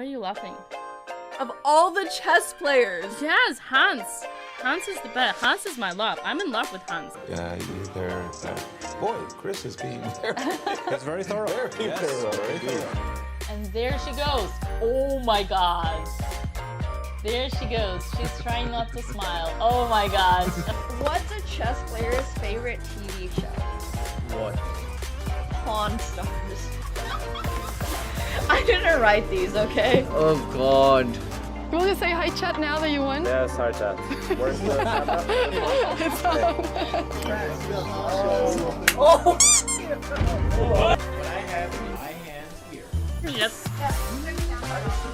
Why are you laughing? Of all the chess players. Yes, Hans. Hans is the best. Hans is my love. I'm in love with Hans. Boy, Chris is being very... It's very thorough. Very thorough. And there she goes. Oh my god. There she goes. She's trying not to smile. Oh my god. What's a chess player's favorite TV show? What? Pawn Stars. I didn't write these, okay? Oh god. You want to say hi chat now that you won? Yes, hi chat. Where's the It's on. Oh! But I have my hands here. Yes.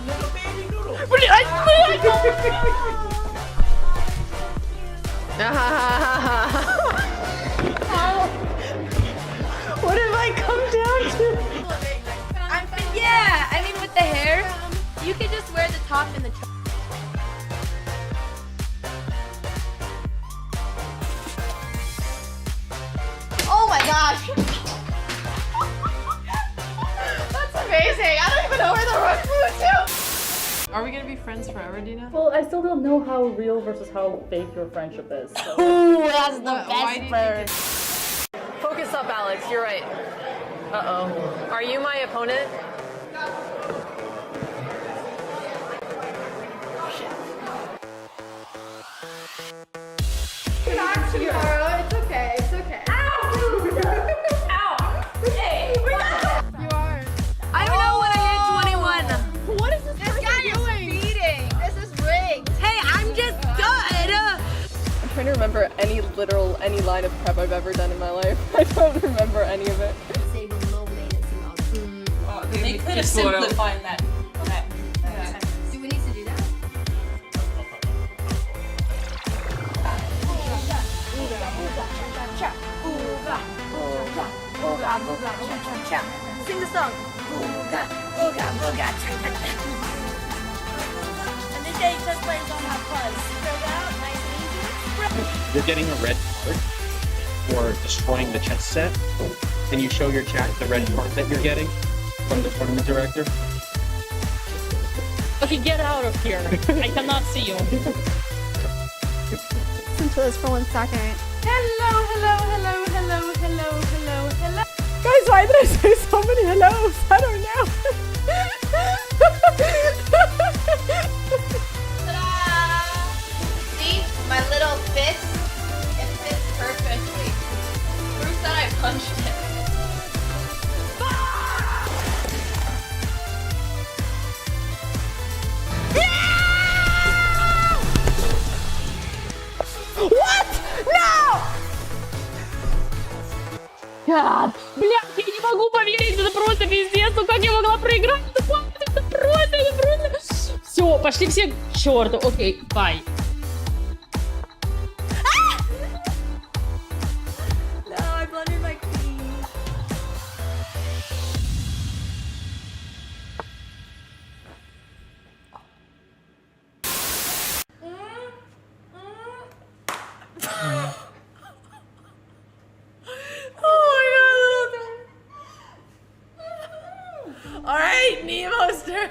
Little baby noodle. What have I come down to? Yeah, I mean with the hair, you could just wear the top and the Oh my gosh! That's amazing! I don't even know where the rook flew to! Are we gonna be friends forever, Dina? Well, I still don't know how real versus how fake your friendship is. So. Ooh, that's the Why do you think Focus up, Alex. You're right. Uh-oh. Are you my opponent? Back tomorrow. It's okay. It's okay. Ow! Ow! Hey! You are. I don't know when I hit 21. What is this Guy is speeding. This is rigged. Hey, I'm just good. I'm trying to remember any line of prep I've ever done in my life. I don't remember any of it. They could have simplified that. Okay. Do we need to do that? Sing the song. And this day just players don't have fun. Spread out, nice and easy. You're getting a red card for destroying the chess set. Can you show your chat the red card that you're getting from the tournament director? Okay, get out of here. I cannot see you. Listen to this for 1 second. Hello, hello, hello, hello, hello, hello, hello. Guys, why did I say so many hellos? I don't know. Ta-da! See, my little fist, it fits perfectly. Proof that I punched it. Блядь, я не могу поверить, это просто пиздец, ну как я могла проиграть? Это просто. Все, пошли все к черту, окей, бай. No, I blundered my queen. Alright, Nemo's turn.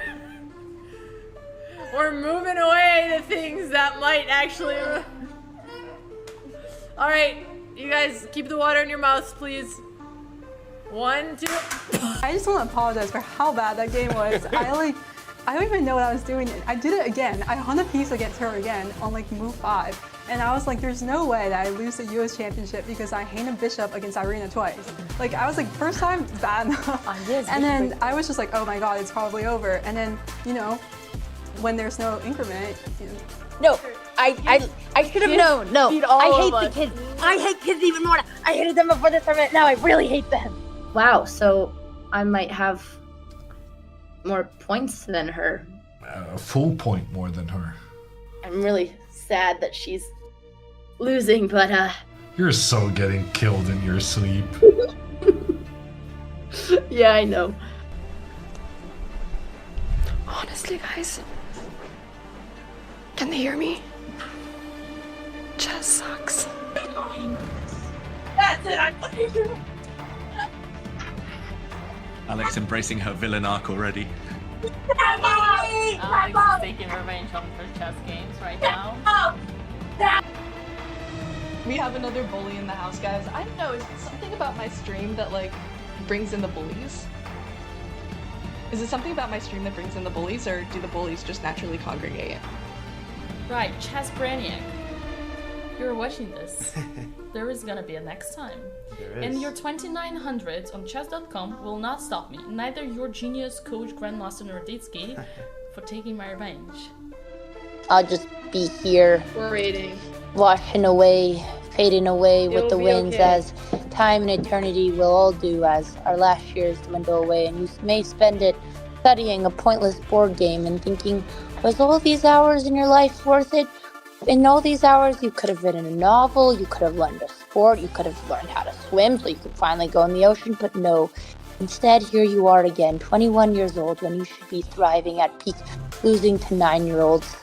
We're moving away to things that might actually... Alright, you guys keep the water in your mouths, please. 1, 2... I just want to apologize for how bad that game was. I don't even know what I was doing. I did it again. I hung a piece against her again on like move 5. And I was like, there's no way that I lose the US championship because I hang a bishop against Irina twice. Like, I was like, first time, bad enough. And then I was just like, oh my god, it's probably over. And then, you know, when there's no increment, you know. No, I should have known. No, I hate the kids. I hate kids even more. I hated them before this tournament. Now I really hate them. Wow, so I might have more points than her. A full point more than her. I'm really sad that she's losing, but You're so getting killed in your sleep. yeah, I know. Honestly, guys, can they hear me? Chess sucks. That's it. I'm Alex embracing her villain arc already. Alex is taking revenge on her chess games right now. We have another bully in the house, guys. I don't know, is it something about my stream that like brings in the bullies? Is it something about my stream that brings in the bullies, or do the bullies just naturally congregate? Right, Chess Brainiac. You're watching this. There is gonna be a next time. And your 2900 on chess.com will not stop me. Neither your genius coach Grandmaster Norditsky for taking my revenge. I'll just be here, We're raiding. washing away, fading away with the be winds okay. as time and eternity will all do as our last years dwindle away, and you may spend it studying a pointless board game and thinking, was all these hours in your life worth it? In all these hours, you could have written a novel, you could have learned a sport, you could have learned how to swim so you could finally go in the ocean, but no. Instead, here you are again, 21 years old, when you should be thriving at peak, losing to 9-year-olds.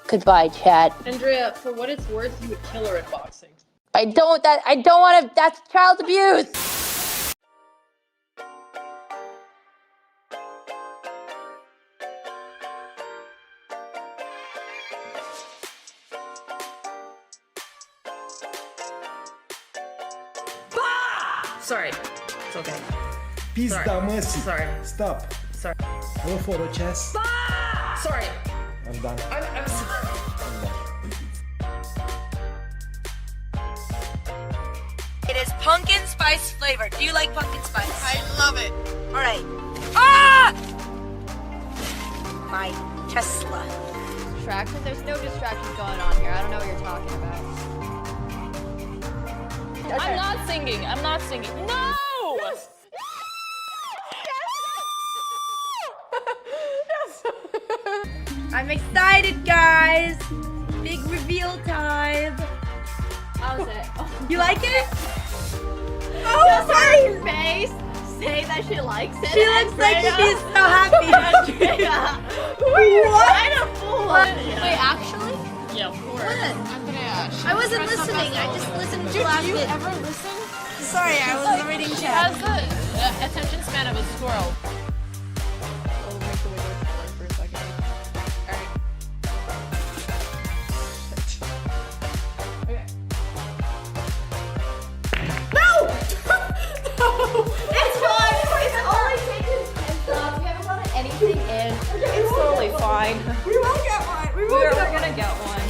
Goodbye, chat. Andrea, for what it's worth, you would kill her at boxing. I don't want to, that's child abuse! Sorry. It's okay. Pizda măsii. Sorry. Stop. Sorry. Go for a chess. Sorry. I'm done. I'm sorry. It is pumpkin spice flavored. Do you like pumpkin spice? I love it. All right. Ah! My Tesla. Distraction? There's no distractions going on here. I don't know what you're talking about. I'm not singing. I'm not singing. No! Yes. I'm excited, guys. Big reveal time. How's it? Oh, You like it? Oh, sorry. face say that she likes it. She looks like she's so happy. What? Kind of fool. Wait, actually? Yeah, of course. I wasn't listening. I just listened to last bit. Ever listen? Sorry, I was reading She chat. has the attention span of a squirrel. We'll make the window smaller for a second. Alright. Okay. It's fine. It's only taken 10 stops. We haven't gotten anything in. It's totally fine. We will get one. We will We're get one. gonna get one.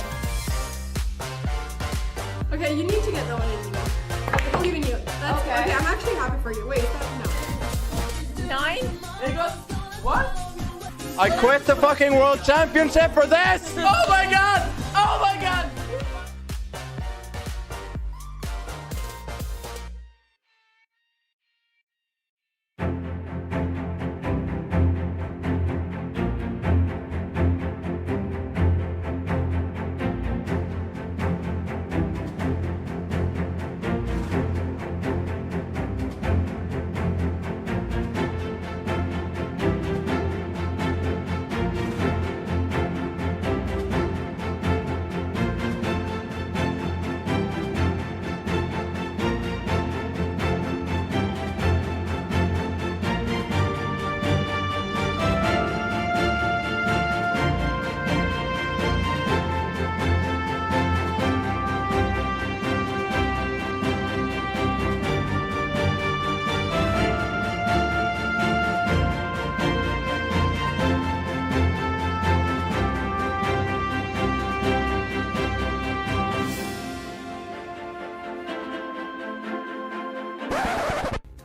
Okay, you need to get that one in, you know. I believe in you. That's okay. I'm actually happy for you. Wait, no. 9? It goes. What? I quit the fucking world championship for this! Oh my god! Oh my god!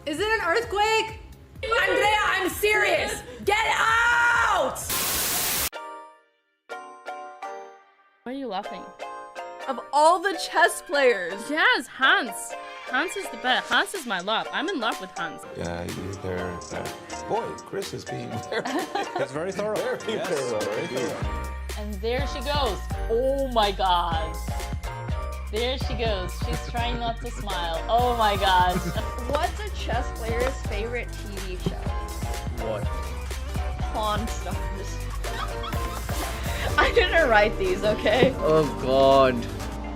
Is it an earthquake? Andrea, I'm serious! Get out! Why are you laughing? Of all the chess players. Yes, Hans. Hans is the best. Hans is my love. I'm in love with Hans. Boy, Chris is being very, It's very thorough. very thorough. Very thorough. And there she goes. Oh my god. There she goes. She's trying not to smile. Oh my god. What's a chess player's favorite TV show? What? Pawn Stars. I didn't write these, okay? Oh god.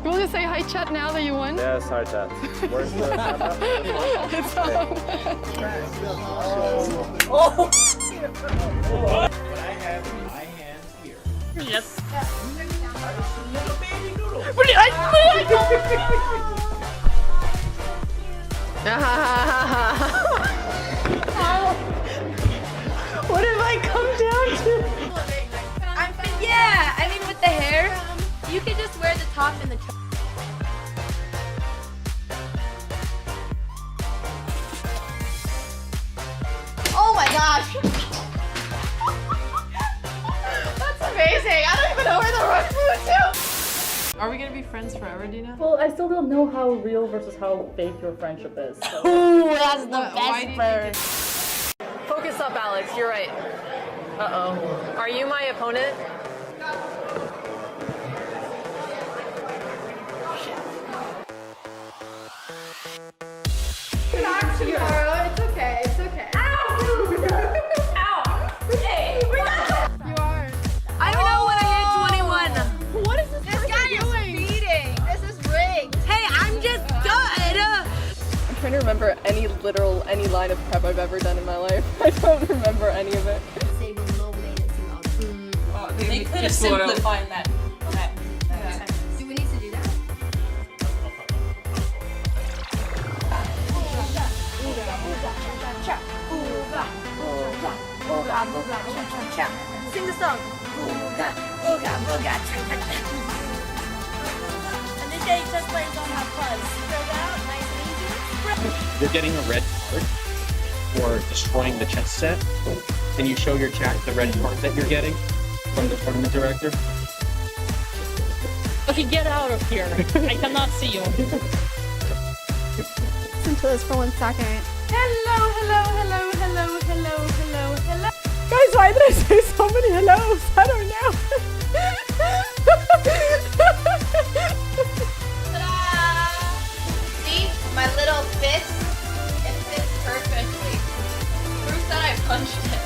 You want to say hi, chat, now that you won? Yes, hi chat. Where's the It's on. Oh. shit. What have I come down to? Yeah, I mean with the hair, you could just wear the top and the Oh my gosh! That's amazing! I don't even know where the rug flew to! Are we gonna be friends forever, Dina? Well, I still don't know how real versus how fake your friendship is. So. Ooh, that's the best verse. Focus up, Alex. You're right. Uh-oh. Are you my opponent? Back tomorrow. It's okay. It's okay. Ow! Hey! You are. I don't know when I hit 21. What is this guy doing? Speeding. This is rigged. Hey, I'm just good. I'm trying to remember any line of prep I've ever done in my life. I don't remember any of it. They could have simplified that. Do we need to do that? Sing the song. And this day just plays on have fun. Spread out, nice and easy. You're getting a red card for destroying the chess set. Can you show your chat the red card that you're getting from the tournament director? Okay, get out of here. I cannot see you. Listen to this for 1 second. Hello, hello, hello, hello, hello, hello, hello. Guys, why did I say so many hellos? I don't know. Ta-da! See, my little fist, it fits perfectly. Proof that I punched it.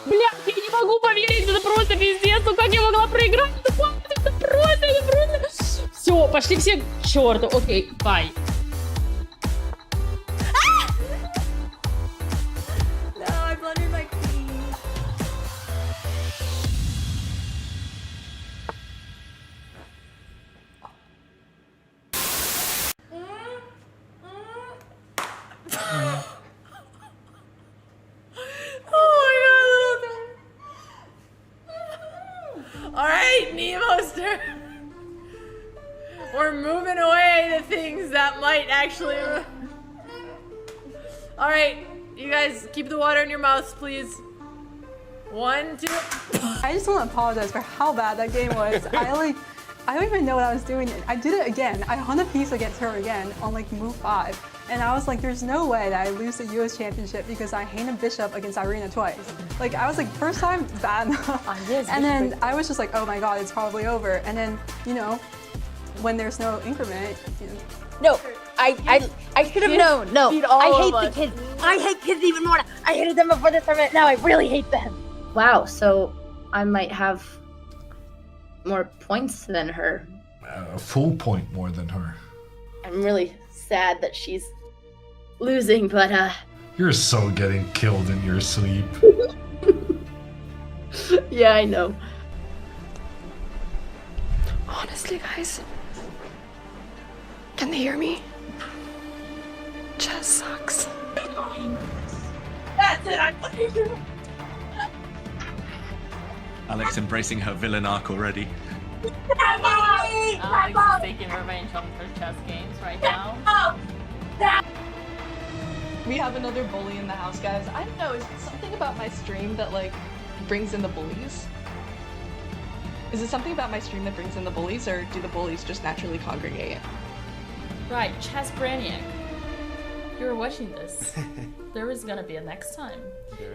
Блядь, я не могу поверить, это просто пиздец, ну как я могла проиграть? Это просто... Все, пошли все к черту, окей, бай. No, I blundered my queen. Alright, Nemo's turn. We're moving away the things that might actually... Alright, you guys keep the water in your mouths, please. 1, 2... I just want to apologize for how bad that game was. I don't even know what I was doing. I did it again. I hung a piece against her again on like move 5. And I was like, there's no way that I lose the US championship because I hang a bishop against Irina twice. Like I was like, first time, bad enough. And then I was just like, oh my god, it's probably over. And then, you know, when there's no increment, you know. No, I should have known. No, I hate the kids. I hate kids even more. I hated them before this tournament. Now I really hate them. Wow, so I might have more points than her. A full point more than her. I'm really sad that she's losing, but You're so getting killed in your sleep. yeah, I know. Honestly, guys, can they hear me? Chess sucks. That's it, I'm fucking... Alex embracing her villain arc already. Alex is taking revenge on her chess games right now. We have another bully in the house, guys. I don't know, is it something about my stream that like brings in the bullies? Is it something about my stream that brings in the bullies, or do the bullies just naturally congregate? Right, Chess Brainiac. You're watching this. There is gonna be a next time.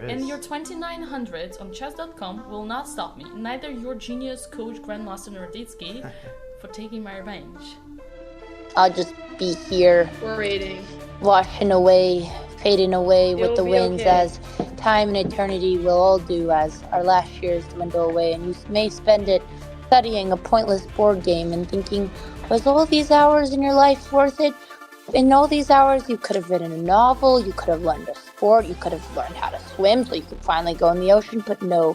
And your 2900 on chess.com will not stop me, neither your genius coach Grandmaster Norditsky, for taking my revenge. I'll just be here, waiting, washing away, fading away with the winds, okay. as time and eternity will all do as our last years dwindle away, and you may spend it studying a pointless board game and thinking, was all these hours in your life worth it? In all these hours, you could have written a novel, you could have learned a sport, you could have learned how to swim so you could finally go in the ocean, but no.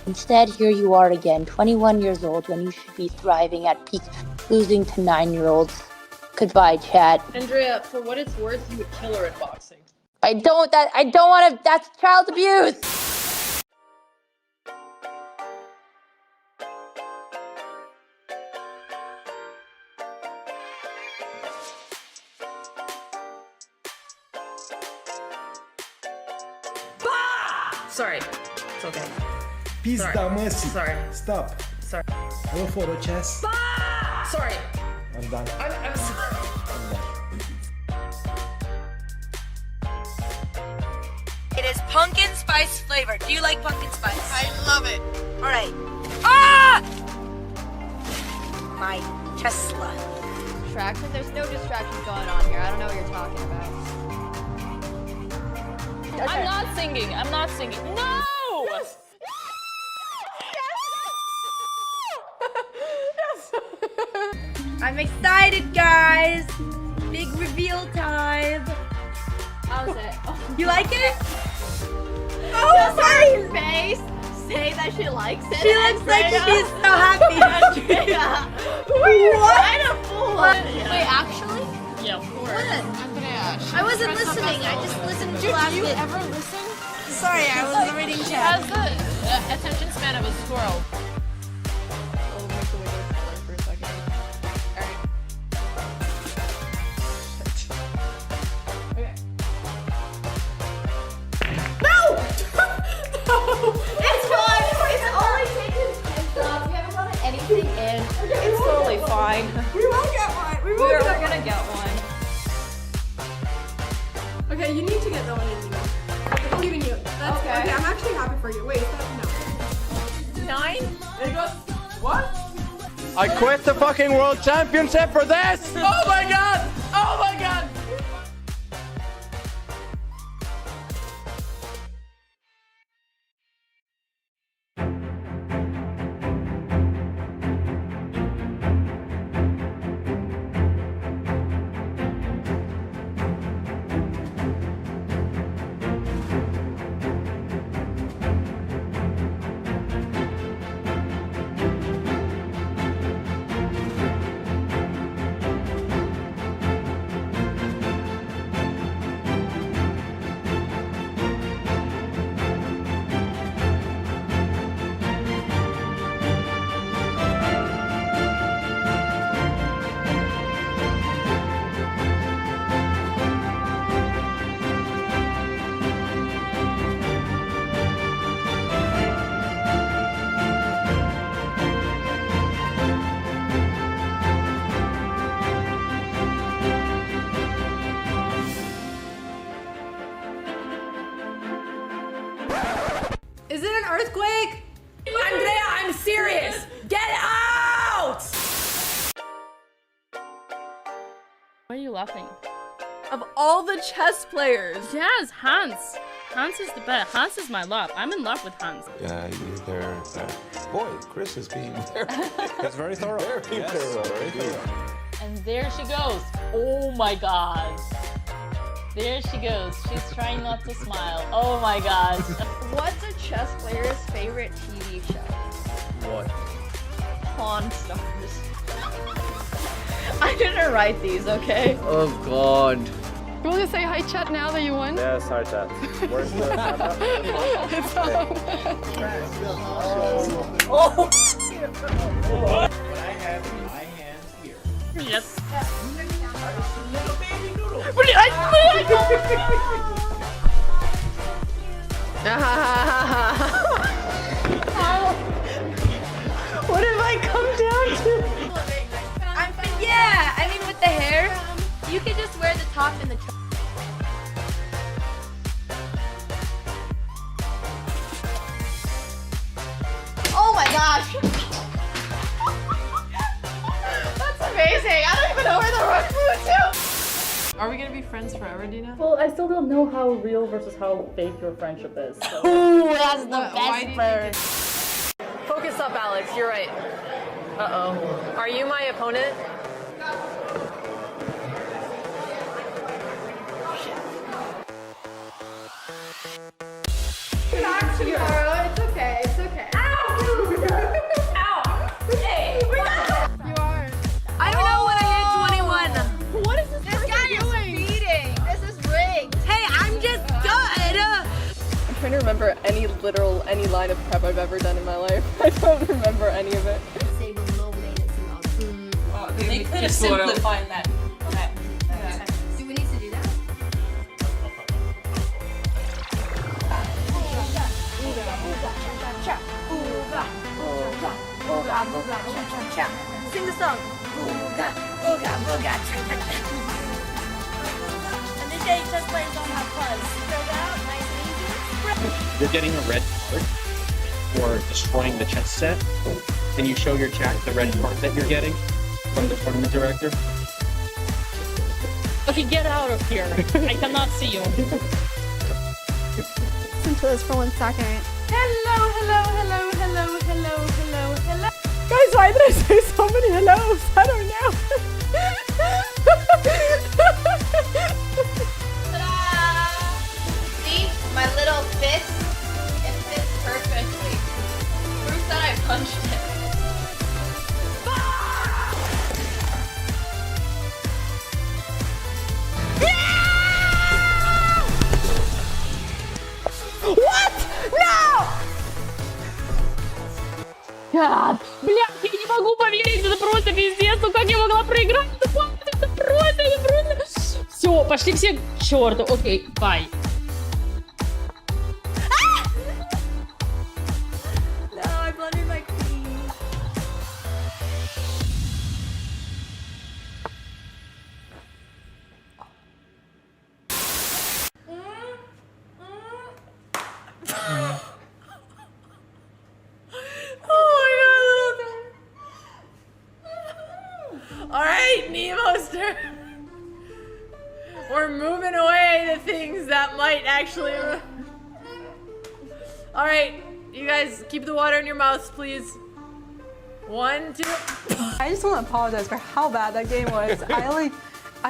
Instead, here you are again, 21 years old, when you should be thriving at peak, losing to 9-year-olds. Goodbye, chat. Andrea, for what it's worth, you would kill her at boxing. I don't want to, that's child abuse! Sorry. It's okay. Pizda, mercy. Sorry. Stop. Sorry. I will photo chess. Sorry. I'm done. I'm sorry. It is pumpkin spice flavored. Do you like pumpkin spice? I love it. All right. Ah! My Tesla. Distraction? There's no distractions going on here. I don't know what you're talking about. Okay. I'm not singing. I'm not singing. No! Yes! I'm excited, guys. Big reveal time. How's it? Oh. You like it? Oh, does her face say that she likes it? She looks like she's so happy. Andrea. What? Kind of fool. Wait, actually? Yeah, of course. Andrea. I wasn't listening. I just listened to last Do you bit. ever listen? Sorry, I was reading She chat. has the attention span of a squirrel. We'll make the windows color for a second. Alright. Okay. No! It's fine. It's only taken 10 shots. We haven't gotten anything in. It's totally fine. We will get one. We will We're get gonna get one. Okay, you need to get that one in, you know. I believe in you. That's Okay. okay. I'm actually happy for you. Wait, that's no. 9? What? I quit the fucking world championship for this! Oh my god! Oh my god! Is it an earthquake? Andrea, I'm serious. Get out! Why are you laughing? Of all the chess players. Yes, Hans. Hans is the best. Hans is my love. I'm in love with Hans. Boy, Chris is being very, That's very thorough. very thorough. Very thorough. And there she goes. Oh my god. There she goes. She's trying not to smile. Oh my god. What's a chess player's favorite TV show? What? Pawn Stars. I didn't write these, okay? Oh god. You want to say hi, chat, now that you won? Yes, hi chat. Where's the It's on. What I have in my hands here. Yes. Little baby noodle. What have I come down to? Yeah, I mean with the hair, you could just wear the top and the Oh my gosh! That's amazing! I don't even know where the rook flew to! Are we gonna be friends forever, Dina? Well, I still don't know how real versus how fake your friendship is. So. Ooh, that's the Why do best you think bird. Focus up, Alex. You're right. Uh-oh. Are you my opponent? Back tomorrow. It's okay. It's okay. Ow! Ow! Hey! You are. I don't know when I hit 21. What is this guy doing? Speeding. This is rigged. Hey, I'm just good. I'm trying to remember any line of prep I've ever done in my life. I don't remember any of it. They could have simplified that. Okay. Do we need to do that? Sing the song. Ooga, ooga, booga, And this day just plays on have fun. Spread out, nice and easy. You're getting a red card for destroying the chess set. Can you show your chat the red card that you're getting from the tournament director? Okay, get out of here. I cannot see you. Listen to this for 1 second. Hello, hello, hello, hello, hello, hello, hello. Guys, why did I say so many hellos? I don't know. Ta-da! See? My little fist? It fits perfectly. Proof that I punched it. What? No! Блядь, я не могу поверить, это просто пиздец, ну как я могла проиграть? Это просто... Все, пошли все к черту, окей, бай. No, I blundered my queen. Alright, Nemo's turn. We're moving away to things that might actually... Alright, you guys keep the water in your mouths, please. 1, 2... I just want to apologize for how bad that game was. I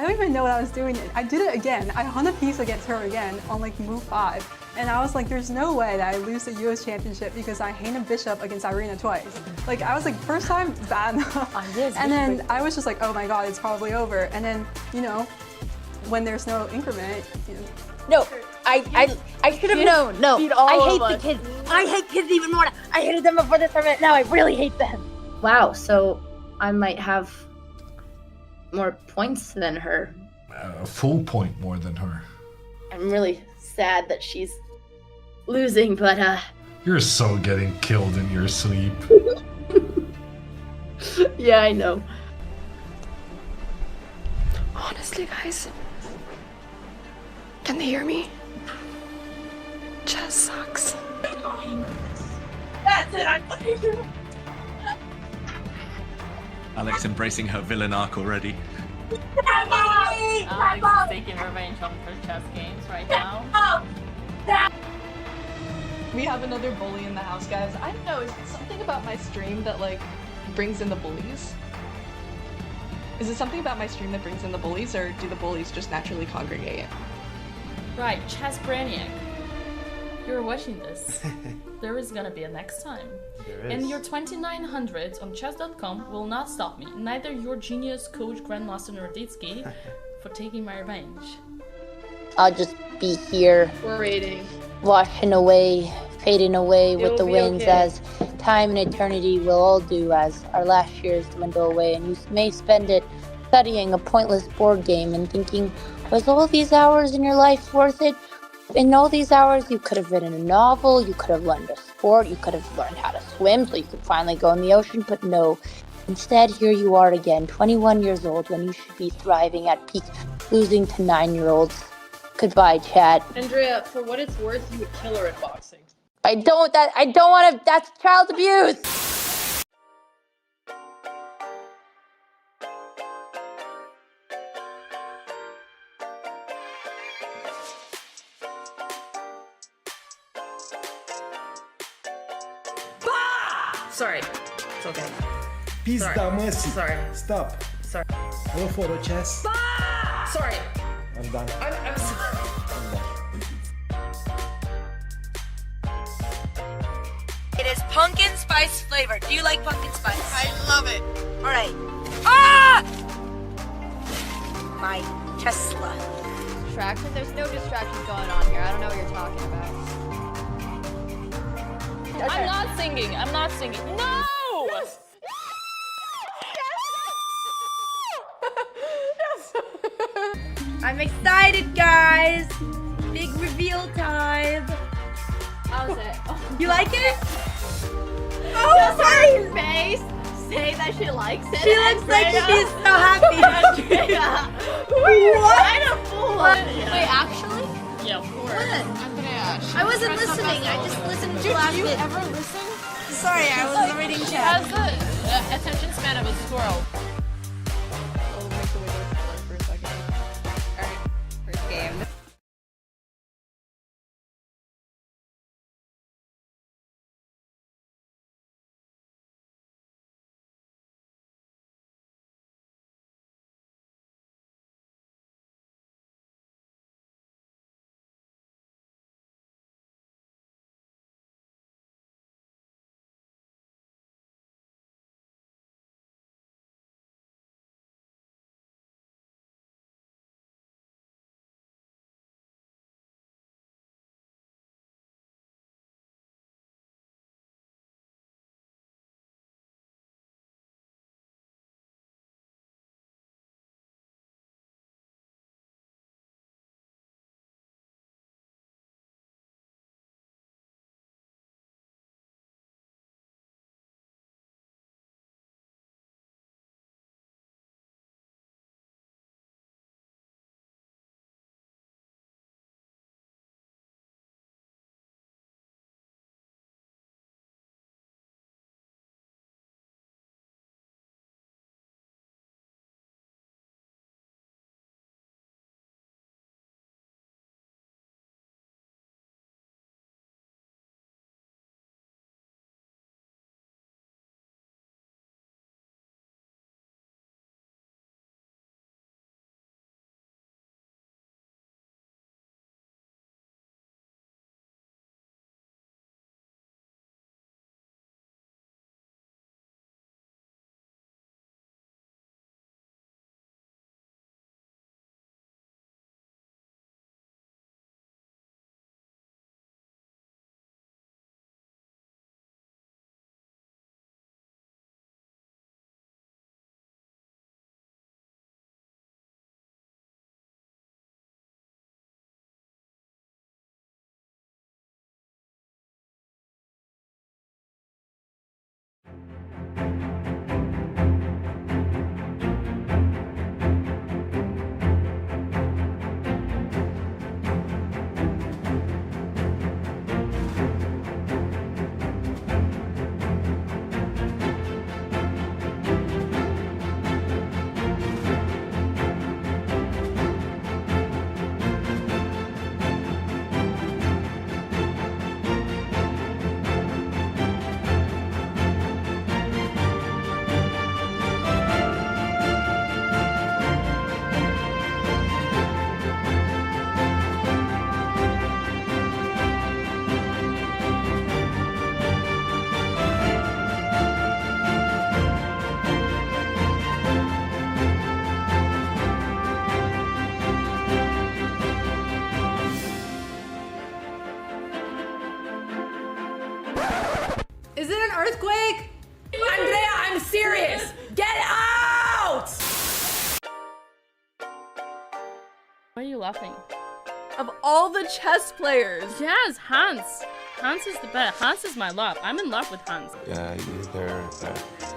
don't even know what I was doing. I did it again. I hung a piece against her again on like move 5. And I was like, there's no way that I lose the US championship because I hang a bishop against Irina twice. Like I was like, first time, bad enough. And then I was just like, oh my god, it's probably over. And then, you know, when there's no increment, you know. No, I should have known. No, I hate the kids. I hate kids even more. I hated them before this tournament. Now I really hate them. Wow, so I might have more points than her. A full point more than her. I'm really sad that she's losing, but You're so getting killed in your sleep. yeah, I know. Honestly, guys, can they hear me? Chess sucks. That's it. I'm Alex embracing her villain arc already. Alex is taking revenge on her chess games right now. We have another bully in the house, guys. I don't know, is it something about my stream that like brings in the bullies? Is it something about my stream that brings in the bullies, or do the bullies just naturally congregate? Right, Chess Brainiac. You're watching this. There is gonna be a next time. There is. And your 2900 on chess.com will not stop me, neither your genius coach Grandmaster Norditsky, for taking my revenge. I'll just be here, We're raiding. washing away, fading away with the be winds okay. as time and eternity will all do as our last years dwindle away, and you may spend it studying a pointless board game and thinking, was all these hours in your life worth it? In all these hours, you could have written a novel, you could have learned a sport, you could have learned how to swim so you could finally go in the ocean, but no. Instead, here you are again, 21 years old, when you should be thriving at peak, losing to 9-year-olds. Goodbye, chat. Andrea, for what it's worth, you would kill her at boxing. I don't want to, that's child abuse! Sorry, it's okay. Pizda măsii. Sorry. Stop. Sorry. Go for a chess. Sorry. I'm done. I'm sorry. It is pumpkin spice flavored. Do you like pumpkin spice? I love it. All right. Ah! My Tesla. Distraction? There's no distractions going on here. I don't know what you're talking about. Okay. I'm not singing. I'm not singing. No! Yes! Yes! I'm excited, guys. Big reveal time. How's it? Oh. You like it? Oh, just her face say that she likes it. She looks like she's so happy. What? Kind of fool. Wait, actually? Yeah, of course. I'm gonna. I wasn't listening. I just listened to last Do you bit. ever listen? Sorry, I was reading She chat. has the attention span of a squirrel. We'll make the window smaller for a second. Alright, first game. Is it an earthquake? Andrea, I'm serious! Get out! Why are you laughing? Of all the chess players. Yes, Hans. Hans is the best. Hans is my love. I'm in love with Hans. They're,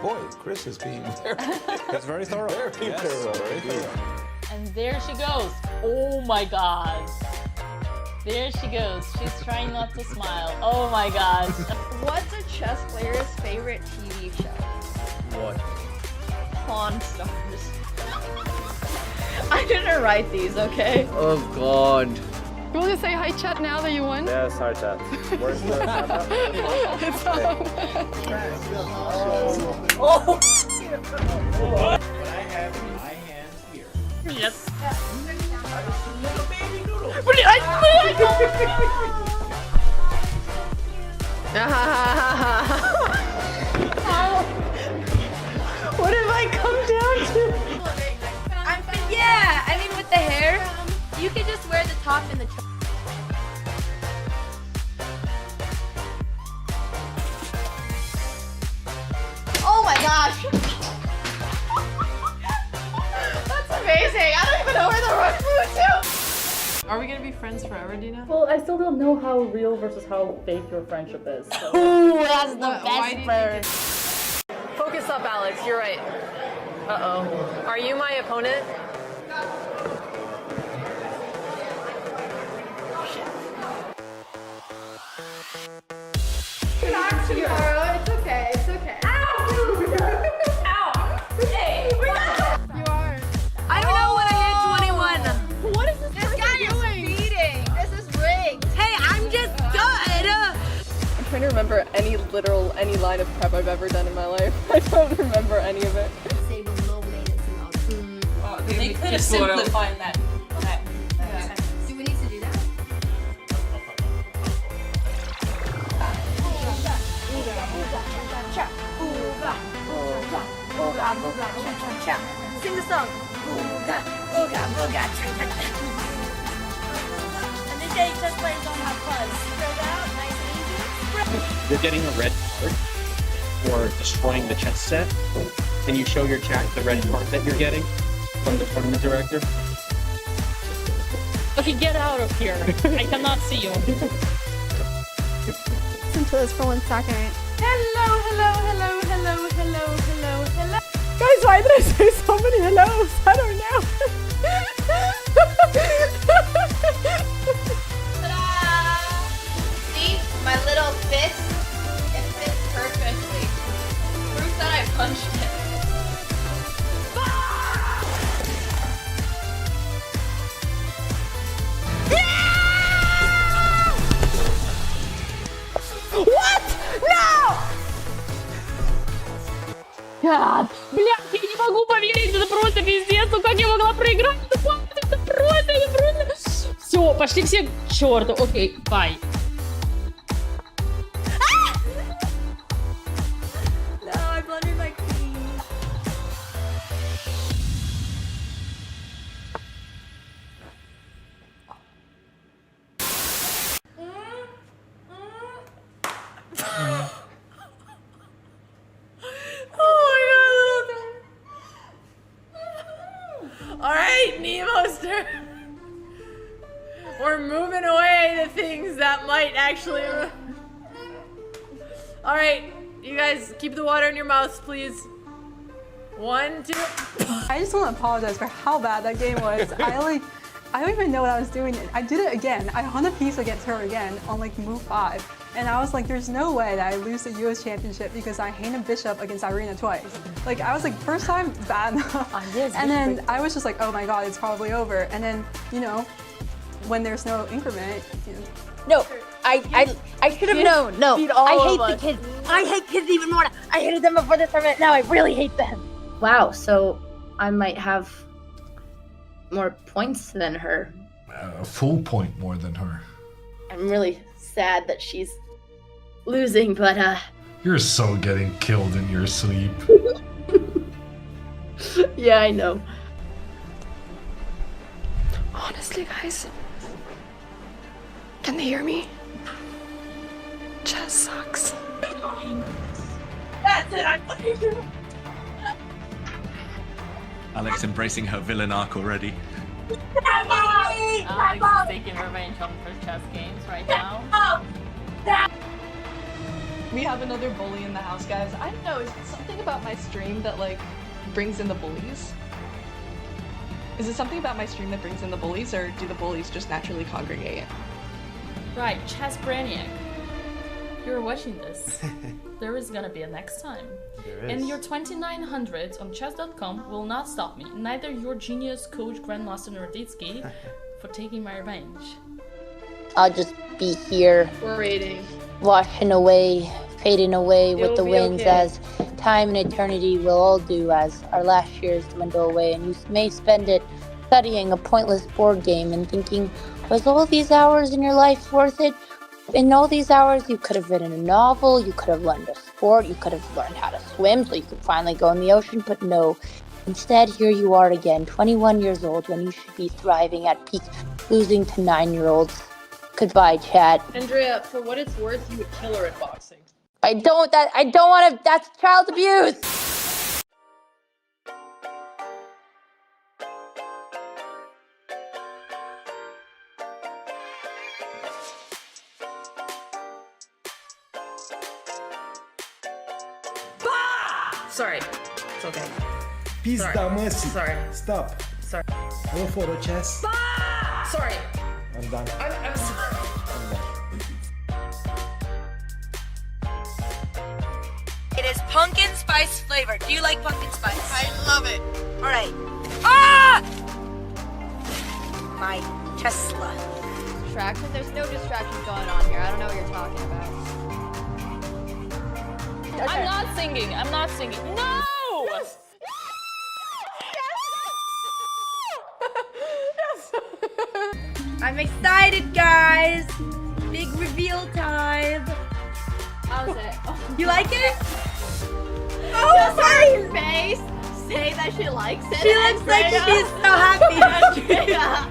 boy, Chris is being That's very thorough. very thorough. Very thorough. And there she goes. Oh my god. There she goes. She's trying not to smile. Oh my god. What's a chess player's favorite TV show? What? Pawn Stars. I didn't write these, okay? Oh god. You want to say hi, chat, now that you won? Yeah, sorry, chat. Where's the It's all. Oh! gosh. That's amazing. I don't even know where the road flew to. Are we gonna be friends forever, Dina? Well, I still don't know how real versus how fake your friendship is. So. Ooh, that's the best bird. Focus up, Alex. You're right. Uh-oh. Are you my opponent? Back tomorrow. It's okay. It's okay. Ow! Ow! Hey! You are. I don't know when I hit 21. What is this guy doing? Speeding. This is rigged. Hey, I'm just good. I'm trying to remember any line of prep I've ever done in my life. I don't remember any of it. They could have simplified that. Do we need to do that? Sing the song. And this day just plays on my buzz. Spread out, nice and easy. You're getting a red card for destroying the chess set, and you show your chat the red card that you're getting from the tournament director. Okay, get out of here. I cannot see you. Listen to this for 1 second. Hello, hello, hello, hello, hello, hello, hello. Guys, why did I say so many hellos? I don't know. Ta-da! See? My little fist? It fits perfectly. Proof that I punched it. What? No! God. Блядь, я не могу поверить, это просто пиздец, ну как я могла проиграть? Это просто... Все, пошли все к черту. Окей, бай. No, I blundered my queen. Alright, Nemo's turn. We're moving away the things that might actually... Alright, you guys keep the water in your mouths, please. 1, 2... I just want to apologize for how bad that game was. I don't even know what I was doing. I did it again. I hung a piece against her again on like move 5. And I was like, there's no way that I lose the US championship because I hang a bishop against Irina twice. Like I was like, first time, bad enough. And then I was just like, oh my God, it's probably over. And then, you know, when there's no increment, you know. No, I should have known. No, I hate the kids. I hate kids even more. I hated them before this tournament. Now I really hate them. Wow, so I might have more points than her. A full point more than her. I'm really sad that she's losing, but You're so getting killed in your sleep. yeah, I know. Honestly, guys, can they hear me? Chess sucks. That's it. I'm fucking. Alex embracing her villain arc already. Alex is taking revenge on her chess games right now. We have another bully in the house, guys. I don't know, is it something about my stream that like brings in the bullies? Is it something about my stream that brings in the bullies, or do the bullies just naturally congregate? Right, Chess Brainiac. You're watching this. There is gonna be a next time. And your 2900 on chess.com will not stop me, neither your genius coach Grandmaster Norditsky, for taking my revenge. I'll just be here, waiting, washing away, fading away with It'll the be winds okay. as time and eternity will all do as our last years dwindle away, and you may spend it studying a pointless board game and thinking, was all these hours in your life worth it? In all these hours, you could have written a novel, you could have learned a sport, you could have learned how to swim so you could finally go in the ocean, but no. Instead, here you are again, 21 years old, when you should be thriving at peak, losing to 9-year-olds. Goodbye, chat. Andrea, for what it's worth, you would kill her at boxing. I don't want to, that's child abuse! Sorry. It's okay. Pizda mercy. Sorry. Stop. Sorry. Go for the chess. Sorry. I'm done. I'm sorry. It is pumpkin spice flavored. Do you like pumpkin spice? I love it. All right. Ah! My Tesla. Distraction? There's no distractions going on here. I don't know what you're talking about. I'm not singing. I'm not singing. No! Yes. I'm excited, guys. Big reveal time. How's it? Oh. You like it? Just her face say that she likes it. She looks like she's so happy. Andrea.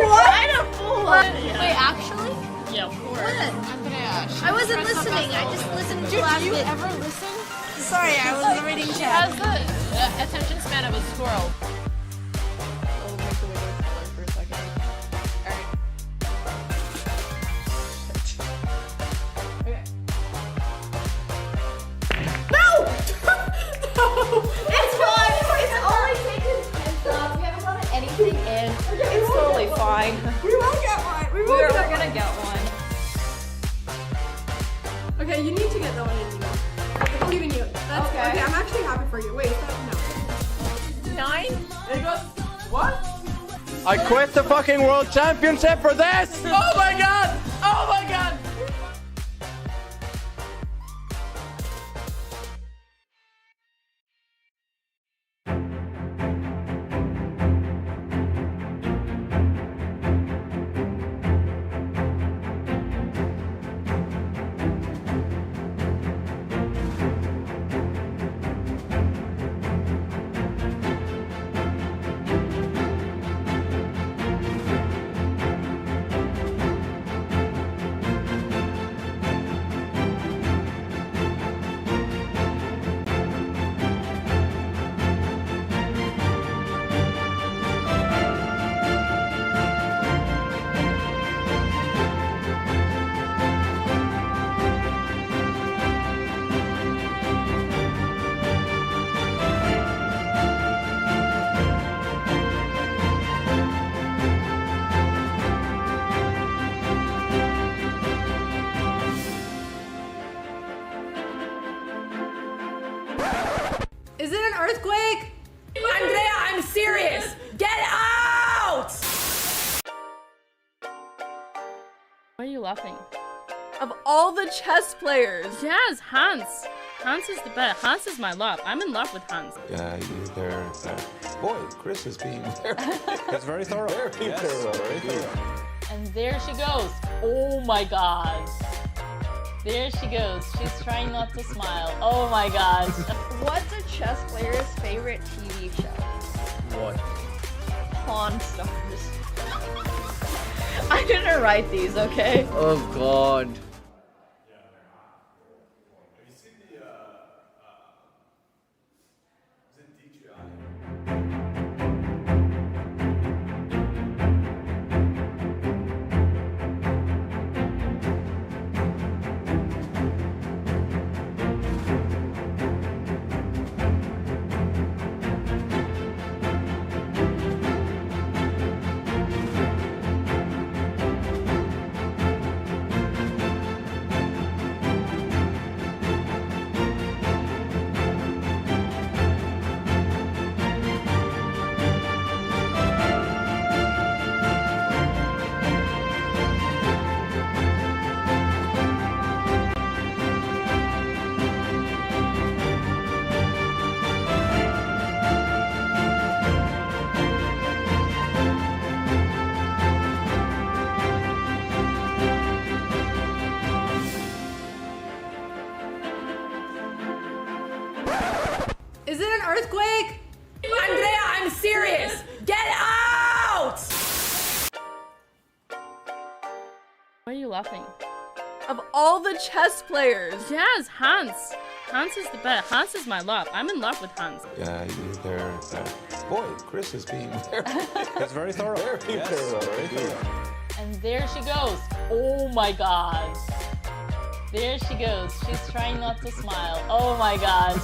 What? Kind of fool. Wait, actually? Yeah, of course. Andrea. I wasn't listening. I just listened to last Did you bit. ever listen? Sorry, I was reading She chat. has the attention span of a squirrel. I'll make the windows smaller for a second. Alright. Okay. No! It's fine. It's only taken 10 shots. We haven't gotten anything in. It's totally fine. We won't get one. We're gonna get one. Okay, you need to get that one in. I believe in you. That's okay. I'm actually happy for you. Wait, no. 9? It goes. What? I quit the fucking world championship for this! Oh my god! Oh my god! Is it an earthquake? Andrea, I'm serious. Get out! Why are you laughing? Of all the chess players. Yes, Hans. Hans is the best. Hans is my love. I'm in love with Hans. Yeah, they're. Boy, Chris is being very. That's very thorough. Very thorough. Very thorough. And there she goes. Oh my god. There she goes. She's trying not to smile. Oh my god. What's a chess player's favorite TV show? What? Pawn Stars. I didn't write these, okay? Oh god. Is it an earthquake? Andrea, I'm serious. Get out! Why are you laughing? Of all the chess players. Yes, Hans. Hans is the best. Hans is my love. I'm in love with Hans. Yeah, they're. Boy, Chris is being very. That's very thorough. Very thorough. Very thorough. And there she goes. Oh my god. There she goes. She's trying not to smile. Oh my gosh.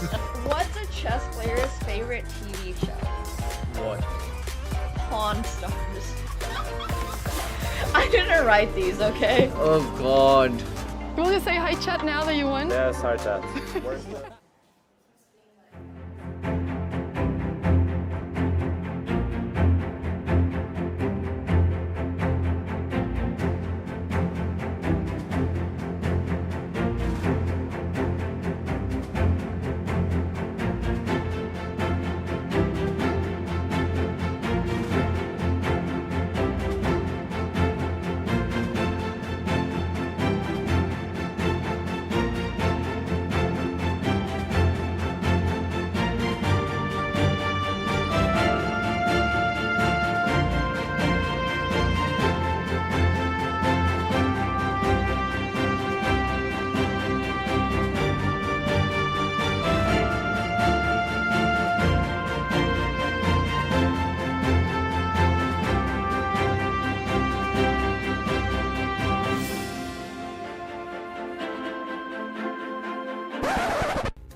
What's a chess player's favorite TV show? What? Pawn Stars. I didn't write these, okay? Oh god. You want to say hi chat now that you won? Yes, hi chat.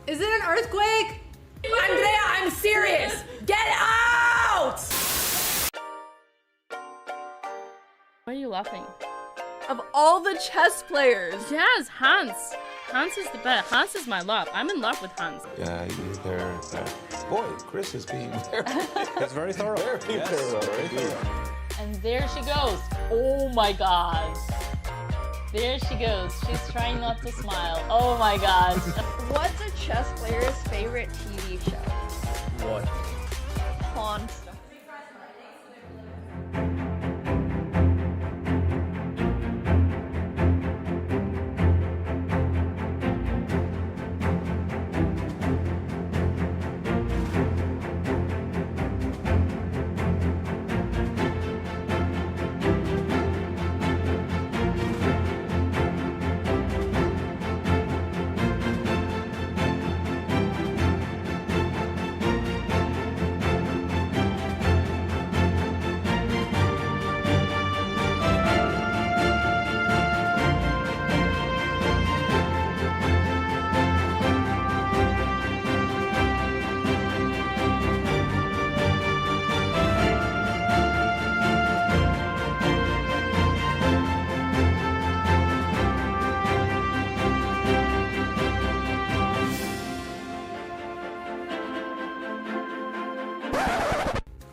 Is it an earthquake? Andrea, I'm serious! Get out! Why are you laughing? Of all the chess players. Yes, Hans. Hans is the best. Hans is my love. I'm in love with Hans. Yeah, they're boy, Chris is being very, That's very thorough. very thorough, right? And there she goes. Oh my god. There she goes. She's trying not to smile. Oh my gosh. What's a chess player's favorite TV show? What? Pawn Stars.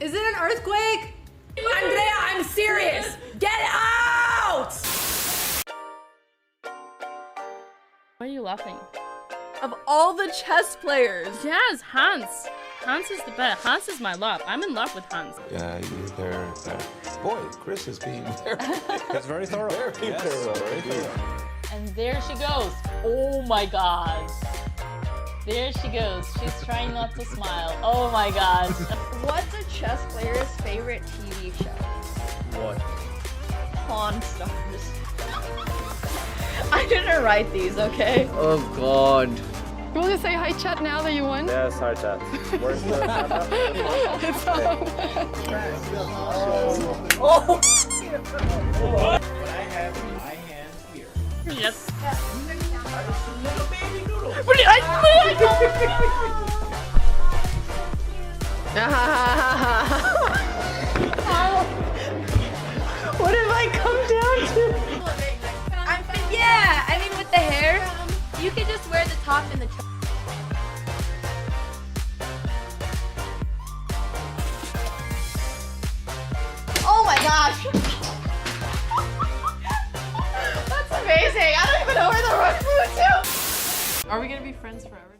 Is it an earthquake? Andrea, I'm serious! Get out! Why are you laughing? Of all the chess players. Yes, Hans. Hans is the best. Hans is my love. I'm in love with Hans. Yeah, they're boy, Chris is being very, That's very thorough. very thorough, right? And there she goes. Oh my god. There she goes. She's trying not to smile. Oh my gosh. What's a chess player's favorite TV show? What? Pawn Stars. I didn't write these, okay? Oh god. You want to say hi chat now that you won? Yes, hi chat. Where's the It's on. Oh! What I have in my hand here. Yes. Little baby noodle. What have I come down to? Yeah, I mean with the hair, you could just wear the top and the top. Oh my gosh! That's amazing! I don't even know where the rug flew to! Are we gonna be friends forever?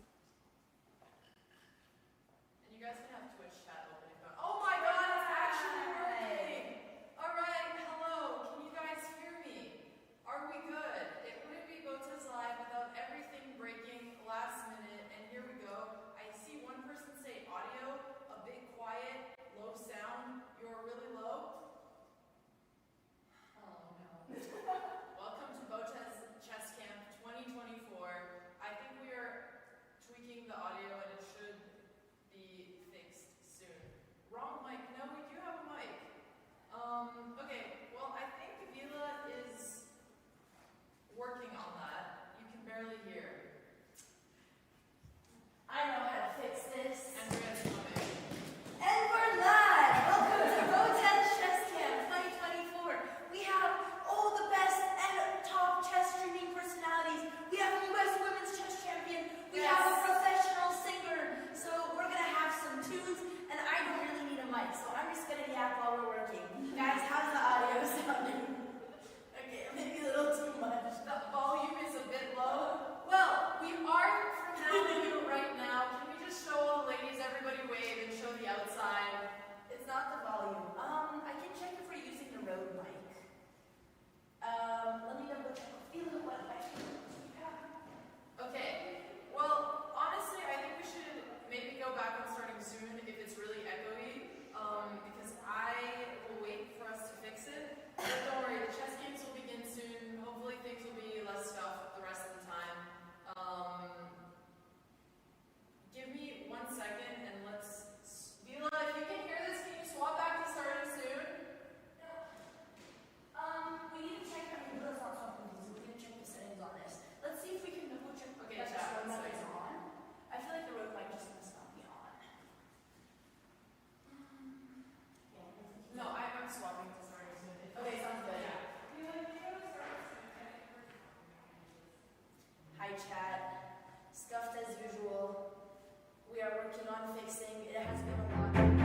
Oh my god, it's actually working! Alright, hello, can you guys hear me? Are we good? It wouldn't be Botezlive without everything breaking last minute, and here we go. I see one person say audio, a bit quiet, low sound. You're really low? Oh no. Welcome to Botez Chess Camp 2024. I think we are chat. Stuffed as usual. We are working on fixing. It has been a lot.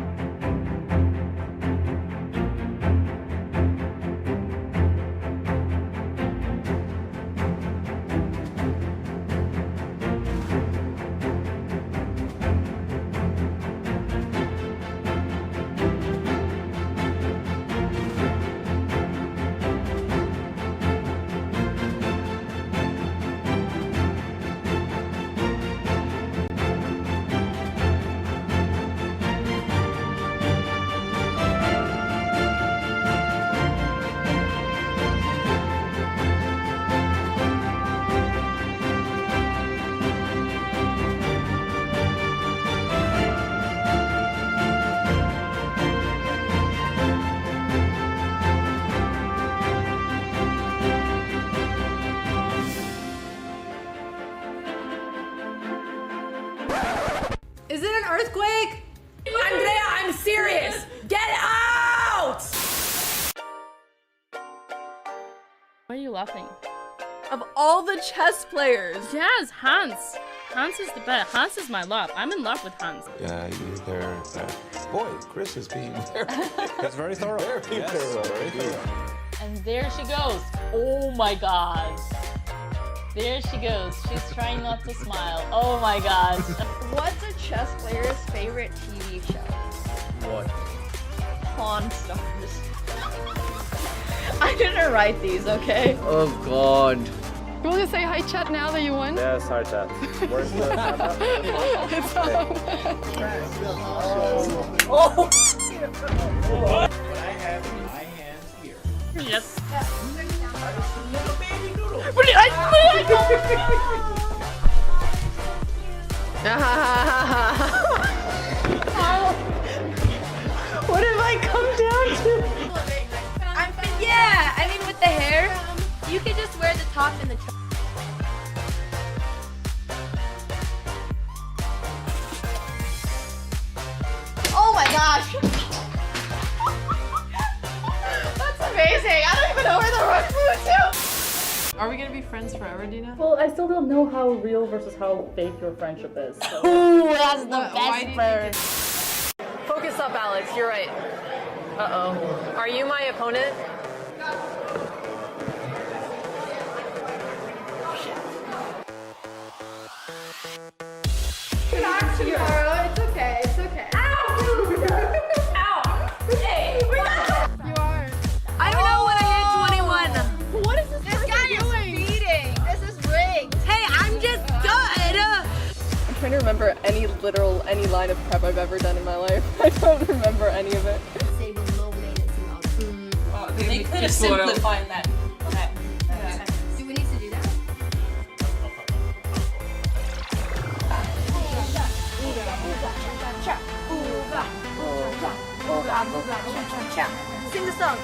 Is it an earthquake? Andrea, I'm serious! Get out! Why are you laughing? Of all the chess players. Yes, Hans. Hans is the best. Hans is my love. I'm in love with Hans. Yeah, they're. Boy, Chris is being very. That's very thorough. Very thorough. Very thorough. And there she goes. Oh my god. There she goes. She's trying not to smile. Oh my god. What's a chess player's favorite TV show? What? Pawn Stars. I didn't write these, okay? Oh god. You want to say hi chat now that you won? Yeah, sorry, chat. Where's the It's on. Oh! What I have in my hands here. Yes. Little baby noodle. What did I come down to? Yeah, I mean with the hair, you could just wear the top and the top. Oh my gosh! That's amazing! I don't even know where the rug flew to! Are we gonna be friends forever, Dina? Well, I still don't know how real versus how fake your friendship is. So. Ooh, that's the Why do best you bird. Focus up, Alex. You're right. Uh-oh. Are you my opponent? Back tomorrow, it's okay, it's okay. Ow! Ow! Hey! You are. I don't know when I hit 21. What is this person Guy doing? is speeding. This is rigged. Hey, I'm just good! I'm trying to remember any line of prep I've ever done in my life. I don't remember any of it. They could have simplified that. Do we need to do that? Sing the song.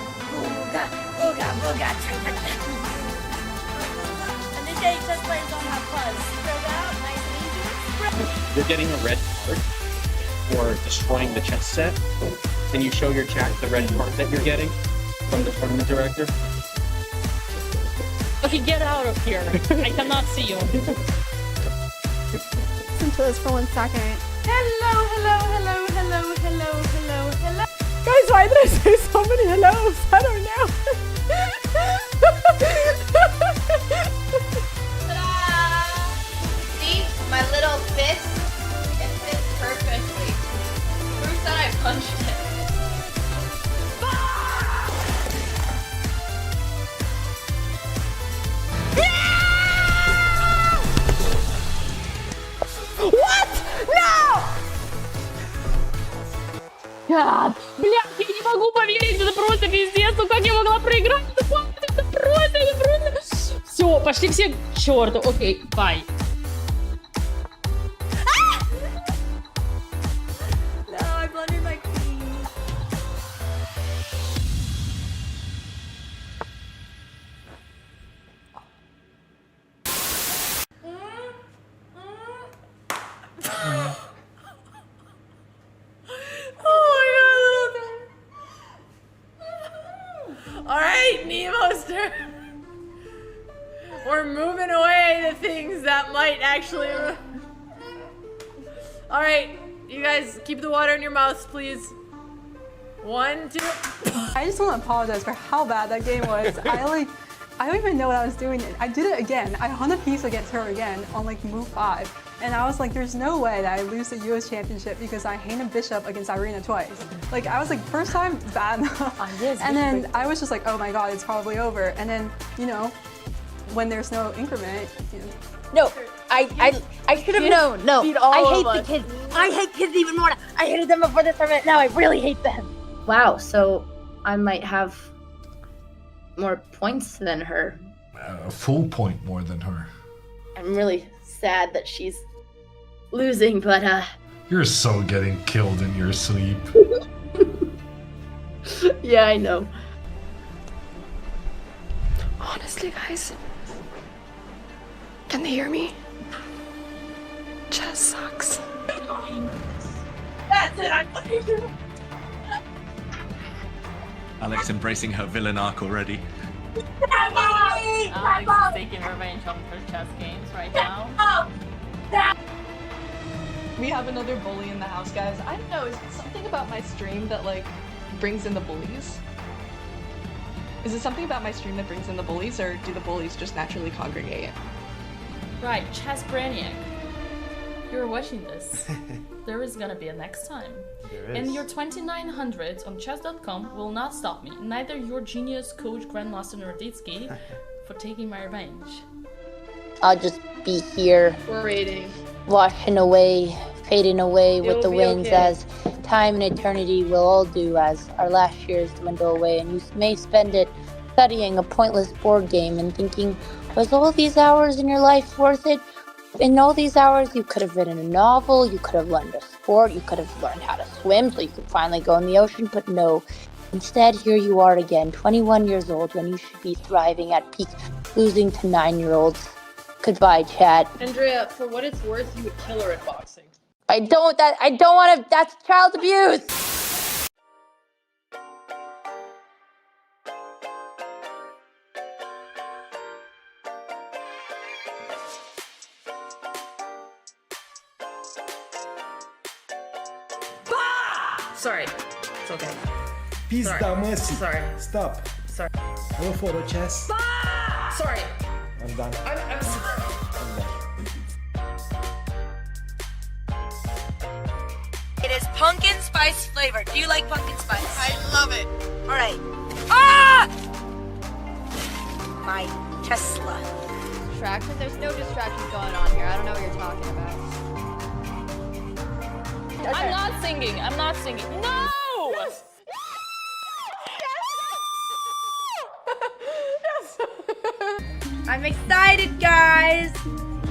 And this day just players don't have fun. Spread out, nice and easy. You're getting a red card for destroying the chess set, and you show your chat the red card that you're getting from the tournament director. Okay, get out of here. I cannot see you. Listen to this for 1 second. Hello, hello, hello, hello, hello, hello, hello. Guys, why did I say so many hellos? I don't know. Ta-da! See, my little fist, it fits perfectly. Proof that I punched it. What? No! God. Блядь, я не могу поверить, это просто пиздец, ну как я могла проиграть? Это просто... Все, пошли все к черту. Окей, бай. No, I blundered my queen. Alright, Nemo's turn. We're moving away the things that might actually. All right, you guys keep the water in your mouths, please. 1, 2. I just want to apologize for how bad that game was. I don't even know what I was doing. I did it again. I hung a piece against her again on like move 5. And I was like, there's no way that I lose the US championship because I hang a bishop against Irina twice. Like I was like, first time, bad enough. And then I was just like, oh my God, it's probably over. And then, you know, when there's no increment, you know. No, I should have known. No, I hate the kids. I hate kids even more. I hated them before this tournament. Now I really hate them. Wow, so I might have more points than her. A full point more than her. I'm really sad that she's losing, but You're so getting killed in your sleep. yeah, I know. Honestly, guys, can they hear me? Chess sucks. That's it, I'm fucking. Alex embracing her villain arc already. Alex is taking revenge on her chess games right now. We have another bully in the house, guys. I don't know, is it something about my stream that, like, brings in the bullies? Is it something about my stream that brings in the bullies, or do the bullies just naturally congregate? Right, Chess Brainiac. You're watching this. There is gonna be a next time. And your 2900 on chess.com will not stop me, neither your genius coach Grandmaster Norditsky, for taking my revenge. I'll just be here, Waiting. washing away, fading away with the be winds okay. as time and eternity will all do as our last years dwindle away, and you may spend it studying a pointless board game and thinking, was all these hours in your life worth it? In all these hours, you could have written a novel, you could have learned a sport, you could have learned how to swim so you could finally go in the ocean, but no. Instead, here you are again, 21 years old, when you should be thriving at peak, losing to 9-year-olds. Goodbye, chat. Andrea, for what it's worth, you would kill her at boxing. I don't want to, that's child abuse! Sorry. It's okay. Pizda mercy. Sorry. Stop. Sorry. I will photo chess. Sorry. I'm done. I'm sorry. I'm done. It is pumpkin spice flavored. Do you like pumpkin spice? I love it. All right. Ah! My Tesla. Distraction? There's no distractions going on here. I don't know what you're talking about. I'm not singing. I'm not singing. No! Yes. I'm excited, guys.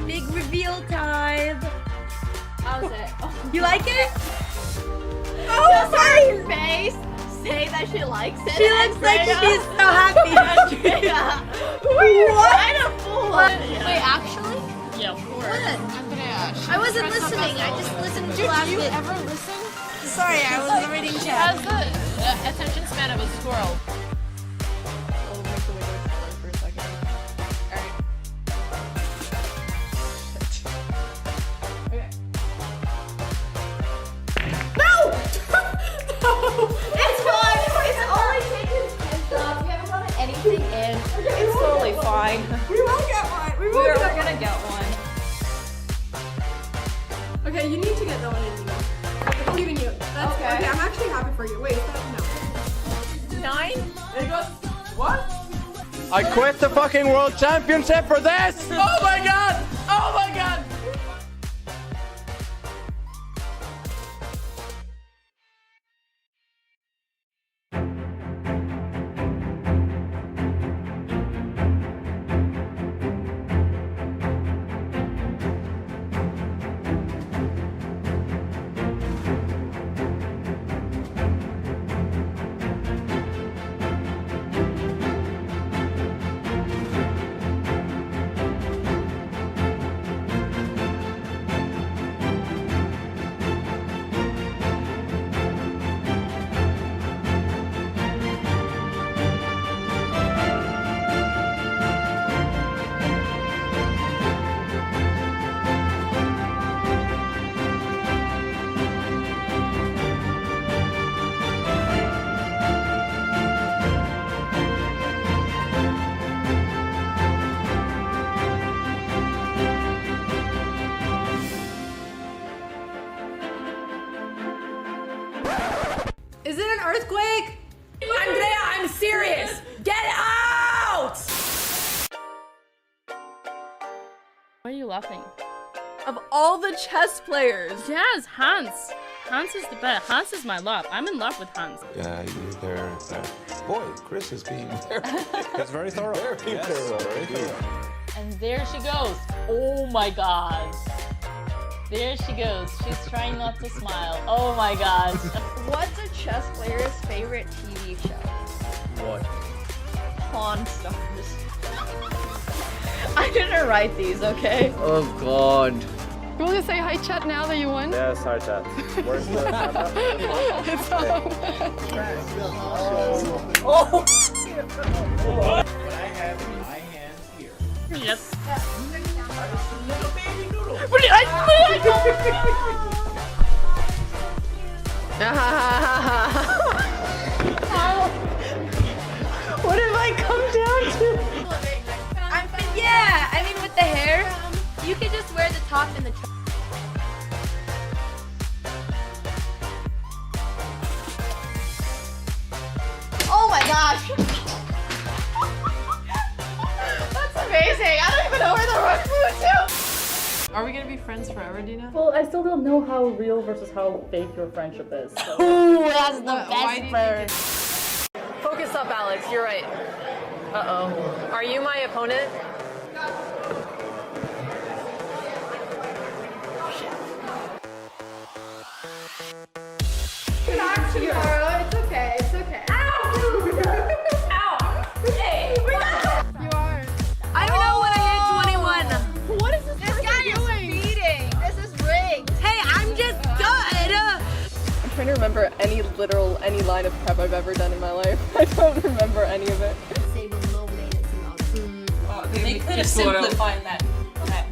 Big reveal time. How's it? You like it? Oh, sorry. Her face say that she likes it. She looks like she's so happy. What? Kind of fool. Wait, actually? Yeah, of course. What? I wasn't listening. I just listened to last bit. Do you ever listen? Sorry, I was reading She chat. has the attention span of a squirrel. It's fine. It's only taken 10 shots. We haven't gotten anything in. It's totally fine. We will get one. We're gonna get one. Okay, you need to get that one in. I believe in you. That's okay. I'm actually happy for you. Wait, no. 9? It goes. What? I quit the fucking world championship for this! Oh my god! Oh my god! Is it an earthquake? Andrea, I'm serious! Get out! Why are you laughing? Of all the chess players. Yes, Hans. Hans is the best. Hans is my love. I'm in love with Hans. Yeah, they're, boy, Chris is being That's very thorough. very thorough. Very thorough. And there she goes. Oh my god. There she goes. She's trying not to smile. Oh my god. What's a chess player's favorite TV show? What? Pawn Stars. I didn't write these, okay? Oh god. You want to say hi, chat, now that you won? Yeah, sorry, chat. Where's the It's all. What I have in my hands here. Yes. What did I come down to? Yeah, I mean with the hair, you could just wear the top and the Oh my gosh! That's amazing! I don't even know where the rug flew to! Are we gonna be friends forever, Dina? Well, I still don't know how real versus how fake your friendship is. So. Ooh, that's the Why do best you think bird. Focus up, Alex. You're right. Uh-oh. Are you my opponent? Back tomorrow, it's okay, it's okay. Ow! Ow! Hey! You are. I don't know when I hit 21. What is this person doing? Beating. This is rigged. Hey, I'm just good. I'm trying to remember any line of prep I've ever done in my life. I don't remember any of it. They could have simplified that. Okay.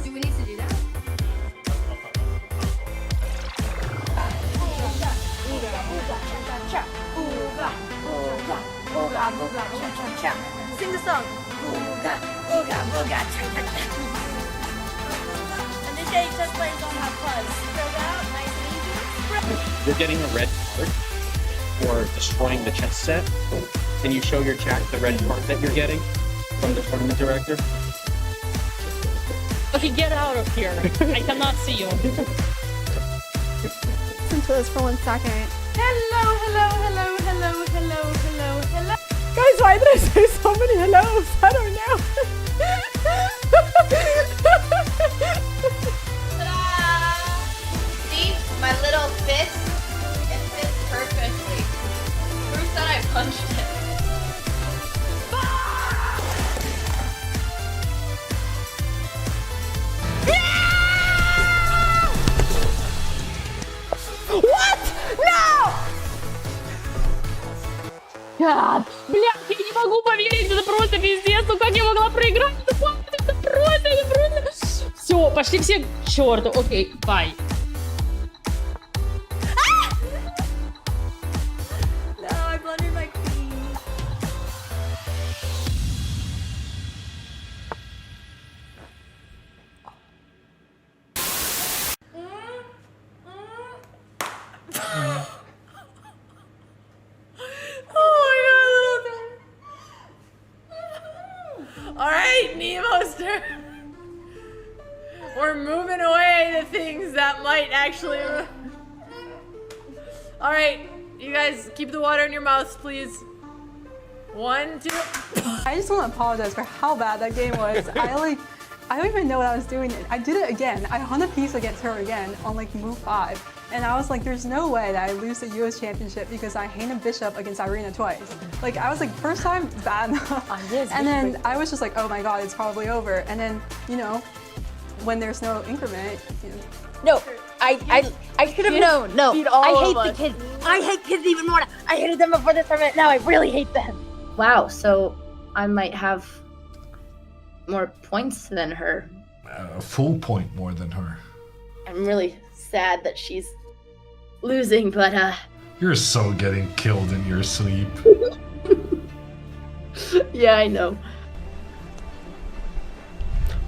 Do we need to do that? Sing the song. And this day just players don't have fuzz. Spread out, nice and easy. You're getting a red card for destroying the chess set. Can you show your chat the red card that you're getting from the tournament director? Okay, get out of here. I cannot see you. Listen to this for 1 second. Hello, hello, hello, hello, hello, hello, hello. Guys, why did I say so many hellos? I don't know. Ta-da! See, my little fist, it fits perfectly. Proof that I punched it. What? No! God, блядь, я не могу поверить, это просто пиздец, ну как я могла проиграть? Это просто. Все, пошли все к черту. Окей, бай. No, I blundered my queen. Alright, Nemo's turn. We're moving away the things that might actually. Alright, you guys keep the water in your mouths, please. 1, 2. I just want to apologize for how bad that game was. I don't even know what I was doing. I did it again. I hung a piece against her again on like move 5. And I was like, there's no way that I lose the US championship because I hang a bishop against Irina twice. Like I was like, first time, bad enough. And then I was just like, oh my god, it's probably over. And then, you know, when there's no increment, you know. No, I should have known. No, I hate the kids. I hate kids even more. I hated them before this tournament. Now I really hate them. Wow, so I might have more points than her. A full point more than her. I'm really sad that she's losing, but You're so getting killed in your sleep. yeah, I know.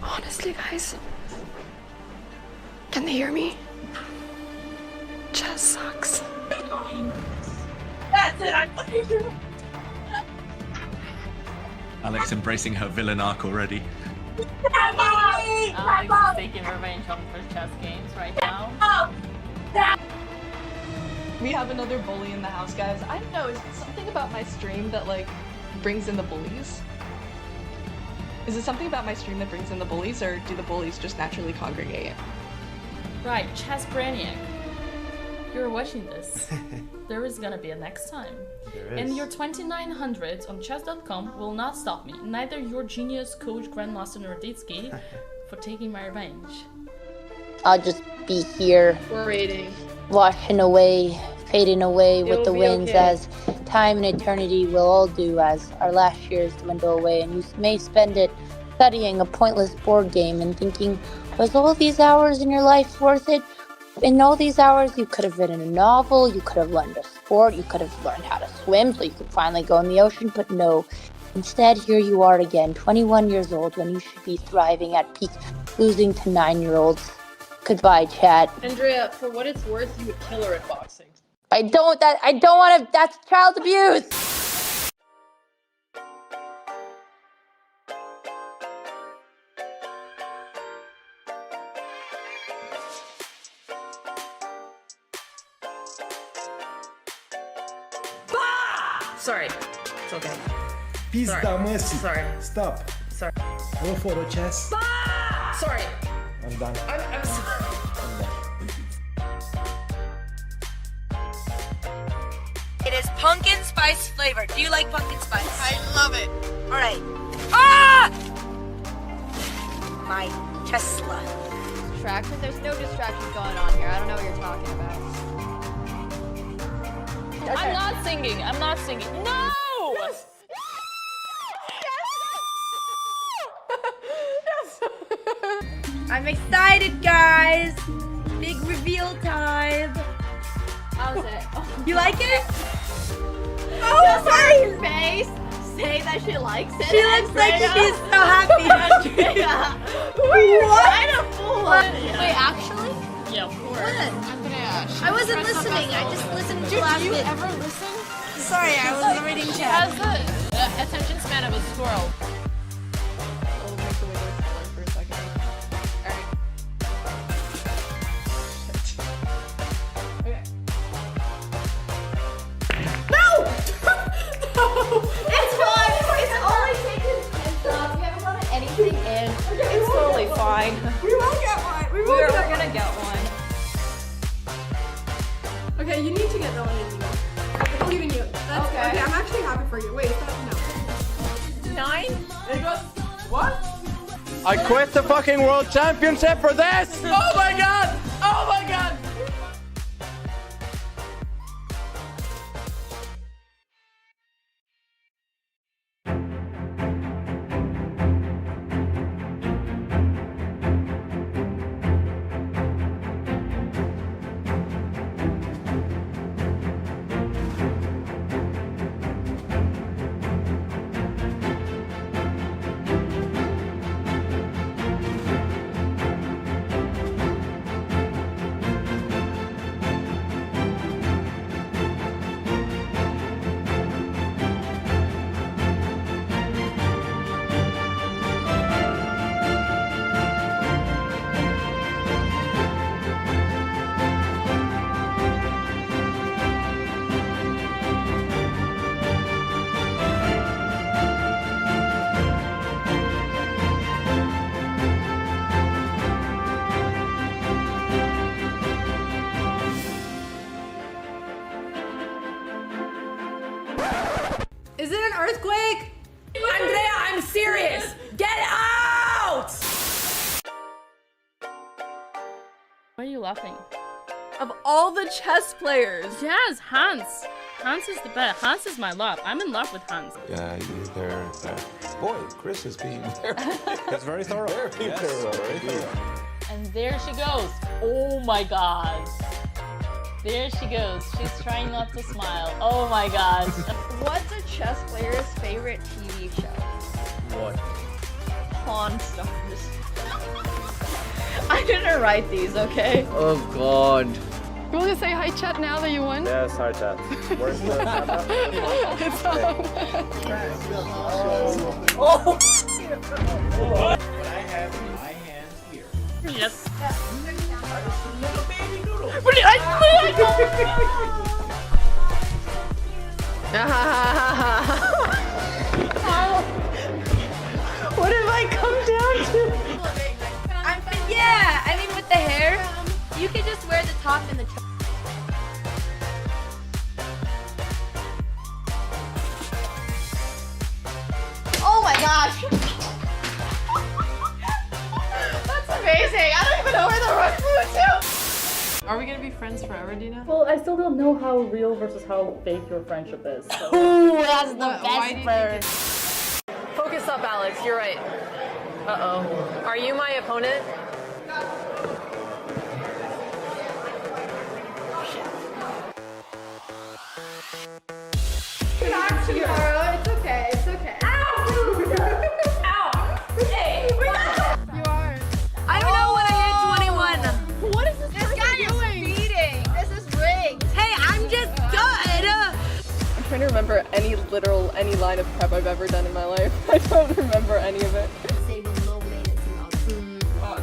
Honestly, guys, can they hear me? Chess sucks. That's it, I'm fucking through. Alex embracing her villain arc already. Alex is taking revenge on first chess games right now. We have another bully in the house, guys. I don't know, is it something about my stream that, like, brings in the bullies? Is it something about my stream that brings in the bullies, or do the bullies just naturally congregate? Right, Chess Brainiac. You're watching this. There is gonna be a next time. And your 2900 on chess.com will not stop me, neither your genius coach Grandmaster Norditsky, for taking my revenge. I'll just be here, waiting, washing away, fading away with the be winds okay. as time and eternity will all do as our last years dwindle away, and you may spend it studying a pointless board game and thinking, was all these hours in your life worth it? In all these hours, you could have written a novel, you could have learned a sport, you could have learned how to swim so you could finally go in the ocean, but no. Instead, here you are again, 21 years old, when you should be thriving at peak, losing to 9-year-olds. Goodbye, chat. Andrea, for what it's worth, you would kill her at boxing. I don't want to, that's child abuse! Sorry. It's okay. Pizda măsii. Sorry. Stop. Sorry. Go for a chess. Sorry. I'm done. I'm sorry. It is pumpkin spice flavored. Do you like pumpkin spice? I love it. All right. Ah! My Tesla. Distraction? There's no distractions going on here. I don't know what you're talking about. I'm not singing. I'm not singing. No! Yes. I'm excited, guys. Big reveal time. How's it? You like it? Oh, Just her face say that she likes it. She looks like she's so happy. Andrea. What? Kind of fool. Wait, actually? Yeah, of course. I wasn't listening. I just listened to last bit. Do you ever listen? Sorry, I was reading She chat. has the attention span of a squirrel. I'll make the windows smaller for a second. Alright. Okay. No! It's fine. It's only taken 10 shots. We haven't gotten anything in. It's totally fine. We won't get one. We're gonna get one. Okay, you need to get that one in. I believe in you. That's okay. I'm actually happy for you. Wait, no. 9? It goes. What? I quit the fucking world championship for this! Oh my god! Oh my god! Is it an earthquake? Andrea, I'm serious! Get out! Why are you laughing? Of all the chess players. Yes, Hans. Hans is the best. Hans is my love. I'm in love with Hans. Yeah, they're, boy, Chris is being very, That's very thorough. very thorough. Very thorough. And there she goes. Oh my god. There she goes. She's trying not to smile. Oh my god. What's a chess player's favorite TV show? What? Pawn Stars. I didn't write these, okay? Oh god. You want to say hi, chat, now that you won? Yes, hi, chat. Where's the camera? It's on. Oh! What I have in my hand here. Yes. Little baby noodle. What have I come down to? Yeah, I mean with the hair, you could just wear the top and the Oh my gosh! That's amazing! I don't even know where the rug flew to! Are we gonna be friends forever, Dina? Well, I still don't know how real versus how fake your friendship is. So. Ooh, that's the Why do you best bird. Focus up, Alex. You're right. Uh-oh. Are you my opponent? Back tomorrow. It's okay. It's okay. Ow! Ow! Hey! You are. I don't know when I hit 21. What is this guy doing? Beating. This is rigged. Hey, I'm just good. I'm trying to remember any line of prep I've ever done in my life. I don't remember any of it.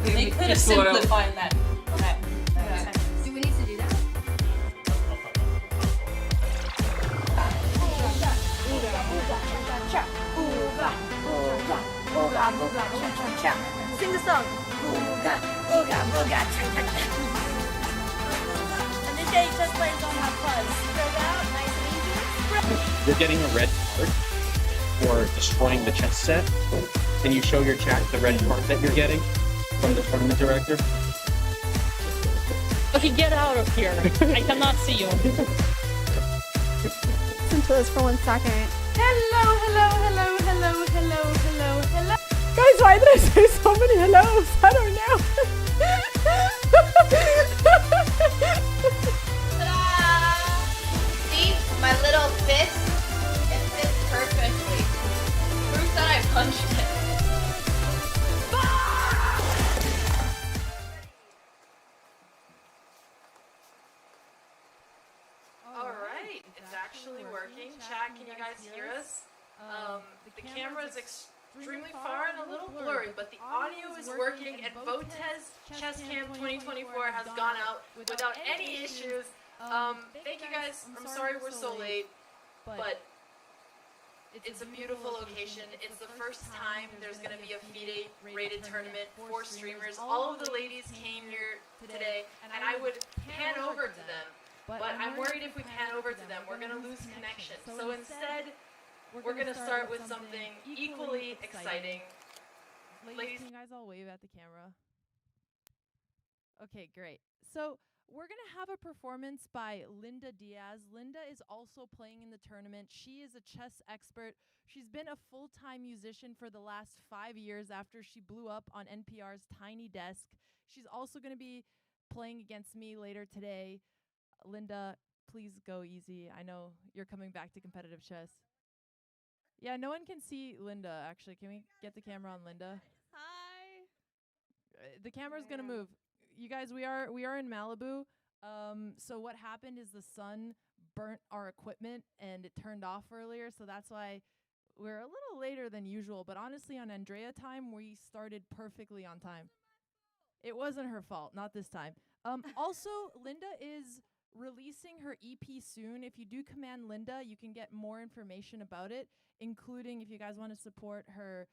They could have simplified that. Do we need to do that? Sing the song. And this day just plays on my buzz. Spread out, nice and easy. You're getting a red card for destroying the chess set. Can you show your chat the red card that you're getting from the tournament director? Okay, get out of here. I cannot see you. Listen to this for 1 second. Hello, hello, hello, hello, hello, hello, hello. Guys, why did I say so many hellos? I don't know. Ta-da! See, my little fist, it fits perfectly. Proof that I punched it. Alright, it's actually working. Chat, can you guys hear us? The camera is extremely far and a little blurry, but the audio is working, and Botez Chess Camp 2024 has gone out without any issues. Thank you guys. I'm sorry we're so late, but it's a beautiful location. It's the first time there's going to be a FIDE rated tournament for streamers. All of the ladies came here today, and I would pan over to them. But I'm worried if we pan over to them, we're going to lose connection. So instead, we're going to start with something equally exciting. Ladies, can you guys all wave at the camera? Okay, great. So we're going to have a performance by Linda Diaz. Linda is also playing in the tournament. She is a chess expert. She's been a full-time musician for the last 5 years after she blew up on NPR's Tiny Desk. She's also going to be playing against me later today. Linda, please go easy. I know you're coming back to competitive chess. Yeah, no one can see Linda, actually. Can we get the camera on Linda? Hi. The camera's going to move. You guys, we are in Malibu. So what happened is the sun burnt our equipment and it turned off earlier, so that's why we're a little later than usual. But honestly, on Andrea time, we started perfectly on time. It wasn't her fault, not this time. Also, Linda is releasing her EP soon. If you do command Linda, you can get more information about it, including if you guys want to support her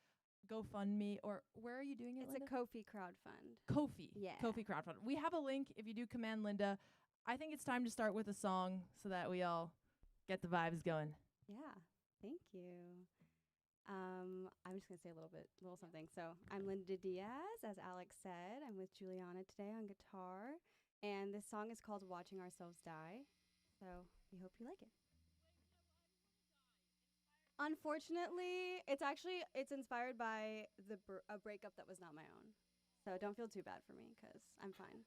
GoFundMe, or where are you doing it, Linda? It's a Ko-fi crowdfund. Ko-fi. Yeah. Ko-fi crowdfund. We have a link if you do command Linda. I think it's time to start with a song so that we all get the vibes going. Yeah, thank you. I'm just going to say a little something. So I'm Linda Diaz, as Alex said. I'm with Juliana today on guitar. And this song is called Watching Ourselves Die. So we hope you like it. Unfortunately, it's inspired by a breakup that was not my own. So don't feel too bad for me, because I'm fine.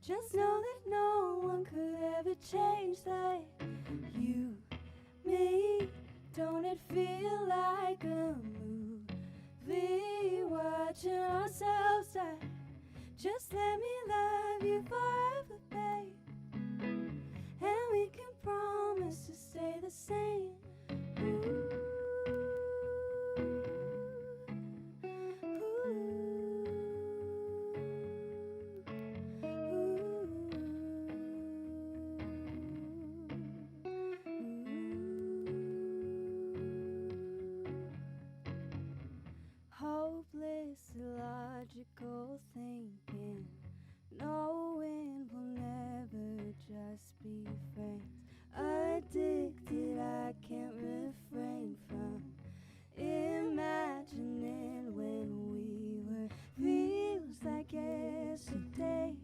Just know that no one could ever change that. You, me, don't it feel like a movie? Watching ourselves die. Just let me love you forever, babe. And we can promise to stay the same. Ooh. Hopeless, illogical thinking, knowing we'll never just be friends. Addicted, I can't refrain from imagining when we were. Feels like yesterday.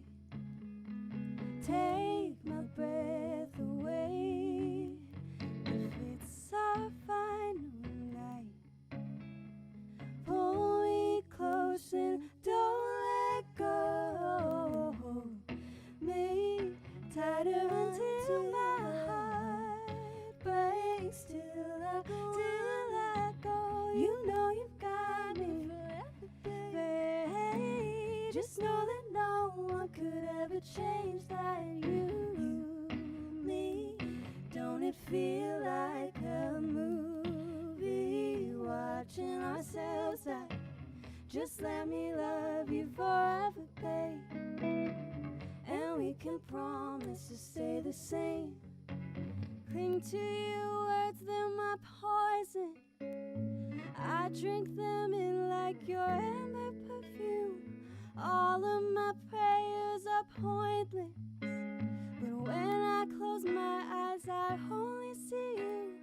Take my breath away. If it's our final night, pull me close and don't let go. Me tighter until my heart breaks. Till I go. You know you've got me forever, babe. Just know that no one could ever change that. You, me, don't it feel like a movie? Watching ourselves die. Just let me love you forever, babe. And we can promise to stay the same. Cling to your words, they're my poison. I drink them in like your amber perfume. All of my prayers are pointless, but when I close my eyes, I only see you.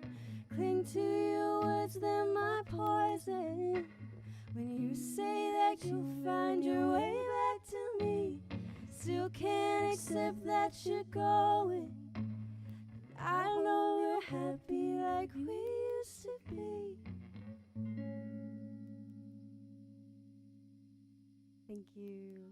Cling to your words, they're my poison. When you say that you'll find your way back to me, still can't accept that you're going. I know we're happy like we used to be. Thank you.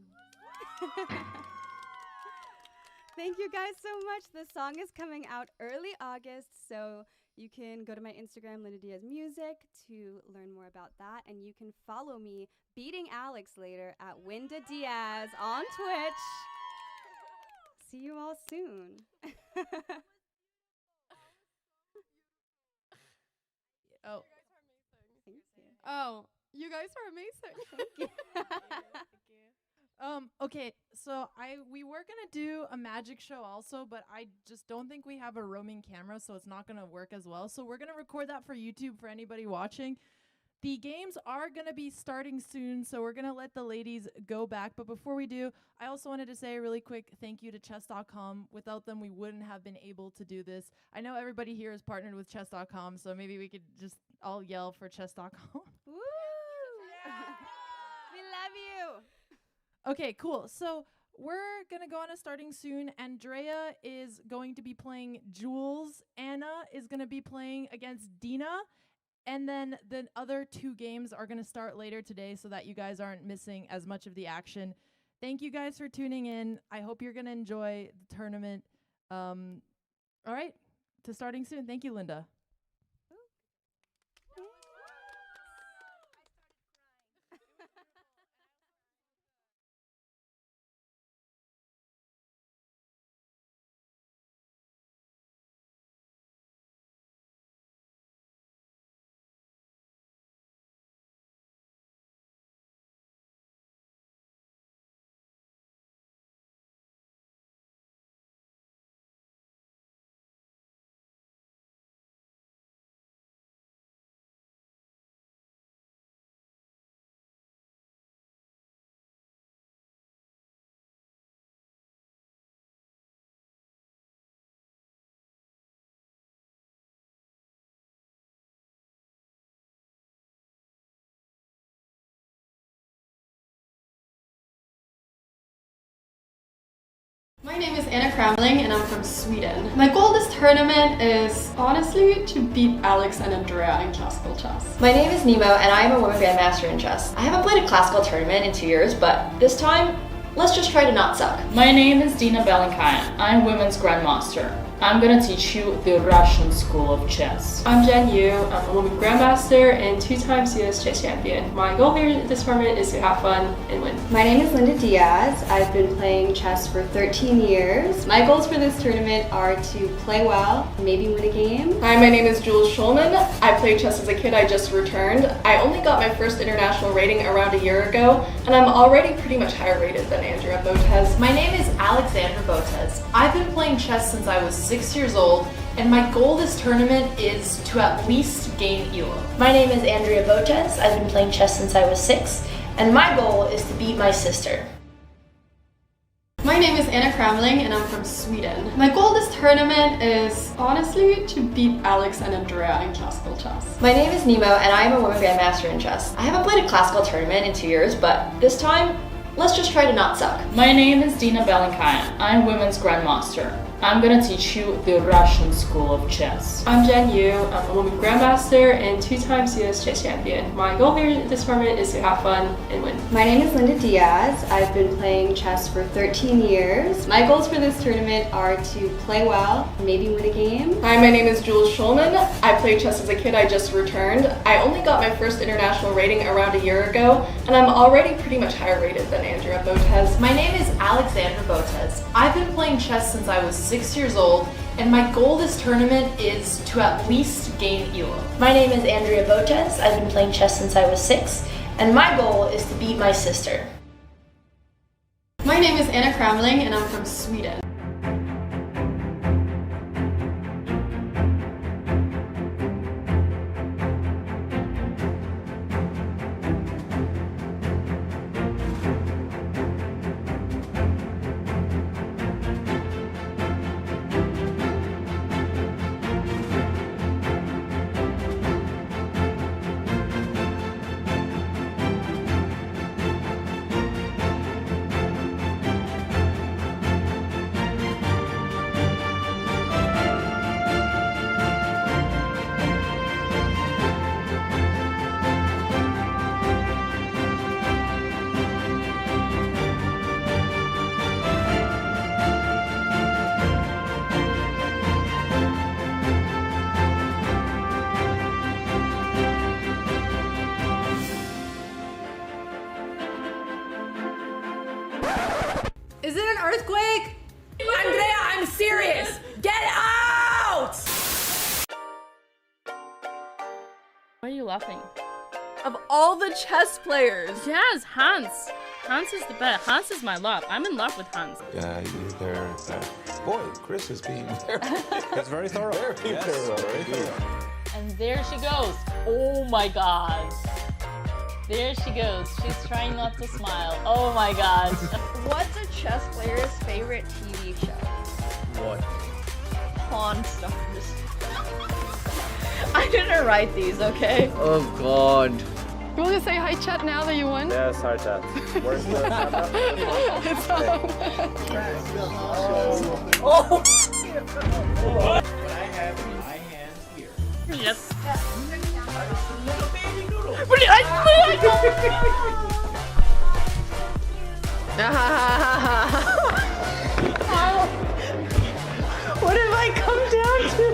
Thank you guys so much. The song is coming out early August, so you can go to my Instagram, Linda Diaz Music, to learn more about that. And you can follow me, Beating Alex, later at Winda Diaz on Twitch. See you all soon. Oh. Thank you. Oh, you guys are amazing. Thank you. Okay, so we were gonna do a magic show also, but I just don't think we have a roaming camera, so it's not gonna work as well. So we're gonna record that for YouTube for anybody watching. The games are gonna be starting soon, so we're gonna let the ladies go back. But before we do, I also wanted to say a really quick thank you to chess.com. Without them, we wouldn't have been able to do this. I know everybody here is partnered with chess.com, so maybe we could just all yell for chess.com. Woo! We love you. Okay, cool. So we're going to go on a starting soon. Andrea is going to be playing Jules. Anna is going to be playing against Dina. And then the other two games are going to start later today so that you guys aren't missing as much of the action. Thank you guys for tuning in. I hope you're going to enjoy the tournament. All right, to starting soon. Thank you, Linda. My name is Anna Kramling and I'm from Sweden. My goal this tournament is honestly to beat Alex and Andrea in classical chess. My name is Nemo and I am a women grandmaster in chess. I haven't played a classical tournament in 2 years, but this time let's just try to not suck. My name is Dina Belenkaya. I'm Women's Grandmaster. I'm gonna teach you the Russian school of chess. I'm Jen Yu. I'm a woman grandmaster and 2-time US chess champion. My goal here at this tournament is to have fun and win. My name is Linda Diaz. I've been playing chess for 13 years. My goals for this tournament are to play well, maybe win a game. Hi, my name is Jules Schulman. I played chess as a kid. I just returned. I only got my first international rating around a year ago, and I'm already pretty much higher rated than Andrea Botez. My name is Alexandra Botez. I've been playing chess since I was 6 years old, and my goal this tournament is to at least gain ELO. My name is Andrea Botez. I've been playing chess since I was 6, and my goal is to beat my sister. My name is Anna Kramling and I'm from Sweden. My goal this tournament is honestly to beat Alex and Andrea in classical chess. My name is Nemo and I am a women grandmaster in chess. I haven't played a classical tournament in 2 years, but this time, let's just try to not suck. My name is Dina Belenkaya. I'm Women's Grandmaster. I'm gonna teach you the Russian school of chess. I'm Jen Yu. I'm a woman grandmaster and 2-time US chess champion. My goal here at this tournament is to have fun and win. My name is Linda Diaz. I've been playing chess for 13 years. My goals for this tournament are to play well, maybe win a game. Hi, my name is Jules Schulman. I played chess as a kid. I just returned. I only got my first international rating around a year ago, and I'm already pretty much higher rated than Andrea Botez. My name is Alexandra Botez. I've been playing chess since I was 6 years old, and my goal this tournament is to at least gain ELO. My name is Andrea Botez. I've been playing chess since I was 6, and my goal is to beat my sister. My name is Anna Kramling and I'm from Sweden. Is it an earthquake? Andrea, I'm serious! Get out! Why are you laughing? Of all the chess players. Yes, Hans. Hans is the best. Hans is my love. I'm in love with Hans. Yeah, they're boy, Chris is being That's very thorough. very thorough. And there she goes. Oh my god. There she goes. She's trying not to smile. Oh my god. What's a chess player's favorite TV show? What? Pawn Stars. I didn't write these, okay? Oh god. You want to say hi chat now that you won? Yes, hi chat. Where's the It's all Oh! What I have in my hands here. Yes. What have I come down to?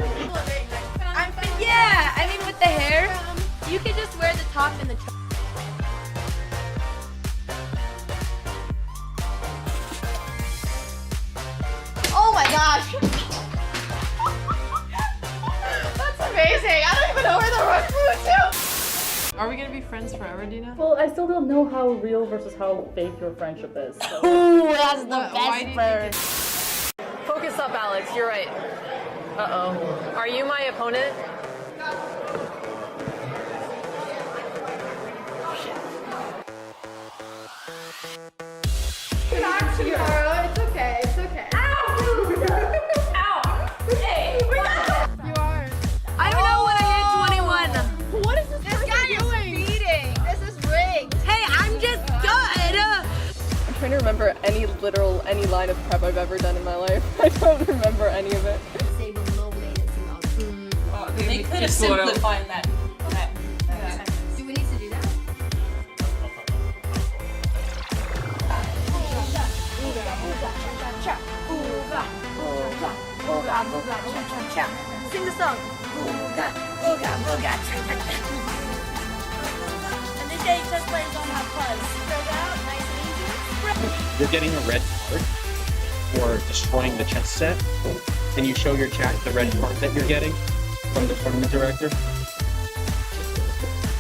Yeah, I mean with the hair, you could just wear the top and the Oh my gosh! That's amazing! I don't even know where the rug flew to! Are we gonna be friends forever, Dina? Well, I still don't know how real versus how fake your friendship is. So. Ooh, that's the Why do best you bird. Focus up, Alex. You're right. Uh-oh. Are you my opponent? Relax, Yara. It's okay. It's okay. Ow! Hey! You are. I don't know when I hit 21. What is this guy doing? Speeding. This is rigged. Hey, I'm just good. I'm trying to remember any line of prep I've ever done in my life. I don't remember any of it. They could have simplified that. Do we need to do that? booga, cha-cha-cha. Sing the song. Booga, booga, booga, cha-cha-cha. And this day, just players don't have fuzz. Spread out, nice and easy. You're getting a red card for destroying the chess set, and you show your chat the red card that you're getting from the tournament director.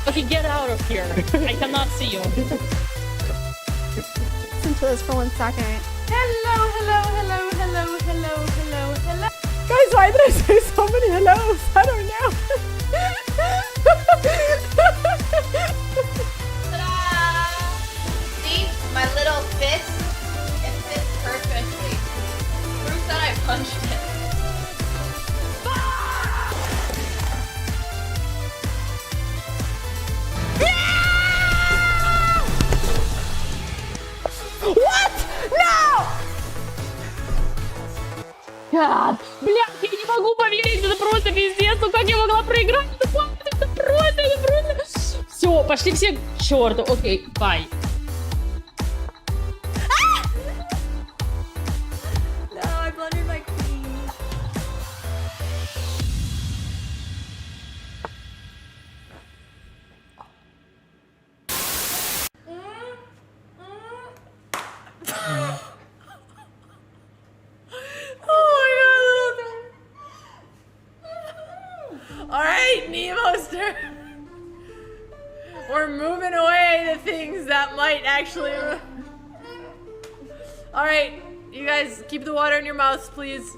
Okay, get out of here. I cannot see you. Listen to this for 1 second. Hello, hello, hello, hello, hello, hello, hello. Guys, why did I say so many hellos? I don't know. Ta-da! See, my little fist, it fits perfectly. Proof that I punched it. What? No! God. Блядь, я не могу поверить, это просто пиздец, ну как я могла проиграть? Это просто. Все, пошли все к черту. Окей, бай. No, I blundered my queen. Alright, Nemo's turn. We're moving away the things that might actually... Alright, you guys keep the water in your mouths, please.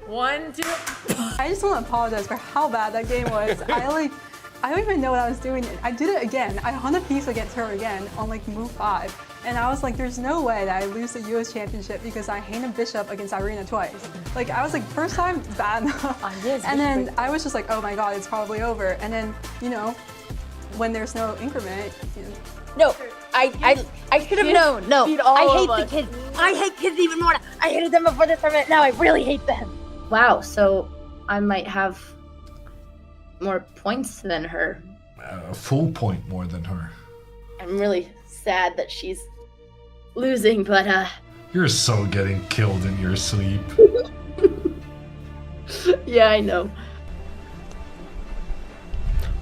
1, 2... I just want to apologize for how bad that game was. I don't even know what I was doing. I did it again. I hung a piece against her again on like move 5. And I was like, there's no way that I lose the US championship because I hang a bishop against Irina twice. Like I was like, first time, bad enough. And then I was just like, oh my God, it's probably over. And then, you know, when there's no increment, you know. No, I should have known. No, I hate the kids. I hate kids even more. I hated them before this tournament. Now I really hate them. Wow, so I might have more points than her. A full point more than her. I'm really sad that she's losing, but You're so getting killed in your sleep. yeah, I know.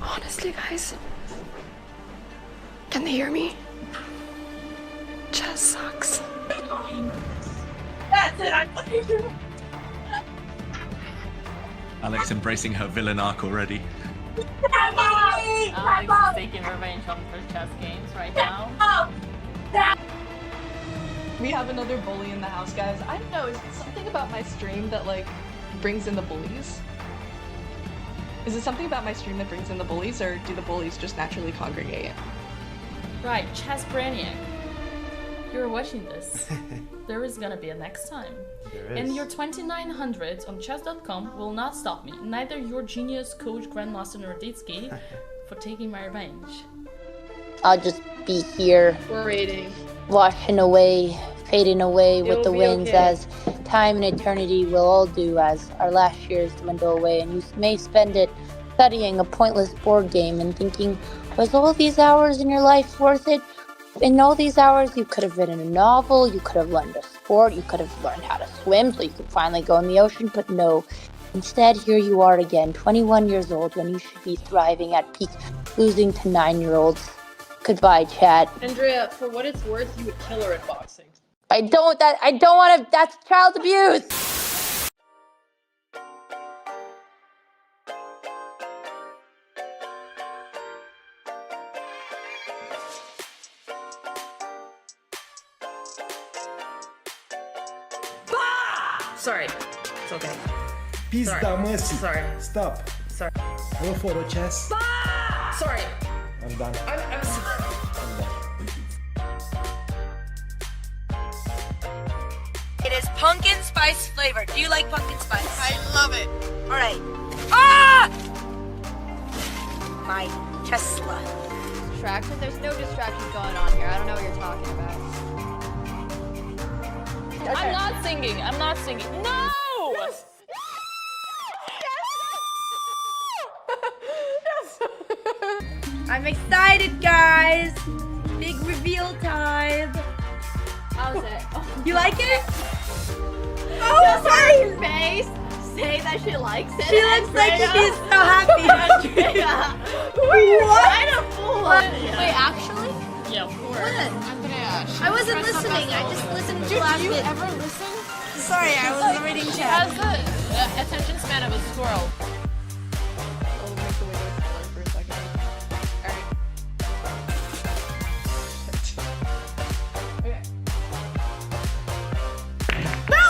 Honestly, guys, can they hear me? Chess sucks. That's it, I'm playing. Alex embracing her villain arc already. Alex is taking revenge on her chess games right now. We have another bully in the house, guys. I don't know, is it something about my stream that, like, brings in the bullies? Is it something about my stream that brings in the bullies, or do the bullies just naturally congregate? Right, Chess Brainiac. You're watching this. There is gonna be a next time. And your 2900 on chess.com will not stop me, neither your genius coach Grandmaster Norditsky, for taking my revenge. I'll just be here, waiting, washing away, fading away with the winds, okay. as time and eternity will all do as our last years dwindle away, and you may spend it studying a pointless board game and thinking, was all these hours in your life worth it? In all these hours, you could have written a novel, you could have learned a sport, you could have learned how to swim so you could finally go in the ocean, but no. Instead, here you are again, 21 years old, when you should be thriving at peak, losing to 9-year-olds. Goodbye, chat. Andrea, for what it's worth, you would kill her at boxing. I don't want to, that's child abuse! Sorry, it's okay. Pizda mercy. Sorry. Stop. Sorry. No photo chess. Sorry. I'm done. I'm sorry. It is pumpkin spice flavored. Do you like pumpkin spice? I love it. All right. Ah! My Tesla. Distraction? There's no distractions going on here. I don't know what you're talking about. I'm not singing. I'm not singing. No! Yes. I'm excited, guys. Big reveal time. How's it? You like it? Oh, sorry. Face. say that she likes it? She looks like she's so happy. Andrea. What? Kind of fool. Wait, actually? Yeah, of course. Andrea. I wasn't listening. I just listened to last bit. Did you ever listen? Sorry, I was reading She chat. has the attention span of a squirrel. I'll make the window smaller for a second. Alright. Okay. No!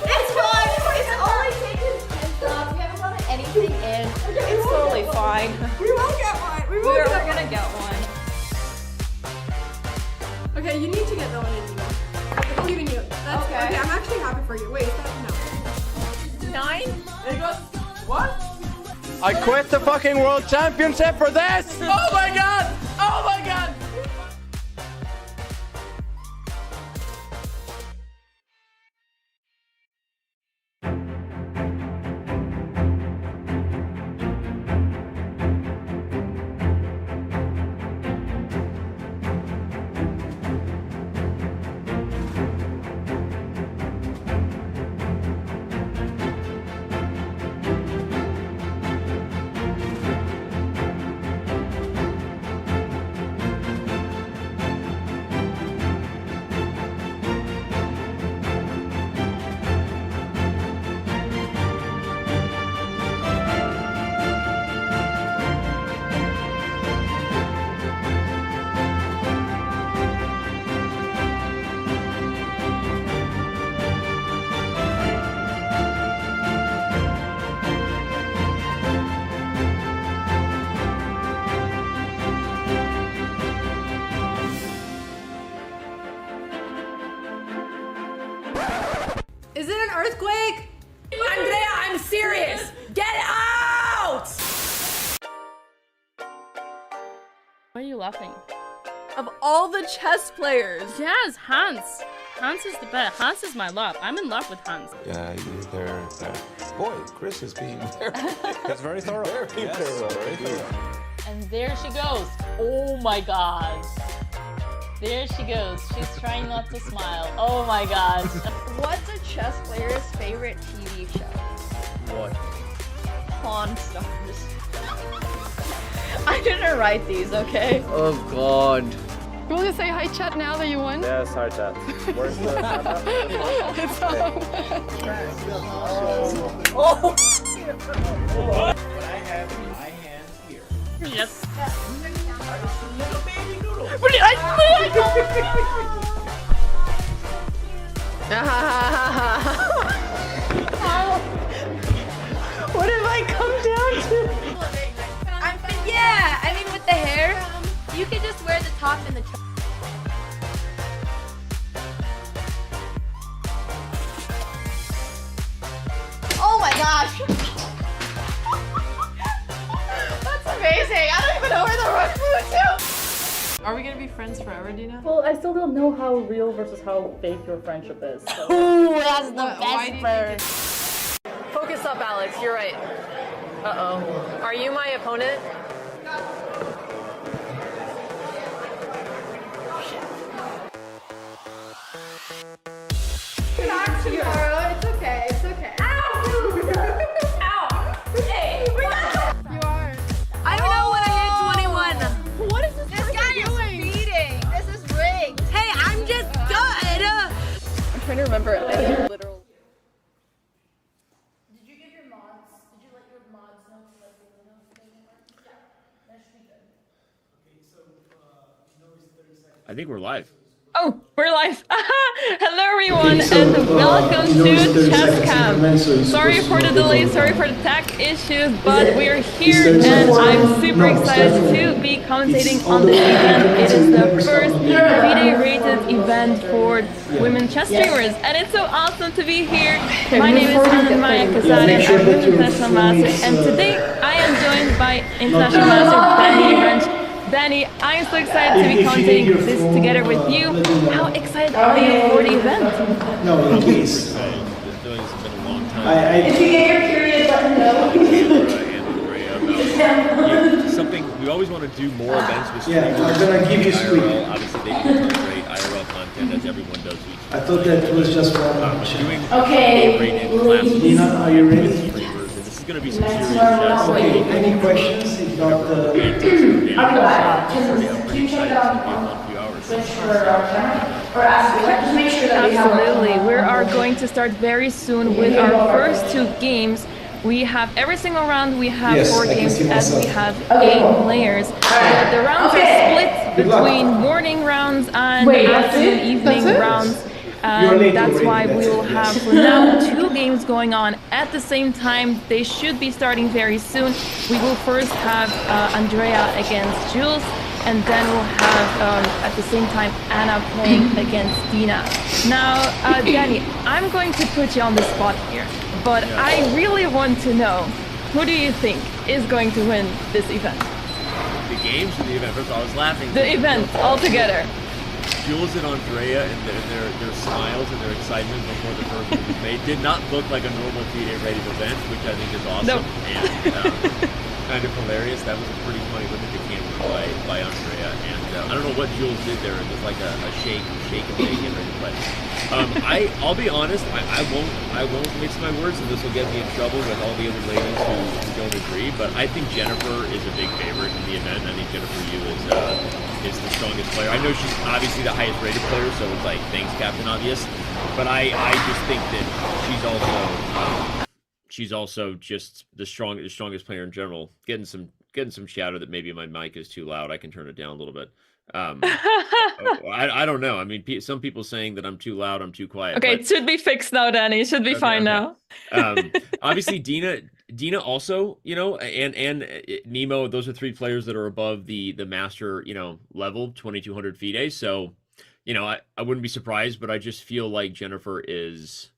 It's fine. It's only taken 10 shots. We haven't gotten anything in. It's totally fine. We won't get one. We won't We're get gonna get one. Okay, you need to get that one in. I believe in you. That's okay. I'm actually happy for you. Wait, is that no? 9? It goes, what? I quit the fucking world championship for this! Oh my god! Oh my god! Is it an earthquake? Andrea, I'm serious! Get out! Why are you laughing? Of all the chess players. Yes, Hans. Hans is the best. Hans is my love. I'm in love with Hans. Yeah, they're boy, Chris is being very, That's very thorough. very thorough. Very thorough. And there she goes. Oh my god. There she goes. She's trying not to smile. Oh my god. What's a chess player's favorite TV show? What? Pawn Stars. I didn't write these, okay? Oh god. You want to say hi, chat, now that you won? Yes, hi chat. Where's the It's all What I have in my hands here. Yes. Little baby noodle. What have I come down to? Yeah, I mean with the hair, you could just wear the top and the Oh my gosh! That's amazing! I don't even know where the run flew to! Are we gonna be friends forever, Dina? Well, I still don't know how real versus how fake your friendship is. So. Ooh, that's the Why do best you think bird. Focus up, Alex. You're right. Uh-oh. Are you my opponent? Back tomorrow. It's okay. It's okay. Ow! Hey! You are. I don't know when I hit 21. What is this guy doing? Feeding. This is rigged. Hey, I'm just good. I'm trying to remember a literal. Did you give your mods? Did you let your mods know to let the know if they work? Yeah, that should be good. I think we're live. Oh, we're live. Hello everyone and welcome to Chess Camp. Sorry for the delay, sorry for the tech issues, but we're here and I'm super excited to be commentating on this event. It is the first VD rated event for women chess streamers and it's so awesome to be here. My name is Maya Kazari, I'm an international master, and today I am joined by international master Benny Wrench. Danny, I'm so excited to be commentating this together with you. How excited are you for the event? No, please. If you get your period, let me know. Something we always want to do more events with Yeah, streamers. I'm gonna give you IRL. squeak. Obviously, they become great IRL style content as everyone does each. I thought that was just one. Doing Okay, Dina, are you ready? This is going to be some Let's serious learn chess. what Any questions? If not, I'll be back. Can you check out switch for our camera? Or ask, just make sure that we have Absolutely. We are going to start very soon with our first 2 games. We have every single round, we have 4 games as we have 8 players. The rounds are split between morning rounds and afternoon, evening rounds. And that's why we will have for now 2 games going on at the same time. They should be starting very soon. We will first have Andrea against Jules, and then we'll have at the same time Anna playing against Dina. Now, Danny, I'm going to put you on the spot here, but I really want to know, who do you think is going to win this event? The games or the event? First of all, I was laughing. The event altogether. Jules and Andrea and their smiles and their excitement before the first move was made did not look like a normal FIDE rated event, which I think is awesome and kind of hilarious. That was a pretty funny look at the camera by Andrea, and I don't know what Jules did there. It was like a shake and bake and ready to play. I'll be honest, I won't mix my words, and this will get me in trouble with all the other ladies who don't agree. But I think Jennifer is a big favorite in the event. I think Jennifer Yu is the strongest player. I know she's obviously the highest rated player, so it's like thanks, Captain Obvious. But I just think that she's also just the strongest player in general. Getting some chatter that maybe my mic is too loud. I can turn it down a little bit. I don't know. I mean, some people saying that I'm too loud, I'm too quiet. Okay, it should be fixed now, Danny. It should be fine now. Obviously, Dina also, and Nemo. Those are 3 players that are above the master, level 2200 FIDE. So, I wouldn't be surprised, but I just feel like Jennifer is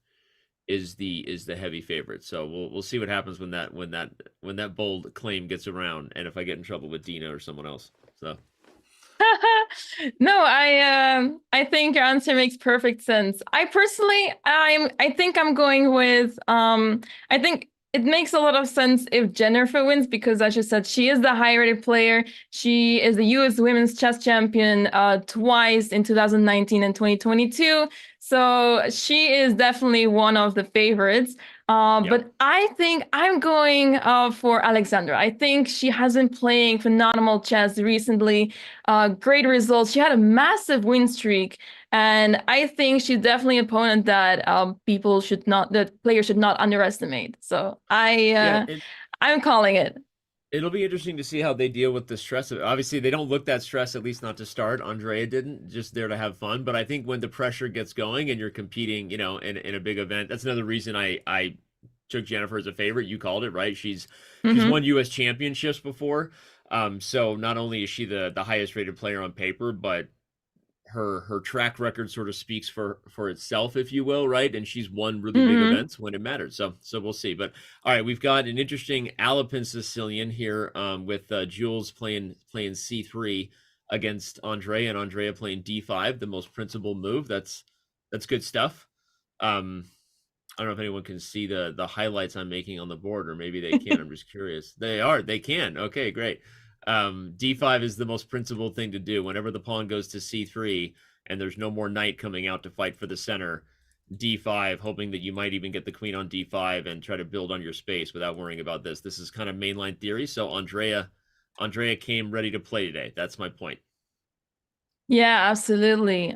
the heavy favorite. So we'll see what happens when that bold claim gets around, and if I get in trouble with Dina or someone else. So. No, I think your answer makes perfect sense. I personally, I think I'm going with I think it makes a lot of sense if Jennifer wins, because as you said, she is the high-rated player. She is the U.S. Women's Chess Champion twice in 2019 and 2022. So she is definitely one of the favorites. But I think I'm going for Alexandra. I think she has been playing phenomenal chess recently. Great results. She had a massive win streak. And I think she's definitely an opponent that players should not underestimate. So I'm calling it. It'll be interesting to see how they deal with the stress of it. Obviously, they don't look that stressed, at least not to start. Andrea didn't, just there to have fun. But I think when the pressure gets going and you're competing, in a big event, that's another reason I took Jennifer as a favorite. You called it, right? She's won U.S. championships before. So not only is she the highest rated player on paper, but her track record sort of speaks for itself, if you will, right? And she's won really big events when it mattered. So we'll see. But all right, we've got an interesting Alpin Sicilian here with Jules playing C3 against Andrea, and Andrea playing D5, the most principled move. That's good stuff. I don't know if anyone can see the highlights I'm making on the board, or maybe they can. I'm just curious. They can. Okay, great. D5 is the most principled thing to do. Whenever the pawn goes to C3 and there's no more knight coming out to fight for the center, D5, hoping that you might even get the queen on D5 and try to build on your space without worrying about this. This is kind of mainline theory. So Andrea came ready to play today. That's my point. Yeah, absolutely.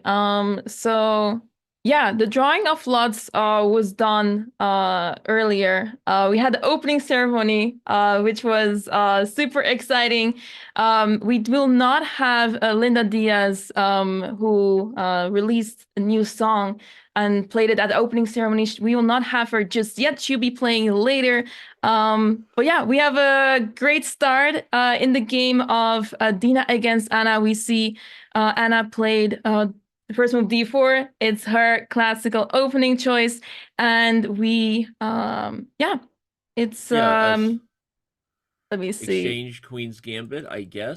Yeah, the drawing of lots was done earlier. We had the opening ceremony, which was super exciting. We will not have Linda Diaz, who released a new song and played it at the opening ceremony. We will not have her just yet. She'll be playing later. But yeah, we have a great start in the game of Dina against Anna. We see Anna played the first move D4. It's her classical opening choice, and we it's let me see. Exchange Queen's Gambit, I guess.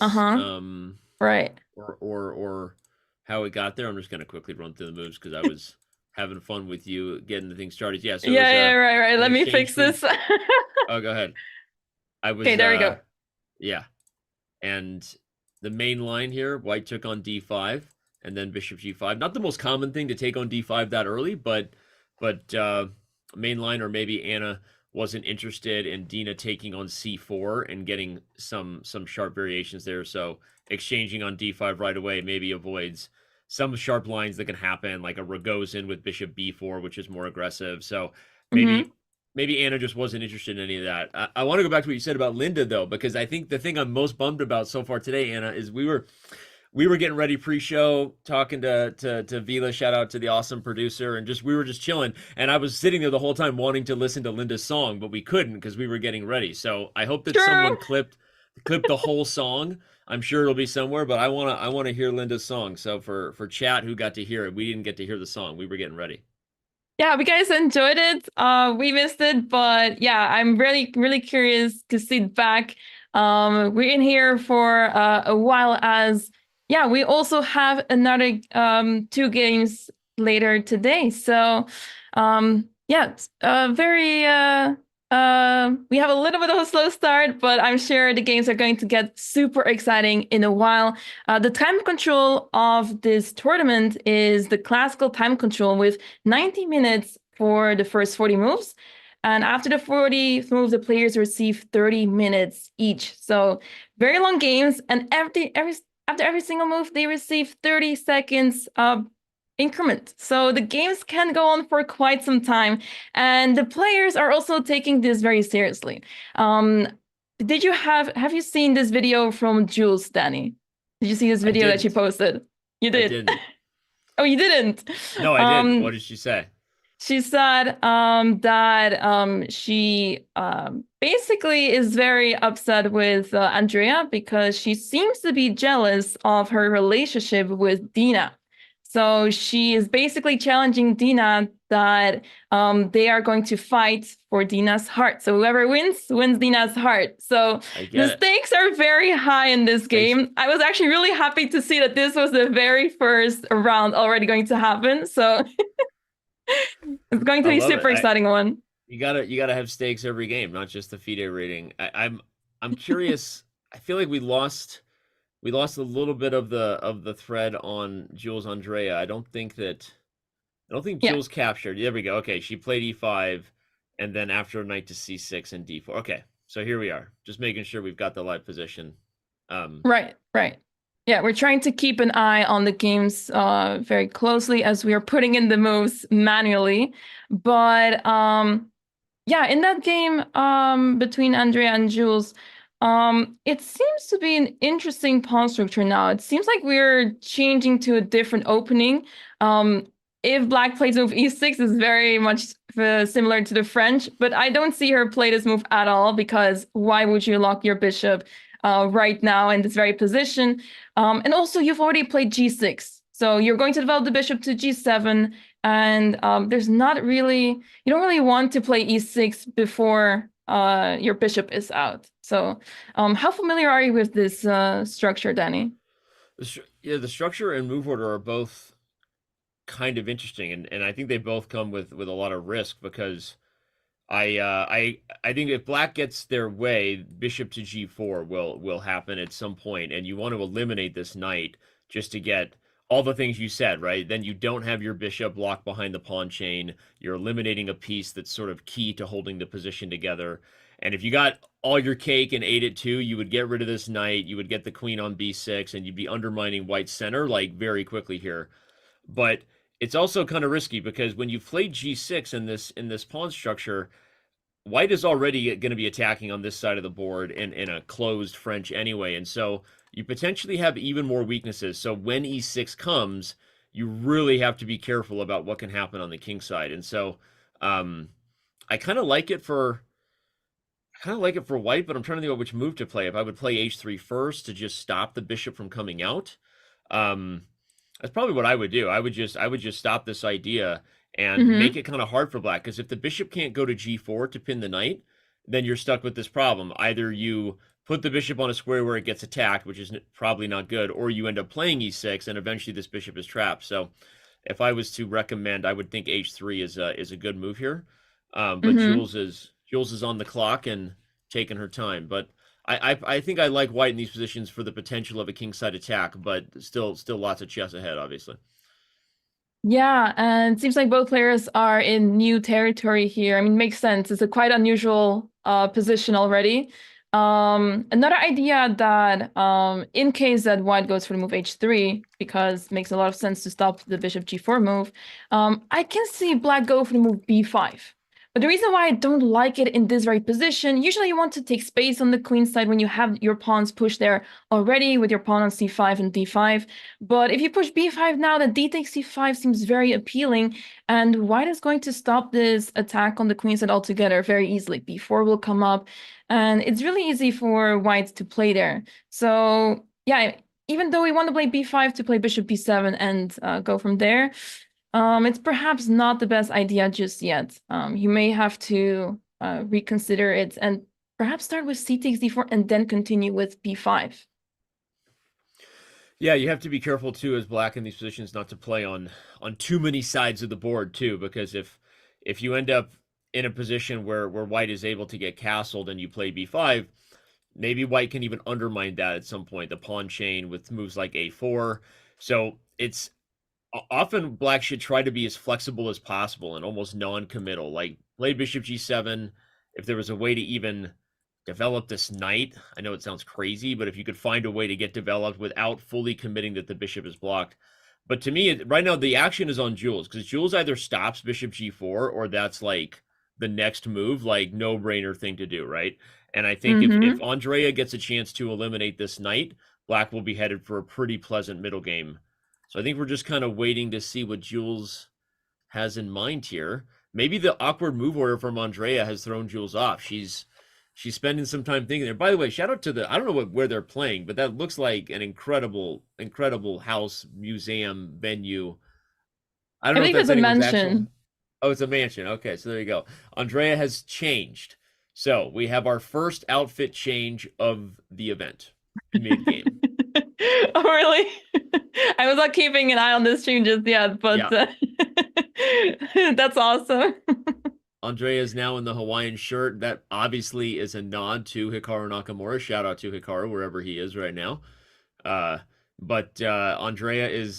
Right. Or how it got there. I'm just gonna quickly run through the moves because I was having fun with you getting the thing started. Yeah. So right. Let me fix this. Oh, go ahead. Okay, there we go. Yeah, and the main line here, White took on D5. and then bishop g5. Not the most common thing to take on d5 that early, but mainline or maybe Anna wasn't interested in Dina taking on c4 and getting some sharp variations there. So exchanging on d5 right away maybe avoids some sharp lines that can happen, like a Rogozin with bishop b4, which is more aggressive. So maybe Anna just wasn't interested in any of that. I want to go back to what you said about Linda, though, because I think the thing I'm most bummed about so far today, Anna, is we were getting ready pre-show, talking to Vila, shout out to the awesome producer, and we were just chilling. And I was sitting there the whole time wanting to listen to Linda's song, but we couldn't because we were getting ready. So I hope that someone clipped the whole song. I'm sure it'll be somewhere, but I wanna hear Linda's song. So for chat who got to hear it, we didn't get to hear the song. We were getting ready. Yeah, we guys enjoyed it. We missed it, but yeah, I'm really, really curious to see it back. We're in here for a while, as yeah, we also have another 2 games later today. So yeah, very we have a little bit of a slow start, but I'm sure the games are going to get super exciting in a while. The time control of this tournament is the classical time control with 90 minutes for the first 40 moves. And after the 40 moves, the players receive 30 minutes each. So very long games. And after every single move, they receive 30 seconds increment. So the games can go on for quite some time, and the players are also taking this very seriously. Have you seen this video from Jules, Danny? Did you see this video that she posted? You did. I didn't. Oh, you didn't? No, I didn't. What did she say? She said that she basically is very upset with Andrea because she seems to be jealous of her relationship with Dina. So she is basically challenging Dina that they are going to fight for Dina's heart. So whoever wins Dina's heart. So the stakes are very high in this game. I was actually really happy to see that this was the very first round already going to happen. So it's going to be a super exciting one. You gotta have stakes every game, not just the FIDE rating. I'm curious. I feel like we lost a little bit of the thread on Jules Andrea. I don't think Jules captured. There we go. Okay, she played e5, and then after knight to c6 and d4. Okay, so here we are. Just making sure we've got the live position. Right. Yeah, we're trying to keep an eye on the games very closely as we are putting in the moves manually. But yeah, in that game between Andrea and Jules, it seems to be an interesting pawn structure now. It seems like we're changing to a different opening. If Black plays move e6, is very much similar to the French, but I don't see her play this move at all, because why would you lock your bishop right now in this very position? And also, you've already played g6, so you're going to develop the bishop to g7, and you don't really want to play e6 before your bishop is out. So how familiar are you with this structure, Danny? The structure and move order are both kind of interesting, and I think they both come with a lot of risk, because I think if Black gets their way, bishop to g4 will happen at some point, and you want to eliminate this knight just to get all the things you said, right? Then you don't have your bishop locked behind the pawn chain. You're eliminating a piece that's sort of key to holding the position together. And if you got all your cake and ate it too, you would get rid of this knight, you would get the queen on b6, and you'd be undermining White's center like very quickly here. But it's also kind of risky, because when you've played g6 in this pawn structure, White is already going to be attacking on this side of the board in a closed French anyway, and so you potentially have even more weaknesses. So when e6 comes, you really have to be careful about what can happen on the king side. And so I kind of like it for White, but I'm trying to think about which move to play. If I would play h3 first to just stop the bishop from coming out, that's probably what I would do. I would just stop this idea and make it kind of hard for Black, because if the bishop can't go to g4 to pin the knight, then you're stuck with this problem. Either you put the bishop on a square where it gets attacked, which is probably not good, or you end up playing e6, and eventually this bishop is trapped. So if I was to recommend, I would think h3 is a good move here. But Jules is on the clock and taking her time. But I think I like white in these positions for the potential of a kingside attack, but still lots of chess ahead, obviously. Yeah, and it seems like both players are in new territory here. I mean, makes sense. It's a quite unusual position already. Another idea that in case that white goes for the move h3, because it makes a lot of sense to stop the bishop g4 move, I can see black go for the move b5. But the reason why I don't like it in this very position, usually you want to take space on the queen side when you have your pawns pushed there already with your pawn on c5 and d5. But if you push b5 now, the d takes c5 seems very appealing, and white is going to stop this attack on the queen side altogether very easily. b4 will come up, and it's really easy for white to play there. So yeah, even though we want to play b5 to play bishop b7 and go from there, it's perhaps not the best idea just yet. You may have to reconsider it and perhaps start with c takes d4 and then continue with b5. Yeah, you have to be careful too as black in these positions not to play on too many sides of the board too, because if you end up in a position where white is able to get castled and you play b5, maybe white can even undermine that at some point, the pawn chain with moves like a4. So it's often black should try to be as flexible as possible and almost non-committal, like play bishop g7. If there was a way to even develop this knight, I know it sounds crazy, but if you could find a way to get developed without fully committing that the bishop is blocked. But to me, right now, the action is on Jules, because Jules either stops bishop g4 or that's like the next move, like no-brainer thing to do, right? And I think if Andrea gets a chance to eliminate this knight, black will be headed for a pretty pleasant middle game. So I think we're just kind of waiting to see what Jules has in mind here. Maybe the awkward move order from Andrea has thrown Jules off. She's spending some time thinking there. By the way, shout out to the, I don't know where they're playing, but that looks like an incredible house, museum, venue. I don't know if that's it's a mansion. Oh, it's a mansion. Okay, so there you go. Andrea has changed. So we have our first outfit change of the event mid-game. Oh, really? I was not keeping an eye on this stream just yet, but that's awesome. Andrea is now in the Hawaiian shirt. That obviously is a nod to Hikaru Nakamura. Shout out to Hikaru wherever he is right now. But Andrea is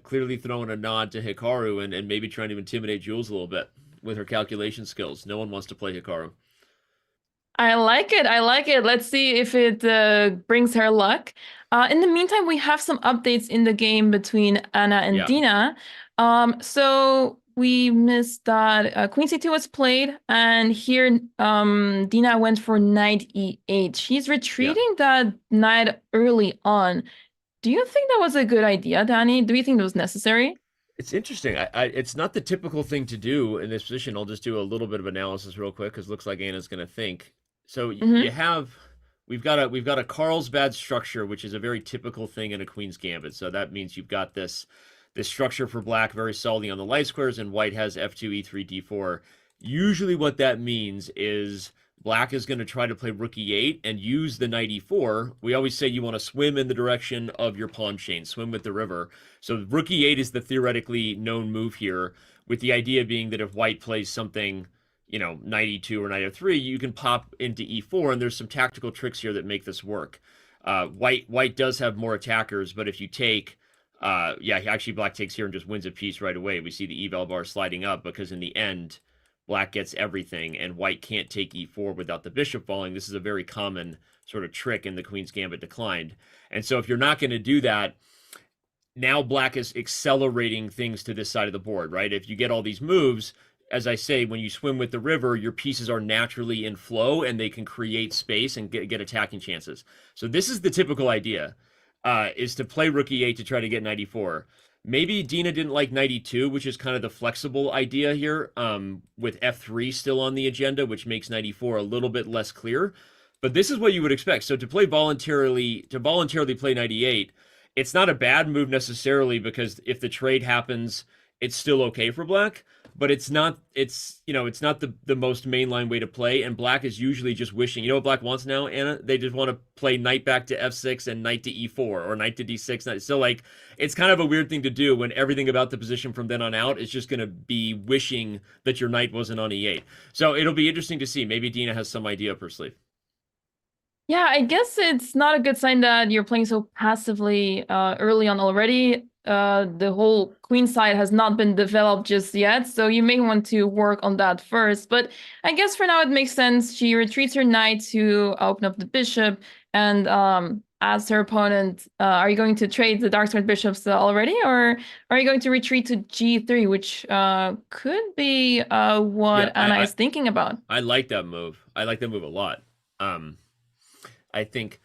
clearly throwing a nod to Hikaru and maybe trying to intimidate Jules a little bit with her calculation skills. No one wants to play Hikaru. I like it. I like it. Let's see if it brings her luck. In the meantime, we have some updates in the game between Anna and Dina. So we missed that Queen C2 was played, and here Dina went for Knight E8. She's retreating that knight early on. Do you think that was a good idea, Danny? Do you think that was necessary? It's interesting. It's not the typical thing to do in this position. I'll just do a little bit of analysis real quick because it looks like Anna's going to think. So we've got a Carlsbad structure, which is a very typical thing in a Queen's Gambit. So that means you've got this structure for black very solidly on the light squares, and white has f2, e3, d4. Usually what that means is black is going to try to play rook e8 and use the knight e4. We always say you want to swim in the direction of your pawn chain, swim with the river. So rook e8 is the theoretically known move here, with the idea being that if white plays something, you know, knight e2 or knight f3, you can pop into e4, and there's some tactical tricks here that make this work. White does have more attackers, but if you take, actually black takes here and just wins a piece right away. We see the eval bar sliding up because in the end, black gets everything, and white can't take e4 without the bishop falling. This is a very common sort of trick in the Queen's Gambit declined. And so if you're not going to do that, now black is accelerating things to this side of the board, right? If you get all these moves, as I say, when you swim with the river, your pieces are naturally in flow and they can create space and get attacking chances. So this is the typical idea, is to play rook e8 to try to get knight e4. Maybe Dina didn't like knight e2, which is kind of the flexible idea here, with f3 still on the agenda, which makes knight e4 a little bit less clear. But this is what you would expect. So to voluntarily play knight e8, it's not a bad move necessarily, because if the trade happens, it's still okay for black. But it's not the most mainline way to play, and black is usually just wishing. You know what black wants now, Anna? They just want to play knight back to f6 and knight to e4, or knight to d6. So like, it's kind of a weird thing to do when everything about the position from then on out is just going to be wishing that your knight wasn't on e8. So it'll be interesting to see. Maybe Dina has some idea up her sleeve. Yeah, I guess it's not a good sign that you're playing so passively early on already. The whole queen side has not been developed just yet, so you may want to work on that first. But I guess for now it makes sense. She retreats her knight to open up the bishop and asks her opponent, are you going to trade the dark squared bishops already, or are you going to retreat to g3, which could be what Anna is thinking about. I like that move. I like that move a lot. I think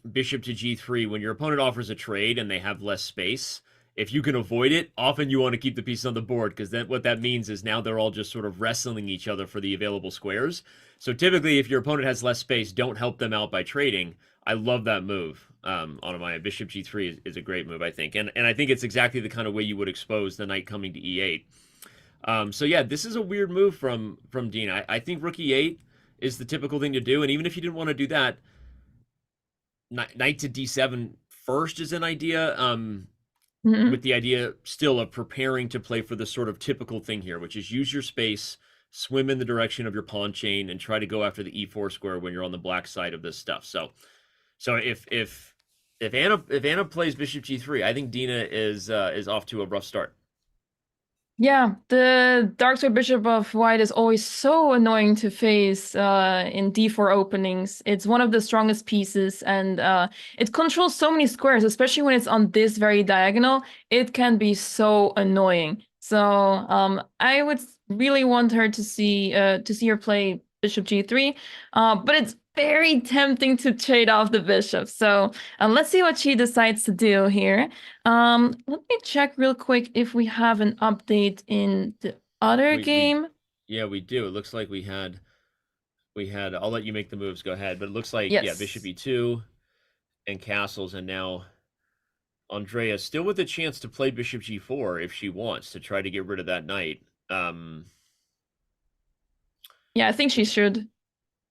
bishop to g3, when your opponent offers a trade and they have less space, if you can avoid it, often you want to keep the pieces on the board, because then what that means is now they're all just sort of wrestling each other for the available squares. So typically, if your opponent has less space, don't help them out by trading. I love that move. On my bishop g3 is a great move, I think. And I think it's exactly the kind of way you would expose the knight coming to e8. So yeah, this is a weird move from Dina. I think rook e8 is the typical thing to do, and even if you didn't want to do that, knight to d7 first is an idea, with the idea still of preparing to play for the sort of typical thing here, which is use your space, swim in the direction of your pawn chain, and try to go after the e4 square when you're on the black side of this stuff. So if Anna plays bishop g3, I think Dina is off to a rough start. Yeah, the dark square bishop of white is always so annoying to face in d4 openings. It's one of the strongest pieces, and it controls so many squares, especially when it's on this very diagonal. It can be so annoying. So I would really want her to see her play bishop g3, but it's very tempting to trade off the bishop. So let's see what she decides to do here. Let me check real quick if we have an update in the other game. Yeah, we do. It looks like we had. I'll let you make the moves. Go ahead. But it looks like yes. Bishop e2 and castles, and now Andrea still with a chance to play bishop g4 if she wants to try to get rid of that knight. Yeah, I think she should.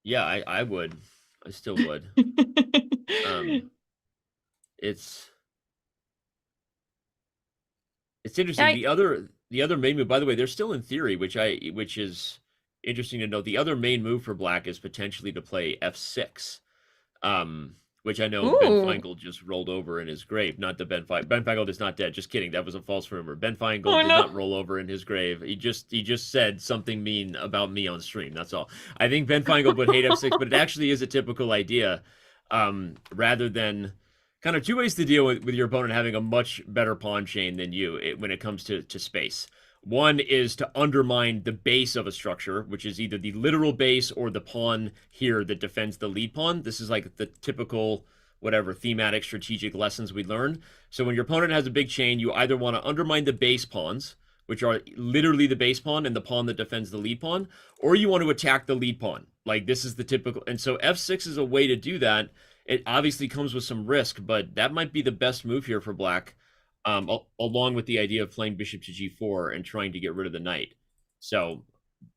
Yeah, I would. I still would. It's interesting. The other main move, by the way, they're still in theory, which is interesting to note. The other main move for black is potentially to play f6, which I know Ben Feingold just rolled over in his grave. Not the Ben Feingold is not dead. Just kidding. That was a false rumor. Ben Feingold did not roll over in his grave. He just said something mean about me on stream. That's all. I think Ben Feingold would hate f6, but it actually is a typical idea, rather than kind of two ways to deal with your opponent having a much better pawn chain than you when it comes to space. One is to undermine the base of a structure, which is either the literal base or the pawn here that defends the lead pawn. This is like the typical, whatever, thematic strategic lessons we learned. So when your opponent has a big chain, you either want to undermine the base pawns, which are literally the base pawn and the pawn that defends the lead pawn, or you want to attack the lead pawn. Like this is the typical, and so f6 is a way to do that. It obviously comes with some risk, but that might be the best move here for black. Along with the idea of playing bishop to g4 and trying to get rid of the knight. So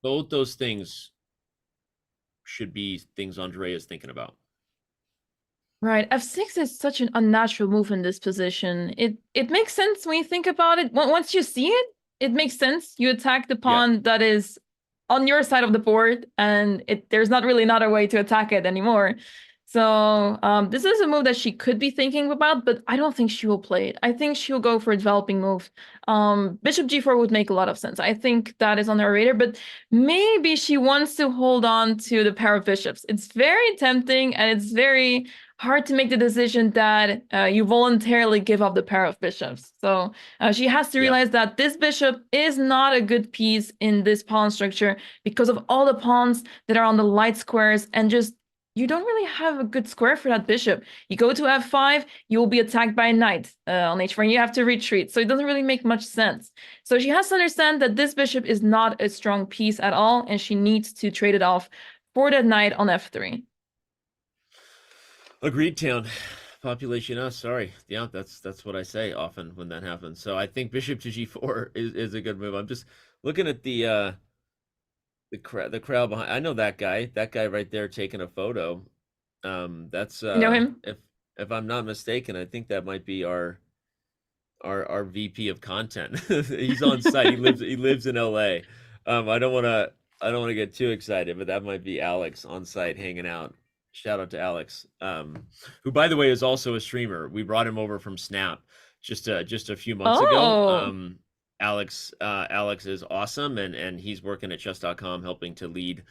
both those things should be things Andrea is thinking about. Right, f6 is such an unnatural move in this position. It makes sense when you think about it. Once you see it, it makes sense. You attack the pawn that is on your side of the board, and there's not really another way to attack it anymore. So this is a move that she could be thinking about, but I don't think she will play it. I think she'll go for a developing move. Bishop g4 would make a lot of sense. I think that is on her radar, but maybe she wants to hold on to the pair of bishops. It's very tempting, and it's very hard to make the decision that you voluntarily give up the pair of bishops. So she has to realize that this bishop is not a good piece in this pawn structure because of all the pawns that are on the light squares, and just you don't really have a good square for that bishop. You go to f5, you will be attacked by a knight on h4, and you have to retreat. So it doesn't really make much sense. So she has to understand that this bishop is not a strong piece at all, and she needs to trade it off for that knight on f3. Agreed, Town. Population us, sorry. Yeah, that's what I say often when that happens. So I think bishop to g4 is a good move. I'm just looking at the crowd behind. I know that guy right there taking a photo. That's you know him? If I'm not mistaken, I think that might be our VP of content. He's on site. He lives in LA. I don't want to I don't want to get too excited, but that might be Alex on site hanging out. Shout out to Alex, who, by the way, is also a streamer. We brought him over from Snap just a few months ago. Alex is awesome, and he's working at chess.com, helping to lead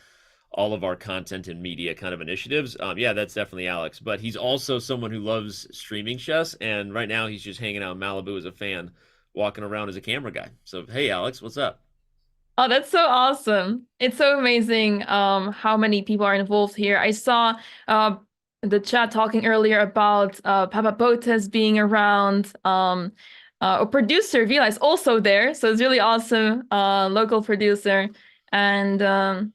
all of our content and media kind of initiatives. Yeah, that's definitely Alex, but he's also someone who loves streaming chess, and right now he's just hanging out in Malibu as a fan, walking around as a camera guy. So, hey, Alex, what's up? Oh, that's so awesome. It's so amazing how many people are involved here. I saw the chat talking earlier about Papa Botez being around. A producer, Vila, is also there. So it's really awesome. Local producer. And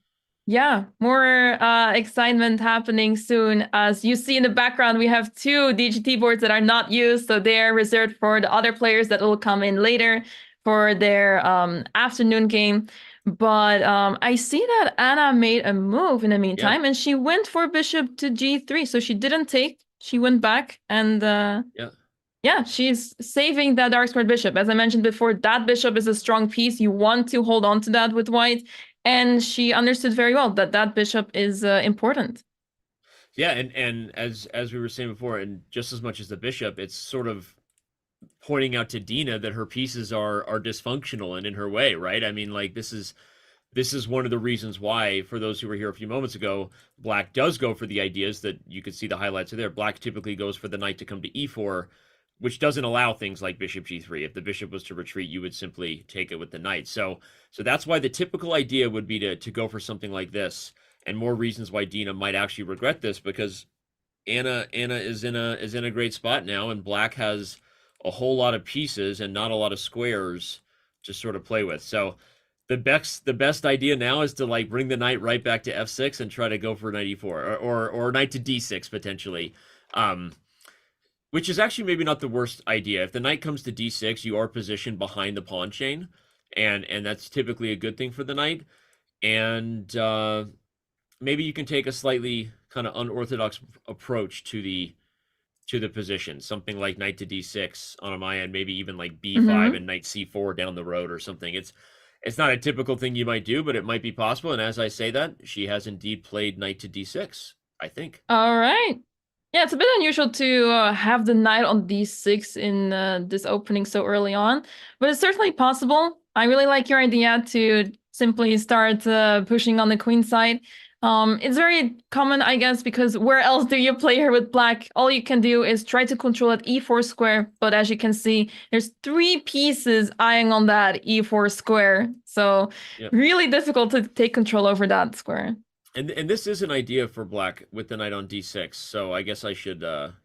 yeah, more excitement happening soon. As you see in the background, we have 2 DGT boards that are not used. So they're reserved for the other players that will come in later for their afternoon game. But I see that Anna made a move in the meantime, and she went for bishop to g3. So she didn't take, she went back, and yeah, she's saving that dark squared bishop. As I mentioned before, that bishop is a strong piece. You want to hold on to that with white, and she understood very well that that bishop is important. Yeah, and as we were saying before, and just as much as the bishop, it's sort of pointing out to Dina that her pieces are dysfunctional and in her way, right? I mean, like, this is one of the reasons why, for those who were here a few moments ago, Black does go for the ideas that you could see the highlights are there. Black typically goes for the knight to come to e4, which doesn't allow things like bishop g3. If the bishop was to retreat, you would simply take it with the knight. So that's why the typical idea would be to go for something like this, and more reasons why Dina might actually regret this, because Anna is in a great spot now, and Black has a whole lot of pieces and not a lot of squares to sort of play with. So the best idea now is to, like, bring the knight right back to f6 and try to go for knight e4 or knight to d6 potentially, which is actually maybe not the worst idea. If the knight comes to d6, you are positioned behind the pawn chain, and that's typically a good thing for the knight. And maybe you can take a slightly kind of unorthodox approach to the position, something like knight to d6 on my end, maybe even like b5 and knight c4 down the road or something. It's not a typical thing you might do, but it might be possible. And as I say that, she has indeed played knight to d6, I think. All right. Yeah, it's a bit unusual to have the knight on d6 in this opening so early on, but it's certainly possible. I really like your idea to simply start pushing on the queen side. It's very common, I guess, because where else do you play here with Black? All you can do is try to control that e4 square, but as you can see, there's 3 pieces eyeing on that e4 square, so really difficult to take control over that square. And this is an idea for Black with the knight on d6, so I guess I should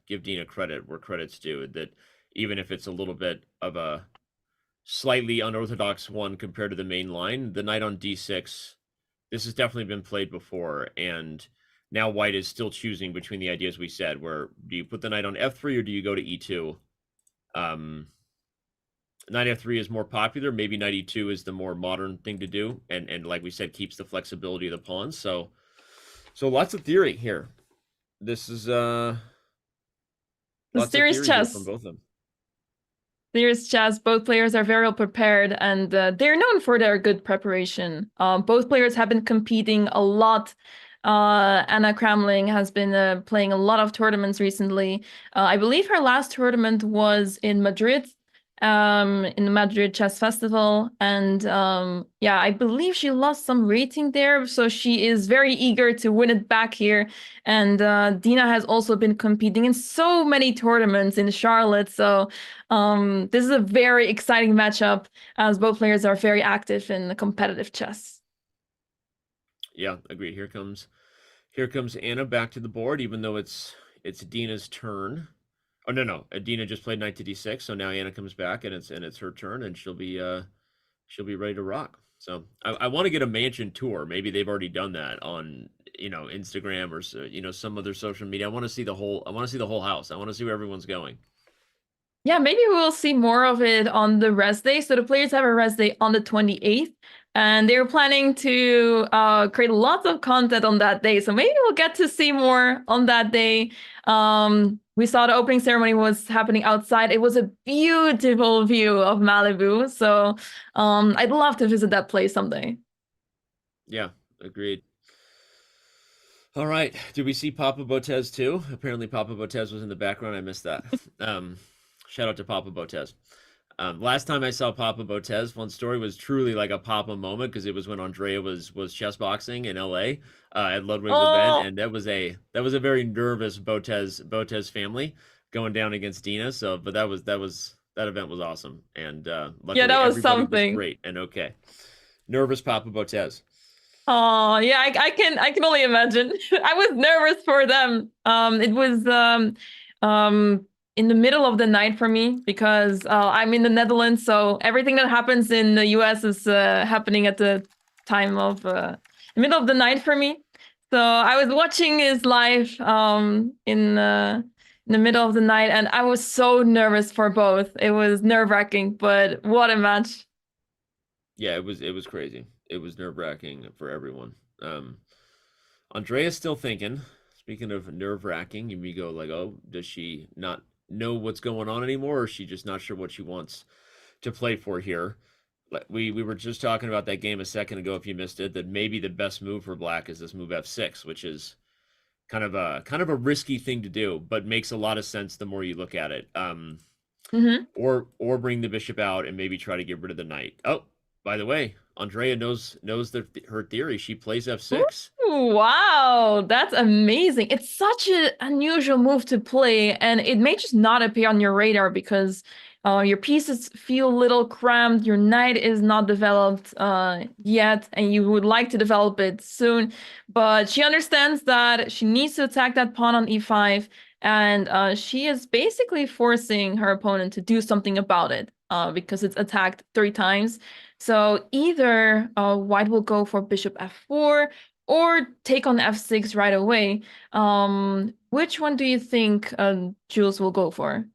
give Dina credit where credit's due, that even if it's a little bit of a slightly unorthodox one compared to the main line, the knight on d6, this has definitely been played before, and now white is still choosing between the ideas we said, where do you put the knight on f3 or do you go to e2? Knight f3 is more popular. Maybe knight e2 is the more modern thing to do, and like we said, keeps the flexibility of the pawns. So lots of theory here. This is serious chess from both of them. Serious chess. Both players are very well prepared, and they're known for their good preparation. Both players have been competing a lot. Anna Kramling has been playing a lot of tournaments recently. I believe her last tournament was in Madrid, in the Madrid Chess Festival, and yeah, I believe she lost some rating there, so she is very eager to win it back here. And Dina has also been competing in so many tournaments in Charlotte, so this is a very exciting matchup, as both players are very active in the competitive chess. Yeah, agreed. Here comes Anna back to the board, even though it's Dina's turn. Oh no! Dina just played knight to d6, so now Anna comes back, and it's her turn, and she'll be ready to rock. So I want to get a mansion tour. Maybe they've already done that on Instagram or some other social media. I want to see the whole house. I want to see where everyone's going. Yeah, maybe we'll see more of it on the rest day. So the players have a rest day on the 28th, and they're planning to create lots of content on that day. So maybe we'll get to see more on that day. We saw the opening ceremony was happening outside. It was a beautiful view of Malibu. So I'd love to visit that place someday. Yeah, agreed. All right. Did we see Papa Botez too? Apparently Papa Botez was in the background. I missed that. Shout out to Papa Botez. Last time I saw Papa Botez, one story was truly like a Papa moment because it was when Andrea was chess boxing in LA at Ludwig's event, and that was a very nervous Botez family going down against Dina. So, but that event was awesome, and luckily Yeah, that was everybody something. was great and okay. Nervous Papa Botez. Oh yeah, I can only imagine. I was nervous for them. It was in the middle of the night for me because I'm in the Netherlands, so everything that happens in the US is happening at the time of the middle of the night for me. So I was watching his live in the middle of the night, and I was so nervous for both. It was nerve-wracking, but what a match. Yeah, it was crazy. It was nerve-wracking for everyone. Andrea's still thinking. Speaking of nerve-wracking, you may go like, oh, does she not know what's going on anymore, or is she just not sure what she wants to play for here? We were just talking about that game a second ago, if you missed it, that maybe the best move for Black is this move F6, which is kind of a risky thing to do, but makes a lot of sense the more you look at it. Or bring the bishop out and maybe try to get rid of the knight. Oh, by the way, Andrea knows her theory. She plays F6. Ooh, wow, that's amazing. It's such an unusual move to play, and it may just not appear on your radar because your pieces feel a little cramped, your knight is not developed yet, and you would like to develop it soon. But she understands that she needs to attack that pawn on e5, and she is basically forcing her opponent to do something about it because it's attacked 3 times. So either white will go for bishop f4 or take on f6 right away. Which one do you think Jules will go for?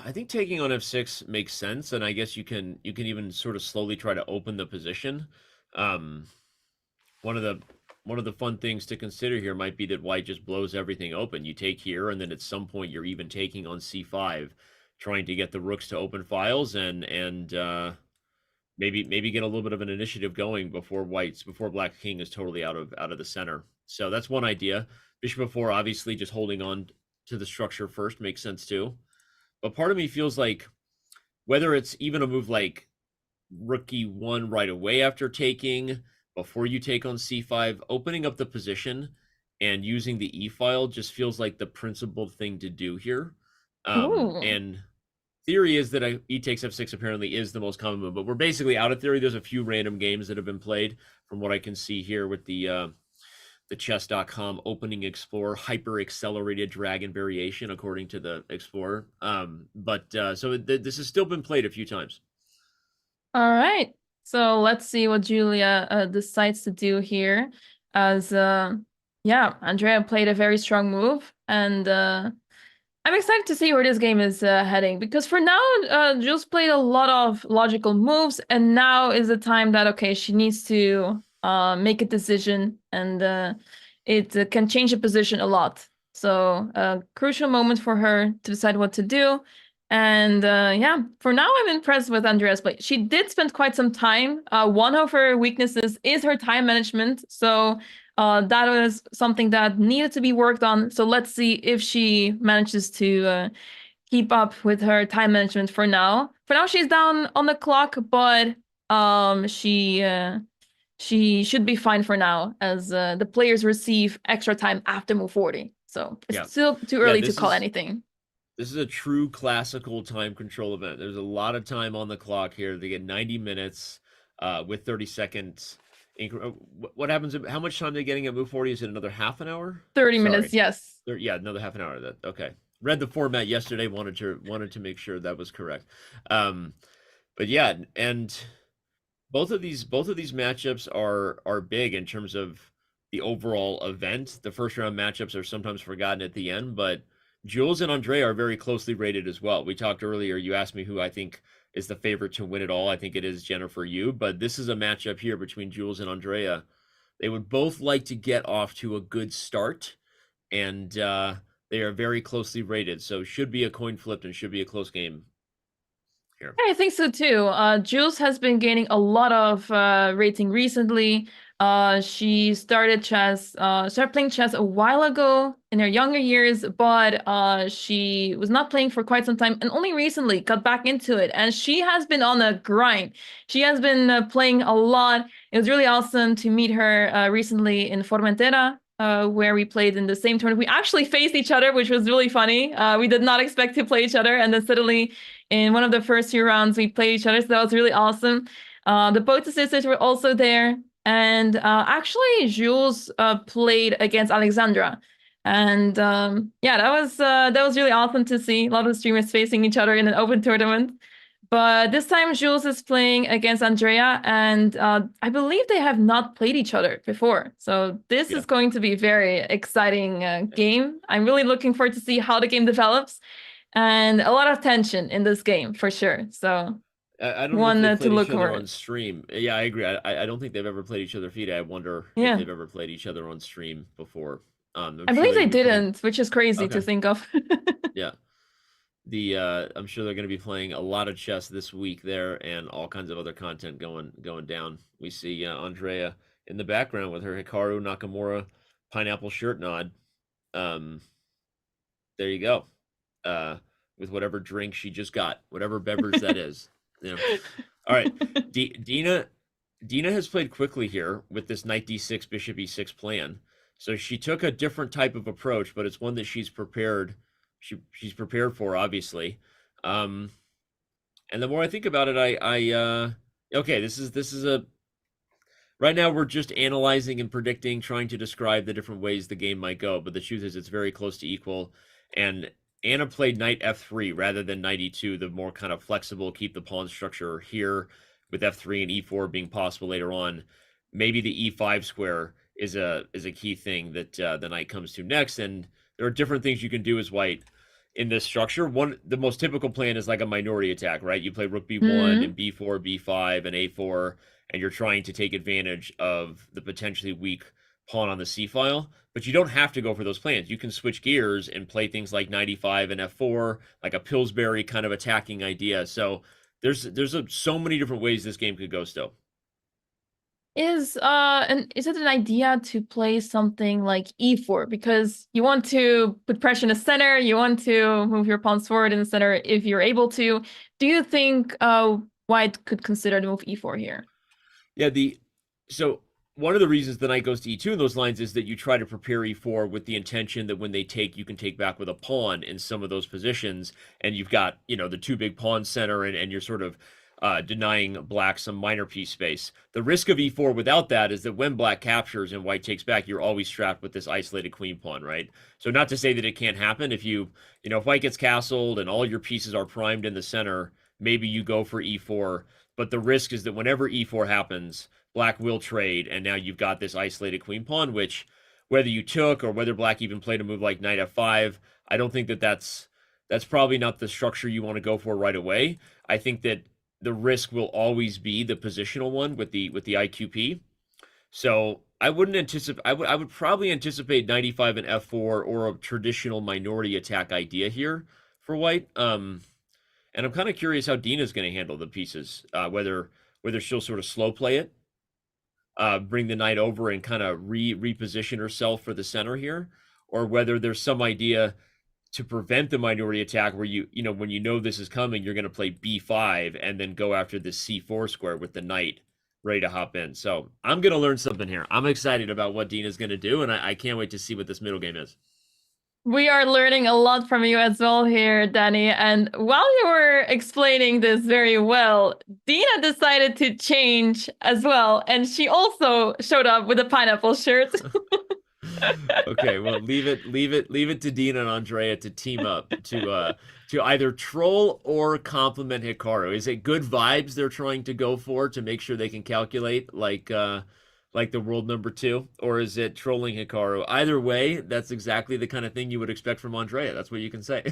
I think taking on f6 makes sense, and I guess you can even sort of slowly try to open the position. One of the fun things to consider here might be that white just blows everything open. You take here, and then at some point you're even taking on c5, trying to get the rooks to open files and maybe get a little bit of an initiative going before Black King is totally out of the center. So that's one idea. Bishop f4, obviously just holding on to the structure first makes sense too. But part of me feels like whether it's even a move like rook e1 right away after taking, before you take on c5, opening up the position and using the e-file just feels like the principled thing to do here. And theory is that e takes f6 apparently is the most common move, but we're basically out of theory. There's a few random games that have been played from what I can see here with the chess.com opening explorer hyper accelerated dragon variation according to the explorer. So this has still been played a few times. All right, so let's see what Julia decides to do here, as Andrea played a very strong move, and I'm excited to see where this game is heading, because for now, Jules played a lot of logical moves, and now is the time that, okay, she needs to make a decision, and it can change the position a lot. So a crucial moment for her to decide what to do. And for now, I'm impressed with Andrea's play. She did spend quite some time. One of her weaknesses is her time management. So that was something that needed to be worked on. So let's see if she manages to keep up with her time management for now. For now, she's down on the clock, but she should be fine for now, as the players receive extra time after move 40. So it's still too early to call anything. This is a true classical time control event. There's a lot of time on the clock here. They get 90 minutes with 30 seconds. What happens? How much time are they getting at move 40? Is it another half an hour? 30 minutes, yes. Yeah, another half an hour. Okay. Read the format yesterday. Wanted to make sure that was correct. But yeah, and both of these matchups are big in terms of the overall event. The first round matchups are sometimes forgotten at the end, but Jules and Andrea are very closely rated as well. We talked earlier, you asked me who I think is the favorite to win it all. I think it is Jennifer Yu, but this is a matchup here between Jules and Andrea. They would both like to get off to a good start, and they are very closely rated, so should be a coin flip and should be a close game here. I think so too. Jules has been gaining a lot of rating recently. She started playing chess a while ago in her younger years, but she was not playing for quite some time and only recently got back into it. And she has been on a grind. She has been playing a lot. It was really awesome to meet her recently in Formentera, where we played in the same tournament. We actually faced each other, which was really funny. We did not expect to play each other, and then suddenly in one of the first few rounds we played each other, so that was really awesome. The Botez sisters were also there, and actually Jules played against Alexandra, and yeah, that was really awesome to see a lot of streamers facing each other in an open tournament. But this time Jules is playing against Andrea, and I believe they have not played each other before. So this is going to be a very exciting game. I'm really looking forward to see how the game develops, and a lot of tension in this game for sure. So I don't know if they've played each other on stream. Yeah, I agree. I don't think they've ever played each other FIDE. I wonder if they've ever played each other on stream before. I believe they didn't, which is crazy to think of. Yeah. I'm sure they're going to be playing a lot of chess this week there, and all kinds of other content going down. We see Andrea in the background with her Hikaru Nakamura pineapple shirt nod. There you go. With whatever drink she just got, whatever beverage that is. You know. All right, Dina has played quickly here with this knight d6 bishop e6 plan. So she took a different type of approach, but it's one that she's prepared. She's prepared for, obviously. And the more I think about it, okay, this is a right now we're just analyzing and predicting, trying to describe the different ways the game might go. But the truth is, it's very close to equal. And Anna played knight f3 rather than knight e2, the more kind of flexible, keep the pawn structure here, with f3 and e4 being possible later on. Maybe the e5 square is a key thing that the knight comes to next. And there are different things you can do as white in this structure. The most typical plan is like a minority attack, right? You play rook b1 and b4, b5, and a4, and you're trying to take advantage of the potentially weak pawn on the c-file. But you don't have to go for those plans. You can switch gears and play things like knight e5 and f4, like a Pillsbury kind of attacking idea. So there's so many different ways this game could go still. Is it an idea to play something like e4, because you want to put pressure in the center, you want to move your pawns forward in the center if you're able to? Do you think white could consider to move e4 here? Yeah, so one of the reasons the knight goes to e2 in those lines is that you try to prepare e4 with the intention that when they take, you can take back with a pawn in some of those positions, and you've got, the two big pawn center, and you're sort of denying black some minor piece space. The risk of e4 without that is that when black captures and white takes back, you're always strapped with this isolated queen pawn, right? So not to say that it can't happen. If if white gets castled and all your pieces are primed in the center, maybe you go for e4. But the risk is that whenever e4 happens, black will trade, and now you've got this isolated queen pawn, which whether you took or whether black even played a move like knight f5, I don't think that that's probably not the structure you want to go for right away. I think that the risk will always be the positional one with the IQP. So I wouldn't anticipate. I would probably anticipate knight e5 and f4 or a traditional minority attack idea here for white. And I'm kind of curious how Dina's going to handle the pieces. Whether she'll sort of slow play it, bring the knight over and kind of reposition herself for the center here, or whether there's some idea to prevent the minority attack where when you know this is coming, you're going to play b5 and then go after the c4 square with the knight ready to hop in. So I'm going to learn something here. I'm excited about what Dina's going to do, and I can't wait to see what this middle game is. We are learning a lot from you as well here, Danny. And while you were explaining this very well, Dina decided to change as well, and she also showed up with a pineapple shirt. Okay, well, leave it to Dina and Andrea to team up to either troll or compliment Hikaru. Is it good vibes they're trying to go for to make sure they can calculate like the world number 2, or is it trolling Hikaru? Either way, that's exactly the kind of thing you would expect from Andrea. That's what you can say.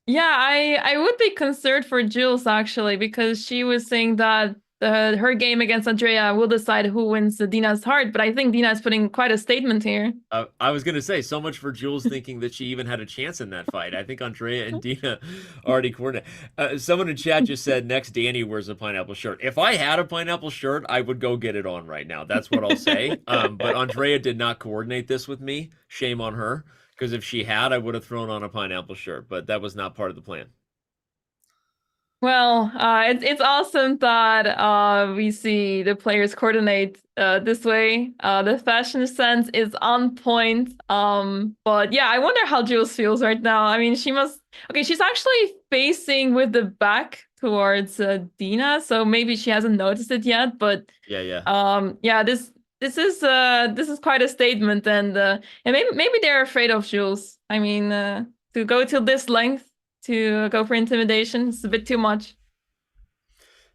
Yeah, I would be concerned for Jules actually, because she was saying that her game against Andrea will decide who wins Dina's heart. But I think Dina is putting quite a statement here. I was gonna say, so much for Jules thinking that she even had a chance in that fight. I think Andrea and Dina already coordinated. Someone in chat just said next Danny wears a pineapple shirt. If I had a pineapple shirt, I would go get it on right now. That's what I'll say. But Andrea did not coordinate this with me. Shame on her, because if she had, I would have thrown on a pineapple shirt. But that was not part of the plan. Well, it's awesome that we see the players coordinate this way. The fashion sense is on point. But yeah, I wonder how Jules feels right now. I mean, she must. Okay, she's actually facing with the back towards Dina, so maybe she hasn't noticed it yet. But yeah. This is quite a statement, and maybe they're afraid of Jules. I mean, to go to this length. To go for intimidation, it's a bit too much.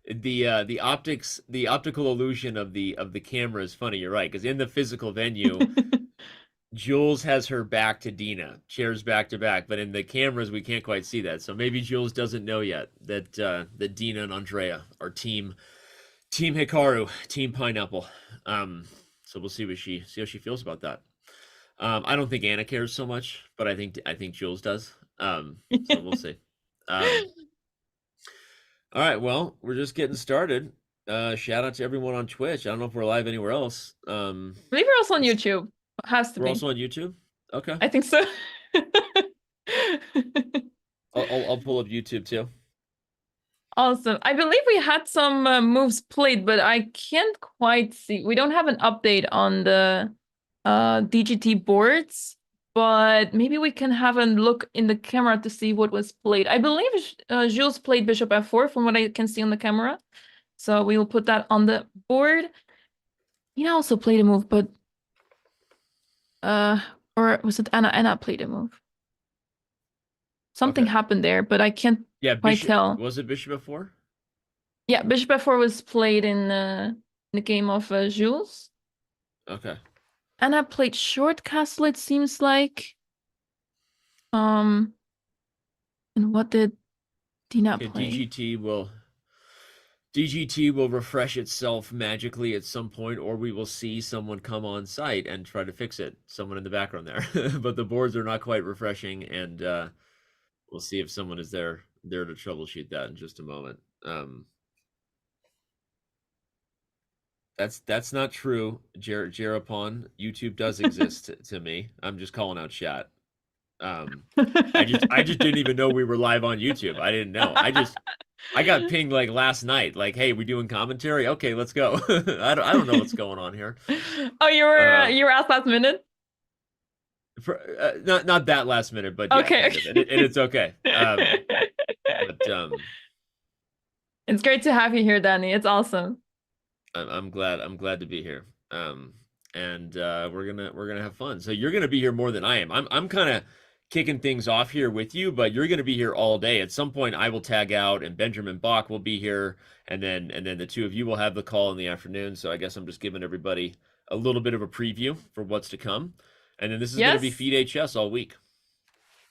The optical illusion of the camera is funny. You're right, because in the physical venue, Jules has her back to Dina, chairs back to back, but in the cameras we can't quite see that. So maybe Jules doesn't know yet that that Dina and Andrea are team Hikaru, team Pineapple. So we'll see how she feels about that. I don't think Anna cares so much, but I think Jules does. So we'll see. All right, well, we're just getting started. Shout out to everyone on Twitch. I don't know if we're live anywhere else. I believe we're also on YouTube. It has to be. We're also on YouTube? Okay. I think so. I'll pull up YouTube too. Awesome. I believe we had some moves played, but I can't quite see. We don't have an update on the DGT boards. But maybe we can have a look in the camera to see what was played. I believe Jules played Bishop F4 from what I can see on the camera. So we will put that on the board. He also played a move, but... or was it Anna? Anna played a move. Something happened there, but I can't quite tell. Was it Bishop F4? Yeah, Bishop F4 was played in the game of Jules. Okay. Anna played short castle, it seems like. And what did Dina play? DGT will refresh itself magically at some point, or we will see someone come on site and try to fix it. Someone in the background there. But the boards are not quite refreshing, and we'll see if someone is there to troubleshoot that in just a moment. That's not true, Jerapon. YouTube does exist to me. I'm just calling out chat. I just didn't even know we were live on YouTube. I didn't know. I got pinged like last night. Like, hey, we doing commentary? Okay, let's go. I don't know what's going on here. Oh, you were asked last minute? Not that last minute, but yeah, okay. Kind of. And it's okay. It's great to have you here, Danny. It's awesome. I'm glad to be here. And we're gonna have fun. So you're gonna be here more than I am. I'm kind of kicking things off here with you, but you're gonna be here all day. At some point, I will tag out, and Benjamin Bach will be here, and then the two of you will have the call in the afternoon. So I guess I'm just giving everybody a little bit of a preview for what's to come, and then this is gonna be Feed HS all week.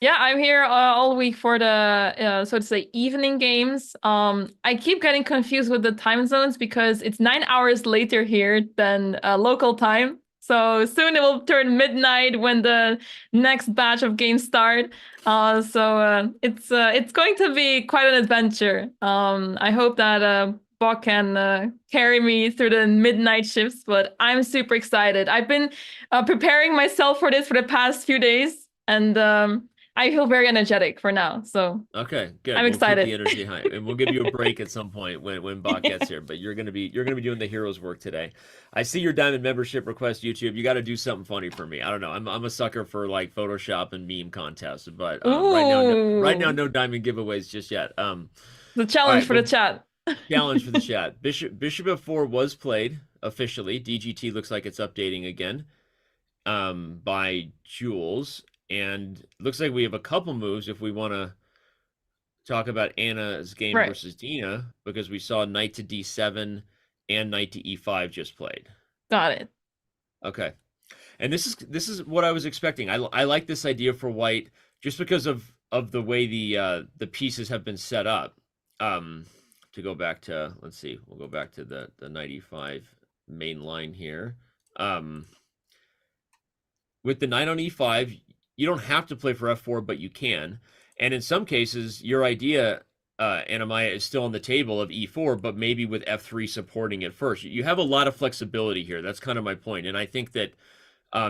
Yeah, I'm here all week for the, so to say, evening games. I keep getting confused with the time zones because it's 9 hours later here than local time. So soon it will turn midnight when the next batch of games start. So it's going to be quite an adventure. I hope that Bok can carry me through the midnight shifts, but I'm super excited. I've been preparing myself for this for the past few days, and I feel very energetic for now, so okay, good. I'm excited. Keep the energy high, and we'll give you a break at some point when Bach gets here. But you're gonna be doing the hero's work today. I see your diamond membership request, YouTube. You got to do something funny for me. I don't know. I'm a sucker for like Photoshop and meme contests, but right now, no diamond giveaways just yet. The challenge for the chat. Challenge for the chat. Bishop F4 was played officially. DGT looks like it's updating again. By Jules. And looks like we have a couple moves if we want to talk about Anna's game versus Dina, because we saw knight to d7 and knight to e5 just played. Got it. Okay. And this is what I was expecting. I like this idea for white just because of the way the pieces have been set up. to go back to, let's see, we'll go back to the knight e5 main line here. With the knight on e5, you don't have to play for f4, but you can. And in some cases, your idea, Anamaya, is still on the table of e4, but maybe with f3 supporting it first. You have a lot of flexibility here. That's kind of my point. And I think that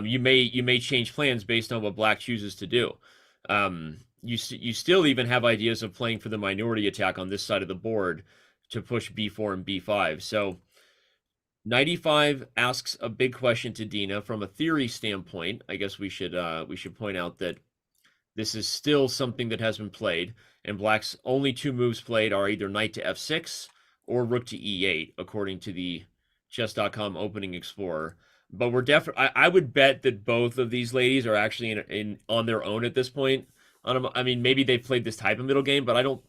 you may change plans based on what black chooses to do. You still even have ideas of playing for the minority attack on this side of the board to push b4 and b5. So knight e5 asks a big question to Dina from a theory standpoint. I guess we should point out that this is still something that has been played, and black's only 2 moves played are either knight to f6 or rook to e8, according to the chess.com opening explorer. But we're definitely, I would bet that both of these ladies are actually in on their own at this point. I mean, maybe they've played this type of middle game, but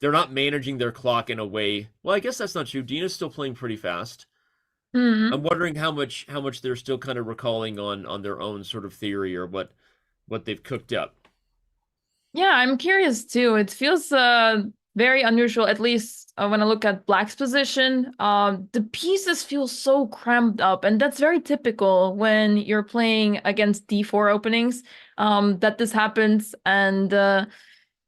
they're not managing their clock in a way. Well, I guess that's not true. Dina's still playing pretty fast. Mm-hmm. I'm wondering how much they're still kind of recalling on their own sort of theory or what they've cooked up. Yeah, I'm curious too. It feels very unusual, at least when I look at black's position. The pieces feel so cramped up, and that's very typical when you're playing against d4 openings, that this happens. And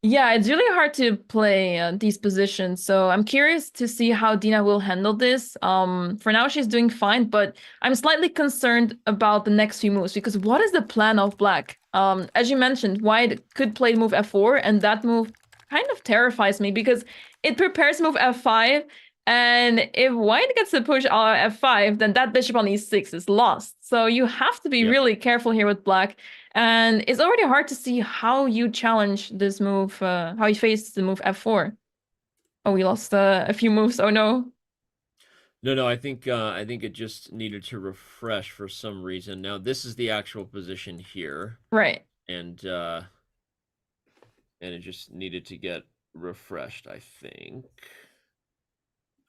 yeah, it's really hard to play these positions. So I'm curious to see how Dina will handle this. For now, she's doing fine, but I'm slightly concerned about the next few moves, because what is the plan of black? As you mentioned, white could play move f4, and that move kind of terrifies me because it prepares move f5, and if white gets to push f5, then that bishop on e6 is lost. So you have to be really careful here with black, and it's already hard to see how you challenge this move, how you face the move f4. Oh, we lost a few moves. Oh no. No, I think it just needed to refresh for some reason. Now this is the actual position here, right? And it just needed to get refreshed, I think.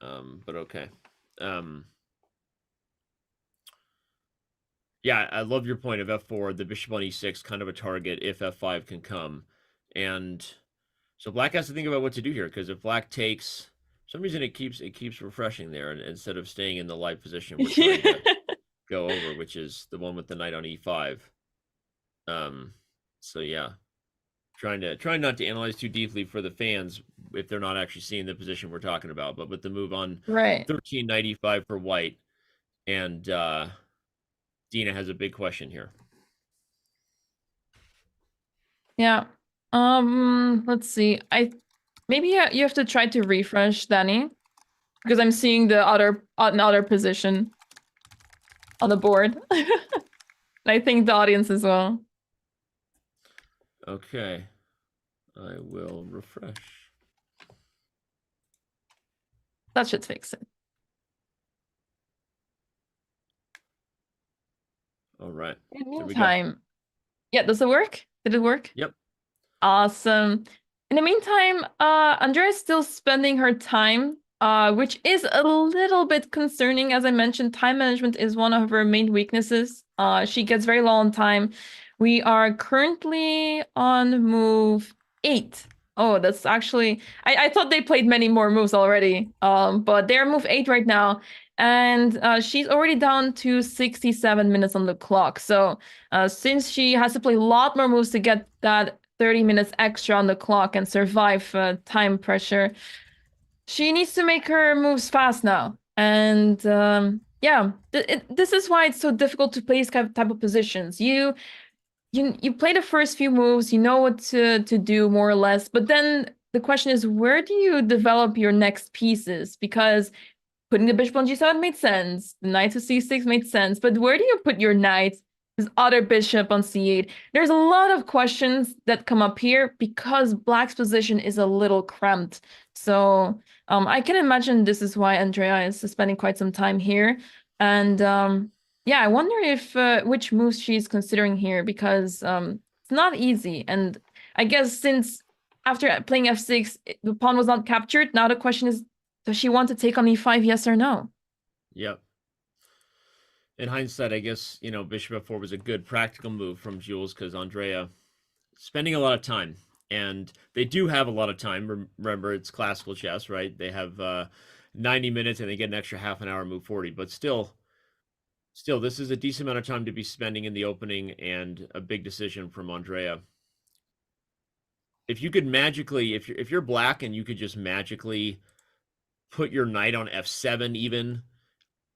But okay. Yeah, I love your point of f4, the bishop on e6, kind of a target if f5 can come, and so black has to think about what to do here, because if black takes. For some reason it keeps refreshing there, and instead of staying in the live position we're trying to go over, which is the one with the knight on e5. So yeah, trying not to analyze too deeply for the fans if they're not actually seeing the position we're talking about, but with the move on 13 knight e5 for white, and Dina has a big question here. Yeah. Let's see. Maybe you have to try to refresh, Danny, because I'm seeing the other position on the board. And I think the audience as well. Okay. I will refresh. That should fix it. All right. In the meantime, yeah, does it work? Did it work? Yep. Awesome. In the meantime, Andrea is still spending her time, which is a little bit concerning. As I mentioned, time management is one of her main weaknesses. She gets very low on time. We are currently on move 8. Oh, that's actually... I thought they played many more moves already, but they're move 8 right now. And she's already down to 67 minutes on the clock. So since she has to play a lot more moves to get that 30 minutes extra on the clock and survive time pressure, she needs to make her moves fast now. And yeah, this is why it's so difficult to play these type of positions. You play the first few moves, you know what to do more or less, but then the question is, where do you develop your next pieces? Because putting the bishop on g7 made sense, the knight to c6 made sense, but where do you put your knight? This other bishop on c8. There's a lot of questions that come up here because black's position is a little cramped. So I can imagine this is why Andrea is spending quite some time here. And yeah, I wonder if which moves she's considering here, because it's not easy. And I guess since after playing f6, the pawn was not captured, now the question is, does she want to take on e5, yes or no? Yep. In hindsight, I guess, bishop f4 was a good practical move from Jules, because Andrea spending a lot of time. And they do have a lot of time. Remember, it's classical chess, right? They have 90 minutes and they get an extra half an hour move 40. But still, this is a decent amount of time to be spending in the opening and a big decision from Andrea. If you could magically, if you're black and you could just magically put your knight on f7 even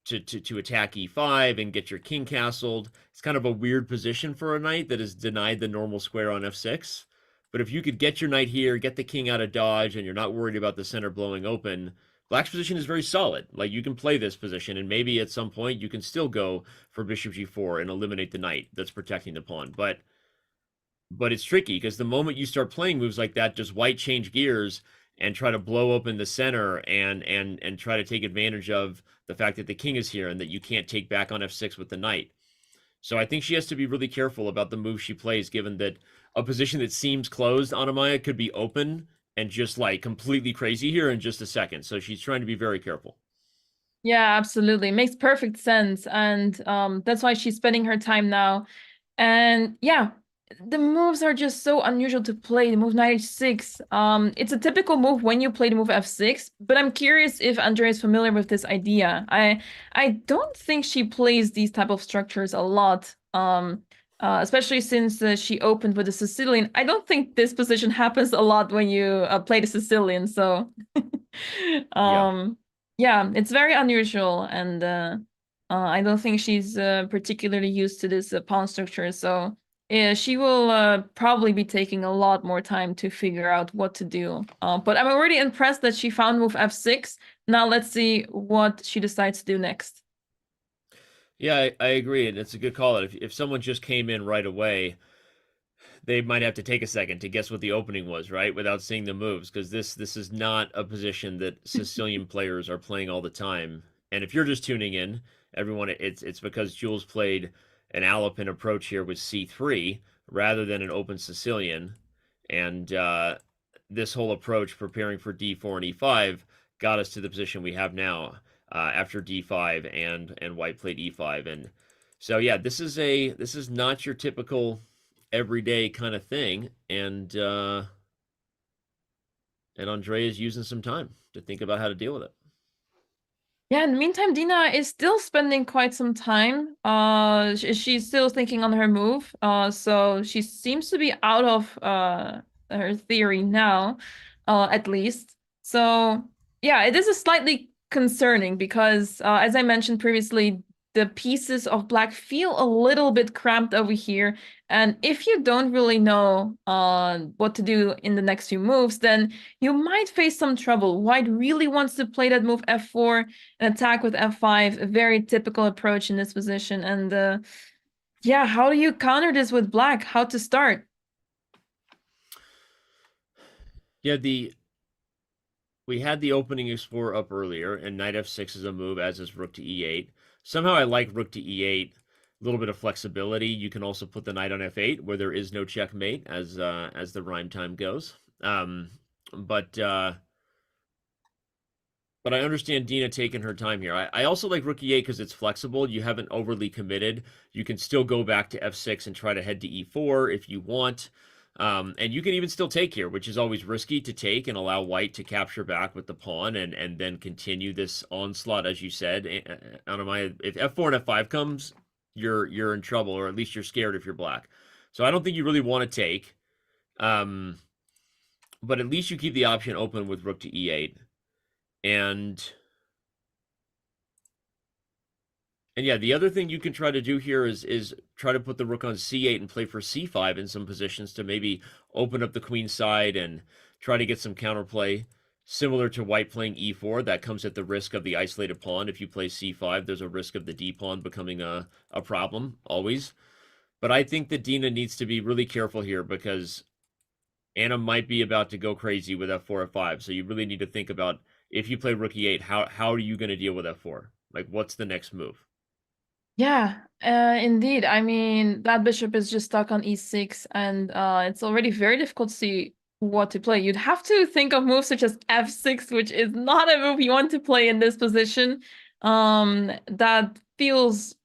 to attack e5 and get your king castled, it's kind of a weird position for a knight that is denied the normal square on f6. But if you could get your knight here, get the king out of dodge, and you're not worried about the center blowing open, black's position is very solid. Like, you can play this position, and maybe at some point you can still go for bishop g4 and eliminate the knight that's protecting the pawn. But it's tricky, because the moment you start playing moves like that, does white change gears and try to blow open the center and try to take advantage of the fact that the king is here and that you can't take back on f6 with the knight. So I think she has to be really careful about the move she plays, given that a position that seems closed on Amaya could be open and just like completely crazy here in just a second. So she's trying to be very careful. Yeah, absolutely. Makes perfect sense. And that's why she's spending her time now. And yeah, the moves are just so unusual to play. The move knight h6. It's a typical move when you play the move f6, but I'm curious if Andrea is familiar with this idea. I don't think she plays these type of structures a lot. Especially since she opened with the Sicilian. I don't think this position happens a lot when you play the Sicilian, so yeah, it's very unusual, and I don't think she's particularly used to this pawn structure, so yeah, she will probably be taking a lot more time to figure out what to do. But I'm already impressed that she found move f6. Now let's see what she decides to do next. Yeah, I agree, and it's a good call. If someone just came in right away, they might have to take a second to guess what the opening was, right, without seeing the moves, because this is not a position that Sicilian players are playing all the time. And if you're just tuning in, everyone, it's because Jules played an Alapin approach here with c3 rather than an open Sicilian, and this whole approach preparing for d4 and e5 got us to the position we have now. After d5 and white played e5, and so yeah, this is not your typical everyday kind of thing, and Andrea is using some time to think about how to deal with it. Yeah, in the meantime, Dina is still spending quite some time. She's still thinking on her move. So she seems to be out of her theory now, at least. So yeah, it is a slightly concerning because, as I mentioned previously, the pieces of black feel a little bit cramped over here. And if you don't really know what to do in the next few moves, then you might face some trouble. White really wants to play that move f4 and attack with f5, a very typical approach in this position. And yeah, how do you counter this with black? How to start? Yeah, we had the opening explorer up earlier, and knight f6 is a move, as is rook to e8. Somehow I like rook to e8, a little bit of flexibility. You can also put the knight on f8, where there is no checkmate, as the rhyme time goes. But I understand Dina taking her time here. I also like rook e8 because it's flexible. You haven't overly committed. You can still go back to f6 and try to head to e4 if you want. And you can even still take here, which is always risky to take and allow white to capture back with the pawn and then continue this onslaught, as you said. If f4 and f5 comes, you're in trouble, or at least you're scared if you're black. So I don't think you really want to take. But at least you keep the option open with rook to e8. And yeah, the other thing you can try to do here is try to put the rook on c8 and play for c5 in some positions to maybe open up the queen side and try to get some counterplay. Similar to white playing e4, that comes at the risk of the isolated pawn. If you play c5, there's a risk of the d pawn becoming a problem, always. But I think that Dina needs to be really careful here because Anna might be about to go crazy with f4, f5. So you really need to think about, if you play rook e8, how are you going to deal with f4? Like, what's the next move? Yeah, indeed. I mean, that bishop is just stuck on e6, and it's already very difficult to see what to play. You'd have to think of moves such as f6, which is not a move you want to play in this position. That feels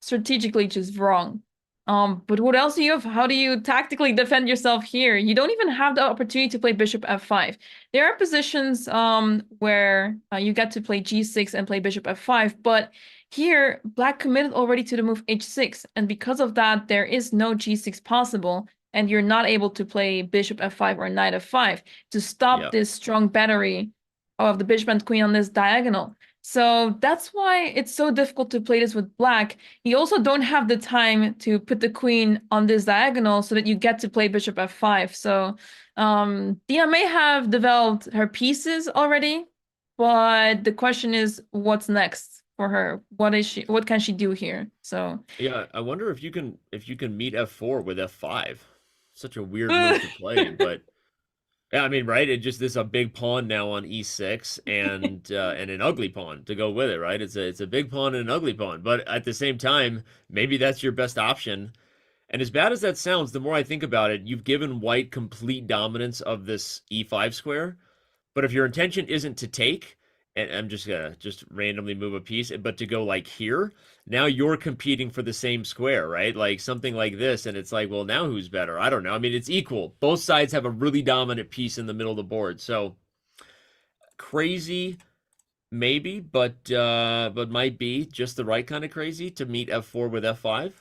strategically just wrong. But what else do you have? How do you tactically defend yourself here? You don't even have the opportunity to play bishop f5. There are positions where you get to play g6 and play bishop f5, but here black committed already to the move h6, and because of that, there is no g6 possible, and you're not able to play bishop f5 or knight f5 to stop this strong battery of the bishop and queen on this diagonal. So that's why it's so difficult to play this with black. You also don't have the time to put the queen on this diagonal so that you get to play bishop f5. So Dina may have developed her pieces already, but the question is, what's next for her? What can she do here? So yeah, I wonder if you can meet f4 with f5. Such a weird move to play, but yeah, I mean, right? It just this a big pawn now on e6 and an ugly pawn to go with it, right? It's a big pawn and an ugly pawn, but at the same time, maybe that's your best option. And as bad as that sounds, the more I think about it, you've given white complete dominance of this e5 square. But if your intention isn't to take, and I'm just gonna randomly move a piece, but to go like here, now you're competing for the same square, right? Like something like this, and it's like, well, now who's better? I don't know. I mean, it's equal. Both sides have a really dominant piece in the middle of the board. So crazy, maybe, but might be just the right kind of crazy to meet f4 with f5.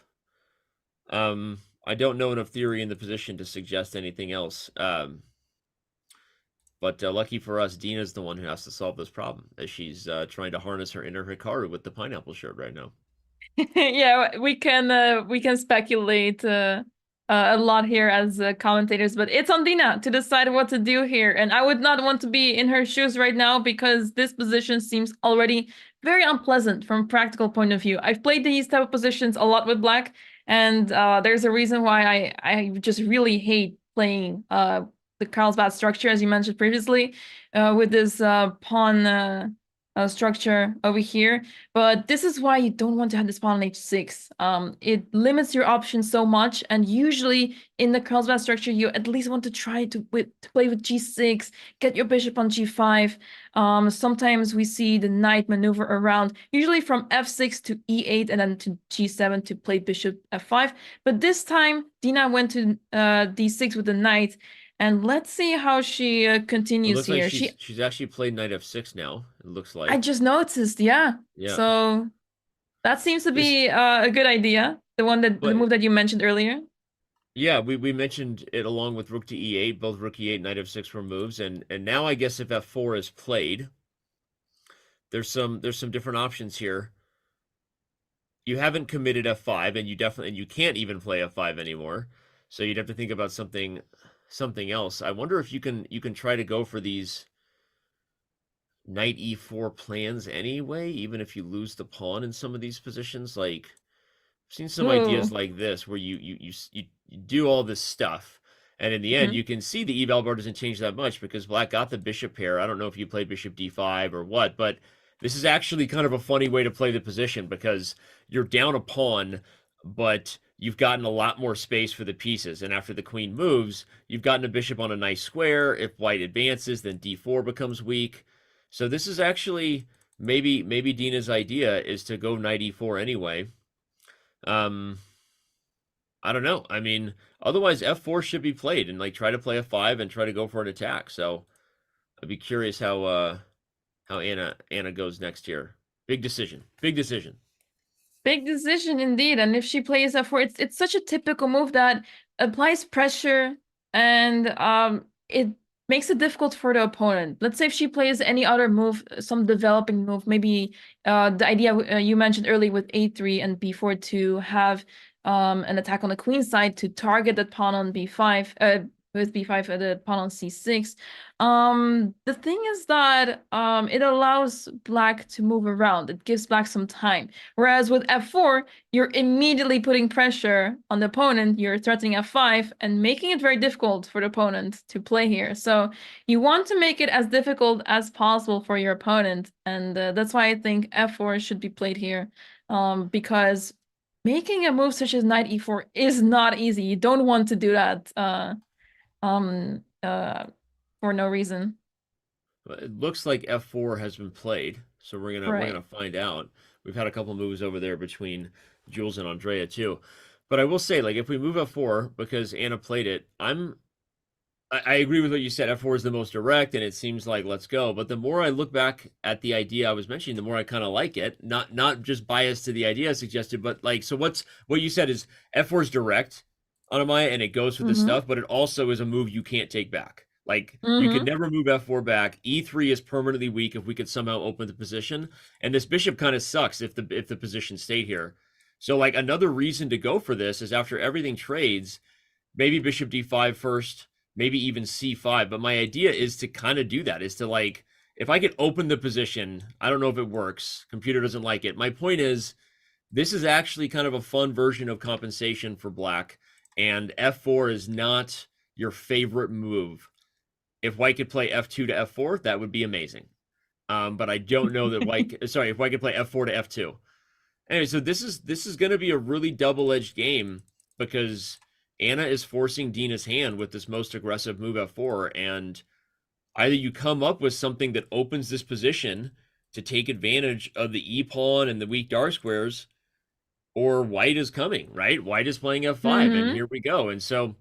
I don't know enough theory in the position to suggest anything else. But lucky for us, Dina's the one who has to solve this problem, as she's trying to harness her inner Hikaru with the pineapple shirt right now. Yeah, we can speculate a lot here as commentators, but it's on Dina to decide what to do here. And I would not want to be in her shoes right now because this position seems already very unpleasant from a practical point of view. I've played these type of positions a lot with black, and there's a reason why I just really hate playing the Carlsbad structure, as you mentioned previously, with this pawn structure over here. But this is why you don't want to have this pawn on h6. It limits your options so much, and usually in the Carlsbad structure, you at least want to try to play with g6, get your bishop on g5. Sometimes we see the knight maneuver around, usually from f6 to e8 and then to g7 to play bishop f5. But this time, Dina went to d6 with the knight. And let's see how she continues here. Like she's actually played knight f6 now, it looks like. I just noticed, yeah. So that seems to be a good idea. The move that you mentioned earlier. Yeah, we mentioned it along with rook to e8. Both rook e8, knight f6 were moves, and now I guess if f4 is played, there's some different options here. You haven't committed f5, and you can't even play f5 anymore. So you'd have to think about something else. I wonder if you can try to go for these knight e4 plans anyway, even if you lose the pawn in some of these positions. Like I've seen some ideas like this where you do all this stuff, and in the end you can see the eval bar doesn't change that much because black got the bishop pair. I don't know if you played bishop d5 or what, but this is actually kind of a funny way to play the position because you're down a pawn, but you've gotten a lot more space for the pieces. And after the queen moves, you've gotten a bishop on a nice square. If white advances, then d4 becomes weak. So this is actually maybe Dina's idea is to go knight e4 anyway. I don't know. I mean, otherwise f4 should be played and like try to play f5 and try to go for an attack. So I'd be curious how Anna goes next here. Big decision. Big decision. Big decision indeed. And if she plays f4, it's such a typical move that applies pressure and it makes it difficult for the opponent. Let's say if she plays any other move, some developing move, maybe the idea you mentioned earlier with a3 and b4 to have an attack on the queen side to target that pawn on b5, with b5 the pawn on c6. The thing is that it allows black to move around. It gives black some time. Whereas with f4, you're immediately putting pressure on the opponent. You're threatening f5 and making it very difficult for the opponent to play here. So you want to make it as difficult as possible for your opponent. And that's why I think f4 should be played here. Because making a move such as knight e4 is not easy. You don't want to do that for no reason. It looks like f4 has been played, so we're gonna find out. We've had a couple moves over there between Jules and Andrea too. But I will say, like, if we move f4 because Anna played it, I agree with what you said. F4 is the most direct, and it seems like let's go. But the more I look back at the idea I was mentioning, the more I kind of like it. Not just biased to the idea I suggested, but like, so what you said is F4 is direct on Amaya, and it goes for this stuff, but it also is a move you can't take back. Like, you could never move f4 back. E3 is permanently weak if we could somehow open the position, and this bishop kind of sucks if the position stayed here. So, like, another reason to go for this is after everything trades, maybe bishop d5 first, maybe even c5. But my idea is to kind of do that, is to, like, if I could open the position, I don't know if it works. Computer doesn't like it. My point is, this is actually kind of a fun version of compensation for black, and f4 is not your favorite move. If white could play f2 to f4, that would be amazing. But I don't know that white, sorry, if white could play f4 to f2. Anyway, so this is going to be a really double-edged game because Anna is forcing Dina's hand with this most aggressive move f4, and either you come up with something that opens this position to take advantage of the e-pawn and the weak dark squares, or white is coming, right? White is playing f5, and here we go. And so,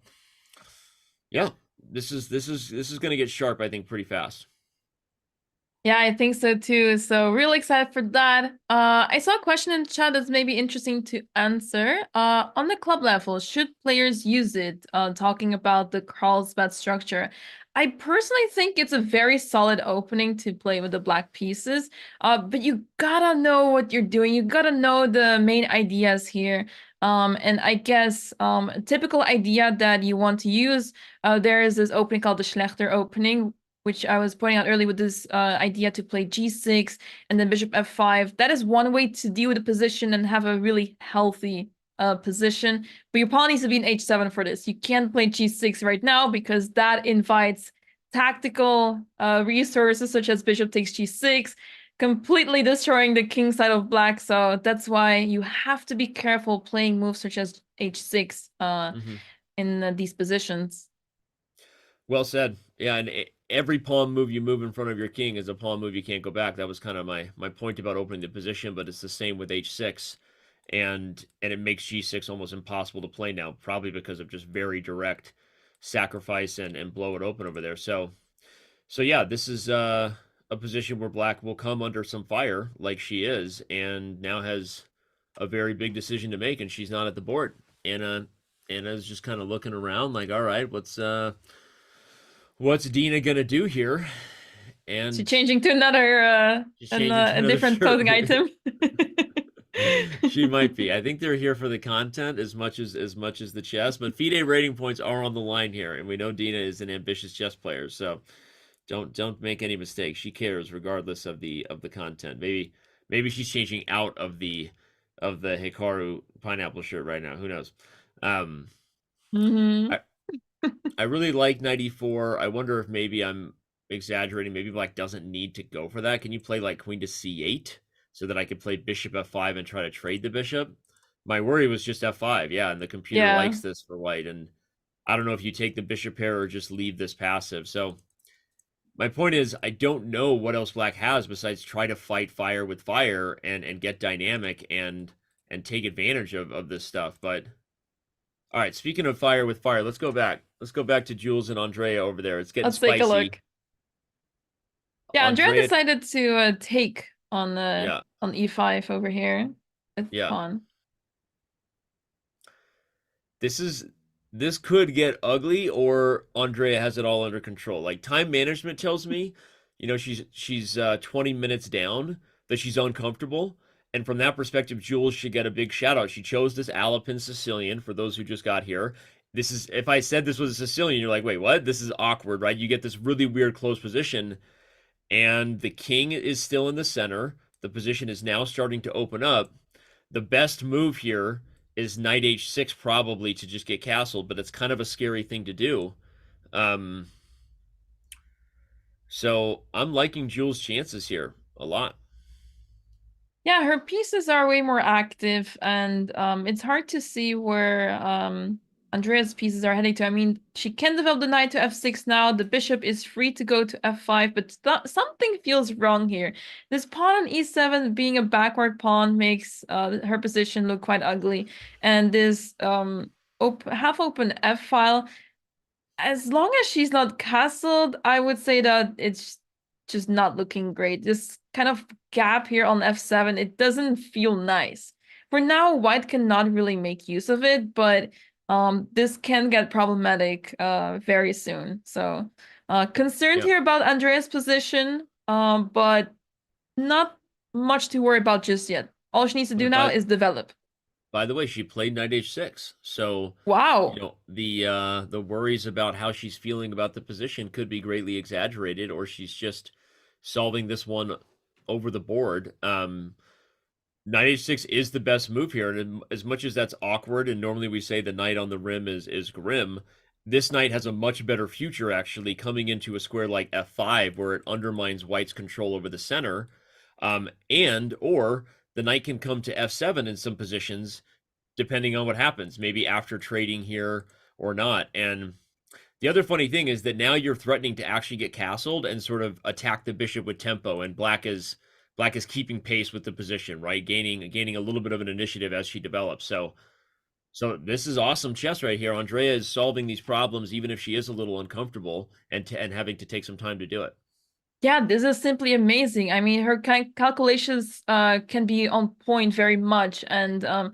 yeah, this is going to get sharp, I think, pretty fast. Yeah, I think so too. So really excited for that. I saw a question in the chat that's maybe interesting to answer. On the club level, should players use it? Talking about the Carlsbad structure. I personally think it's a very solid opening to play with the black pieces. But you gotta know what you're doing. You gotta know the main ideas here. And I guess a typical idea that you want to use, there is this opening called the Schlechter opening, which I was pointing out earlier with this idea to play g6 and then bishop f5. That is one way to deal with the position and have a really healthy position. But your pawn needs to be in h7 for this. You can't play g6 right now because that invites tactical resources such as bishop takes g6, completely destroying the king side of black. So that's why you have to be careful playing moves such as h6 in these positions. Well said. Yeah, and every pawn move you move in front of your king is a pawn move you can't go back. That was kind of my point about opening the position, but it's the same with h6. And it makes g6 almost impossible to play now, probably because of just very direct sacrifice and blow it open over there. So yeah, this is a position where black will come under some fire like she is, and now has a very big decision to make, and she's not at the board. Anna's just kind of looking around like, all right, what's Dina gonna do here? And she's changing to another a different clothing item. She might be. I think they're here for the content as much as the chess, but FIDE rating points are on the line here, and we know Dina is an ambitious chess player, so don't make any mistakes. She cares regardless of the content. Maybe she's changing out of the Hikaru pineapple shirt right now. Who knows? I really like knight e4. I wonder if maybe I'm exaggerating. Maybe black doesn't need to go for that. Can you play like queen to c8 so that I could play bishop f5 and try to trade the bishop? My worry was just f5. Yeah, and the computer likes this for white. And I don't know if you take the bishop pair or just leave this passive. So my point is, I don't know what else black has besides try to fight fire with fire and get dynamic and take advantage of this stuff. But all right, speaking of fire with fire, let's go back. Let's go back to Jules and Andrea over there. It's getting spicy. Let's take a look. Yeah, Andrea decided to take on e5 over here. It's fun. This could get ugly, or Andrea has it all under control. Like, time management tells me, you know, she's 20 minutes down, that she's uncomfortable. And from that perspective, Jules should get a big shout out. She chose this Alapin Sicilian for those who just got here. This is, if I said this was a Sicilian, you're like, wait, what? This is awkward, right? You get this really weird close position, and the king is still in the center. The position is now starting to open up. The best move here is knight h6 probably to just get castled, but it's kind of a scary thing to do. So I'm liking Jules' chances here a lot. Yeah, her pieces are way more active, and it's hard to see where Andrea's pieces are heading to. I mean, she can develop the knight to f6 now. The bishop is free to go to f5, but something feels wrong here. This pawn on e7 being a backward pawn makes her position look quite ugly. And this half-open f-file, as long as she's not castled, I would say that it's just not looking great. This kind of gap here on f7, it doesn't feel nice. For now, white cannot really make use of it, but this can get problematic very soon. So concerned here about Andrea's position, but not much to worry about just yet. All she needs to do now is develop. By the way, she played knight h6, so wow, you know, the worries about how she's feeling about the position could be greatly exaggerated, or she's just solving this one over the board. Knight h6 is the best move here, and as much as that's awkward, and normally we say the knight on the rim is grim, this knight has a much better future actually coming into a square like f5, where it undermines white's control over the center, or the knight can come to f7 in some positions, depending on what happens, maybe after trading here or not. And the other funny thing is that now you're threatening to actually get castled and sort of attack the bishop with tempo, and black is keeping pace with the position, right? Gaining a little bit of an initiative as she develops. So this is awesome chess right here. Andrea is solving these problems even if she is a little uncomfortable and having to take some time to do it. Yeah, this is simply amazing. I mean, her calculations can be on point very much, and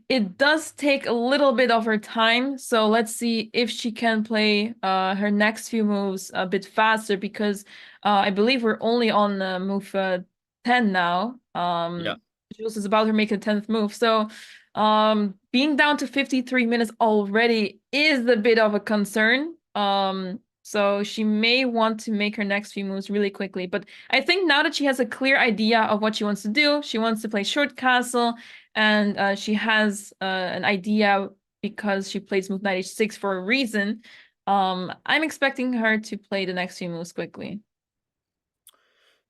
it does take a little bit of her time. So let's see if she can play her next few moves a bit faster, because I believe we're only on move 10 now. Jules is about to make a 10th move. So being down to 53 minutes already is a bit of a concern. So she may want to make her next few moves really quickly. But I think now that she has a clear idea of what she wants to do, she wants to play short castle, and she has an idea because she plays move knight h6 for a reason. I'm expecting her to play the next few moves quickly.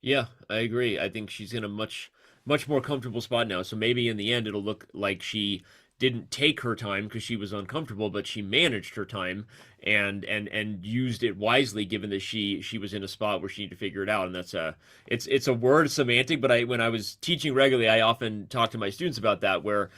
Yeah, I agree. I think she's in a much more comfortable spot now. So maybe in the end, it'll look like she didn't take her time because she was uncomfortable, but she managed her time and used it wisely, given that she was in a spot where she needed to figure it out. And that's it's a word semantic, but when I was teaching regularly, I often talk to my students about that, where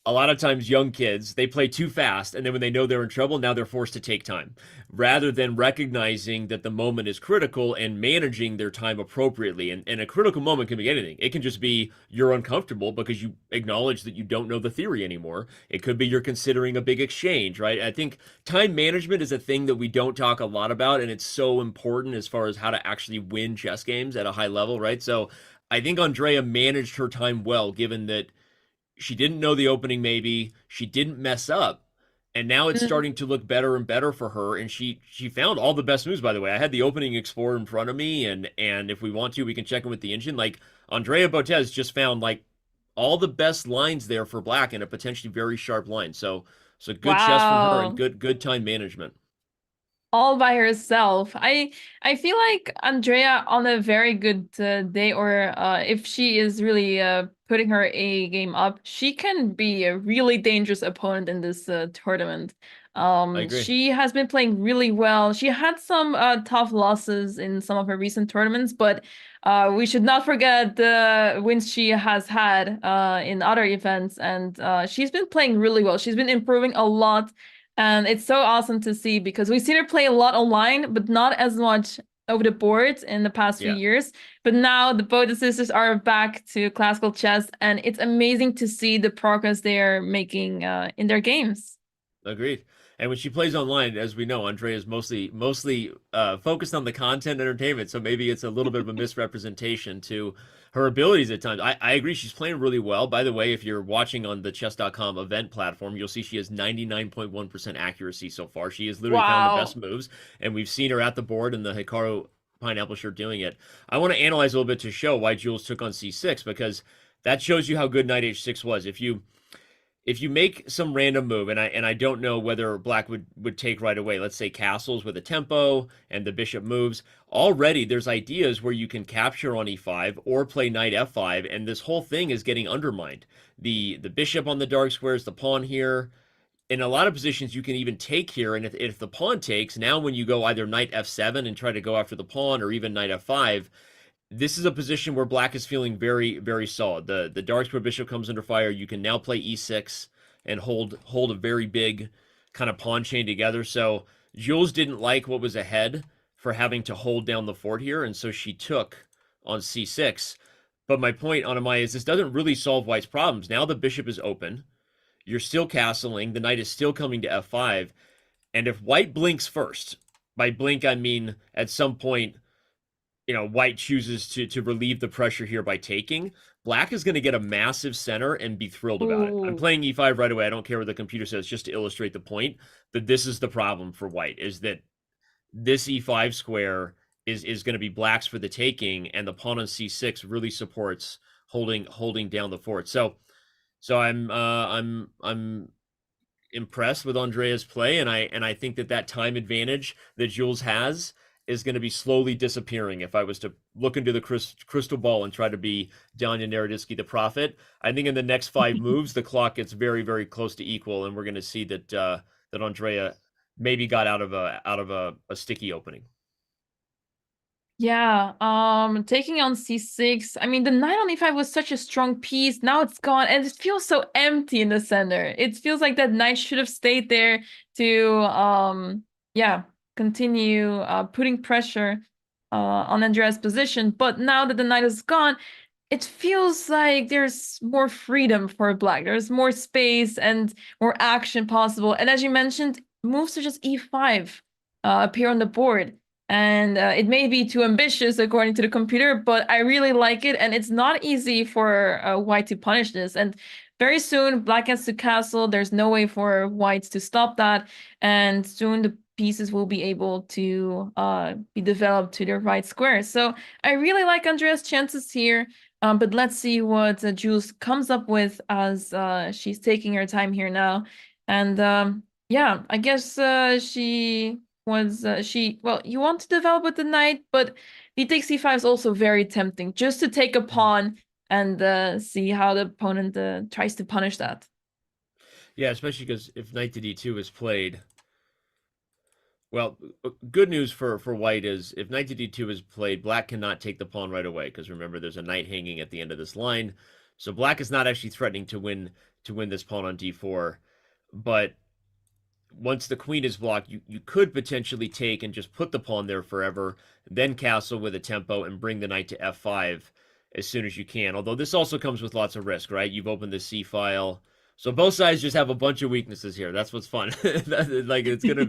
a lot of times young kids, they play too fast, and then when they know they're in trouble, now they're forced to take time, rather than recognizing that the moment is critical and managing their time appropriately. And a critical moment can be anything. It can just be you're uncomfortable because you acknowledge that you don't know the theory anymore. It could be you're considering a big exchange, right? I think time management is a thing that we don't talk a lot about, and it's so important as far as how to actually win chess games at a high level, right? So I think Andrea managed her time well, given that she didn't know the opening, maybe she didn't mess up, and now it's starting to look better and better for her. And she found all the best moves, by the way. I had the opening Explorer in front of me, and if we want to, we can check in with the engine. Like, Andrea Botez just found like all the best lines there for black in a potentially very sharp line. So good chess from her and good time management. All by herself. I feel like Andrea on a very good day, or if she is really putting her A game up, she can be a really dangerous opponent in this tournament. I agree. She has been playing really well. She had some tough losses in some of her recent tournaments, but we should not forget the wins she has had in other events, and she's been playing really well. She's been improving a lot. And it's so awesome to see, because we've seen her play a lot online, but not as much over the board in the past few years. But now the Botez sisters are back to classical chess, and it's amazing to see the progress they are making in their games. Agreed. And when she plays online, as we know, Andrea is mostly focused on the content entertainment. So maybe it's a little bit of a misrepresentation to her abilities at times. I agree. She's playing really well. By the way, if you're watching on the chess.com event platform, you'll see she has 99.1% accuracy so far. She has literally found the best moves, and we've seen her at the board in the Hikaru Pineapple shirt doing it. I want to analyze a little bit to show why Jules took on c6, because that shows you how good knight h6 was. If you make some random move, and I don't know whether black would take right away, let's say castles with a tempo and the bishop moves, already there's ideas where you can capture on e5 or play knight f5, and this whole thing is getting undermined. The bishop on the dark squares, the pawn here, in a lot of positions, you can even take here, and if the pawn takes, now when you go either knight f7 and try to go after the pawn, or even knight f5, this is a position where black is feeling very, very solid. The dark square bishop comes under fire. You can now play e6 and hold a very big kind of pawn chain together. So Jules didn't like what was ahead for having to hold down the fort here, and so she took on c6. But my point, Anamaya, is this doesn't really solve white's problems. Now the bishop is open. You're still castling. The knight is still coming to f5. And if white blinks first, by blink I mean at some point, white chooses to relieve the pressure here by taking, black is going to get a massive center and be thrilled about it. I'm playing e5 right away. I don't care what the computer says, just to illustrate the point that this is the problem for white, is that this e5 square is going to be black's for the taking, and the pawn on c6 really supports holding down the fort. So I'm impressed with Andrea's play, and I think that time advantage that Jules has is going to be slowly disappearing. If I was to look into the crystal ball and try to be Danya Naroditsky the prophet, I think in the next 5 moves the clock gets very, very close to equal, and we're going to see that Andrea maybe got out of a sticky opening. Yeah, taking on c6. I mean, the knight on e5 was such a strong piece. Now it's gone, and it feels so empty in the center. It feels like that knight should have stayed there to, continue putting pressure on Andrea's position. But now that the knight is gone, it feels like there's more freedom for black. There's more space and more action possible. And as you mentioned, moves such as e5 appear on the board. And it may be too ambitious according to the computer, but I really like it. And it's not easy for white to punish this. And very soon, black has to castle. There's no way for whites to stop that. And soon the pieces will be able to be developed to their right square. So I really like Andrea's chances here. But let's see what Jules comes up with as she's taking her time here now. And I guess she was you want to develop with the knight, but d takes c5 is also very tempting, just to take a pawn and see how the opponent tries to punish that. Yeah, especially because if knight to d2 is played, well, good news for white is if knight to d2 is played, black cannot take the pawn right away, because remember there's a knight hanging at the end of this line, so black is not actually threatening to win this pawn on d4, but once the queen is blocked, you could potentially take and just put the pawn there forever, then castle with a tempo and bring the knight to f5 as soon as you can. Although this also comes with lots of risk, right? You've opened the c file, so both sides just have a bunch of weaknesses here. That's what's fun. Like it's gonna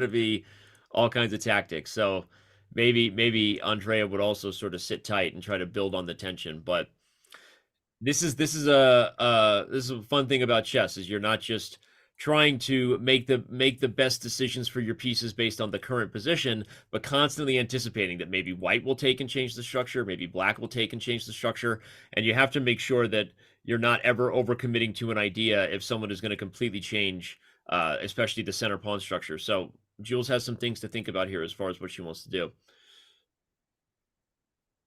be all kinds of tactics. So maybe Andrea would also sort of sit tight and try to build on the tension. But this is a fun thing about chess, is you're not just trying to make the best decisions for your pieces based on the current position, but constantly anticipating that maybe white will take and change the structure, maybe black will take and change the structure, and you have to make sure that you're not ever overcommitting to an idea if someone is going to completely change, especially the center pawn structure. So Jules has some things to think about here as far as what she wants to do.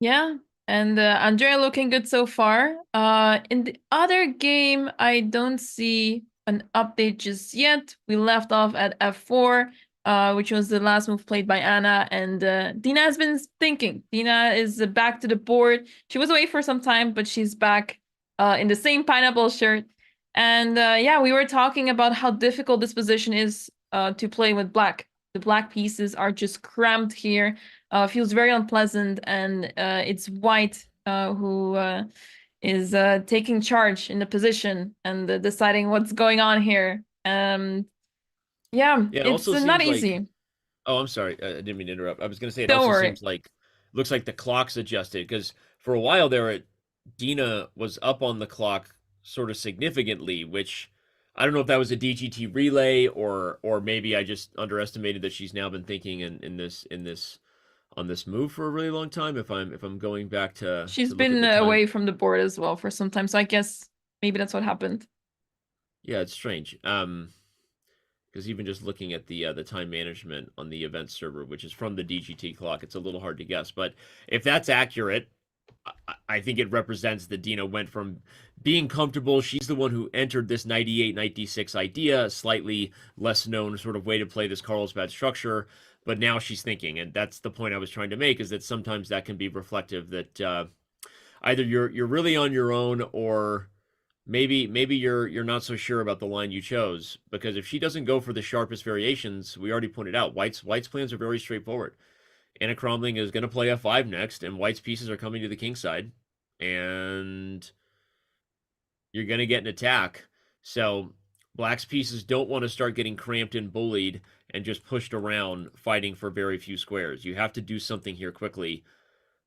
Yeah, and Andrea looking good so far. In the other game, I don't see an update just yet. We left off at f4, which was the last move played by Anna, and Dina has been thinking. Dina is back to the board. She was away for some time, but she's back in the same pineapple shirt. And we were talking about how difficult this position is to play with black. The black pieces are just cramped here. Feels very unpleasant, and it's white who is taking charge in the position and deciding what's going on here. It's not easy. Oh, I'm sorry. I didn't mean to interrupt. I was going to say it also seems like, looks like the clock's adjusted, because for a while there, Dina was up on the clock sort of significantly, which I don't know if that was a DGT relay or maybe I just underestimated that she's now been thinking on this move for a really long time. If I'm going back to, she's been away from the board as well for some time, so I guess maybe that's what happened. Yeah, it's strange. Because even just looking at the time management on the event server, which is from the DGT clock, it's a little hard to guess. But if that's accurate, I think it represents that Dina went from being comfortable. She's the one who entered this knight e8, knight d6 idea, a slightly less known sort of way to play this Carlsbad structure. But now she's thinking, and that's the point I was trying to make, is that sometimes that can be reflective that either you're really on your own, or maybe you're not so sure about the line you chose. Because if she doesn't go for the sharpest variations, we already pointed out, White's plans are very straightforward. Anna Cromling is going to play f5 next, and White's pieces are coming to the king side, and you're going to get an attack. So Black's pieces don't want to start getting cramped and bullied and just pushed around fighting for very few squares. You have to do something here quickly.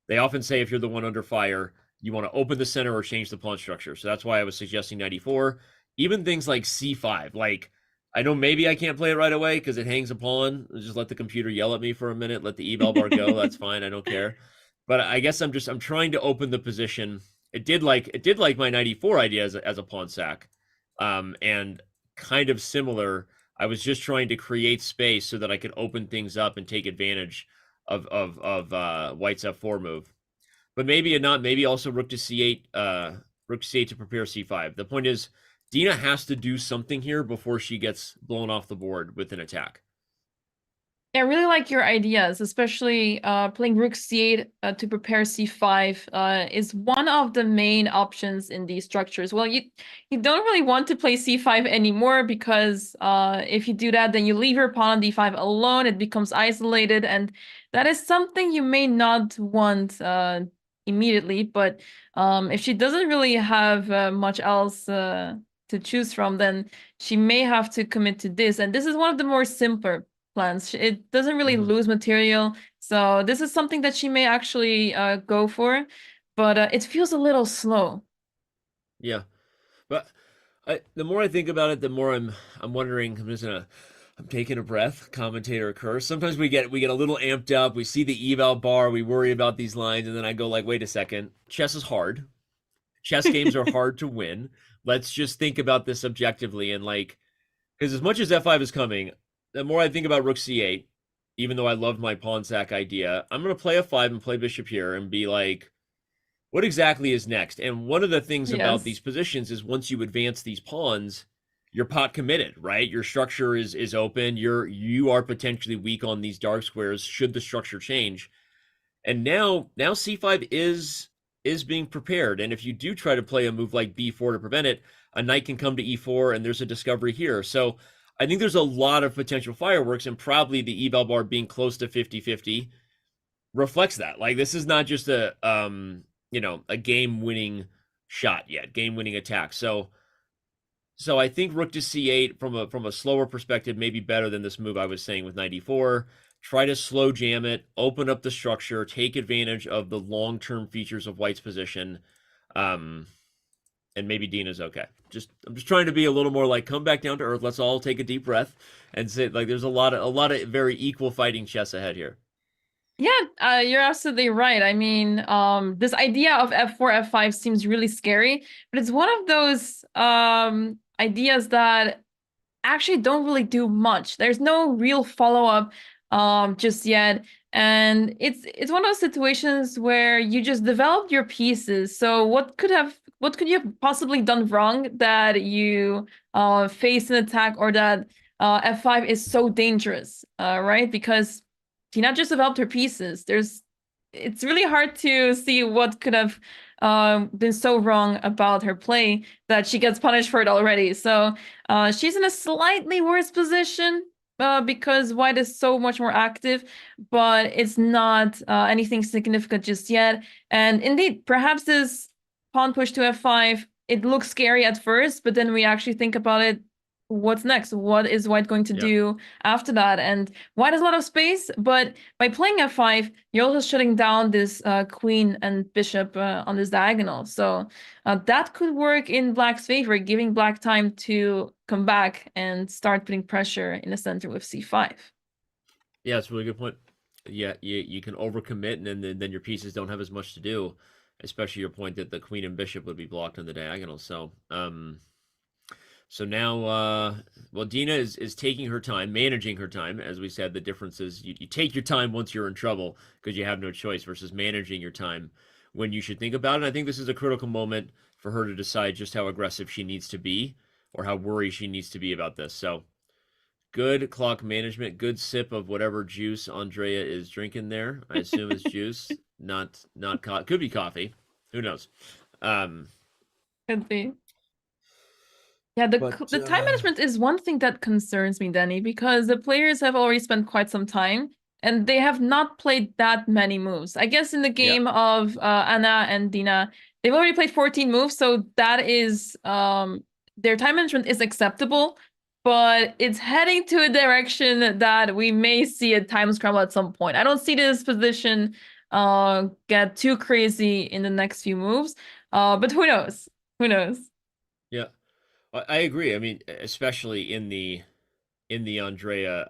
They often say if you're the one under fire, you want to open the center or change the pawn structure. So that's why I was suggesting 94. Even things like c5, like, I know maybe I can't play it right away because it hangs a pawn. Just let the computer yell at me for a minute. Let the eval bar go. That's fine. I don't care. But I guess I'm trying to open the position. It did like my 94 idea as a pawn sack, and kind of similar. I was just trying to create space so that I could open things up and take advantage of White's f4 move. But maybe not. Maybe also rook to c8, rook to c8 to prepare c5. The point is, Dina has to do something here before she gets blown off the board with an attack. I really like your ideas, especially playing rook c8 to prepare c5 is one of the main options in these structures. Well, you don't really want to play c5 anymore because if you do that, then you leave your pawn on d5 alone. It becomes isolated, and that is something you may not want immediately. But if she doesn't really have much else to choose from, then she may have to commit to this. And this is one of the more simpler plans. It doesn't really lose material. So this is something that she may actually go for, but it feels a little slow. Yeah. But the more I think about it, the more I'm wondering, I'm taking a breath, commentator curse. Sometimes we get a little amped up. We see the eval bar, we worry about these lines, and then I go like, wait a second. Chess is hard. Chess games are hard to win. Let's just think about this objectively, and like, because as much as f5 is coming, the more I think about rook c8, even though I love my pawn sack idea, I'm going to play f5 and play bishop here and be like, what exactly is next? And one of the things about these positions is once you advance these pawns, you're pot committed, right? Your structure is open. You are potentially weak on these dark squares should the structure change. And now c5 is being prepared. And if you do try to play a move like b4 to prevent it, a knight can come to e4 and there's a discovery here. So I think there's a lot of potential fireworks, and probably the eval bar being close to 50-50 reflects that. Like, this is not just a game-winning shot yet, game-winning attack. So I think rook to c8 from a slower perspective may be better than this move I was saying with 94. Try to slow jam it, open up the structure, take advantage of the long-term features of White's position, and maybe Dina's okay. I'm just trying to be a little more like, come back down to earth. Let's all take a deep breath and say, like, there's a lot of very equal fighting chess ahead here. Yeah, you're absolutely right. I mean, this idea of f4, f5 seems really scary, but it's one of those ideas that actually don't really do much. There's no real follow-up just yet. And it's one of those situations where you just developed your pieces. So what could you have possibly done wrong that you face an attack, or that f5 is so dangerous, right? Because Tina just developed her pieces. It's really hard to see what could have been so wrong about her play that she gets punished for it already. So she's in a slightly worse position because White is so much more active, but it's not anything significant just yet. And indeed, perhaps this pawn push to f5, it looks scary at first, but then we actually think about it. What's next? What is White going to do after that? And White has a lot of space, but by playing f5, you're also shutting down this queen and bishop on this diagonal. So that could work in Black's favor, giving Black time to come back and start putting pressure in the center with c5. Yeah, that's a really good point. Yeah, you can overcommit, and then your pieces don't have as much to do, especially your point that the queen and bishop would be blocked on the diagonal. So So now, well, Dina is taking her time, managing her time. As we said, the difference is you take your time once you're in trouble because you have no choice, versus managing your time when you should think about it. I think this is a critical moment for her to decide just how aggressive she needs to be or how worried she needs to be about this. So good clock management, good sip of whatever juice Andrea is drinking there. I assume it's juice, not could be coffee. Who knows? Could be. Yeah, the time management is one thing that concerns me, Danny, because the players have already spent quite some time and they have not played that many moves. I guess in the game of Anna and Dina, they've already played 14 moves, so that is their time management is acceptable, but it's heading to a direction that we may see a time scramble at some point. I don't see this position get too crazy in the next few moves, but who knows? Who knows? Yeah. I agree. I mean, especially in the Andrea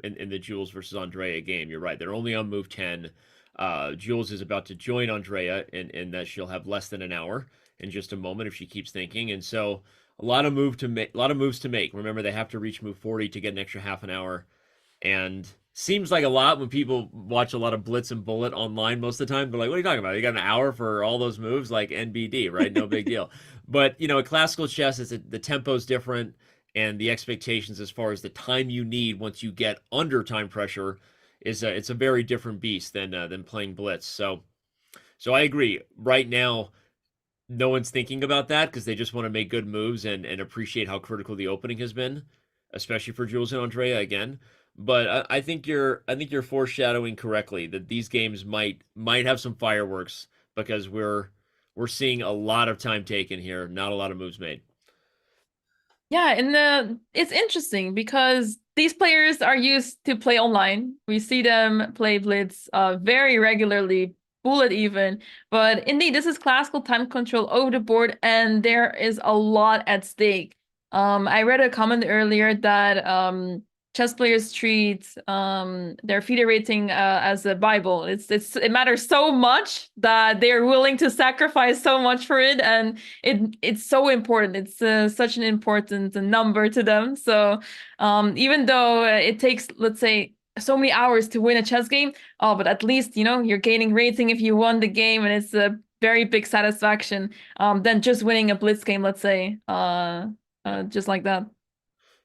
in the Jules versus Andrea game, you're right. They're only on move 10. Jules is about to join Andrea, and that she'll have less than an hour in just a moment if she keeps thinking. And so a lot of moves to make. Remember, they have to reach move 40 to get an extra half an hour, and seems like a lot when people watch a lot of Blitz and Bullet online most of the time. They're like, what are you talking about? You got an hour for all those moves? Like NBD, right? No big deal. But, you know, in classical chess, the tempo's different, and the expectations as far as the time you need once you get under time pressure it's a very different beast than playing Blitz. So I agree. Right now, no one's thinking about that because they just want to make good moves and appreciate how critical the opening has been, especially for Jules and Andrea again. But I think you're foreshadowing correctly that these games might have some fireworks because we're seeing a lot of time taken here, not a lot of moves made. Yeah, and it's interesting because these players are used to play online. We see them play Blitz very regularly, Bullet even. But indeed, this is classical time control over the board, and there is a lot at stake. I read a comment earlier that chess players treat their FIDE rating as a Bible. It matters so much that they're willing to sacrifice so much for it, and it's so important. It's such an important number to them. So even though it takes, let's say, so many hours to win a chess game, but at least you're gaining rating if you won the game, and it's a very big satisfaction than just winning a Blitz game, let's say, just like that.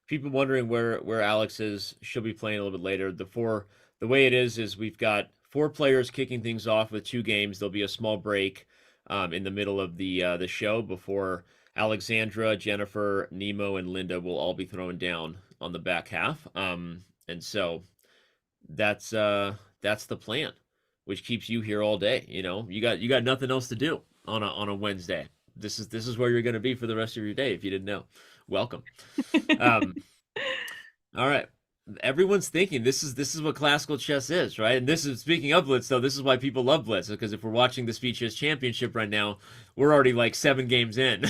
People wondering where Alex is. She'll be playing a little bit later. The way it is we've got 4 players kicking things off with 2 games. There'll be a small break in the middle of the show before Alexandra, Jennifer, Nemo, and Linda will all be thrown down on the back half. And so that's the plan, which keeps you here all day. You got nothing else to do on a Wednesday. This is where you're going to be for the rest of your day if you didn't know. Welcome. All right. Everyone's thinking this is what classical chess is, right? And this is, speaking of Blitz, though, this is why people love Blitz, because if we're watching the Speed Chess Championship right now, we're already like 7 games in.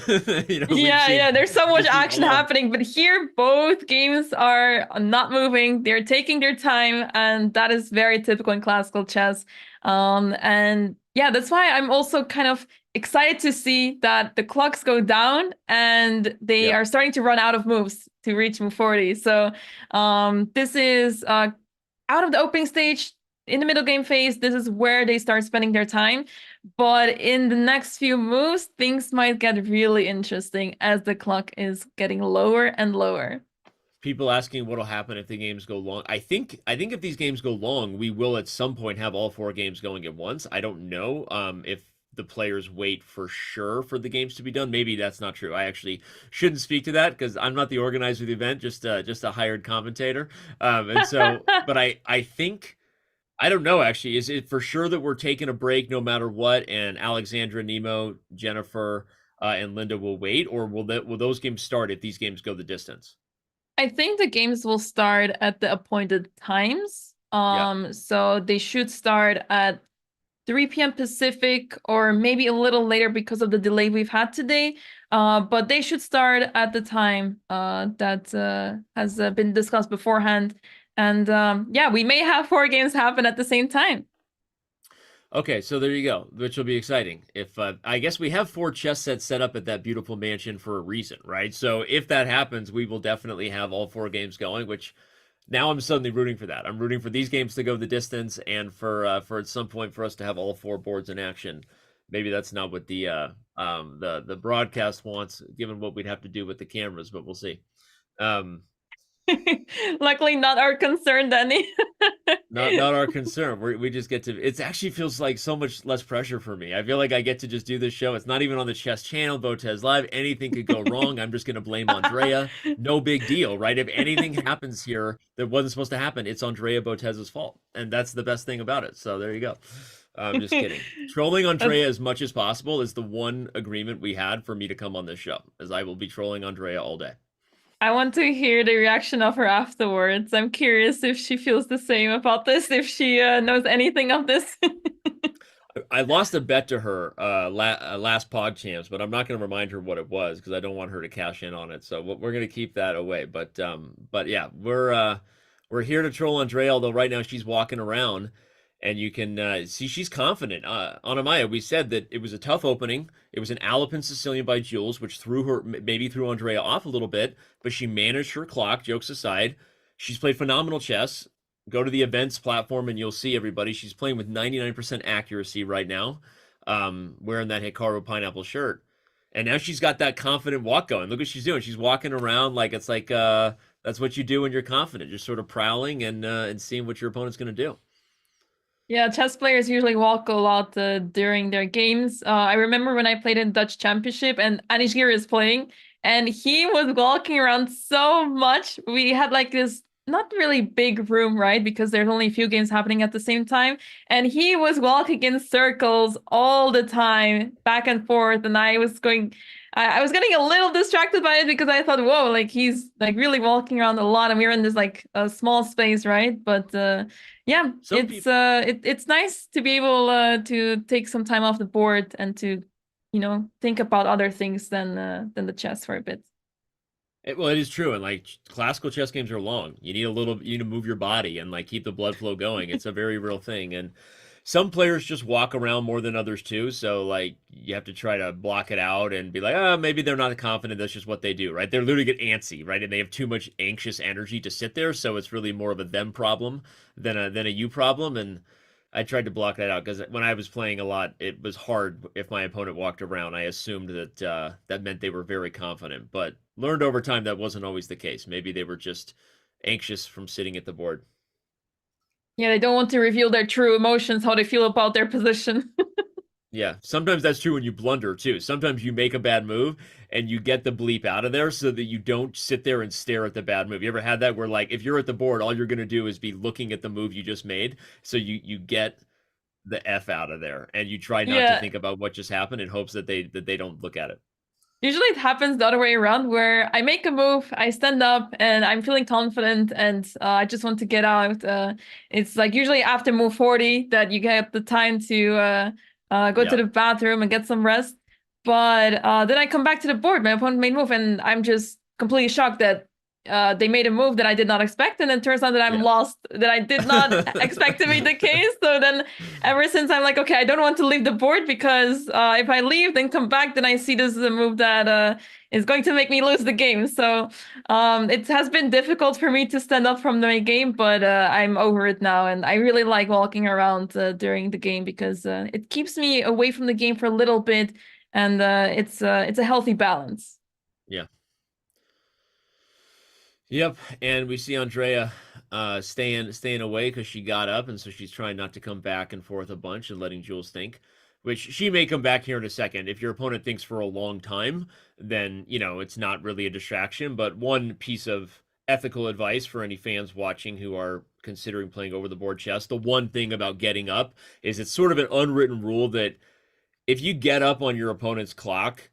Yeah, there's so much action happening, but here both games are not moving. They're taking their time, and that is very typical in classical chess. And yeah, that's why I'm also kind of excited to see that the clocks go down and they are starting to run out of moves to reach move 40. So this is out of the opening stage, in the middle game phase. This is where they start spending their time. But in the next few moves, things might get really interesting as the clock is getting lower and lower. People asking what'll happen if the games go long. I think if these games go long, we will at some point have all 4 games going at once. I don't know if the players wait for sure for the games to be done. Maybe that's not true. I actually shouldn't speak to that because I'm not the organizer of the event, just a hired commentator. And so, but I think, I don't know actually. Is it for sure that we're taking a break no matter what, and Alexandra, Nemo, Jennifer, and Linda will wait, or will those games start if these games go the distance? I think the games will start at the appointed times. So they should start at 3 p.m. Pacific, or maybe a little later because of the delay we've had today. But they should start at the time that has been discussed beforehand. And yeah, we may have 4 games happen at the same time. Okay, so there you go, which will be exciting. If I guess we have 4 chess sets set up at that beautiful mansion for a reason, right? So if that happens, we will definitely have all 4 games going, which now I'm suddenly rooting for that. I'm rooting for these games to go the distance, and for at some point for us to have all 4 boards in action maybe that's not what the broadcast wants, given what we'd have to do with the cameras, but we'll see. Luckily, not our concern, Danny. not our concern. We just get to. It actually feels like so much less pressure for me. I feel like I get to just do this show. It's not even on the chess channel, Botezlive. Anything could go wrong. I'm just going to blame Andrea. No big deal, right? If anything happens here that wasn't supposed to happen, it's Andrea Botez's fault, and that's the best thing about it. So there you go. I'm just kidding. Trolling Andrea as much as possible is the one agreement we had for me to come on this show, as I will be trolling Andrea all day. I want to hear the reaction of her afterwards. I'm curious if she feels the same about this, if she knows anything of this. I lost a bet to her last PogChamps, but I'm not going to remind her what it was because I don't want her to cash in on it. So we're going to keep that away. But yeah, we're here to troll Andrea, although right now she's walking around. And you can see she's confident. Anamaya, we said that it was a tough opening. It was an Alapin Sicilian by Jules, which maybe threw Andrea off a little bit, but she managed her clock, jokes aside. She's played phenomenal chess. Go to the events platform and you'll see everybody. She's playing with 99% accuracy right now, wearing that Hikaru pineapple shirt. And now she's got that confident walk going. Look what she's doing. She's walking around like it's like that's what you do when you're confident. Just sort of prowling and seeing what your opponent's going to do. Yeah, chess players usually walk a lot during their games. I remember when I played in Dutch Championship and Anishgir is playing, and he was walking around so much. We had like this not really big room, right? Because there's only a few games happening at the same time. And he was walking in circles all the time, back and forth. And I was getting a little distracted by it because I thought, whoa, like he's like really walking around a lot. And we were in this like a small space, right? But yeah, it's nice to be able to take some time off the board and to, think about other things than the chess for a bit. Well, it is true, and like classical chess games are long. You need to move your body and like keep the blood flow going. It's a very real thing, and some players just walk around more than others too. So like you have to try to block it out and be like, oh, maybe they're not confident. That's just what they do, right? They're literally get antsy, right? And they have too much anxious energy to sit there. So it's really more of a them problem than a you problem. And I tried to block that out because when I was playing a lot, it was hard if my opponent walked around. I assumed that that meant they were very confident, but learned over time that wasn't always the case. Maybe they were just anxious from sitting at the board. Yeah, they don't want to reveal their true emotions, how they feel about their position. Yeah, sometimes that's true when you blunder too. Sometimes you make a bad move and you get the bleep out of there so that you don't sit there and stare at the bad move. You ever had that where like if you're at the board, all you're going to do is be looking at the move you just made. So you get the F out of there and you try not to think about what just happened in hopes that they don't look at it. Usually it happens the other way around where I make a move, I stand up and I'm feeling confident and I just want to get out. It's like usually after move 40 that you get the time to go to the bathroom and get some rest. But then I come back to the board, my opponent made a move and I'm just completely shocked that they made a move that I did not expect, and it turns out that I'm lost, that I did not expect to be the case. So then ever since I'm like, okay, I don't want to leave the board because if I leave, then come back, then I see this is a move that is going to make me lose the game. So it has been difficult for me to stand up from my game, but I'm over it now. And I really like walking around during the game because it keeps me away from the game for a little bit. And it's a healthy balance. Yeah. Yep, and we see Andrea staying away because she got up, and so she's trying not to come back and forth a bunch and letting Jules think, which she may come back here in a second. If your opponent thinks for a long time, then, it's not really a distraction. But one piece of ethical advice for any fans watching who are considering playing over the board chess, the one thing about getting up is it's sort of an unwritten rule that if you get up on your opponent's clock,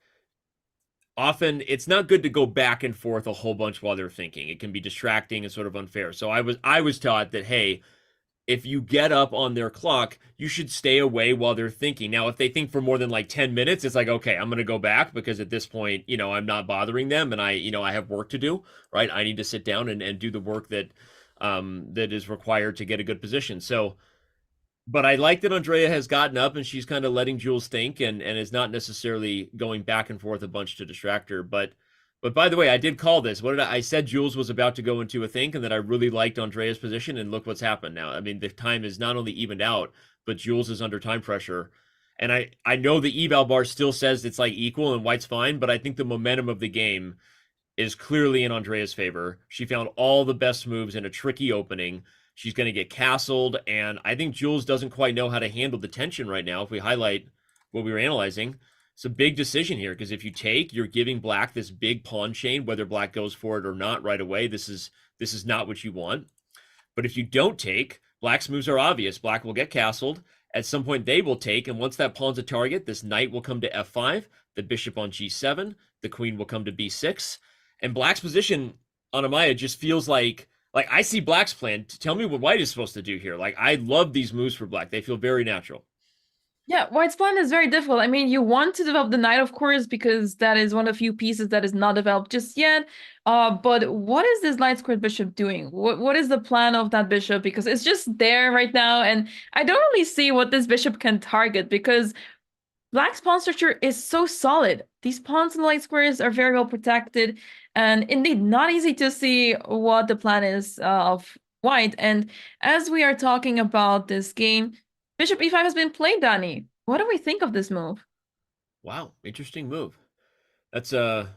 often it's not good to go back and forth a whole bunch while they're thinking. It can be distracting and sort of unfair. So I was taught that, hey, if you get up on their clock, you should stay away while they're thinking. Now, if they think for more than like 10 minutes, it's like, okay, I'm going to go back because at this point, I'm not bothering them and I have work to do, right? I need to sit down and do the work that that is required to get a good position. So, but I like that Andrea has gotten up and she's kind of letting Jules think and is not necessarily going back and forth a bunch to distract her. But by the way, I did call this. I said Jules was about to go into a think and that I really liked Andrea's position, and look what's happened now. I mean, the time is not only evened out, but Jules is under time pressure. And I know the eval bar still says it's like equal and white's fine, but I think the momentum of the game is clearly in Andrea's favor. She found all the best moves in a tricky opening. She's going to get castled, and I think Jules doesn't quite know how to handle the tension right now. If we highlight what we were analyzing, it's a big decision here, because if you take, you're giving black this big pawn chain, whether black goes for it or not right away. This is not what you want. But if you don't take, black's moves are obvious. Black will get castled. At some point, they will take, and once that pawn's a target, this knight will come to f5, the bishop on g7, the queen will come to b6, and black's position on Amaya just feels like I see black's plan. Tell me what white is supposed to do here. Like, I love these moves for black. They feel very natural. Yeah, white's plan is very difficult. I mean, you want to develop the knight, of course, because that is one of the few pieces that is not developed just yet. But what is this light squared bishop doing? What is the plan of that bishop? Because it's just there right now, and I don't really see what this bishop can target, because black's pawn structure is so solid. These pawns and light squares are very well protected, and indeed not easy to see what the plan is of white. And as we are talking about this game, Bishop e5 has been played, Danny. What do we think of this move? Wow, interesting move. It's a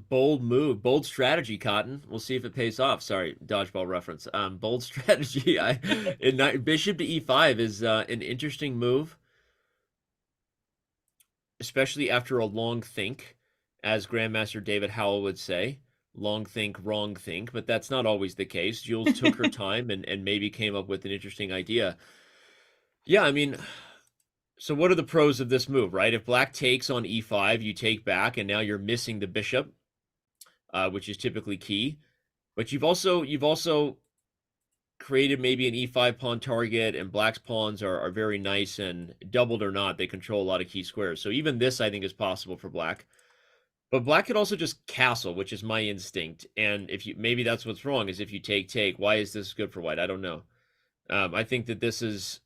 bold move, bold strategy, Cotton. We'll see if it pays off. Sorry, dodgeball reference. Bold strategy. Bishop to e5 is an interesting move, especially after a long think, as Grandmaster David Howell would say. Long think, wrong think, but that's not always the case. Jules took her time and maybe came up with an interesting idea. Yeah, I mean, so what are the pros of this move, right? If black takes on e5, you take back, and now you're missing the bishop, which is typically key. But you've also created maybe an e5 pawn target, and black's pawns are very nice, and doubled or not, they control a lot of key squares. So even this, I think, is possible for black. But black could also just castle, which is my instinct. And if you maybe that's what's wrong, is if you take. Why is this good for white? I don't know. I think that this is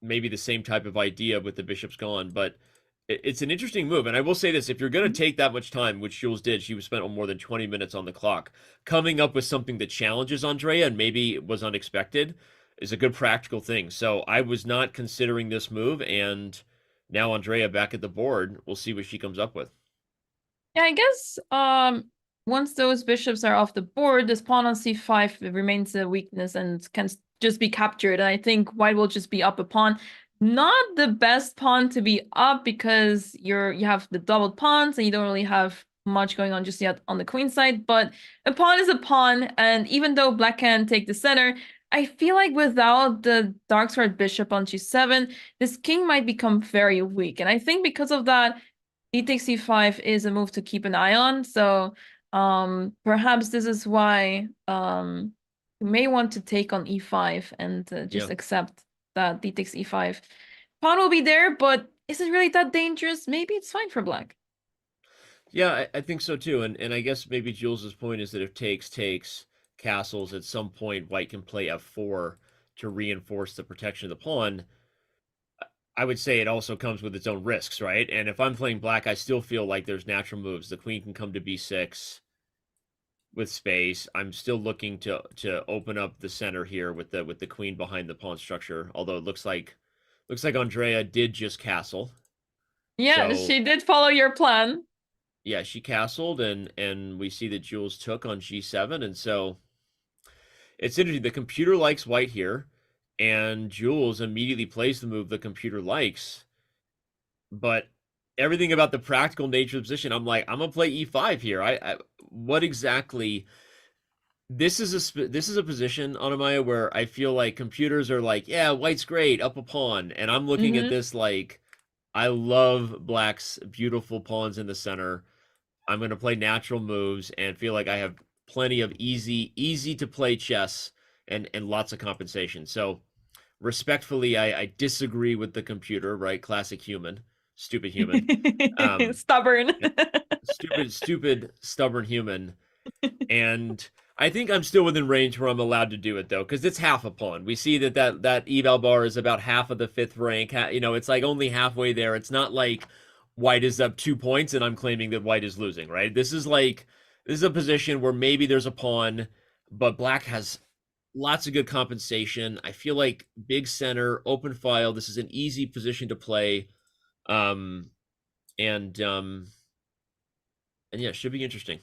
maybe the same type of idea with the bishops gone, but it's an interesting move. And I will say this, if you're going to take that much time, which Jules did, she was spent on more than 20 minutes on the clock, coming up with something that challenges Andrea and maybe was unexpected is a good practical thing. So I was not considering this move, and now Andrea back at the board. We'll see what she comes up with. Yeah, I guess once those bishops are off the board, this pawn on c5 remains a weakness and can just be captured. And I think white will just be up a pawn. Not the best pawn to be up, because you have the doubled pawns and you don't really have much going on just yet on the queen side. But a pawn is a pawn, and even though black can take the center, I feel like without the dark squared bishop on g7, this king might become very weak. And I think because of that, d takes c5 is a move to keep an eye on. So perhaps this is why you may want to take on e5 and just accept that d takes e5. Pawn will be there, but is it really that dangerous? Maybe it's fine for black. Yeah, I think so too. And I guess maybe Jules's point is that if takes castles, at some point white can play f4 to reinforce the protection of the pawn. I would say it also comes with its own risks, right? And if I'm playing black, I still feel like there's natural moves. The queen can come to b6 with space. I'm still looking to open up the center here with the queen behind the pawn structure. Although it looks like Andrea did just castle. Yeah, so, she did follow your plan. Yeah, she castled, and we see that Jules took on g7, and so it's interesting. The computer likes white here, and Jules immediately plays the move the computer likes. But everything about the practical nature of the position, I'm like, I'm gonna play e5 here. What exactly? This is a position, Anamaya, where I feel like computers are like, yeah, white's great, up a pawn, and I'm looking at this like, I love black's beautiful pawns in the center. I'm gonna play natural moves and feel like I have plenty of easy to play chess and lots of compensation. So respectfully, I disagree with the computer, right? Classic human. Stupid human. Stubborn. Stupid, stubborn human. And I think I'm still within range where I'm allowed to do it, though, because it's half a pawn. We see that eval bar is about half of the 5th rank. You know, it's like only halfway there. It's not like white is up 2 points and I'm claiming that white is losing, right? This is a position where maybe there's a pawn, but black has lots of good compensation. I feel like big center, open file. This is an easy position to play. And yeah, should be interesting.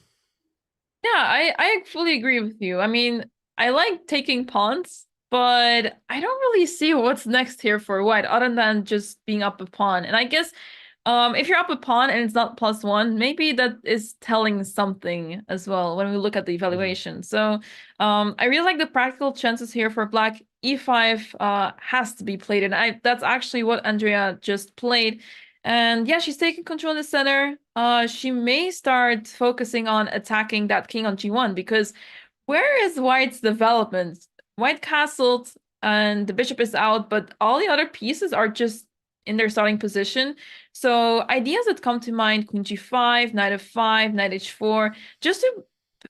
Yeah, I fully agree with you. I mean, I like taking pawns, but I don't really see what's next here for white other than just being up a pawn. And I guess if you're up a pawn and it's not +1, maybe that is telling something as well when we look at the evaluation. So I really like the practical chances here for black. E5 has to be played, and that's actually what Andrea just played. And yeah, she's taking control of the center. She may start focusing on attacking that king on G1, because where is white's development? White castled and the bishop is out, but all the other pieces are just in their starting position. So ideas that come to mind: queen G5, knight f5, knight h4, just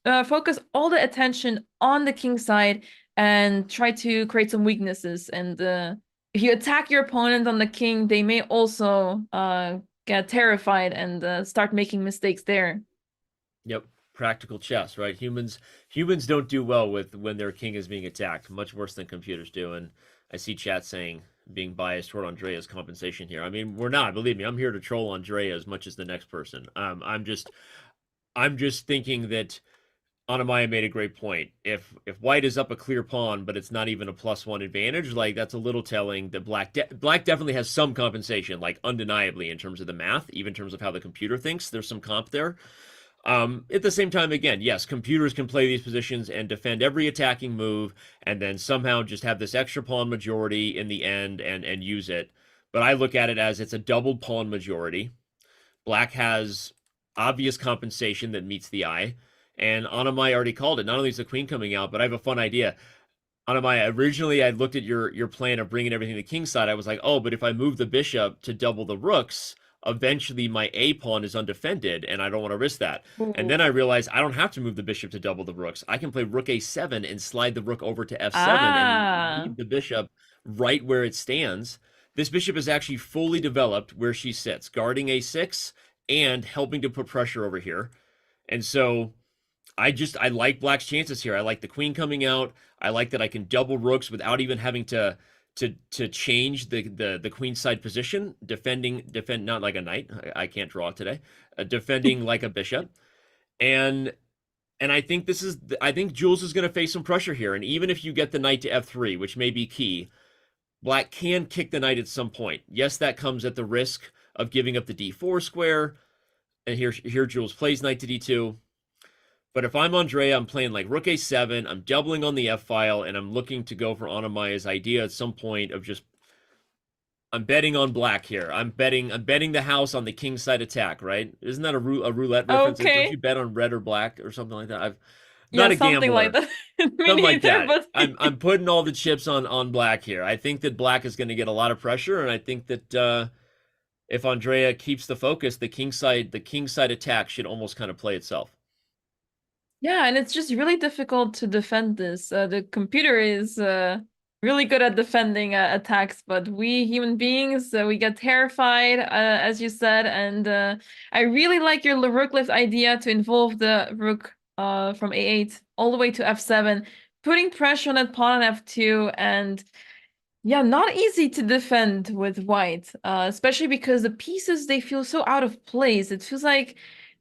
to focus all the attention on the king side and try to create some weaknesses. And if you attack your opponent on the king, they may also get terrified and start making mistakes there. Yep, practical chess, right? Humans don't do well with when their king is being attacked, much worse than computers do. And I see chat saying being biased toward Andrea's compensation here. I mean, we're not. Believe me, I'm here to troll Andrea as much as the next person. I'm just thinking that Anamaya made a great point. If white is up a clear pawn, but it's not even a +1 advantage, like that's a little telling that black definitely has some compensation, like undeniably in terms of the math, even in terms of how the computer thinks. There's some comp there. At the same time, again, yes, computers can play these positions and defend every attacking move, and then somehow just have this extra pawn majority in the end and use it. But I look at it as it's a doubled pawn majority. Black has obvious compensation that meets the eye. And Anamaya already called it. Not only is the queen coming out, but I have a fun idea. Anamaya, originally I looked at your plan of bringing everything to the king side. I was like, oh, but if I move the bishop to double the rooks, eventually my A pawn is undefended, and I don't want to risk that. And then I realized I don't have to move the bishop to double the rooks. I can play rook A7 and slide the rook over to F7 and leave the bishop right where it stands. This bishop is actually fully developed where she sits, guarding A6 and helping to put pressure over here. And so I like black's chances here. I like the queen coming out. I like that I can double rooks without even having to change the queen side position, defend not like a knight. I can't draw today. Defending like a bishop. And I think I think Jules is going to face some pressure here. And even if you get the knight to F3, which may be key, black can kick the knight at some point. Yes, that comes at the risk of giving up the D4 square. And here Jules plays knight to D2. But if I'm Andrea, I'm playing like rook A7, I'm doubling on the F file, and I'm looking to go for Anamaya's idea at some point of just, I'm betting on black here. I'm betting the house on the king side attack, right? Isn't that a roulette reference? Okay. Don't you bet on red or black or something like that? Yeah, not a something gambler. like that. Something like that. But I'm putting all the chips on black here. I think that black is going to get a lot of pressure, and I think that if Andrea keeps the focus, the king side attack should almost kind of play itself. yeah, and it's just really difficult to defend this. The computer is really good at defending attacks, but we human beings, we get terrified, as you said. And I really like your rook lift idea to involve the rook from A8 all the way to F7, putting pressure on that pawn on F2. And yeah, not easy to defend with white, especially because the pieces, they feel so out of place. It feels like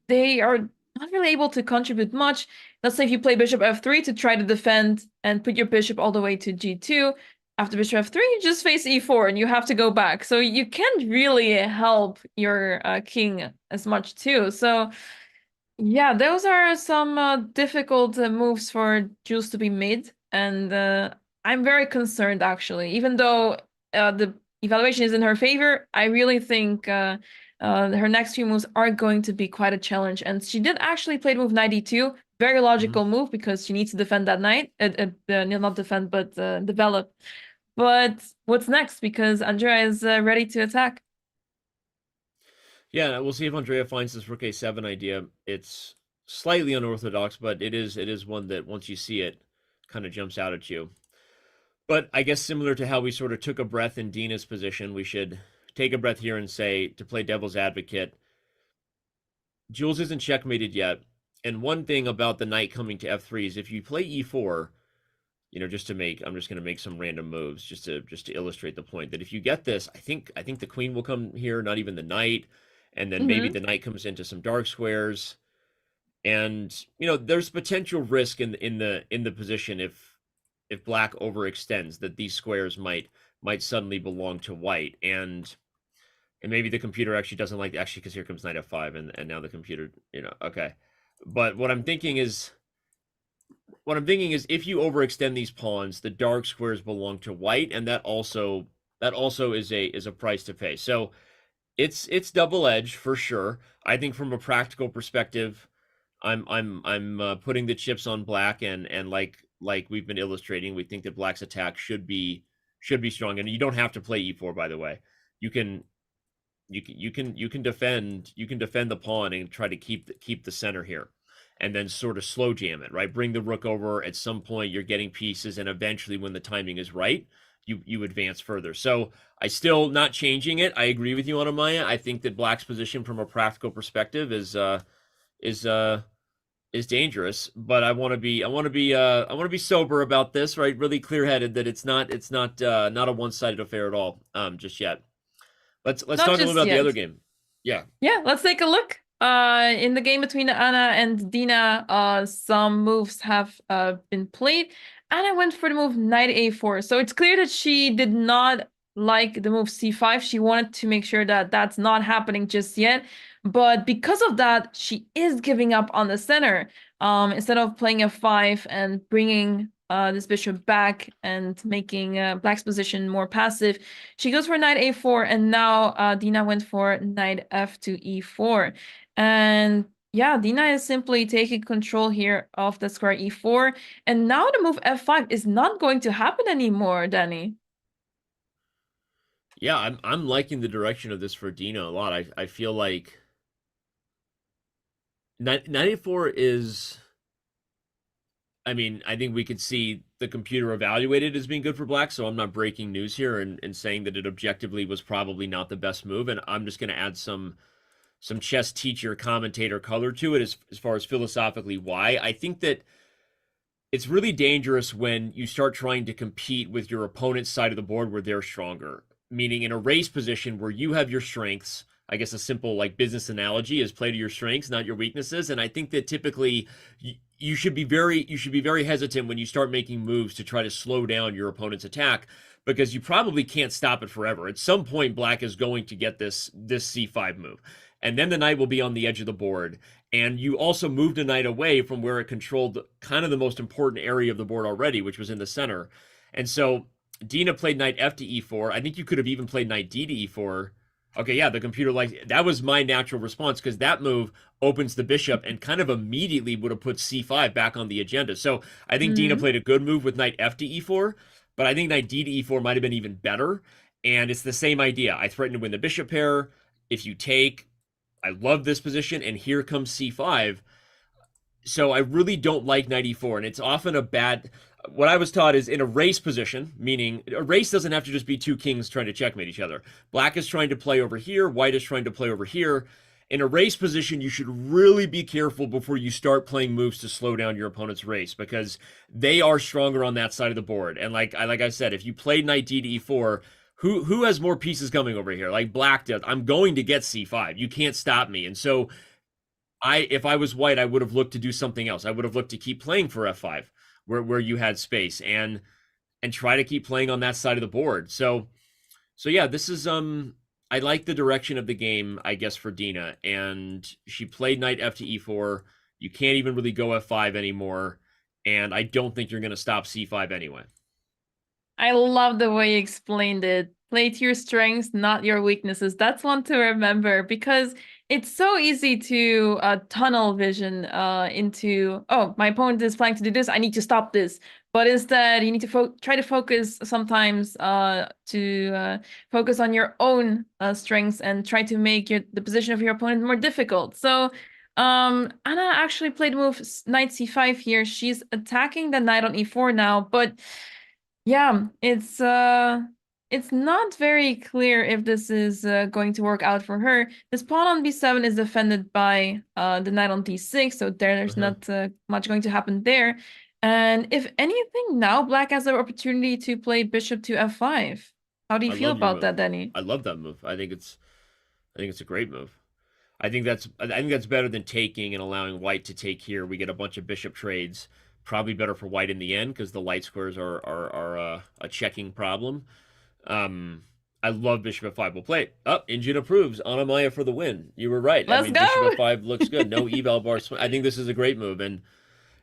they are not really able to contribute much. Let's say if you play bishop F3 to try to defend and put your bishop all the way to G2. After bishop F3, you just face E4 and you have to go back. So you can't really help your king as much too. So yeah, those are some difficult moves for Jules to be made. And I'm very concerned, actually. Even though the evaluation is in her favor, I really think her next few moves are going to be quite a challenge. And she did actually play the move knight e2. Very logical move because she needs to defend that knight. Not defend, but develop. But what's next? Because Andrea is ready to attack. Yeah, we'll see if Andrea finds this rook a7 idea. It's slightly unorthodox, but it is one that once you see it, kind of jumps out at you. But I guess similar to how we sort of took a breath in Dina's position, we should take a breath here and say, to play devil's advocate, Jules isn't checkmated yet. And one thing about the knight coming to f3 is if you play e4, you know, I'm just going to make some random moves just to illustrate the point that if you get this, I think the queen will come here, not even the knight, and then maybe the knight comes into some dark squares, and you know, there's potential risk in the position if black overextends, that these squares might suddenly belong to white, and maybe the computer actually doesn't like actually, because here comes knight f5, and now the computer, you know, okay. But what I'm thinking is if you overextend these pawns, the dark squares belong to white, and that also is a price to pay. So it's double-edged for sure. I think from a practical perspective, I'm putting the chips on black, and like we've been illustrating, we think that black's attack should be strong. And you don't have to play e4, by the way. You can defend the pawn and try to keep the center here, and then sort of slow jam it, right? Bring the rook over. At some point, you're getting pieces, and eventually, when the timing is right, you advance further. So I still not changing it. I agree with you, Anamaya. I think that black's position from a practical perspective is dangerous, but I want to be sober about this, right? Really clear-headed that it's not a one-sided affair at all, just yet. Let's talk a little about the other game. Yeah, let's take a look. In the game between Anna and Dina, some moves have been played. Anna went for the move knight a4. So it's clear that she did not like the move c5. She wanted to make sure that that's not happening just yet. But because of that, she is giving up on the center. Instead of playing f5 and bringing this bishop back and making black's position more passive, she goes for knight a4, and now Dina went for knight f2 e4. And yeah, Dina is simply taking control here of the square e4, and now the move f5 is not going to happen anymore, Danny. Yeah, I'm liking the direction of this for Dina a lot. I feel like knight a4 is, I mean, I think we could see the computer evaluated as being good for black, so I'm not breaking news here and saying that it objectively was probably not the best move, and I'm just going to add some chess teacher commentator color to it as far as philosophically why. I think that it's really dangerous when you start trying to compete with your opponent's side of the board where they're stronger, meaning in a race position where you have your strengths. I guess a simple like business analogy is play to your strengths, not your weaknesses. And I think that typically you should be very hesitant when you start making moves to try to slow down your opponent's attack, because you probably can't stop it forever. At some point, black is going to get this c5 move, and then the knight will be on the edge of the board. And you also moved a knight away from where it controlled kind of the most important area of the board already, which was in the center. And so Dina played knight f to e4. I think you could have even played knight d to e4. Okay, yeah, the computer that was my natural response, because that move opens the bishop and kind of immediately would have put c5 back on the agenda. So I think Dina played a good move with knight f to e4, but I think knight d to e4 might have been even better. And it's the same idea. I threaten to win the bishop pair. If you take, I love this position, and here comes c5. So I really don't like knight e4, and it's often a bad... What I was taught is in a race position, meaning a race doesn't have to just be two kings trying to checkmate each other. Black is trying to play over here, white is trying to play over here. In a race position, you should really be careful before you start playing moves to slow down your opponent's race, because they are stronger on that side of the board. And like I said, if you play knight d to e4, who has more pieces coming over here? Like black does. I'm going to get c5. You can't stop me. And so if I was white, I would have looked to do something else. I would have looked to keep playing for f5. Where you had space, and try to keep playing on that side of the board. So yeah, this is I like the direction of the game, I guess, for Dina. And she played knight f to e4. You can't even really go f5 anymore, and I don't think you're going to stop c5 anyway. I love the way you explained it. Play to your strengths, not your weaknesses. That's one to remember, because it's so easy to tunnel vision into, oh, my opponent is planning to do this, I need to stop this. But instead, you need to try to focus sometimes to focus on your own strengths and try to make the position of your opponent more difficult. So Anna actually played the move knight c5 here. She's attacking the knight on e4 now, but yeah, it's not very clear if this is going to work out for her. This pawn on b7 is defended by the knight on d6, so there's not much going to happen there. And if anything, now black has the opportunity to play bishop to f5. How do you feel about that, Danny? I love that move. I think it's a great move. I think that's better than taking and allowing white to take here. We get a bunch of bishop trades. Probably better for white in the end because the light squares are a checking problem. I love bishop f5. We'll play it. Injin approves. Anamaya for the win. You were right. Let's go! Bishop f5 looks good. No eval bar swing. I think this is a great move, and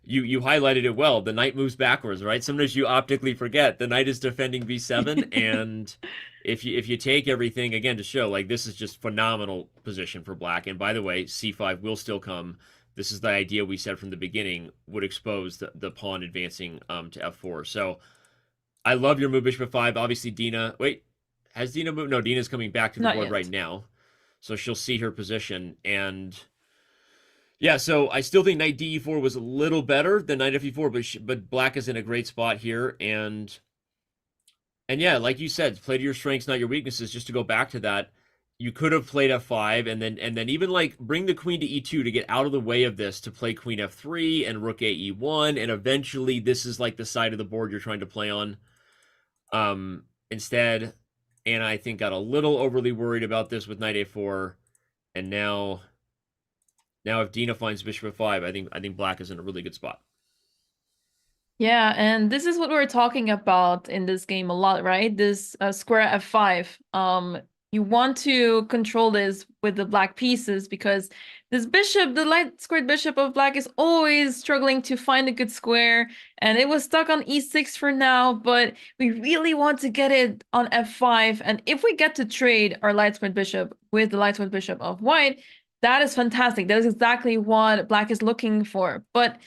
you highlighted it well. The knight moves backwards, right? Sometimes you optically forget the knight is defending b7, and if you take everything again to show, like, this is just phenomenal position for black. And by the way, c5 will still come. This is the idea we said from the beginning would expose the pawn advancing to f4. So I love your move, bishop f5. Obviously, Dina. Wait, has Dina moved? No, Dina's coming back to the board right now, so she'll see her position. And yeah, so I still think knight de4 was a little better than knight fe4, but black is in a great spot here. And yeah, like you said, play to your strengths, not your weaknesses. Just to go back to that, you could have played f5 and then even like bring the queen to e2 to get out of the way of this, to play queen f3 and rook a e1, and eventually this is like the side of the board you're trying to play on. Instead, Anna, I think, got a little overly worried about this with knight a4, and now if Dina finds bishop f5, I think black is in a really good spot. Yeah, and this is what we're talking about in this game a lot, right? This square f5. You want to control this with the black pieces because this bishop, the light squared bishop of black, is always struggling to find a good square, and it was stuck on e6 for now, but we really want to get it on f5. And if we get to trade our light squared bishop with the light squared bishop of white, that is fantastic. That is exactly what black is looking for. But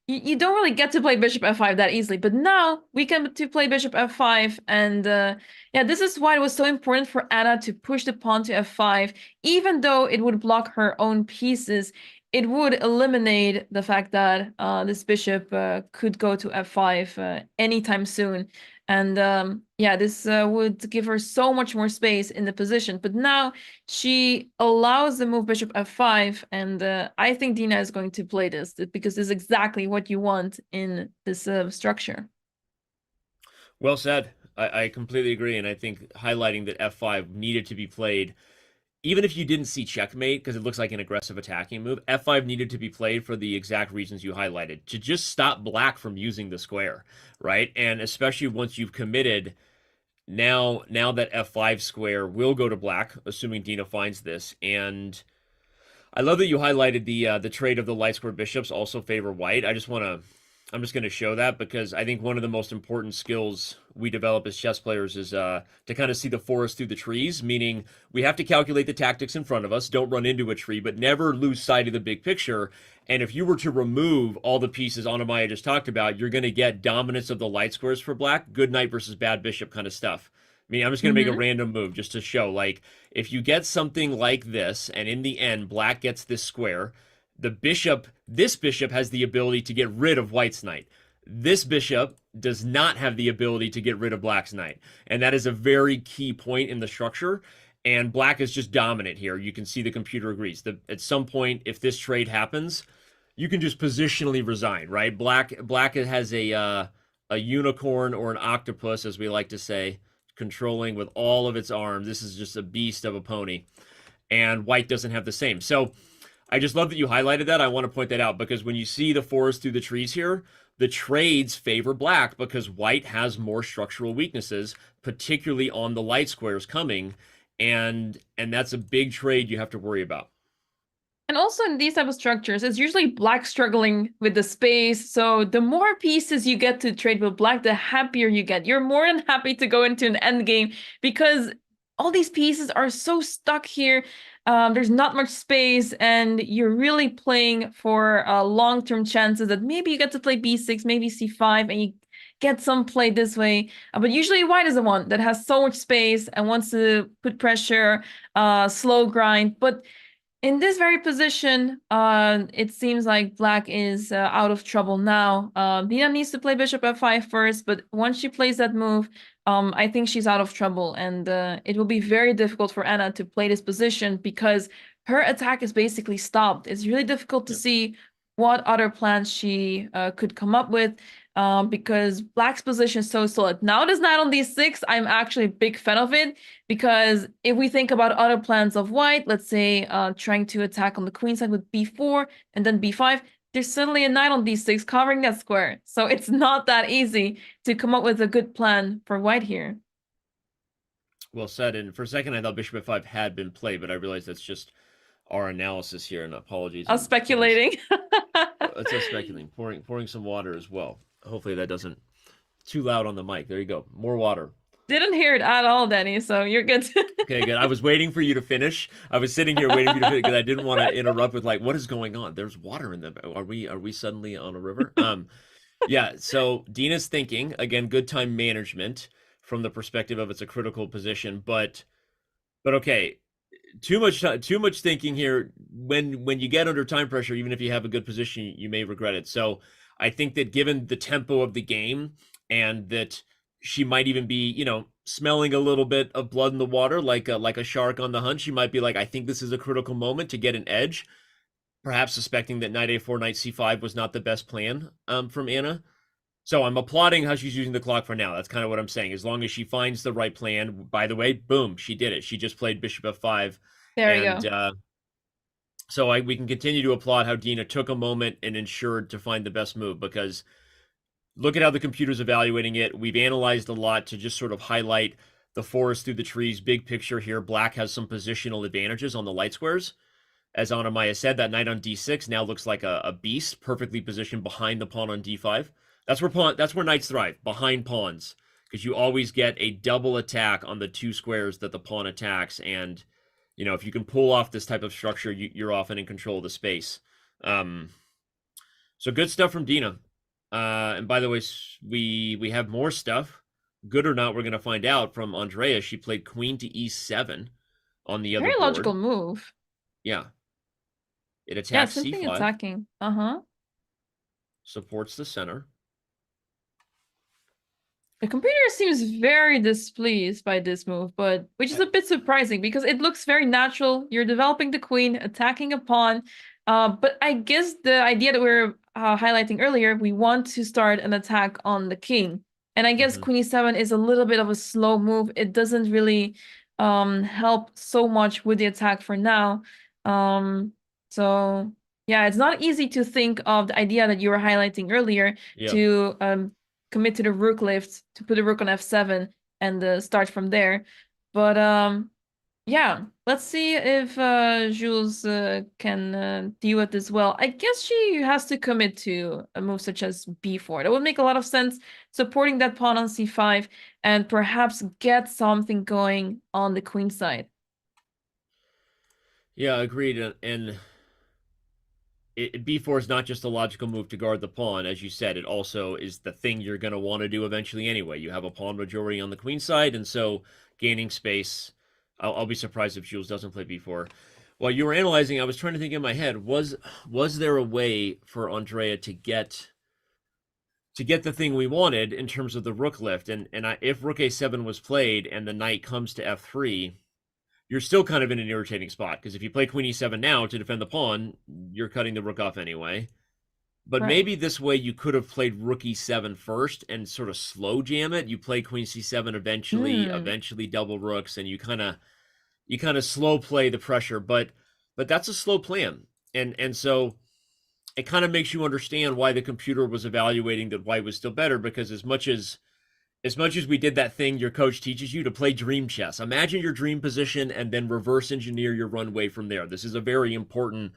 you don't really get to play bishop f5 that easily, but now we can to play bishop f5, and yeah, this is why it was so important for Anna to push the pawn to f5. Even though it would block her own pieces, it would eliminate the fact that this bishop could go to f5 anytime soon. And yeah, this would give her so much more space in the position. But now she allows the move bishop f5, and I think Dina is going to play this because this is exactly what you want in this structure. Well said. I completely agree, and I think highlighting that f5 needed to be played, even if you didn't see checkmate, because it looks like an aggressive attacking move, f5 needed to be played for the exact reasons you highlighted, to just stop black from using the square, right? And especially once you've committed, now that f5 square will go to black, assuming Dina finds this. And I love that you highlighted the trade of the light square bishops also favor white. I'm just going to show that because I think one of the most important skills we develop as chess players is to kind of see the forest through the trees, meaning we have to calculate the tactics in front of us, don't run into a tree, but never lose sight of the big picture. And if you were to remove all the pieces Anamaya just talked about, you're going to get dominance of the light squares for black, good knight versus bad bishop kind of stuff. I mean, I'm just going to make a random move just to show, like, if you get something like this, and in the end, black gets this square, this bishop has the ability to get rid of white's knight. This bishop does not have the ability to get rid of black's knight. And that is a very key point in the structure. And black is just dominant here. You can see the computer agrees. At some point, if this trade happens, you can just positionally resign, right? Black has a unicorn or an octopus, as we like to say, controlling with all of its arms. This is just a beast of a pony. And white doesn't have the same. So I just love that you highlighted that. I want to point that out because when you see the forest through the trees here, the trades favor black because white has more structural weaknesses, particularly on the light squares coming, and that's a big trade you have to worry about. And also in these type of structures, it's usually black struggling with the space. So the more pieces you get to trade with black, the happier you get. You're more than happy to go into an endgame because all these pieces are so stuck here. There's not much space, and you're really playing for long-term chances that maybe you get to play b6, maybe c5, and you get some play this way. But usually white is the one that has so much space and wants to put pressure, slow grind. But in this very position, it seems like black is out of trouble now. Dina needs to play bishop f5 first, but once she plays that move, I think she's out of trouble, and it will be very difficult for Anna to play this position because her attack is basically stopped. It's really difficult to see what other plans she could come up with. because black's position is so solid. Now this knight on d6, I'm actually a big fan of it, because if we think about other plans of white, let's say trying to attack on the queen side with b4 and then b5, there's suddenly a knight on d6 covering that square. So it's not that easy to come up with a good plan for white here. Well said. And for a second, I thought bishop f5 had been played, but I realized that's just our analysis here, and apologies. I was speculating. It's us speculating. Pouring some water as well. Hopefully that doesn't too loud on the mic. There you go. More water. Didn't hear it at all, Danny, so you're good. Okay, good. I was waiting for you to finish. I was sitting here waiting for you to finish because I didn't want to interrupt with like, what is going on? There's water in the. Are we suddenly on a river? Yeah. So Dina's thinking again. Good time management from the perspective of it's a critical position, but okay. Too much thinking here. When you get under time pressure, even if you have a good position, you may regret it. So I think that given the tempo of the game, and that she might even be, you know, smelling a little bit of blood in the water, like a shark on the hunt, she might be like, I think this is a critical moment to get an edge, perhaps suspecting that knight a4, knight c5 was not the best plan from Anna. So I'm applauding how she's using the clock for now. That's kind of what I'm saying. As long as she finds the right plan, by the way, boom, she did it. She just played bishop f5. There you go. So we can continue to applaud how Dina took a moment and ensured to find the best move, because look at how the computer's evaluating it. We've analyzed a lot to just sort of highlight the forest through the trees. Big picture here, black has some positional advantages on the light squares. As Anna Maya said, that knight on d6 now looks like a beast, perfectly positioned behind the pawn on d5. That's where knights thrive, behind pawns, because you always get a double attack on the two squares that the pawn attacks. And, you know, if you can pull off this type of structure, you're often in control of the space. So good stuff from Dina. And by the way, we have more stuff. Good or not, we're going to find out from Andrea. She played queen to e7 on the other board. Very logical move. Yeah. It attacks something c5. Attacking. Supports the center. The computer seems very displeased by this move, but which is a bit surprising because it looks very natural. You're developing the queen, attacking a pawn. But I guess the idea that we were highlighting earlier, we want to start an attack on the king. And I guess queen e7 is a little bit of a slow move. It doesn't really help so much with the attack for now. So yeah, it's not easy to think of the idea that you were highlighting earlier to commit to the rook lift, to put the rook on f7 and start from there. But yeah, let's see if Jules can deal with this well. I guess she has to commit to a move such as b4. That would make a lot of sense, supporting that pawn on c5 and perhaps get something going on the queen side. Yeah, agreed. And b4 is not just a logical move to guard the pawn. As you said, it also is the thing you're going to want to do eventually anyway. You have a pawn majority on the queen side, and so gaining space. I'll be surprised if Jules doesn't play b4. While you were analyzing, I was trying to think in my head, was there a way for Andrea to get the thing we wanted in terms of the rook lift? And if rook a7 was played and the knight comes to f3, you're still kind of in an irritating spot, because if you play queen e7 now to defend the pawn, you're cutting the rook off anyway. But maybe this way you could have played rook e7 first and sort of slow jam it. You play queen c7 eventually double rooks, and you kind of slow play the pressure. But that's a slow plan, and so it kind of makes you understand why the computer was evaluating that white was still better, because as much as we did that thing your coach teaches you to play dream chess, imagine your dream position and then reverse engineer your runway from there. This is a very important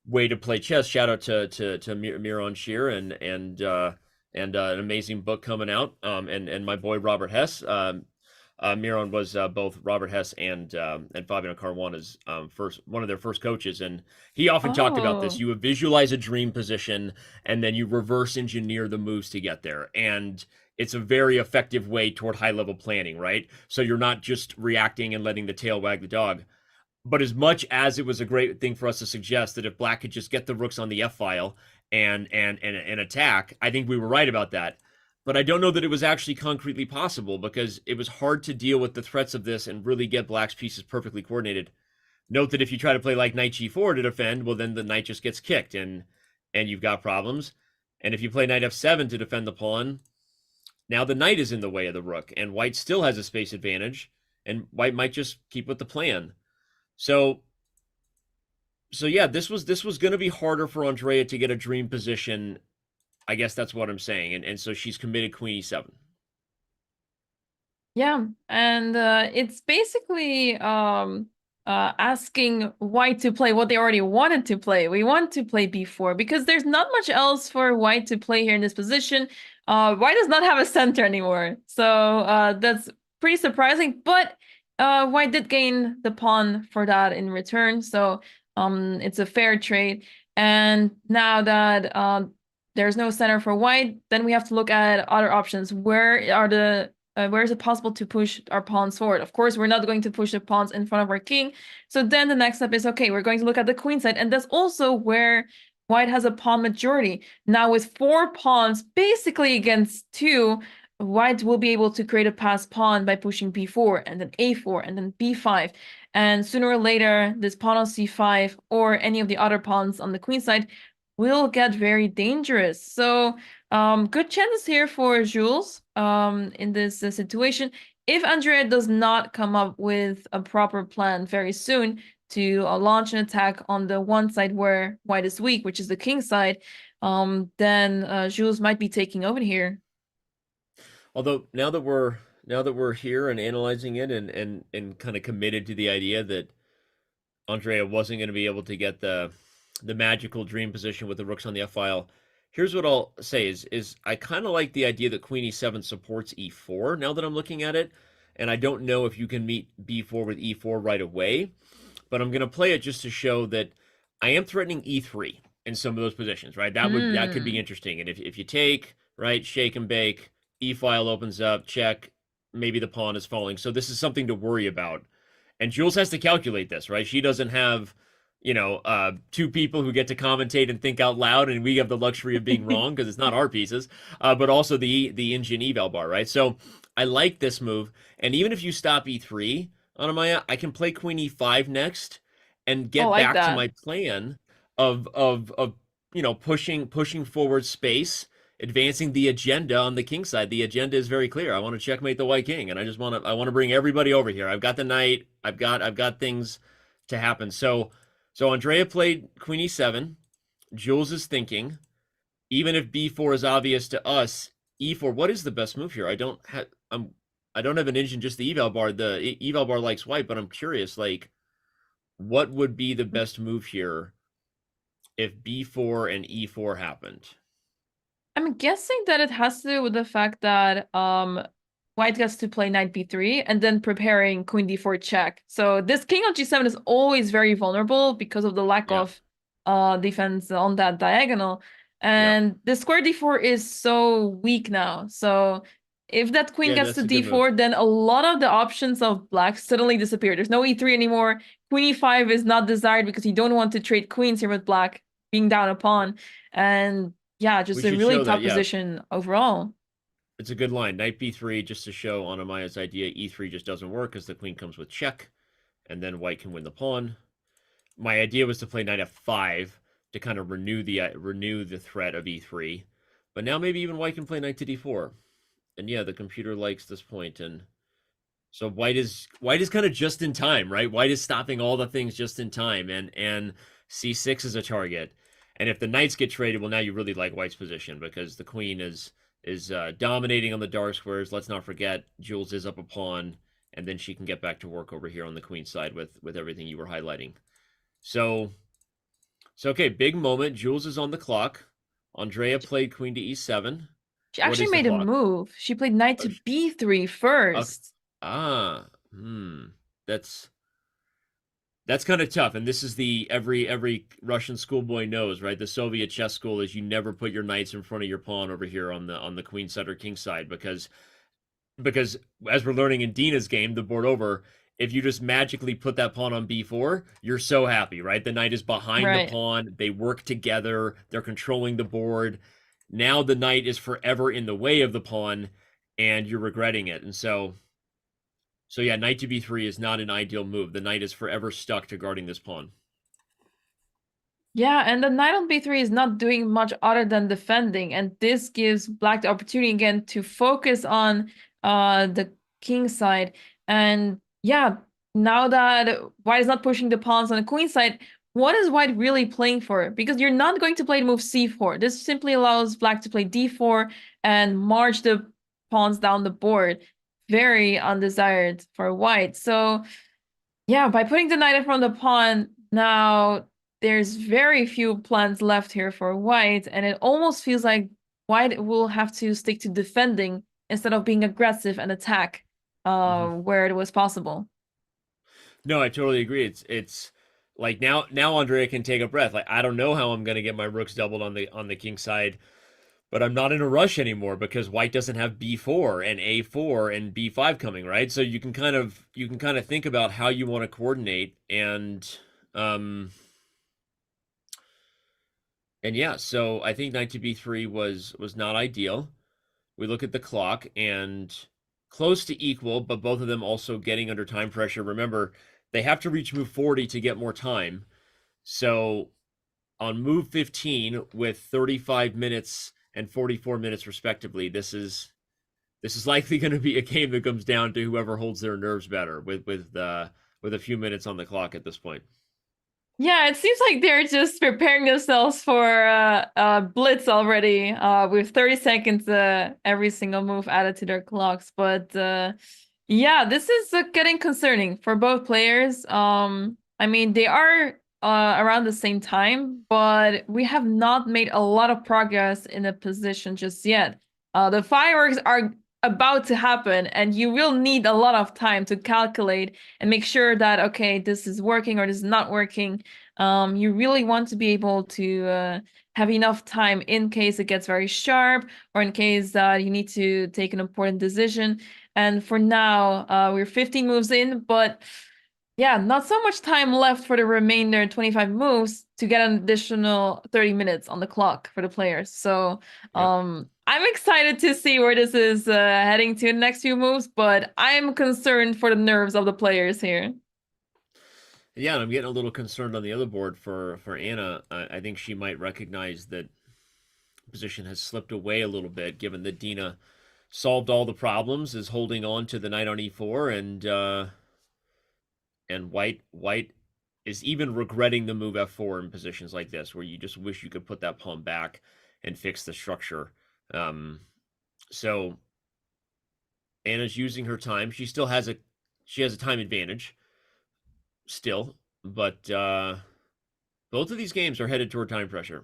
way to play chess. Shout out to Miron Shear and an amazing book coming out. And my boy Robert Hess. Miron was both Robert Hess and Fabiano Caruana's one of their first coaches, and he often talked about this. You visualize a dream position and then you reverse engineer the moves to get there, and it's a very effective way toward high-level planning, right? So you're not just reacting and letting the tail wag the dog. But as much as it was a great thing for us to suggest that if black could just get the rooks on the f-file and attack, I think we were right about that. But I don't know that it was actually concretely possible, because it was hard to deal with the threats of this and really get black's pieces perfectly coordinated. Note that if you try to play like knight g4 to defend, well, then the knight just gets kicked and you've got problems. And if you play knight f7 to defend the pawn, now the knight is in the way of the rook, and white still has a space advantage, and white might just keep with the plan. So yeah, this was going to be harder for Andrea to get a dream position. I guess that's what I'm saying. And so she's committed queen e7. Yeah, and it's basically asking white to play what they already wanted to play. We want to play b4 because there's not much else for white to play here in this position. White does not have a center anymore, so that's pretty surprising. But white did gain the pawn for that in return, so it's a fair trade. And now that there's no center for white, then we have to look at other options. Where is it possible to push our pawns forward? Of course, we're not going to push the pawns in front of our king. So then the next step is, okay, we're going to look at the queen side. And that's also where white has a pawn majority. Now with 4 pawns, basically against 2, white will be able to create a passed pawn by pushing b4 and then a4 and then b5. And sooner or later, this pawn on c5 or any of the other pawns on the queen side will get very dangerous. So good chances here for Jules in this situation. If Andrea does not come up with a proper plan very soon to launch an attack on the one side where white is weak, which is the king side, then Jules might be taking over here. Although now that we're here and analyzing it and kind of committed to the idea that Andrea wasn't going to be able to get the magical dream position with the rooks on the f-file, here's what I'll say is I kind of like the idea that queen e7 supports e4 now that I'm looking at it, and I don't know if you can meet b4 with e4 right away, but I'm going to play it just to show that I am threatening e3 in some of those positions, right? That could be interesting. And if you take, right, shake and bake, e-file opens up, check, maybe the pawn is falling. So this is something to worry about. And Jules has to calculate this, right? She doesn't have, you know, 2 people who get to commentate and think out loud, and we have the luxury of being wrong because it's not our pieces, but also the engine eval bar, right? So I like this move. And even if you stop e3, Anamaya, I can play queen e5 next and get back to my plan of you know, pushing forward space, advancing the agenda on the king side. The agenda is very clear. I want to checkmate the white king, and I want to bring everybody over here. I've got the knight. I've got things to happen. So Andrea played queen e7. Jules is thinking, even if b4 is obvious to us, e4. What is the best move here? I don't have an engine, just the eval bar. The eval bar likes white, but I'm curious, like, what would be the best move here if b4 and e4 happened? I'm guessing that it has to do with the fact that white gets to play knight b3 and then preparing queen d4 check. So this king on g7 is always very vulnerable because of the lack of defense on that diagonal. And the square d4 is so weak now. So if that queen gets to d4, then a lot of the options of black suddenly disappear. There's no e3 anymore. Queen e5 is not desired because you don't want to trade queens here with black being down a pawn. And yeah, just a really tough position overall. It's a good line. Knight b3, just to show Anamaya's idea, e3 just doesn't work because the queen comes with check, and then white can win the pawn. My idea was to play knight f5 to kind of renew the threat of e3, but now maybe even white can play knight to d4. And yeah, the computer likes this point, and so white is kind of just in time, right? White is stopping all the things just in time, and c6 is a target. And if the knights get traded, well, now you really like white's position because the queen is dominating on the dark squares. Let's not forget, Jules is up a pawn, and then she can get back to work over here on the queen side with everything you were highlighting. So okay, big moment. Jules is on the clock. Andrea played queen to e7. She actually made a move. She played knight to b3 first. That's kind of tough, and this is the every Russian schoolboy knows, right? The Soviet chess school is you never put your knights in front of your pawn over here on the queen side or king side because as we're learning in Dina's game, the board over, if you just magically put that pawn on b4, you're so happy, right? The knight is behind the pawn. They work together. They're controlling the board. Now the knight is forever in the way of the pawn, and you're regretting it. And so yeah, knight to b3 is not an ideal move. The knight is forever stuck to guarding this pawn. Yeah, and the knight on b3 is not doing much other than defending, and this gives black the opportunity again to focus on the king side. And yeah, now that white is not pushing the pawns on the queen side, what is white really playing for? Because you're not going to play the move c4. This simply allows black to play d4 and march the pawns down the board. Very undesired for white. So yeah, by putting the knight in front of the pawn, now there's very few plans left here for white, and it almost feels like white will have to stick to defending instead of being aggressive and attack where it was possible. No, I totally agree. It's like now Andrea can take a breath. Like, I don't know how I'm gonna get my rooks doubled on the king side, but I'm not in a rush anymore because white doesn't have b4 and a4 and b5 coming, right? So you can kind of think about how you want to coordinate, and yeah, so I think knight to b3 was not ideal. We look at the clock and close to equal, but both of them also getting under time pressure. Remember, they have to reach move 40 to get more time. So on move 15 with 35 minutes and 44 minutes respectively, this is likely going to be a game that comes down to whoever holds their nerves better with a few minutes on the clock at this point. Yeah, it seems like they're just preparing themselves for blitz already, with 30 seconds every single move added to their clocks. But yeah, this is getting concerning for both players. I mean, they are around the same time, but we have not made a lot of progress in the position just yet. The fireworks are about to happen, and you will need a lot of time to calculate and make sure that, okay, this is working or this is not working. You really want to be able to have enough time in case it gets very sharp or in case you need to take an important decision. And for now, we're 15 moves in, but yeah, not so much time left for the remainder 25 moves to get an additional 30 minutes on the clock for the players. So I'm excited to see where this is heading to in the next few moves, but I'm concerned for the nerves of the players here. Yeah, and I'm getting a little concerned on the other board for Anna. I think she might recognize that position has slipped away a little bit, given that Dina solved all the problems, is holding on to the knight on e4, and white is even regretting the move f4 in positions like this, where you just wish you could put that pawn back and fix the structure. So Anna's using her time. She still has a time advantage still, but both of these games are headed toward time pressure.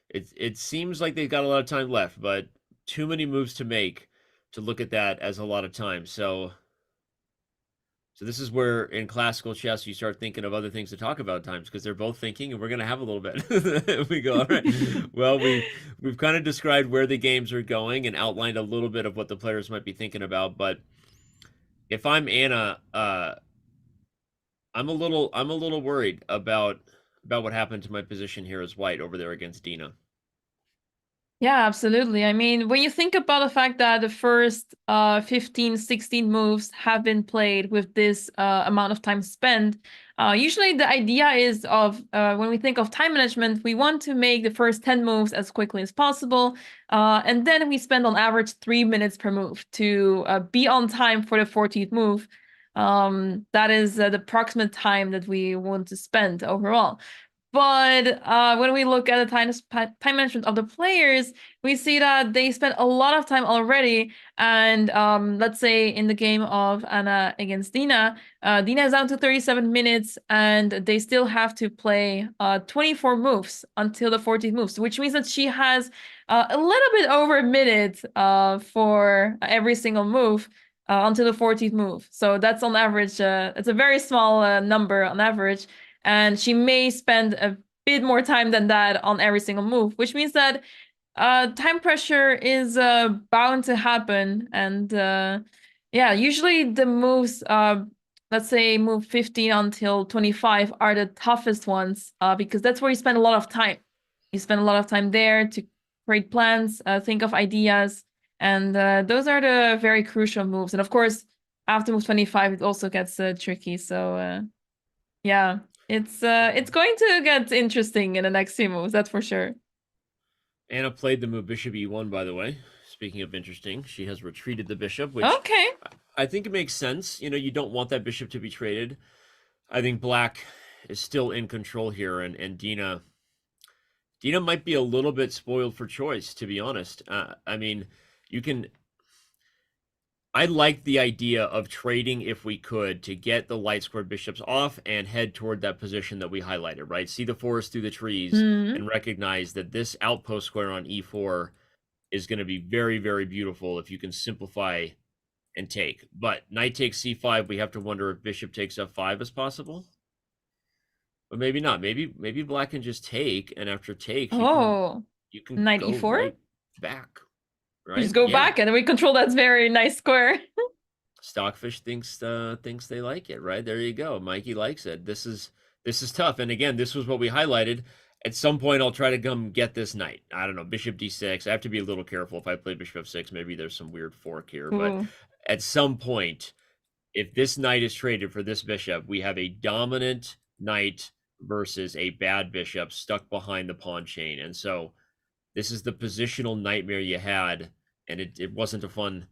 It seems like they've got a lot of time left, but too many moves to make to look at that as a lot of time. So this is where in classical chess you start thinking of other things to talk about at times, because they're both thinking, and we're going to have a little bit. We go, all right, well, we've kind of described where the games are going and outlined a little bit of what the players might be thinking about. But if I'm Anna, I'm a little worried about what happened to my position here as white over there against Dina. Yeah, absolutely. I mean, when you think about the fact that the first 15, 16 moves have been played with this amount of time spent, usually the idea is of, when we think of time management, we want to make the first 10 moves as quickly as possible. And then we spend on average 3 minutes per move to be on time for the 14th move. That is the approximate time that we want to spend overall. But when we look at the time management of the players, we see that they spent a lot of time already. And let's say in the game of Anna against Dina, Dina is down to 37 minutes, and they still have to play 24 moves until the 14th moves, which means that she has a little bit over a minute for every single move until the 14th move. So that's on average, it's a very small number on average. And she may spend a bit more time than that on every single move, which means that time pressure is bound to happen. And yeah, usually the moves, let's say move 15 until 25 are the toughest ones, because that's where you spend a lot of time. You spend a lot of time there to create plans, think of ideas, and those are the very crucial moves. And of course, after move 25, it also gets tricky. So yeah. It's going to get interesting in the next few moves, that's for sure. Anna played the move bishop e1, by the way. Speaking of interesting, she has retreated the bishop, which okay. I think it makes sense. You know, you don't want that bishop to be traded. I think black is still in control here, and Dina might be a little bit spoiled for choice, to be honest. I mean, you can... I like the idea of trading if we could to get the light squared bishops off and head toward that position that we highlighted, right? See the forest through the trees and recognize that this outpost square on e4 is going to be very, very beautiful if you can simplify and take. But knight takes c5, we have to wonder if bishop takes f5 is possible. But maybe not. Maybe black can just take, and after take, you can knight go e4? right back. Right? Just go back, and then we control that very nice square. Stockfish thinks they like it, right? There you go. Mikey likes it. This is tough. And again, this was what we highlighted. At some point, I'll try to come get this knight. I don't know, bishop d6. I have to be a little careful if I play bishop f6. Maybe there's some weird fork here. But at some point, if this knight is traded for this bishop, we have a dominant knight versus a bad bishop stuck behind the pawn chain. And so this is the positional nightmare you had. And it wasn't a fun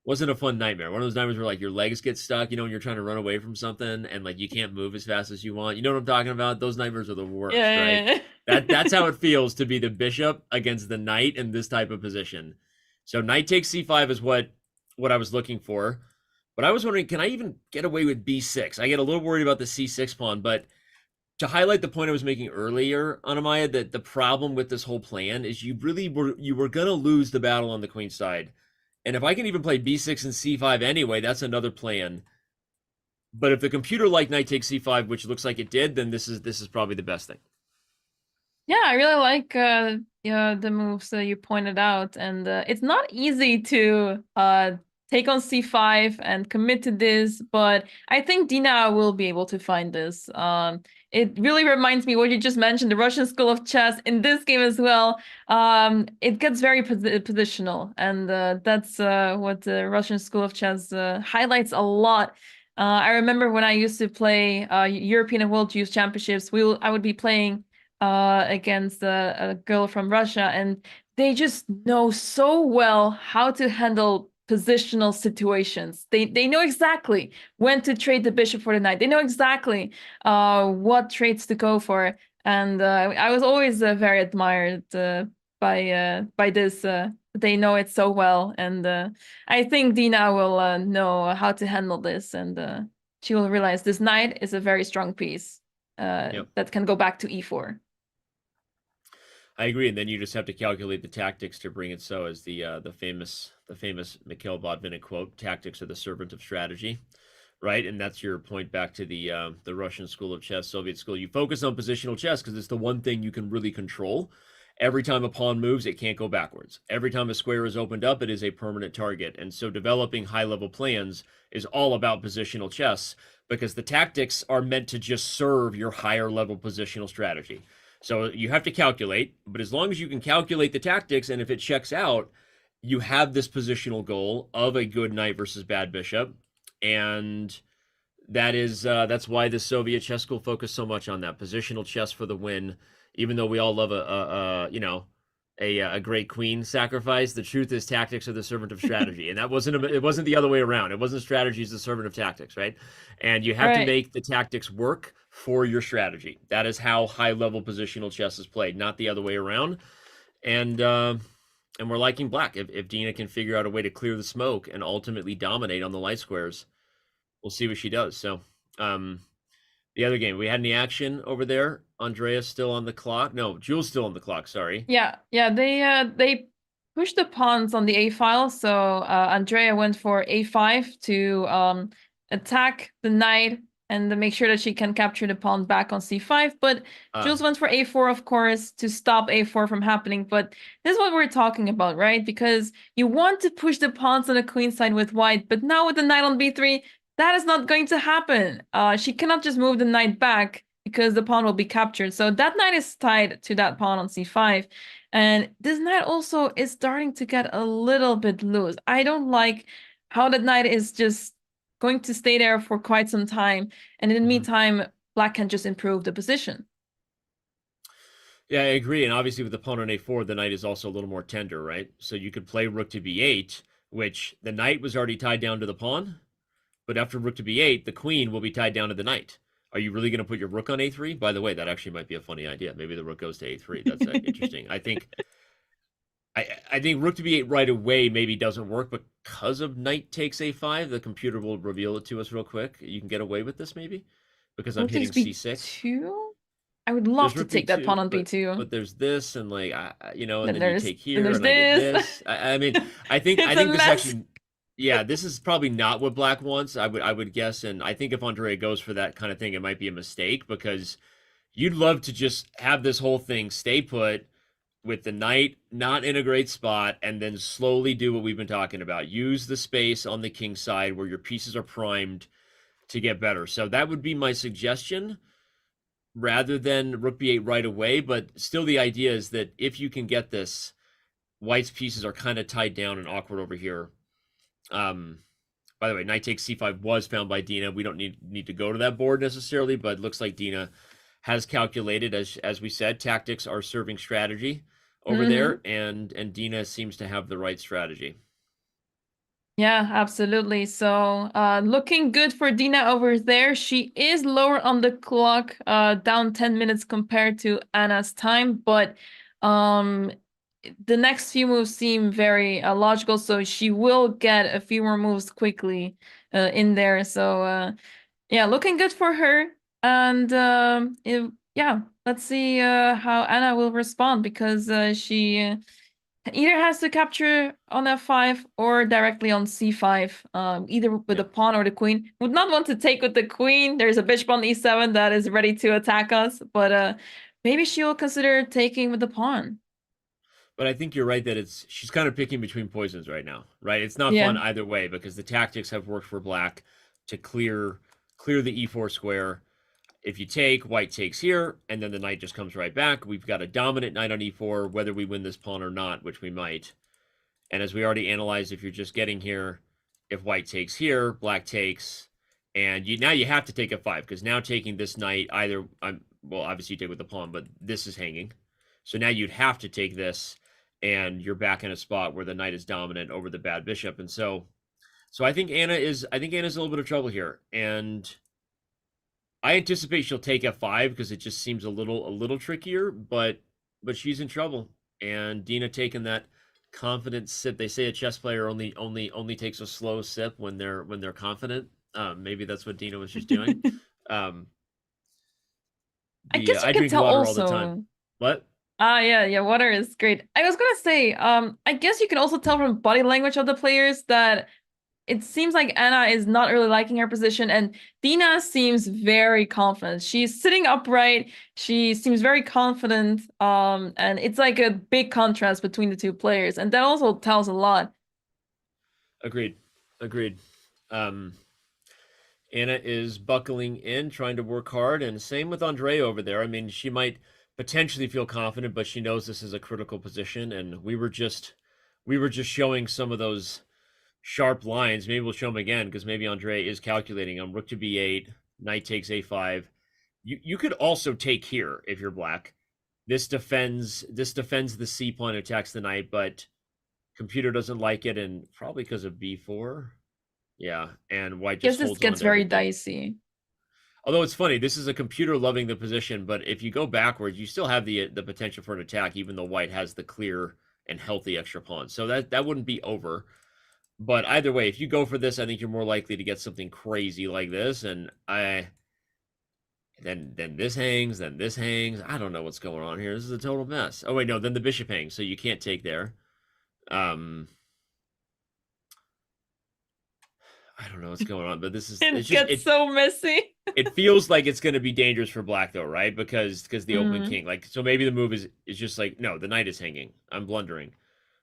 nightmare. One of those nightmares where like your legs get stuck, you know, when you're trying to run away from something and like you can't move as fast as you want. You know what I'm talking about? Those nightmares are the worst, right? Yeah. That's how it feels to be the bishop against the knight in this type of position. So knight takes c5 is what I was looking for. But I was wondering, can I even get away with b6? I get a little worried about the c6 pawn, but to highlight the point I was making earlier, Anamaya, that the problem with this whole plan is you were going to lose the battle on the queen side. And if I can even play b6 and c5 anyway, that's another plan. But if the computer liked knight takes c5, which looks like it did, then this is probably the best thing. Yeah, I really like the moves that you pointed out. And it's not easy to take on c5 and commit to this, but I think Dina will be able to find this. It really reminds me what you just mentioned, the Russian School of Chess in this game as well. It gets very positional, and that's what the Russian School of Chess highlights a lot. I remember when I used to play European and World Youth Championships, I would be playing against a girl from Russia, and they just know so well how to handle positional situations. They know exactly when to trade the bishop for the knight. They know exactly what trades to go for, and I was always very admired by this. They know it so well, and I think Dina will know how to handle this, and she will realize this knight is a very strong piece that can go back to e4. I agree, and then you just have to calculate the tactics to bring it so, as the famous Mikhail Botvinnik quote: "Tactics are the servant of strategy," right? And that's your point back to the Russian School of Chess, Soviet school. You focus on positional chess because it's the one thing you can really control. Every time a pawn moves, it can't go backwards. Every time a square is opened up, it is a permanent target. And so developing high-level plans is all about positional chess, because the tactics are meant to just serve your higher-level positional strategy. So you have to calculate, but as long as you can calculate the tactics, and if it checks out, you have this positional goal of a good knight versus bad bishop. And that's why the Soviet chess school focused so much on that positional chess for the win. Even though we all love a great queen sacrifice, the truth is tactics are the servant of strategy, and it wasn't the other way around. It wasn't strategy is the servant of tactics, right? And you have to make the tactics work for your strategy. That is how high-level positional chess is played, not the other way around. And we're liking black. If Dina can figure out a way to clear the smoke and ultimately dominate on the light squares, we'll see what she does. So, the other game, we had any action over there? Andrea's still on the clock. No, Jules still on the clock. Sorry. Yeah. They pushed the pawns on the a file. So Andrea went for a5 to attack the knight and make sure that she can capture the pawn back on c5. But Jules went for a4, of course, to stop a4 from happening. But this is what we're talking about, right? Because you want to push the pawns on the queen side with white, but now with the knight on b3, that is not going to happen. She cannot just move the knight back because the pawn will be captured. So that knight is tied to that pawn on c5. And this knight also is starting to get a little bit loose. I don't like how that knight is just going to stay there for quite some time. And in the meantime, black can just improve the position. Yeah, I agree. And obviously with the pawn on a4, the knight is also a little more tender, right? So you could play rook to b8, which the knight was already tied down to the pawn. But after rook to b8, the queen will be tied down to the knight. Are you really going to put your rook on a3? By the way, that actually might be a funny idea. Maybe the rook goes to a3. That's interesting. I think rook to b8 right away maybe doesn't work because of knight takes a5. The computer will reveal it to us real quick. You can get away with this maybe because I'm hitting c6. I would love to take that pawn on b2. But there's this and like and then you take here and I get this. I mean, I think this actually, yeah, this is probably not what black wants. I would guess, and I think if Andrea goes for that kind of thing, it might be a mistake because you'd love to just have this whole thing stay put with the knight not in a great spot, and then slowly do what we've been talking about. Use the space on the king side where your pieces are primed to get better. So that would be my suggestion, rather than rook b8 right away. But still, the idea is that if you can get this, white's pieces are kind of tied down and awkward over here. By the way, knight takes c5 was found by Dina. We don't need to go to that board necessarily, but it looks like Dina has calculated, as we said, tactics are serving strategy over there, and Dina seems to have the right strategy. Yeah, absolutely. So looking good for Dina over there. She is lower on the clock, down 10 minutes compared to Anna's time, but the next few moves seem very logical, so she will get a few more moves quickly in there. So yeah, looking good for her. And yeah, let's see how Anna will respond, because she either has to capture on f5 or directly on c5, either with the pawn or the queen. Would not want to take with the queen. There's a bishop on e7 that is ready to attack us, but maybe she will consider taking with the pawn. But I think you're right that she's kind of picking between poisons right now, right? It's not fun either way because the tactics have worked for black to clear the e4 square. If you take, white takes here, and then the knight just comes right back. We've got a dominant knight on e4, whether we win this pawn or not, which we might. And as we already analyzed, if you're just getting here, if white takes here, black takes, and now you have to take f5, because now taking this knight, well, obviously you take with the pawn, but this is hanging. So now you'd have to take this, and you're back in a spot where the knight is dominant over the bad bishop. And so I think Anna's in a little bit of trouble here, and I anticipate she'll take f5 because it just seems a little trickier, but she's in trouble. And Dina taking that confident sip. They say a chess player only takes a slow sip when they're confident. Maybe that's what Dina was just doing. I guess you can tell water also. all the time. What? Yeah, water is great. I was gonna say, I guess you can also tell from body language of the players that it seems like Anna is not really liking her position, and Dina seems very confident. She's sitting upright. She seems very confident, and it's like a big contrast between the two players, and that also tells a lot. Agreed. Anna is buckling in, trying to work hard, and same with Andrea over there. I mean, she might potentially feel confident, but she knows this is a critical position, and we were just showing some of those sharp lines. Maybe we'll show them again, because maybe Andrea is calculating on rook to b8, knight takes a5. You could also take here if you're black. This defends the c pawn, attacks the knight, but computer doesn't like it, and probably because of b4. Yeah, and white just holds on. This gets very dicey. Although it's funny, this is a computer loving the position, but if you go backwards, you still have the potential for an attack, even though white has the clear and healthy extra pawn. So that wouldn't be over. But either way, if you go for this, I think you're more likely to get something crazy like this. And then this hangs, then this hangs. I don't know what's going on here. This is a total mess. Oh wait, no, then the bishop hangs, so you can't take there. I don't know what's going on, but this is it's so messy. It feels like it's going to be dangerous for black though, right? Because the open king, like, so maybe the move is just like, no, the knight is hanging. I'm blundering.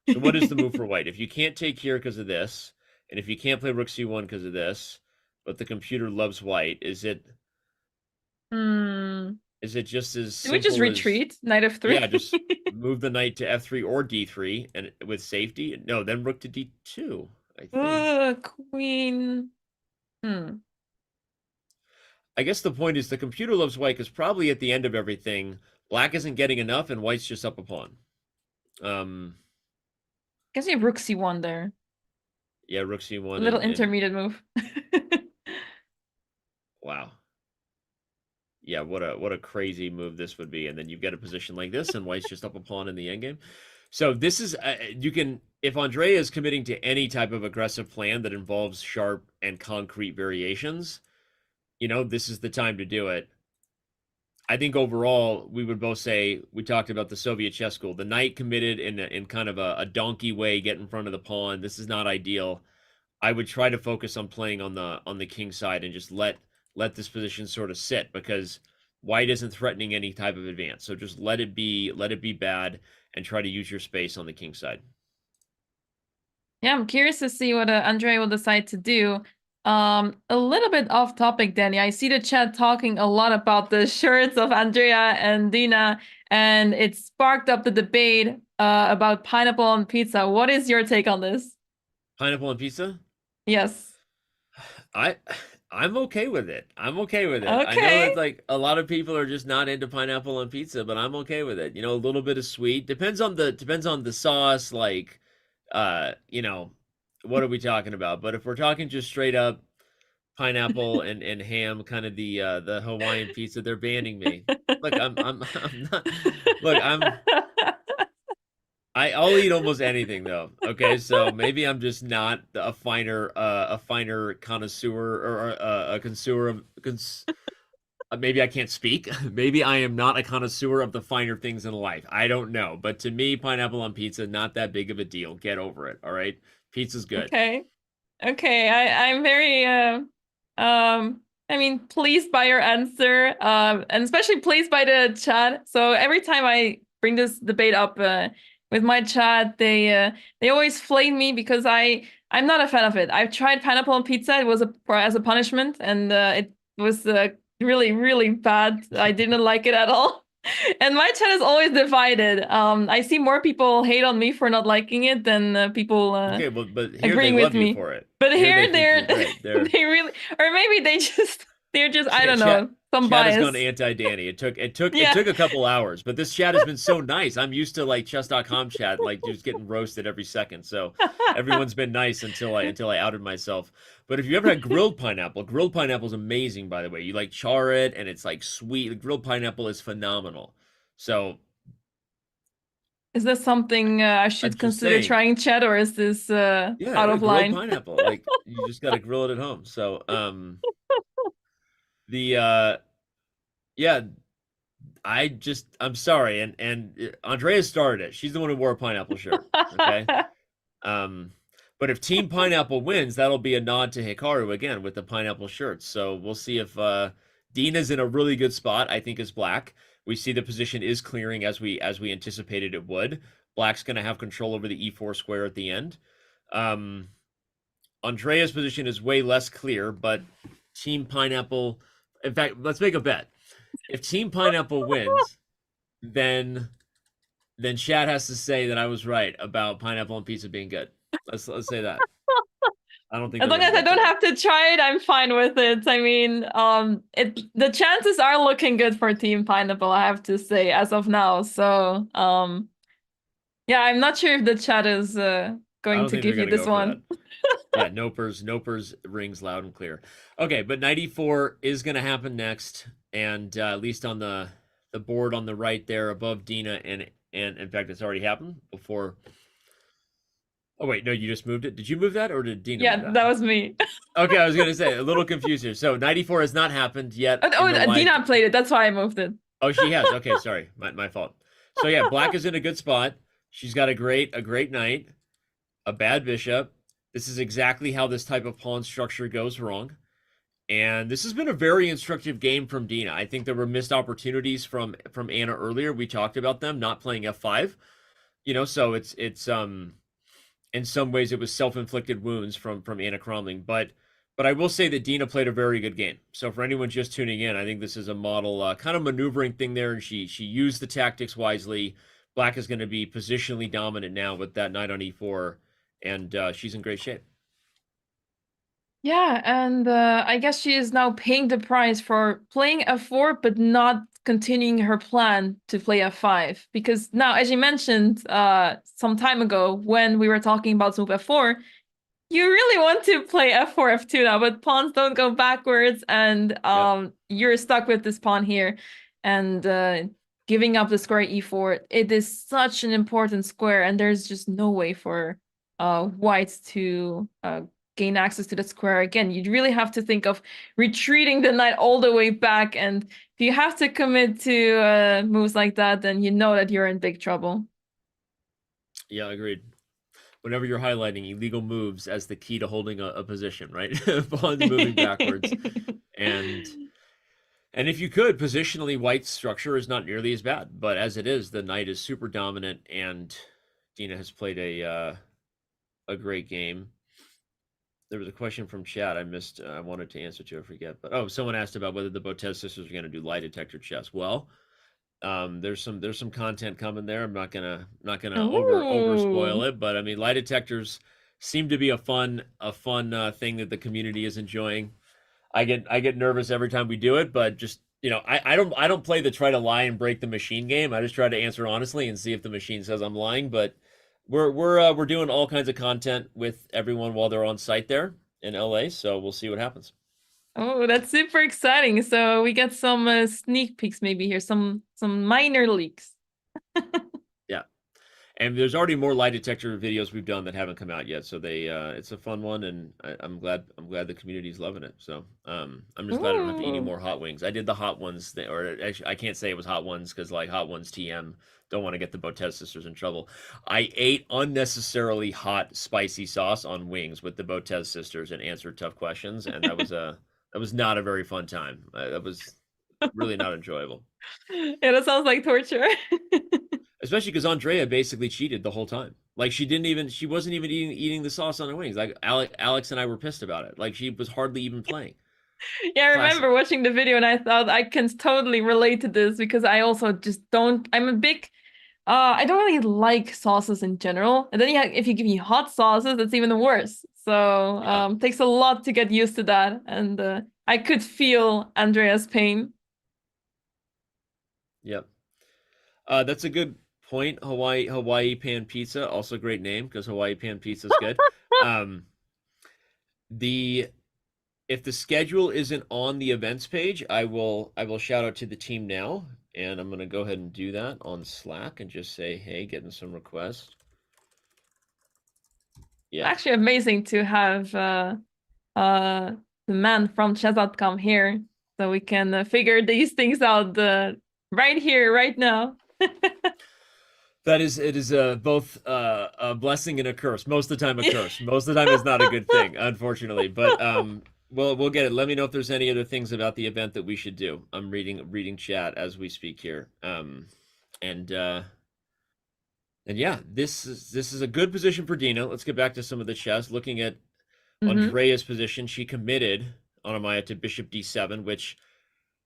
So what is the move for white? If you can't take here because of this, and if you can't play rook c1 because of this, but the computer loves white, is it just as simple? Do we just retreat? Knight f3? Yeah, just move the knight to f3 or d3 and with safety. No, then rook to d2. I think. Queen. I guess the point is the computer loves white because probably at the end of everything, black isn't getting enough and white's just up a pawn. Guess you have rook c1 there. Yeah, rook c1. A little intermediate move. Wow. Yeah, what a crazy move this would be. And then you get a position like this, and white's just up a pawn in the endgame. So this is you can, if Andrea is committing to any type of aggressive plan that involves sharp and concrete variations, you know, this is the time to do it. I think overall, we would both say, we talked about the Soviet chess school. The knight committed in kind of a donkey way, get in front of the pawn. This is not ideal. I would try to focus on playing on the king side and just let this position sort of sit, because white isn't threatening any type of advance. So just let it be bad and try to use your space on the king side. Yeah, I'm curious to see what Andrea will decide to do. A little bit off topic, Danny. I see the chat talking a lot about the shirts of Andrea and Dina, and it sparked up the debate about pineapple on pizza. What is your take on this? Pineapple on pizza? Yes. I'm okay with it. I'm okay with it. Okay. I know that like a lot of people are just not into pineapple on pizza, but I'm okay with it. You know, a little bit of sweet depends on the sauce. Like, you know, what are we talking about? But if we're talking just straight up pineapple and ham, kind of the Hawaiian pizza, they're banning me. Look, I'm not. Look, I'll eat almost anything though. Okay, so maybe I'm just not a finer connoisseur or a connoisseur of maybe I can't speak. Maybe I am not a connoisseur of the finer things in life. I don't know, but to me, pineapple on pizza, not that big of a deal. Get over it. All right, pizza's good. Okay. I'm very I mean, pleased by your answer, and especially pleased by the chat. So every time I bring this debate up with my chat, they always flame me because I'm not a fan of it. I've tried pineapple on pizza. It was as a punishment, and it was really, really bad. I didn't like it at all. And my chat is always divided. I see more people hate on me for not liking it than people okay, but here agreeing they with love me. You for it. But here they're they really, or maybe they're just I don't know, some chat bias. has gone anti-Danny. It took a couple hours, but this chat has been so nice. I'm used to like chess.com chat, like just getting roasted every second. So everyone's been nice until I outed myself. But if you ever had grilled pineapple is amazing, by the way. You like char it and it's like sweet. The grilled pineapple is phenomenal. So is this something I should consider trying, chat, or is this out of line? Grilled pineapple, like you just gotta grill it at home. So yeah, I'm sorry, and Andrea started it. She's the one who wore a pineapple shirt. Okay. But if Team Pineapple wins, that'll be a nod to Hikaru again with the pineapple shirts. So we'll see if Dina's in a really good spot, I think, as black. We see the position is clearing as we anticipated it would. Black's going to have control over the e4 square at the end. Andrea's position is way less clear, but Team Pineapple... In fact, let's make a bet. If Team Pineapple wins, then Chad has to say that I was right about pineapple on pizza being good. Let's say that. I don't think as long as I don't have to try it, I'm fine with it. I mean, the chances are looking good for Team Pineapple, I have to say, as of now. So, yeah, I'm not sure if the chat is going to give you this one. Yeah, Nopers rings loud and clear. Okay, but knight e4 is going to happen next, and at least on the board on the right there above Dina, and in fact, it's already happened before. Oh wait, no, you just moved it. Did you move that, or did Dina? Yeah, move that was me. Okay, I was gonna say a little confused here. So knight e4 has not happened yet. Dina played it. That's why I moved it. Oh, she has. Okay, sorry, my fault. So yeah, black is in a good spot. She's got a great knight, a bad bishop. This is exactly how this type of pawn structure goes wrong. And this has been a very instructive game from Dina. I think there were missed opportunities from Anna earlier. We talked about them not playing f5. You know, so it's in some ways it was self-inflicted wounds from Anna Cromling. But I will say that Dina played a very good game. So for anyone just tuning in, I think this is a model kind of maneuvering thing there, and she used the tactics wisely. Black is going to be positionally dominant now with that knight on e4. And she's in great shape. Yeah, and I guess she is now paying the price for playing f4, but not continuing her plan to play f5. Because now, as you mentioned some time ago, when we were talking about move f4, you really want to play f4, f2 now, but pawns don't go backwards, and you're stuck with this pawn here. And giving up the square e4, it is such an important square, and there's just no way for white to gain access to the square again. You really have to think of retreating the knight all the way back, and if you have to commit to moves like that, then you know that you're in big trouble. Yeah, agreed. Whenever you're highlighting illegal moves as the key to holding a position, right? Pawns moving backwards. And if you could, positionally, white's structure is not nearly as bad. But as it is, the knight is super dominant, and Dina has played a great game. There was a question from chat I missed. I wanted to answer to, I forget. But someone asked about whether the Botez sisters are going to do lie detector chess. Well, there's some content coming there. I'm not gonna over spoil it, but I mean, lie detectors seem to be a fun thing that the community is enjoying. I get nervous every time we do it, but just I don't play the try to lie and break the machine game. I just try to answer honestly and see if the machine says I'm lying. But we're doing all kinds of content with everyone while they're on site there in LA, so we'll see what happens. Oh, that's super exciting. So we get some sneak peeks maybe here, some minor leaks. Yeah. And there's already more lie detector videos we've done that haven't come out yet. So it's a fun one, and I'm glad the community's loving it. So I'm just glad I don't have to eat any more hot wings. I did the hot ones, or actually I can't say it was hot ones because like hot ones TM, don't want to get the Botez sisters in trouble. I ate unnecessarily hot spicy sauce on wings with the Botez sisters and answered tough questions, and that was not a very fun time. That was really not enjoyable. Yeah, that sounds like torture. Especially because Andrea basically cheated the whole time. Like she wasn't even eating the sauce on her wings. Like Alex and I were pissed about it. Like she was hardly even playing. Yeah, I remember watching the video and I thought I can totally relate to this because I also just don't. I'm a big. I don't really like sauces in general, and then if you give me hot sauces, that's even worse. So takes a lot to get used to that, and I could feel Andrea's pain. Yep, that's a good point. Hawaii Pan Pizza, also a great name because Hawaii Pan Pizza is good. If the schedule isn't on the events page, I will shout out to the team now. And I'm going to go ahead and do that on Slack and just say, hey, getting some requests. Yeah. Actually amazing to have the man from chess.com here so we can figure these things out right here, right now. It is both a blessing and a curse. Most of the time a curse. Most of the time it's not a good thing, unfortunately. But we'll get it. Let me know if there's any other things about the event that we should do. I'm reading chat as we speak here. And yeah, this is a good position for Dina. Let's get back to some of the chess. Looking at Andrea's position, she committed on Amaya to bishop d7, which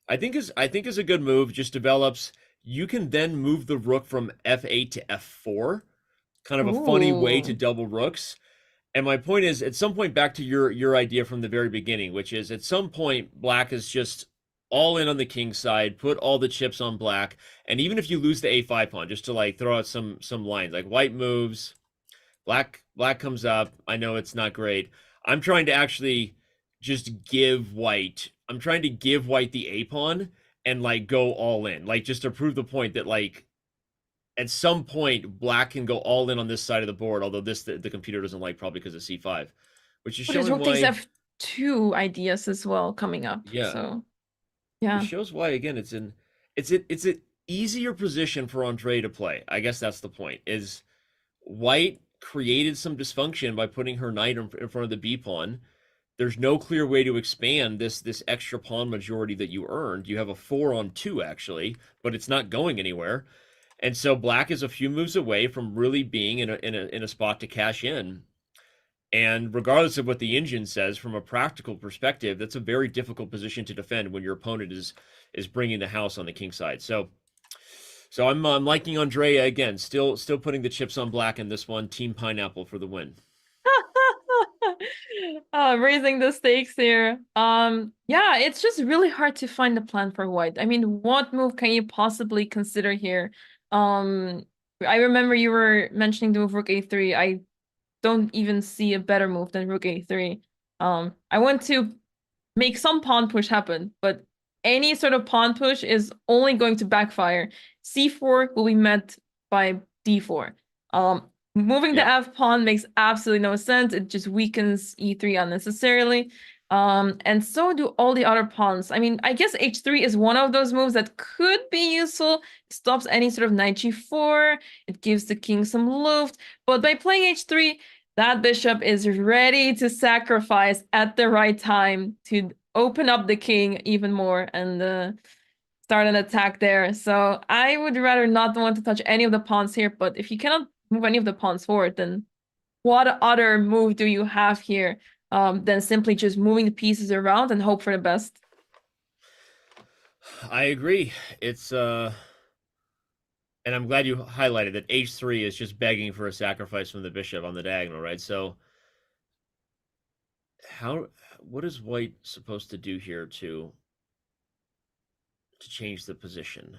I think is a good move. Just develops. You can then move the rook from f8 to f4. Kind of a funny way to double rooks. And my point is, at some point, back to your idea from the very beginning, which is at some point, black is just all in on the king side, put all the chips on black, and even if you lose the a5 pawn, just to like throw out some lines, like white moves, black comes up. I know it's not great. I'm trying to actually just give white. I'm trying to give white the a pawn and like go all in, like just to prove the point that like. At some point, black can go all in on this side of the board, although the computer doesn't like probably because of c5, which is showing why... There's f2 ideas as well coming up. Yeah. So, yeah. It shows why, again, it's an easier position for Andre to play. I guess that's the point, is white created some dysfunction by putting her knight in front of the b pawn. There's no clear way to expand this extra pawn majority that you earned. You have a 4-on-2, actually, but it's not going anywhere. And so black is a few moves away from really being in a spot to cash in. And regardless of what the engine says, from a practical perspective, that's a very difficult position to defend when your opponent is bringing the house on the king side. So I'm liking Andrea again. Still putting the chips on black in this one. Team Pineapple for the win. Raising the stakes here. Yeah, it's just really hard to find a plan for white. I mean, what move can you possibly consider here? I remember you were mentioning the move rook a3. I don't even see a better move than rook a3. I want to make some pawn push happen, but any sort of pawn push is only going to backfire. c4 will be met by d4. Moving the f pawn makes absolutely no sense. It just weakens e3 unnecessarily. And so do all the other pawns. I mean, I guess h3 is one of those moves that could be useful. It stops any sort of knight g4. It gives the king some loft. But by playing h3, that bishop is ready to sacrifice at the right time to open up the king even more and start an attack there. So I would rather not want to touch any of the pawns here, but if you cannot move any of the pawns forward, then what other move do you have here than simply just moving the pieces around and hope for the best? I agree. It's and I'm glad you highlighted that h3 is just begging for a sacrifice from the bishop on the diagonal, right? So what is white supposed to do here to change the position?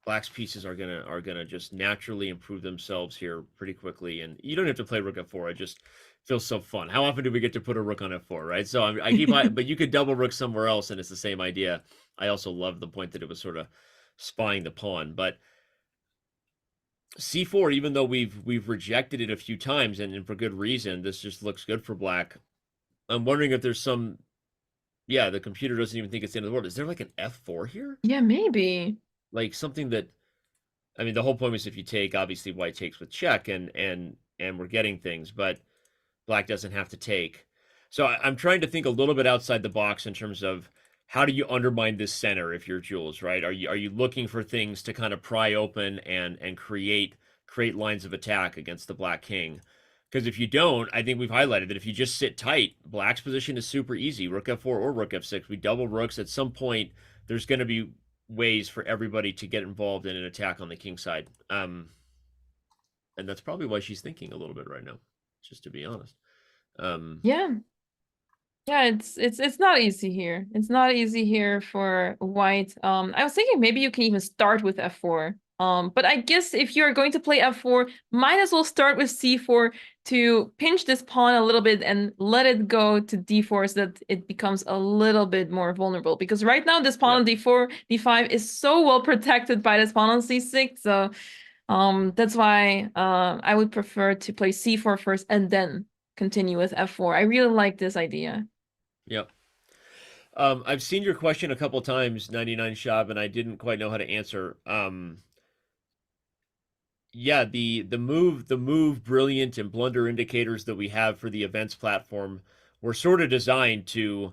Black's pieces are gonna just naturally improve themselves here pretty quickly, and you don't have to play rook f4. It just feels so fun. How often do we get to put a rook on f4, right? So I keep, but you could double rook somewhere else, and it's the same idea. I also love the point that it was sort of spying the pawn, but c4, even though we've rejected it a few times, and for good reason, this just looks good for black. I'm wondering if there's some, yeah, the computer doesn't even think it's the end of the world. Is there like an f4 here? Yeah, maybe. Like something that, I mean, the whole point was if you take, obviously white takes with check, and we're getting things, but black doesn't have to take. So I'm trying to think a little bit outside the box in terms of how do you undermine this center if you're Jules, right? Are you looking for things to kind of pry open and create lines of attack against the black king? Because if you don't, I think we've highlighted that if you just sit tight, black's position is super easy. Rook f4 or rook f6. We double rooks. At some point, there's going to be ways for everybody to get involved in an attack on the king side. And that's probably why she's thinking a little bit right now, just to be honest. Yeah, it's not easy here. It's not easy here for white. I was thinking maybe you can even start with f4. But I guess if you're going to play f4, might as well start with c4 to pinch this pawn a little bit and let it go to d4 so that it becomes a little bit more vulnerable. Because right now this pawn on d4, d5 is so well protected by this pawn on c6. So that's why I would prefer to play c4 first and then continue with f4. I really like this idea. Yep. I've seen your question a couple times, 99 Shab, and I didn't quite know how to answer. Yeah, the move brilliant and blunder indicators that we have for the events platform were sort of designed to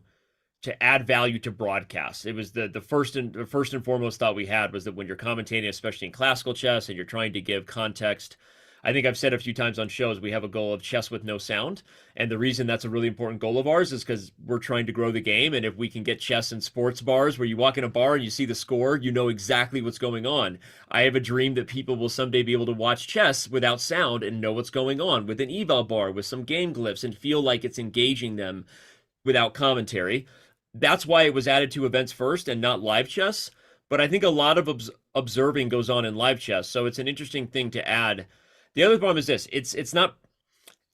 add value to broadcasts. It was the first and foremost thought we had was that when you're commentating, especially in classical chess, and you're trying to give context. I think I've said a few times on shows, we have a goal of chess with no sound. And the reason that's a really important goal of ours is because we're trying to grow the game. And if we can get chess in sports bars where you walk in a bar and you see the score, you know exactly what's going on. I have a dream that people will someday be able to watch chess without sound and know what's going on with an eval bar, with some game glyphs, and feel like it's engaging them without commentary. That's why it was added to events first and not live chess. But I think a lot of observing goes on in live chess. So it's an interesting thing to add. The other problem is this, it's not,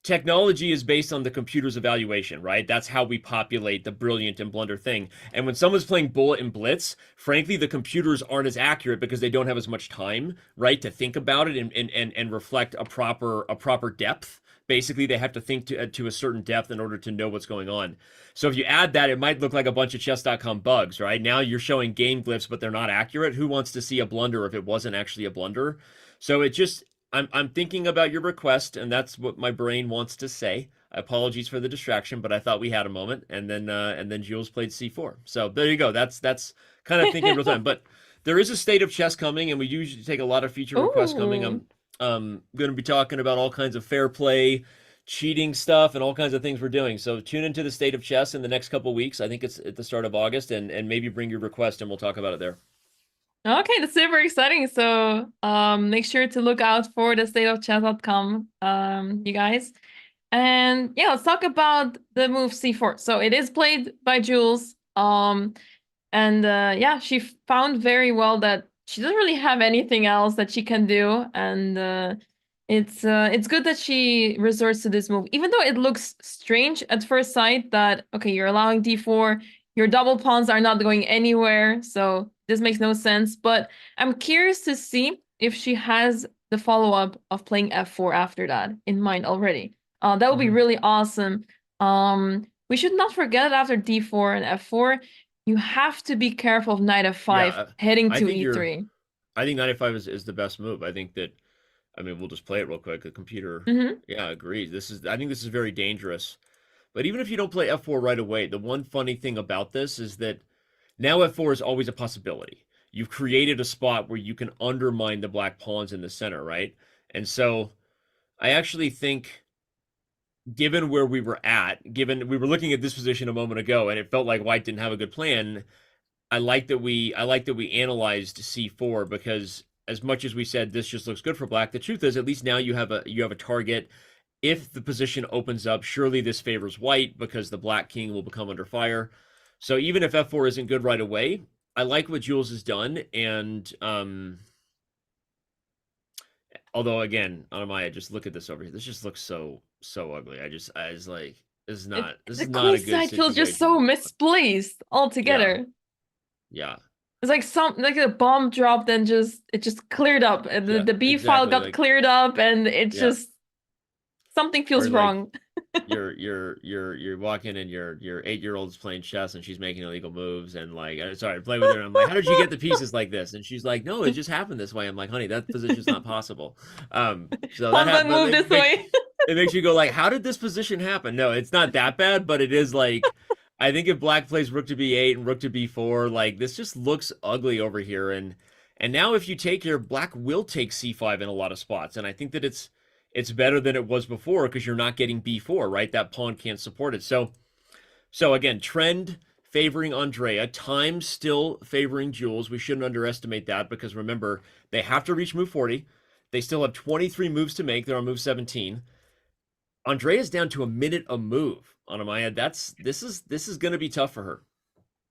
technology is based on the computer's evaluation, right? That's how we populate the brilliant and blunder thing. And when someone's playing bullet and blitz, frankly, the computers aren't as accurate because they don't have as much time, right, to think about it and reflect a proper depth. Basically, they have to think to a certain depth in order to know what's going on. So if you add that, it might look like a bunch of chess.com bugs, right? Now you're showing game glyphs, but they're not accurate. Who wants to see a blunder if it wasn't actually a blunder? So it just, I'm thinking about your request, and that's what my brain wants to say. Apologies for the distraction, but I thought we had a moment, and then Jules played c4. So there you go. That's kind of thinking real time. But there is a state of chess coming, and we usually take a lot of feature requests coming. I'm going to be talking about all kinds of fair play, cheating stuff, and all kinds of things we're doing. So tune into the state of chess in the next couple of weeks. I think it's at the start of August, and maybe bring your request, and we'll talk about it there. Okay, that's super exciting. So make sure to look out for the stateofchess.com, you guys. And yeah, let's talk about the move c4. So it is played by Jules. And yeah, she found very well that she doesn't really have anything else that she can do, and it's good that she resorts to this move, even though it looks strange at first sight that okay, you're allowing d4, your double pawns are not going anywhere, so this makes no sense. But I'm curious to see if she has the follow-up of playing f4 after that in mind already. That would be really awesome. We should not forget after d4 and f4. You have to be careful of knight f5 heading to e3. I think knight f5 is the best move. I think that, I mean, we'll just play it real quick. The computer, yeah, agrees. I think this is very dangerous. But even if you don't play f4 right away, the one funny thing about this is that now f4 is always a possibility. You've created a spot where you can undermine the black pawns in the center, right? And so I actually think, given where we were at, given we were looking at this position a moment ago, and it felt like White didn't have a good plan, I like that we analyzed c4, because as much as we said this just looks good for Black, the truth is at least now you have a target. If the position opens up, surely this favors White because the Black king will become under fire. So even if f4 isn't good right away, I like what Jules has done, and although again, Anamaya, just look at this over here. This just looks so ugly. I was like, this is not a good situation. The side feels just so misplaced altogether. Yeah. It's like a bomb dropped and it just cleared up. And the B file got cleared up, and it just something feels wrong. You're walking and your 8-year-old's playing chess and she's making illegal moves, and like, sorry, play with her. And I'm like, how did you get the pieces like this? And she's like, no, it just happened this way. I'm like, honey, that position's not possible. So that move this way. It makes you go like, how did this position happen? No, it's not that bad, but it is like, I think if Black plays rook to b8 and rook to b4, like this just looks ugly over here. And now if you take here, Black will take c5 in a lot of spots, and I think that it's better than it was before because you're not getting b4, right? That pawn can't support it. So again, trend favoring Andrea, time still favoring Jules. We shouldn't underestimate that because remember, they have to reach move 40. They still have 23 moves to make. They're on move 17. Andrea's down to a minute a move. Anamaya, this is going to be tough for her.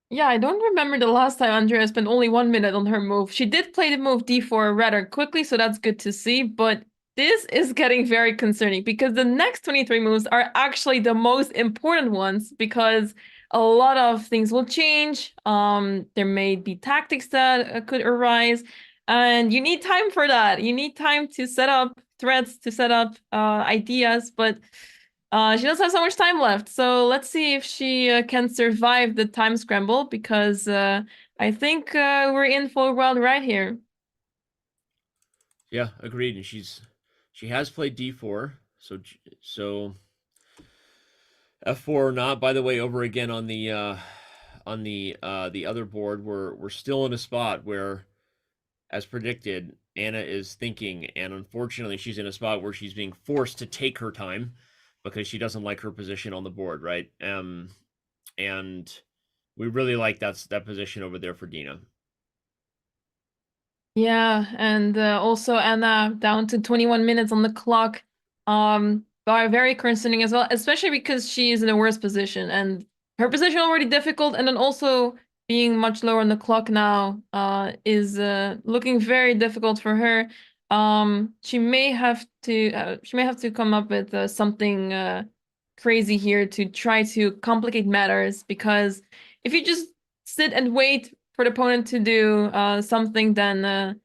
Yeah, I don't remember the last time Andrea spent only 1 minute on her move. She did play the move d4 rather quickly, so that's good to see, but this is getting very concerning because the next 23 moves are actually the most important ones because a lot of things will change. There may be tactics that could arise, and you need time for that. You need time to set up threats, to set up ideas, but she doesn't have so much time left. So let's see if she can survive the time scramble because I think we're in for a wild ride here. Yeah, agreed. And she has played d4, so f4 or not. By the way, over again on the other board, we're still in a spot where, as predicted, Anna is thinking, and unfortunately, she's in a spot where she's being forced to take her time because she doesn't like her position on the board, right? And we really like that position over there for Dina. Yeah, and also Anna down to 21 minutes on the clock. Very concerning as well, especially because she is in a worse position and her position already difficult, and then also being much lower on the clock now is looking very difficult for her. She may have to come up with something crazy here to try to complicate matters, because if you just sit and wait for the opponent to do something, then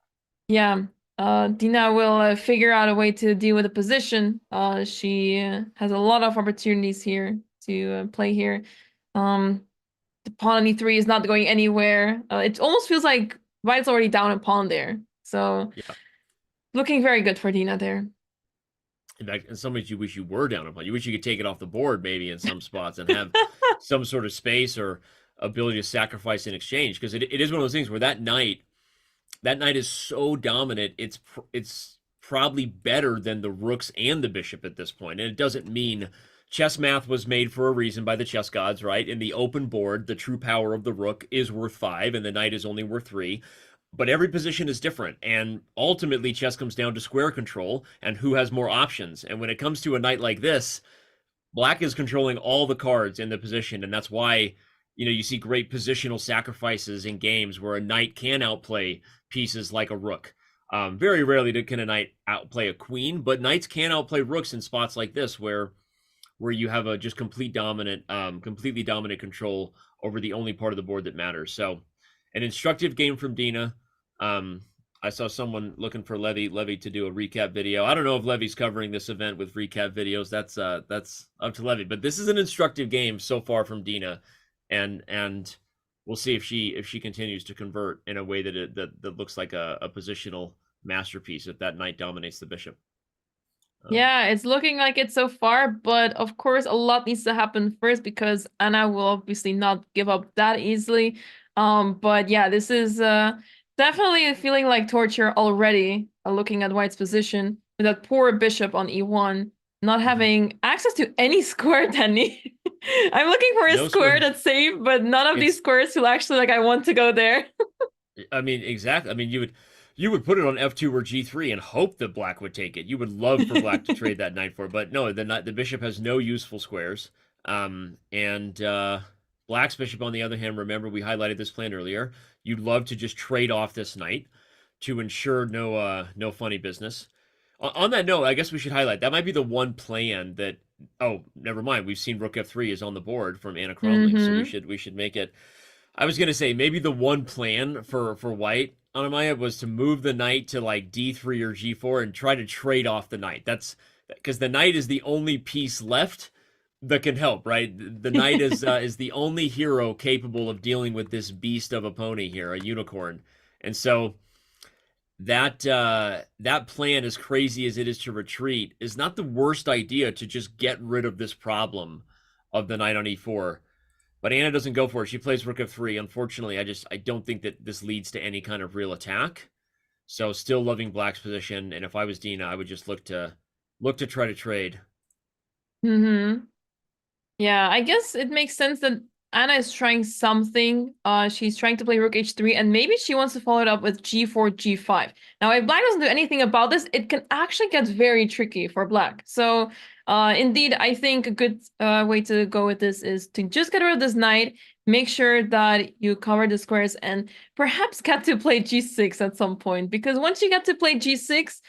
Dina will figure out a way to deal with the position. She has a lot of opportunities here to play here. The pawn on e3 is not going anywhere. It almost feels like White's already down a pawn there. So looking very good for Dina there. In fact, in some ways, you wish you were down a pawn. You wish you could take it off the board maybe in some spots and have some sort of space or ability to sacrifice in exchange, because it is one of those things where that knight is so dominant, it's probably better than the rooks and the bishop at this point. And it doesn't mean chess math was made for a reason by the chess gods, right? In the open board, the true power of the rook is worth 5 and the knight is only worth 3. But every position is different, and ultimately chess comes down to square control and who has more options. And when it comes to a knight like this, Black is controlling all the cards in the position, and that's why, you know, you see great positional sacrifices in games where a knight can outplay pieces like a rook. Very rarely can a knight outplay a queen, but knights can outplay rooks in spots like this where you have a just completely dominant control over the only part of the board that matters. So, an instructive game from Dina. I saw someone looking for Levy to do a recap video. I don't know if Levy's covering this event with recap videos. That's up to Levy. But this is an instructive game so far from Dina, and we'll see if she continues to convert in a way that looks like a positional masterpiece if that knight dominates the bishop. Yeah, it's looking like it so far, but of course a lot needs to happen first because Anna will obviously not give up that easily. But yeah, this is definitely feeling like torture already, looking at White's position with that poor bishop on e1, not having access to any square, Danny. I'm looking for a square that's safe, but none of these squares feel actually like I want to go there. I mean, exactly. I mean, you would put it on f2 or g3 and hope that Black would take it. You would love for Black to trade that knight for it, but no, the bishop has no useful squares. Black's bishop, on the other hand, remember we highlighted this plan earlier. You'd love to just trade off this knight to ensure no funny business. On that note, I guess we should highlight that might be the one plan that. Oh, never mind. We've seen rook f3 is on the board from Anna Cromley, so we should make it. I was gonna say maybe the one plan for White, Anamaya, was to move the knight to like d3 or g4 and try to trade off the knight. That's because the knight is the only piece left that can help, right? The knight is the only hero capable of dealing with this beast of a pony here, a unicorn, and so that plan, as crazy as it is to retreat, is not the worst idea to just get rid of this problem of the knight on e4. But Anna doesn't go for it. She plays rook f3. Unfortunately, I don't think that this leads to any kind of real attack. So still loving Black's position. And if I was Dina, I would just look to try to trade. Yeah, I guess it makes sense that Anna is trying something. She's trying to play rook h3, and maybe she wants to follow it up with g4, g5. Now, if Black doesn't do anything about this, it can actually get very tricky for Black. So, indeed, I think a good way to go with this is to just get rid of this knight, make sure that you cover the squares, and perhaps get to play g6 at some point. Because once you get to play g6,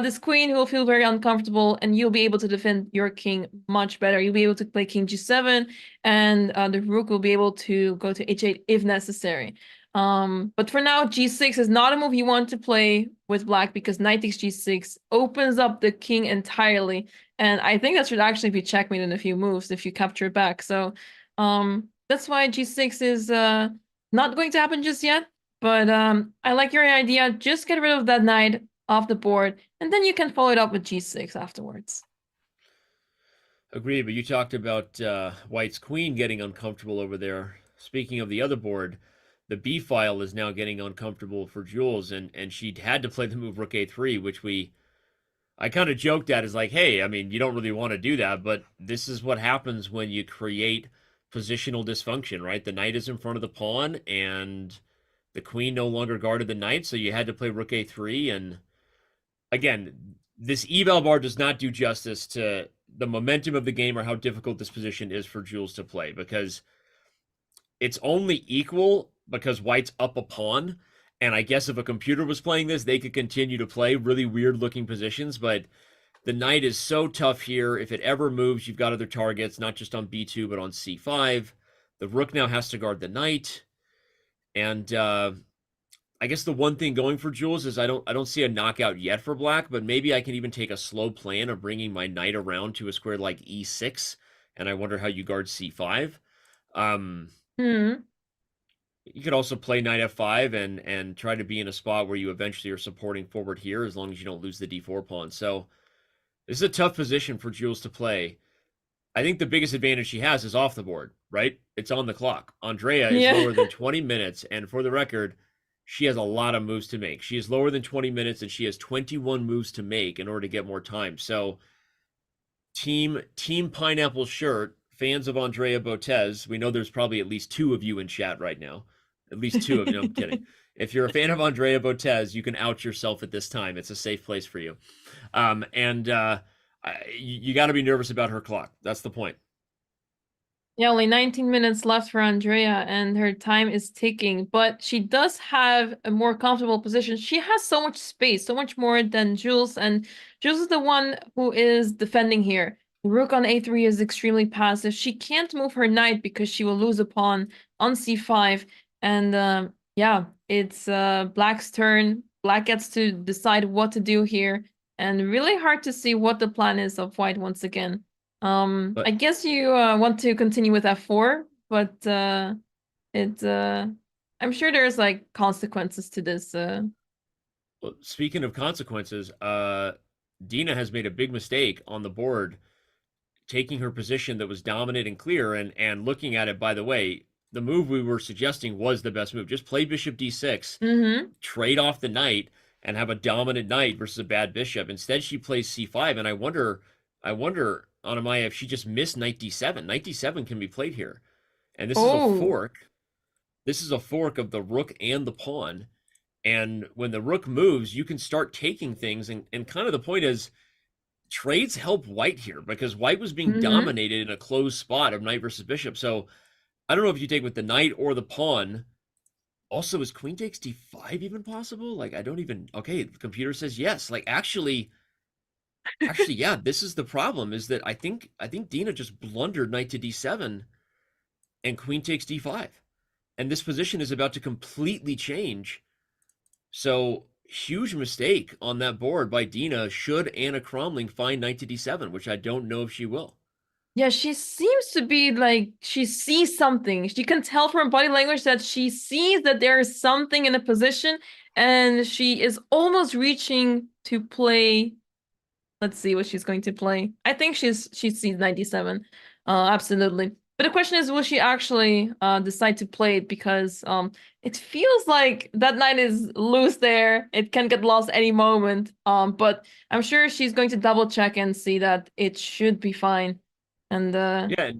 this queen will feel very uncomfortable, and you'll be able to defend your king much better. You'll be able to play king g7, and the rook will be able to go to h8 if necessary. But for now, g6 is not a move you want to play with Black because knight takes g6 opens up the king entirely, and I think that should actually be checkmate in a few moves if you capture it back. So that's why g6 is not going to happen just yet. But I like your idea. Just get rid of that knight off the board, and then you can follow it up with g6 afterwards. Agreed, but you talked about White's queen getting uncomfortable over there. Speaking of the other board, the b file is now getting uncomfortable for Jules, and she'd had to play the move rook a3, which I kind of joked at as like, hey, I mean, you don't really want to do that, but this is what happens when you create positional dysfunction, right? The knight is in front of the pawn, and the queen no longer guarded the knight, so you had to play rook a3, and again, this eval bar does not do justice to the momentum of the game or how difficult this position is for Jules to play, because it's only equal because White's up a pawn, and I guess if a computer was playing this, they could continue to play really weird-looking positions, but the knight is so tough here. If it ever moves, you've got other targets, not just on b2, but on c5. The rook now has to guard the knight, and I guess the one thing going for Jules is I don't see a knockout yet for Black, but maybe I can even take a slow plan of bringing my knight around to a square like e6, and I wonder how you guard c5. You could also play knight f5 and try to be in a spot where you eventually are supporting forward here as long as you don't lose the d4 pawn. So this is a tough position for Jules to play. I think the biggest advantage she has is off the board, right? It's on the clock. Andrea is lower than 20 minutes, and for the record, she has a lot of moves to make. She is lower than 20 minutes, and she has 21 moves to make in order to get more time. So Team Pineapple Shirt, fans of Andrea Botez, we know there's probably at least 2 of you in chat right now. At least 2 of you. No, I'm kidding. If you're a fan of Andrea Botez, you can out yourself at this time. It's a safe place for you. I You got to be nervous about her clock. That's the point. Yeah, only 19 minutes left for Andrea, and her time is ticking. But she does have a more comfortable position. She has so much space, so much more than Jules, and Jules is the one who is defending here. The rook on a3 is extremely passive. She can't move her knight because she will lose a pawn on c5. And yeah, it's Black's turn. Black gets to decide what to do here, and really hard to see what the plan is of White once again. I guess you want to continue with f4, but I'm sure there's like consequences to this. Well, speaking of consequences, Dina has made a big mistake on the board, taking her position that was dominant and clear, and looking at it. By the way, the move we were suggesting was the best move. Just play bishop d6, trade off the knight, and have a dominant knight versus a bad bishop. Instead, she plays c5, and I wonder, Anamaya, if she just missed knight d7. Knight d7 can be played here. And this is a fork. This is a fork of the rook and the pawn. And when the rook moves, you can start taking things. And kind of the point is, trades help White here, because White was being dominated in a closed spot of knight versus bishop. So I don't know if you take with the knight or the pawn. Also, is queen takes d5 even possible? Like, I don't even... Okay, the computer says yes. Like, actually, yeah, this is the problem, is that I think Dina just blundered knight to d7 and queen takes d5. And this position is about to completely change. So, huge mistake on that board by Dina should Anna Cromling find knight to d7, which I don't know if she will. Yeah, she seems to be like, she sees something. She can tell from her body language that she sees that there is something in a position, and she is almost reaching to play. Let's see what she's going to play. I think she sees 97. Absolutely. But the question is, will she actually decide to play it? Because it feels like that knight is loose there. It can get lost any moment. But I'm sure she's going to double check and see that it should be fine. And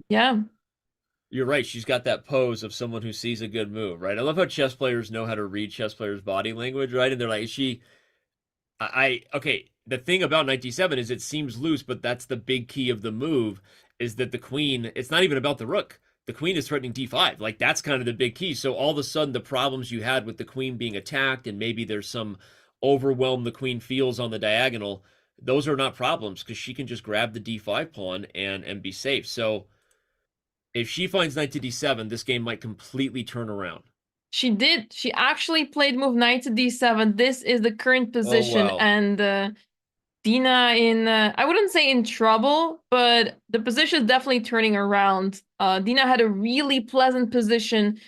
yeah. You're right. She's got that pose of someone who sees a good move, right? I love how chess players know how to read chess players' body language, right? And they're like, okay, the thing about knight d7 is it seems loose, but that's the big key of the move, is that the queen, it's not even about the rook. The queen is threatening d5. Like, that's kind of the big key. So all of a sudden, the problems you had with the queen being attacked, and maybe there's some overwhelm the queen feels on the diagonal, those are not problems, because she can just grab the d5 pawn and be safe. So if she finds knight to d7, this game might completely turn around. She did. She actually played move knight to d7. This is the current position. Oh, wow. And Dina in, I wouldn't say in trouble, but the position is definitely turning around. Dina had a really pleasant position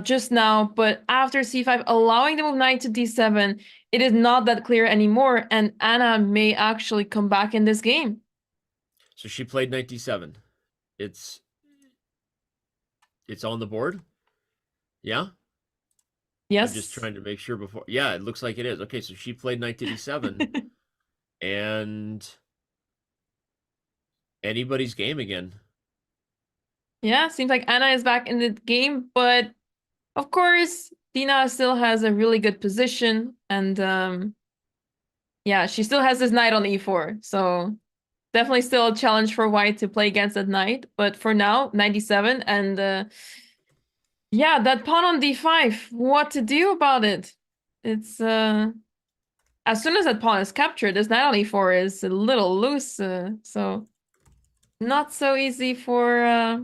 just now, but after c5, allowing the move knight to d7, it is not that clear anymore, and Anna may actually come back in this game. So she played knight d7. It's on the board? Yeah? Yes. I'm just trying to make sure before. Yeah, it looks like it is. Okay, so she played knight to d7. And anybody's game again. Yeah, seems like Anna is back in the game, but of course, Dina still has a really good position, and yeah, she still has this knight on e4, so definitely still a challenge for White to play against that knight, but for now, 97, and yeah, that pawn on d5, what to do about it? It's, as soon as that pawn is captured, this knight on e4 is a little loose, so not so easy for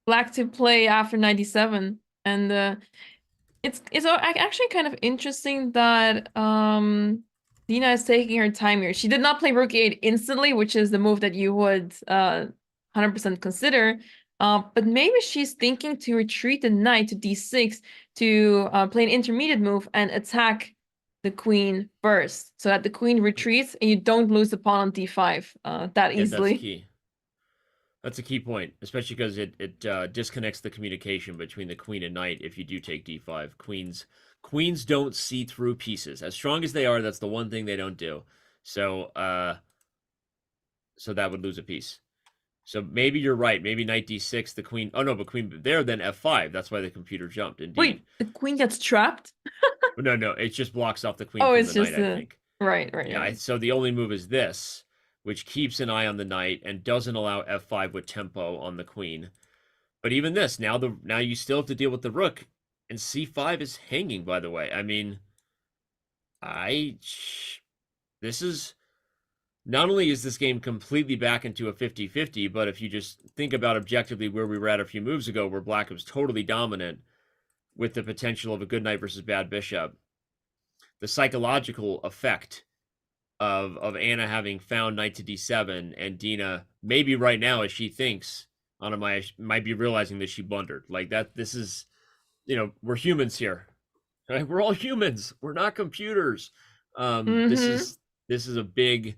Black to play after 97. And it's actually kind of interesting that Dina is taking her time here. She did not play rook e8 instantly, which is the move that you would 100% consider. But maybe she's thinking to retreat the knight to d6 to play an intermediate move and attack the queen first, so that the queen retreats and you don't lose the pawn on d5 that easily. That's key. That's a key point, especially because it disconnects the communication between the queen and knight if you do take d5. Queens don't see through pieces. As strong as they are, that's the one thing they don't do. So so that would lose a piece. So maybe you're right. Maybe knight d6, the queen... Oh, no, but queen there, then f5. That's why the computer jumped. Indeed. Wait, the queen gets trapped? No, it just blocks off the queen from the just knight, I think. Right. Yeah, right. so the only move is this. which keeps an eye on the knight and doesn't allow f5 with tempo on the queen. But even this, now you still have to deal with the rook, and c5 is hanging, by the way. I mean, this is, not only is this game completely back into a 50-50, but if you just think about objectively where we were at a few moves ago, where black was totally dominant with the potential of a good knight versus bad bishop, the psychological effect of Anna having found knight to d7, and Dina, maybe right now, as she thinks, Anna might be realizing that she blundered. Like that, this is, we're humans here. Right? We're all humans. We're not computers. This is a big,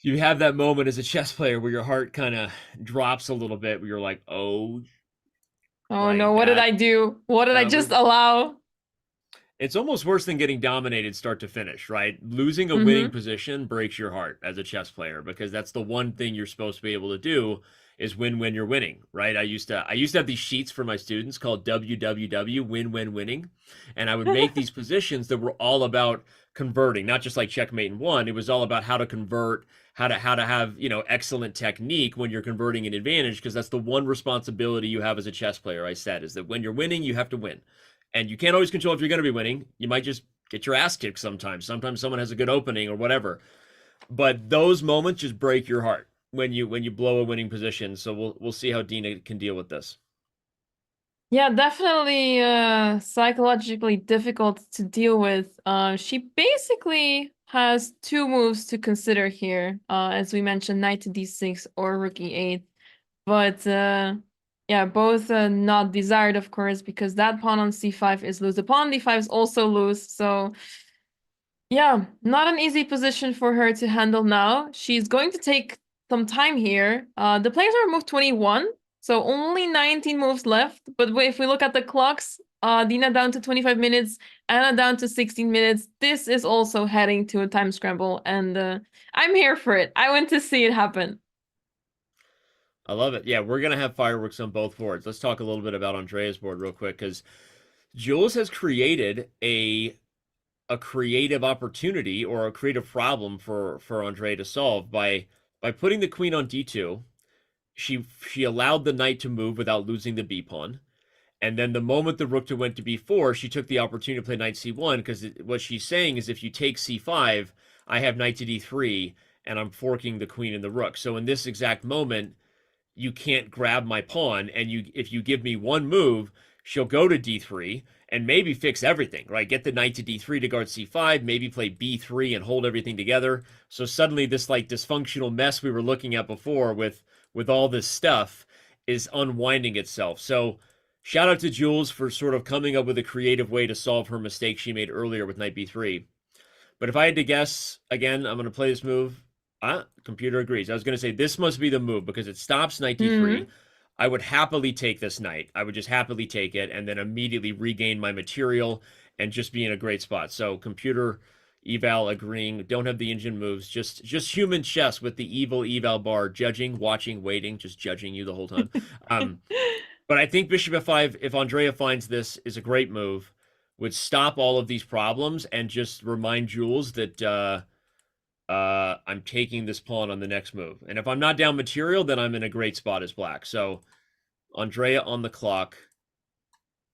you have that moment as a chess player where your heart kind of drops a little bit, where you're like, oh no, what did I do? What did I just allow? It's almost worse than getting dominated start to finish, right? Losing a winning position breaks your heart as a chess player, because that's the one thing you're supposed to be able to do is win when you're winning, right? I used to have these sheets for my students called WWW, win when winning, and I would make these positions that were all about converting, not just like checkmate and one. It was all about how to convert, how to have, excellent technique when you're converting an advantage, because that's the one responsibility you have as a chess player, I said, is that when you're winning, you have to win. And you can't always control if you're going to be winning. You might just get your ass kicked sometimes. Sometimes someone has a good opening or whatever. But those moments just break your heart when you blow a winning position. So we'll see how Dina can deal with this. Yeah, definitely psychologically difficult to deal with. She basically has two moves to consider here. As we mentioned, knight to d6 or rook e8. But yeah, both not desired, of course, because that pawn on c5 is loose. The pawn on d5 is also loose. So yeah, not an easy position for her to handle now. She's going to take some time here. The players are move 21, so only 19 moves left. But if we look at the clocks, Dina down to 25 minutes, Anna down to 16 minutes. This is also heading to a time scramble, and I'm here for it. I want to see it happen. I love it. Yeah, we're going to have fireworks on both boards. Let's talk a little bit about Andrea's board real quick, because Jules has created a creative opportunity or a creative problem for Andrea to solve by putting the queen on d2. She allowed the knight to move without losing the b pawn. And then the moment the rook went to b4, she took the opportunity to play knight c1, because what she's saying is, if you take c5, I have knight to d3, and I'm forking the queen and the rook. So in this exact moment, you can't grab my pawn, and if you give me one move, she'll go to d3 and maybe fix everything, right? Get the knight to d3 to guard c5, maybe play b3 and hold everything together. So suddenly this like dysfunctional mess we were looking at before with all this stuff is unwinding itself. So shout out to Jules for sort of coming up with a creative way to solve her mistake she made earlier with knight b3. But if I had to guess, again, I'm going to play this move. Computer agrees. I was going to say this must be the move, because it stops knight d3. I would happily take this knight. I would just happily take it and then immediately regain my material and just be in a great spot. So computer eval agreeing. Don't have the engine moves. Just human chess with the evil eval bar, judging, watching, waiting, just judging you the whole time. But I think bishop f5, if Andrea finds this, is a great move. Would stop all of these problems and just remind Jules that I'm taking this pawn on the next move. And if I'm not down material, then I'm in a great spot as black. So Andrea on the clock,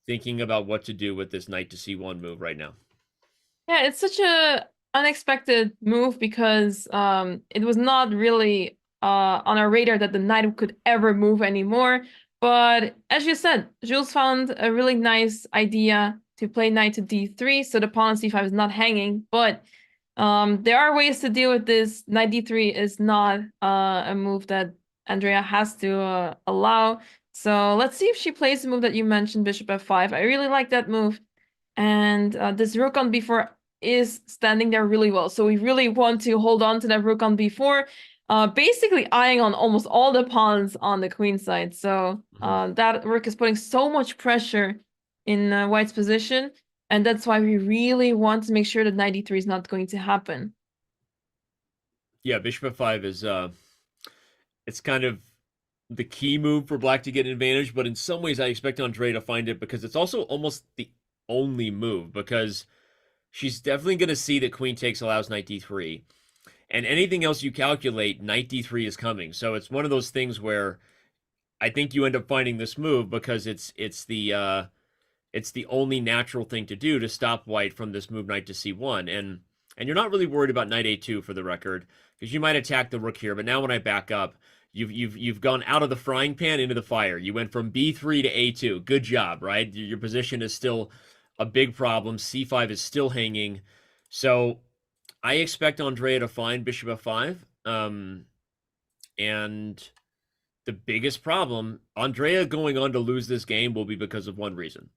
thinking about what to do with this knight to c1 move right now. Yeah, it's such a unexpected move, because it was not really on our radar that the knight could ever move anymore. But as you said, Jules found a really nice idea to play knight to d3, so the pawn on c5 is not hanging. But there are ways to deal with this. Knight d3 is not a move that Andrea has to allow. So let's see if she plays the move that you mentioned, bishop f5. I really like that move. And this rook on b4 is standing there really well. So we really want to hold on to that rook on b4, basically eyeing on almost all the pawns on the queen side. So that rook is putting so much pressure in White's position. And that's why we really want to make sure that knight d3 is not going to happen. Yeah, bishop f5 is it's kind of the key move for black to get an advantage, but in some ways I expect Andrea to find it, because it's also almost the only move, because she's definitely going to see that queen takes allows knight d3. And anything else you calculate, knight d3 is coming. So it's one of those things where I think you end up finding this move because it's the only natural thing to do to stop white from this move knight to c1. And you're not really worried about knight a2 for the record, because you might attack the rook here. But now when I back up, you've gone out of the frying pan into the fire. You went from b3 to a2. Good job, right? Your position is still a big problem. c5 is still hanging. So I expect Andrea to find bishop f5. And the biggest problem, Andrea going on to lose this game will be because of one reason.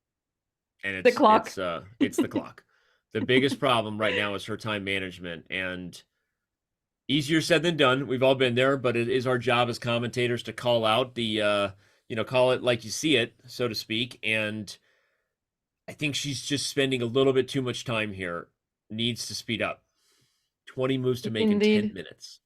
And it's the clock. It's the clock. The biggest problem right now is her time management, and easier said than done. We've all been there, but it is our job as commentators to call out the, call it like you see it, so to speak. And I think she's just spending a little bit too much time here. Needs to speed up. 20 moves to make Indeed. in 10 minutes.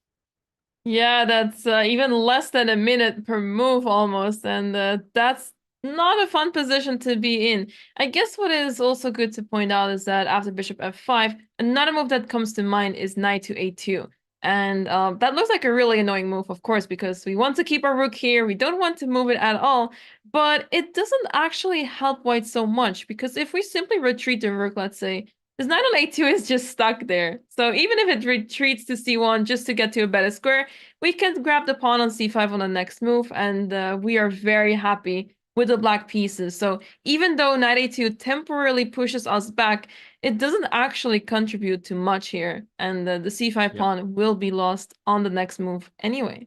Yeah, that's even less than a minute per move almost, and that's not a fun position to be in. I guess what is also good to point out is that after bishop f5, another move that comes to mind is knight to a2. And that looks like a really annoying move, of course, because we want to keep our rook here. We don't want to move it at all, but it doesn't actually help white so much, because if we simply retreat the rook, let's say, this knight on a2 is just stuck there. So even if it retreats to c1 just to get to a better square, we can grab the pawn on c5 on the next move, and we are very happy with the black pieces. So even though knight a2 temporarily pushes us back, it doesn't actually contribute to much here. And the c5 pawn will be lost on the next move anyway.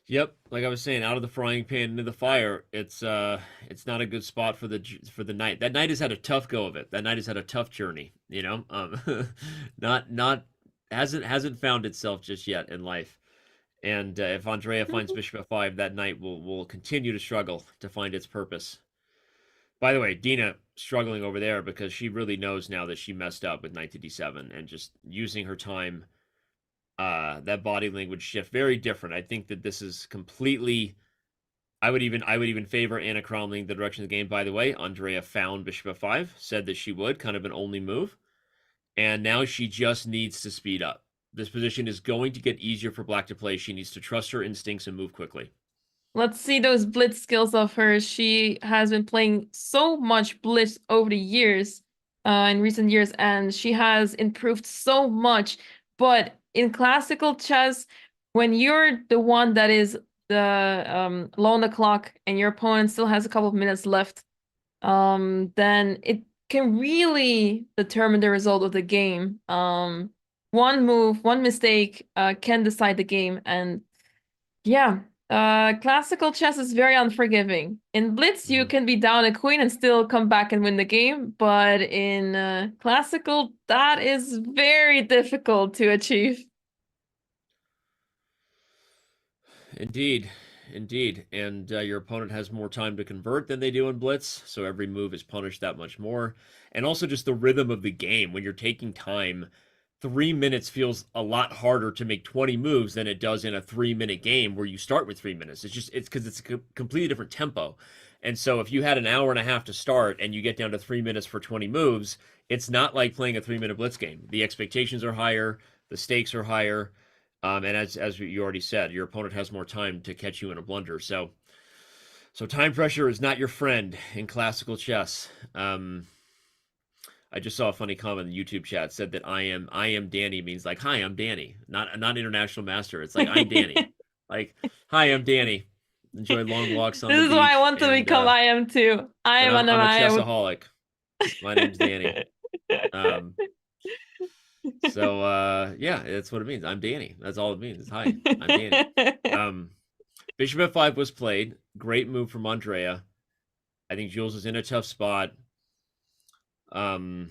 Yep, like I was saying, out of the frying pan into the fire. It's not a good spot for the knight. That knight has had a tough go of it. That knight has had a tough journey. Hasn't found itself just yet in life. And if Andrea finds bishop f5, that knight will continue to struggle to find its purpose. By the way, Dina struggling over there because she really knows now that she messed up with knight to d7 and just using her time. That body language shift, very different. I think that this is completely. I would even favor Anna Cromling the direction of the game. By the way, Andrea found bishop f5, said that she would, kind of an only move, and now she just needs to speed up. This position is going to get easier for black to play. She needs to trust her instincts and move quickly. Let's see those blitz skills of hers. She has been playing so much blitz over the years, in recent years, and she has improved so much. But in classical chess, when you're the one that is the low on the clock and your opponent still has a couple of minutes left, then it can really determine the result of the game. One move, one mistake can decide the game. And yeah, classical chess is very unforgiving. In blitz, you can be down a queen and still come back and win the game. But in classical, that is very difficult to achieve. Indeed. And your opponent has more time to convert than they do in blitz, so every move is punished that much more. And also just the rhythm of the game. When you're taking time, 3 minutes feels a lot harder to make 20 moves than it does in a 3-minute game where you start with 3 minutes. It's because it's a completely different tempo. And so if you had an hour and a half to start and you get down to 3 minutes for 20 moves, it's not like playing a 3-minute blitz game. The expectations are higher, the stakes are higher, and as you already said, your opponent has more time to catch you in a blunder. So time pressure is not your friend in classical chess. I just saw a funny comment in the YouTube chat, said that I am Danny means like, hi, I'm Danny, not international master. It's like, I'm Danny. Like, hi, I'm Danny. Enjoy long walks on the beach. This is why I want to become I am too. I'm a chessaholic. My name's Danny. Yeah, that's what it means. I'm Danny. That's all it means. Hi, I'm Danny. Bishop f5 was played. Great move from Andrea. I think Jules is in a tough spot. The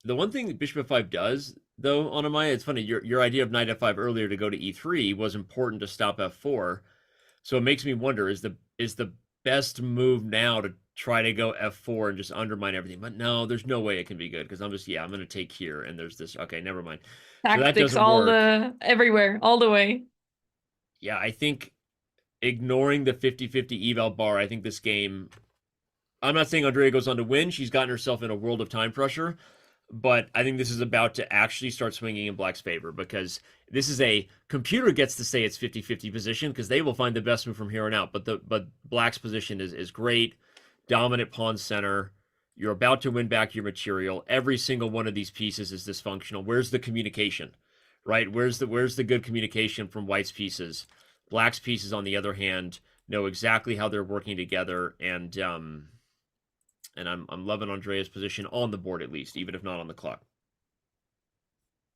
one thing that bishop f5 does, though, Anamaya, it's funny, your idea of knight f5 earlier to go to e3 was important to stop f4. So it makes me wonder, is the best move now to try to go f4 and just undermine everything? But no, there's no way it can be good, because I'm going to take here, and there's this. Okay, never mind. Tactics so that everywhere, all the way. Yeah, I think ignoring the 50-50 eval bar, I think this game, I'm not saying Andrea goes on to win. She's gotten herself in a world of time pressure. but I think this is about to actually start swinging in Black's favor, because this is a computer gets to say it's 50-50 position because they will find the best move from here on out. But Black's position is great, dominant pawn center. You're about to win back your material. Every single one of these pieces is dysfunctional. Where's the communication, right? Where's the good communication from White's pieces? Black's pieces, on the other hand, know exactly how they're working together, and I'm loving Andrea's position on the board, at least, even if not on the clock.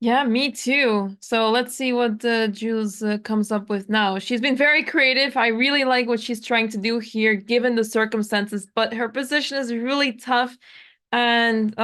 Yeah, me too. So let's see what Jules comes up with now. She's been very creative. I really like what she's trying to do here, given the circumstances, but her position is really tough. And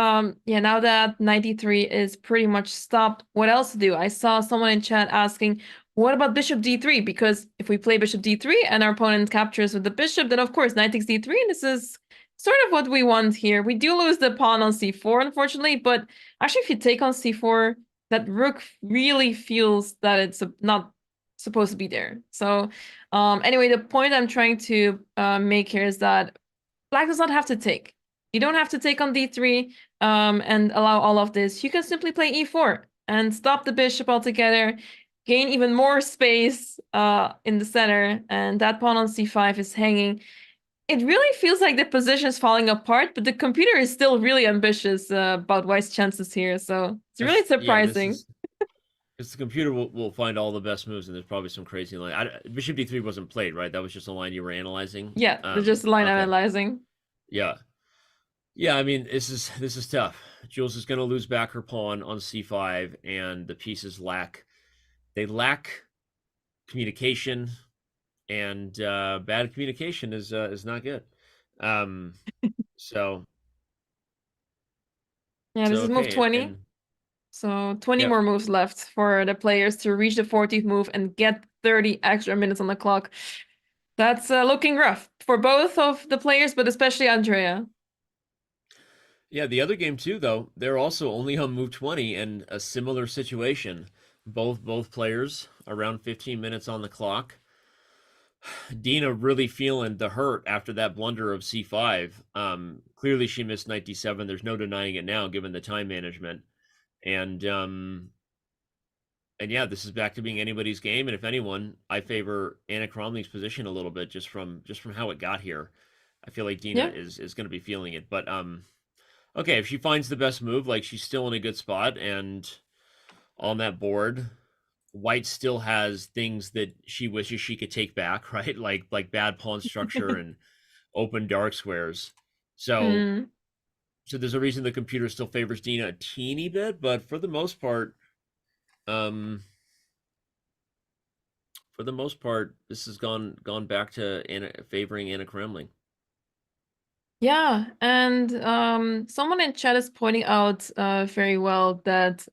yeah, now that 93 is pretty much stopped, what else to do? I saw someone in chat asking, what about bishop d3? Because if we play bishop d3 and our opponent captures with the bishop, then of course knight takes d3, and this is sort of what we want here. We do lose the pawn on c4, unfortunately, but actually if you take on c4, that rook really feels that it's not supposed to be there. So anyway, the point I'm trying to make here is that Black does not have to take. You don't have to take on d3 and allow all of this. You can simply play e4 and stop the bishop altogether, gain even more space in the center, and that pawn on c5 is hanging. It really feels like the position is falling apart, but the computer is still really ambitious about White's chances here, so it's really surprising. Because the computer will find all the best moves, and there's probably some crazy line. Bishop d3 wasn't played, right? That was just a line you were analyzing? Yeah, just a line analyzing. Yeah. Yeah, I mean, this is tough. Jules is going to lose back her pawn on c5, and the pieces lack communication, and bad communication is not good. So yeah, this is move 20. So 20 more moves left for the players to reach the 40th move and get 30 extra minutes on the clock. That's looking rough for both of the players, but especially Andrea. Yeah, the other game too, though, they're also only on move 20, and a similar situation. Both players around 15 minutes on the clock. Dina really feeling the hurt after that blunder of c5. Clearly she missed knight d7. There's no denying it now, given the time management. And yeah, this is back to being anybody's game. And if anyone, I favor Anna Cromley's position a little bit, just from how it got here. I feel like Dina is going to be feeling it. But okay, if she finds the best move, like, she's still in a good spot, and on that board, White still has things that she wishes she could take back, right? Like bad pawn structure and open dark squares. So so there's a reason the computer still favors Dina a teeny bit, but for the most part, this has gone back to favoring Anna Kremling. Yeah, and someone in chat is pointing out very well that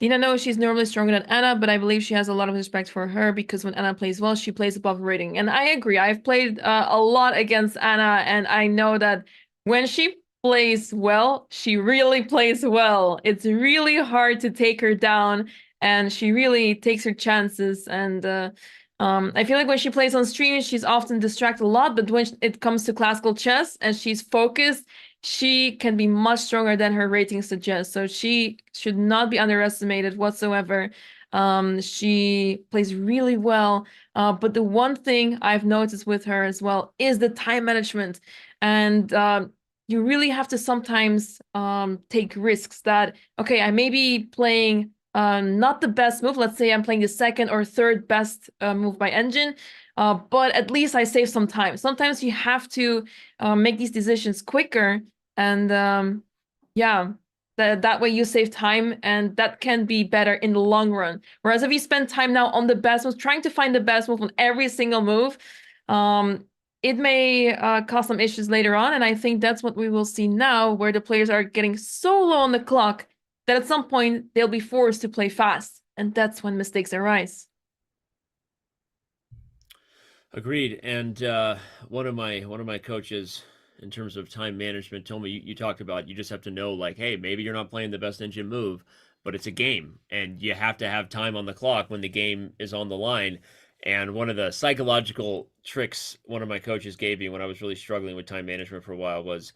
Dina knows she's normally stronger than Anna, but I believe she has a lot of respect for her because when Anna plays well, she plays above her rating. And I agree. I've played a lot against Anna, and I know that when she plays well, she really plays well. It's really hard to take her down, and she really takes her chances. And I feel like when she plays on stream, she's often distracted a lot, but when it comes to classical chess and she's focused, she can be much stronger than her rating suggests. So she should not be underestimated whatsoever. She plays really well. But the one thing I've noticed with her as well is the time management. And you really have to sometimes take risks that, okay, I may be playing not the best move. Let's say I'm playing the second or third best move by engine, but at least I save some time. Sometimes you have to make these decisions quicker, and yeah, that way you save time, and that can be better in the long run. Whereas if you spend time now on the best move, trying to find the best move on every single move, it may cause some issues later on, and I think that's what we will see now, where the players are getting so low on the clock that at some point they'll be forced to play fast, and that's when mistakes arise. Agreed. And one of my coaches, in terms of time management, told me you talked about you just have to know, like, hey, maybe you're not playing the best engine move, but it's a game, and you have to have time on the clock when the game is on the line. And one of the psychological tricks one of my coaches gave me when I was really struggling with time management for a while was,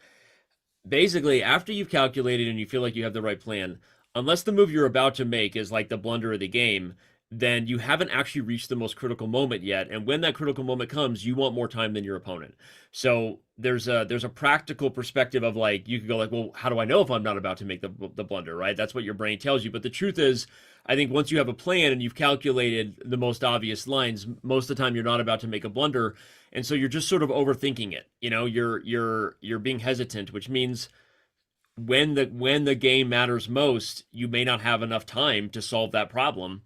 basically, after you've calculated and you feel like you have the right plan, unless the move you're about to make is like the blunder of the game, then you haven't actually reached the most critical moment yet. And when that critical moment comes, you want more time than your opponent. So there's a practical perspective of like, you could go like, well, how do I know if I'm not about to make the blunder, right? That's what your brain tells you. But the truth is, I think once you have a plan and you've calculated the most obvious lines, most of the time you're not about to make a blunder. And so you're just sort of overthinking it. You know, you're being hesitant, which means when the game matters most, you may not have enough time to solve that problem.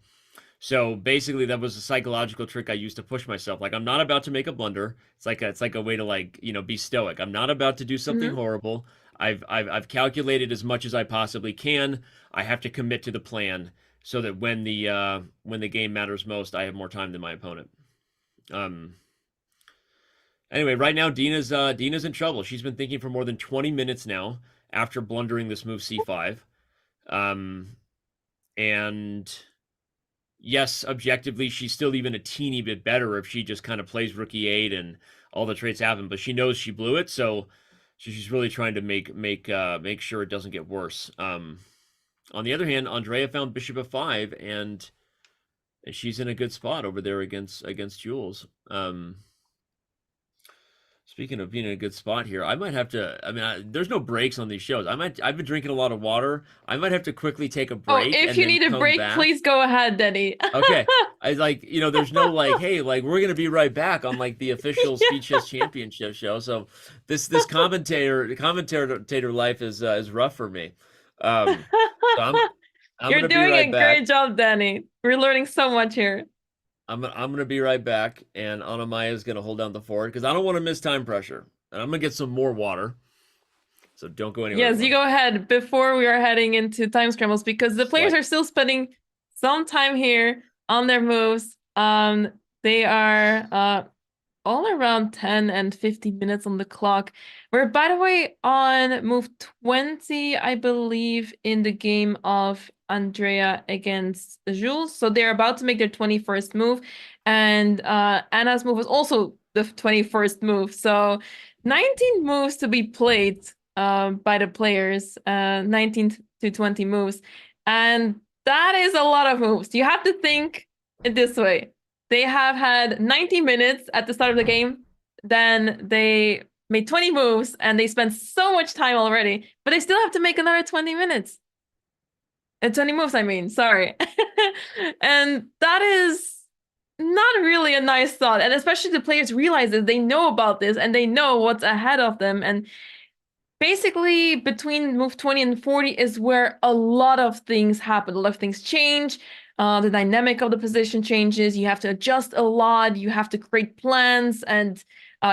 So basically, that was a psychological trick I used to push myself. Like, I'm not about to make a blunder. It's like a way to, like, you know, be stoic. I'm not about to do something horrible. I've calculated as much as I possibly can. I have to commit to the plan so that when the game matters most, I have more time than my opponent. Anyway, right now Dina's in trouble. She's been thinking for more than 20 minutes now after blundering this move c5. And yes, objectively, she's still even a teeny bit better if she just kind of plays rook e8 and all the traits happen, but she knows she blew it, so she's really trying to make sure it doesn't get worse. On the other hand, Andrea found bishop f5, and she's in a good spot over there against Jules. Speaking of being in a good spot here, I might have to. I mean, there's no breaks on these shows. I've been drinking a lot of water. I might have to quickly take a break. Oh, if you need a break, please go ahead, Denny. Okay. I like, you know, there's no like, hey, like we're gonna be right back on like the official Speed Chess Championship show. So this commentator life is rough for me. So I'm You're doing a great job, Danny. We're learning so much here. I'm gonna be right back, and Anamaya is gonna hold down the fort because I don't want to miss time pressure, and I'm gonna get some more water. So don't go anywhere. Yes, you go ahead before we are heading into time scrambles because the players are still spending some time here on their moves. They are all around 10 and 15 minutes on the clock. We're, by the way, on move 20, I believe, in the game of Andrea against Jules. So they're about to make their 21st move. And Anna's move was also the 21st move. So 19 moves to be played by the players, 19 to 20 moves. And that is a lot of moves. You have to think it this way. They have had 90 minutes at the start of the game. Then they made 20 moves and they spent so much time already, but they still have to make another 20 minutes. 20 moves, I mean, sorry. And that is not really a nice thought. And especially the players realize that they know about this and they know what's ahead of them. And basically between move 20 and 40 is where a lot of things happen. A lot of things change. The dynamic of the position changes. You have to adjust a lot. You have to create plans and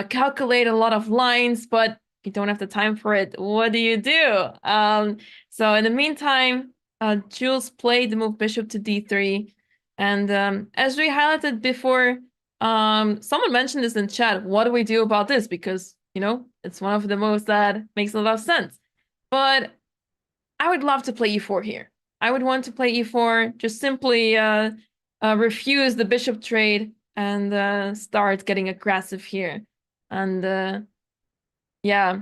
calculate a lot of lines, but you don't have the time for it. What do you do? So in the meantime, Jules played the move bishop to d3. And as we highlighted before, someone mentioned this in chat. What do we do about this? Because, you know, it's one of the moves that makes a lot of sense. But I would love to play e4 here. I would want to play e4, just simply refuse the bishop trade and start getting aggressive here. And yeah,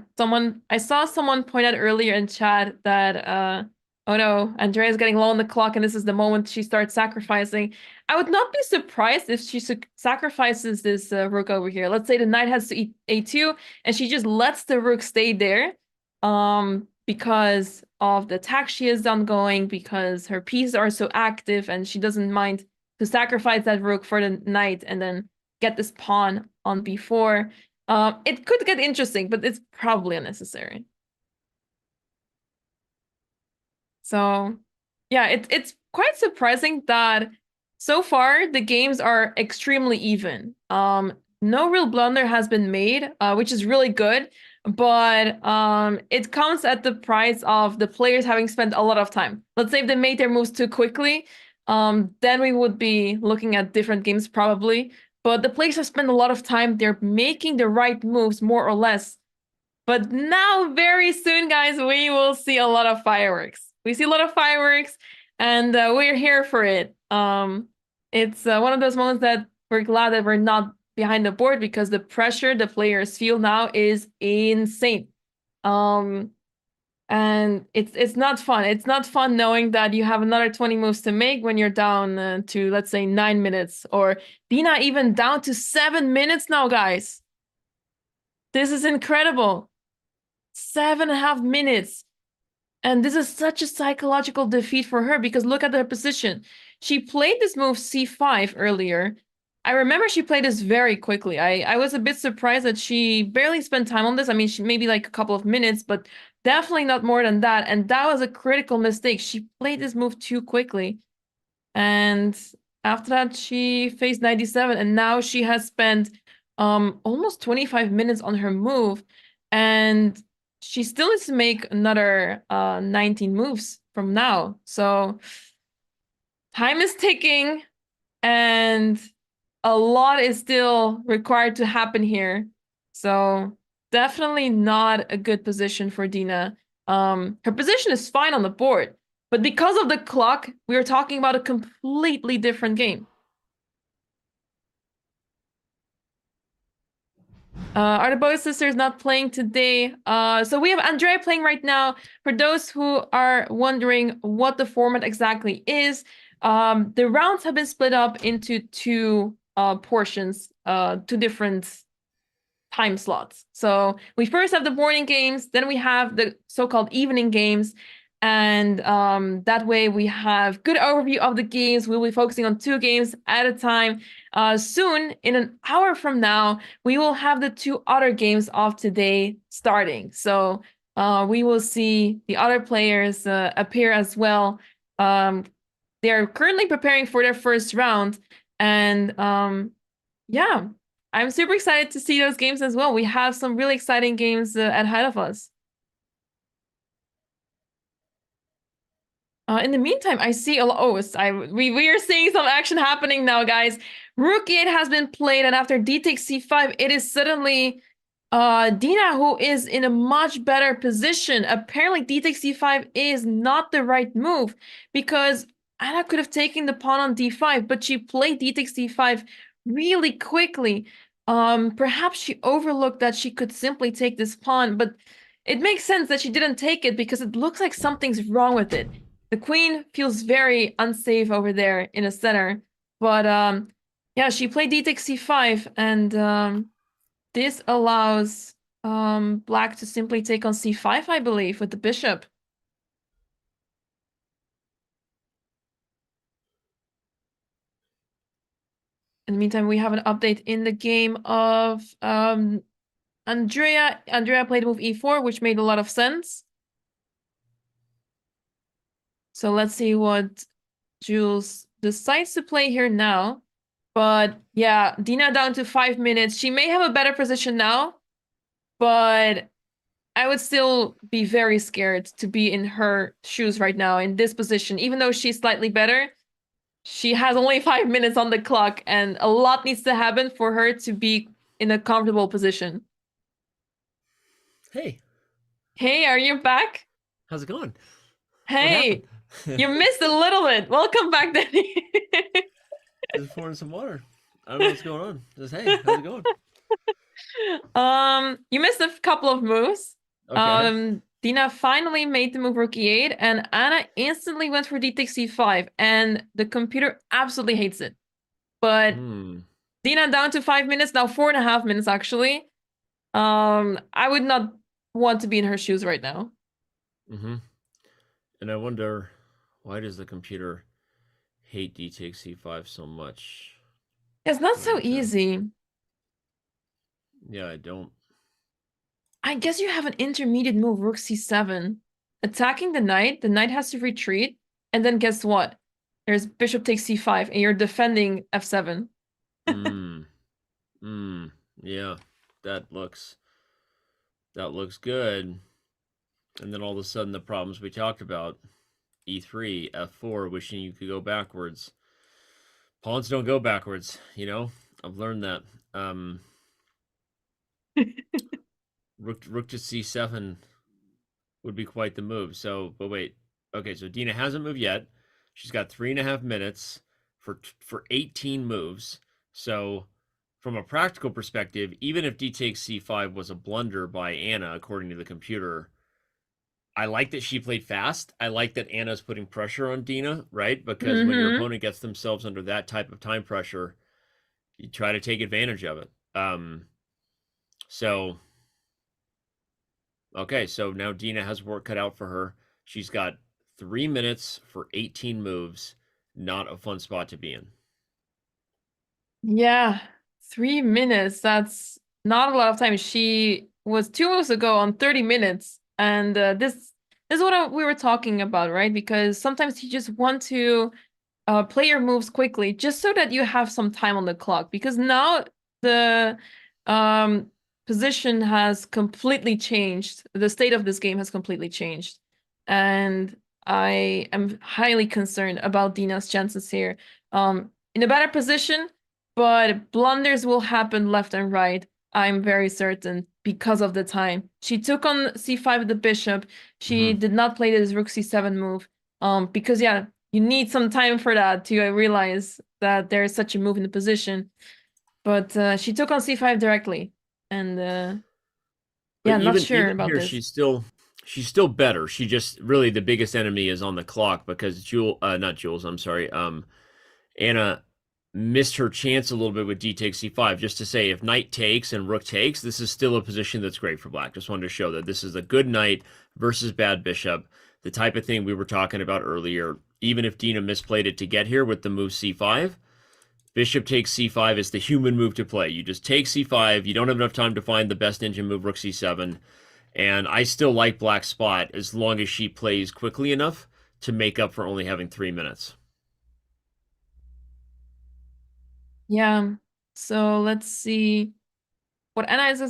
I saw someone point out earlier in chat that, oh no, Andrea's getting low on the clock and this is the moment she starts sacrificing. I would not be surprised if she sacrifices this rook over here. Let's say the knight has to a2 and she just lets the rook stay there. Because of the attack she is ongoing, because her pieces are so active and she doesn't mind to sacrifice that rook for the knight and then get this pawn on b4. It could get interesting, but it's probably unnecessary. So yeah, it's quite surprising that so far the games are extremely even. No real blunder has been made, which is really good. But it comes at the price of the players having spent a lot of time. Let's say if they made their moves too quickly, then we would be looking at different games probably. But the players have spent a lot of time. They're making the right moves more or less. But now, very soon, guys, we will see a lot of fireworks. We see a lot of fireworks, and we're here for it. It's one of those moments that we're glad that we're not behind the board because the pressure the players feel now is insane. And it's not fun. It's not fun knowing that you have another 20 moves to make when you're down to, let's say, 9 minutes. Or Dina even down to 7 minutes now, guys. This is incredible. 7.5 minutes. And this is such a psychological defeat for her because look at her position. She played this move c5 earlier. I remember she played this very quickly. I was a bit surprised that she barely spent time on this. I mean, she maybe like a couple of minutes, but definitely not more than that. And that was a critical mistake. She played this move too quickly. And after that, she faced 97. And now she has spent almost 25 minutes on her move. And she still needs to make another 19 moves from now. So time is ticking. And a lot is still required to happen here. So definitely not a good position for Dina. Her position is fine on the board, but because of the clock, we are talking about a completely different game. Are the Botez sisters not playing today? So we have Andrea playing right now. For those who are wondering what the format exactly is, the rounds have been split up into two portions, two different time slots. So we first have the morning games, then we have the so-called evening games, and that way we have good overview of the games. We'll be focusing on 2 games at a time. Soon, in an hour from now, we will have the 2 other games of today starting. So we will see the other players appear as well. They're currently preparing for their first round, and yeah, I'm super excited to see those games as well. We have some really exciting games ahead of us. In the meantime, I see a lot. Oh, we are seeing some action happening now, guys. Rook e8 has been played, and after d takes c5, it is suddenly Dina who is in a much better position. Apparently, d takes c5 is not the right move because Anna could have taken the pawn on d5, but she played d takes c5 really quickly. Perhaps she overlooked that she could simply take this pawn, but it makes sense that she didn't take it because it looks like something's wrong with it. The queen feels very unsafe over there in the center. But yeah, she played d takes c5, and this allows black to simply take on c5, I believe, with the bishop. In the meantime, we have an update in the game of Andrea. Andrea played move e4, which made a lot of sense. So let's see what Jules decides to play here now. But yeah, Dina down to 5 minutes. She may have a better position now, but I would still be very scared to be in her shoes right now in this position. Even though she's slightly better, she has only 5 minutes on the clock, and a lot needs to happen for her to be in a comfortable position. Hey. Hey, are you back? How's it going? Hey, you missed a little bit. Welcome back, Danny. Just pouring some water. I don't know what's going on. Just, hey, how's it going? You missed a couple of moves. Okay. Dina finally made the move rook e8, and Anna instantly went for d takes c5, and the computer absolutely hates it. But Dina down to 5 minutes, now 4.5 minutes actually. I would not want to be in her shoes right now. And I wonder, why does the computer hate d takes c5 so much? It's not so easy. Yeah, I don't. I guess you have an intermediate move, rook c7. Attacking the knight has to retreat, and then guess what? There's bishop takes c5, and you're defending f7. Yeah, that looks good. And then all of a sudden the problems we talked about, e3, f4, wishing you could go backwards. Pawns don't go backwards, you know? I've learned that. Rook to c7 would be quite the move. So, but wait. Okay, so Dina hasn't moved yet. She's got 3.5 minutes for 18 moves. So, from a practical perspective, even if d takes c5 was a blunder by Anna, according to the computer, I like that she played fast. I like that Anna's putting pressure on Dina, right? Because when your opponent gets themselves under that type of time pressure, you try to take advantage of it. So, okay, so now Dina has work cut out for her. She's got 3 minutes for 18 moves. Not a fun spot to be in. Yeah, 3 minutes. That's not a lot of time. She was 2 moves ago on 30 minutes. And this is what we were talking about, right? Because sometimes you just want to play your moves quickly just so that you have some time on the clock. Because now the position has completely changed. The state of this game has completely changed. And I am highly concerned about Dina's chances here. In a better position, but blunders will happen left and right. I'm very certain because of the time. She took on c5 the bishop. She did not play this rook c7 move. Because yeah, you need some time for that to realize that there is such a move in the position. But she took on c5 directly, and yeah, not sure even about here, this. she's still better. She just really the biggest enemy is on the clock because not Jules, I'm sorry. Anna missed her chance a little bit with d takes c5. Just to say, if knight takes and rook takes, this is still a position that's great for black. Just wanted to show that this is a good knight versus bad bishop, the type of thing we were talking about earlier. Even if Dina misplayed it to get here with the move c5, bishop takes c5 is the human move to play. You just take c5. You don't have enough time to find the best engine move, rook c7. And I still like black's spot as long as she plays quickly enough to make up for only having 3 minutes. Yeah, so let's see what Anna is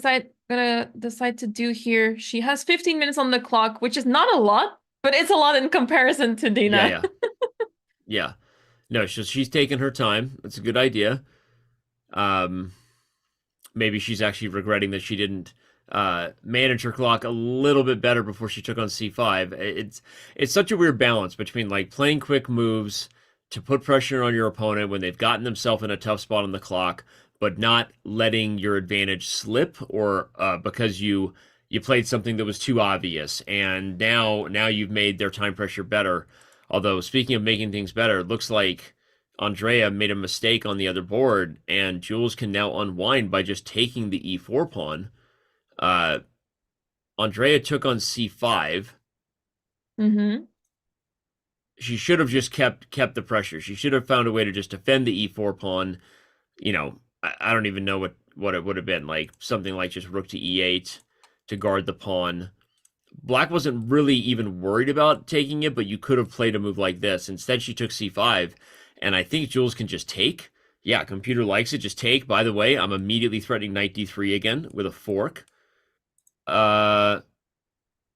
gonna decide to do here. She has 15 minutes on the clock, which is not a lot, but it's a lot in comparison to Dina. Yeah. No, she's taking her time. That's a good idea. Maybe she's actually regretting that she didn't manage her clock a little bit better before she took on c5. It's such a weird balance between like playing quick moves to put pressure on your opponent when they've gotten themselves in a tough spot on the clock, but not letting your advantage slip or because you played something that was too obvious and now you've made their time pressure better. Although speaking of making things better, it looks like Andrea made a mistake on the other board and Jules can now unwind by just taking the e4 pawn. Andrea took on c5. She should have just kept the pressure. She should have found a way to just defend the e4 pawn. You know, I don't even know what it would have been, like something like just rook to e8 to guard the pawn. Black wasn't really even worried about taking it, but you could have played a move like this. Instead, she took c5, and I think Jules can just take. Yeah, computer likes it. Just take. By the way, I'm immediately threatening knight d3 again with a fork.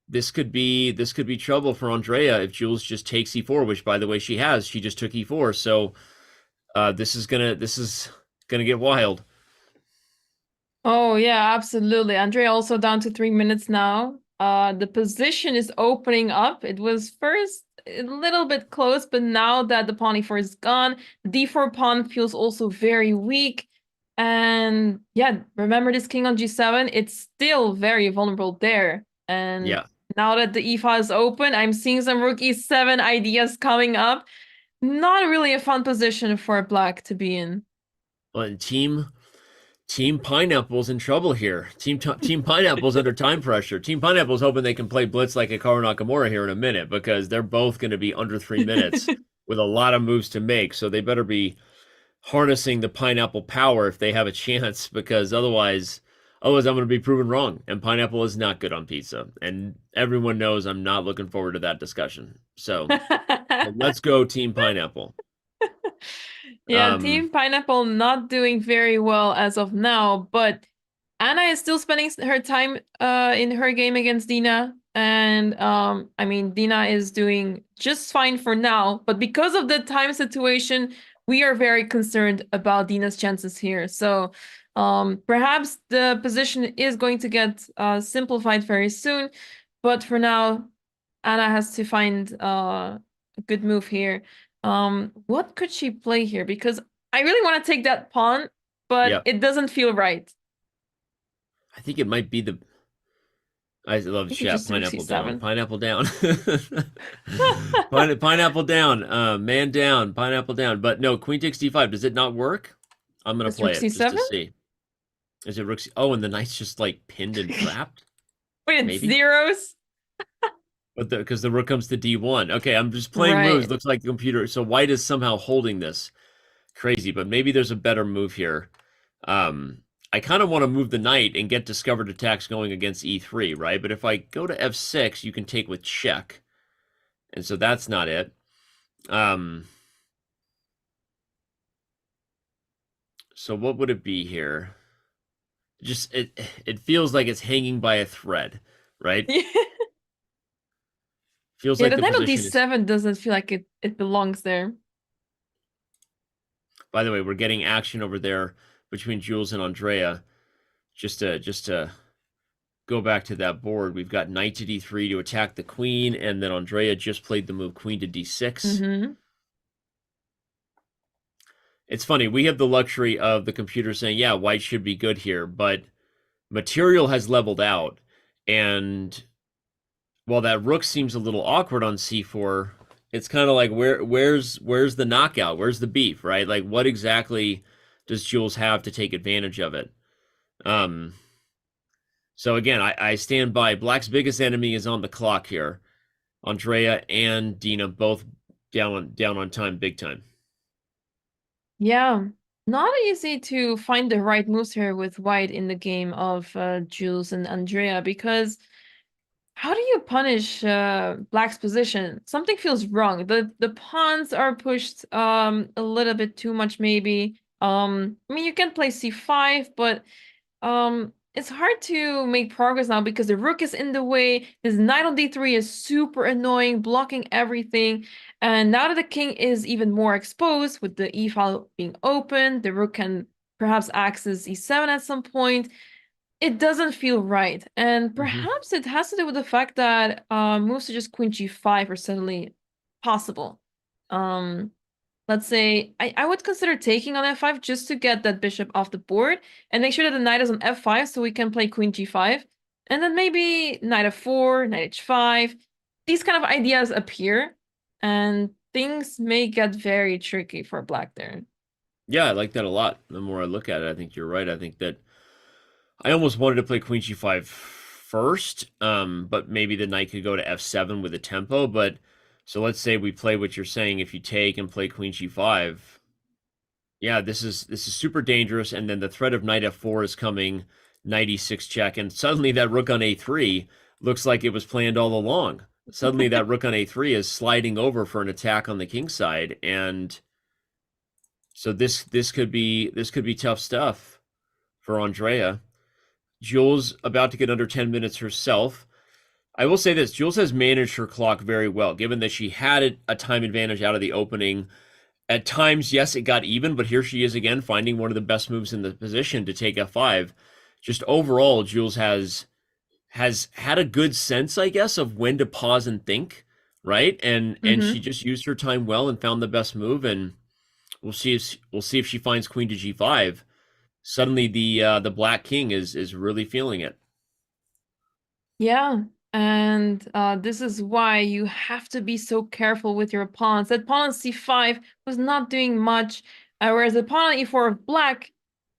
This could be trouble for Andrea if Jules just takes e4, which by the way she has. She just took e4, so this is gonna get wild. Oh yeah, absolutely. Andrea also down to 3 minutes now. The position is opening up. It was first a little bit close, but now that the pawn e4 is gone, the d4 pawn feels also very weak. And yeah, remember this king on g7? It's still very vulnerable there. And yeah. Now that the e-file is open, I'm seeing some rook e7 ideas coming up. Not really a fun position for black to be in. Well, and Team Pineapple's in trouble here. Team Pineapple's under time pressure. Team Pineapple's hoping they can play blitz like Hikaru Nakamura here in a minute because they're both going to be under 3 minutes with a lot of moves to make. So they better be harnessing the Pineapple power if they have a chance, because otherwise I'm going to be proven wrong. And Pineapple is not good on pizza. And everyone knows I'm not looking forward to that discussion. So let's go Team Pineapple. Yeah, Team Pineapple not doing very well as of now, but Anna is still spending her time in her game against Dina. And I mean, Dina is doing just fine for now, but because of the time situation, we are very concerned about Dina's chances here. So perhaps the position is going to get simplified very soon, but for now, Anna has to find a good move here. What could she play here? Because I really want to take that pawn, but it doesn't feel right. I think it might be I love You could chat. just rook Pineapple down. c7. Pineapple down. Pineapple down. Man down. Pineapple down. But no, queen takes d5. Does it not work? I'm gonna It's play rook it just to c7? see. Is it rook c? Oh, and the knight's just like pinned and trapped. Wait, it's Maybe? zeros? But because the rook comes to d1. Okay, I'm just playing moves. Right. Looks like the computer. So white is somehow holding this. Crazy, but maybe there's a better move here. I kind of want to move the knight and get discovered attacks going against e3, right? But if I go to f6, you can take with check. And so that's not it. So what would it be here? Just it feels like it's hanging by a thread, right? Feels Yeah, like the the knight on position d7 doesn't feel like it belongs there. By the way, we're getting action over there between Jules and Andrea. Just to go back to that board, we've got knight to d3 to attack the queen, and then Andrea just played the move queen to d6. It's funny, we have the luxury of the computer saying, yeah, white should be good here, but material has leveled out, and while that rook seems a little awkward on c4, it's kind of like where's the knockout? Where's the beef, right? Like, what exactly does Jules have to take advantage of it? So again, I stand by. Black's biggest enemy is on the clock here. Andrea and Dina both down on time, big time. Yeah, not easy to find the right moves here with white in the game of Jules and Andrea, because how do you punish Black's position? Something feels wrong. The pawns are pushed a little bit too much, maybe. I mean, you can play c5, but it's hard to make progress now because the rook is in the way. His knight on d3 is super annoying, blocking everything. And now that the king is even more exposed with the e-file being open, the rook can perhaps access e7 at some point. It doesn't feel right. And perhaps it has to do with the fact that moves to just queen g5 are suddenly possible. Let's say I would consider taking on f5 just to get that bishop off the board and make sure that the knight is on f5 so we can play queen g5. And then maybe knight f4, knight h5. These kind of ideas appear and things may get very tricky for Black there. Yeah, I like that a lot. The more I look at it, I think you're right. I think that I almost wanted to play queen g5 first, but maybe the knight could go to f7 with a tempo. But so let's say we play what you're saying. If you take and play queen g5, yeah, this is super dangerous. And then the threat of knight f4 is coming, knight e6 check, and suddenly that rook on a3 looks like it was planned all along. Suddenly that rook on a3 is sliding over for an attack on the king side, and so this could be tough stuff for Andrea. Jules about to get under 10 minutes herself. I will say this, Jules has managed her clock very well, given that she had a time advantage out of the opening. At times, yes, it got even, but here she is again, finding one of the best moves in the position to take f5. Just overall, Jules has had a good sense, I guess, of when to pause and think, right? And she just used her time well and found the best move, and we'll see if she finds queen to g5. Suddenly the black king is really feeling it. Yeah, and this is why you have to be so careful with your pawns. That pawn on c5 was not doing much, whereas the pawn on e4 of Black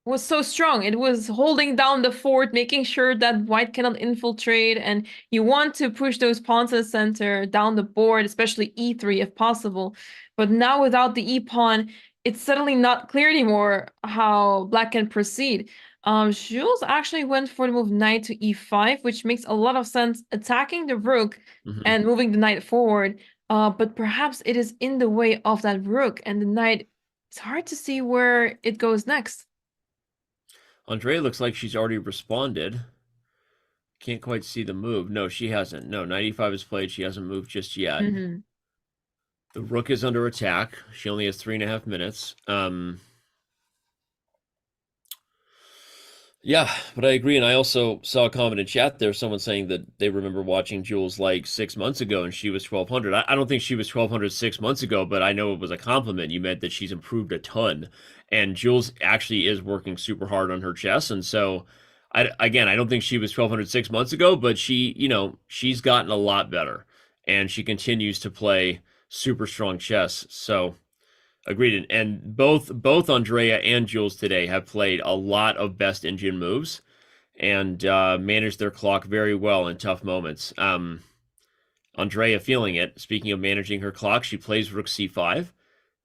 was so strong. It was holding down the fort, making sure that white cannot infiltrate, and you want to push those pawns to the center, down the board, especially e3 if possible. But now without the e-pawn, it's suddenly not clear anymore how Black can proceed. Jules actually went for the move knight to e5, which makes a lot of sense, attacking the rook and moving the knight forward. But perhaps it is in the way of that rook, and the knight, it's hard to see where it goes next. Andrea looks like she's already responded. Can't quite see the move. No, she hasn't. No, knight e5 is played. She hasn't moved just yet. The rook is under attack. She only has 3.5 minutes. Yeah, but I agree. And I also saw a comment in chat there, someone saying that they remember watching Jules like 6 months ago and she was 1200. I don't think she was 1200 6 months ago, but I know it was a compliment. You meant that she's improved a ton. And Jules actually is working super hard on her chess. And so Again, I don't think she was 1200 6 months ago, but she, she's gotten a lot better, and she continues to play super strong chess. So agreed. And both Andrea and Jules today have played a lot of best engine moves and managed their clock very well in tough moments. Andrea feeling it. Speaking of managing her clock, she plays rook c5.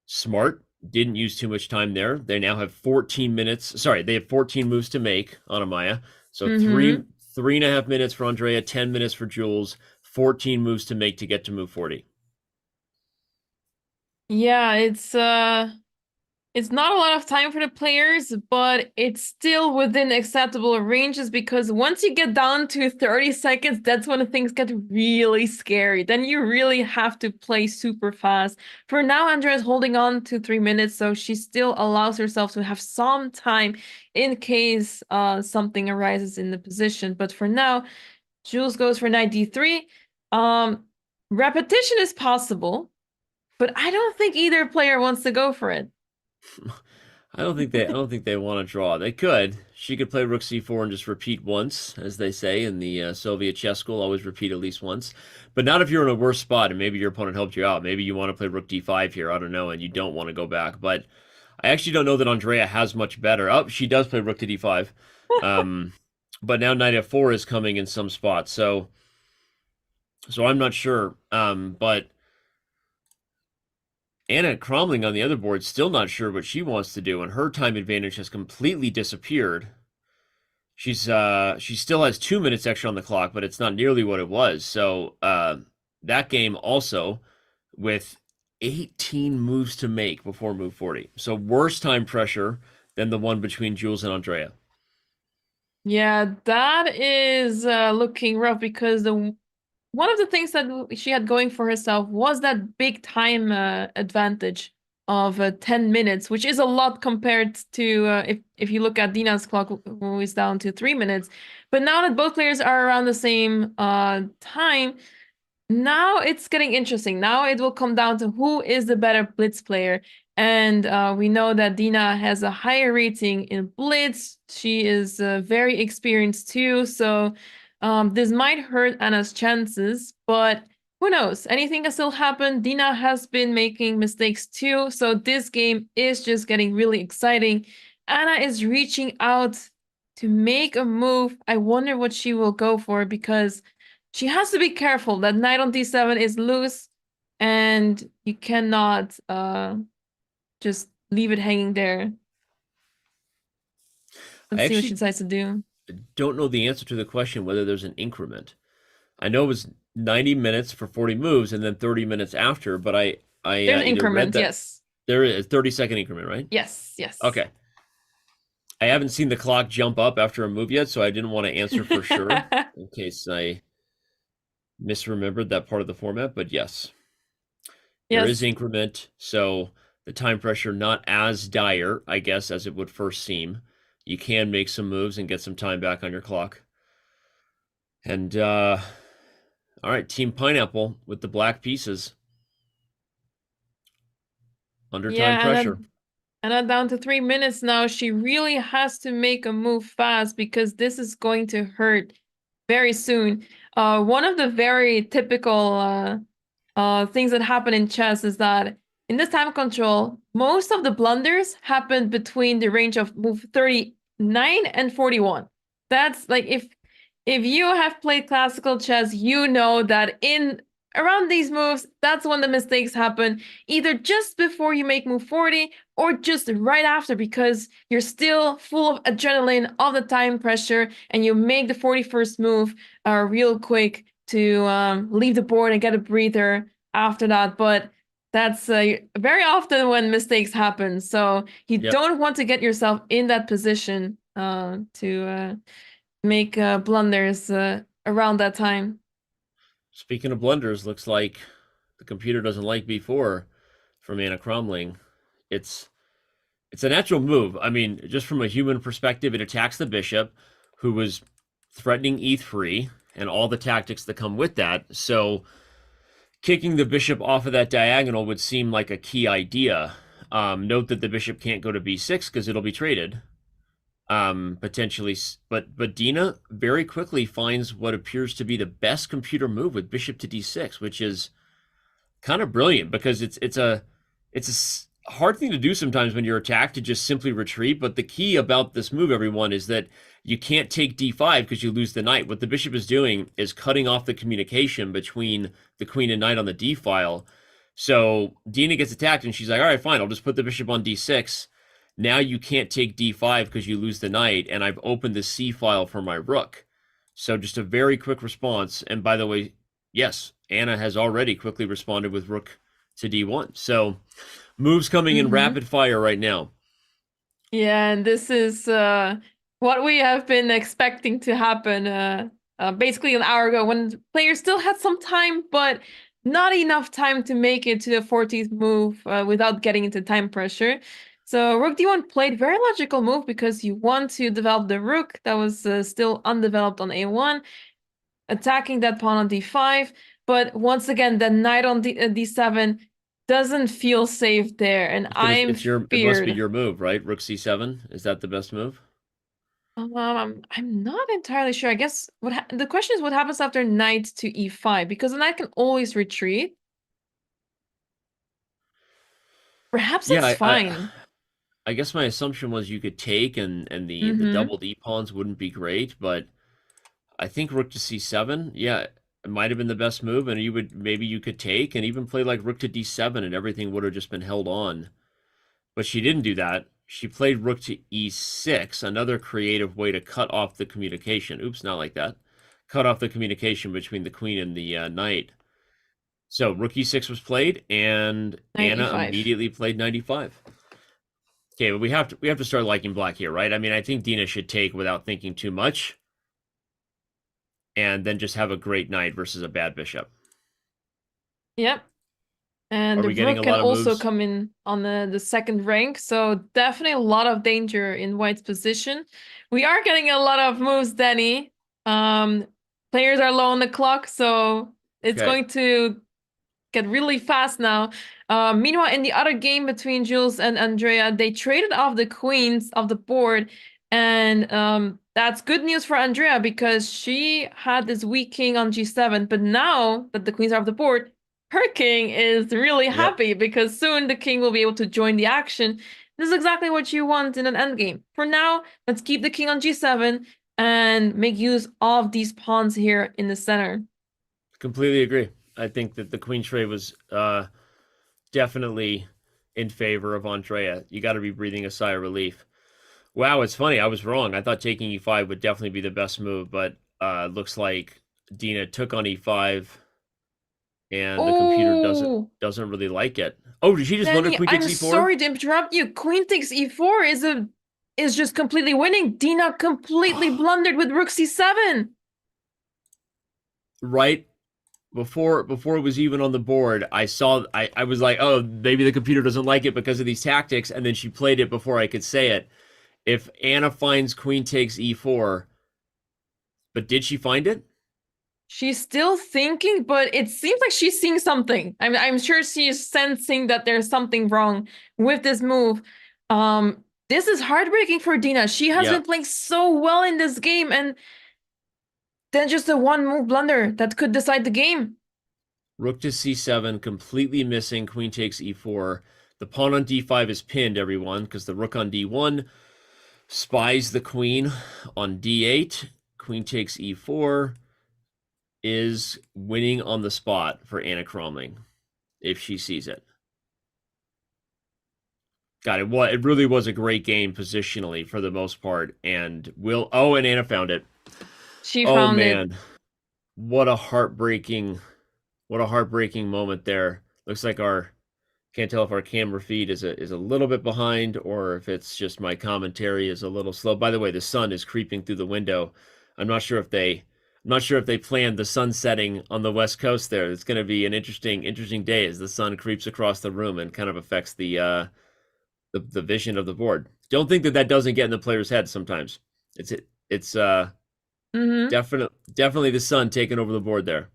Smart. Didn't use too much time there. They now have 14 minutes. Sorry, they have 14 moves to make on Amaya. So 3.5 minutes for Andrea, 10 minutes for Jules, 14 moves to make to get to move 40. Yeah, it's not a lot of time for the players, but it's still within acceptable ranges, because once you get down to 30 seconds, that's when things get really scary. Then you really have to play super fast. For now, Andrea is holding on to 3 minutes, so she still allows herself to have some time in case something arises in the position. But for now, Jules goes for knight d3. Repetition is possible, but I don't think either player wants to go for it. I don't think they want to draw. They could. She could play rook c4 and just repeat once, as they say in the Soviet chess school. Always repeat at least once, but not if you're in a worse spot and maybe your opponent helped you out. Maybe you want to play rook d5 here. I don't know, and you don't want to go back. But I actually don't know that Andrea has much better. Oh, she does play rook to d5, but now knight f4 is coming in some spots. So I'm not sure. But Anna Cromling on the other board, still not sure what she wants to do, and her time advantage has completely disappeared. She still has 2 minutes extra on the clock, but it's not nearly what it was. So that game also with 18 moves to make before move 40. So worse time pressure than the one between Jules and Andrea. Yeah, that is looking rough, because one of the things that she had going for herself was that big time advantage of 10 minutes, which is a lot compared to if you look at Dina's clock, who is down to 3 minutes. But now that both players are around the same time, now it's getting interesting. Now it will come down to who is the better blitz player. And we know that Dina has a higher rating in blitz. She is very experienced too, so this might hurt Anna's chances, but who knows? Anything can still happen. Dina has been making mistakes too, so this game is just getting really exciting. Anna is reaching out to make a move. I wonder what she will go for, because she has to be careful that knight on d7 is loose, and you cannot just leave it hanging there. Let's see what she decides to do. Don't know the answer to the question whether there's an increment. I know it was 90 minutes for 40 moves and then 30 minutes after, but I there's an increment, yes. There is a 30-second increment, right? Yes. Okay. I haven't seen the clock jump up after a move yet, so I didn't want to answer for sure in case I misremembered that part of the format, but yes. There is increment, so the time pressure not as dire, I guess, as it would first seem. You can make some moves and get some time back on your clock. And, all right, Team Pineapple with the black pieces. Under time pressure. And down to 3 minutes now. She really has to make a move fast, because this is going to hurt very soon. One of the very typical things that happen in chess is that in this time control, most of the blunders happen between the range of move 39 and 41. That's like, if you have played classical chess, you know that in around these moves, that's when the mistakes happen, either just before you make move 40 or just right after, because you're still full of adrenaline, of the time pressure, and you make the 41st move real quick to leave the board and get a breather after that. But that's very often when mistakes happen. So you don't want to get yourself in that position to make blunders around that time. Speaking of blunders, looks like the computer doesn't like b4 from Anna Cromling. It's a natural move. I mean, just from a human perspective, it attacks the bishop, who was threatening e3, and all the tactics that come with that. So kicking the bishop off of that diagonal would seem like a key idea. Note that the bishop can't go to b6 because it'll be traded. potentially, but Dina very quickly finds what appears to be the best computer move with bishop to d6, which is kind of brilliant because it's a hard thing to do sometimes when you're attacked, to just simply retreat. But the key about this move, everyone, is that you can't take d5 because you lose the knight. What the bishop is doing is cutting off the communication between the queen and knight on the d file. So Dina gets attacked and she's like, all right, fine, I'll just put the bishop on d6. Now you can't take d5 because you lose the knight, and I've opened the c file for my rook. So just a very quick response. And by the way, yes, Anna has already quickly responded with rook to d1. So moves coming in rapid fire right now. Yeah, and this is what we have been expecting to happen basically an hour ago, when players still had some time, but not enough time to make it to the 14th move without getting into time pressure. So rook d1 played very logical move because you want to develop the rook that was still undeveloped on a1, attacking that pawn on d5. But once again, the knight on d7 doesn't feel safe there, and I'm feared. It must be your move, right? Rook c7, is that the best move? I'm not entirely sure. I guess the question is what happens after knight to e5, because the knight can always retreat. Perhaps it's fine. I guess my assumption was you could take and the double d pawns wouldn't be great, but I think rook to c7, yeah, it might have been the best move, and maybe you could take and even play like rook to d7 and everything would have just been held on. But she didn't do that. She played rook to e6, another creative way to cut off the communication. Oops, not like that. Cut off the communication between the queen and the knight. So rook e6 was played, and 95. Anna immediately played 95. Okay, but we have to start liking black here, right? I mean, I think Dina should take without thinking too much, and then just have a great knight versus a bad bishop. Yep. And the rook can also come in on the second rank, so definitely a lot of danger in white's position. We are getting a lot of moves, Danny. Players are low on the clock, so it's going to get really fast now. Meanwhile, in the other game between Jules and Andrea, they traded off the queens of the board, and that's good news for Andrea because she had this weak king on g7, but now that the queens are off the board, her king is really happy because soon the king will be able to join the action. This is exactly what you want in an endgame. For now, let's keep the king on g7 and make use of these pawns here in the center. Completely agree. I think that the queen trade was definitely in favor of Andrea. You got to be breathing a sigh of relief. Wow, it's funny. I was wrong. I thought taking e5 would definitely be the best move, but looks like Dina took on e5. And the computer doesn't really like it. Oh, did she just wonder queen takes e4? I'm sorry to interrupt you. Queen takes e4 is just completely winning. Dina completely blundered with rook c7. Right before it was even on the board, I was like, oh, maybe the computer doesn't like it because of these tactics, and then she played it before I could say it. If Anna finds queen takes e4, but did she find it? She's still thinking, but it seems like she's seeing something. I'm sure she's sensing that there's something wrong with this move. This is heartbreaking for Dina. She has been playing so well in this game, and then just a one-move blunder that could decide the game. Rook to c7, completely missing. Queen takes e4. The pawn on d5 is pinned, everyone, because the rook on d1 spies the queen on d8. Queen takes e4. Is winning on the spot for Anna Cromling if she sees it. God, it really was a great game positionally for the most part, and and Anna found it. She found it. What a heartbreaking moment there. Looks like can't tell if our camera feed is a little bit behind or if it's just my commentary is a little slow. By the way, the sun is creeping through the window. I'm not sure if they planned the sun setting on the West Coast there. It's going to be an interesting day as the sun creeps across the room and kind of affects the vision of the board. Don't think that doesn't get in the player's head sometimes. It's definitely the sun taking over the board there.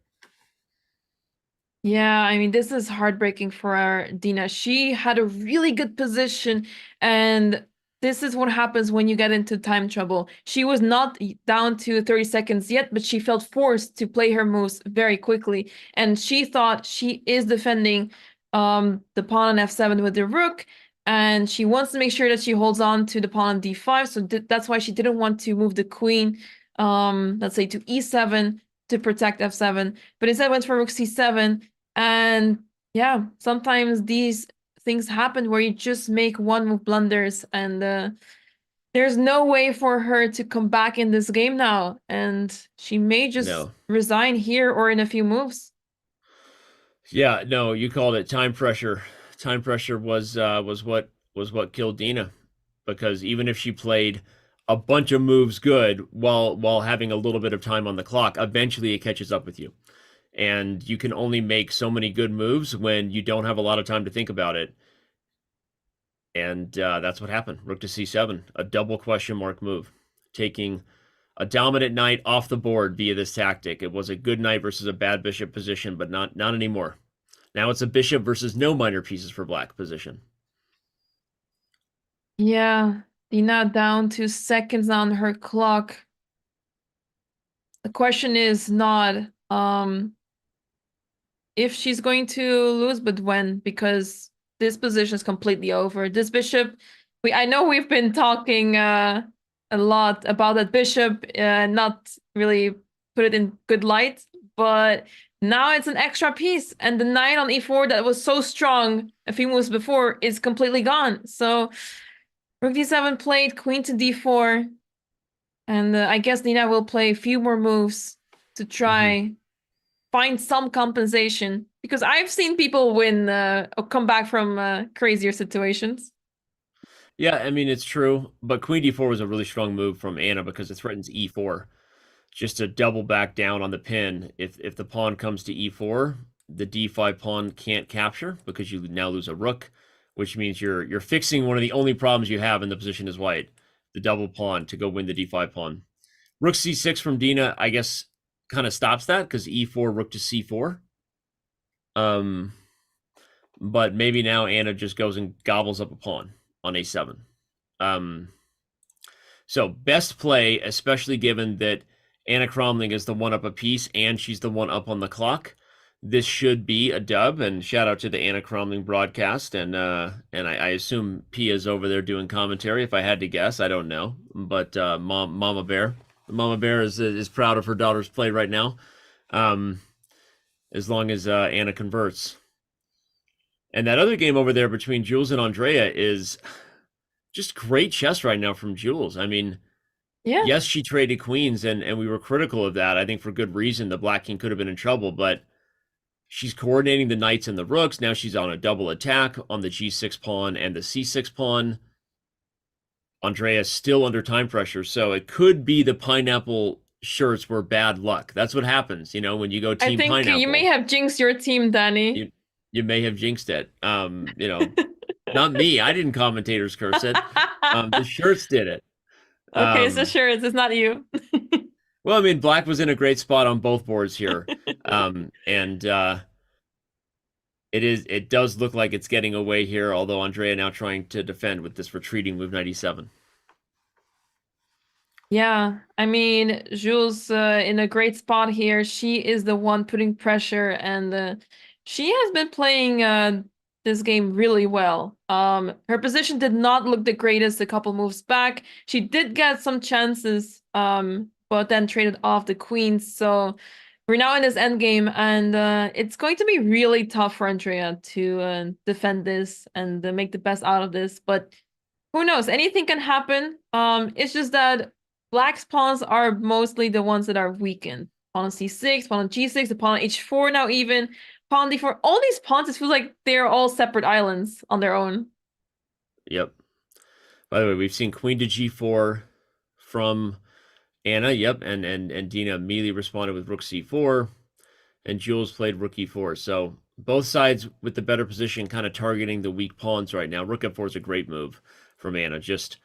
Yeah, I mean, this is heartbreaking for Dina. She had a really good position, and this is what happens when you get into time trouble. She was not down to 30 seconds yet, but she felt forced to play her moves very quickly. And she thought she is defending the pawn on f7 with the rook, and she wants to make sure that she holds on to the pawn on d5. So that's why she didn't want to move the queen, let's say, to e7 to protect f7. But instead went for rook c7. And yeah, sometimes these things happen where you just make one move blunders, and there's no way for her to come back in this game now, and she may just resign here or in a few moves. Yeah, no, you called it time pressure. Time pressure was what killed Dina, because even if she played a bunch of moves good while having a little bit of time on the clock, eventually it catches up with you. And you can only make so many good moves when you don't have a lot of time to think about it. And that's what happened. Rook to c7, a double question mark move, taking a dominant knight off the board via this tactic. It was a good knight versus a bad bishop position, but not anymore. Now it's a bishop versus no minor pieces for black position. Yeah, Dina down to seconds on her clock. The question is not if she's going to lose, but when, because this position is completely over. This bishop, I know we've been talking a lot about that bishop, not really put it in good light, but now it's an extra piece, and the knight on e4 that was so strong a few moves before is completely gone. So rook d7 played, queen to d4, and I guess Nina will play a few more moves to try find some compensation, because I've seen people win or come back from crazier situations. Yeah, I mean, it's true, but queen d4 was a really strong move from Anna because it threatens e4. Just to double back down on the pin. If the pawn comes to e4, the d5 pawn can't capture because you now lose a rook, which means you're fixing one of the only problems you have in the position as white, the double pawn, to go win the d5 pawn. Rook c6 from Dina, I guess, kind of stops that because e4, rook to c4. But maybe now Anna just goes and gobbles up a pawn on a7. So best play, especially given that Anna Cromling is the one up a piece and she's the one up on the clock. This should be a dub, and shout out to the Anna Cromling broadcast. And I assume Pia's over there doing commentary. If I had to guess, I don't know. But Mama Bear is proud of her daughter's play right now, as long as Anna converts. And that other game over there between Jules and Andrea is just great chess right now from Jules. I mean, yeah. Yes, she traded queens, and we were critical of that. I think for good reason. The black king could have been in trouble, but she's coordinating the knights and the rooks. Now she's on a double attack on the g6 pawn and the c6 pawn. Andrea's still under time pressure, so it could be the pineapple shirts were bad luck. That's what happens, when you go team pineapple. I think you may have jinxed your team, Danny. You may have jinxed it. Not me. I didn't commentator's curse it. The shirts did it. Okay, so sure, it's not you. Well, I mean, black was in a great spot on both boards here. It does look like it's getting away here, although Andrea now trying to defend with this retreating move 97. Yeah, I mean, Jules in a great spot here. She is the one putting pressure, and she has been playing this game really well. Her position did not look the greatest a couple moves back. She did get some chances, but then traded off the queens. So we're now in this endgame, and it's going to be really tough for Andrea to defend this and make the best out of this. But who knows? Anything can happen. It's just that black's pawns are mostly the ones that are weakened. Pawn on c6, pawn on g6, the pawn on h4 now even. Pawn d4, all these pawns, it feels like they're all separate islands on their own. Yep. By the way, we've seen queen to g4 from Anna, yep, and Dina immediately responded with rook c4, and Jules played rook e4. So both sides with the better position kind of targeting the weak pawns right now. Rook f4 is a great move from Anna, just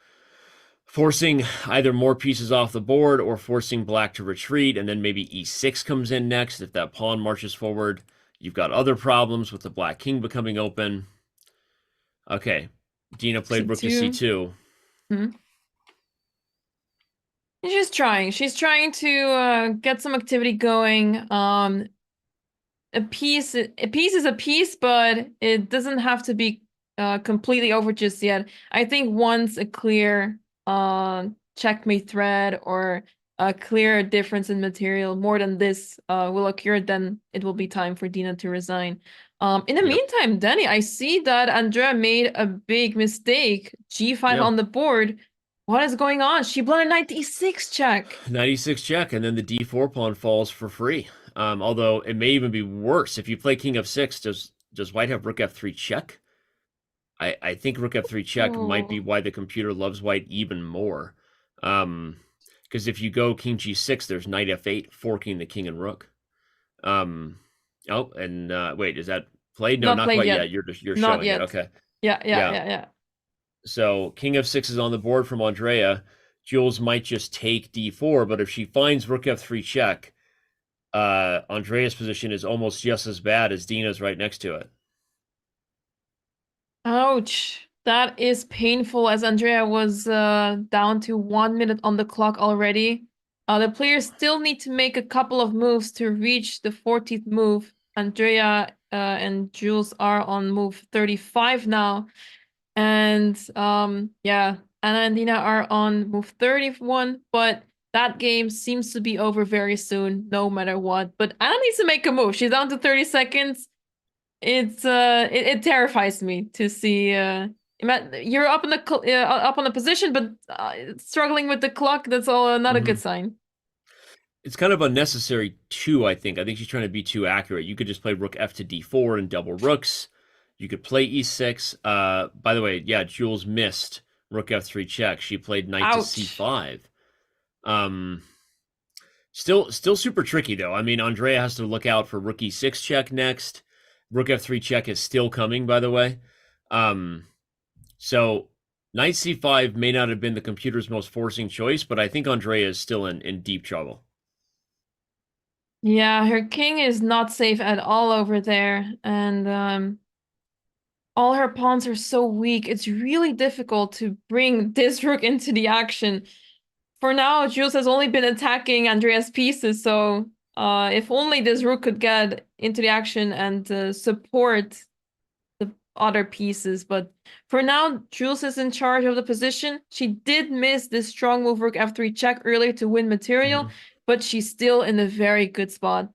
forcing either more pieces off the board or forcing black to retreat, and then maybe e6 comes in next. If that pawn marches forward, you've got other problems with the black king becoming open. Okay, Dina played rook to c2. Hmm. She's trying. She's trying to get some activity going. A piece is a piece, but it doesn't have to be completely over just yet. I think once a clear checkmate thread or a clear difference in material more than this will occur, then it will be time for Dina to resign. In the meantime, Danny, I see that Andrea made a big mistake. G5 on the board. What is going on? She blundered knight d6 check. Knight e6 check, and then the d4 pawn falls for free. Although it may even be worse. If you play king of 6, does white have rook f3 check? I think rook f3 check might be why the computer loves white even more. Because if you go king g6, there's knight f8, forking the king and rook. Wait, is that played? No, not quite yet. You're not showing yet. it. Okay. Yeah. So king of 6 is on the board from Andrea. Jules might just take d4, but if she finds rook f3 check, Andrea's position is almost just as bad as Dina's right next to it. Ouch. That is painful, as Andrea was down to 1 minute on the clock already. The players still need to make a couple of moves to reach the 14th move. Andrea and Jules are on move 35 now. And Anna and Dina are on move 31, but that game seems to be over very soon, no matter what. But Anna needs to make a move. She's down to 30 seconds. It terrifies me to see you're up in the up on the position, but struggling with the clock. That's all not a good sign. It's kind of unnecessary too, I think. I think she's trying to be too accurate. You could just play rook f to d4 and double rooks. You could play e6. By the way, yeah, Jules missed rook f3 check. She played knight to c5. Still super tricky though. I mean, Andrea has to look out for rook e6 check next. Rook f3 check is still coming, by the way. So knight c5 may not have been the computer's most forcing choice, but I think Andrea is still in deep trouble. Yeah, her king is not safe at all over there, and all her pawns are so weak. It's really difficult to bring this rook into the action. For now, Jules has only been attacking Andrea's pieces, so if only this rook could get into the action and support the other pieces. But for now, Jules is in charge of the position. She did miss this strong move rook f3 check earlier to win material, but she's still in a very good spot.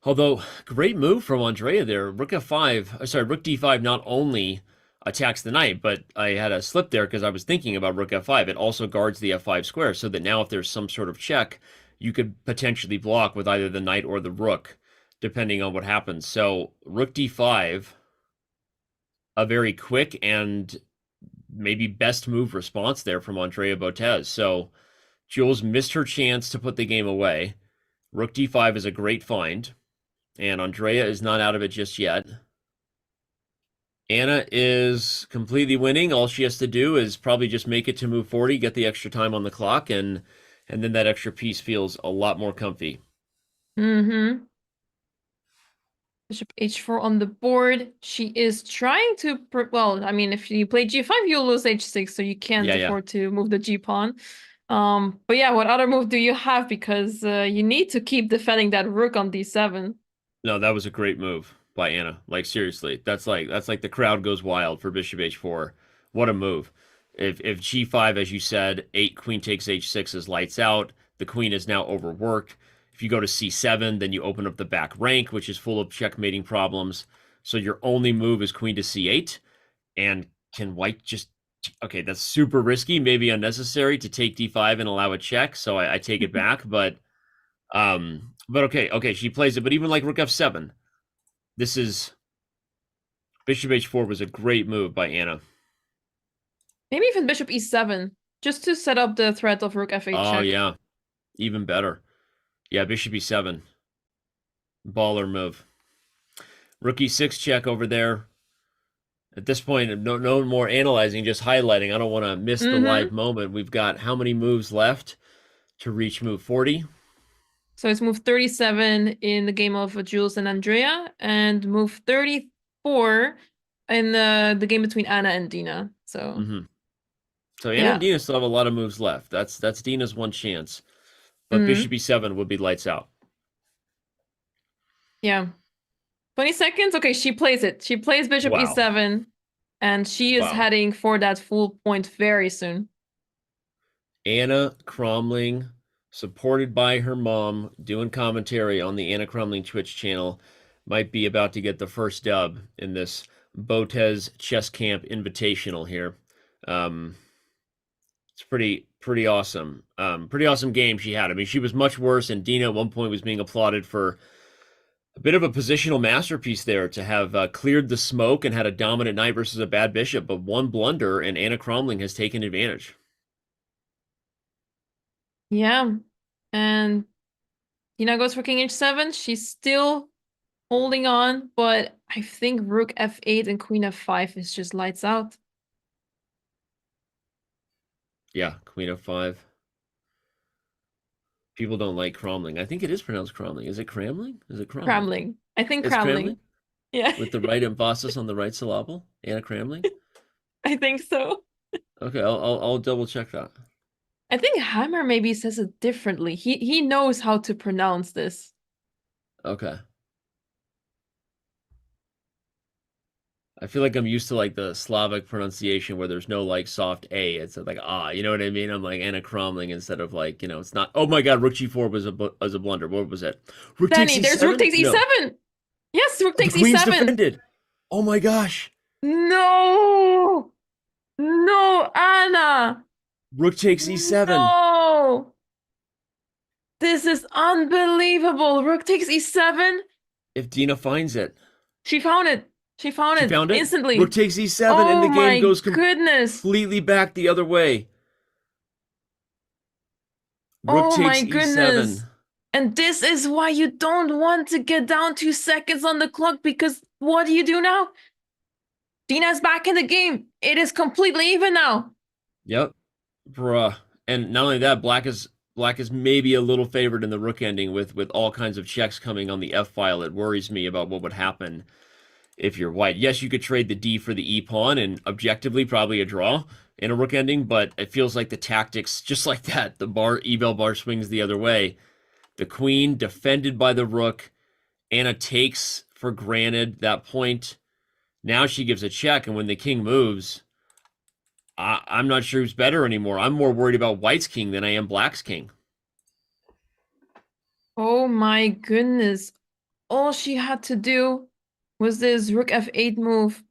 Although, great move from Andrea there. Rook d5 not only attacks the knight, but I had a slip there because I was thinking about rook f5. It also guards the f5 square, so that now if there's some sort of check, you could potentially block with either the knight or the rook, depending on what happens. So rook d5, a very quick and maybe best move response there from Andrea Botez. So Jules missed her chance to put the game away. Rook d5 is a great find, and Andrea is not out of it just yet. Anna is completely winning. All she has to do is probably just make it to move 40, get the extra time on the clock, and then that extra piece feels a lot more comfy. Bishop h4 on the board. She is trying to... Well, I mean, if you play g5, you'll lose h6, so you can't afford to move the g-pawn. But yeah, what other move do you have? Because you need to keep defending that rook on d7. No, that was a great move by Anna. Like, seriously, that's like the crowd goes wild for bishop h4. What a move. If g5, as you said, queen takes h6 is lights out. The queen is now overworked. If you go to c7, then you open up the back rank, which is full of checkmating problems. So your only move is queen to c8. And can white just... Okay, that's super risky, maybe unnecessary to take d5 and allow a check, so I take it back. But okay, she plays it. But even like rook f7, this is... Bishop h4 was a great move by Anna. Maybe even bishop e7, just to set up the threat of rook f8 check. Oh, yeah. Even better. Yeah, bishop e7. Baller move. Rook e6 check over there. At this point, no more analyzing, just highlighting. I don't want to miss the live moment. We've got how many moves left to reach move 40? So it's move 37 in the game of Jules and Andrea, and move 34 in the game between Anna and Dina. So So Anna and Dina still have a lot of moves left. That's Dina's one chance. But bishop e7 would be lights out. Yeah. 20 seconds? Okay, she plays it. She plays bishop e7, and she is heading for that full point very soon. Anna Cromling, supported by her mom, doing commentary on the Anna Cromling Twitch channel, might be about to get the first dub in this Botez Chess Camp Invitational here. It's pretty awesome. Pretty awesome game she had. I mean, she was much worse, and Dina at one point was being applauded for a bit of a positional masterpiece there to have cleared the smoke and had a dominant knight versus a bad bishop, but one blunder, and Anna Cromling has taken advantage. Yeah, and Dina goes for king h7. She's still holding on, but I think rook f8 and queen f5 is just lights out. Yeah, queen f5. People don't like Cromling. I think it is pronounced Cromling. Is it Cramling? Is it Cromling? Cramling. I think Cramling. Yeah. With the right emphasis on the right syllable? Anna Cramling? I think so. Okay, I'll double check that. I think Hammer maybe says it differently. He knows how to pronounce this. Okay. I feel like I'm used to like the Slavic pronunciation where there's no like soft A. It's like you know what I mean? I'm like Anna Cromling instead of like, you know, it's not. Oh my God, rook g4 was a blunder. What was it? Rook Danny, takes e7? There's rook takes e7. No. Yes, rook takes the queen's e7. Defended. Oh my gosh. No, Anna. Rook takes e7. No. This is unbelievable. Rook takes e7. If Dina finds it. She found it. She found it instantly. Rook takes e7 and the game goes completely back the other way. Rook takes e7. And this is why you don't want to get down 2 seconds on the clock, because what do you do now? Dina's back in the game. It is completely even now. Yep. Bruh. And not only that, black is maybe a little favored in the rook ending with all kinds of checks coming on the f file. It worries me about what would happen if you're white. Yes, you could trade the d for the e pawn and objectively probably a draw in a rook ending, but it feels like the tactics, just like that, the e-bell bar swings the other way. The queen defended by the rook. Anna takes for granted that point. Now she gives a check, and when the king moves, I'm not sure who's better anymore. I'm more worried about white's king than I am black's king. Oh my goodness. All she had to do was this rook f8 move.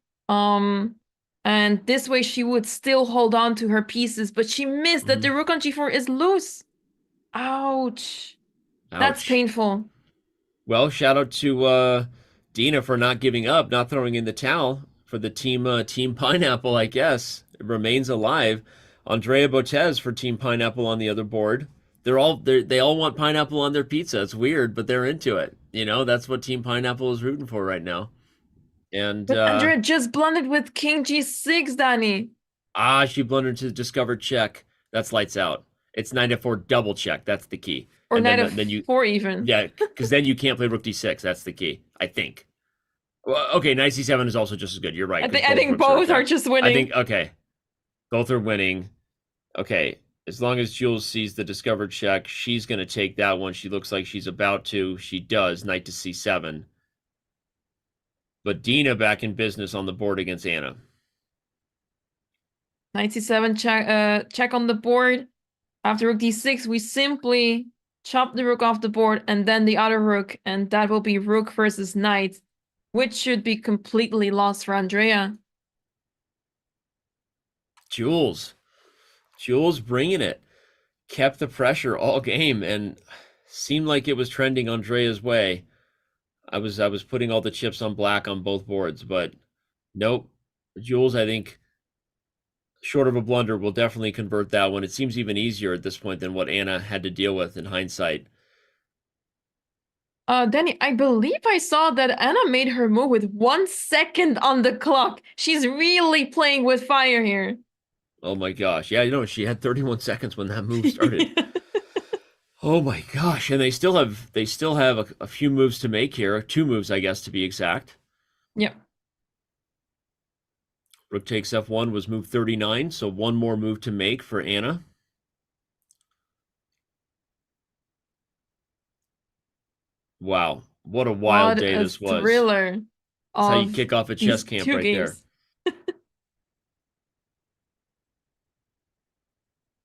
And this way she would still hold on to her pieces, but she missed that the rook on g4 is loose. Ouch. That's painful. Well, shout out to Dina for not giving up, not throwing in the towel for the team Pineapple, I guess. It remains alive. Andrea Botez for Team Pineapple on the other board. They all want pineapple on their pizza. It's weird, but they're into it. You know, that's what Team Pineapple is rooting for right now. And Andrea just blundered with king g6, Danny. She blundered to discovered check. That's lights out. It's knight f4 double check. That's the key. Or knight f4 even. Yeah, because then you can't play rook d6. That's the key, I think. Well, okay, knight c7 is also just as good. You're right. I think both are just winning. Okay. Both are winning. Okay, as long as Jules sees the discovered check, she's going to take that one. She looks like she's about to. She does. Knight to c7. But Dina back in business on the board against Anna. Knight c7 check on the board. After rook d6, we simply chop the rook off the board and then the other rook, and that will be rook versus knight, which should be completely lost for Andrea. Jules bringing it, kept the pressure all game and seemed like it was trending Andrea's way. I was putting all the chips on black on both boards, but nope. Jules, I think, short of a blunder, will definitely convert that one. It seems even easier at this point than what Anna had to deal with in hindsight. Danny, I believe I saw that Anna made her move with 1 second on the clock. She's really playing with fire here. Oh my gosh. Yeah, you know, she had 31 seconds when that move started. Oh my gosh. And they still have a few moves to make here. 2 moves, I guess, to be exact. Yep. Rook takes f1 was move 39, so one more move to make for Anna. Wow, what a wild day this was. Thriller. That's how you kick off a chess camp right there.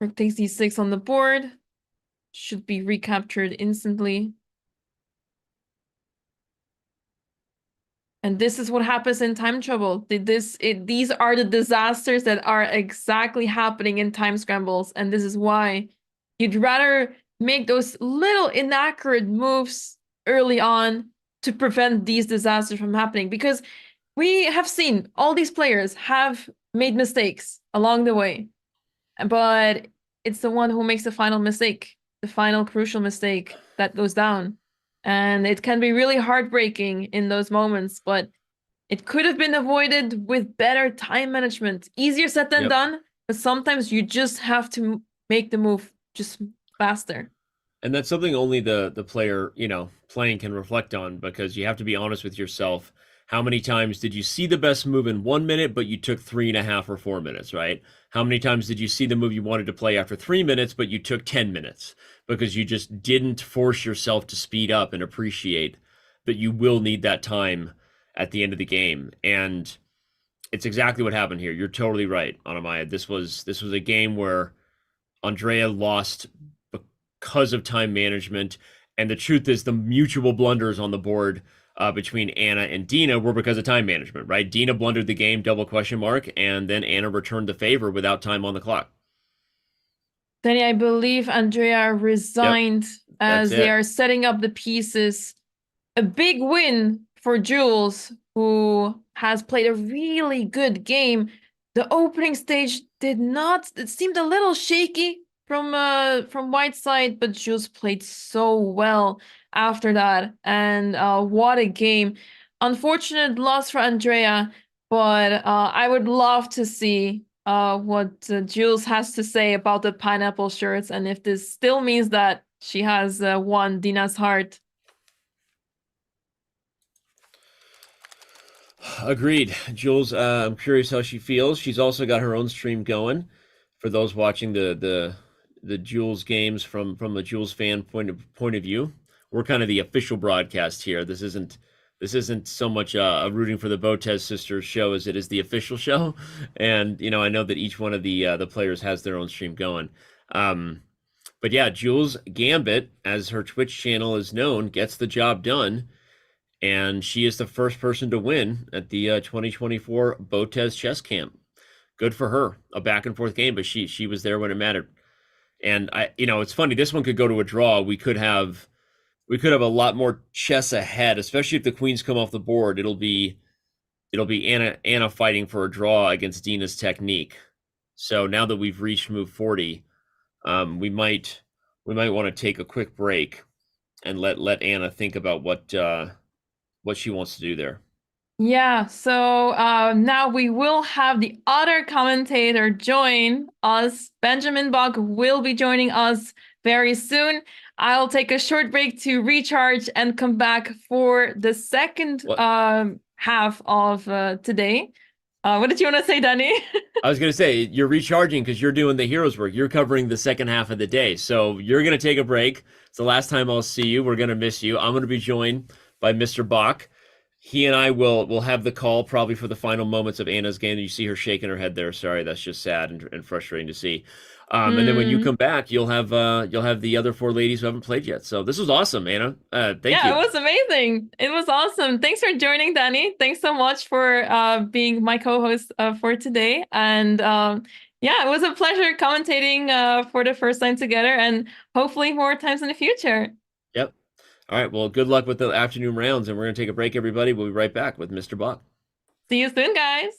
Rook takes d6 on the board. Should be recaptured instantly. And this is what happens in time trouble. These are the disasters that are exactly happening in time scrambles. And this is why you'd rather make those little inaccurate moves early on to prevent these disasters from happening. Because we have seen all these players have made mistakes along the way. But it's the one who makes the final mistake, the final crucial mistake that goes down. And it can be really heartbreaking in those moments, but it could have been avoided with better time management. Easier said than done, but sometimes you just have to make the move just faster. And that's something only the player, playing can reflect on, because you have to be honest with yourself. How many times did you see the best move in 1 minute, but you took 3.5 or 4 minutes, right? How many times did you see the move you wanted to play after 3 minutes, but you took 10 minutes because you just didn't force yourself to speed up and appreciate that you will need that time at the end of the game? And it's exactly what happened here. You're totally right, Anamaya. This was a game where Andrea lost because of time management. And the truth is, the mutual blunders on the board between Anna and Dina were because of time management, right? Dina blundered the game, double question mark, and then Anna returned the favor without time on the clock. Danny, I believe Andrea resigned as they are setting up the pieces. A big win for Jules, who has played a really good game. The opening stage it seemed a little shaky from White's side, but Jules played so well after that. And what a game. Unfortunate loss for Andrea, but I would love to see what Jules has to say about the pineapple shirts, and if this still means that she has won Dina's heart. Agreed. Jules, I'm curious how she feels. She's also got her own stream going. For those watching the Jules games from the Jules fan point of view, we're kind of the official broadcast here. This isn't so much a rooting for the Botez sisters show as it is the official show. And I know that each one of the players has their own stream going. But yeah, Jules Gambit, as her Twitch channel is known, gets the job done. And she is the first person to win at the 2024 Botez Chess Camp. Good for her. A back and forth game, but she was there when it mattered. And it's funny. This one could go to a draw. We could have a lot more chess ahead, especially if the queens come off the board. It'll be Anna fighting for a draw against Dina's technique. So now that we've reached move 40, we might want to take a quick break and let Anna think about what she wants to do there. Yeah, so now we will have the other commentator join us. Benjamin Bach will be joining us very soon. I'll take a short break to recharge and come back for the second half of today. What did you want to say, Danny? I was going to say, you're recharging because you're doing the hero's work. You're covering the second half of the day. So you're going to take a break. It's the last time I'll see you. We're going to miss you. I'm going to be joined by Mr. Bach. He and I will have the call probably for the final moments of Anna's game. You see her shaking her head there. Sorry, that's just sad and frustrating to see. And then when you come back, you'll have the other 4 ladies who haven't played yet. So this was awesome, Anna. Thank you. Yeah, it was amazing. It was awesome. Thanks for joining, Danny. Thanks so much for being my co-host for today. And yeah, it was a pleasure commentating for the first time together, and hopefully more times in the future. Yep. All right, well, good luck with the afternoon rounds, and we're going to take a break, everybody. We'll be right back with Mr. Bach. See you soon, guys.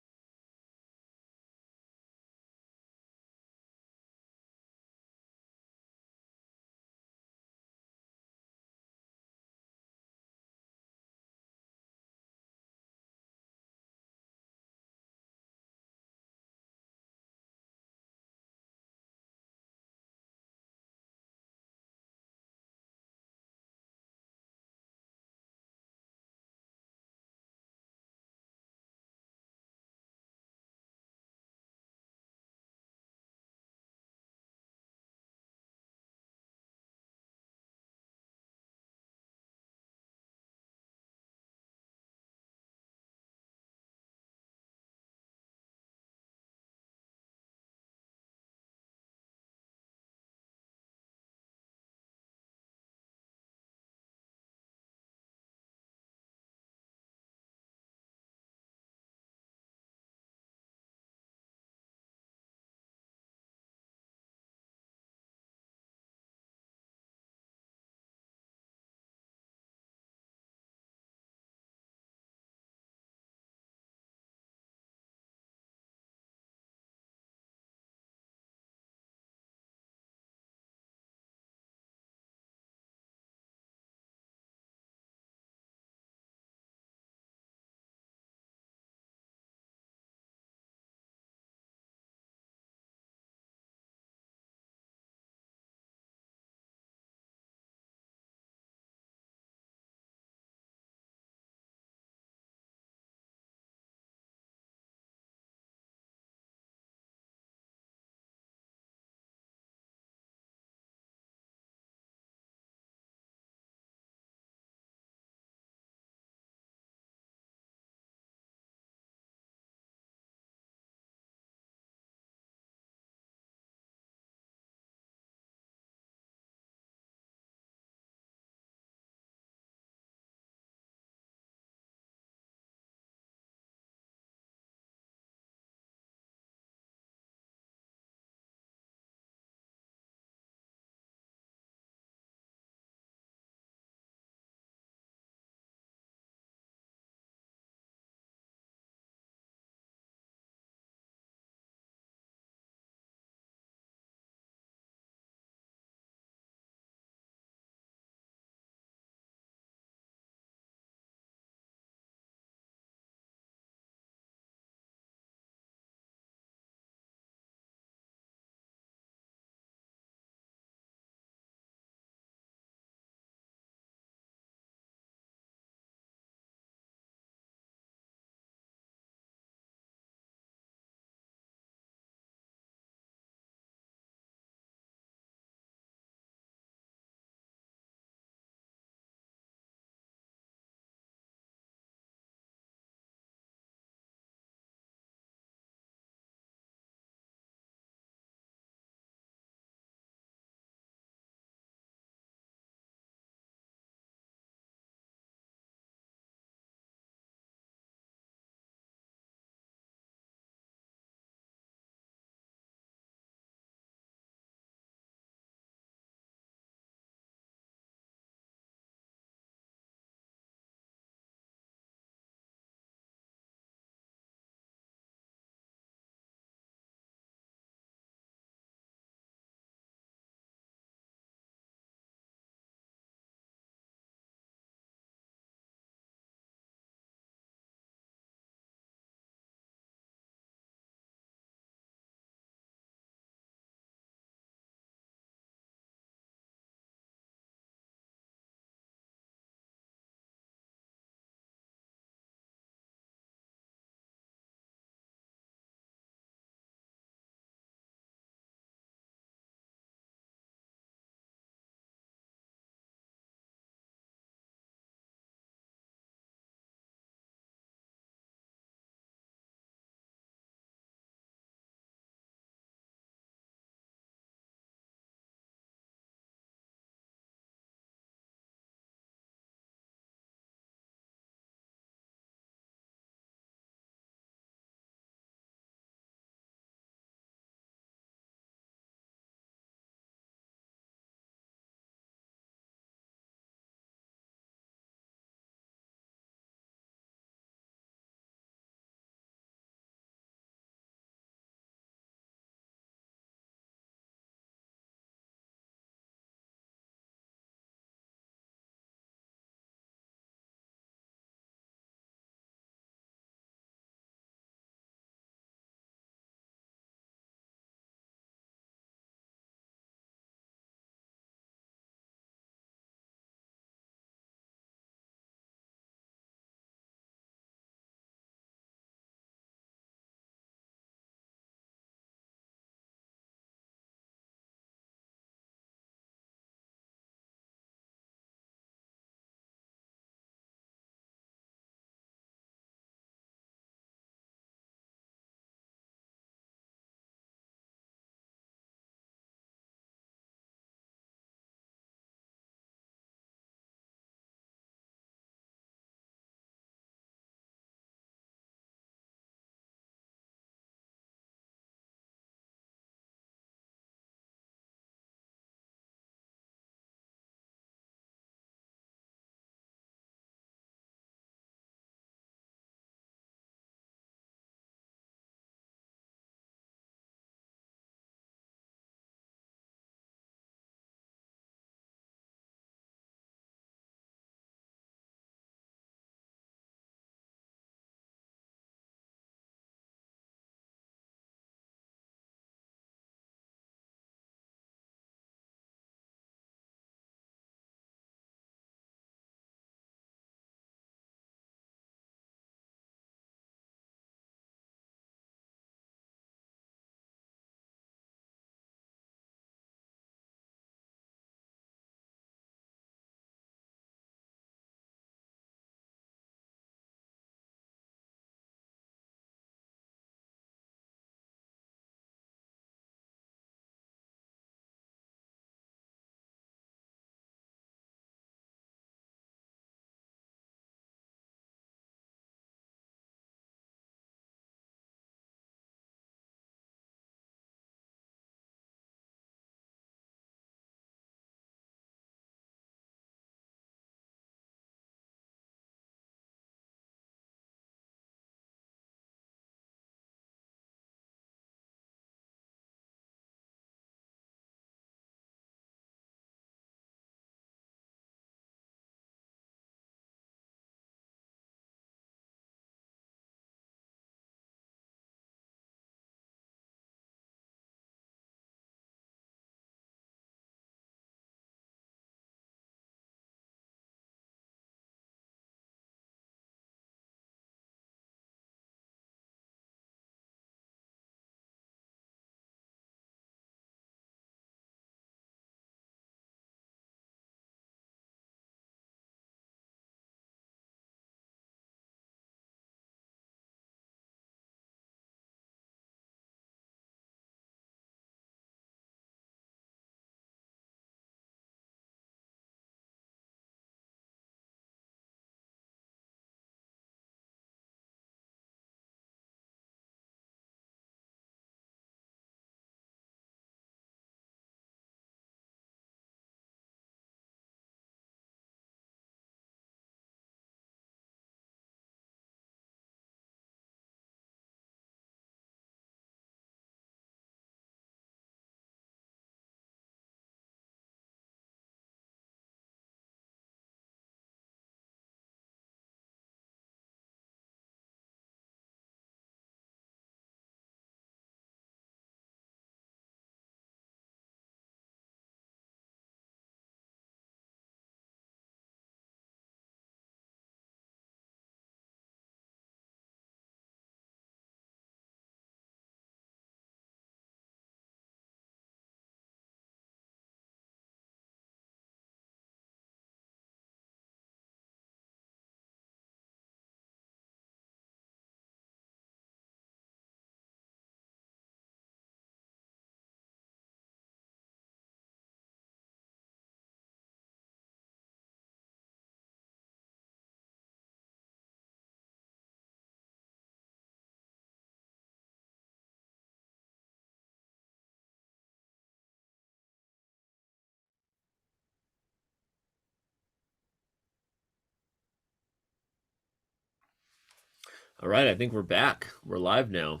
All right, I think we're back. We're live now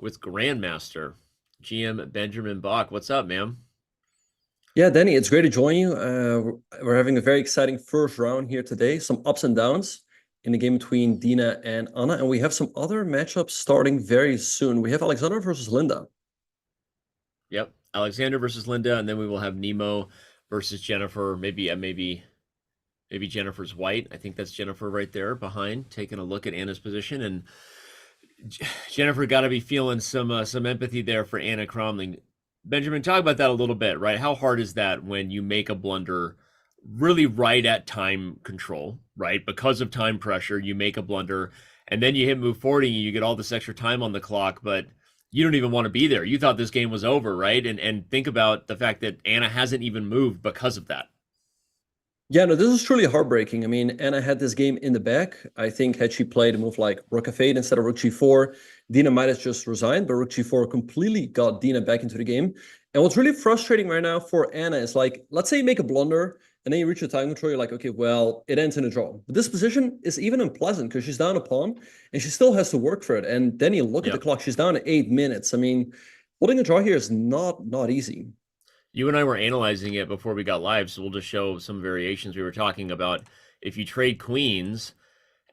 with Grandmaster GM Benjamin Bach. What's up, man? Yeah, Danny, it's great to join you. We're having a very exciting first round here today. Some ups and downs in the game between Dina and Anna, and we have some other matchups starting very soon. We have Alexander versus Linda. Yep, Alexander versus Linda, and then we will have Nemo versus Jennifer. Maybe Jennifer's white. I think that's Jennifer right there behind, taking a look at Anna's position. And Jennifer got to be feeling some empathy there for Anna Cromling. Benjamin, talk about that a little bit, right? How hard is that when you make a blunder really right at time control, right? Because of time pressure, you make a blunder, and then you hit move 40 and you get all this extra time on the clock, but you don't even want to be there. You thought this game was over, right? And think about the fact that Anna hasn't even moved because of that. Yeah, no, this is truly heartbreaking. I mean, Anna had this game in the bag. I think had she played a move like Rook F8 instead of Rook G4, Dina might have just resigned, but Rook G4 completely got Dina back into the game. And what's really frustrating right now for Anna is like, let's say you make a blunder and then you reach your time control, you're like, okay, well, it ends in a draw. But this position is even unpleasant because she's down a pawn and she still has to work for it. And then you look at the clock, she's down to 8 minutes. I mean, holding a draw here is not easy. You and I were analyzing it before we got live, so we'll just show some variations. We were talking about if you trade queens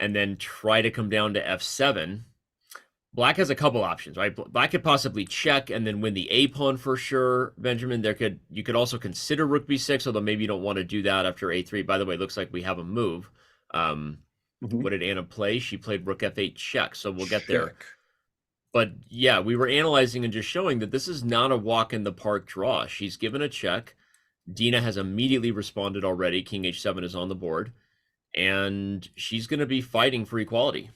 and then try to come down to f7, Black has a couple options, right? Black could possibly check and then win the A pawn for sure, Benjamin. You could also consider Rook B6, although maybe you don't want to do that after A3. By the way, it looks like we have a move. What did Anna play? She played Rook F8 check, so we'll get there. But yeah, we were analyzing and just showing that this is not a walk in the park draw. She's given a check. Dina has immediately responded already. King H7 is on the board. And she's going to be fighting for equality.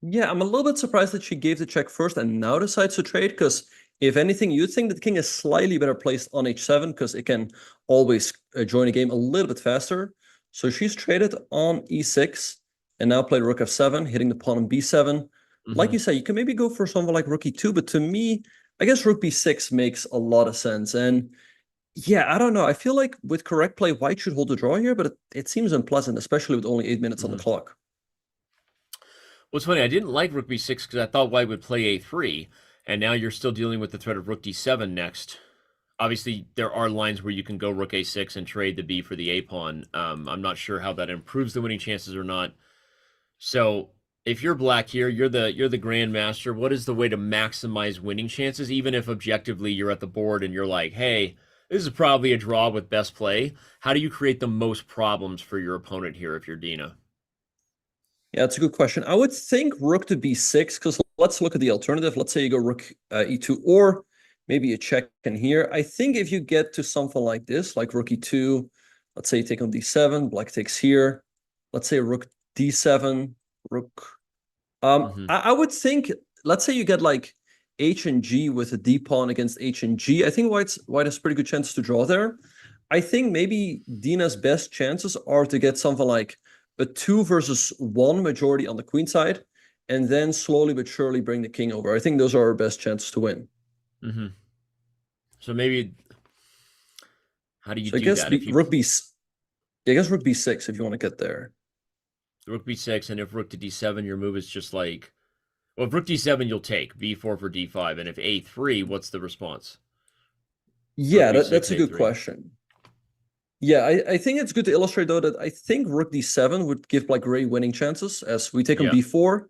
Yeah, I'm a little bit surprised that she gave the check first and now decides to trade, because if anything, you'd think that the king is slightly better placed on H7 because it can always join a game a little bit faster. So she's traded on E6 and now played Rook F7, hitting the pawn on B7. Like you said, you can maybe go for something like Rook E2, but to me, I guess Rook B6 makes a lot of sense. And yeah, I don't know. I feel like with correct play, White should hold the draw here, but it seems unpleasant, especially with only 8 minutes on the clock. Well, it's funny. I didn't like Rook B6 because I thought White would play A3, and now you're still dealing with the threat of Rook D7 next. Obviously, there are lines where you can go Rook A6 and trade the B for the A pawn. I'm not sure how that improves the winning chances or not. So if you're Black here, you're the grandmaster. What is the way to maximize winning chances, even if objectively you're at the board and you're like, hey, this is probably a draw with best play? How do you create the most problems for your opponent here if you're Dina? Yeah, that's a good question. I would think Rook to B6, because let's look at the alternative. Let's say you go Rook E2, or maybe a check in here. I think if you get to something like this, like Rook E2, let's say you take on D7, Black takes here. Let's say Rook D7, Rook. I would think, let's say you get like H and G with a D pawn against H and G. I think White has a pretty good chance to draw there. I think maybe Dina's best chances are to get something like a 2 versus 1 majority on the queen side, and then slowly but surely bring the king over. I think those are our best chances to win. So maybe, how do you do I guess that? I guess Rook B6 if you want to get there. Rook B6, and if Rook to D7, your move is just like, well, if Rook D7, you'll take B4 for D5, and if A3, what's the response? Yeah, that's a good question. Yeah, I think it's good to illustrate, though, that I think Rook D7 would give Black great winning chances, as we take on B4.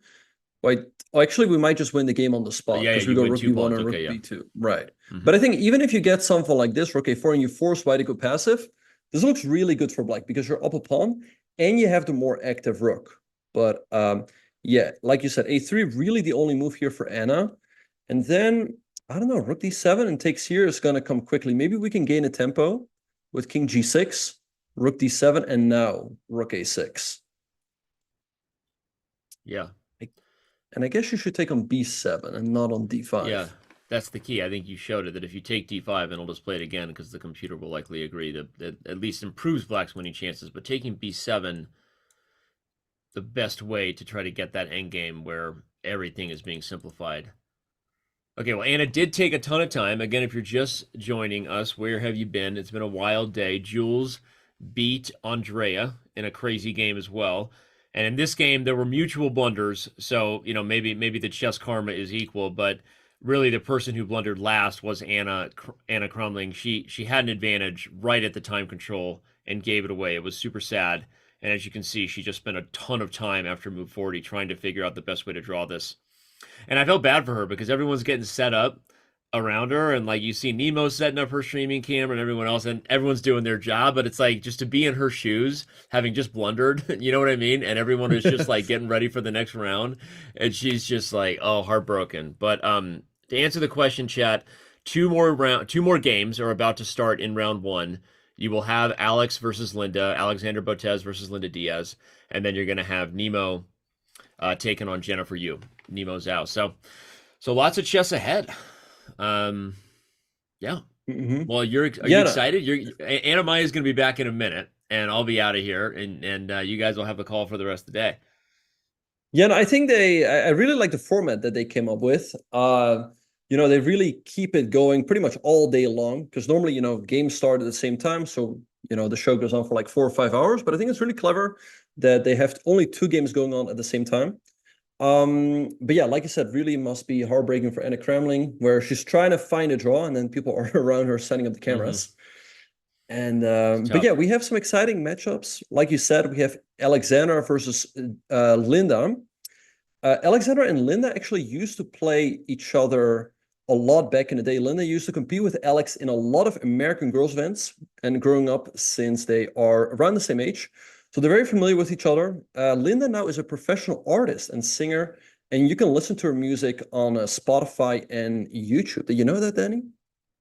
Actually, we might just win the game on the spot, because we go Rook B1 and Rook B2. Right. But I think even if you get something like this, Rook A4, and you force White to go passive, this looks really good for Black, because you're up a pawn, and you have the more active Rook. But yeah, like you said, A3 really the only move here for Anna. And then, I don't know, Rook D7 and takes here is going to come quickly. Maybe we can gain a tempo with King G6, Rook D7, and now Rook A6. Yeah. And I guess you should take on B7 and not on D5. Yeah, that's the key. I think you showed it, that if you take D5, and I'll just play it again because the computer will likely agree, that at least improves Black's winning chances. But taking B7, the best way to try to get that endgame where everything is being simplified. Okay, well, Anna did take a ton of time. Again, if you're just joining us, where have you been? It's been a wild day. Jules beat Andrea in a crazy game as well. And in this game, there were mutual blunders, so maybe the chess karma is equal, but really the person who blundered last was Anna Crumling. She had an advantage right at the time control and gave it away. It was super sad. And as you can see, she just spent a ton of time after move 40 trying to figure out the best way to draw this. And I felt bad for her because everyone's getting set up around her, and like you see Nemo setting up her streaming camera and everyone else, and everyone's doing their job, but it's like just to be in her shoes, having just blundered, you know what I mean? And everyone is just like getting ready for the next round, and she's just like, oh, heartbroken. But to answer the question, chat, two more games are about to start in round 1. You will have Alex versus Linda, Alexander Botez versus Linda Diaz, and then you're going to have Nemo taking on Jennifer Yu. Nemo's out. So lots of chess ahead. Yeah. Well, are you excited? Anna Maya is going to be back in a minute, and I'll be out of here, and you guys will have a call for the rest of the day. Yeah, no, I think I really like the format that they came up with. They really keep it going pretty much all day long, because normally, games start at the same time. So, the show goes on for like 4 or 5 hours, but I think it's really clever that they have only 2 games going on at the same time. But yeah, like I said, really must be heartbreaking for Anna Kremling, where she's trying to find a draw and then people are around her setting up the cameras. And but yeah, we have some exciting matchups. Like you said, we have Alexandra versus Linda. Alexandra and Linda actually used to play each other a lot back in the day. Linda used to compete with Alex in a lot of American Girls events, and growing up since they are around the same age. So they're very familiar with each other. Linda now is a professional artist and singer, and you can listen to her music on Spotify and YouTube. Did you know that, Danny?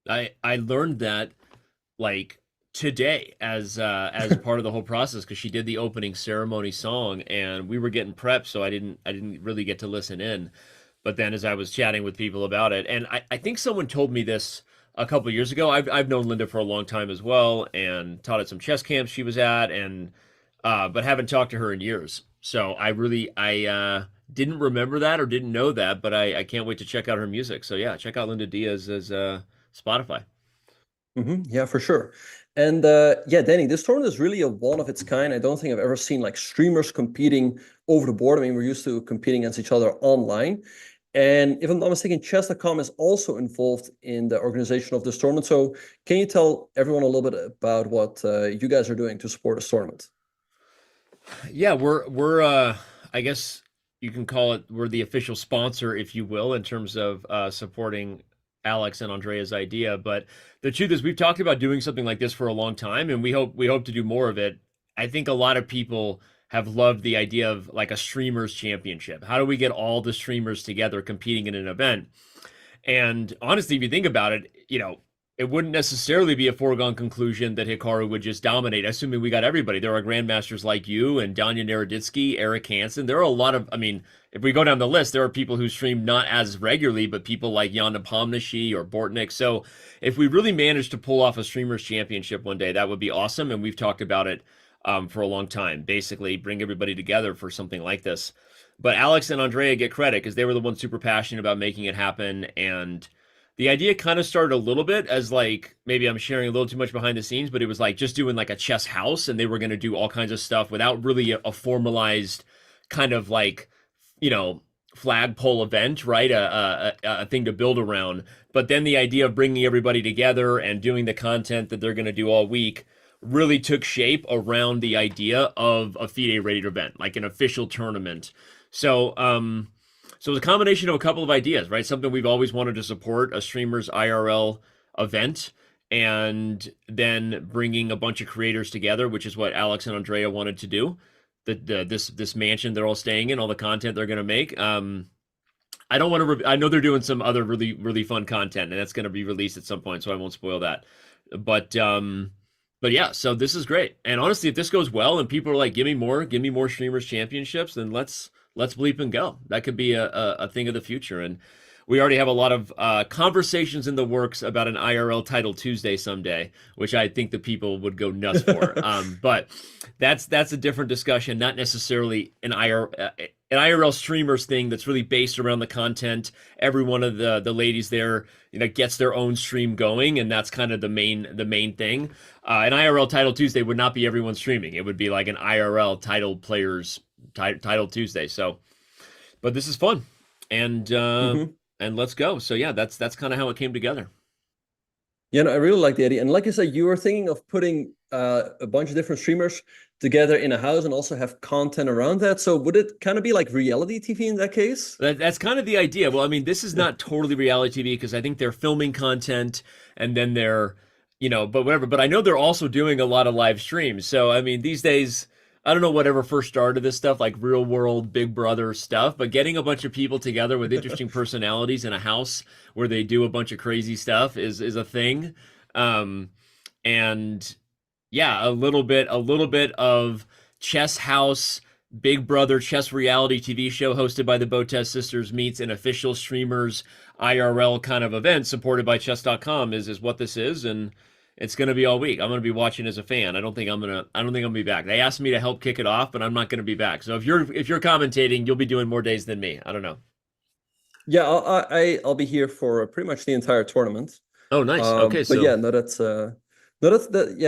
I learned that like today as part of the whole process, because she did the opening ceremony song, and we were getting prepped, so I didn't really get to listen in. But then as I was chatting with people about it, and I think someone told me this a couple of years ago. I've known Linda for a long time as well, and taught at some chess camps she was at, and but haven't talked to her in years. So I didn't remember that or didn't know that, but I can't wait to check out her music. So yeah, check out Linda Diaz's Spotify. Yeah, for sure. And yeah, Danny, this tournament is really a one of its kind. I don't think I've ever seen like streamers competing over the board. I mean, we're used to competing against each other online. And if I'm not mistaken, chess.com is also involved in the organization of this tournament. So can you tell everyone a little bit about what you guys are doing to support this tournament? Yeah, we're I guess you can call it, we're the official sponsor, if you will, in terms of supporting Alex and Andrea's idea. But the truth is, we've talked about doing something like this for a long time, and we hope to do more of it. I think a lot of people have loved the idea of like a streamers championship. How do we get all the streamers together competing in an event? And honestly, if you think about it, it wouldn't necessarily be a foregone conclusion that Hikaru would just dominate, assuming we got everybody. There are grandmasters like you and Danya Naroditsky, Eric Hansen. There are a lot of, if we go down the list, there are people who stream not as regularly, but people like Jan Nepomniachtchi or Bortnik. So if we really manage to pull off a streamers championship one day, that would be awesome. And we've talked about it for a long time, basically bring everybody together for something like this. But Alex and Andrea get credit because they were the ones super passionate about making it happen. And the idea kind of started a little bit as like, maybe I'm sharing a little too much behind the scenes, but it was like just doing like a chess house, and they were going to do all kinds of stuff without really a formalized kind of like, flagpole event, right? A thing to build around. But then the idea of bringing everybody together and doing the content that they're going to do all week really took shape around the idea of a FIDE rated event, like an official tournament. So it was a combination of a couple of ideas, right? Something we've always wanted to support, a streamers IRL event, and then bringing a bunch of creators together, which is what Alex and Andrea wanted to do. This mansion they're all staying in, all the content they're going to make. I don't want to. I know they're doing some other really, really fun content, and that's going to be released at some point, so I won't spoil that. But yeah, so this is great. And honestly, if this goes well and people are like, give me more streamers championships, then let's bleep and go. That could be a thing of the future. And we already have a lot of conversations in the works about an IRL title Tuesday someday, which I think the people would go nuts for. But that's a different discussion, not necessarily an IRL streamers thing that's really based around the content. Every one of the ladies there, gets their own stream going, and that's kind of the main thing. An IRL title Tuesday would not be everyone streaming. It would be like an IRL title players Title Tuesday. So, but this is fun, and let's go. So yeah, that's kind of how it came together. Yeah, no, I really like the idea. And like I said, you were thinking of putting a bunch of different streamers together in a house and also have content around that. So would it kind of be like reality TV in that case? That's kind of the idea. Well, I mean, this is not totally reality TV because I think they're filming content and then they're, but whatever. But I know they're also doing a lot of live streams. So, I mean, these days, I don't know whatever first started this stuff, like real world Big Brother stuff, but getting a bunch of people together with interesting personalities in a house where they do a bunch of crazy stuff is a thing. And yeah, a little bit of Chess House, Big Brother chess reality TV show hosted by the Botez sisters meets an official streamers IRL kind of event supported by chess.com is what this is. And it's going to be all week. I'm going to be watching as a fan. I don't think I'm going to be back. They asked me to help kick it off, but I'm not going to be back. So if you're commentating, you'll be doing more days than me. I don't know. Yeah, I'll be here for pretty much the entire tournament. Oh, nice. Okay, but yeah,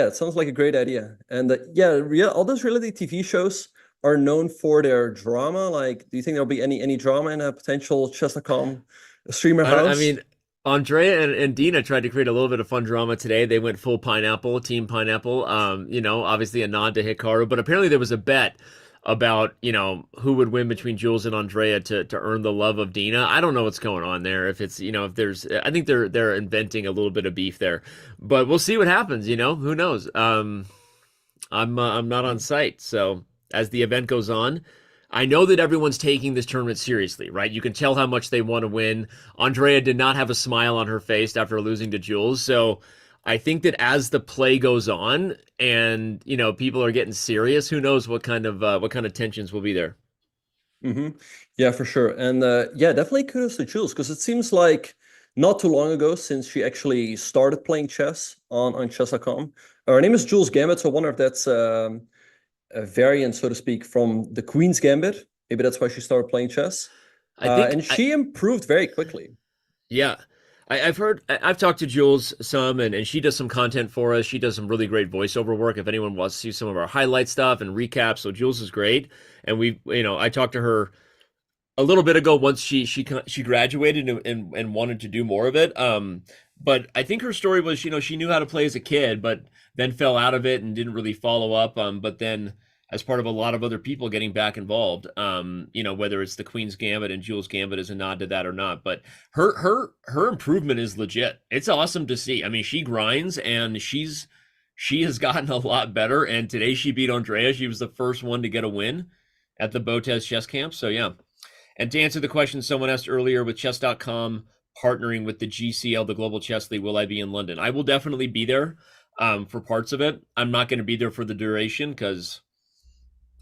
it sounds like a great idea. And all those reality TV shows are known for their drama. Like, do you think there'll be any drama in a potential chess.com streamer house? I mean, Andrea and Dina tried to create a little bit of fun drama today. They went full pineapple, team pineapple. Obviously a nod to Hikaru, but apparently there was a bet about, who would win between Jules and Andrea to earn the love of Dina. I don't know what's going on there. If it's, if there's, I think they're inventing a little bit of beef there, but we'll see what happens. Who knows? I'm not on site, so as the event goes on, I know that everyone's taking this tournament seriously, right? You can tell how much they want to win. Andrea did not have a smile on her face after losing to Jules. So I think that as the play goes on and, people are getting serious, who knows what kind of tensions will be there. Mm-hmm. Yeah, for sure. And definitely kudos to Jules, because it seems like not too long ago since she actually started playing chess on chess.com. Her name is Jules Gambit, so I wonder if that's a variant, so to speak, from the Queen's Gambit. Maybe that's why she started playing chess. And she improved very quickly. Yeah. I've talked to Jules some, and she does some content for us. She does some really great voiceover work if anyone wants to see some of our highlight stuff and recaps. So Jules is great. And I talked to her a little bit ago once she graduated and wanted to do more of it. But I think her story was, she knew how to play as a kid, but then fell out of it and didn't really follow up. But then as part of a lot of other people getting back involved, whether it's the Queen's Gambit and Jules Gambit is a nod to that or not, but her improvement is legit. It's awesome to see. I mean, she grinds and she has gotten a lot better. And today she beat Andrea. She was the first one to get a win at the Botez chess camp. So yeah. And to answer the question someone asked earlier, with chess.com partnering with the GCL, the Global Chess League, will I be in London? I will definitely be there for parts of it. I'm not going to be there for the duration because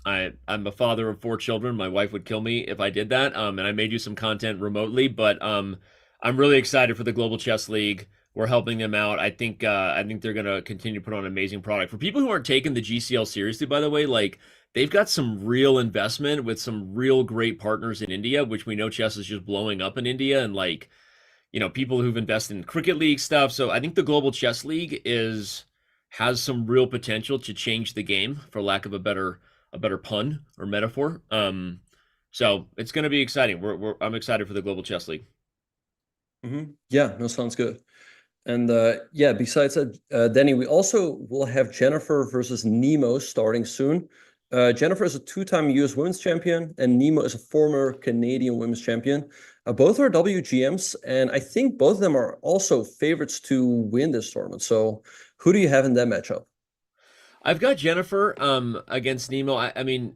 I'm a father of 4 children. My wife would kill me if I did that. And I may do some content remotely, but I'm really excited for the Global Chess League. We're helping them out. I think they're going to continue to put on an amazing product. For people who aren't taking the GCL seriously, by the way, like, they've got some real investment with some real great partners in India, which we know chess is just blowing up in India, and like, people who've invested in cricket league stuff. So I think the Global Chess League has some real potential to change the game, for lack of a better pun or metaphor. So it's going to be exciting. I'm excited for the Global Chess League. Mm-hmm. Yeah, no, sounds good. And besides that, Danny, we also will have Jennifer versus Nemo starting soon. Jennifer is a 2-time US Women's Champion, and Nemo is a former Canadian Women's Champion. Both are WGMs, and I think both of them are also favorites to win this tournament. So who do you have in that matchup? I've got Jennifer against Nemo. I mean,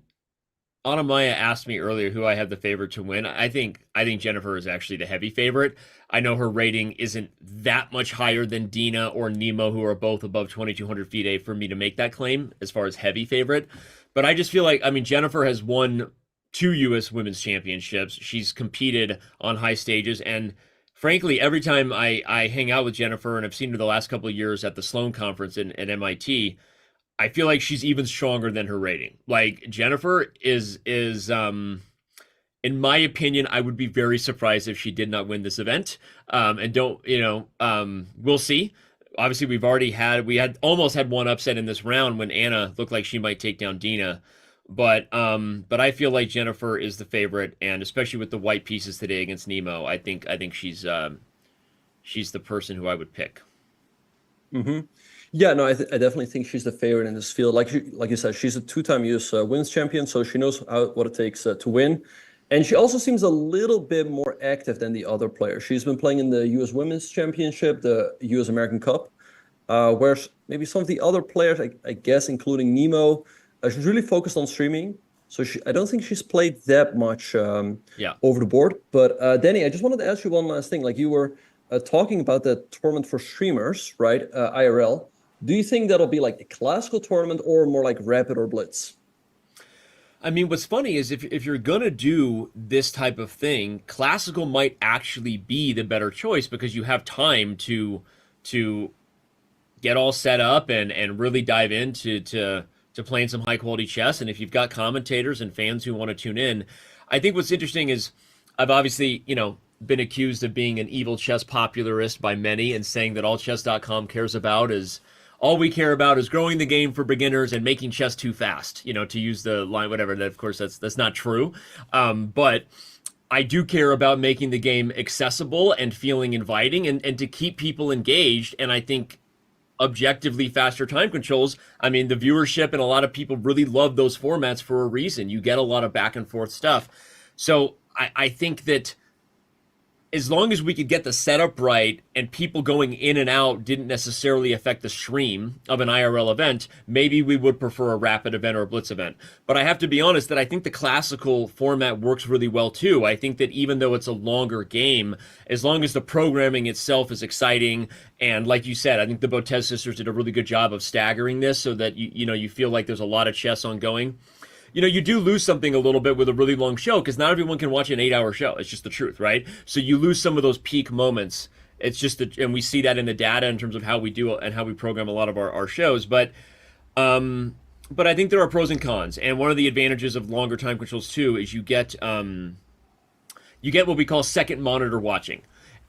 Anna Maya asked me earlier who I have the favorite to win. I think Jennifer is actually the heavy favorite. I know her rating isn't that much higher than Dina or Nemo, who are both above 2,200 FIDE, for me to make that claim as far as heavy favorite. But I just feel like, Jennifer has won 2 U.S. Women's Championships. She's competed on high stages. And frankly, every time I hang out with Jennifer, and I've seen her the last couple of years at the Sloan Conference at MIT, I feel like she's even stronger than her rating. Like, Jennifer is in my opinion, I would be very surprised if she did not win this event. We'll see. Obviously, we had almost had one upset in this round when Anna looked like she might take down Dina But I feel like Jennifer is the favorite, and especially with the white pieces today against Nemo, I think she's the person who I would pick. Mm-hmm. Yeah, no, I definitely think she's the favorite in this field. Like you said, she's a 2-time US women's champion, so she knows what it takes to win. And she also seems a little bit more active than the other players. She's been playing in the US Women's Championship, the US American Cup, whereas maybe some of the other players, I guess, including Nemo, she's really focused on streaming. So I don't think she's played that much over the board. But Danny, I just wanted to ask you one last thing. Like you were talking about the tournament for streamers, right? IRL. Do you think that'll be like a classical tournament or more like Rapid or Blitz? I mean, what's funny is if you're going to do this type of thing, classical might actually be the better choice because you have time to get all set up and really dive into playing some high quality chess. And if you've got commentators and fans who want to tune in, I think what's interesting is I've obviously, been accused of being an evil chess popularist by many and saying that all chess.com cares about is all we care about is growing the game for beginners and making chess too fast, to use the line, whatever. That, of course, that's not true. But I do care about making the game accessible and feeling inviting and to keep people engaged. And I think objectively faster time controls, I mean, the viewership and a lot of people really love those formats for a reason. You get a lot of back and forth stuff. So I think that as long as we could get the setup right and people going in and out didn't necessarily affect the stream of an IRL event, maybe we would prefer a rapid event or a blitz event. But I have to be honest that I think the classical format works really well too. I think that even though it's a longer game, as long as the programming itself is exciting, and like you said, I think the Botez sisters did a really good job of staggering this so that you feel like there's a lot of chess ongoing. You do lose something a little bit with a really long show because not everyone can watch an 8-hour show. It's just the truth, right? So you lose some of those peak moments. It's just, and we see that in the data in terms of how we do and how we program a lot of our shows. But I think there are pros and cons. And one of the advantages of longer time controls too is you get what we call second monitor watching.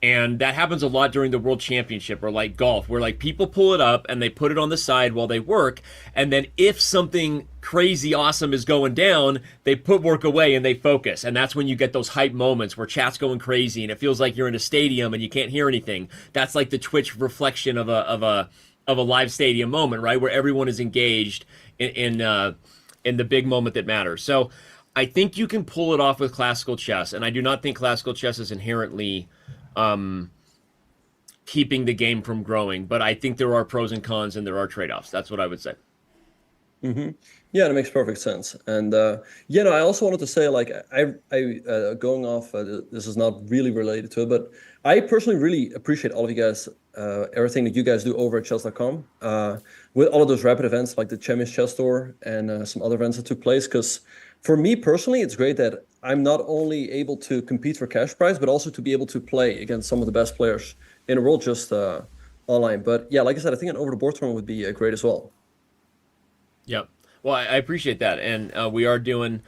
And that happens a lot during the World Championship or like golf, where like people pull it up and they put it on the side while they work. And then if something crazy awesome is going down, they put work away and they focus. And that's when you get those hype moments where chat's going crazy and it feels like you're in a stadium and you can't hear anything. That's like the Twitch reflection of a live stadium moment, right? Where everyone is engaged in the big moment that matters. So I think you can pull it off with classical chess. And I do not think classical chess is inherently keeping the game from growing, but I think there are pros and cons and there are trade-offs. That's what I would say. Mm-hmm. Yeah, that makes perfect sense. And I also wanted to say, like, I going off, this is not really related to it, but I personally really appreciate all of you guys, everything that you guys do over at chess.com, with all of those rapid events like the Champions Chess Tour and some other events that took place. Because for me personally, it's great that I'm not only able to compete for cash prize, but also to be able to play against some of the best players in the world just online. But yeah, like I said, I think an over-the-board tournament would be great as well. Yep. Well, I appreciate that. And we are doing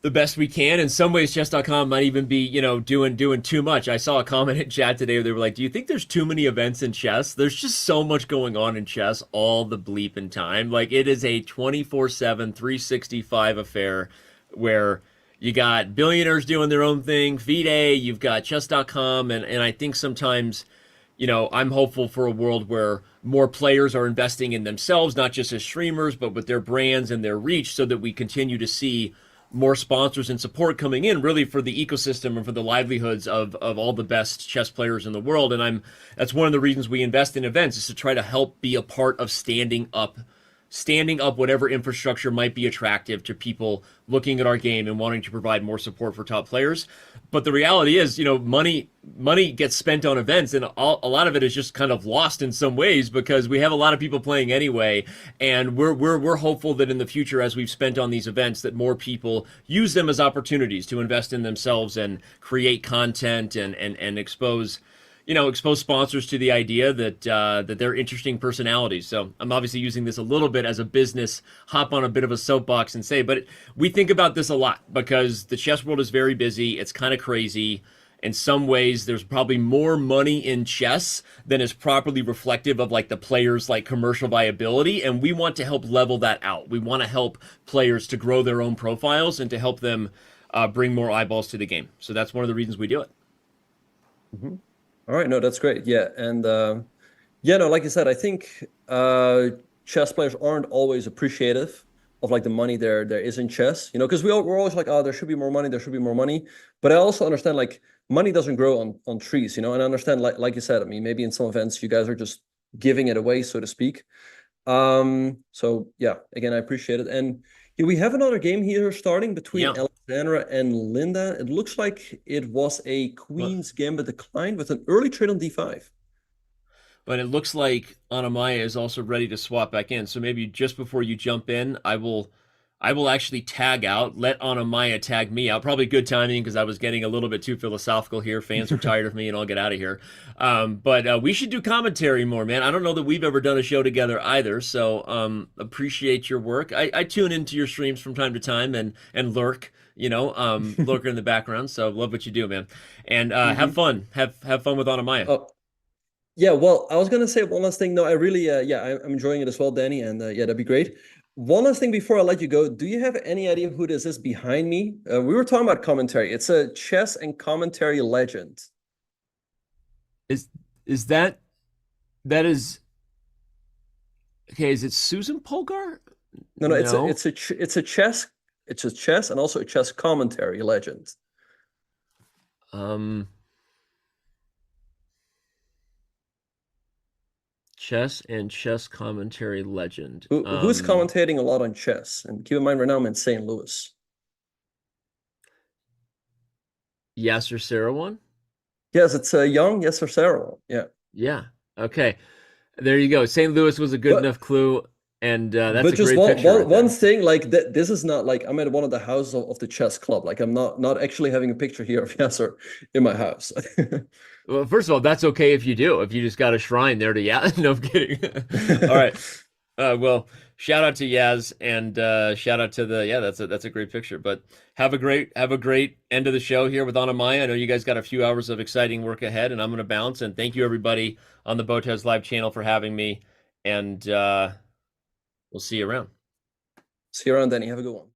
the best we can. In some ways, chess.com might even be, doing too much. I saw a comment in chat today where they were like, do you think there's too many events in chess? There's just so much going on in chess all the bleeping time. Like, it is a 24/7, 365 affair where you got billionaires doing their own thing, FIDE, you've got chess.com, and I think sometimes, I'm hopeful for a world where more players are investing in themselves, not just as streamers, but with their brands and their reach, so that we continue to see more sponsors and support coming in really for the ecosystem and for the livelihoods of all the best chess players in the world. And that's one of the reasons we invest in events, is to try to help be a part of standing up whatever infrastructure might be attractive to people looking at our game and wanting to provide more support for top players. But the reality is, money gets spent on events, and a lot of it is just kind of lost in some ways because we have a lot of people playing anyway. And we're hopeful that in the future, as we've spent on these events, that more people use them as opportunities to invest in themselves and create content and expose sponsors to the idea that they're interesting personalities. So I'm obviously using this a little bit as a business, hop on a bit of a soapbox and say, but we think about this a lot because the chess world is very busy. It's kind of crazy. in some ways there's probably more money in chess than is properly reflective of like the players' like commercial viability, and we want to help level that out. We want to help players to grow their own profiles and to help them bring more eyeballs to the game. So that's one of the reasons we do it. Mm-hmm. All right, no, that's great. Yeah, and yeah, no, like I said, I think chess players aren't always appreciative of like the money there is in chess, you know, because we're always like, oh, there should be more money, there should be more money. But I also understand like money doesn't grow on trees, you know, and I understand like you said, I mean, maybe in some events you guys are just giving it away, so to speak. So yeah, again, I appreciate it. And yeah, we have another game here starting between Alexandra and Linda. It looks like it was a Queen's Gambit decline with an early trade on d5. But it looks like Anamaya is also ready to swap back in. So maybe just before you jump in, I will actually tag out, let Anamaya tag me out. Probably good timing because I was getting a little bit too philosophical here. Fans are tired of me and I'll get out of here. But we should do commentary more, man. I don't know that we've ever done a show together either. So appreciate your work. I tune into your streams from time to time and lurk, you know, lurker in the background. So love what you do, man. And have fun. Have fun with Anamaya. Oh. Yeah, well, I was gonna say one last thing. No, I really, I'm enjoying it as well, Danny, and yeah, that'd be great. One last thing before I let you go. Do you have any idea who this is behind me? We were talking about commentary. It's a chess and commentary legend. Is that is okay? Is it Susan Polgar? No, it's a chess and also a chess commentary legend. Chess and chess commentary legend. Who's commentating a lot on chess? And keep in mind, right now I'm in St. Louis. Yasser Seirawan? Yes, it's young Yasser Seirawan. Yeah. Yeah. Okay. There you go. St. Louis was a good enough clue, and that's a great picture. One thing, like this is not like I'm at one of the houses of the chess club. Like I'm not actually having a picture here of Yasser in my house. Well, first of all, that's okay if you do. If you just got a shrine there to Yaz. No, I'm kidding. All right. Well, shout out to Yaz and shout out to that's a great picture. But have a great end of the show here with Anamaya. I know you guys got a few hours of exciting work ahead, and I'm gonna bounce. And thank you everybody on the Botezlive channel for having me. And we'll see you around. See you around, Danny. Have a good one.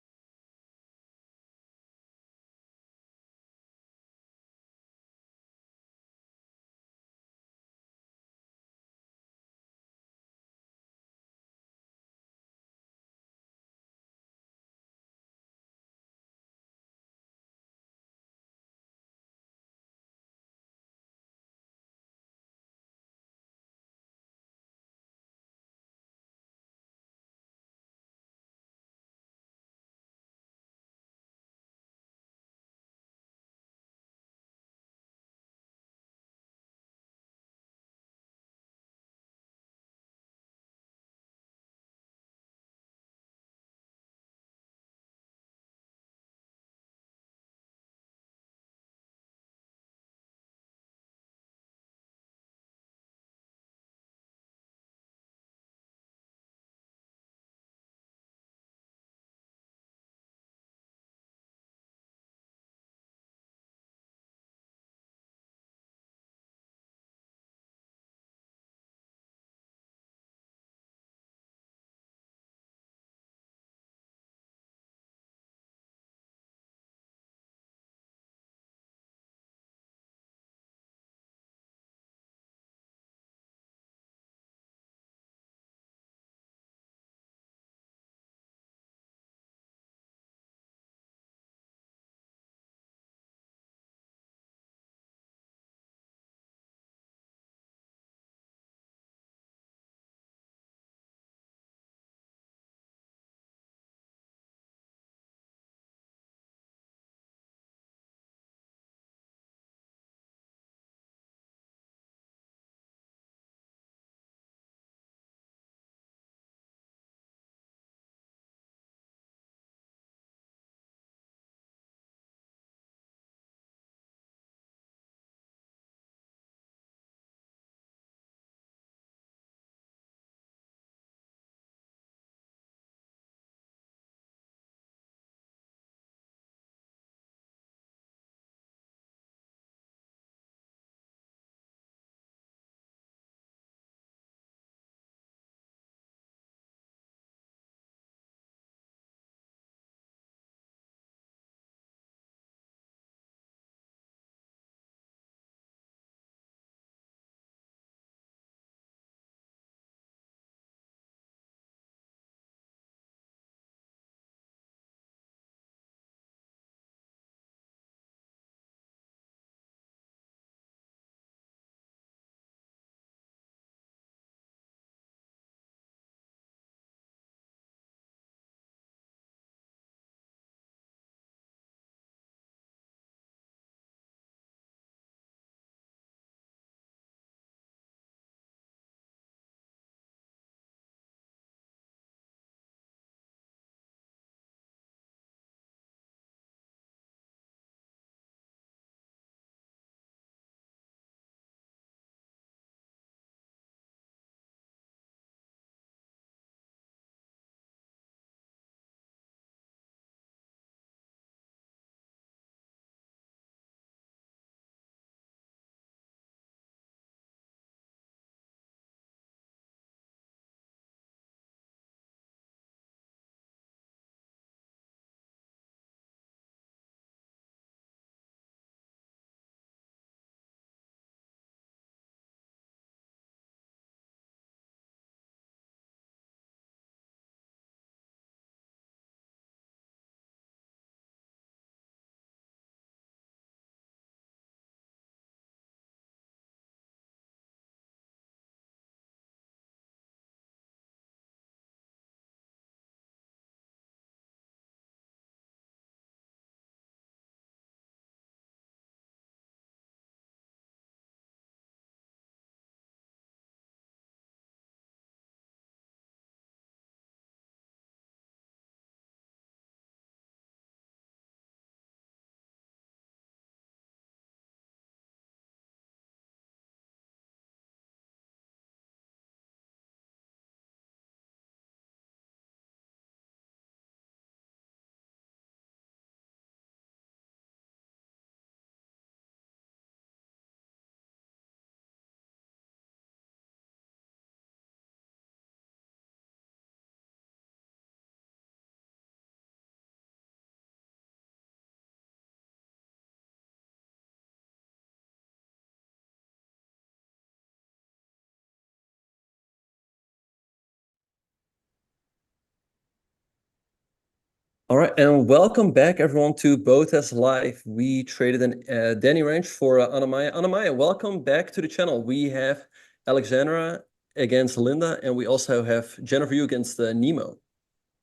All right, and welcome back, everyone, to Botezlive. We traded an Danny Range for Anamaya. Anamaya, welcome back to the channel. We have Alexandra against Linda, and we also have Jennifer Yu against Nemo.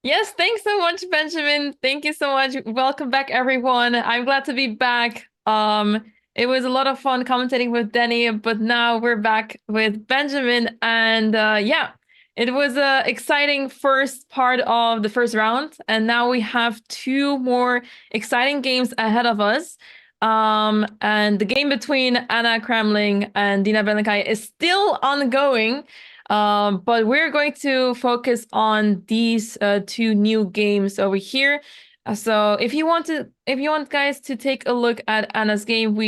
Yes, thanks so much, Benjamin. Thank you so much. Welcome back, everyone. I'm glad to be back. It was a lot of fun commentating with Danny, but now we're back with Benjamin, and yeah, it was a exciting first part of the first round, and now we have two more exciting games ahead of us. And the game between Anna Kramling and Dina Belenkai is still ongoing. But we're going to focus on these two new games over here. So if you want guys to take a look at Anna's game,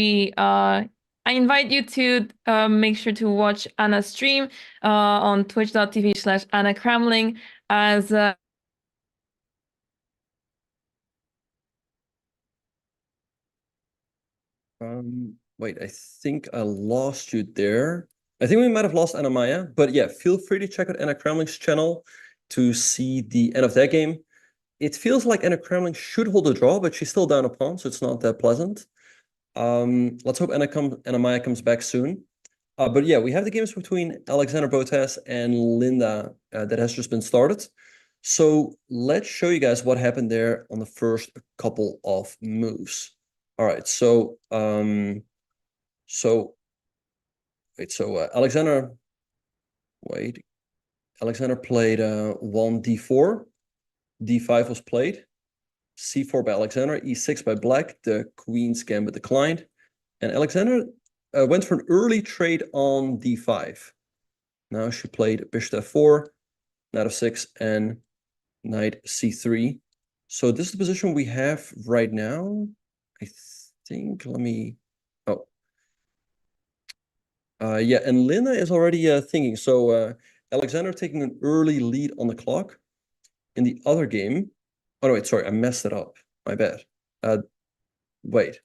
I invite you to make sure to watch Anna's stream on twitch.tv/Anna Kramling as Wait, I think I lost you there. I think we might have lost Anamaya, but yeah, feel free to check out Anna Kramling's channel to see the end of that game. It feels like Anna Kramling should hold a draw, but she's still down a pawn, so it's not that pleasant. Let's hope Anamaya comes back soon. But yeah, we have the games between Alexander Botez and Linda that has just been started. So let's show you guys what happened there on the first couple of moves. All right, so Alexander played 1d4, d5 was played, c4 by Alexander, e6 by Black, the Queen's Gambit declined, and Alexander went for an early trade on d5. Now she played bishop f4, knight f6, and knight c3. So this is the position we have right now. I think, yeah, and Linda is already thinking. So Alexander taking an early lead on the clock. In the other game, oh no, wait, sorry, I messed it up. My bad. Wait.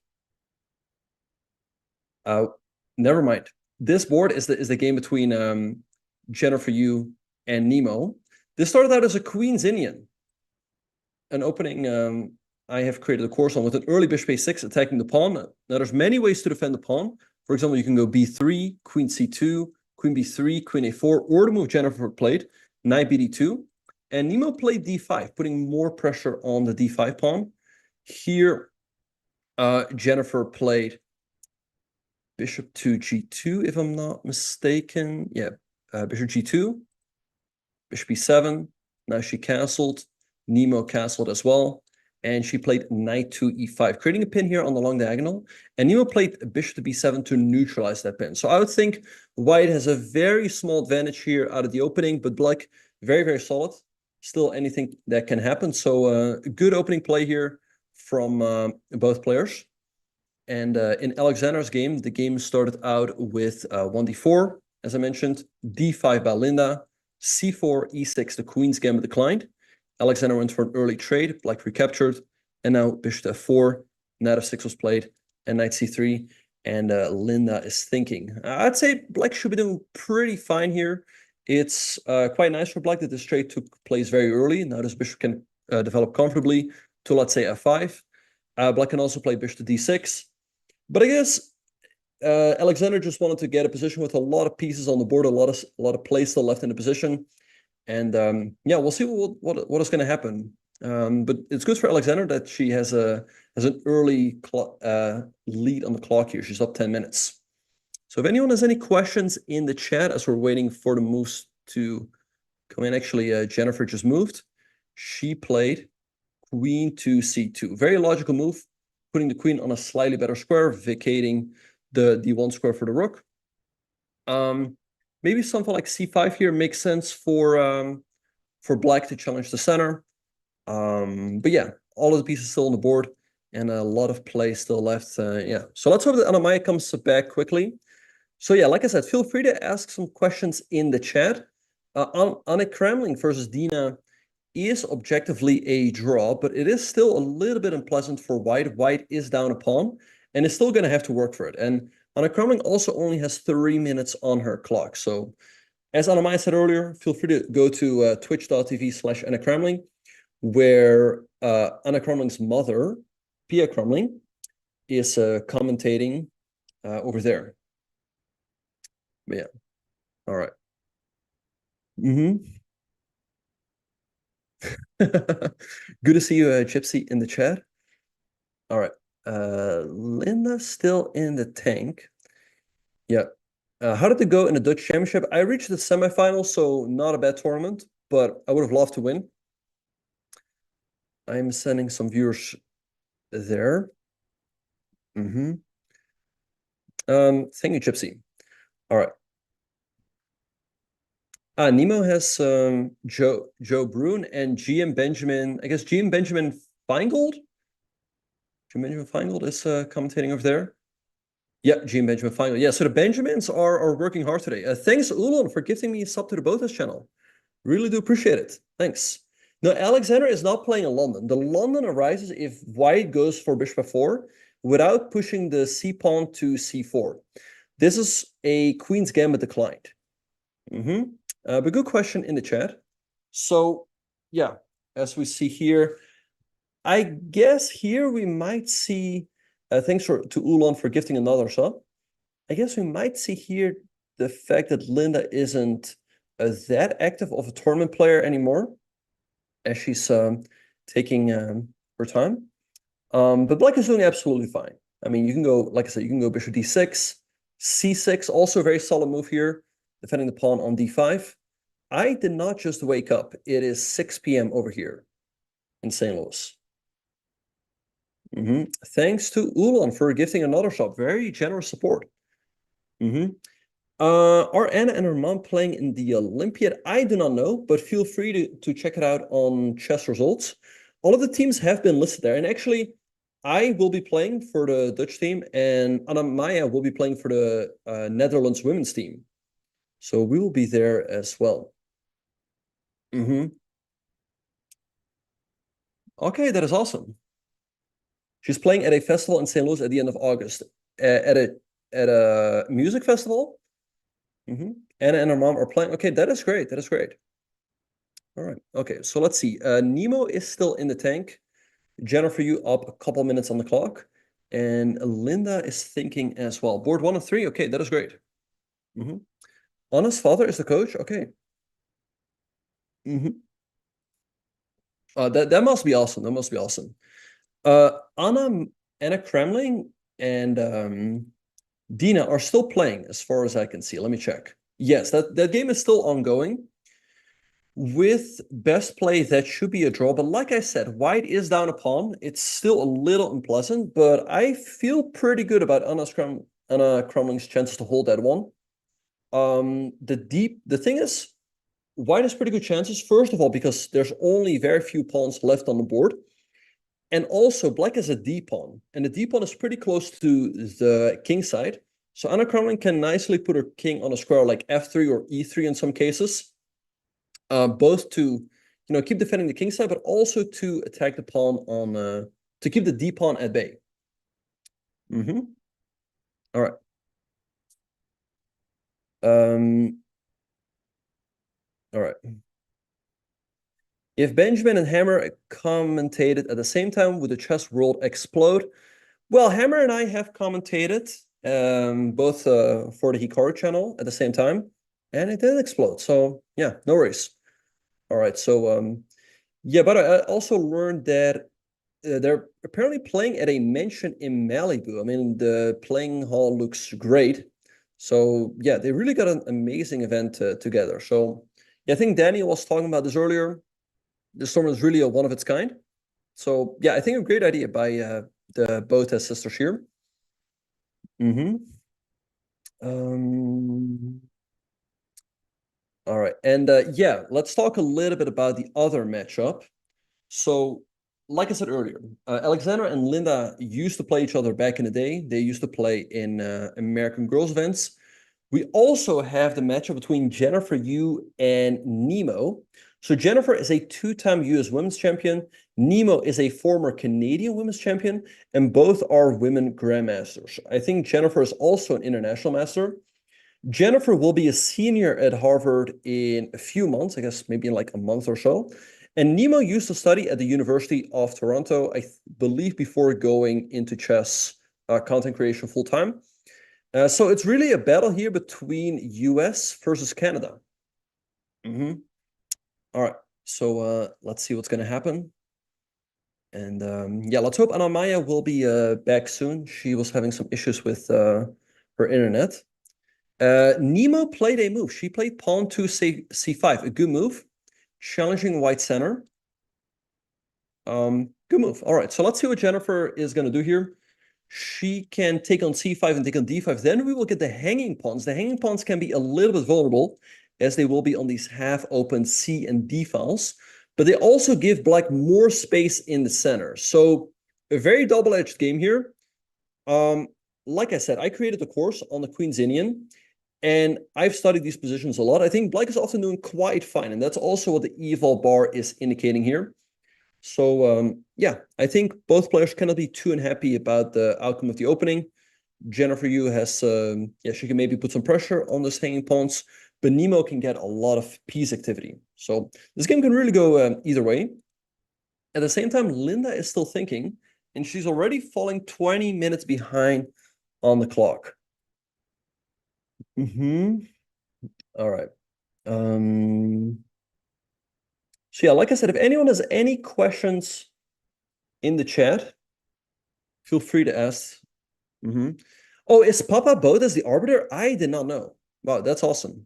Never mind. This board is the game between Jennifer Yu and Nemo. This started out as a Queen's Indian. An opening I have created a course on with an early bishop a6 attacking the pawn. Now there's many ways to defend the pawn. For example, you can go b3, queen c2, queen b3, queen a4, or the move Jennifer played, knight bd2. And Nemo played d5, putting more pressure on the d5 pawn. Here, Jennifer played bishop to g2, if I'm not mistaken. Yeah, bishop g2, bishop e7. Now she castled. Nemo castled as well. And she played knight to e5, creating a pin here on the long diagonal. And Nemo played bishop to b7 to neutralize that pin. So I would think White has a very small advantage here out of the opening, but Black very, very solid. Still anything that can happen. So good opening play here from both players. And in Alexander's game, the game started out with 1d4, as I mentioned, d5 by Linda, c4, e6, the Queen's Gambit declined. Alexander went for an early trade, Black recaptured, and now bishop f4, knight f6 was played, and knight c3, and Linda is thinking. I'd say Black should be doing pretty fine here. It's quite nice for Black that this trade took place very early. Now this bishop can develop comfortably to, let's say, f5. Black can also play bishop to d6. But I guess Alexander just wanted to get a position with a lot of pieces on the board, a lot of play still left in the position. And yeah, we'll see what is going to happen. But it's good for Alexander that she has an early lead on the clock here. She's up 10 minutes. So if anyone has any questions in the chat as we're waiting for the moves to come in. Actually, Jennifer just moved. She played queen to c2. Very logical move, putting the queen on a slightly better square, vacating the d1 square for the rook. Maybe something like c5 here makes sense for Black to challenge the center. But yeah, all of the pieces still on the board and a lot of play still left. Yeah, so let's hope that Anamaya comes back quickly. So yeah, like I said, feel free to ask some questions in the chat. Anna Kramling versus Dina is objectively a draw, but it is still a little bit unpleasant for White. White is down a pawn and is still going to have to work for it. And Anna Kramling also only has 3 minutes on her clock. So as Anamaya said earlier, feel free to go to twitch.tv/Anna Kramling. where Anna Crumling's mother, Pia Crumling, is commentating over there. But yeah, all right. Good to see you, Gypsy, in the chat. All right. Linda still in the tank. Yeah. How did it go in the Dutch Championship? I reached the semifinals, so not a bad tournament, but I would have loved to win. I'm sending some viewers there. Thank you, Gypsy. All right. Nemo has Joe Brune and GM Benjamin. I guess GM Benjamin Feingold. GM Benjamin Feingold is commentating over there. Yeah, GM Benjamin Feingold. Yeah, so the Benjamins are working hard today. Thanks, Ulon, for gifting me a sub to the Botez channel. Really do appreciate it. Thanks. No, Alexander is not playing in London. The London arises if white goes for bishop f4 without pushing the c pawn to c4. This is a queen's gambit declined. But good question in the chat. So, yeah, as we see here, I guess here we might see, thanks to Ulon for gifting another sub. I guess we might see here the fact that Linda isn't that active of a tournament player anymore, as she's taking her time. But Black is doing absolutely fine. I mean, you can go, like I said, you can go bishop d6, c6, also a very solid move here, defending the pawn on d5. I did not just wake up. It is 6 p.m. over here in St. Louis. Thanks to Ulon for gifting another sub. Very generous support. Are Anna and her mom playing in the Olympiad? I do not know, but feel free to check it out on chess results. All of the teams have been listed there. And actually, I will be playing for the Dutch team, and Anna Maya will be playing for the Netherlands women's team. So we will be there as well. Okay, that is awesome. She's playing at a festival in St. Louis at the end of August. At a music festival. Anna and her mom are playing. Okay, that is great. That is great. All right. Okay, so let's see. Nemo is still in the tank. Jennifer, you up a couple minutes on the clock. And Linda is thinking as well. Board 1 of 3. Okay, that is great. Anna's father is the coach. Okay. That must be awesome. That must be awesome. Anna Kremling and Dina are still playing as far as I can see. Let me check. Yes, that game is still ongoing. With best play, that should be a draw. But like I said, white is down a pawn. It's still a little unpleasant, but I feel pretty good about Anna Kremling's chances to hold that one. The thing is, white has pretty good chances. First of all, because there's only very few pawns left on the board. And also, black has a d-pawn. And the d-pawn is pretty close to the king side. So Anna Kremling can nicely put her king on a square like f3 or e3 in some cases. Both to, keep defending the king side, but also to attack the pawn on, to keep the d-pawn at bay. All right. All right. If Benjamin and Hammer commentated at the same time, would the chess world explode? Well, Hammer and I have commentated both for the Hikaru channel at the same time, and it didn't explode. So yeah, no worries. All right. So yeah, but I also learned that they're apparently playing at a mansion in Malibu. I mean, the playing hall looks great. So yeah, they really got an amazing event together. So yeah, I think Daniel was talking about this earlier. This tournament is really a one of its kind. So yeah, I think a great idea by the Botez sisters here. All right, and yeah, let's talk a little bit about the other matchup. So, like I said earlier, Alexandra and Linda used to play each other back in the day. They used to play in American Girls events. We also have the matchup between Jennifer Yu and Nemo. So Jennifer is a two-time US Women's Champion. Nemo is a former Canadian Women's Champion, and both are women grandmasters. I think Jennifer is also an international master. Jennifer will be a senior at Harvard in a few months, I guess maybe in like a month or so. And Nemo used to study at the University of Toronto, I believe, before going into chess content creation full time. So it's really a battle here between US versus Canada. All right, so let's see what's going to happen. And yeah, let's hope Anamaya will be back soon. She was having some issues with her internet. Nemo played a move. She played pawn to c5, a good move, challenging white center. Good move. All right, so let's see what Jennifer is going to do here. She can take on c5 and take on d5. Then we will get the hanging pawns. The hanging pawns can be a little bit vulnerable, as they will be on these half-open c and d files. But they also give black more space in the center. So a very double-edged game here. Like I said, I created the course on the Queen's Indian, and I've studied these positions a lot. I think black is often doing quite fine, and that's also what the eval bar is indicating here. So yeah, I think both players cannot be too unhappy about the outcome of the opening. Jennifer Yu has, yeah, she can maybe put some pressure on this hanging pawns, but Nemo can get a lot of piece activity. So this game can really go either way. At the same time, Linda is still thinking, and she's already falling 20 minutes behind on the clock. All right. So yeah, like I said, if anyone has any questions in the chat, feel free to ask. Oh, is Papa Botez the arbiter? I did not know. Wow, that's awesome.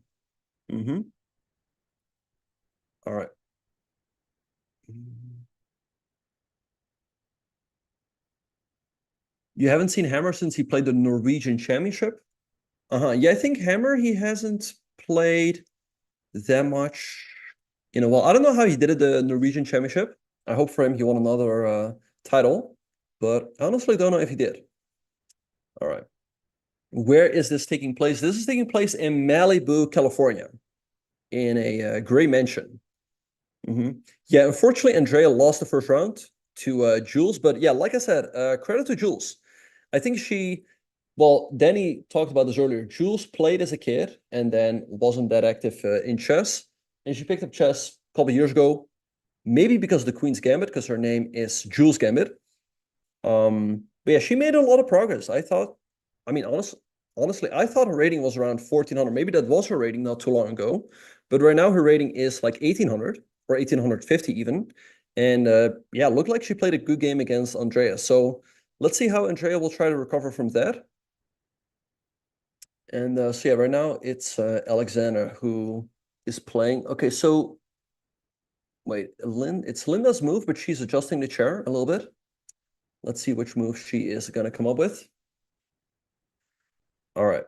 All right. You haven't seen Hammer since he played the Norwegian Championship? Yeah, I think Hammer, he hasn't played that much in a while. I don't know how he did it, the Norwegian Championship. I hope for him he won another title, but I honestly don't know if he did. All right. Where is this taking place? This is taking place in Malibu, California, in a gray mansion. Yeah, unfortunately, Andrea lost the first round to Jules, but yeah, like I said, credit to Jules. I think she, well, Danny talked about this earlier. Jules played as a kid and then wasn't that active in chess, and she picked up chess a couple years ago, maybe because of the Queen's Gambit, because her name is Jules Gambit. But yeah, she made a lot of progress. I thought, I mean, honestly, I thought her rating was around 1400. Maybe that was her rating not too long ago, but right now her rating is like 1800 or 1850 even. And yeah, looked like she played a good game against Andrea. So let's see how Andrea will try to recover from that. And so yeah, right now it's Alexander who is playing. Okay, so wait, it's Linda's move, but she's adjusting the chair a little bit. Let's see which move she is going to come up with. All right.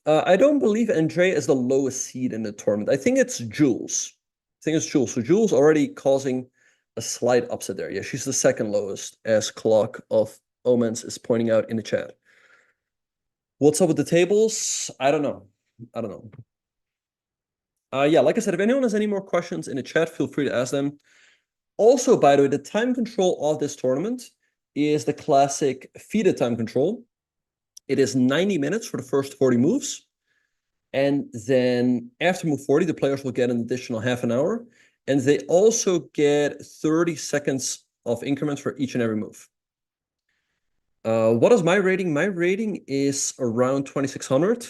I don't believe Andrea is the lowest seed in the tournament. I think it's Jules. So Jules already causing a slight upset there. Yeah, she's the second lowest, as Clock of Omens is pointing out in the chat. What's up with the tables? I don't know. Yeah, like I said, if anyone has any more questions in the chat, feel free to ask them. Also, by the way, the time control of this tournament is the classic FIDE time control. It is 90 minutes for the first 40 moves. And then after move 40, the players will get an additional half an hour. And they also get 30 seconds of increments for each and every move. What is my rating? My rating is around 2600.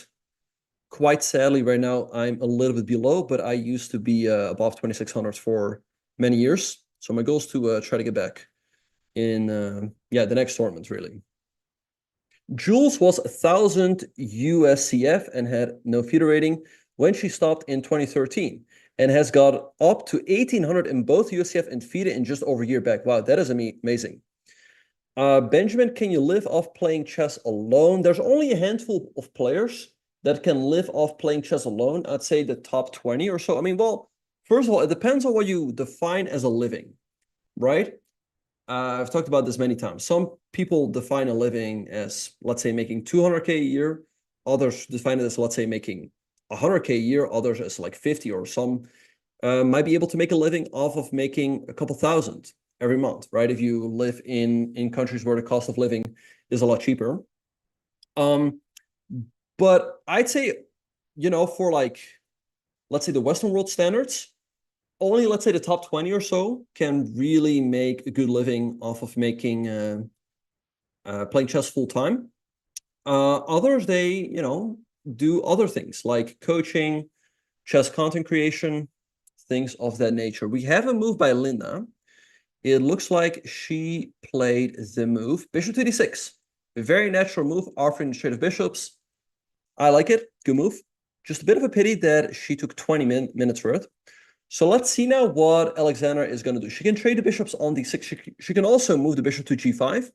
Quite sadly, right now, I'm a little bit below, but I used to be above 2600 for many years. So my goal is to try to get back in yeah, the next tournament, really. Jules was 1000 USCF and had no FIDE rating when she stopped in 2013 and has got up to 1800 in both USCF and FIDE in just over a year back. Wow, that is amazing. Benjamin, can you live off playing chess alone? There's only a handful of players that can live off playing chess alone. I'd say the top 20 or so. I mean, well, first of all, it depends on what you define as a living, right? I've talked about this many times. Some people define a living as, let's say, making 200K a year. Others define it as, let's say, making 100K a year. Others as like 50, or some might be able to make a living off of making a couple thousand every month, right? If you live in countries where the cost of living is a lot cheaper. But I'd say, for like, let's say the Western world standards, only let's say the top 20 or so can really make a good living off of making playing chess full time. Others, they do other things like coaching, chess content creation, things of that nature. We have a move by Linda. It looks like she played the move bishop to d6. A very natural move, offering the trade of bishops. I like it. Good move. Just a bit of a pity that she took 20 minutes for it. So let's see now what Alexandra is going to do. She can trade the bishops on d6. She can also move the bishop to g5.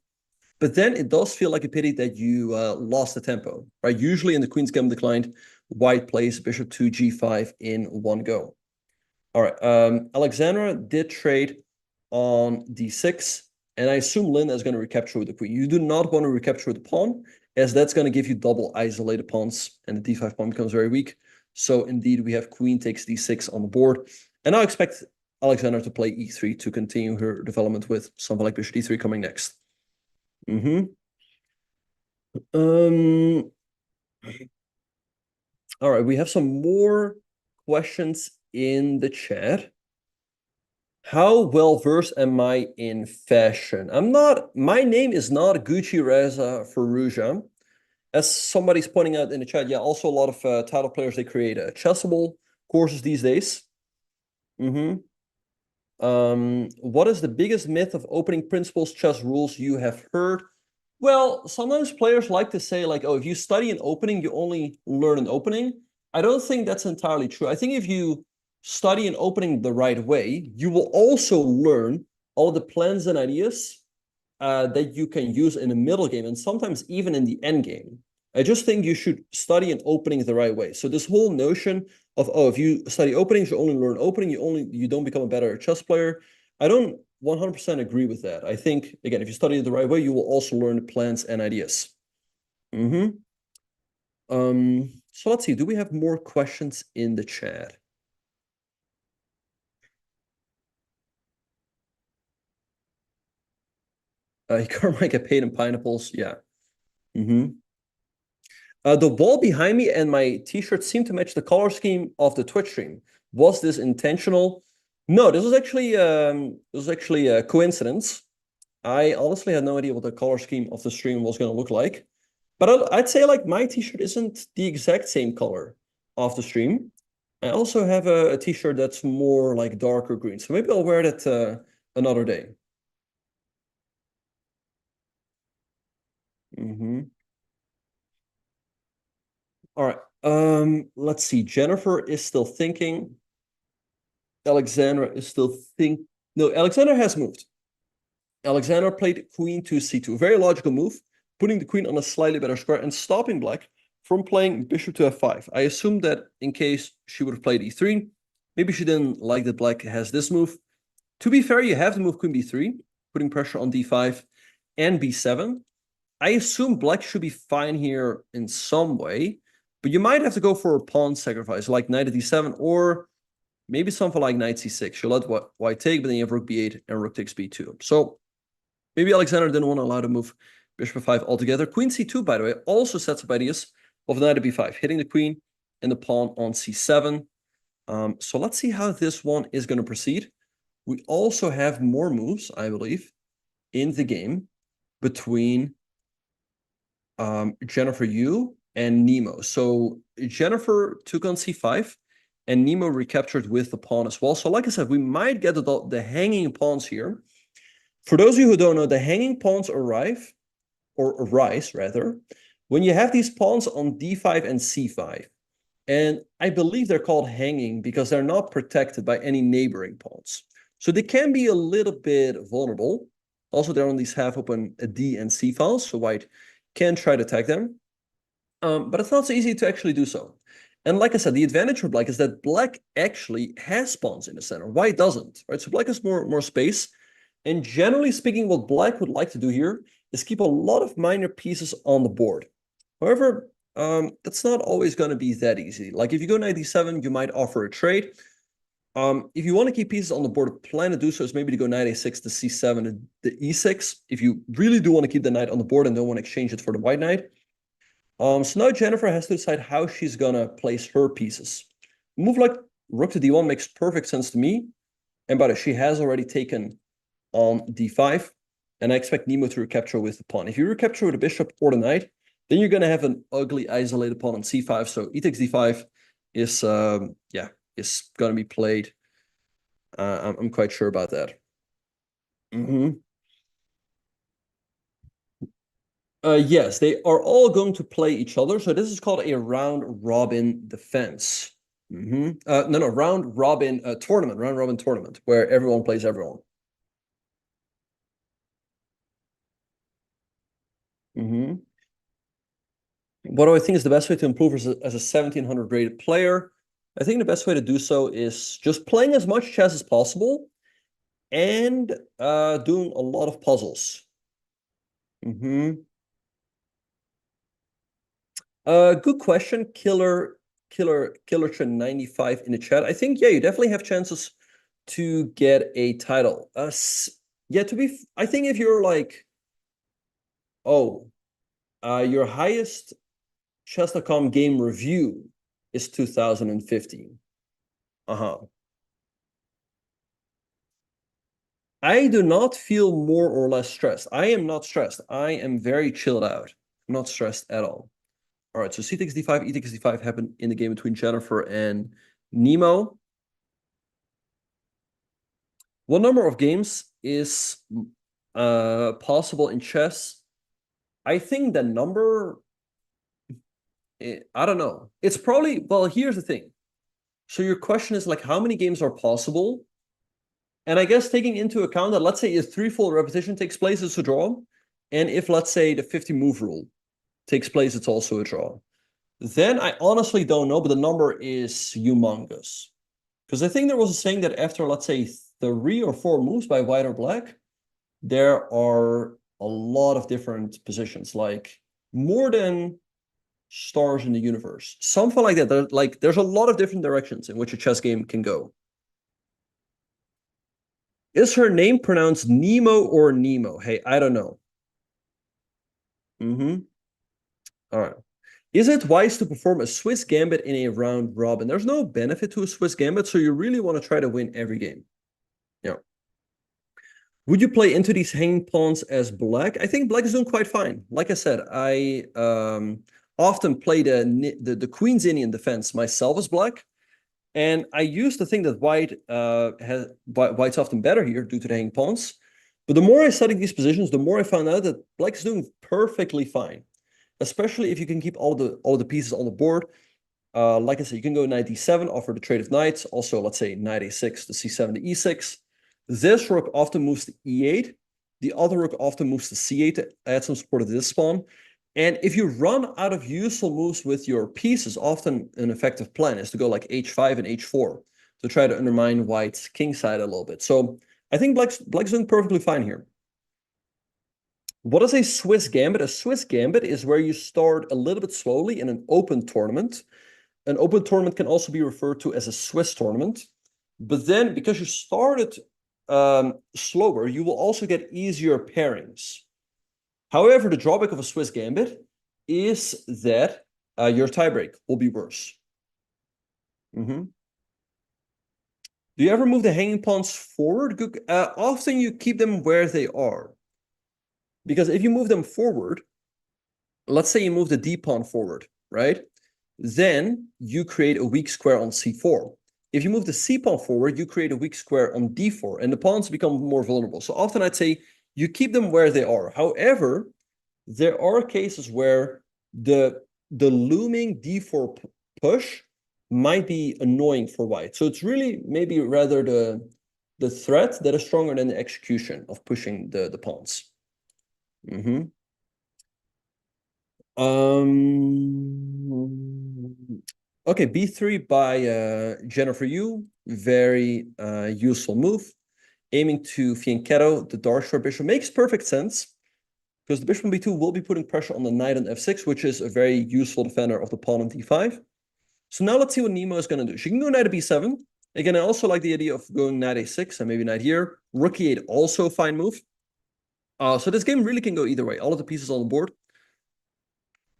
But then it does feel like a pity that you lost the tempo, right? Usually in the Queen's Gambit Declined, White plays bishop to g5 in one go. All right, Alexandra did trade on d6, and I assume Linda is going to recapture with the queen. You do not want to recapture with the pawn, as that's going to give you double isolated pawns, and the d5 pawn becomes very weak. So indeed, we have queen takes d6 on the board, and I expect Alexandra to play e3 to continue her development with something like bishop d3 coming next. All right, we have some more questions in the chat. How well versed am I in fashion? My name is not Gucci Reza Faruja. As somebody's pointing out in the chat, yeah, also a lot of title players, they create Chessable courses these days. What is the biggest myth of opening principles chess rules you have heard? Well, sometimes players like to say like, oh, if you study an opening, you only learn an opening. I don't think that's entirely true. I think if you study an opening the right way, you will also learn all the plans and ideas that you can use in the middle game and sometimes even in the end game. I just think you should study an opening the right way. So this whole notion of, oh, if you study openings, you only learn opening, you don't become a better chess player. I don't 100% agree with that. I think, again, if you study it the right way, you will also learn plans and ideas. So let's see, do we have more questions in the chat? You can't get paid in pineapples. Yeah. The wall behind me and my t-shirt seem to match the color scheme of the Twitch stream. Was this intentional? No, this was actually a coincidence. I honestly had no idea what the color scheme of the stream was going to look like. But I'd say like my t-shirt isn't the exact same color of the stream. I also have a t-shirt that's more like darker green. So maybe I'll wear that another day. All right. Let's see. Jennifer is still thinking. Alexandra is still thinking. No, Alexandra has moved. Alexandra played queen to c2. Very logical move, putting the queen on a slightly better square and stopping black from playing bishop to f5. I assume that in case she would have played e3, maybe she didn't like that black has this move. To be fair, you have to move queen b3, putting pressure on d5 and b7. I assume black should be fine here in some way, but you might have to go for a pawn sacrifice, like knight at d7, or maybe something like knight c6. You let white take, but then you have rook b8 and rook takes b2. So maybe Alexander didn't want to allow to move bishop f5 altogether. Queen c2, by the way, also sets up ideas of knight at b5, hitting the queen and the pawn on c7. So let's see how this one is going to proceed. We also have more moves, I believe, in the game between Jennifer Yu and Nemo. So Jennifer took on c5 and Nemo recaptured with the pawn as well. So like I said, we might get the hanging pawns here. For those of you who don't know, the hanging pawns arise rather, when you have these pawns on d5 and c5. And I believe they're called hanging because they're not protected by any neighboring pawns. So they can be a little bit vulnerable. Also, they're on these half-open d and c files, so white can try to attack them. But it's not so easy to actually do so. And like I said, the advantage for black is that black actually has pawns in the center. White doesn't, right? So black has more space. And generally speaking, what black would like to do here is keep a lot of minor pieces on the board. However, that's not always going to be that easy. Like if you go knight d7, you might offer a trade. If you want to keep pieces on the board, a plan to do so is maybe to go knight a6 to c7 and the e6. If you really do want to keep the knight on the board and don't want to exchange it for the white knight. So now Jennifer has to decide how she's gonna place her pieces. A move like rook to d1 makes perfect sense to me. And by the way, she has already taken on d5, and I expect Nemo to recapture with the pawn. If you recapture with the bishop or the knight, then you're gonna have an ugly isolated pawn on c5. So e takes d5 is is gonna be played. I'm quite sure about that. Yes, they are all going to play each other. So this is called a round robin defense. No, round robin tournament, where everyone plays everyone. What do I think is the best way to improve as a 1700 rated player? I think the best way to do so is just playing as much chess as possible and doing a lot of puzzles. Good question, Killer 95 in the chat. I think, yeah, you definitely have chances to get a title. Yeah, I think if you're like, your highest chess.com game review is 2015. I do not feel more or less stressed. I am not stressed. I am very chilled out. I'm not stressed at all. All right, so c takes d5, e takes d5 happened in the game between Jennifer and Nemo. What number of games is possible in chess? I think the number, I don't know. It's probably, well, here's the thing. So your question is like, how many games are possible? And I guess taking into account that, let's say, if threefold repetition takes place, it's a draw. And if, let's say, the 50 move rule takes place, it's also a draw. Then I honestly don't know, but the number is humongous. Because I think there was a saying that after, let's say, 3 or 4 moves by white or black, there are a lot of different positions, like more than stars in the universe. Something like that. There's a lot of different directions in which a chess game can go. Is her name pronounced Nemo or Nemo? Hey, I don't know. All right. Is it wise to perform a Swiss gambit in a round robin? There's no benefit to a Swiss gambit, so you really want to try to win every game. Yeah. Would you play into these hanging pawns as black? I think black is doing quite fine. Like I said, I often play the Queen's Indian defense myself as black. And I used to think that white's often better here due to the hanging pawns. But the more I studied these positions, the more I found out that black is doing perfectly fine. Especially if you can keep all the pieces on the board. Like I said, you can go knight d7, offer the trade of knights. Also, let's say knight a6 to c7 to e6. This rook often moves to e8. The other rook often moves to c8 to add some support to this pawn. And if you run out of useful moves with your pieces, often an effective plan is to go like h5 and h4 to try to undermine white's king side a little bit. So I think black's doing perfectly fine here. What is a Swiss gambit? A Swiss gambit is where you start a little bit slowly in an open tournament. An open tournament can also be referred to as a Swiss tournament. But then because you started slower, you will also get easier pairings. However, the drawback of a Swiss gambit is that your tiebreak will be worse. Do you ever move the hanging pawns forward? Often you keep them where they are. Because if you move them forward, let's say you move the d pawn forward, right? Then you create a weak square on c4. If you move the c pawn forward, you create a weak square on d4, and the pawns become more vulnerable. So often I'd say you keep them where they are. However, there are cases where the looming d4 push might be annoying for white. So it's really maybe rather the threat that is stronger than the execution of pushing the pawns. Okay, b3 by Jennifer Yu. Very useful move. Aiming to fianchetto the dark square bishop makes perfect sense because the bishop on b2 will be putting pressure on the knight on f6, which is a very useful defender of the pawn on d5. So now let's see what Nemo is going to do. She can go knight to b7. Again, I also like the idea of going knight a6 and maybe knight here. Rook e8, also a fine move. So this game really can go either way. All of the pieces on the board.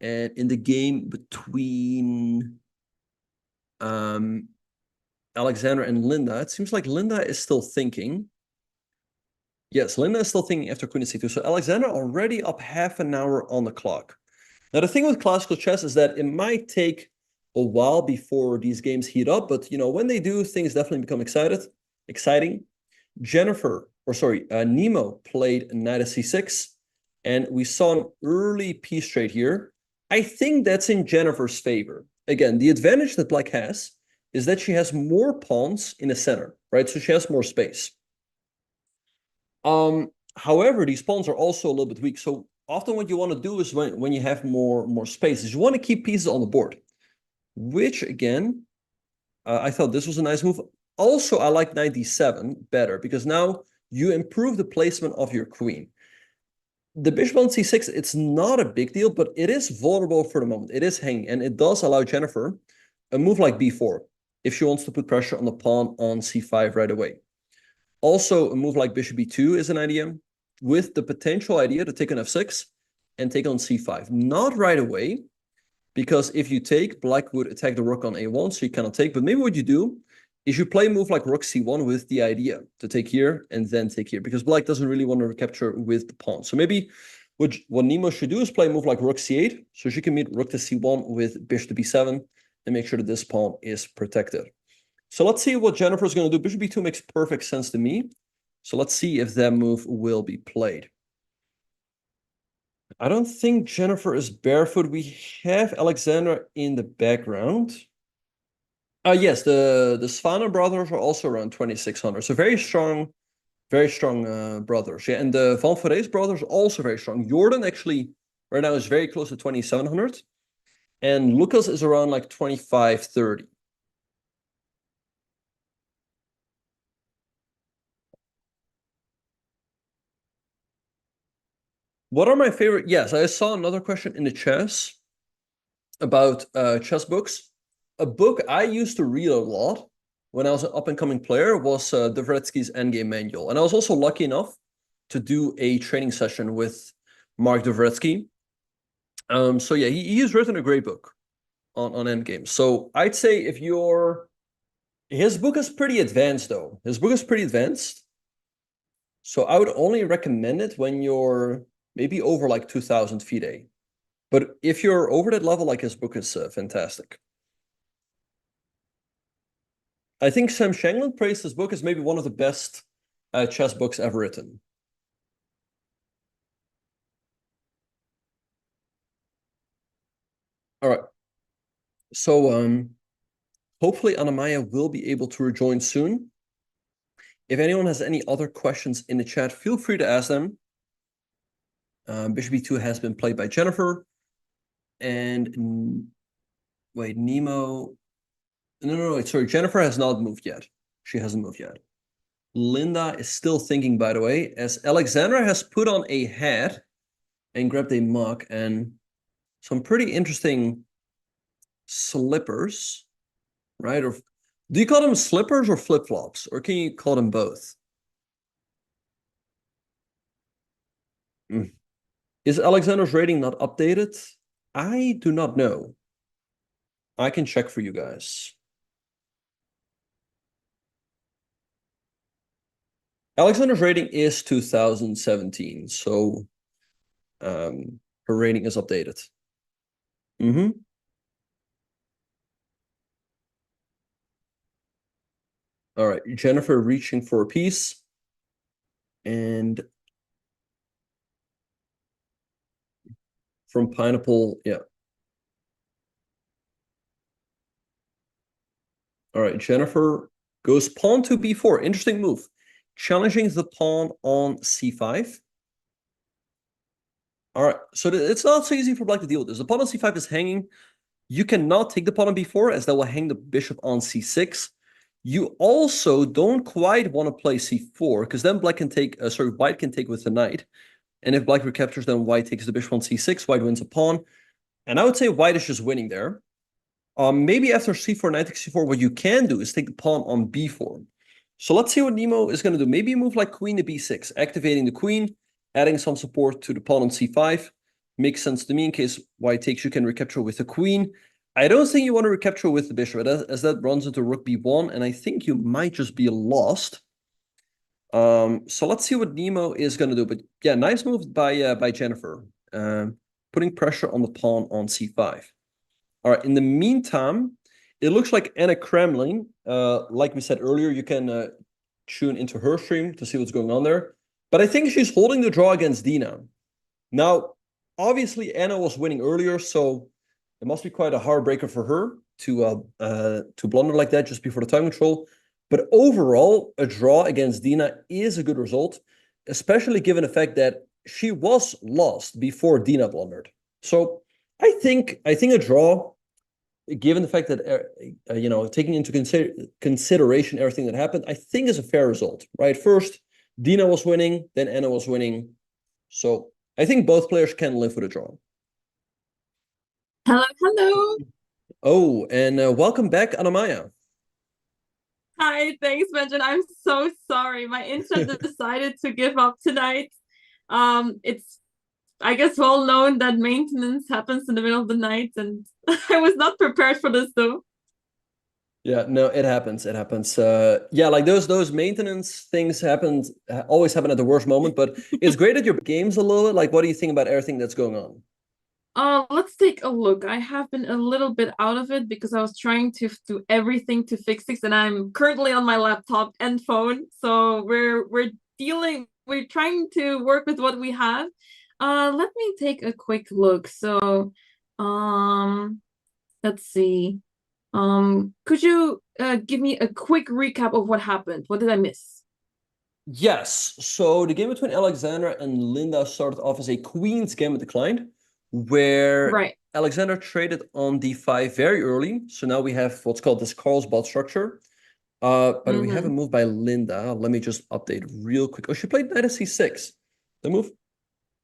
And in the game between Alexander and Linda, it seems like Linda is still thinking. Yes, Linda is still thinking after queen to c2. So Alexander already up half an hour on the clock. Now, the thing with classical chess is that it might take a while before these games heat up, but when they do, things definitely become exciting. Nemo played knight of c6, and we saw an early piece trade here. I think that's in Jennifer's favor. Again, the advantage that Black has is that she has more pawns in the center, right? So she has more space. However, these pawns are also a little bit weak. So often what you want to do is when you have more space is you want to keep pieces on the board, which again, I thought this was a nice move. Also, I like knight d7 better because now you improve the placement of your queen. The bishop on c6, it's not a big deal, but it is vulnerable for the moment. It is hanging, and it does allow Jennifer a move like b4 if she wants to put pressure on the pawn on c5 right away. Also, a move like bishop b2 is an idea, with the potential idea to take on f6 and take on c5. Not right away, because if you take, Black would attack the rook on a1, so you cannot take. But maybe what you do is you play a move like rook c1 with the idea to take here and then take here, because Black doesn't really want to recapture with the pawn. So maybe what Nemo should do is play a move like rook c8, so she can meet rook to c1 with bishop to b7 and make sure that this pawn is protected. So let's see what Jennifer's going to do. Bishop b2 makes perfect sense to me. So let's see if that move will be played. I don't think Jennifer is barefoot. We have Alexander in the background. Yes, the Svana brothers are also around 2,600. So very strong brothers. Yeah, and the Van Forees brothers are also very strong. Jordan actually right now is very close to 2,700. And Lucas is around like 2,530. What are my favorite? Yes, I saw another question in the chess about chess books. A book I used to read a lot when I was an up-and-coming player was Dvoretsky's Endgame manual. And I was also lucky enough to do a training session with Mark Dvoretsky. So yeah, he's written a great book on Endgame. So I'd say his book is pretty advanced though. His book is pretty advanced. So I would only recommend it when you're maybe over like 2,000 FIDE. But if you're over that level, like his book is fantastic. I think Sam Shanglin praised his book as maybe one of the best chess books ever written. All right. So hopefully Anamaya will be able to rejoin soon. If anyone has any other questions in the chat, feel free to ask them. Bishop e2 has been played by Jennifer. And wait, Nemo. No, wait, sorry. Jennifer has not moved yet. She hasn't moved yet. Linda is still thinking, by the way, as Alexandra has put on a hat and grabbed a mug and some pretty interesting slippers, right? Or do you call them slippers or flip-flops? Or can you call them both? Is Alexander's rating not updated? I do not know. I can check for you guys. Alexander's rating is 2017, so her rating is updated. All right, Jennifer reaching for a piece. And from Pineapple, yeah. All right, Jennifer goes pawn to b4. Interesting move. Challenging the pawn on c5. All right, so it's not so easy for Black to deal with this. The pawn on c5 is hanging. You cannot take the pawn on b4 as that will hang the bishop on c6. You also don't quite want to play c4 because then White can take with the knight. And if Black recaptures, then White takes the bishop on c6. White wins a pawn. And I would say White is just winning there. Maybe after c4, knight takes c4, what you can do is take the pawn on b4. So let's see what Nemo is going to do. Maybe a move like queen to b6, activating the queen, adding some support to the pawn on c5. makes sense to me. In case white takes, you can recapture with the queen. I don't think you want to recapture with the bishop, as that runs into rook b1, and I think you might just be lost. So let's see what Nemo is going to do. But yeah, nice move by Jennifer, putting pressure on the pawn on c5. All right, in the meantime, it looks like Anna Kremlin, like we said earlier, you can tune into her stream to see what's going on there. But I think she's holding the draw against Dina. Now, obviously, Anna was winning earlier, so it must be quite a heartbreaker for her to blunder like that just before the time control. But overall, a draw against Dina is a good result, especially given the fact that she was lost before Dina blundered. So I think a draw, given the fact that taking into consideration everything that happened, I think is a fair result, right? First, Dina was winning, then Anna was winning. So I think both players can live with a draw. Hello, hello. Oh, and welcome back, Anamaya. Hi, thanks, Benjamin. I'm so sorry. My internet decided to give up tonight. It's, I guess, well known that maintenance happens in the middle of the night, and I was not prepared for this, though. Yeah, no, it happens. It happens. Yeah, like those maintenance things always happen at the worst moment, but it's great that your game's a little bit. Like, what do you think about everything that's going on? Let's take a look. I have been a little bit out of it because I was trying to do everything to fix things, and I'm currently on my laptop and phone. So we're trying to work with what we have. Let me take a quick look. So, let's see. Could you give me a quick recap of what happened? What did I miss? Yes. So the game between Alexandra and Linda started off as a queen's game declined, where Alexander traded on d5 very early. So now we have what's called this Carlsbad structure. But we have a move by Linda. Let me just update real quick. Oh, she played knight of c6. The move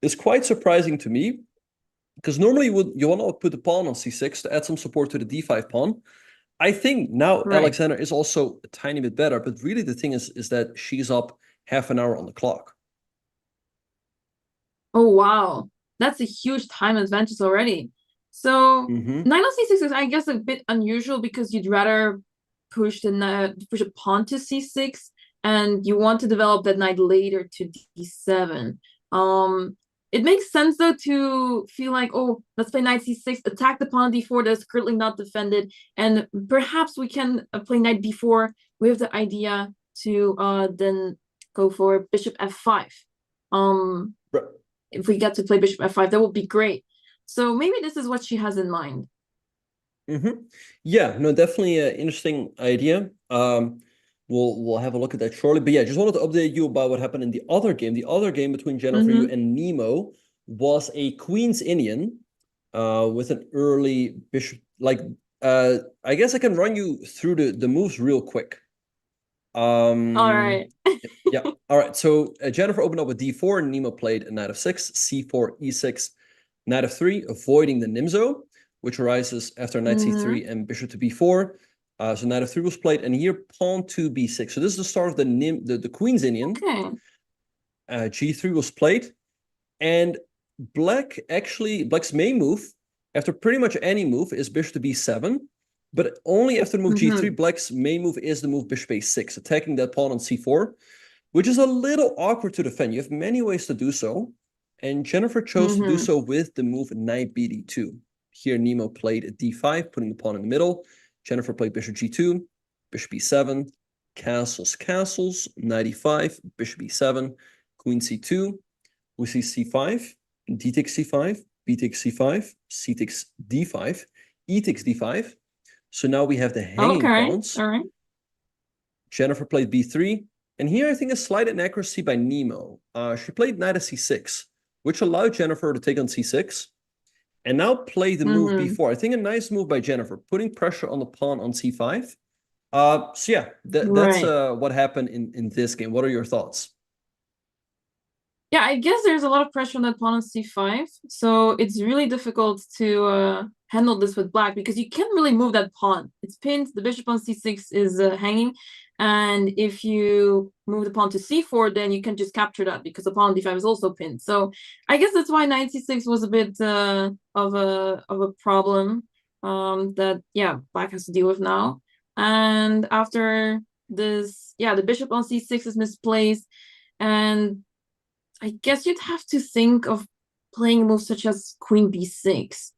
is quite surprising to me, because normally you want to put the pawn on c6 to add some support to the d5 pawn. I think now Alexander is also a tiny bit better, but really the thing is that she's up half an hour on the clock. Oh, wow. That's a huge time advantage already. So knight on c6 is, I guess, a bit unusual because you'd rather push a pawn to c6, and you want to develop that knight later to d7. It makes sense, though, to feel like, oh, let's play knight c6, attack the pawn on d4 that's currently not defended, and perhaps we can play knight b4 with the idea to then go for bishop f5. If we get to play bishop f5, that would be great. So maybe this is what she has in mind. Yeah, no, definitely an interesting idea. We'll have a look at that shortly. But yeah, just wanted to update you about what happened in the other game. The other game between Jennifer Yu and Nemo was a Queen's Indian with an early bishop. Like, I guess I can run you through the moves real quick. All right. Yeah. All right. So Jennifer opened up with d4, and Nemo played a knight of 6, c4, e6, knight of 3, avoiding the Nimzo, which arises after knight c3 and bishop to b4. So knight of 3 was played, and here pawn to b6. So this is the start of the Queen's Indian. Okay. G3 was played, and Black's main move, after pretty much any move, is bishop to b7. But only after the move g3, Black's main move is the move bishop a6, attacking that pawn on c4, which is a little awkward to defend. You have many ways to do so, and Jennifer chose to do so with the move knight bd2. Here Nemo played a d5, putting the pawn in the middle. Jennifer played bishop g2, bishop e7, castles, knight e5, bishop e7, queen c2. We see c5, d takes c5, b takes c5, c takes d5, e takes d5. So now we have the hanging pawns. All right. Jennifer played b3, and here I think a slight inaccuracy by Nemo. She played knight of c6, which allowed Jennifer to take on c6. And now play the move b4. I think a nice move by Jennifer, putting pressure on the pawn on c5. So yeah, that's what happened in this game. What are your thoughts? Yeah, I guess there's a lot of pressure on that pawn on c5. So it's really difficult to handle this with Black, because you can't really move that pawn. It's pinned, the bishop on c6 is hanging. And if you move the pawn to c4, then you can just capture that because the pawn on d5 is also pinned. So I guess that's why knight c6 was a bit of a problem that black has to deal with now. And after this, the bishop on c6 is misplaced, and I guess you'd have to think of playing moves such as queen b6.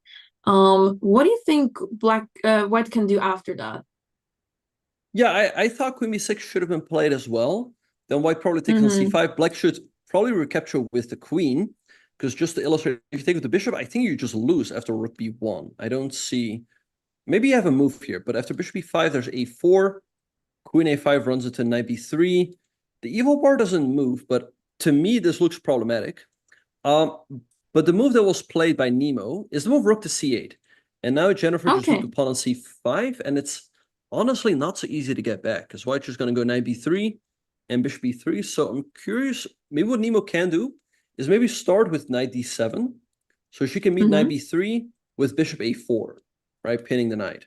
What do you think white can do after that? Yeah, I thought queen b6 should have been played as well. Then white probably takes on c5. Black should probably recapture with the queen, because just to illustrate, if you take with the bishop, I think you just lose after rook b1. I don't see... Maybe you have a move here, but after bishop b5, there's a4. Queen a5 runs into knight b3. The evil bar doesn't move, but to me, this looks problematic. But the move that was played by Nemo is the move rook to c8. And now Jennifer just moved the pawn on c5, and it's honestly not so easy to get back, because white's just going to go knight b3 and bishop b3. So I'm curious, maybe what Nemo can do is maybe start with knight d7. So she can meet knight b3 with bishop a4, right, pinning the knight.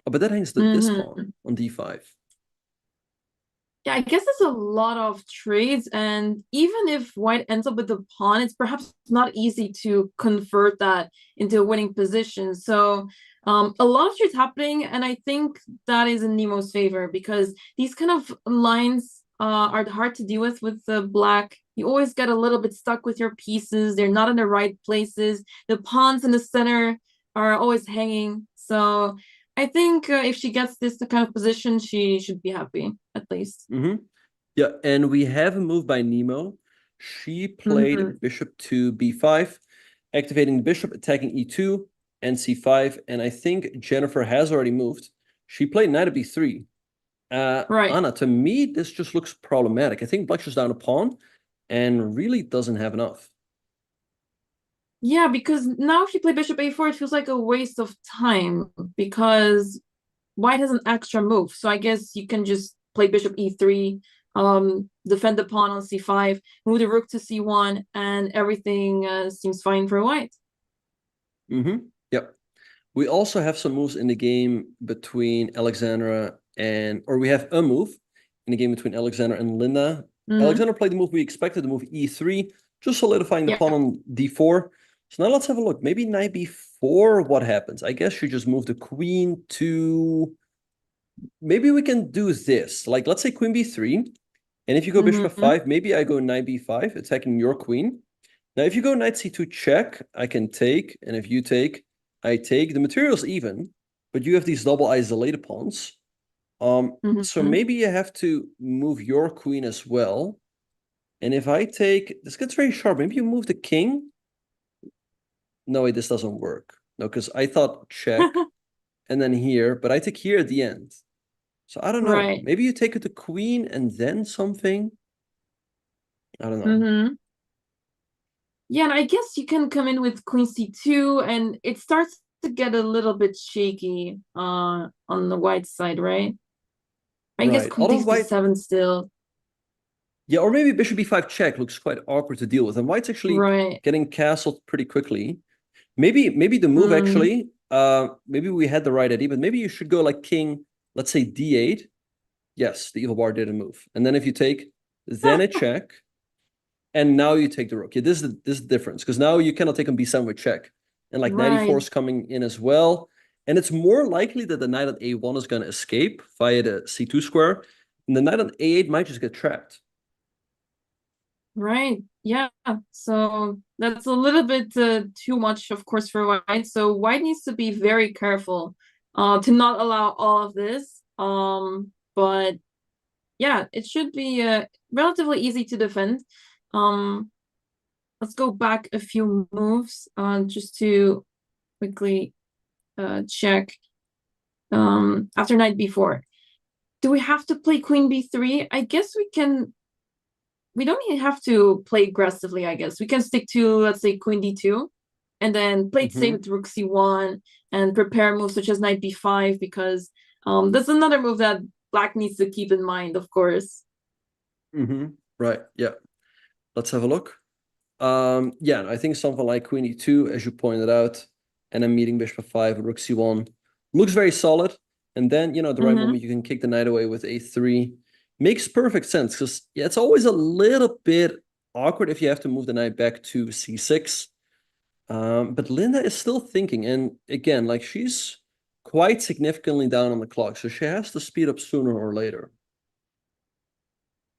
Oh, but that hangs this pawn on d5. Yeah, I guess there's a lot of trades, and even if white ends up with the pawn, it's perhaps not easy to convert that into a winning position. So a lot of trades happening, and I think that is in Nemo's favor, because these kind of lines are hard to deal with the black. You always get a little bit stuck with your pieces. They're not in the right places. The pawns in the center are always hanging. So I think if she gets this kind of position, she should be happy, at least. Yeah, and we have a move by Nemo. She played bishop to b5, activating the bishop, attacking e2 and c5. And I think Jennifer has already moved. She played knight at b3. Right. Anna, to me, this just looks problematic. I think black's just down a pawn and really doesn't have enough. Yeah, because now if you play bishop a4, it feels like a waste of time, because white has an extra move. So I guess you can just play bishop e3, defend the pawn on c5, move the rook to c1, and everything seems fine for white. Yep. We also have some moves in the game between Alexandra or we have a move in the game between Alexandra and Linda. Alexandra played the move we expected, the move e3, just solidifying the pawn on d4. So now let's have a look. Maybe knight b4, what happens? I guess you just move the queen to... Maybe we can do this. Like, let's say queen b3. And if you go bishop f5, maybe I go knight b5, attacking your queen. Now, if you go knight c2 check, I can take. And if you take, I take. The material's even, but you have these double isolated pawns. So maybe you have to move your queen as well. And if I take... This gets very sharp. Maybe you move the king. No, wait, this doesn't work. No, because I thought check and then here, but I take here at the end. So I don't know. Right. Maybe you take it to queen and then something. I don't know. Yeah, and I guess you can come in with queen c2, and it starts to get a little bit shaky on the white side, right? I guess queen takes d7 still. Yeah, or maybe bishop b5 check looks quite awkward to deal with. And white's actually getting castled pretty quickly. Maybe the move actually, maybe we had the right idea, but maybe you should go like king, let's say d8. Yes, the evil bar did a move. And then if you take, then a check, and now you take the rook. Yeah, this is the difference, because now you cannot take on b7 with check. And like knight e4 is coming in as well. And it's more likely that the knight on a1 is going to escape via the c2 square. And the knight on a8 might just get trapped. Right. Yeah. So that's a little bit too much, of course, for white. So white needs to be very careful to not allow all of this. But yeah, it should be relatively easy to defend. Let's go back a few moves just to quickly check. After knight b4, do we have to play queen b3? I guess we can. We don't even have to play aggressively, I guess. We can stick to, let's say, queen d2, and then play it safe with rook c1, and prepare moves such as knight b5, because that's another move that black needs to keep in mind, of course. Right, yeah. Let's have a look. Yeah, I think something like queen e2, as you pointed out, and then meeting bishop f5 with rook c1 looks very solid. And then, you know, at the right moment, you can kick the knight away with a3. Makes perfect sense because yeah, it's always a little bit awkward if you have to move the knight back to c6. But Linda is still thinking. And again, like she's quite significantly down on the clock. So she has to speed up sooner or later.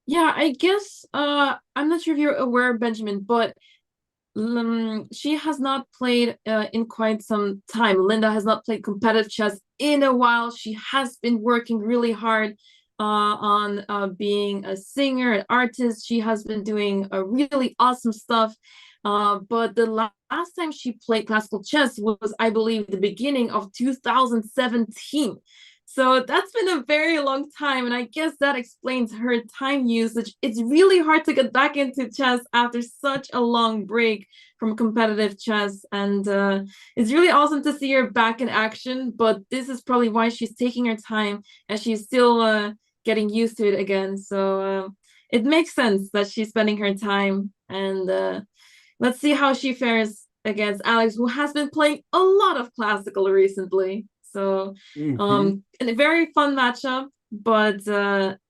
Yeah, I guess I'm not sure if you're aware, Benjamin, but she has not played in quite some time. Linda has not played competitive chess in a while. She has been working really hard on being a singer, an artist. She has been doing really awesome stuff. But the last time she played classical chess was, I believe, the beginning of 2017. So that's been a very long time, and I guess that explains her time usage. It's really hard to get back into chess after such a long break from competitive chess, and it's really awesome to see her back in action, but this is probably why she's taking her time, and she's still getting used to it again. So it makes sense that she's spending her time, and let's see how she fares against Alex, who has been playing a lot of classical recently. So and a very fun matchup, but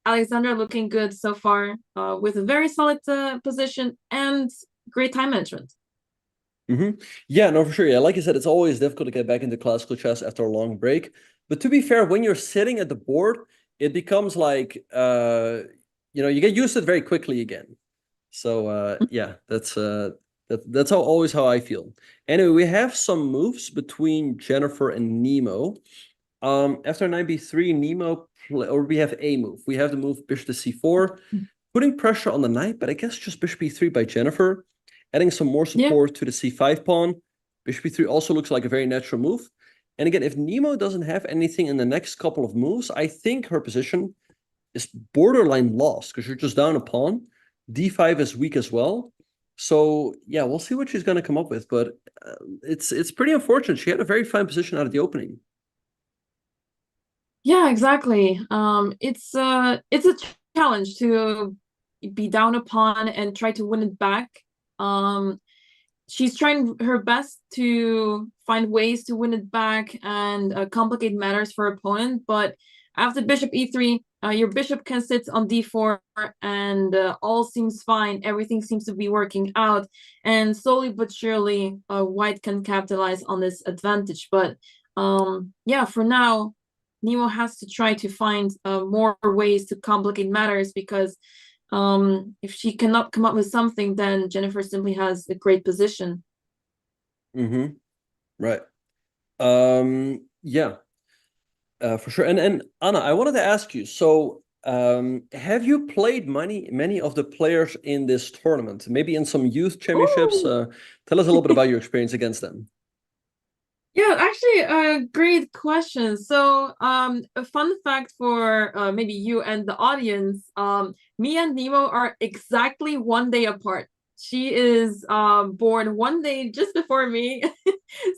Alexandra looking good so far with a very solid position and great time management. Yeah, no, for sure. Yeah, like you said, it's always difficult to get back into classical chess after a long break. But to be fair, when you're sitting at the board, it becomes like, you know, you get used to it very quickly again. So yeah, that's always how I feel. Anyway, we have some moves between Jennifer and Nemo. After knight b3, Nemo, or we have a move. We have the move bishop to c4, putting pressure on the knight, but I guess just bishop b3 by Jennifer, adding some more support to the c5 pawn. Bishop b3 also looks like a very natural move. And again, if Nemo doesn't have anything in the next couple of moves, I think her position is borderline lost because you're just down a pawn. d5 is weak as well. So yeah, we'll see what she's going to come up with, but it's pretty unfortunate. She had a very fine position out of the opening. Yeah, exactly. It's a challenge to be down a pawn and try to win it back. She's trying her best to find ways to win it back and complicate matters for her opponent, but after bishop e3, your bishop can sit on d4 and all seems fine. Everything seems to be working out, and slowly but surely white can capitalize on this advantage. But yeah, for now, Nemo has to try to find more ways to complicate matters, because if she cannot come up with something, then Jennifer simply has a great position. Right. Yeah. For sure. And Anna, I wanted to ask you, so have you played many of the players in this tournament? Maybe in some youth championships? Tell us a little bit about your experience against them. Yeah, actually, a great question. So, a fun fact for maybe you and the audience, me and Nemo are exactly 1 day apart. She is born 1 day just before me,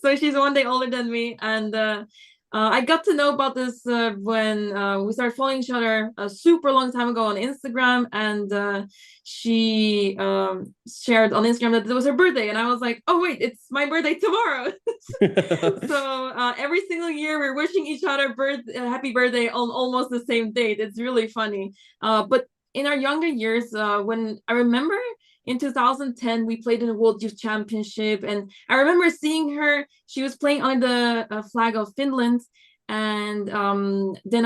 so she's 1 day older than me, and I got to know about this when we started following each other a super long time ago on Instagram, and she shared on Instagram that it was her birthday, and I was like, oh wait, it's my birthday tomorrow. So every single year we're wishing each other happy birthday on almost the same date. It's really funny. But in our younger years, when I remember in 2010, we played in the World Youth Championship, and I remember seeing her. She was playing under the flag of Finland, and then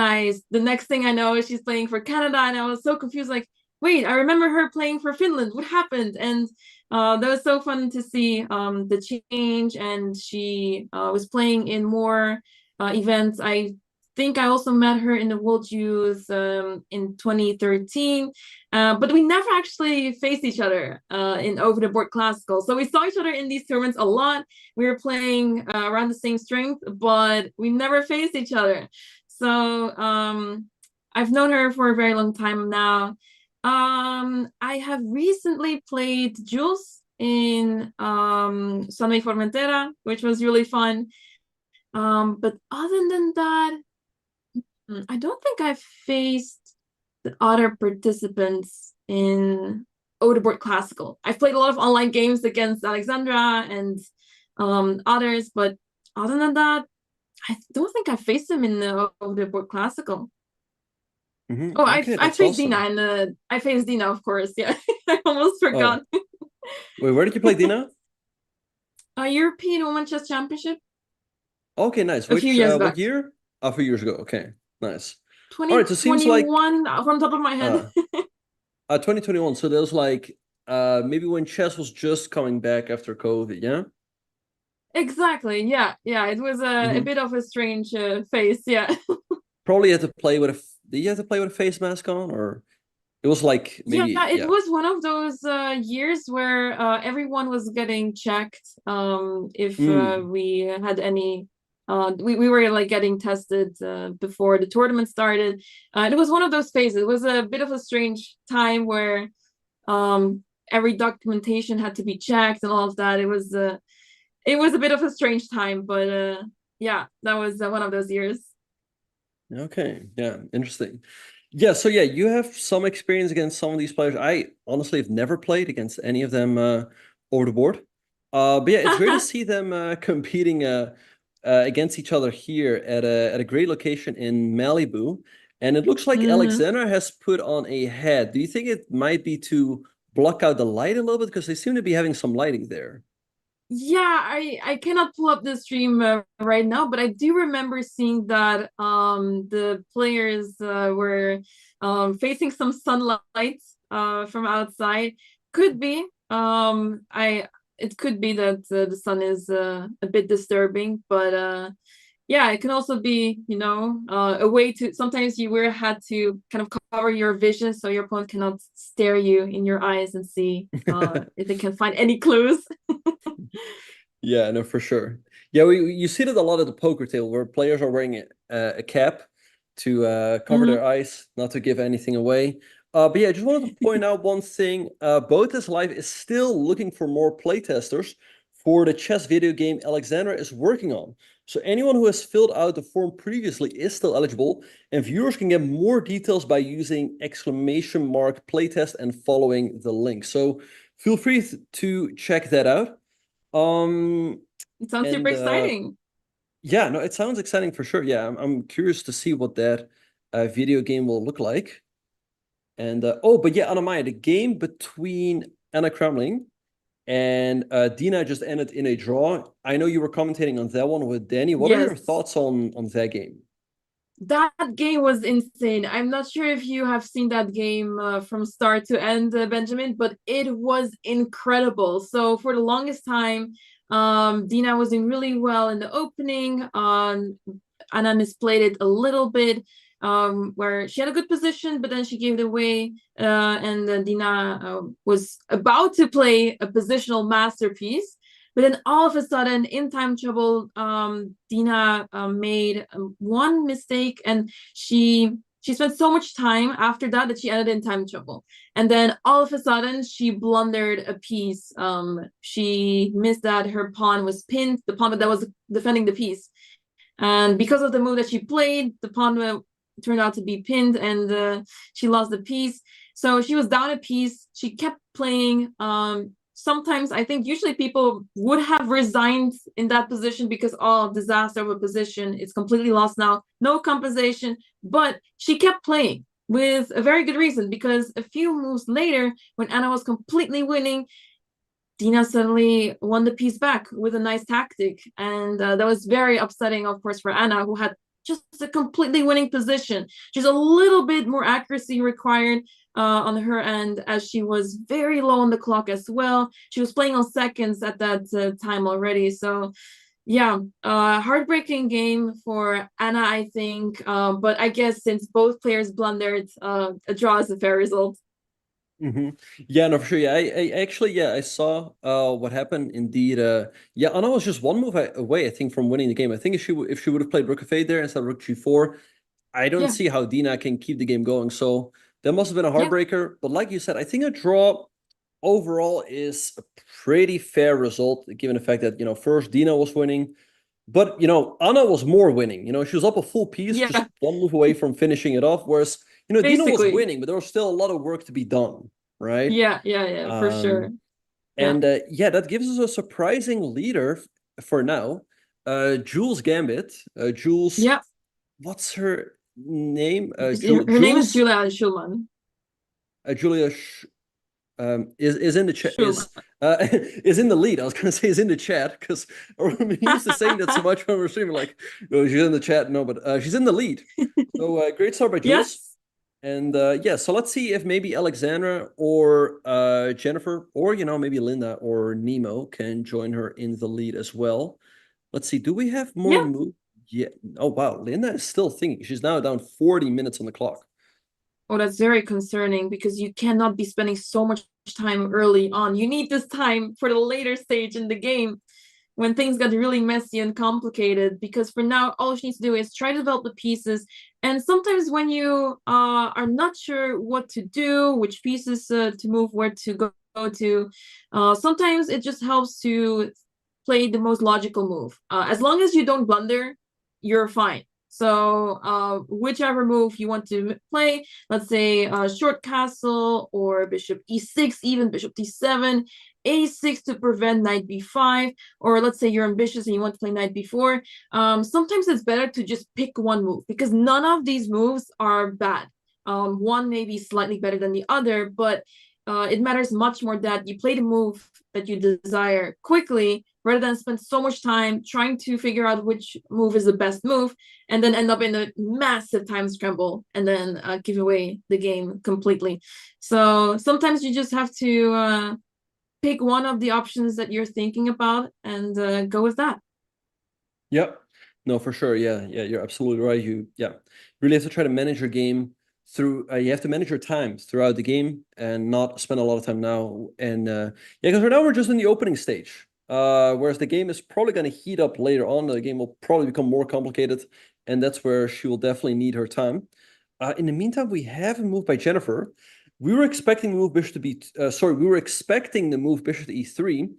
the next thing I know, she's playing for Canada, and I was so confused, like, wait, I remember her playing for Finland. What happened? And that was so fun to see the change, and she was playing in more events. I think I also met her in the World Youth in 2013, but we never actually faced each other in over the board classical. So we saw each other in these tournaments a lot. We were playing around the same strength, but we never faced each other. So I've known her for a very long time now. I have recently played Jules in Sunway Formentera, which was really fun. But other than that, I don't think I've faced the other participants in Odeboard Classical. I've played a lot of online games against Alexandra and others, but other than that, I don't think I faced him in the board classical. Mm-hmm. Oh, Okay, I that's faced awesome. Dina, and I faced Dina, of course. Yeah, I almost forgot. Wait, where did you play Dina? European Women Chess Championship. Okay, nice. A few years back. What year? A few years ago. Okay, nice. 2021, all right, so it seems like from top of my head. 2021. So that was like maybe when chess was just coming back after COVID, yeah? Exactly. Yeah. Yeah. It was a bit of a strange phase. Yeah. Probably had to play with a. Did you have to play with a face mask on, or it was like maybe? Yeah, it was one of those years where everyone was getting checked if we had any. We were like getting tested before the tournament started. It was one of those phases. It was a bit of a strange time where every documentation had to be checked and all of that. It was a bit of a strange time, but yeah, that was one of those years. Okay, yeah, interesting. Yeah, so yeah, you have some experience against some of these players. I honestly have never played against any of them over the board. But yeah, it's great to see them competing against each other here at a great location in Malibu. And it looks like Alexander has put on a head. Do you think it might be to block out the light a little bit? Because they seem to be having some lighting there. Yeah, I cannot pull up the stream right now, but I do remember seeing that the players were facing some sunlight from outside. Could be. It could be that the sun is a bit disturbing, but yeah, it can also be, a way to, sometimes you had to kind of cover your vision so your opponent cannot stare you in your eyes and see if they can find any clues. Yeah, no, for sure. Yeah, you see that a lot at the poker table where players are wearing a cap to cover their eyes, not to give anything away. But yeah, I just wanted to point out one thing. Botezlive is still looking for more playtesters for the chess video game Alexander is working on. So anyone who has filled out the form previously is still eligible, and viewers can get more details by using !playtest and following the link. So feel free to check that out. It sounds super exciting. Yeah, no, it sounds exciting for sure. Yeah, I'm curious to see what that video game will look like. And but yeah, Anna-Maya, the game between Anna Kremling and Dina just ended in a draw. I know you were commentating on that one with Danny. What are your thoughts on that game? That game was insane. I'm not sure if you have seen that game from start to end, Benjamin, but it was incredible. So for the longest time, Dina was doing really well in the opening. Anna misplayed it a little bit, where she had a good position, but then she gave it away, and then Dina was about to play a positional masterpiece. But then all of a sudden, in time trouble, Dina made one mistake, and she spent so much time after that she ended in time trouble. And then all of a sudden, she blundered a piece. She missed that her pawn was pinned, the pawn that was defending the piece. And because of the move that she played, the pawn turned out to be pinned, and she lost the piece. So she was down a piece. She kept playing. Sometimes I think usually people would have resigned in that position because disaster of a position, it's completely lost now, no compensation. But she kept playing with a very good reason, because a few moves later, when Anna was completely winning, Dina suddenly won the piece back with a nice tactic, and that was very upsetting, of course, for Anna, who had just a completely winning position. Just a little bit more accuracy required on her end, as she was very low on the clock as well. She was playing on seconds at that time already. So yeah, heartbreaking game for Anna, I think. But I guess since both players blundered, a draw is a fair result. Yeah, no, for sure. Yeah, I actually, I saw what happened indeed. Yeah, Anna was just one move away, I think, from winning the game. I think if she would have played Rook f8 there instead of Rook g4, I don't see how Dina can keep the game going. So that must have been a heartbreaker. But like you said, I think a draw overall is a pretty fair result, given the fact that, first Dina was winning, but, Anna was more winning. She was up a full piece, just one move away from finishing it off. Whereas, Dina was winning, but there was still a lot of work to be done, right? Yeah, for sure. And that gives us a surprising leader for now. Jules Gambit. Jules. Yeah. What's her name? Her name is Julia Schulman. Julia is in the chat. Is in the lead. I was gonna say is in the chat because I'm used to saying that so much when we're streaming. Like, no, she's in the chat. No, but she's in the lead. So great start by Jules. Yes. And yeah, so let's see if maybe Alexandra or Jennifer or maybe Linda or Nemo can join her in the lead as well. Let's see. Do we have more moves? Yeah. Oh wow, Linda is still thinking. She's now down 40 minutes on the clock. Oh, that's very concerning because you cannot be spending so much time early on. You need this time for the later stage in the game when things get really messy and complicated, because for now, all she needs to do is try to develop the pieces. And sometimes when you are not sure what to do, which pieces to move, where to go to, sometimes it just helps to play the most logical move. As long as you don't blunder, you're fine. So whichever move you want to play, let's say short castle or bishop e6, even bishop d7, a6 to prevent knight b5, or let's say you're ambitious and you want to play knight b4. Sometimes it's better to just pick one move because none of these moves are bad. One may be slightly better than the other, but it matters much more that you play the move that you desire quickly rather than spend so much time trying to figure out which move is the best move and then end up in a massive time scramble and then give away the game completely. So sometimes you just have to pick one of the options that you're thinking about and go with that. Yep. No, for sure. Yeah, you're absolutely right. You really have to try to manage your game through you have to manage your time throughout the game and not spend a lot of time now. And because right now we're just in the opening stage. Whereas the game is probably going to heat up later on. The game will probably become more complicated, and that's where she will definitely need her time. In the meantime, we have a move by Jennifer. We were expecting the move bishop to be we were expecting the move bishop to e3,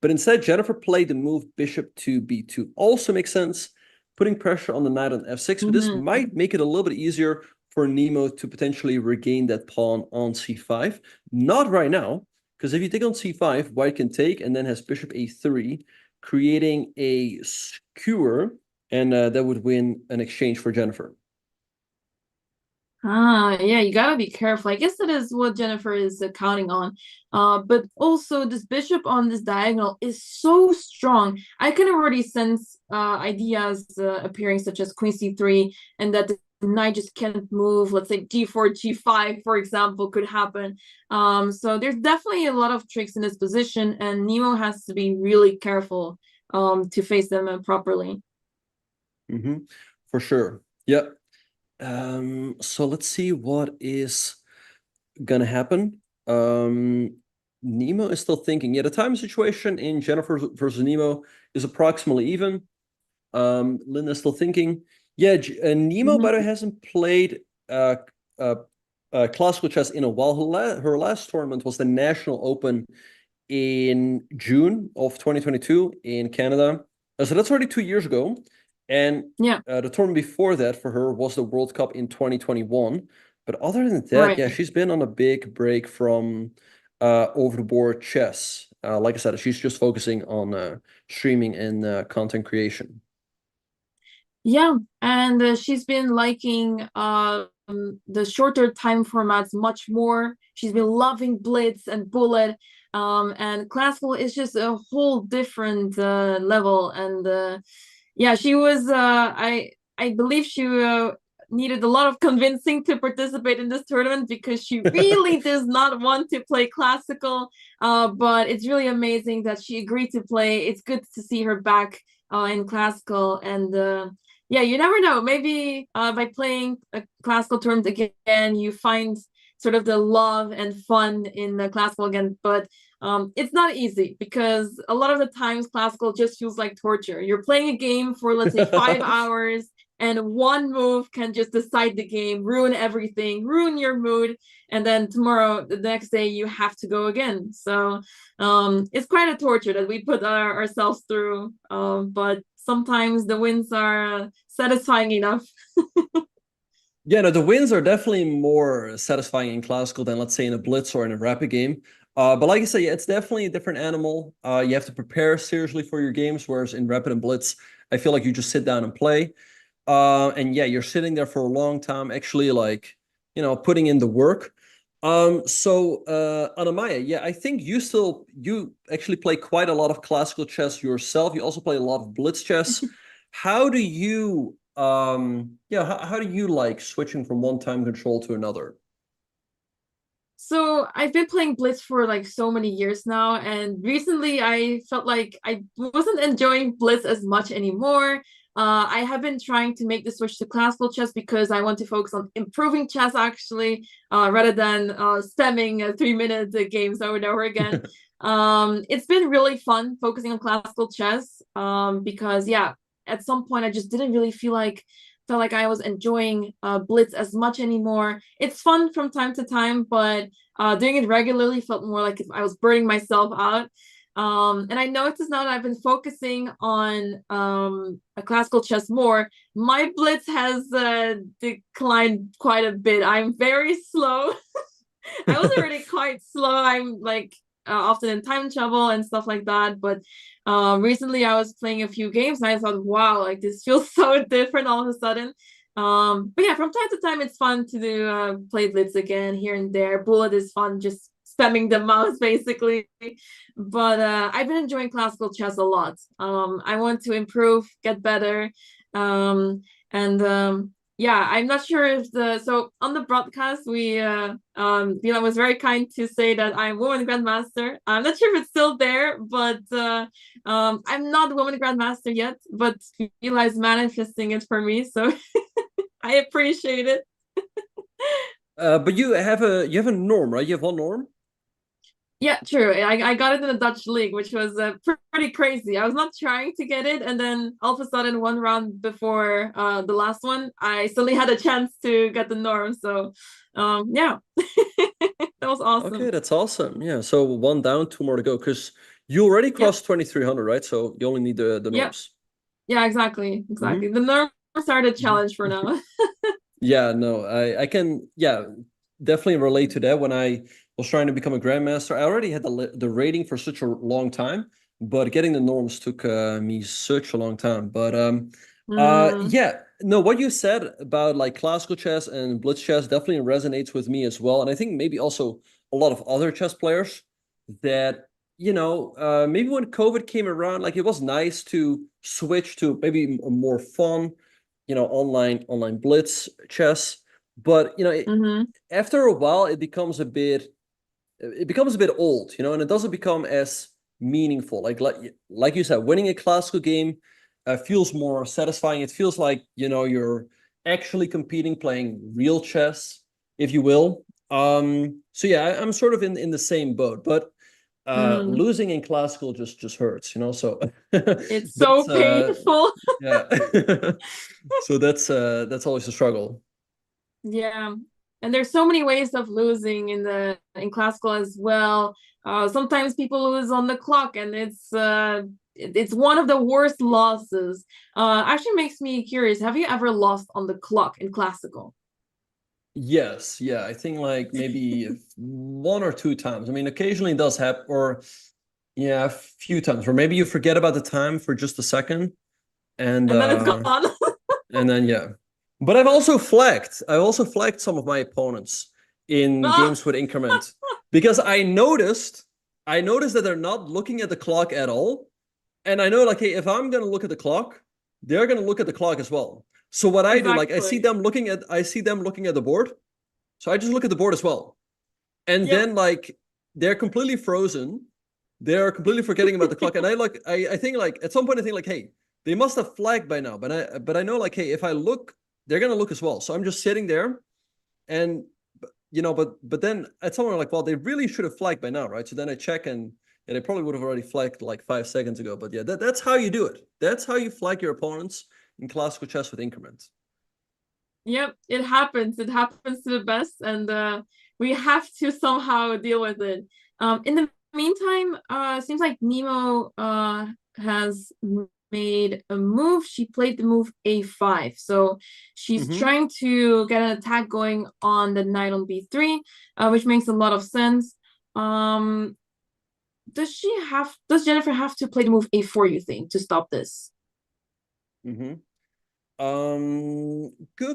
but instead Jennifer played the move bishop to b2. Also makes sense, putting pressure on the knight on f6, but this might make it a little bit easier for Nemo to potentially regain that pawn on c5. Not right now, because if you take on c5, white can take and then has bishop a3, creating a skewer, and that would win an exchange for Jennifer. Yeah, you gotta be careful. I guess that is what Jennifer is counting on. But also this bishop on this diagonal is so strong. I can already sense ideas appearing such as queen c3 and that the knight just can't move. Let's say d4, g5, for example, could happen. So there's definitely a lot of tricks in this position, and Nemo has to be really careful to face them properly. For sure. Yep. So let's see what is gonna happen. Nemo is still thinking. Yeah, the time situation in Jennifer versus Nemo is approximately even. Linda's still thinking. Yeah, Nemo, by the way, hasn't played classical chess in a while. Her last tournament was the National Open in June of 2022 in Canada. So that's already 2 years ago. And the tournament before that for her was the World Cup in 2021. But other than that, yeah, she's been on a big break from over-the-board chess. Like I said, she's just focusing on streaming and content creation. Yeah, and she's been liking the shorter time formats much more. She's been loving Blitz and Bullet, and Classical is just a whole different level. And yeah, she was. I believe she needed a lot of convincing to participate in this tournament because she really does not want to play Classical. But it's really amazing that she agreed to play. It's good to see her back in Classical, and yeah, you never know. Maybe by playing a Classical tournament again, you find sort of the love and fun in the Classical again. But it's not easy because a lot of the times Classical just feels like torture. You're playing a game for, let's say, 5 hours, and one move can just decide the game, ruin everything, ruin your mood, and then tomorrow, the next day, you have to go again. So it's quite a torture that we put ourselves through, but sometimes the wins are satisfying enough. Yeah, no, the wins are definitely more satisfying in Classical than, let's say, in a Blitz or in a Rapid game. But like I said, yeah, it's definitely a different animal. You have to prepare seriously for your games, whereas in Rapid and Blitz, I feel like you just sit down and play. And yeah, you're sitting there for a long time, actually, like, putting in the work. So Anamaya, yeah, I think you actually play quite a lot of classical chess yourself. You also play a lot of blitz chess. How do you how do you like switching from one time control to another? So I've been playing Blitz for like so many years now, and recently I felt like I wasn't enjoying Blitz as much anymore. I have been trying to make the switch to classical chess because I want to focus on improving chess actually, rather than spamming 3 minute games over and over again. It's been really fun focusing on classical chess because yeah, at some point I just didn't really felt like I was enjoying Blitz as much anymore. It's fun from time to time, but doing it regularly felt more like if I was burning myself out. And I noticed now that I've been focusing on a classical chess more, my Blitz has declined quite a bit. I'm very slow. I was already quite slow. I'm like often in time trouble and stuff like that. But recently I was playing a few games and I thought, wow, like this feels so different all of a sudden. But yeah, from time to time it's fun to do play Blitz again here and there. Bullet is fun, just spamming the mouse basically. But I've been enjoying classical chess a lot. I want to improve, get better. Yeah, I'm not sure if so on the broadcast we Vila was very kind to say that I'm woman grandmaster. I'm not sure if it's still there, but I'm not the woman grandmaster yet, but Vila is manifesting it for me, so I appreciate it. But you have a norm, right? You have one norm? Yeah, true. I got it in the Dutch league, which was pretty crazy. I was not trying to get it, and then all of a sudden, one round before the last one, I suddenly had a chance to get the norm. So, yeah, that was awesome. Okay, that's awesome. Yeah, so one down, two more to go, because you already crossed 2,300, right? So you only need the norms. Yeah, exactly. The norms are the challenge for now. Yeah, no, I can, definitely relate to that. When I was trying to become a grandmaster, I already had the rating for such a long time, but getting the norms took me such a long time. But yeah, no, what you said about like classical chess and blitz chess definitely resonates with me as well. And I think maybe also a lot of other chess players that, maybe when COVID came around, like it was nice to switch to maybe a more fun, online blitz chess. But after a while, it becomes a bit old, and it doesn't become as meaningful. Like you said, winning a classical game feels more satisfying. It feels like you're actually competing, playing real chess, if you will. So yeah, I'm sort of in the same boat, but losing in classical just hurts, so it's so painful. Yeah. So that's always a struggle. Yeah, and there's so many ways of losing in classical as well. Sometimes people lose on the clock, and it's one of the worst losses. Actually makes me curious. Have you ever lost on the clock in classical? Yes, yeah, I think like maybe one or two times. I mean, occasionally it does happen, or a few times, or maybe you forget about the time for just a second, and then it's gone. And then yeah. But I've also flagged some of my opponents in games with increment because I noticed that they're not looking at the clock at all. And I know, like, hey, if I'm gonna look at the clock, they're gonna look at the clock as well. So what I do, like, I see them looking at the board, so I just look at the board as well. And then like they're completely frozen, they're completely forgetting about the clock. And I think like at some point I think like, hey, they must have flagged by now. But I know like, hey, if I look, they're gonna look as well. So I'm just sitting there, and but then at some point I'm like, well, they really should have flagged by now, right? So then I check, and they probably would have already flagged like 5 seconds ago. But yeah, that's how you do it. That's how you flag your opponents in classical chess with increment. Yep, it happens. It happens to the best, and we have to somehow deal with it. In the meantime, seems like Nemo has made a move. She played the move a5, so she's trying to get an attack going on the knight on b3, which makes a lot of sense. Does Jennifer have to play the move a4, you think, to stop this? Good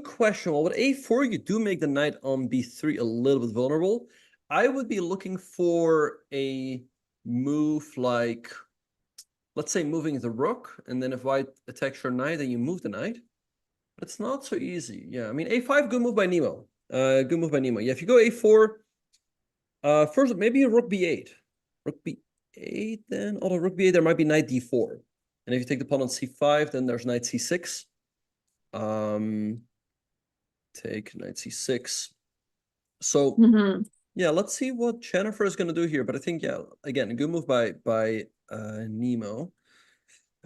question. Well, with a4, you do make the knight on b3 a little bit vulnerable. I would be looking for a move like, let's say, moving the rook, and then if white attacks your knight, then you move the knight. But it's not so easy. Yeah, I mean, a5, good move by Nemo. Good move by Nemo. Yeah, if you go a4, first maybe a rook b8. Rook b8, then although rook b8, there might be knight d4. And if you take the pawn on c5, then there's knight c6. Take knight c6. So yeah, let's see what Jennifer is going to do here. But I think, yeah, again, a good move by Nemo.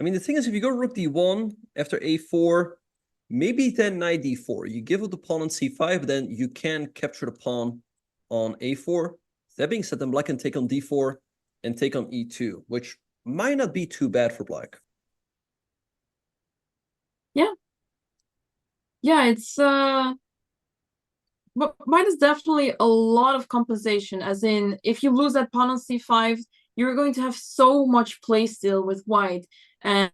I mean, the thing is, if you go rook d1 after a4, maybe then knight d4. You give up the pawn on c5, but then you can capture the pawn on a4. That being said, then black can take on d4 and take on e2, which might not be too bad for black. Yeah, it's but mine is definitely a lot of compensation, as in if you lose that pawn on c5, you're going to have so much play still with white, and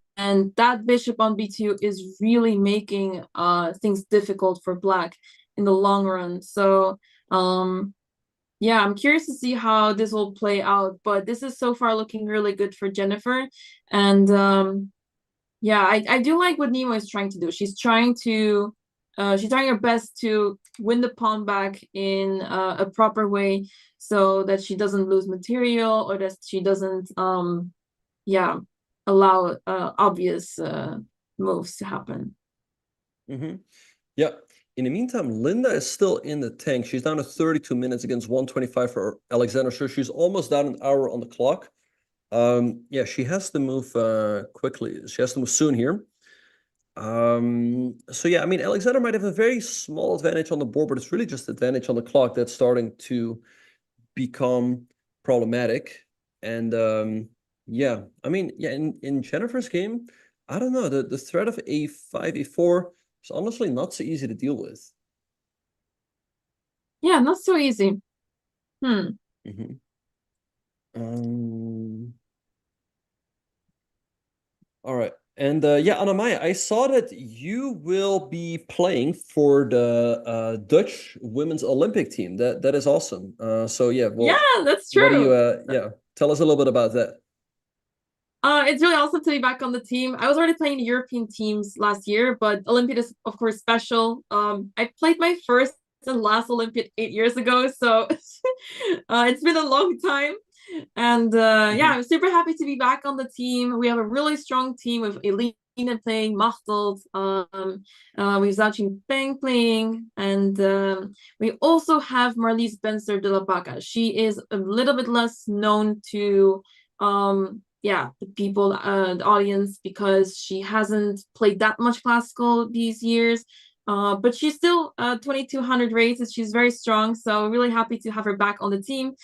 that bishop on b2 is really making things difficult for black in the long run. So yeah, I'm curious to see how this will play out, but this is so far looking really good for Jennifer. And yeah, I do like what Nemo is trying to do. She's trying her best to win the pawn back in a proper way, so that she doesn't lose material, or that she doesn't allow obvious moves to happen. Yeah. In the meantime, Linda is still in the tank. She's down to 32 minutes against 125 for Alexander. So she's almost down an hour on the clock. Yeah, she has to move quickly. She has to move soon here. So yeah, I mean, Alexander might have a very small advantage on the board, but it's really just advantage on the clock that's starting to become problematic. And yeah, I mean, yeah, in Jennifer's game, I don't know, the threat of a5, a4 is honestly not so easy to deal with. Yeah, not so easy. All right. And yeah, Anamaya, I saw that you will be playing for the Dutch women's Olympic team. That is awesome. So yeah, well, yeah, that's true. What do you tell us a little bit about that? It's really awesome to be back on the team. I was already playing European teams last year, but Olympiad is of course special. I played my first and last Olympiad 8 years ago, so it's been a long time. And yeah, I'm super happy to be back on the team. We have a really strong team with Elena playing, Machteld, we've Zhao Peng playing, and we also have Marlies Benser de la Paca. She is a little bit less known to the people, the audience, because she hasn't played that much classical these years. But she's still 2200 rated. She's very strong, so really happy to have her back on the team.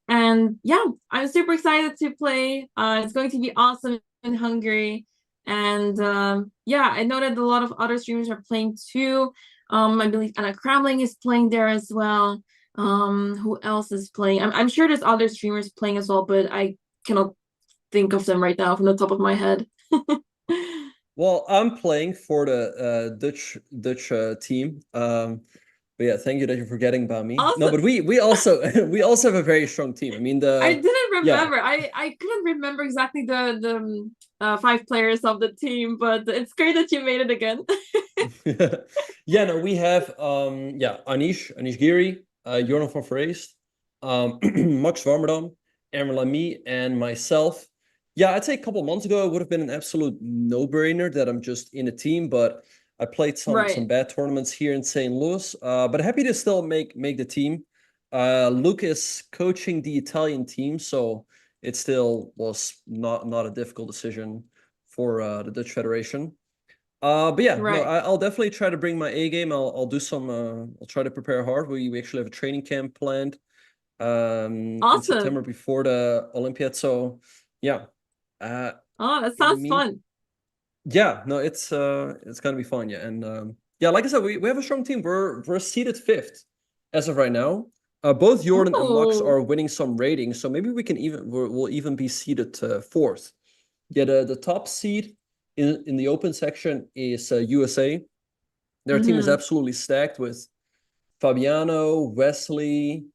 And yeah, I'm super excited to play. It's going to be awesome in Hungary. And yeah, I know that a lot of other streamers are playing too. I believe Anna Kramling is playing there as well. Who else is playing? I'm sure there's other streamers playing as well, but I cannot think of them right now from the top of my head. Well, I'm playing for the Dutch team. But yeah, thank you that you're forgetting about me. Awesome. No, but we also have a very strong team. I mean, I didn't remember. Yeah. I couldn't remember exactly the 5 players of the team, but it's great that you made it again. Yeah, no, we have Anish Giri, Jorno van Vreest, Max Warmerdam, Emmer Lamy, and myself. Yeah, I'd say a couple months ago it would have been an absolute no-brainer that I'm just in a team, but I played some bad tournaments here in St. Louis, but happy to still make the team. Luke is coaching the Italian team, so it still was not a difficult decision for the Dutch Federation. But yeah, no, I'll definitely try to bring my A game. I'll do some. I'll try to prepare hard. We actually have a training camp planned in September before the Olympiad. So yeah. Oh, that sounds fun. Yeah, no, it's gonna be fun, yeah. And yeah, like I said, we have a strong team. We're seated 5th as of right now. Both Jordan and Max are winning some ratings, so maybe we'll even be seated 4th. Yeah, the top seed in the open section is USA. Their team is absolutely stacked with Fabiano, Wesley,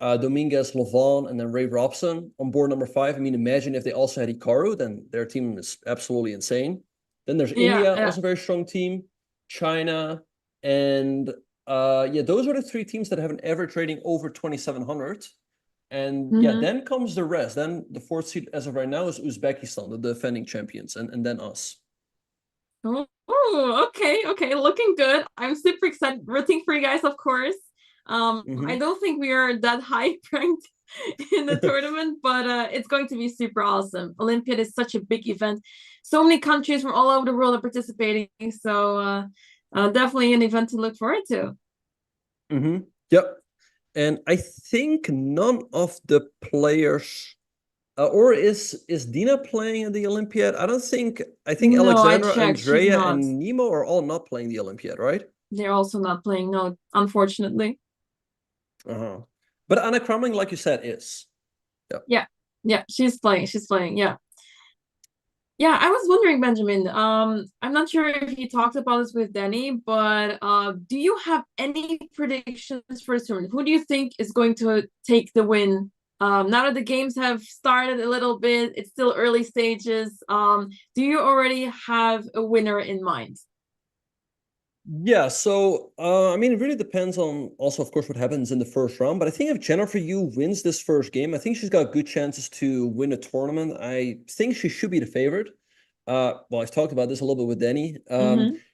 Dominguez, Lavon, and then Ray Robson on board number 5. I mean, imagine if they also had Hikaru, then their team is absolutely insane. Then there's India, also a very strong team, China, and those are the 3 teams that have an average rating over 2,700. And then comes the rest. Then the 4th seed as of right now is Uzbekistan, the defending champions, and then us. Oh, okay, looking good. I'm super excited, rooting for you guys, of course. I don't think we are that high ranked in the tournament, but it's going to be super awesome. Olympiad is such a big event. So many countries from all over the world are participating. So definitely an event to look forward to. Yep. And I think none of the players, or is Dina playing in the Olympiad? I think No, Alexandra, Andrea, and Nemo are all not playing the Olympiad, right? They're also not playing, no, unfortunately. But Anna Crumling, like you said, is. Yeah, she's playing, yeah. Yeah, I was wondering, Benjamin, I'm not sure if you talked about this with Danny, but do you have any predictions for this tournament? Who do you think is going to take the win? Now that the games have started a little bit, it's still early stages. Do you already have a winner in mind? Yeah, so I mean, it really depends on also, of course, what happens in the first round. But I think if Jennifer Yu wins this first game, I think she's got good chances to win a tournament. I think she should be the favorite. Well, I've talked about this a little bit with Danny.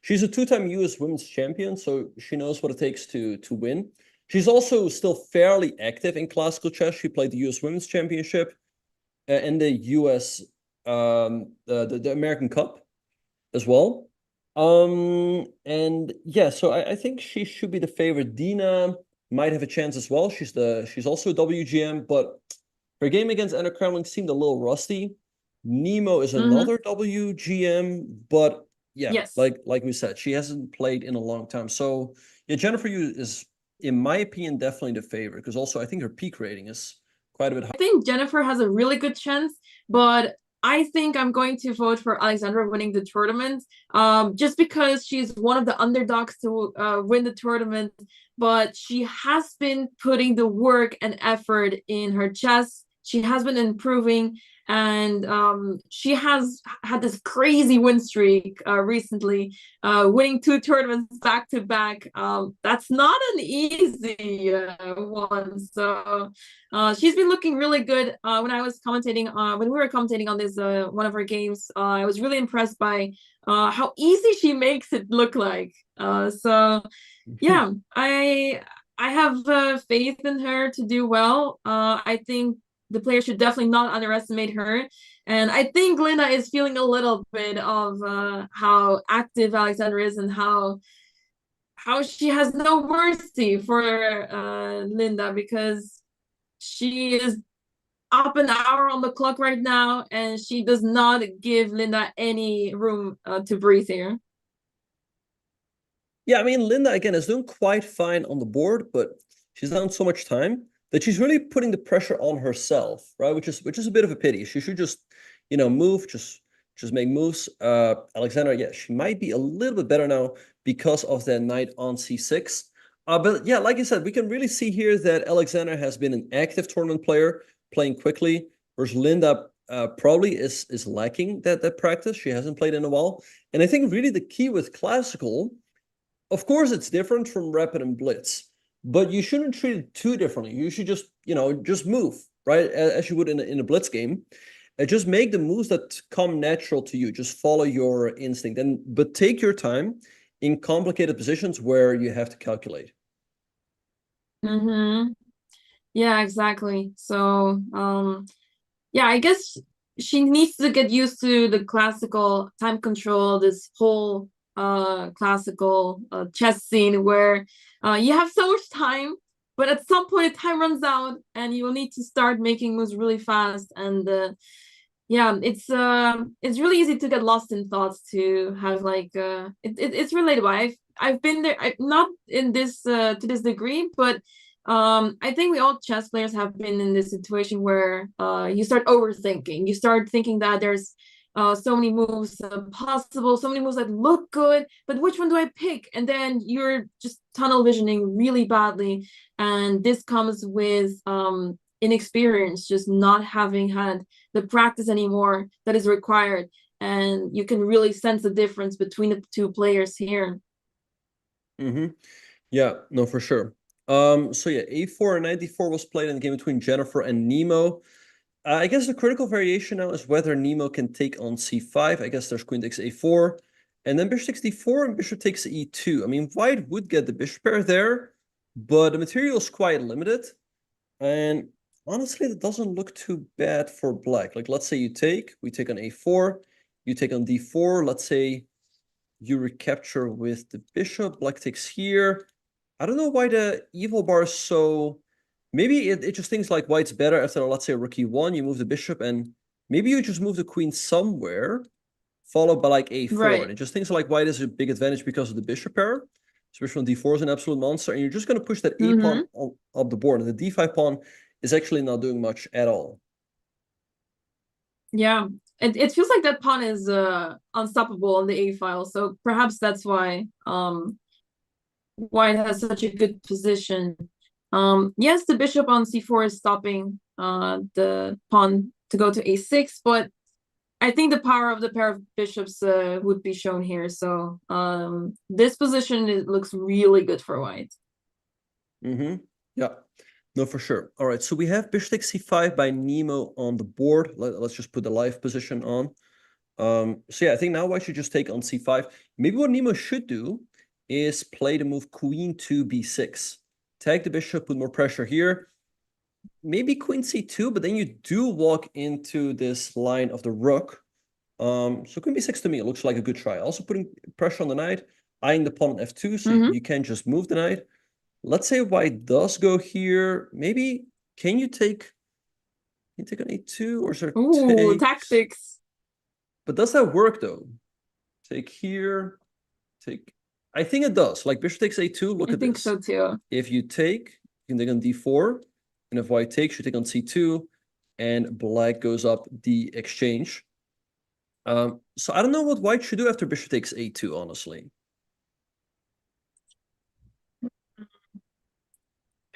She's a 2-time US women's champion, so she knows what it takes to win. She's also still fairly active in classical chess. She played the US Women's Championship and the US the American Cup as well. And yeah, so I think she should be the favorite. Dina might have a chance as well. She's also a WGM, but her game against Anna Kremlin seemed a little rusty. Nemo is another WGM, but yeah, like we said, she hasn't played in a long time. So yeah, Jennifer Yu is, in my opinion, definitely the favorite, because also I think her peak rating is quite a bit high. I think Jennifer has a really good chance, but I think I'm going to vote for Alexandra winning the tournament, just because she's one of the underdogs to win the tournament, but she has been putting the work and effort in her chess. She has been improving, and she has had this crazy win streak recently, winning 2 tournaments back to back. That's not an easy one. So she's been looking really good. When I was commentating, when we were commentating on this one of her games, I was really impressed by how easy she makes it look like. So yeah, I have faith in her to do well. I think the player should definitely not underestimate her. And I think Linda is feeling a little bit of how active Alexandra is, and how she has no mercy for Linda, because she is up an hour on the clock right now, and she does not give Linda any room to breathe here. Yeah, I mean, Linda, again, is doing quite fine on the board, but she's down so much time that she's really putting the pressure on herself, right? Which is a bit of a pity. She should just, move, just make moves. Alexandra, yeah, she might be a little bit better now because of that knight on c6. But yeah, like I said, we can really see here that Alexandra has been an active tournament player, playing quickly, whereas Linda probably is lacking that practice. She hasn't played in a while. And I think really the key with classical, of course, it's different from rapid and blitz, but you shouldn't treat it too differently. You should just, just move, right? As you would in a blitz game. Just make the moves that come natural to you. Just follow your instinct, but take your time in complicated positions where you have to calculate. Yeah, exactly. So, yeah, I guess she needs to get used to the classical time control, this whole classical chess scene where you have so much time, but at some point the time runs out and you will need to start making moves really fast. And yeah, it's really easy to get lost in thoughts, to have like it's relatable. I've been there. I'm not in this to this degree, but I think we all chess players have been in this situation where you start overthinking. You start thinking that there's so many moves possible, so many moves that look good, but which one do I pick? And then you're just tunnel visioning really badly, and this comes with inexperience, just not having had the practice anymore that is required, and you can really sense the difference between the two players here. Yeah, no, for sure. So yeah, a4 and knight d4 was played in the game between Jennifer and Nemo. I guess the critical variation now is whether Nemo can take on c5. I guess there's queen takes a4, and then bishop takes d4 and bishop takes e2. I mean, white would get the bishop pair there, but the material is quite limited. And honestly, that doesn't look too bad for black. Like, let's say we take on a4, you take on d4. Let's say you recapture with the bishop, black takes here. I don't know why the evil bar is so... Maybe it just thinks like white's better after, let's say, rook e1, you move the bishop, and maybe you just move the queen somewhere, followed by like a4. Right. And it just thinks like white has a big advantage because of the bishop pair. So bishop on d4 is an absolute monster, and you're just going to push that a pawn up the board. And the d5 pawn is actually not doing much at all. Yeah, it feels like that pawn is unstoppable on the a file, so perhaps that's why white has such a good position. Yes, the bishop on c4 is stopping the pawn to go to a6, but I think the power of the pair of bishops would be shown here. So this position looks really good for white. Yeah, no, for sure. All right, so we have bishop takes c5 by Nemo on the board. Let's just put the live position on. So yeah, I think now white should just take on c5. Maybe what Nemo should do is play the move queen to b6. Tag the bishop, put more pressure here. Maybe queen c2, but then you do walk into this line of the rook. So queen b6 to me, it looks like a good try. Also putting pressure on the knight, eyeing the pawn on f2, so you can just move the knight. Let's say white does go here. Maybe, can you take on a2, or is there tactics? But does that work though? Take here, take... I think it does. Like bishop takes a2, look at this. I think so too. If you take, you can take on d4, and if white takes, you take on c2, and black goes up the exchange. So I don't know what white should do after bishop takes a2, honestly.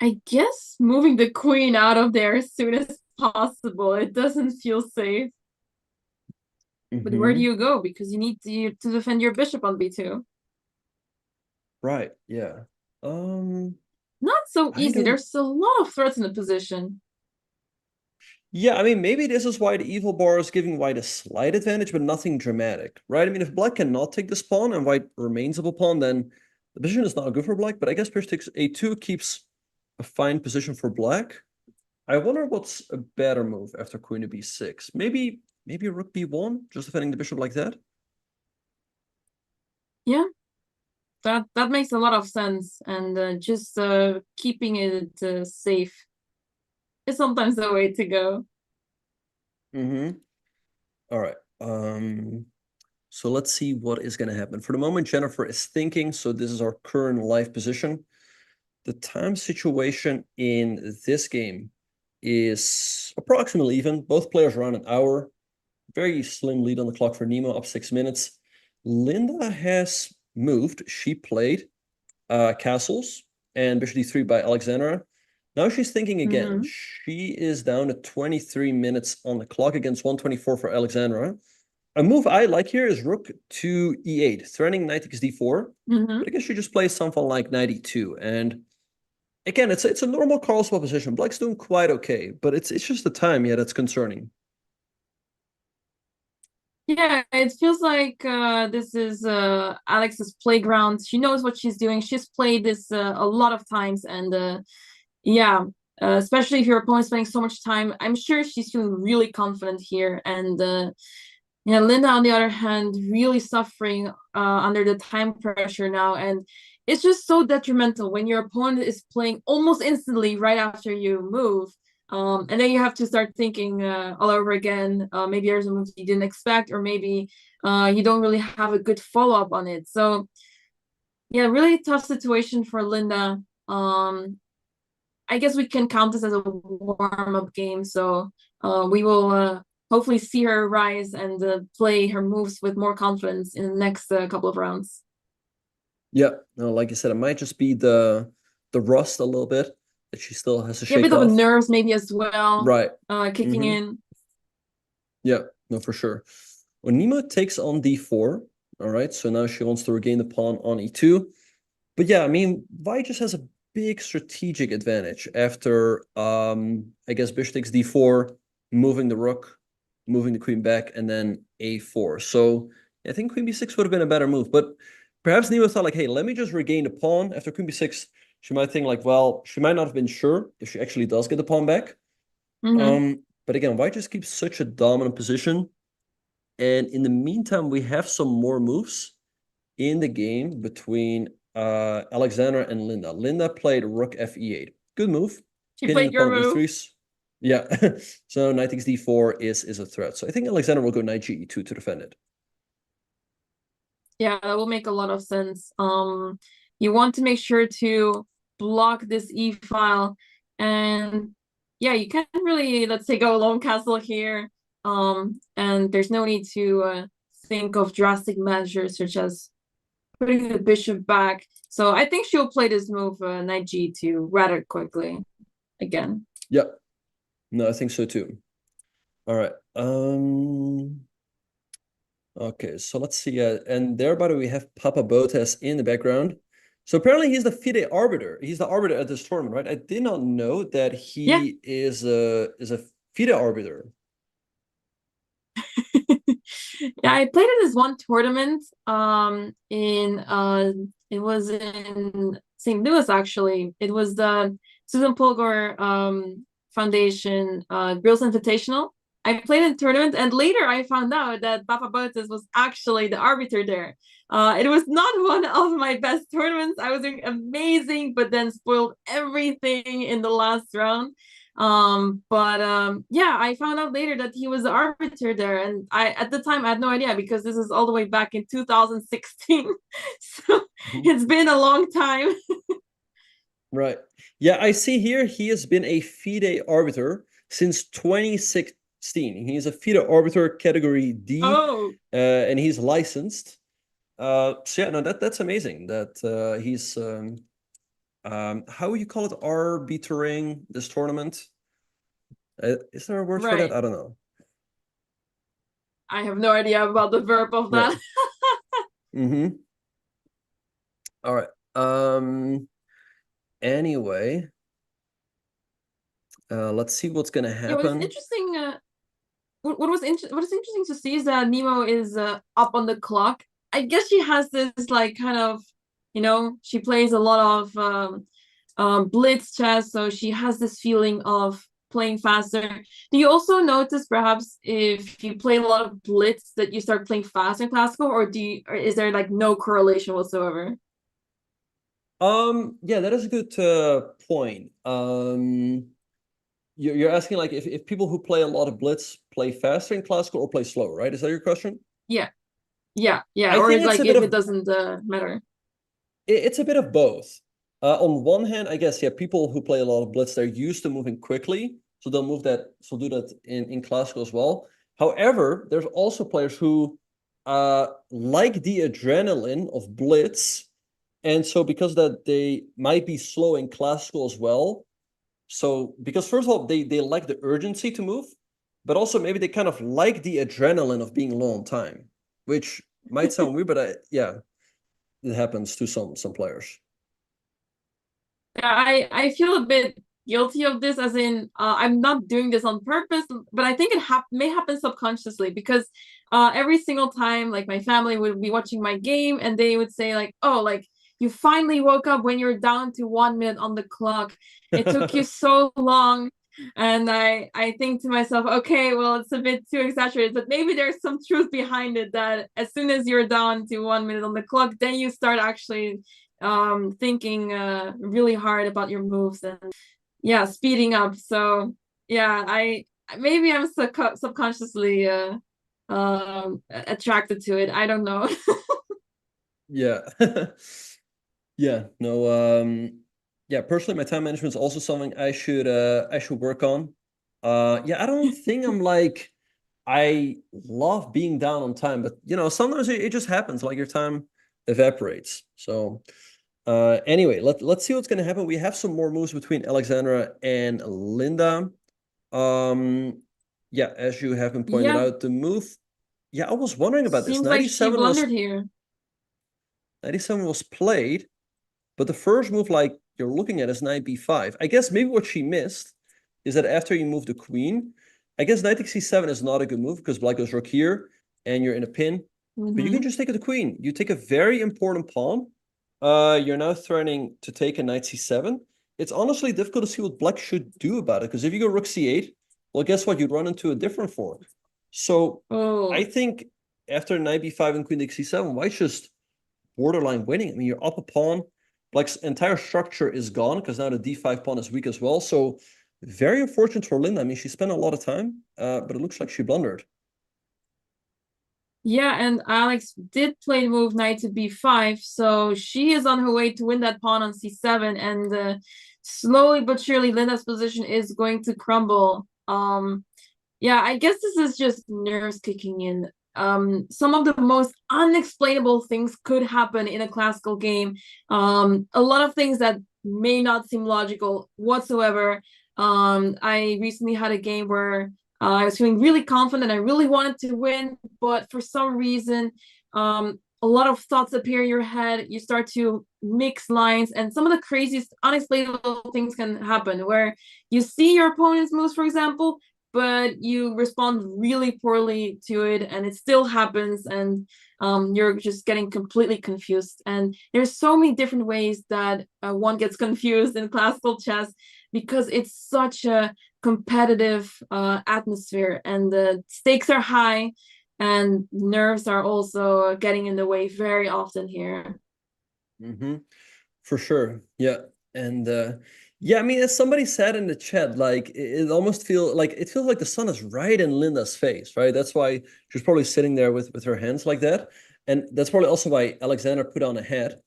I guess moving the queen out of there as soon as possible. It doesn't feel safe. But where do you go? Because you need to defend your bishop on b2. Right, yeah. Not so easy. There's a lot of threats in the position. Yeah, I mean, maybe this is why the evil bar is giving white a slight advantage, but nothing dramatic, right? I mean, if black cannot take this pawn and white remains up a pawn, then the position is not good for black, but I guess bishop takes a2 keeps a fine position for black. I wonder what's a better move after queen to b6. Maybe rook b1, just defending the bishop like that? Yeah. That makes a lot of sense, and just keeping it safe is sometimes the way to go. All right. So let's see what is going to happen. For the moment, Jennifer is thinking. So this is our current live position. The time situation in this game is approximately even. Both players around an hour. Very slim lead on the clock for Nemo, up 6 minutes. Linda has moved. She played castles and bishop d3 by Alexandra. Now she's thinking again. She is down to 23 minutes on the clock against 124 for Alexandra. A move I like here is rook to e8, threatening knight takes d4. But I guess she just plays something like knight e2. And again, it's a normal Carlsbad position. Black's doing quite okay, but it's just the time, yeah, that's concerning. Yeah, it feels like this is Alex's playground. She knows what she's doing. She's played this a lot of times, and yeah, especially if your opponent's spending so much time, I'm sure she's feeling really confident here. And yeah, Linda, on the other hand, really suffering under the time pressure now, and it's just so detrimental when your opponent is playing almost instantly right after you move. And then you have to start thinking all over again. Maybe there's a move you didn't expect, or maybe you don't really have a good follow-up on it. So yeah, really tough situation for Linda. I guess we can count this as a warm-up game. So we will hopefully see her rise and play her moves with more confidence in the next couple of rounds. Yeah, no, like I said, it might just be the rust a little bit that she still has to shake a bit off. of nerves maybe as well. Right. Kicking in. Yeah, no, for sure. Onima takes on d4. All right, so now she wants to regain the pawn on e2. But yeah, I mean, Vi just has a big strategic advantage after, I guess, bishop takes d4, moving the rook, moving the queen back, and then a4. So I think queen b6 would have been a better move. But perhaps Nima thought like, hey, let me just regain the pawn. After queen b6, she might think like, well, she might not have been sure if she actually does get the pawn back. But again, White just keeps such a dominant position. And in the meantime, we have some more moves in the game between Alexander and Linda. Linda played rook fe8. Good move. She played your move. E3s. Yeah. So knight takes d4 is a threat. So I think Alexander will go knight ge2 to defend it. Yeah, that will make a lot of sense. You want to make sure to block this e-file, and yeah, you can't really, let's say, go lone castle here. And there's no need to think of drastic measures such as putting the bishop back. So I think she'll play this move knight g2 rather quickly again. Yep. No, I think so too. All right. Okay, so let's see. And there, by the way, we have Papa Botez in the background. So apparently he's the FIDE arbiter. He's the arbiter at this tournament, right? I did not know that he is a FIDE arbiter. Yeah, I played in this one tournament. It was in St. Louis actually. It was the Susan Polgar Foundation Girls Invitational. I played in the tournament, and later I found out that Papa Botez was actually the arbiter there. It was not one of my best tournaments. I was doing amazing, but then spoiled everything in the last round. Yeah, I found out later that he was the arbiter there, and at the time I had no idea because this is all the way back in 2016. So it's been a long time. Right. Yeah, I see here he has been a FIDE arbiter since 2016. He's a FIDE arbiter category D. And he's licensed. So yeah, no, that's amazing that he's how would you call it, arbitering this tournament? Is there a word for that? I don't know. I have no idea about the verb of that. All right. Anyway, let's see what's gonna happen. Yeah, what's interesting. What is interesting to see is that Nemo is up on the clock. I guess she has this like kind of, she plays a lot of blitz chess, so she has this feeling of playing faster. Do you also notice perhaps if you play a lot of blitz that you start playing faster in classical, or is there like no correlation whatsoever? Yeah, that is a good point. You're asking like if people who play a lot of blitz play faster in classical or play slower, right? Is that your question? Yeah. Or it's like if it doesn't matter. It's a bit of both. On one hand, I guess, yeah, people who play a lot of blitz, they're used to moving quickly, so they'll do that in classical as well. However, there's also players who like the adrenaline of blitz, and so because that they might be slow in classical as well. So because first of all, they like the urgency to move, but also maybe they kind of like the adrenaline of being low on time, which might sound weird, but yeah, it happens to some players. Yeah, I feel a bit guilty of this, as in I'm not doing this on purpose, but I think it may happen subconsciously because every single time, like my family would be watching my game and they would say like, oh, like you finally woke up when you're down to 1 minute on the clock. It took you so long. And I think to myself, okay, well, it's a bit too exaggerated, but maybe there's some truth behind it that as soon as you're down to 1 minute on the clock, then you start actually thinking really hard about your moves and yeah, speeding up. So yeah, I'm subconsciously attracted to it. I don't know. Yeah. Yeah, no, yeah, personally my time management is also something I should work on. Yeah, I don't think I'm like I love being down on time, but you know, sometimes it just happens, like your time evaporates. So anyway, let's see what's gonna happen. We have some more moves between Alexandra and Linda. Yeah, as you have been pointed out, the move. Yeah, I was wondering about this. Seems like she blundered here. 97 was played, but the first move, like you're looking at, is knight b5. I guess maybe what she missed is that after you move the queen, I guess knight takes c7 is not a good move because black goes rook here and you're in a pin. But you can just take the queen. You take a very important pawn. You're now threatening to take a knight c7. It's honestly difficult to see what black should do about it, because if you go rook c8, well, guess what? You'd run into a different fork. So I think after knight b5 and queen takes c7, white's just borderline winning. I mean, you're up a pawn. Black's entire structure is gone because now the d5 pawn is weak as well. So very unfortunate for Linda. I mean, she spent a lot of time, but it looks like she blundered. Yeah, and Alex did play the move knight to b5, so she is on her way to win that pawn on c7, and slowly but surely Linda's position is going to crumble. Yeah, I guess this is just nerves kicking in. Some of the most unexplainable things could happen in a classical game. A lot of things that may not seem logical whatsoever. I recently had a game where I was feeling really confident. I really wanted to win, but for some reason, a lot of thoughts appear in your head. You start to mix lines, and some of the craziest, unexplainable things can happen where you see your opponent's moves, for example, but you respond really poorly to it, and it still happens, and you're just getting completely confused. And there's so many different ways that one gets confused in classical chess because it's such a competitive atmosphere, and the stakes are high, and nerves are also getting in the way very often here. For sure. Yeah. And yeah, I mean, as somebody said in the chat, like it almost feels like the sun is right in Linda's face, right? That's why she's probably sitting there with her hands like that. And that's probably also why Alexander put on a hat.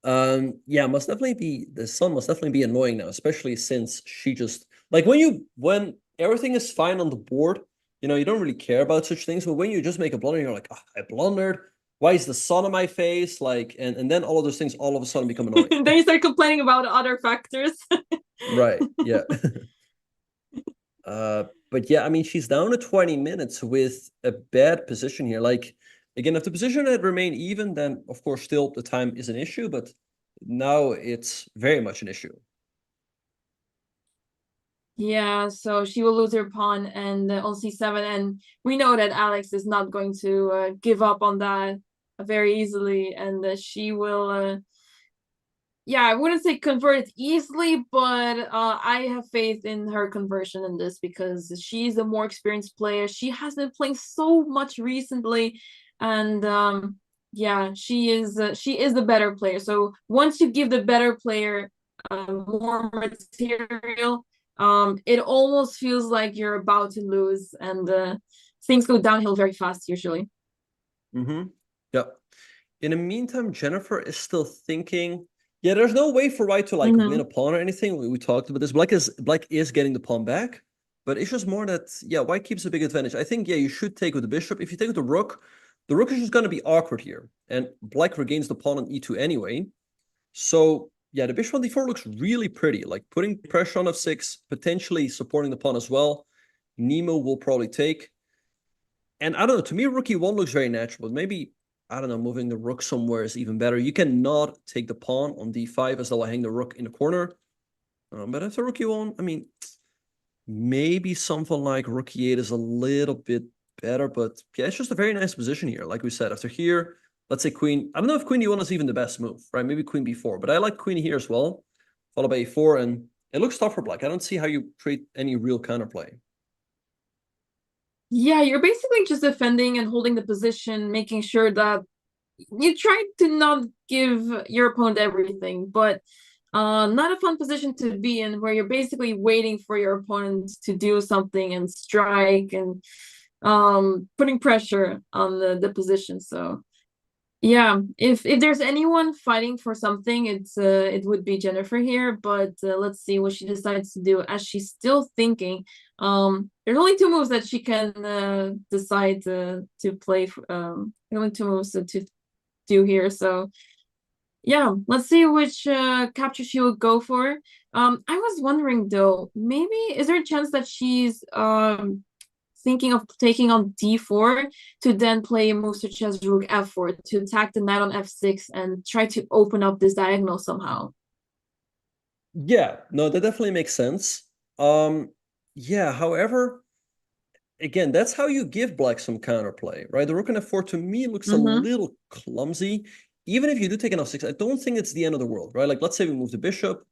Yeah, the sun must definitely be annoying now, especially since she just like when everything is fine on the board, you know, you don't really care about such things. But when you just make a blunder, you're like, oh, I blundered. Why is the sun on my face? Like, and then all of those things all of a sudden become annoying. Then you start complaining about other factors. Right. Yeah. But yeah, I mean, she's down to 20 minutes with a bad position here. Like, again, if the position had remained even, then of course still the time is an issue, but now it's very much an issue. Yeah, so she will lose her pawn and on c7, and we know that Alex is not going to give up on that very easily, and she will yeah, I wouldn't say convert it easily, but I have faith in her conversion in this because she's a more experienced player. She has been playing so much recently, and yeah, she is the better player. So once you give the better player more material, it almost feels like you're about to lose, and things go downhill very fast usually. Yeah. In the meantime, Jennifer is still thinking. Yeah, there's no way for white to like win a pawn or anything. We talked about this. Black is getting the pawn back, but it's just more that white keeps a big advantage. I think you should take with the bishop. If you take with the rook is just going to be awkward here, and black regains the pawn on e2 anyway. So yeah, the bishop on d4 looks really pretty, like putting pressure on f6, potentially supporting the pawn as well. Nemo will probably take, and I don't know. To me, rook e1 looks very natural, but maybe, I don't know, moving the rook somewhere is even better. You cannot take the pawn on d5 as though I hang the rook in the corner. But after rook e1, I mean, maybe something like rook e8 is a little bit better. But yeah, it's just a very nice position here. Like we said, after here, let's say queen. I don't know if queen e1 is even the best move, right? Maybe queen b4. But I like queen here as well, followed by e4. And it looks tough for black. I don't see how you create any real counterplay. Yeah, you're basically just defending and holding the position, making sure that you try to not give your opponent everything, but not a fun position to be in where you're basically waiting for your opponent to do something and strike and putting pressure on the position. So Yeah, if there's anyone fighting for something, it would be Jennifer here, but let's see what she decides to do as she's still thinking. There's only two moves that she can decide to play. Only two moves to do here, so yeah, let's see which capture she will go for. I was wondering though, maybe is there a chance that she's thinking of taking on d4 to then play a move such as rook f4 to attack the knight on f6 and try to open up this diagonal somehow? Yeah, no, that definitely makes sense. Yeah, however, again, that's how you give black some counterplay, right? The rook on f4 to me looks a little clumsy. Even if you do take an f6, I don't think it's the end of the world, right? Like, let's say we move the bishop.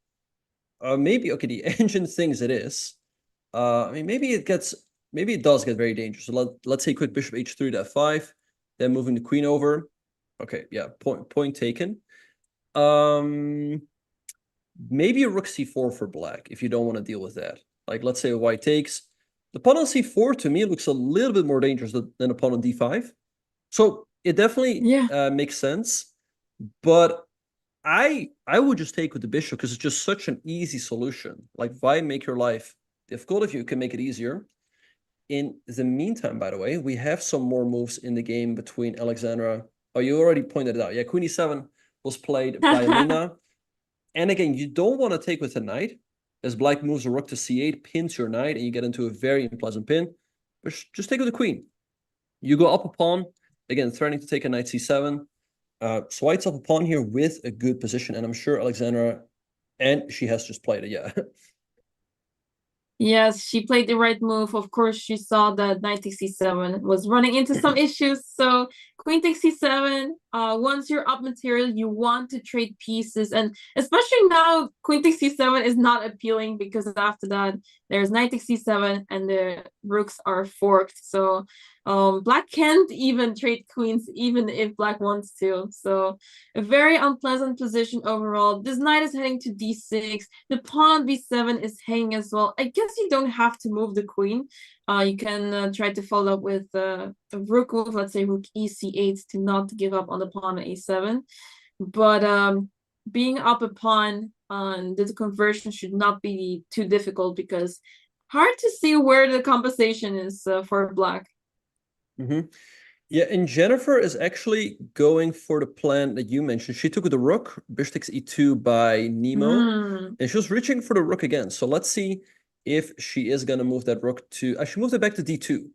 Maybe, okay, the engine thinks it is. I mean, maybe it does get very dangerous. So let's say quick bishop h3 to f5, then moving the queen over. Okay, yeah, point taken. Maybe a rook c4 for black if you don't want to deal with that. Like, let's say white takes. The pawn on c4 to me looks a little bit more dangerous than a pawn on d5. So it definitely makes sense. But I would just take with the bishop because it's just such an easy solution. Like, why make your life difficult if you can make it easier? In the meantime, by the way, we have some more moves in the game between Alexandra. Oh, you already pointed it out. Yeah, queen e7 was played by Linda. And again, you don't want to take with the knight, as black moves a rook to c8, pins your knight, and you get into a very unpleasant pin. But just take with the queen. You go up a pawn, again, threatening to take a knight c7. So white's up a pawn here with a good position, and I'm sure Alexandra, and she has just played it, yeah. Yes, she played the right move. Of course, she saw that knight takes c7 was running into some issues. So queen takes c7. Once you're up material, you want to trade pieces. And especially now, queen takes c7 is not appealing because after that, there's knight takes c7 and the rooks are forked. So black can't even trade queens even if black wants to. So a very unpleasant position overall. This knight is heading to d6. The pawn on b7 is hanging as well. I guess you don't have to move the queen. You can try to follow up with a rook move, let's say rook ec8 to not give up on the pawn on a7. But being up a pawn on the conversion should not be too difficult because hard to see where the compensation is for black. Yeah, and Jennifer is actually going for the plan that you mentioned. She took with the rook, bishop takes e2 by Nemo, and she was reaching for the rook again. So let's see if she is going to move that rook to... she moved it back to d2.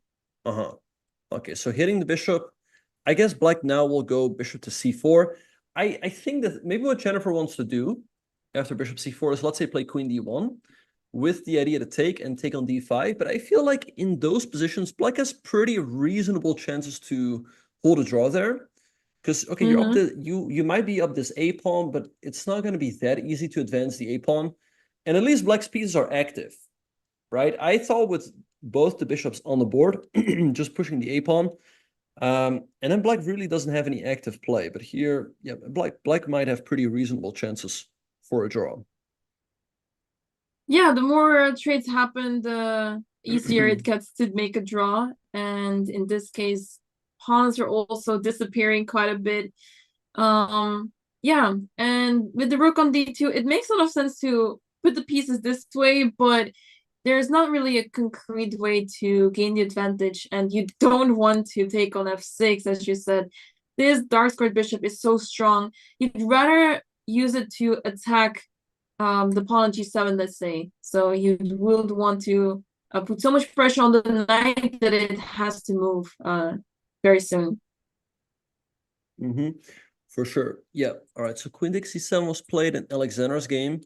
Okay, so hitting the bishop. I guess black now will go bishop to c4. I think that maybe what Jennifer wants to do after bishop c4 is, let's say, play queen d1 with the idea to take on d5. But I feel like in those positions, black has pretty reasonable chances to hold a draw there. Because, okay, you're up you might be up this a pawn, but it's not going to be that easy to advance the a pawn. And at least black's pieces are active, right? I thought with both the bishops on the board, just pushing the a pawn, and then black really doesn't have any active play. But here, yeah, black might have pretty reasonable chances for a draw. Yeah, the more trades happen, the easier it gets to make a draw. And in this case, pawns are also disappearing quite a bit. Yeah, and with the rook on d2, it makes a lot of sense to put the pieces this way, but there's not really a concrete way to gain the advantage, and you don't want to take on f6, as you said. This dark squared bishop is so strong. You'd rather use it to attack the pawn on g7, let's say. So you would want to put so much pressure on the knight that it has to move very soon. For sure. Yeah. All right. So queen takes c7 was played in Alexandra's game.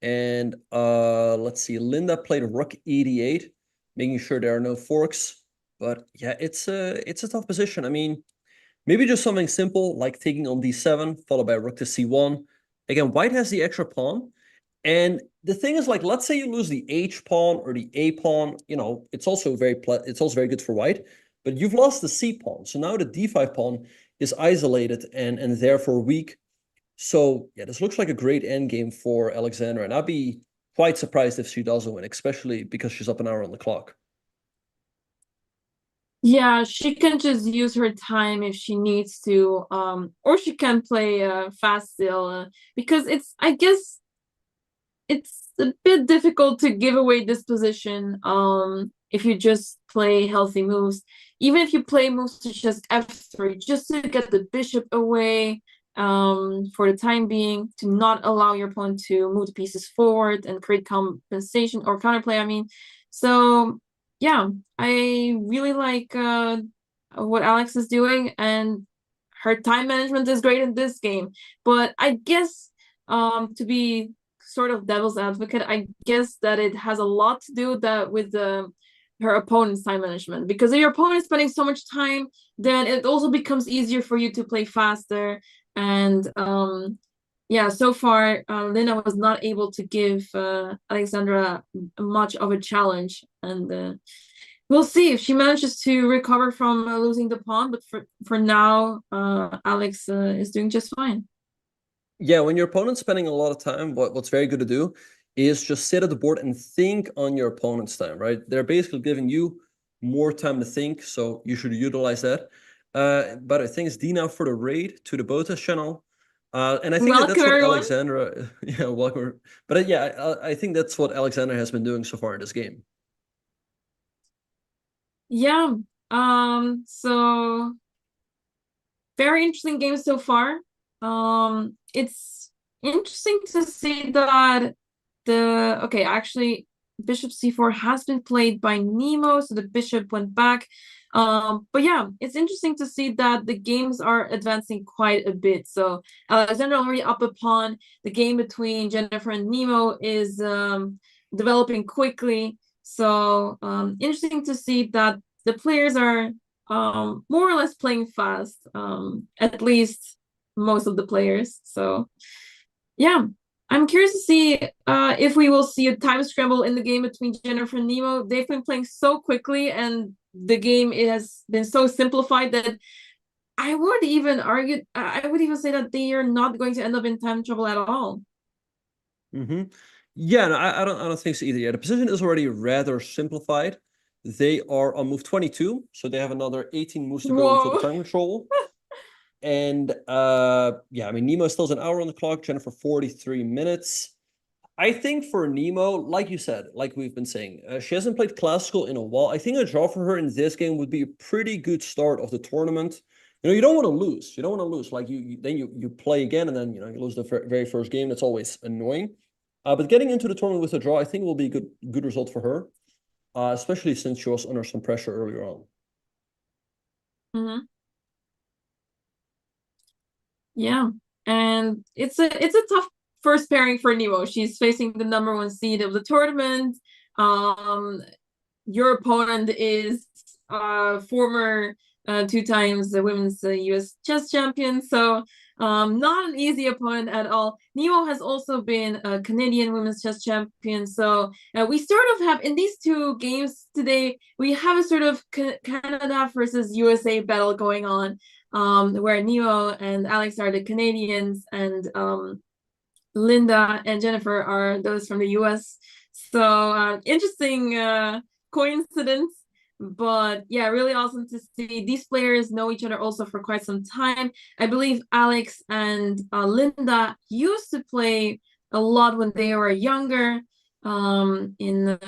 And let's see, Linda played rook e8, making sure there are no forks. But yeah, it's a tough position. I mean, maybe just something simple like taking on d7, followed by rook to c1. Again, white has the extra pawn. And the thing is, like, let's say you lose the h pawn or the a pawn, you know, it's also very good for white, but you've lost the c pawn. So now the d5 pawn is isolated and therefore weak. So yeah, this looks like a great endgame for Alexandra, and I'd be quite surprised if she doesn't win, especially because she's up an hour on the clock. Yeah, she can just use her time if she needs to, or she can play fast still, because I guess it's a bit difficult to give away this position if you just play healthy moves. Even if you play moves to just f3, just to get the bishop away for the time being, to not allow your opponent to move the pieces forward and create compensation or counterplay, I mean. So yeah, I really like what Alex is doing, and her time management is great in this game. But I guess to be sort of devil's advocate, I guess that it has a lot to do with her opponent's time management, because if your opponent is spending so much time, then it also becomes easier for you to play faster. And yeah, so far Lina was not able to give Alexandra much of a challenge, and we'll see if she manages to recover from losing the pawn. But for now, Alex is doing just fine. Yeah, when your opponent's spending a lot of time, what's very good to do is just sit at the board and think on your opponent's time, right? They're basically giving you more time to think, so you should utilize that. But thanks, Dina, for the raid to the Botez channel. And I think that's what everyone. Alexandra, yeah, welcome. But yeah, I think that's what Alexandra has been doing so far in this game. Yeah, so very interesting game so far. It's interesting to see that actually bishop c4 has been played by Nemo, so the bishop went back. But yeah, it's interesting to see that the games are advancing quite a bit. So Alexandra already up a pawn. The game between Jennifer and Nemo is developing quickly. So interesting to see that the players are more or less playing fast, at least most of the players. So yeah, I'm curious to see if we will see a time scramble in the game between Jennifer and Nemo. They've been playing so quickly, and the game has been so simplified that I would even say that they are not going to end up in time trouble at all. Yeah, no, I don't think so either. Yeah, the position is already rather simplified. They are on move 22, so they have another 18 moves to go until the time control. And yeah, I mean, Nemo still has an hour on the clock, Jennifer 43 minutes. I think for Nemo, like you said, like we've been saying, she hasn't played classical in a while. I think a draw for her in this game would be a pretty good start of the tournament. You know, you don't want to lose. You don't want to lose. Like then you play again, and then you lose the very first game. That's always annoying. But getting into the tournament with a draw, I think will be a good result for her, especially since she was under some pressure earlier on. Yeah, and it's a tough first pairing for Nemo. She's facing the #1 seed of the tournament. Your opponent is former 2 times the women's US chess champion, so not an easy opponent at all. Nemo has also been a Canadian women's chess champion, so we sort of have, in these 2 games today, we have a sort of Canada versus USA battle going on, where Nemo and Alex are the Canadians, and Linda and Jennifer are those from the US. So interesting coincidence, but yeah, really awesome to see. These players know each other also for quite some time. I believe Alex and Linda used to play a lot when they were younger in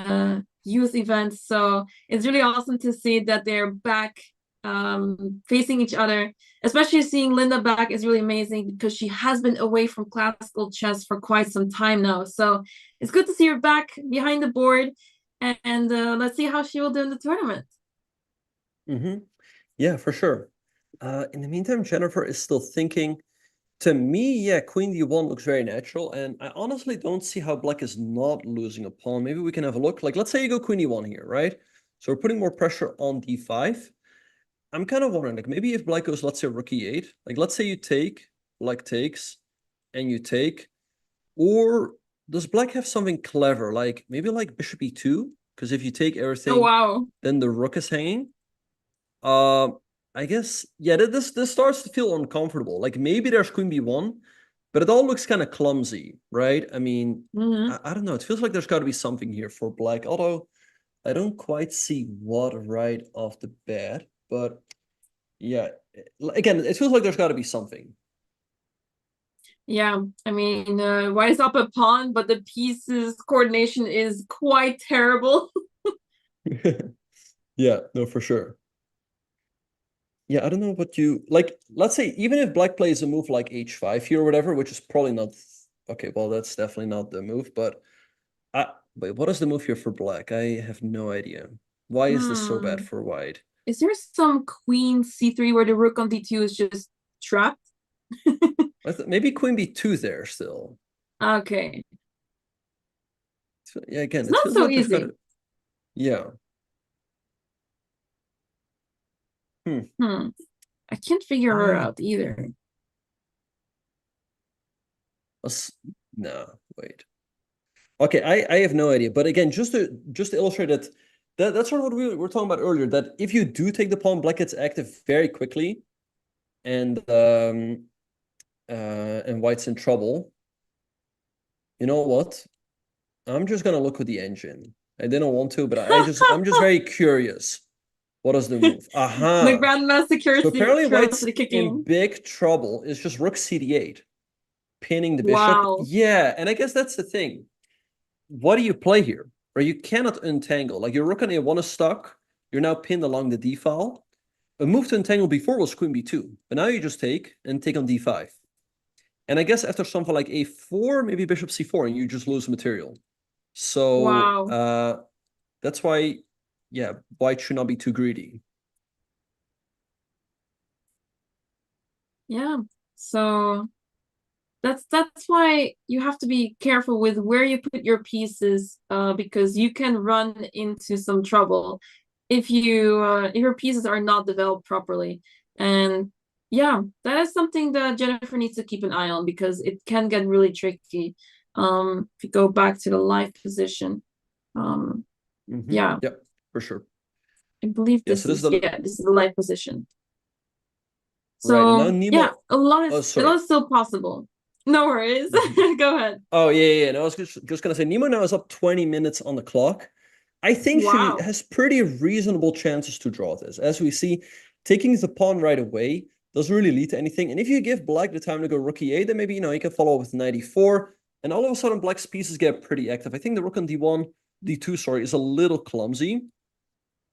youth events. So it's really awesome to see that they're back facing each other. Especially seeing Linda back is really amazing, because she has been away from classical chess for quite some time now. So it's good to see her back behind the board, and let's see how she will do in the tournament. Yeah, for sure. In the meantime, Jennifer is still thinking. To me, yeah, Queen D1 looks very natural, and I honestly don't see how Black is not losing a pawn. Maybe we can have a look. Like, let's say you go Queen D1 here, right? So we're putting more pressure on D5. I'm kind of wondering, like, maybe if Black goes, let's say, Rook E8, like, let's say you take, Black takes, and you take, or does Black have something clever, like, maybe like Bishop E2? Because if you take everything, then the Rook is hanging. I guess, yeah, this starts to feel uncomfortable. Like, maybe there's Queen B1, but it all looks kind of clumsy, right? I mean, I don't know. It feels like there's got to be something here for Black, although I don't quite see what right off the bat, but yeah, again, it feels like there's got to be something. Yeah, I mean, white is up a pawn, but the pieces coordination is quite terrible. Yeah, no, for sure. Yeah, I don't know what you like. Let's say even if black plays a move like h5 here or whatever, which is probably not okay. Well, that's definitely not the move. But wait, what is the move here for black? I have no idea. Why is this so bad for white? Is there some queen c3 where the rook on d2 is just trapped? Maybe queen b2 there still. Okay. So, yeah, again, it's not so like easy. Yeah. I can't figure her out either. No, wait. Okay, I have no idea. But again, just to illustrate that's sort of what we were talking about earlier, that if you do take the pawn, black gets active very quickly, and white's in trouble. You know what? I'm just gonna look at the engine. I didn't want to, but I'm just very curious. What is the move? Aha! The grandmaster curiosity. So apparently white's in big trouble. It's just rook cd8, pinning the bishop. Wow. Yeah, and I guess that's the thing. What do you play here? Or you cannot untangle. Like your rook on a1 is stuck. You're now pinned along the d file. A move to entangle before was queen b2, but now you just take on d5. And I guess after something like a4, maybe bishop c4, and you just lose material. So wow. That's why, yeah, white should not be too greedy. Yeah, so that's why you have to be careful with where you put your pieces, because you can run into some trouble if your pieces are not developed properly. And yeah, that is something that Jennifer needs to keep an eye on, because it can get really tricky. If you go back to the live position, yeah, yep, for sure. I believe this is the live position. So right, and now Nemo, yeah, a lot is still possible. No worries. Go ahead. Oh yeah. No, I was just gonna say Nemo now is up 20 minutes on the clock. I think she has pretty reasonable chances to draw this. As we see, taking the pawn right away doesn't really lead to anything. And if you give black the time to go rook e8, then maybe you can follow with knight e4, and all of a sudden black's pieces get pretty active. I think the rook on d2, sorry, is a little clumsy.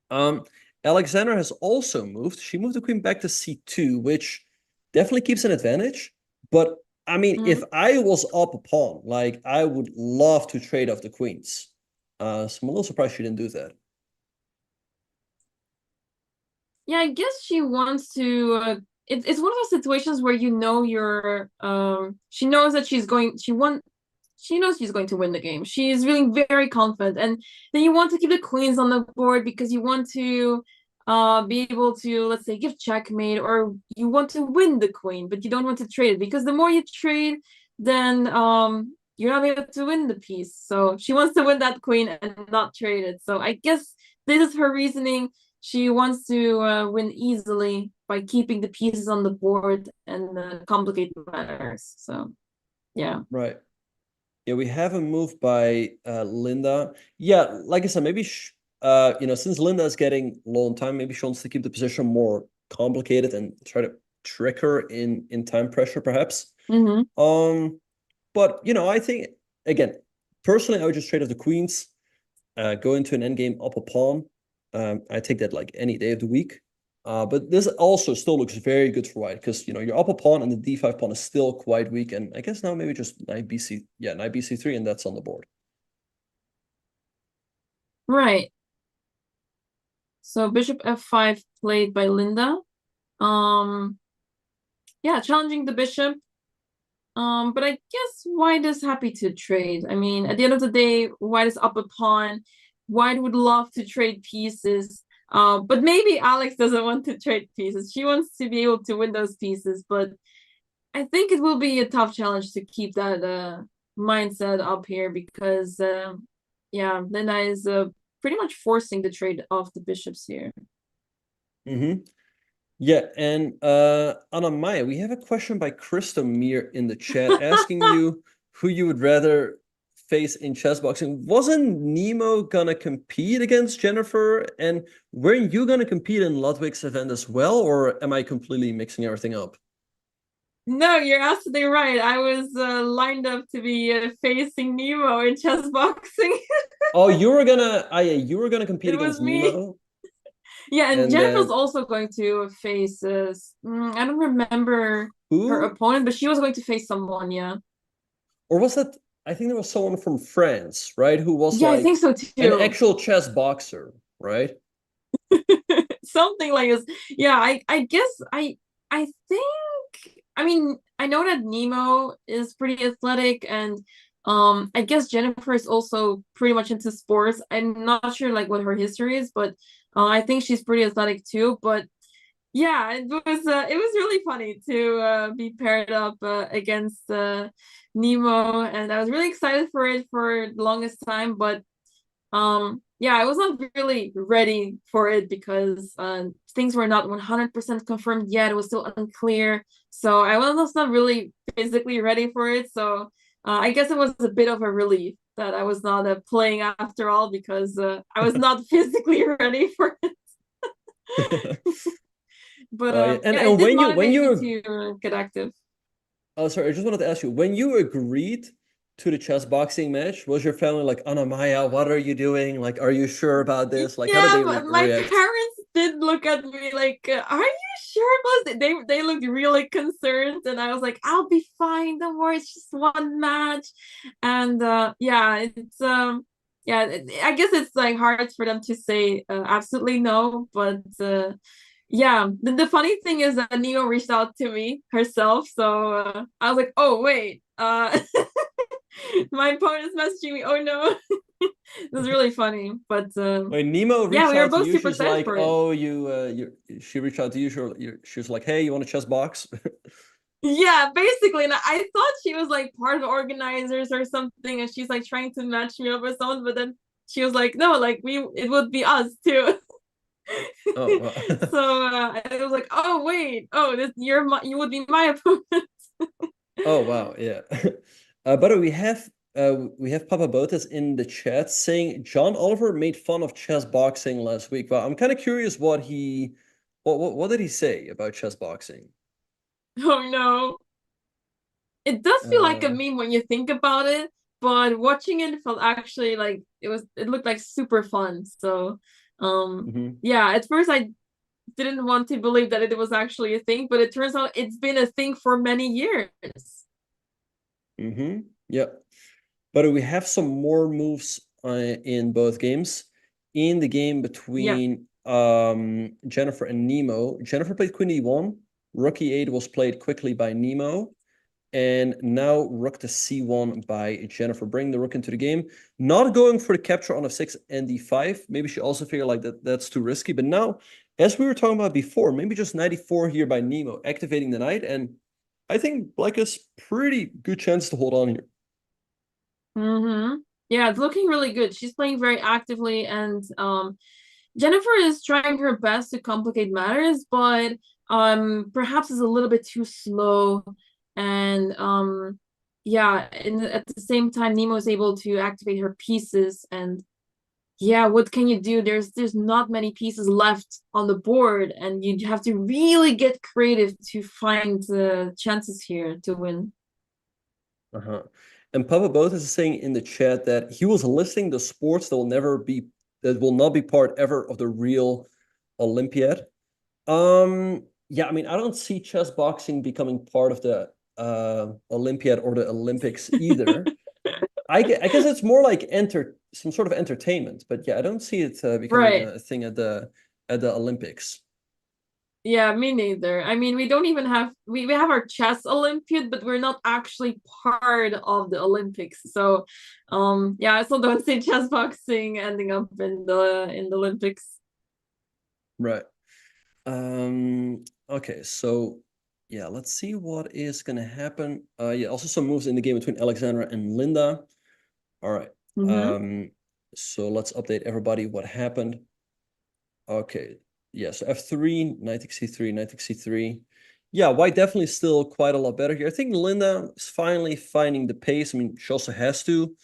Alexandra has also moved. She moved the queen back to c2, which definitely keeps an advantage. But I mean, if I was up a pawn, like I would love to trade off the queens. So I'm a little surprised she didn't do that. Yeah, I guess she wants to. It's one of those situations where you're. She knows that she knows she's going to win the game. She's really very confident, and then you want to keep the queens on the board because you want to be able to, let's say, give checkmate, or you want to win the queen, but you don't want to trade it, because the more you trade, then you're not able to win the piece. So she wants to win that queen and not trade it. So I guess this is her reasoning. She wants to win easily by keeping the pieces on the board and complicate matters. So yeah. Right. Yeah, we have a move by Linda. Yeah, like I said, maybe since Linda is getting low on time, maybe she wants to keep the position more complicated and try to trick her in time pressure, perhaps. But I think, again, personally, I would just trade off the queens, go into an endgame up a pawn. I take that like any day of the week. But this also still looks very good for white, because your up a pawn and the d5 pawn is still quite weak. And I guess now maybe just knight bc3, and that's on the board. Right. So bishop f5 played by Linda. Yeah, challenging the bishop. But I guess white is happy to trade. I mean, at the end of the day, white is up a pawn. White would love to trade pieces. But maybe Alex doesn't want to trade pieces. She wants to be able to win those pieces. But I think it will be a tough challenge to keep that mindset up here, because, Linda is pretty much forcing the trade of the bishops here. Yeah, and Anna Maya, we have a question by Christomir in the chat asking you who you would rather face in chess boxing. Wasn't Nemo gonna compete against Jennifer? And weren't you gonna compete in Ludwig's event as well? Or am I completely mixing everything up? No, you're absolutely right. I was lined up to be facing Nemo in chess boxing. Oh, you were gonna compete It was against me. Nemo? Yeah, and And Jennifer's also going to face I don't remember her who? opponent, but she was going to face someone, yeah. Or was that, I think there was someone from France, right? Who was Yeah, I like think so an too. actual chess boxer, right? Something like this. Yeah, I guess I think, I mean, I know that Nemo is pretty athletic, and I guess Jennifer is also pretty much into sports. I'm not sure like what her history is, but I think she's pretty athletic too. But yeah, it was really funny to be paired up against Nemo, and I was really excited for it for the longest time. But yeah, I was not really ready for it because things were not 100% confirmed yet. It was still unclear, so I was not really physically ready for it. So I guess it was a bit of a relief that I was not playing after all, because I was not physically ready for it. But Yeah. And yeah, it did when you motivate me to get active. Oh, sorry, I just wanted to ask you, when you agreed to the chess boxing match, was your family like, Anna Maya, what are you doing? Like, are you sure about this? Like, how did they My react? parents did look at me like, are you sure about it? They looked really concerned, and I was like, I'll be fine, don't worry, it's just one match. And yeah, it's yeah, I guess it's like hard for them to say absolutely no, but yeah, the funny thing is that Neo reached out to me herself, so I was like, oh wait, my opponent's messaging me. Oh no. It was really funny, but When Nemo reached yeah, we were out to both you, super she's excited like, for it. oh, she reached out to you, she was like, hey, you want a chess box? Yeah, basically, and I thought she was like part of the organizers or something, and she's like trying to match me up with someone, but then she was like, no, like it would be us too. Oh, wow. So I was like, oh wait, oh you would be my opponent. Oh wow, yeah. But we have Papa Botez in the chat saying John Oliver made fun of chess boxing last week. Well, I'm kind of curious what did he say about chess boxing? Oh no. It does feel like a meme when you think about it, but watching it felt actually like it looked like super fun. So yeah, at first I didn't want to believe that it was actually a thing, but it turns out it's been a thing for many years. Yeah. But we have some more moves in both games. In the game between Jennifer and Nemo, Jennifer played Queen E1. Rook E8 was played quickly by Nemo. And now Rook to C1 by Jennifer, bringing the Rook into the game. Not going for the capture on F6 and D5. Maybe she also figured like that's too risky. But now, as we were talking about before, maybe just knight E4 here by Nemo, activating the knight. And I think Black has pretty good chance to hold on here. Yeah, it's looking really good. She's playing very actively, and Jennifer is trying her best to complicate matters, but perhaps is a little bit too slow. And yeah, and at the same time, Nemo is able to activate her pieces, and yeah, what can you do? There's not many pieces left on the board, and you have to really get creative to find chances here to win. And Papa Botez is saying in the chat that he was listing the sports that will not be part ever of the real Olympiad. Yeah, I mean, I don't see chess boxing becoming part of the Olympiad or the Olympics either. I guess it's more like some sort of entertainment, but yeah, I don't see it becoming a thing at the Olympics. Yeah, me neither. I mean, we don't even have we have our chess Olympiad, but we're not actually part of the Olympics. So yeah, I still don't see chess boxing ending up in the Olympics. Right. Okay, so yeah, let's see what is gonna happen. Yeah, also some moves in the game between Alexandra and Linda. All right. So let's update everybody what happened. Okay. Yeah, so F3, knight takes C3, knight takes C3. Yeah, white definitely still quite a lot better here. I think Linda is finally finding the pace. I mean, she also has to.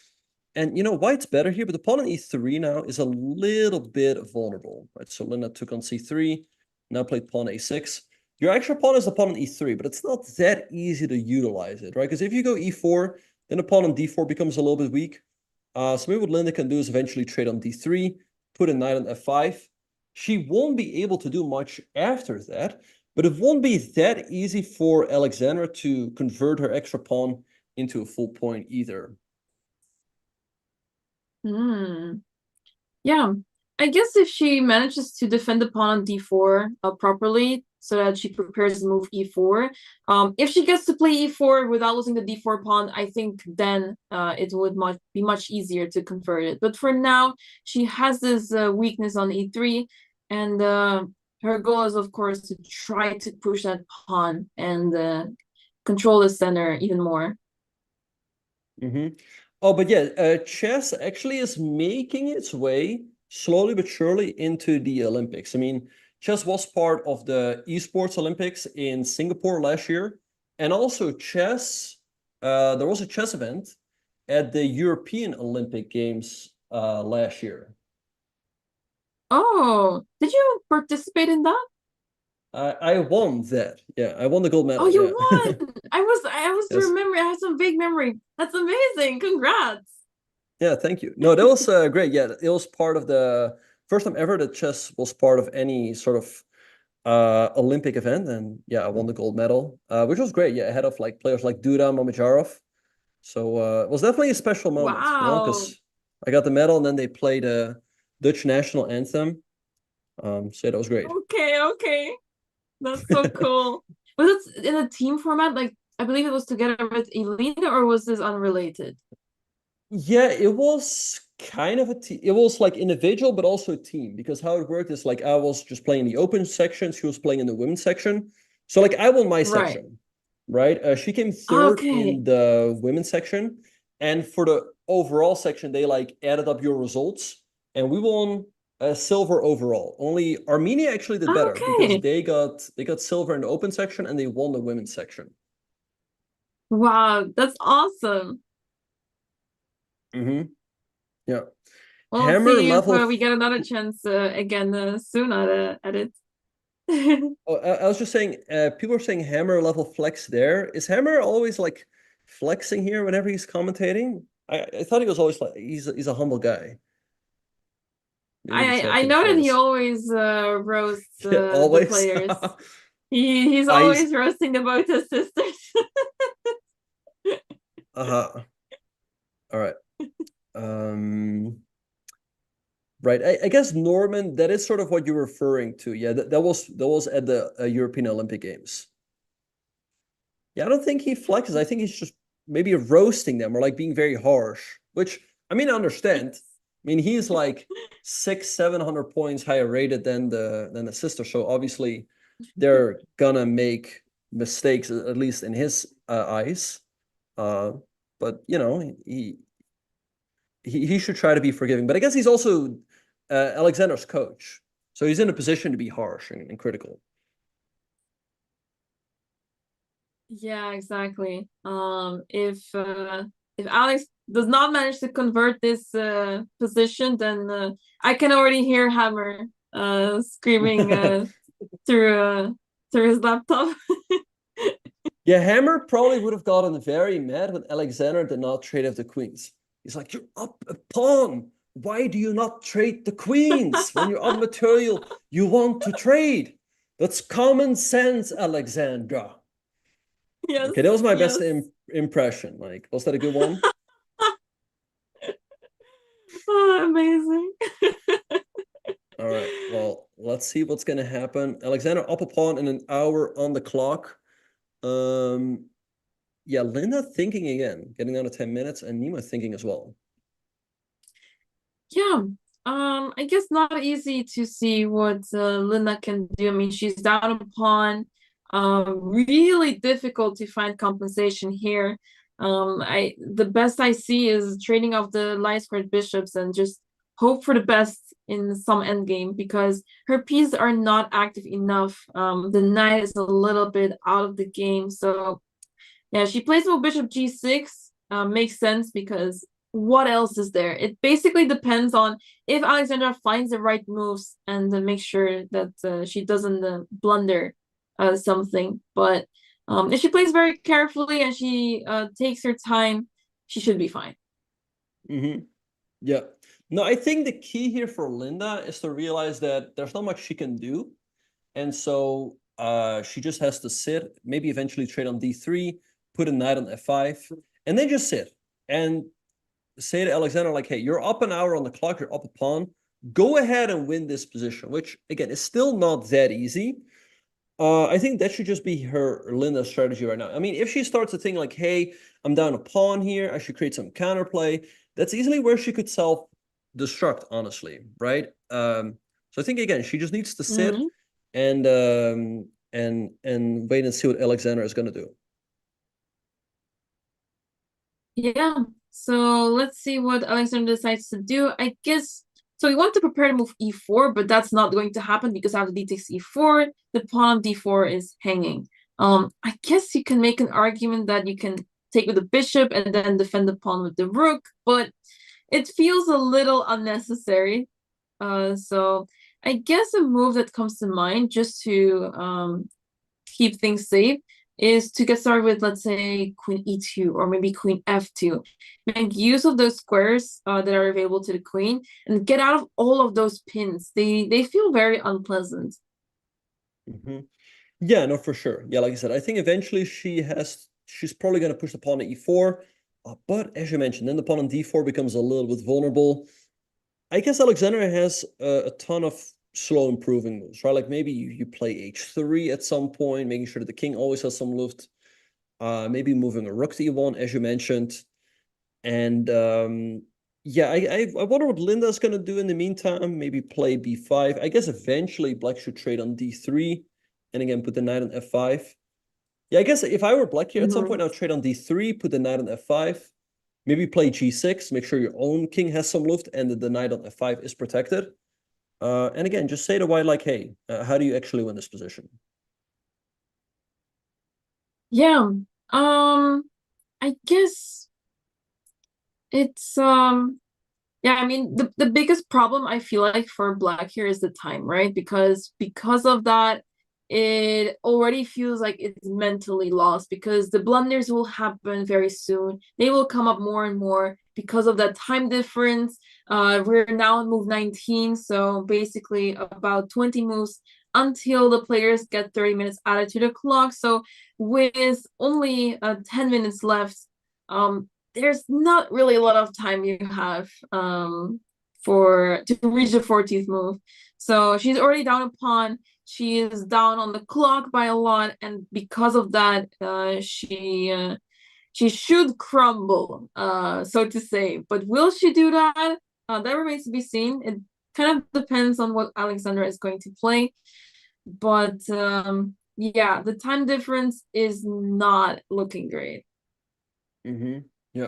And white's better here, but the pawn on e3 now is a little bit vulnerable, right? So Linda took on c3, now played pawn a6. Your actual pawn is the pawn on e3, but it's not that easy to utilize it, right? Because if you go e4, then the pawn on d4 becomes a little bit weak. So maybe what Linda can do is eventually trade on d3, put a knight on f5. She won't be able to do much after that, but it won't be that easy for Alexandra to convert her extra pawn into a full point either. Yeah, I guess if she manages to defend the pawn on d4 properly, so that she prepares to move e4, if she gets to play e4 without losing the d4 pawn, I think then it would be much easier to convert it. But for now, she has this weakness on e3, and her goal is, of course, to try to push that pawn and control the center even more. Oh, but yeah, chess actually is making its way slowly but surely into the Olympics. I mean, chess was part of the esports Olympics in Singapore last year. And also chess, there was a chess event at the European Olympic Games last year. Oh, did you participate in that? I won that. Yeah, I won the gold medal. Oh, you yeah. won! I was Yes. remembering. I have some vague memory. That's amazing. Congrats. Yeah, thank you. No, that was great. Yeah, it was part of the first time ever that chess was part of any sort of Olympic event. And yeah, I won the gold medal, which was great. Yeah, ahead of like players like Duda, Mamedyarov. So it was definitely a special moment, Wow. because I got the medal and then they played a Dutch national anthem. So yeah, that was great. Okay. That's so cool. Was it in a team format? Like, I believe it was together with Elena, or was this unrelated? Yeah, it was kind of a team. It was like individual, but also a team, because how it worked is like I was just playing the open section. She was playing in the women's section. So like I won my section, right? She came third in the women's section. And for the overall section, they like added up your results and we won silver overall. Only Armenia actually did better because they got silver in the open section and they won the women's section. Wow, that's awesome. Yeah. Well, Hammer see level. if we get another chance again soon at it. I was just saying, people are saying Hammer level flex there. Is Hammer always like flexing here whenever he's commentating? I thought he was always like he's a humble guy. I know that he always roasts the players. He's always roasting the Botez sisters. All right. Right. I guess Norman, that is sort of what you're referring to. Yeah, that was at the European Olympic Games. Yeah, I don't think he flexes. I think he's just maybe roasting them or like being very harsh, which I mean, I understand. I mean, he's like 600-700 points higher rated than the sister. So obviously they're gonna make mistakes, at least in his eyes. But you know, he should try to be forgiving. But I guess he's also Alexander's coach. So he's in a position to be harsh and critical. Yeah, exactly. If Alex does not manage to convert this position, then I can already hear Hammer screaming through his laptop. Yeah, Hammer probably would have gotten very mad when Alexander did not trade off the queens. He's like, you're up a pawn. Why do you not trade the queens? When you're up material, you want to trade. That's common sense, Alexandra. Yes. Okay, that was my best impression. Like, was that a good one? Oh, amazing. All right, well, let's see what's going to happen. Alexander up a pawn in an hour on the clock. Yeah, Linda thinking again, getting down to 10 minutes, and Nima thinking as well. Yeah, I guess not easy to see what Linda can do. I mean, she's down a pawn. Really difficult to find compensation here. The best I see is trading off the light squared bishops and just hope for the best in some endgame because her pieces are not active enough. The knight is a little bit out of the game, so yeah, she plays with bishop g6. Makes sense because what else is there? It basically depends on if Alexandra finds the right moves and make sure that she doesn't blunder something. But if she plays very carefully and she takes her time, she should be fine. Yeah. No, I think the key here for Linda is to realize that there's not much she can do. And so she just has to sit, maybe eventually trade on d3, put a knight on f5, and then just sit. And say to Alexandra, like, hey, you're up an hour on the clock, you're up a pawn. Go ahead and win this position, which, again, is still not that easy. I think that should just be her Linda's strategy right now. I mean, if she starts to think like, hey, I'm down a pawn here, I should create some counterplay, that's easily where she could self-destruct, honestly, right? So I think, again, she just needs to sit and wait and see what Alexandra is going to do. Yeah, so let's see what Alexandra decides to do. I guess, so we want to prepare to move e4, but that's not going to happen because after d takes e4, the pawn on d4 is hanging. I guess you can make an argument that you can take with the bishop and then defend the pawn with the rook, but it feels a little unnecessary. So I guess a move that comes to mind just to keep things safe is to get started with, let's say, queen e2 or maybe queen f2. Make use of those squares that are available to the queen and get out of all of those pins. They feel very unpleasant. Yeah, no, for sure. Yeah, like I said, I think eventually she's probably going to push the pawn to e4. But as you mentioned, then the pawn on d4 becomes a little bit vulnerable. I guess Alexandra has a ton of slow improving moves, right? Like maybe you play h3 at some point, making sure that the king always has some luft. Maybe moving a rook to e1, as you mentioned. And yeah, I wonder what Linda's going to do in the meantime. Maybe play b5. I guess eventually black should trade on d3 and again put the knight on f5. Yeah, I guess if I were black here at some point, I'll trade on d3, put the knight on f5. Maybe play g6, make sure your own king has some luft and that the knight on f5 is protected. And again, just say to white, like, hey, how do you actually win this position? Yeah, I guess it's yeah, I mean the biggest problem I feel like for black here is the time, right? Because of that, it already feels like it's mentally lost because the blunders will happen very soon. They will come up more and more because of that time difference. We're now on move 19, so basically about 20 moves until the players get 30 minutes added to the clock. So with only 10 minutes left, there's not really a lot of time you have to reach the 14th move. So she's already down a pawn. She is down on the clock by a lot, and because of that, she should crumble, so to say. But will she do that? That remains to be seen. It kind of depends on what Alexandra is going to play. But yeah, the time difference is not looking great. Yeah.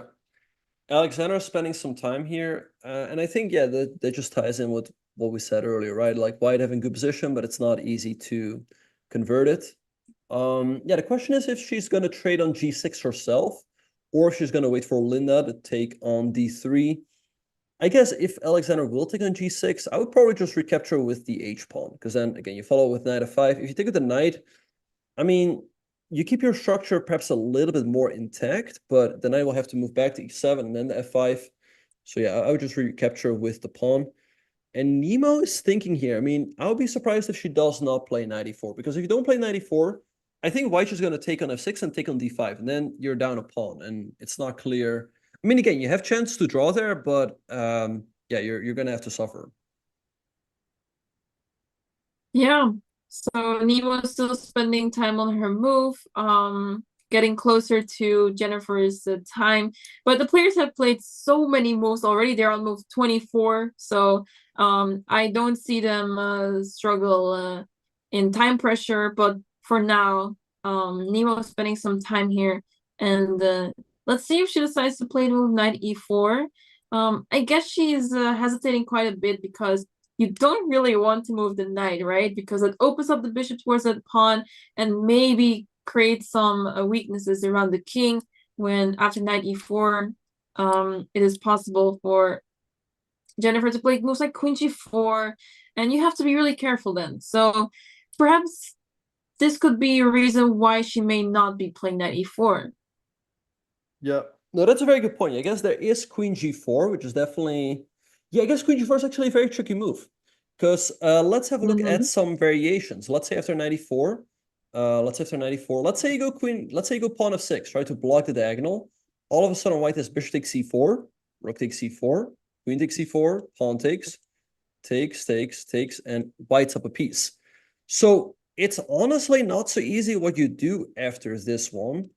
Alexandra's spending some time here, and I think, yeah, that just ties in with what we said earlier, right? Like white having good position, but it's not easy to convert it. Yeah, the question is if she's going to trade on g6 herself, or if she's going to wait for Linda to take on d3. I guess if Alexandra will take on g6, I would probably just recapture with the h-pawn, because then, again, you follow with knight f5. If you take with the knight, I mean, you keep your structure perhaps a little bit more intact, but the knight will have to move back to e7 and then the f5. So yeah, I would just recapture with the pawn. And Nemo is thinking here. I mean, I would be surprised if she does not play knight e4, because if you don't play knight e4, I think white's just going to take on f6 and take on d5, and then you're down a pawn, and it's not clear. I mean, again, you have chance to draw there, but yeah, you're going to have to suffer. Yeah, so Nemo is still spending time on her move, getting closer to Jennifer's time. But the players have played so many moves already. They're on move 24, so I don't see them struggle in time pressure. But for now, Nemo is spending some time here, and let's see if she decides to play move knight e4. I guess she's hesitating quite a bit because you don't really want to move the knight, right? Because it opens up the bishop towards that pawn and maybe creates some weaknesses around the king when after knight e4, it is possible for Jennifer to play moves like queen g4, and you have to be really careful then. So perhaps this could be a reason why she may not be playing knight e4. Yeah, no, that's a very good point. I guess there is queen g4, which is definitely... Yeah, I guess queen g4 is actually a very tricky move. Because let's have a look at some variations. Let's say after knight e4, let's say you go queen, let's say you go pawn f6, try to block the diagonal. All of a sudden white has bishop takes c4, rook takes c4, queen takes c4, pawn takes, and white's up a piece. So it's honestly not so easy what you do after this one.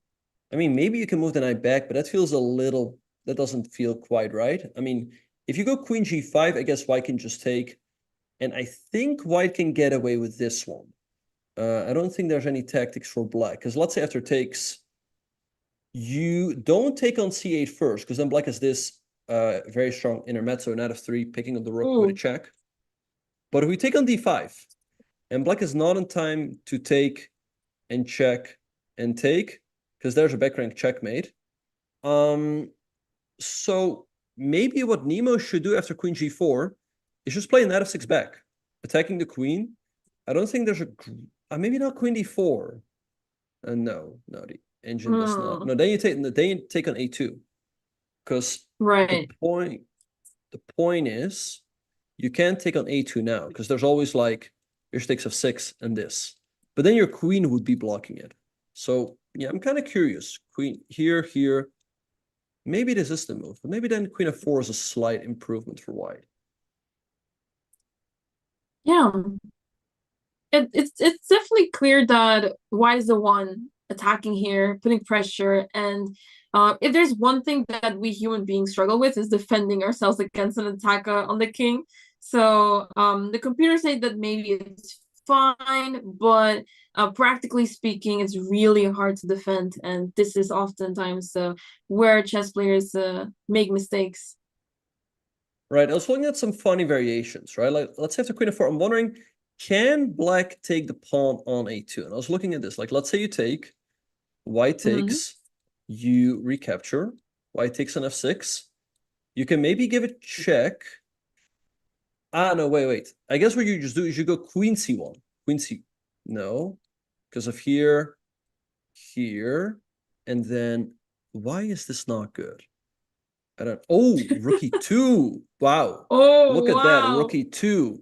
I mean, maybe you can move the knight back, but that feels a little, that doesn't feel quite right. I mean, if you go queen g5, I guess white can just take, and I think white can get away with this one. I don't think there's any tactics for black, because let's say after takes, you don't take on c8 first, because then black has this very strong intermezzo, knight f3, picking up the rook with a check. But if we take on d5, and black is not in time to take and check and take, because there's a back rank checkmate. So maybe what Nemo should do after queen g4 is just play knight f6 back, attacking the queen. I don't think there's a maybe not queen d4. No, the engine does not. No, then you take on a2, because the point is you can't take on a2 now, because there's always like bishop takes f6 and this, but then your queen would be blocking it. So yeah, I'm kind of curious. Queen here. Maybe this is the move, but maybe then queen f4 is a slight improvement for white. Yeah, it's definitely clear that white is the one attacking here, putting pressure, and if there's one thing that we human beings struggle with is defending ourselves against an attack on the king. So the computer say that maybe it's fine, but practically speaking, it's really hard to defend, and this is oftentimes where chess players make mistakes. Right, I was looking at some funny variations, right? Like, let's say after queen f4, I'm wondering, can black take the pawn on a2? And I was looking at this, like, let's say you take, white takes, you recapture, white takes on f6. You can maybe give it check. No, wait. I guess what you just do is you go queen c1, queen c... No, because of here, and then why is this not good? I don't... Oh, rook e2. Wow. Oh, look at that, rook e2. If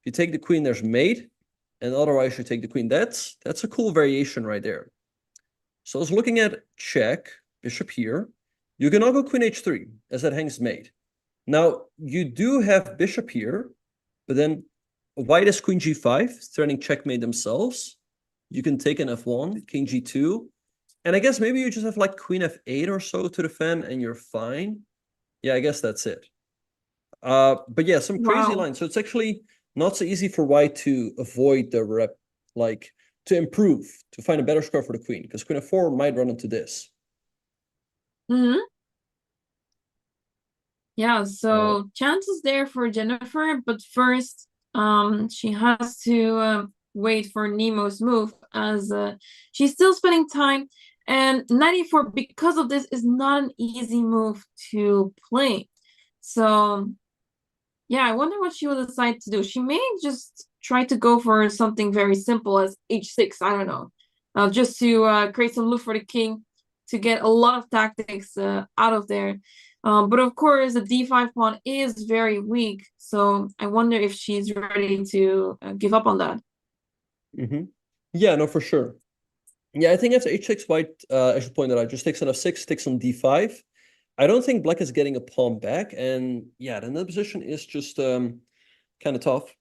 you take the queen, there's mate, and otherwise you take the queen. That's a cool variation right there. So I was looking at check, bishop here. You can now go queen h3, as that hangs mate. Now, you do have bishop here, but then white has queen g5, threatening checkmate themselves. You can take an f1, king g2. And I guess maybe you just have like queen f8 or so to defend, and you're fine. Yeah, I guess that's it. But yeah, some crazy lines. So it's actually not so easy for white to avoid the rep, like to improve, to find a better score for the queen, because queen f4 might run into this. Yeah, so chances there for Jennifer, but first she has to wait for Nemo's move, as she's still spending time, and knight e4 because of this is not an easy move to play. So yeah, I wonder what she will decide to do. She may just try to go for something very simple as h6, I don't know, just to create some loop for the king, to get a lot of tactics out of there. But of course, the d5 pawn is very weak, so I wonder if she's ready to give up on that. Yeah, no, for sure. Yeah, I think after h6, white, I should point that out, just takes on f6, takes on d5. I don't think black is getting a pawn back, and yeah, then the position is just kind of tough.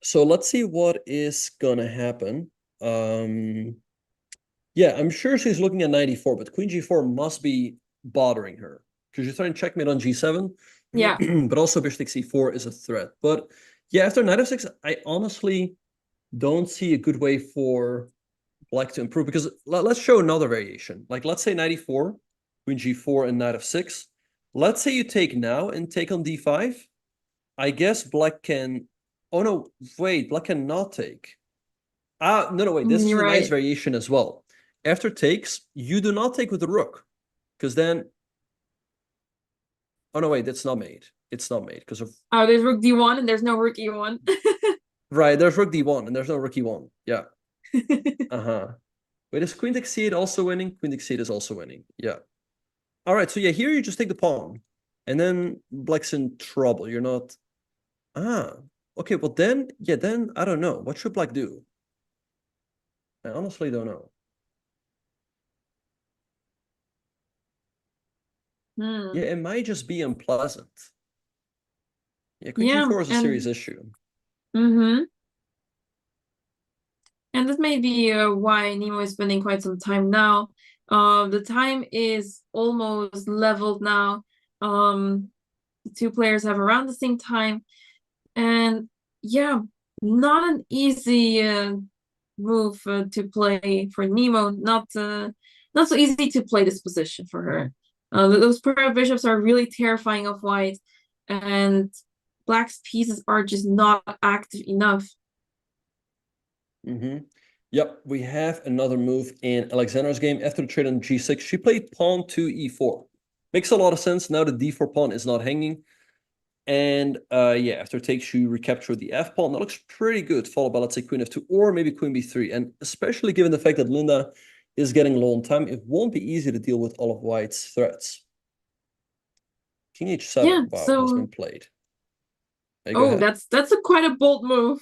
So let's see what is gonna happen. Yeah, I'm sure she's looking at knight e4, but queen g4 must be bothering her, because you're trying to checkmate on g7. Yeah. But also bishop takes e4 is a threat. But yeah, after knight f6, I honestly don't see a good way for black to improve, because let's show another variation. Like, let's say knight e4, queen g4, and knight f6. Let's say you take now and take on d5. I guess black can... Oh, no, wait, black cannot take. No, wait, this is a nice variation as well. After takes, you do not take with the rook, because then Oh no, wait, that's not made. It's not made because of. Oh, there's rook d1 and there's no rook e1. Right, there's rook d1 and there's no rook e1. Yeah. Wait, is queen takes c8 also winning? Queen takes c8 is also winning. Yeah. All right, so yeah, here you just take the pawn, and then black's in trouble. You're not. Okay. Well, then I don't know. What should black do? I honestly don't know. Yeah, it might just be unpleasant. Yeah, queen g4 is a serious issue. And this may be why Nemo is spending quite some time now. The time is almost leveled now. The two players have around the same time. And yeah, not an easy move to play for Nemo. Not so easy to play this position for her. Those pair of bishops are really terrifying of white, and black's pieces are just not active enough. Yep, we have another move in Alexandra's game. After the trade on g6, she played pawn to e4. Makes a lot of sense. Now the d4 pawn is not hanging. And yeah, after take, she recaptured the f pawn. That looks pretty good, followed by, let's say, queen f2 or maybe queen b3. And especially given the fact that Linda is getting low on time, it won't be easy to deal with all of white's threats. King h7, wow, has been played. That's quite a bold move.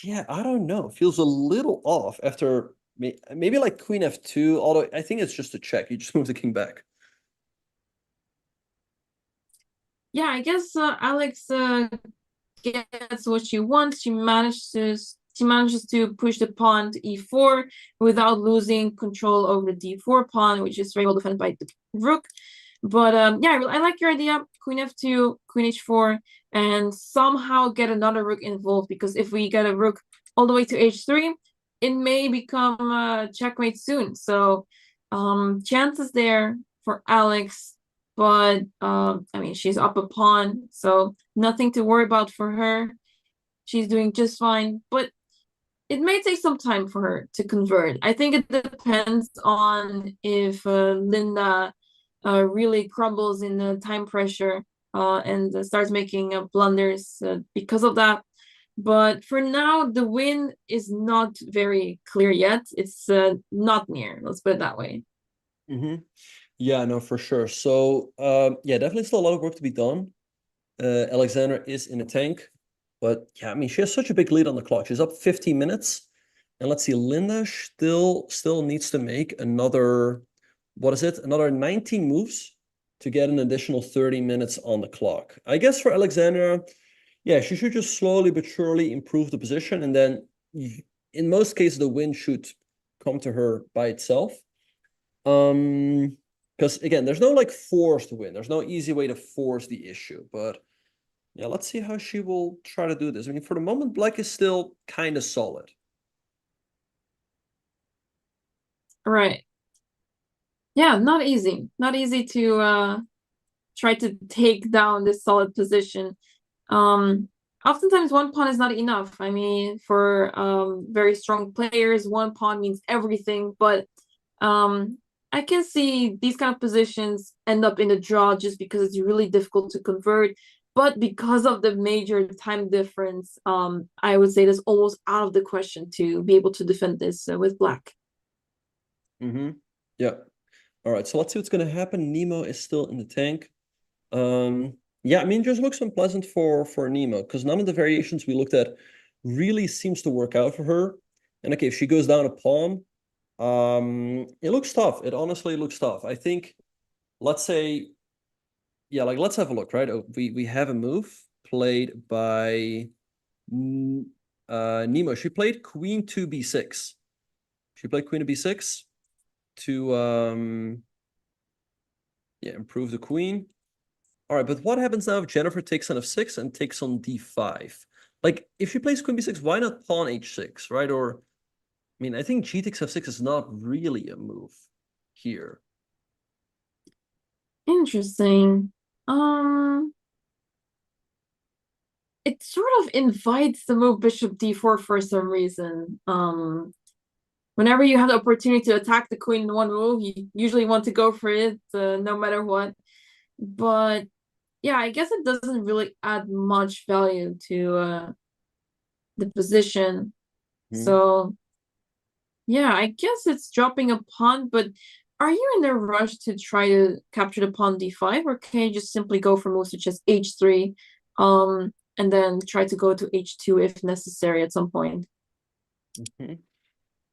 Yeah, I don't know. It feels a little off after maybe like queen f2, although I think it's just a check. You just move the king back. Yeah, I guess Alex gets what she wants. She manages to push the pawn to e4 without losing control over the d4 pawn, which is very well defended by the rook. But yeah, I like your idea. Queen f2, queen h4, and somehow get another rook involved, because if we get a rook all the way to h3, it may become checkmate soon. So chances there for Alex, but I mean, she's up a pawn, so nothing to worry about for her. She's doing just fine, but it may take some time for her to convert. I think it depends on if Linda really crumbles in the time pressure and starts making blunders because of that. But for now, the win is not very clear yet. It's not near, let's put it that way. Yeah, no, for sure. So yeah, definitely still a lot of work to be done. Alexandra is in the tank, but yeah, I mean, she has such a big lead on the clock. She's up 15 minutes. And let's see, Linda still needs to make another, what is it? Another 19 moves to get an additional 30 minutes on the clock. I guess for Alexandra, yeah, she should just slowly but surely improve the position. And then in most cases, the win should come to her by itself. Because again, there's no like forced win. There's no easy way to force the issue. But yeah, let's see how she will try to do this. I mean, for the moment, black is still kind of solid. Right. Yeah, not easy. Not easy to try to take down this solid position. Oftentimes one pawn is not enough. I mean, for very strong players, one pawn means everything. But I can see these kind of positions end up in a draw just because it's really difficult to convert. But because of the major time difference, I would say that's almost out of the question to be able to defend this with black. Yeah. All right, so let's see what's going to happen. Nemo is still in the tank. Yeah, I mean, just looks unpleasant for Nemo, because none of the variations we looked at really seems to work out for her. And okay, if she goes down a pawn, it looks tough. It honestly looks tough. I think, let's say, yeah, like let's have a look, right? We have a move played by Nemo. She played queen to b6. She played queen to b6 to yeah, improve the queen. All right, but what happens now if Jennifer takes on f6 and takes on d5? Like, if she plays queen b6, why not pawn h6, right? Or, I mean, I think g takes f6 is not really a move here. Interesting. It sort of invites the move bishop d4 for some reason. Whenever you have the opportunity to attack the queen in one move, you usually want to go for it, no matter what. but yeah, I guess it doesn't really add much value to the position. So yeah, I guess it's dropping a pawn, but are you in a rush to try to capture the pawn d5, or can you just simply go for moves such as h3, and then try to go to h2 if necessary at some point?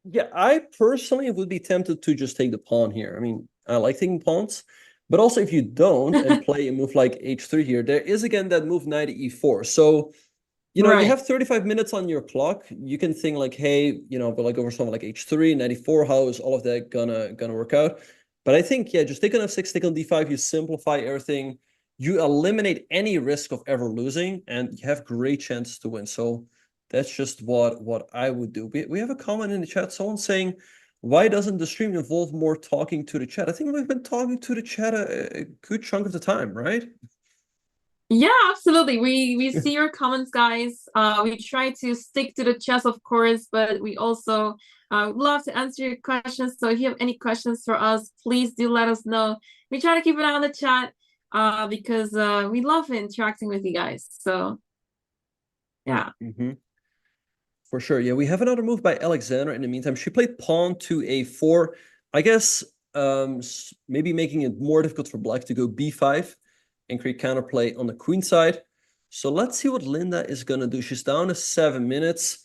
Yeah, I personally would be tempted to just take the pawn here. I mean, I like taking pawns, but also if you don't and play a move like h3 here, there is again that move knight to e4. So, you know, you have 35 minutes on your clock. You can think like, hey, you know, but like over something like h3, 94, how is all of that gonna work out? But I think, yeah, just take on f6, take on d5, you simplify everything, you eliminate any risk of ever losing, and you have great chances to win. So that's just what I would do. We have a comment in the chat, someone saying, why doesn't the stream involve more talking to the chat? I think we've been talking to the chat a good chunk of the time, right? Yeah, absolutely. We see your comments, guys. We try to stick to the chess, of course, but we also would love to answer your questions. So if you have any questions for us, please do let us know. We try to keep an eye on the chat because we love interacting with you guys. So yeah. For sure. Yeah, we have another move by Alexander in the meantime. She played pawn to a4. I guess maybe making it more difficult for black to go b5 and create counterplay on the queen side. So let's see what Linda is going to do. She's down to 7 minutes.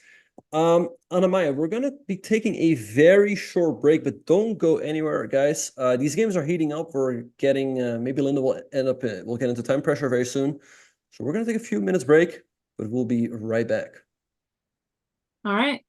Anamaya, we're going to be taking a very short break, but don't go anywhere, guys. These games are heating up. We're getting, maybe Linda will end up, we'll get into time pressure very soon. So we're going to take a few minutes break, but we'll be right back. All right.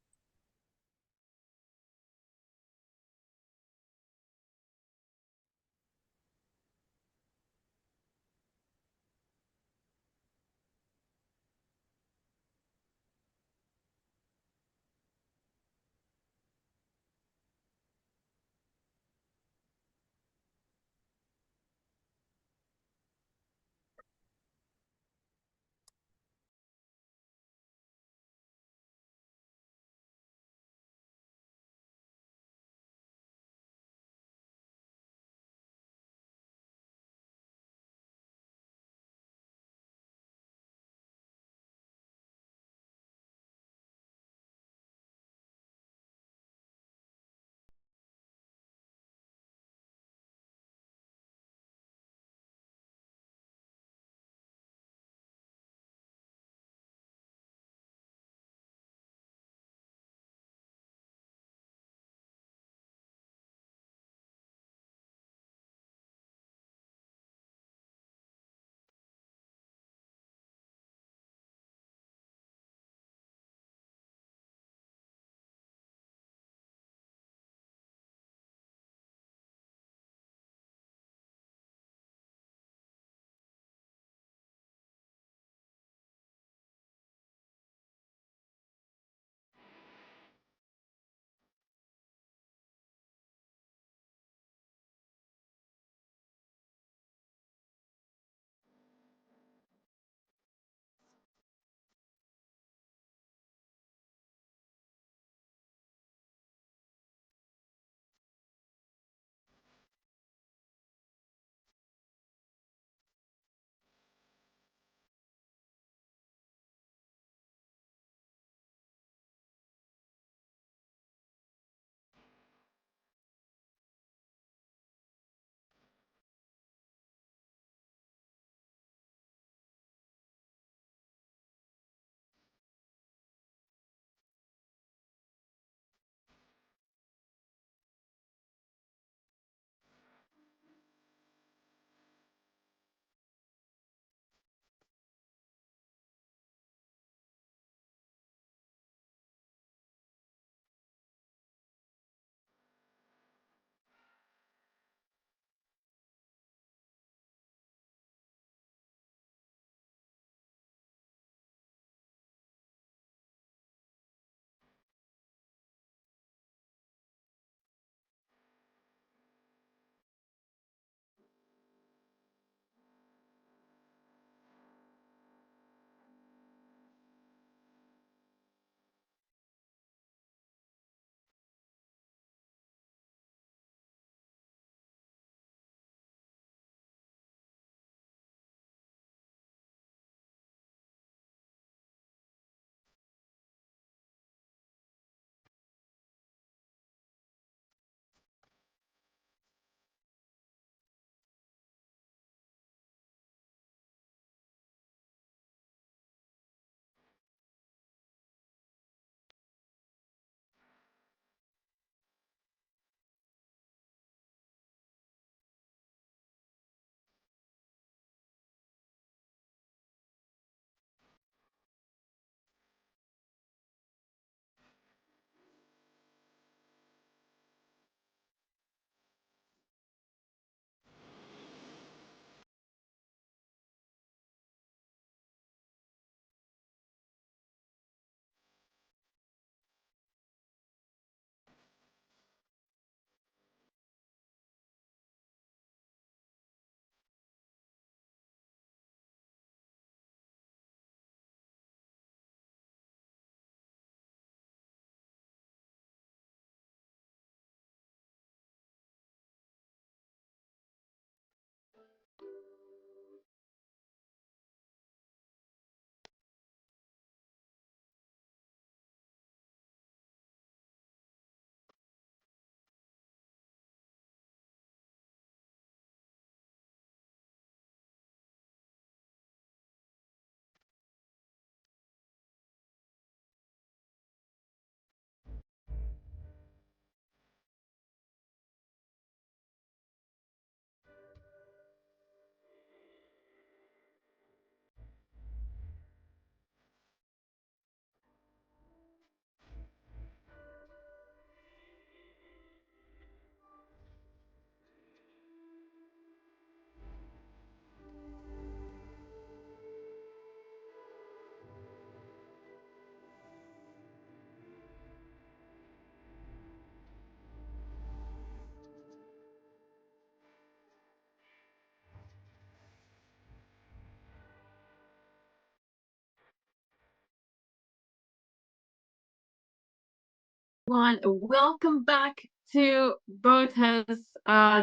Welcome back to Botez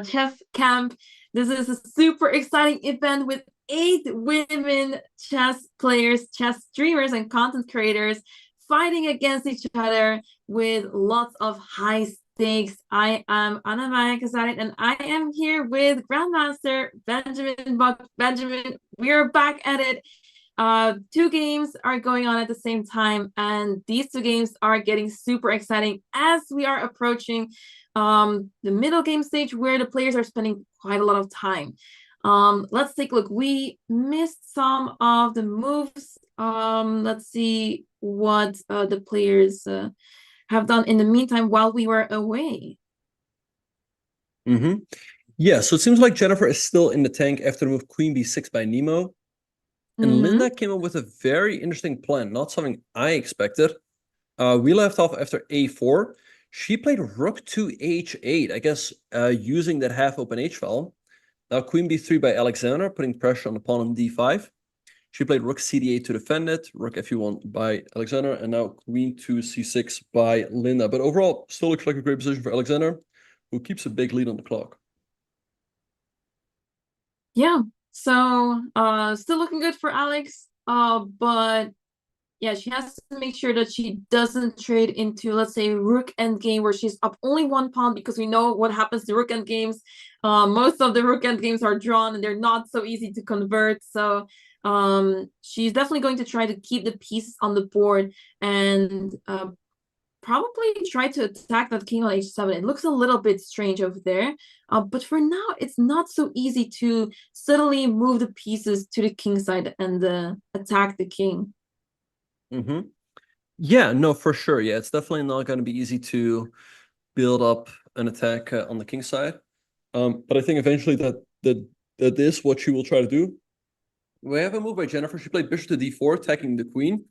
chess camp. This is a super exciting event with 8 women chess players, chess streamers, and content creators fighting against each other with lots of high stakes. I am Anna Maya Kasarit, and I am here with Grandmaster Benjamin Buck. Benjamin, we're back at it. 2 games are going on at the same time, and these 2 games are getting super exciting as we are approaching the middle game stage where the players are spending quite a lot of time. Let's take a look. We missed some of the moves. Let's see what the players have done in the meantime while we were away. Yeah, so it seems like Jennifer is still in the tank after the move Queen b6 by Nemo. And Linda came up with a very interesting plan, not something I expected. We left off after a4. She played rook to h8, I guess using that half-open h-file. Now Queen b3 by Alexander, putting pressure on the pawn on d5. She played rook cd8 to defend it, rook f1 by Alexander, and now Queen to c6 by Linda. But overall, still looks like a great position for Alexander, who keeps a big lead on the clock. Yeah. So, still looking good for Alex, but yeah, she has to make sure that she doesn't trade into, let's say, rook endgame where she's up only 1 pawn, because we know what happens to rook endgames. Most of the rook endgames are drawn and they're not so easy to convert. So, she's definitely going to try to keep the pieces on the board and probably try to attack that king on h7. It looks a little bit strange over there, but for now it's not so easy to suddenly move the pieces to the king side and attack the king. Yeah, no, for sure. Yeah, it's definitely not going to be easy to build up an attack on the king side, but I think eventually that is what she will try to do. We have a move by Jennifer. She played bishop to d4, attacking the queen.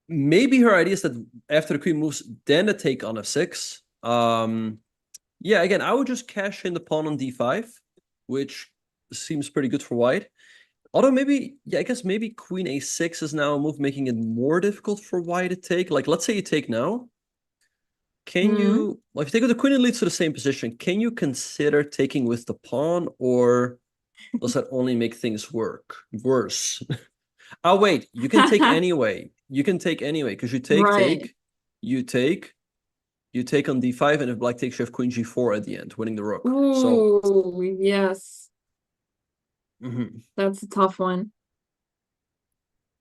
Maybe her idea is that after the queen moves, then a take on f6. Yeah, again, I would just cash in the pawn on d5, which seems pretty good for white. Although maybe, yeah, I guess maybe queen a6 is now a move making it more difficult for white to take. Like, let's say you take now. Can you, well, if you take with the queen, it leads to the same position. Can you consider taking with the pawn, or does that only make things worse? Oh, wait, you can take anyway. You can take anyway, because you take, you take on d5, and if black takes, you have queen g4 at the end, winning the rook. Ooh, yes. That's a tough one.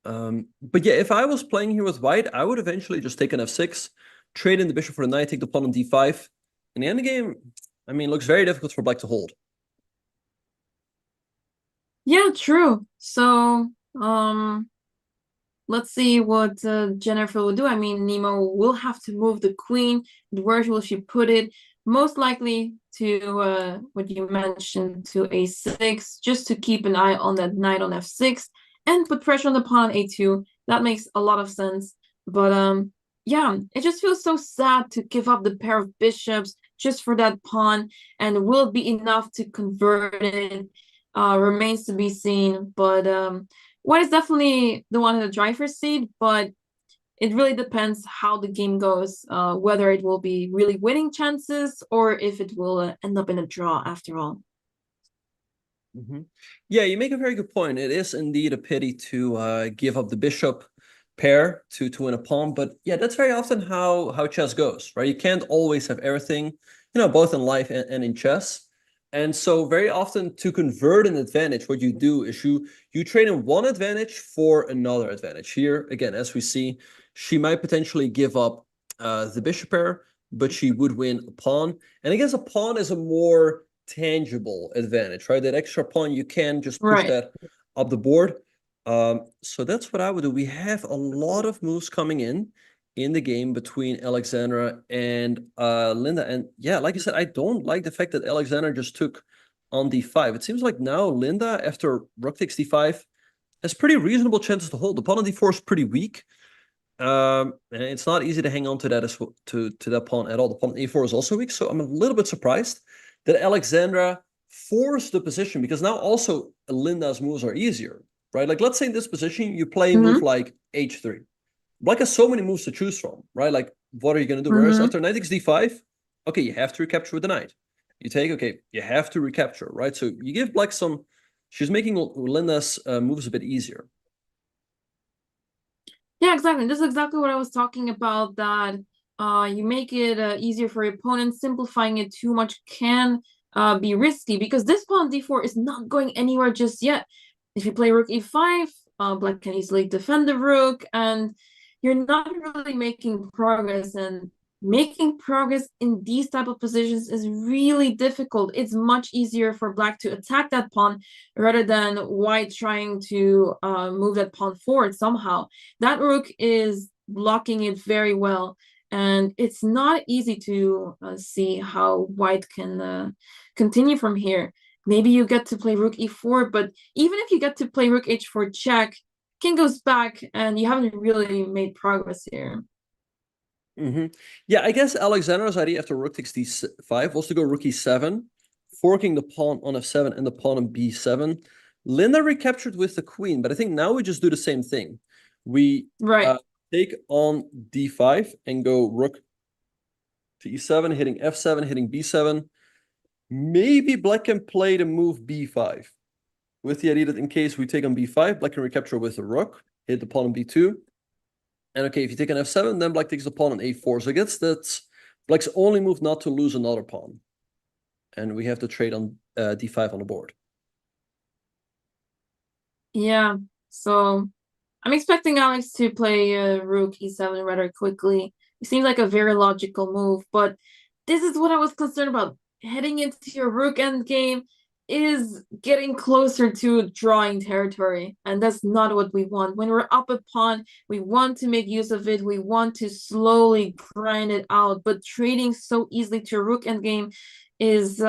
But yeah, if I was playing here with white, I would eventually just take an f6, trade in the bishop for the knight, take the pawn on d5. In the endgame, I mean, looks very difficult for black to hold. Yeah, true. So, let's see what Jennifer will do. I mean, Nemo will have to move the queen. Where will she put it? Most likely to what you mentioned, to a6, just to keep an eye on that knight on f6 and put pressure on the pawn on a2. That makes a lot of sense. But yeah, it just feels so sad to give up the pair of bishops just for that pawn, and will it be enough to convert it? Remains to be seen. But white is definitely the one in the driver's seat, but it really depends how the game goes, whether it will be really winning chances or if it will end up in a draw after all. Yeah, you make a very good point. It is indeed a pity to give up the bishop pair to win a pawn, but yeah, that's very often how chess goes, right? You can't always have everything, you know, both in life and in chess. And so very often to convert an advantage, what you do is you trade in one advantage for another advantage. Here, again, as we see, she might potentially give up the bishop pair, but she would win a pawn. And I guess a pawn is a more tangible advantage, right? That extra pawn, you can just push that up the board. So that's what I would do. We have a lot of moves coming in the game between Alexandra and Linda. And yeah, like I said, I don't like the fact that Alexandra just took on d5. It seems like now Linda, after rook takes d5, has pretty reasonable chances to hold. The pawn on d4 is pretty weak. And it's not easy to hang on to that to that pawn at all. The pawn on a4 is also weak. So I'm a little bit surprised that Alexandra forced the position, because now also Linda's moves are easier, right? Like, let's say in this position, you play a move like h3. Black has so many moves to choose from, right? Like what are you going to do? Whereas after knight takes d5, okay, you have to recapture with the knight. You take, okay, you have to recapture, right? So you give black some, she's making Linda's moves a bit easier. Yeah, exactly. This is exactly what I was talking about, that you make it easier for your opponent. Simplifying it too much can be risky, because this pawn d4 is not going anywhere just yet. If you play rook e5, black can easily defend the rook, and you're not really making progress. And making progress in these type of positions is really difficult. It's much easier for black to attack that pawn rather than white trying to move that pawn forward somehow. That rook is blocking it very well, and it's not easy to see how white can continue from here. Maybe you get to play rook e4, but even if you get to play rook h4 check, king goes back, and you haven't really made progress here. Yeah, I guess Alexander's idea after rook takes d5 was to go rook e7, forking the pawn on f7 and the pawn on b7. Linda recaptured with the queen, but I think now we just do the same thing. We take on d5 and go rook to e7, hitting f7, hitting b7. Maybe black can play the move b5, with the idea that in case we take on b5, black can recapture with the rook, hit the pawn on b2. And okay, if you take an f7, then black takes the pawn on a4. So I guess that's black's only move not to lose another pawn. And we have to trade on d5 on the board. Yeah, so I'm expecting Alex to play rook e7 rather quickly. It seems like a very logical move, but this is what I was concerned about. Heading into your rook endgame is getting closer to drawing territory, and that's not what we want. When we're up a pawn, we want to make use of it. We want to slowly grind it out, but trading so easily to a rook endgame is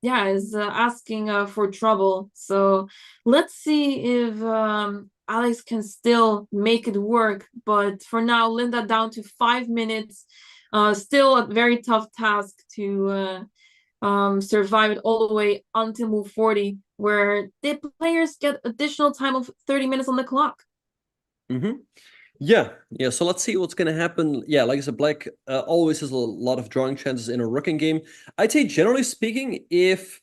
asking for trouble. So let's see if Alex can still make it work. But for now, Linda down to 5 minutes. Still a very tough task to survive it all the way until move 40, where the players get additional time of 30 minutes on the clock. Yeah. So let's see what's going to happen. Yeah, like I said, black always has a lot of drawing chances in a rook game. I'd say generally speaking, if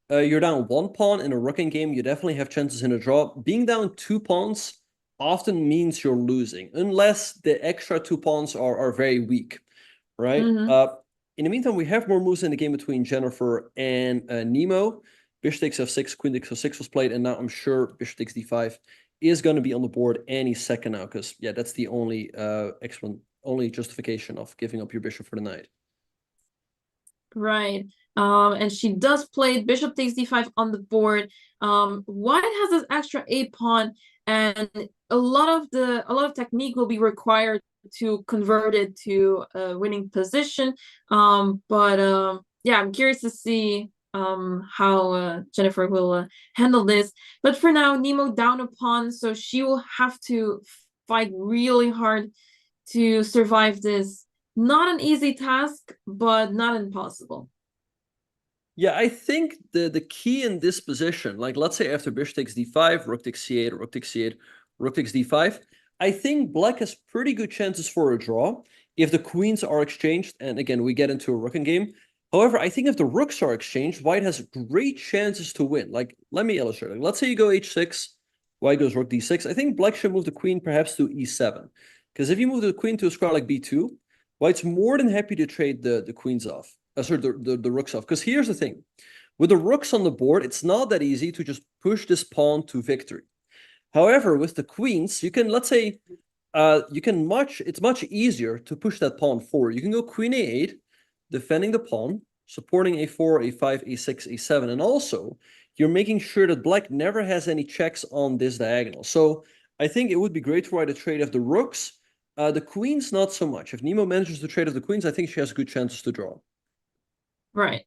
you're down 1 pawn in a rook game, you definitely have chances in a draw. Being down 2 pawns often means you're losing, unless the extra 2 pawns are very weak, right? In the meantime, we have more moves in the game between Jennifer and Nemo. Bishop takes f6, queen takes f6 was played, and now I'm sure bishop takes d5 is going to be on the board any second now, because yeah, that's the only only justification of giving up your bishop for the night. Right. And she does play bishop takes d5 on the board. White has this extra a pawn, and a lot of technique will be required to convert it to a winning position. Yeah, I'm curious to see how Jennifer will handle this. But for now, Nemo down a pawn, so she will have to fight really hard to survive this. Not an easy task, but not impossible. Yeah, I think the key in this position, like let's say after bishop takes d5, rook takes c8, rook takes c8, rook takes d5, I think black has pretty good chances for a draw if the queens are exchanged, and again, we get into a rook game. However, I think if the rooks are exchanged, white has great chances to win. Like, let me illustrate. Like, let's say you go h6, white goes rook d6. I think black should move the queen perhaps to e7. Because if you move the queen to a square like b2, white's more than happy to trade the queens off. The rooks off. Because here's the thing. With the rooks on the board, it's not that easy to just push this pawn to victory. However, with the queens, you can, let's say, it's much easier to push that pawn forward. You can go queen a8, defending the pawn, supporting a4, a5, a6, a7, and also you're making sure that black never has any checks on this diagonal. So I think it would be great for white to trade off the rooks. The queens, not so much. If Nemo manages to trade off the queens, I think she has good chances to draw. Right.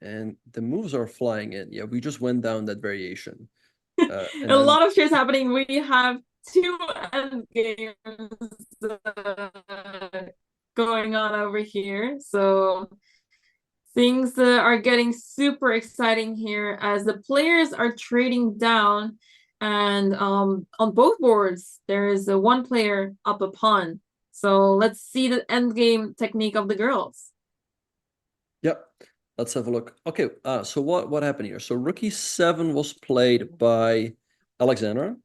And the moves are flying in. Yeah, we just went down that variation. A lot of shares happening. We have 2 endgames going on over here. So things are getting super exciting here as the players are trading down. and on both boards there is a one player up a pawn. So let's see the endgame technique of the girls. Yep. Let's have a look. Okay, so what happened here? So rook e7 was played by Alexandra.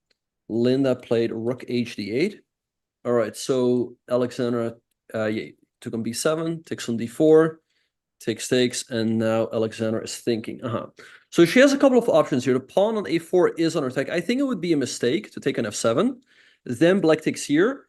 Linda played rook hd8. All right, so Alexandra took on b7, takes on d4, takes, and now Alexandra is thinking. So she has a couple of options here. The pawn on a4 is on attack. I think it would be a mistake to take on f7. Then black takes here.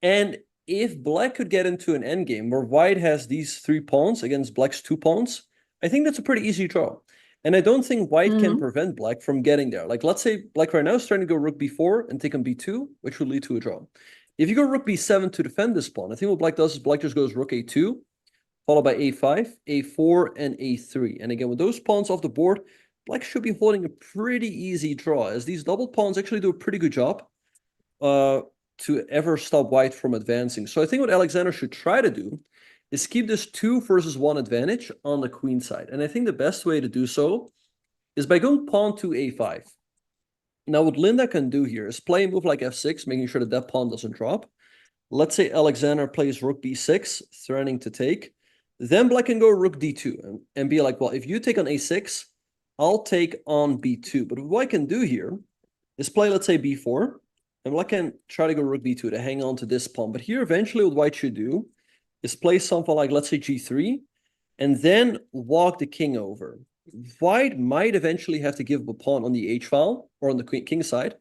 And if black could get into an endgame where white has these 3 pawns against black's 2 pawns, I think that's a pretty easy draw. And I don't think white can prevent black from getting there. Like, let's say black right now is trying to go rook b4 and take on b2, which would lead to a draw. If you go rook b7 to defend this pawn, I think what black does is black just goes rook a2, followed by a5, a4, and a3. And again, with those pawns off the board, black should be holding a pretty easy draw, as these double pawns actually do a pretty good job to ever stop white from advancing. So I think what Alexander should try to do is keep this 2 versus 1 advantage on the queen side. And I think the best way to do so is by going pawn to a5. Now what Linda can do here is play a move like f6, making sure that that pawn doesn't drop. Let's say Alexander plays rook b6, threatening to take. Then black can go rook d2 and be like, well, if you take on a6, I'll take on b2. But what I can do here is play, let's say, b4. And black can try to go rook b2 to hang on to this pawn. But here, eventually, what white should do is play something like, let's say, g3, and then walk the king over. White might eventually have to give up a pawn on the h-file, or on the king side.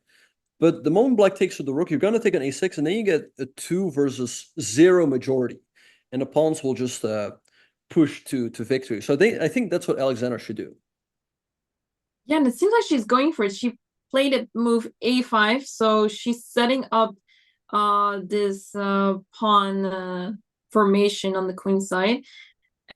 But the moment black takes with the rook, you're going to take an a6, and then you get a 2 versus 0 majority. And the pawns will just push to victory. So I think that's what Alexander should do. Yeah, and it seems like she's going for it. She played a move a5, so she's setting up this pawn formation on the queen side.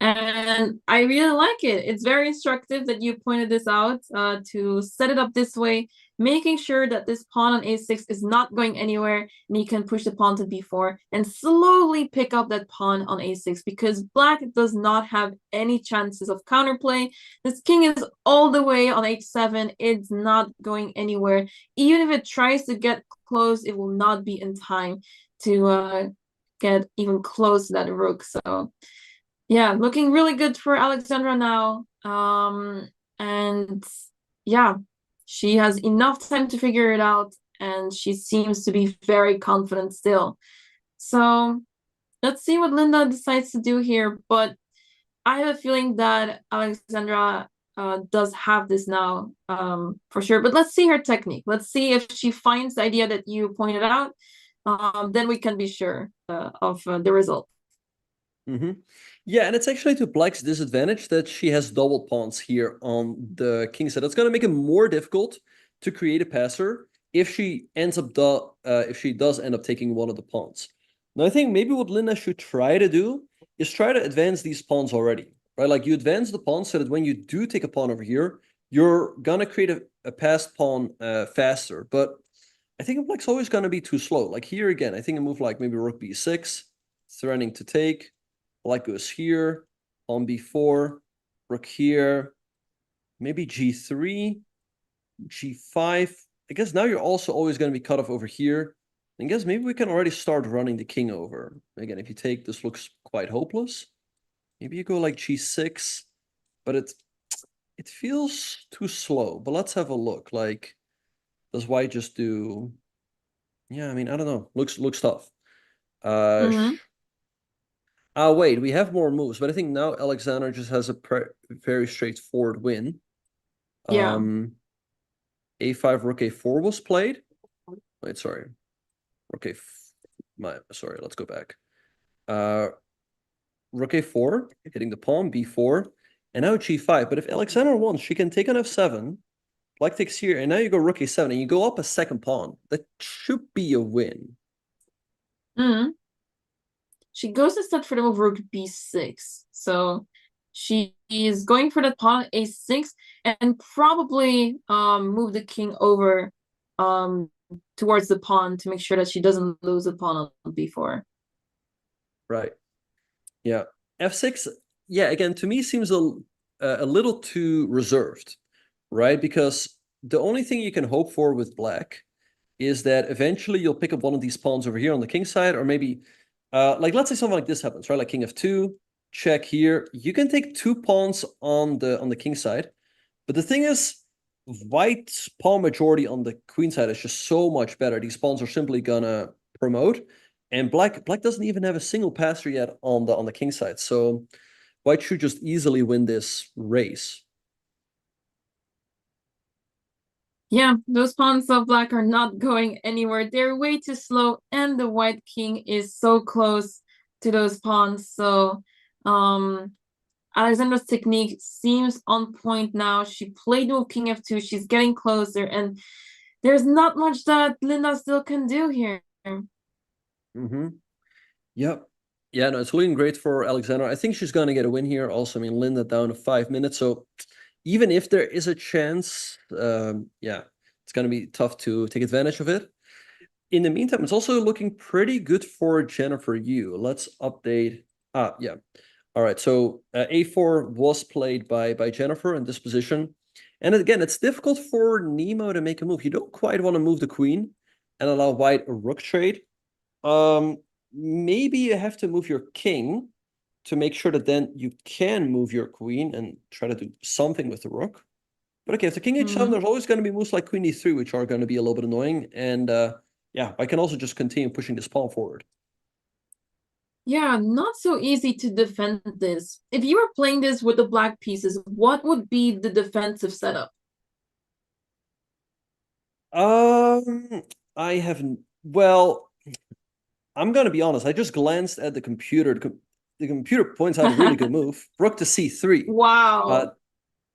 And I really like it. It's very instructive that you pointed this out, to set it up this way, making sure that this pawn on a6 is not going anywhere, and you can push the pawn to b4 and slowly pick up that pawn on a6, because black does not have any chances of counterplay. This king is all the way on h7. It's not going anywhere. Even if it tries to get close, it will not be in time to get even close to that rook. So yeah, looking really good for Alexandra now. And yeah, she has enough time to figure it out, and she seems to be very confident still. So let's see what Linda decides to do here. But I have a feeling that Alexandra does have this now, for sure. But let's see her technique. Let's see if she finds the idea that you pointed out. Then we can be sure of the result. Yeah, and it's actually to black's disadvantage that she has double pawns here on the king side. That's going to make it more difficult to create a passer if she ends up if she does end up taking one of the pawns. Now, I think maybe what Linda should try to do is try to advance these pawns already, right? Like, you advance the pawn so that when you do take a pawn over here, you're going to create a passed pawn faster. But I think black's always going to be too slow. Like here again, I think a move like maybe rook b6, threatening to take. Black goes here, on b4, rook here, maybe g3, g5. I guess now you're also always going to be cut off over here. I guess maybe we can already start running the king over. Again, if you take, this looks quite hopeless. Maybe you go like g6, but it feels too slow. But let's have a look. Like, does white just do... Yeah, I mean, I don't know. Looks tough. Wait, we have more moves, but I think now Alexander just has a very straightforward win. Yeah. A5, rook a4 was played. Wait, sorry. Rook sorry, let's go back. Rook a4, hitting the pawn, b4, and now g5. But if Alexander wants, she can take on f7. Black takes here, and now you go rook a7, and you go up a second pawn. That should be a win. She goes instead for the move rook b6. So she is going for the pawn a6 and probably move the king over towards the pawn to make sure that she doesn't lose the pawn on b4. Right. Yeah. f6, yeah, again, to me seems a little too reserved, right? Because the only thing you can hope for with black is that eventually you'll pick up one of these pawns over here on the king side, or maybe, like let's say something like this happens, right? Like king f2, check here. You can take 2 pawns on the king side, but the thing is, white's pawn majority on the queen side is just so much better. These pawns are simply gonna promote, and black doesn't even have a single passer yet on the king side, so white should just easily win this race. Yeah, those pawns of black are not going anywhere. They're way too slow, and the white king is so close to those pawns. So Alexandra's technique seems on point now. She played with king f2. She's getting closer, and there's not much that Linda still can do here. Yep. Yeah, no, it's looking great for Alexandra. I think she's going to get a win here. Also, I mean, Linda down to 5 minutes. So even if there is a chance, yeah, it's going to be tough to take advantage of it. In the meantime, it's also looking pretty good for Jennifer Yu. Let's update. Yeah. All right. So a4 was played by Jennifer in this position. And again, it's difficult for Nemo to make a move. You don't quite want to move the queen and allow white a rook trade. Maybe you have to move your king to make sure that then you can move your queen and try to do something with the rook. But okay, if the king h7, there's always going to be moves like queen e3, which are going to be a little bit annoying. And yeah, I can also just continue pushing this pawn forward. Yeah, not so easy to defend this. If you were playing this with the black pieces, what would be the defensive setup? I haven't. Well, I'm going to be honest. I just glanced at the computer. The computer points out a really good move. Rook to c3. Wow.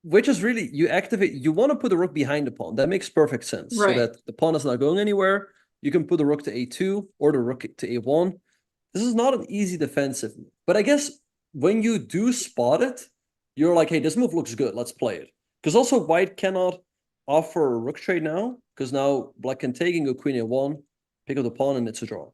Which is really, you want to put the rook behind the pawn. That makes perfect sense. Right. So that the pawn is not going anywhere. You can put the rook to a2 or the rook to a1. This is not an easy defensive move. But I guess when you do spot it, you're like, hey, this move looks good. Let's play it. Because also white cannot offer a rook trade now, because now black can take and go queen a1, pick up the pawn, and it's a draw.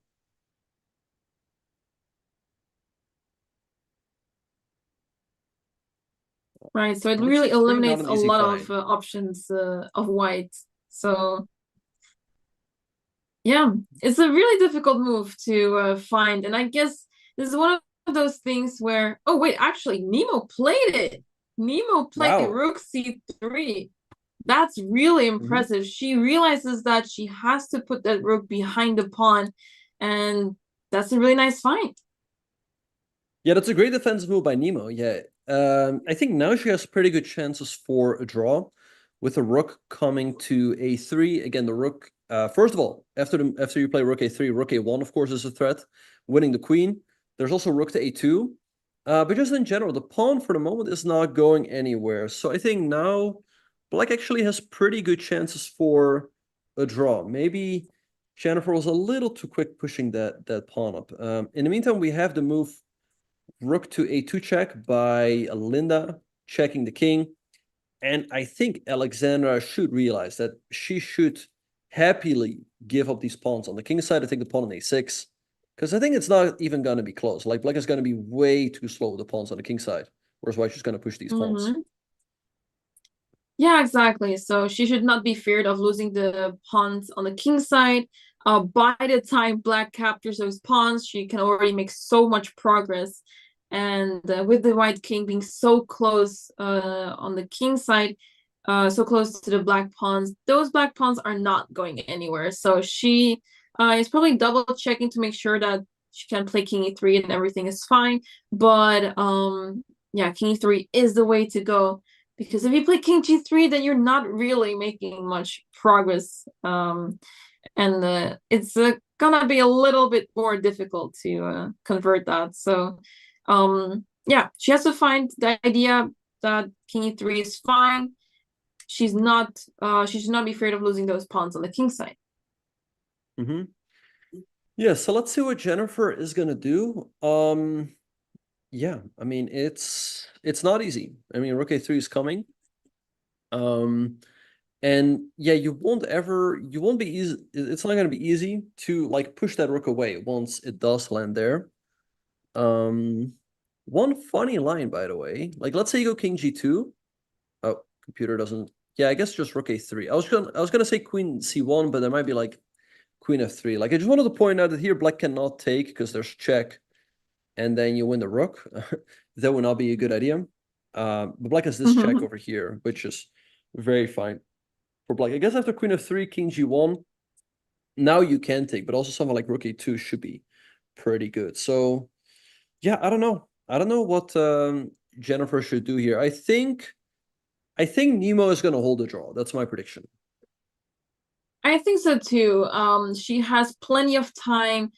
Right, so it Which really is really eliminates not a an easy lot find. of options of white. So yeah, it's a really difficult move to find. And I guess this is one of those things where, oh wait, actually Nemo played it. Nemo played rook c3. That's really impressive. She realizes that she has to put that rook behind the pawn, and that's a really nice find. Yeah, that's a great defensive move by Nemo. Yeah, I think now she has pretty good chances for a draw with the rook coming to a3. Again, the rook, first of all, after you play rook a3, rook a1, of course, is a threat, winning the queen. There's also rook to a2. But just in general, the pawn for the moment is not going anywhere. So I think now black actually has pretty good chances for a draw. Maybe Jennifer was a little too quick pushing that pawn up. In the meantime, we have the move rook to a2 check by Linda, checking the king. And I think Alexandra should realize that she should happily give up these pawns on the king side. I think the pawn on a6, because I think it's not even going to be close. Like black is going to be way too slow with the pawns on the king side, whereas white is going to push these pawns. Yeah, exactly. So she should not be feared of losing the pawns on the king side. By the time black captures those pawns, she can already make so much progress. And with the white king being so close on the king side, so close to the black pawns, those black pawns are not going anywhere. So she is probably double checking to make sure that she can play king e3 and everything is fine. But yeah, king e3 is the way to go. Because if you play king g3, then you're not really making much progress. And it's gonna be a little bit more difficult to convert that. So yeah, she has to find the idea that king e3 is fine. She should not be afraid of losing those pawns on the king side. Yeah, so let's see what Jennifer is gonna do. Yeah, I mean, it's not easy. I mean, rook a3 is coming. And yeah, you won't be easy. It's not going to be easy to like push that rook away once it does land there. One funny line, by the way, like let's say you go king g2. Oh, computer doesn't Yeah, I guess just rook a3. I was gonna say queen c1, but there might be like queen f3. Like I just wanted to point out that here black cannot take because there's check, and then you win the rook. That would not be a good idea. But black has this check over here, which is very fine for black. I guess after queen f3, king g1, now you can take, but also something like rook a2 should be pretty good. So yeah, I don't know. I don't know what Jennifer should do here. I think Nemo is going to hold the draw. That's my prediction. I think so too. She has plenty of time.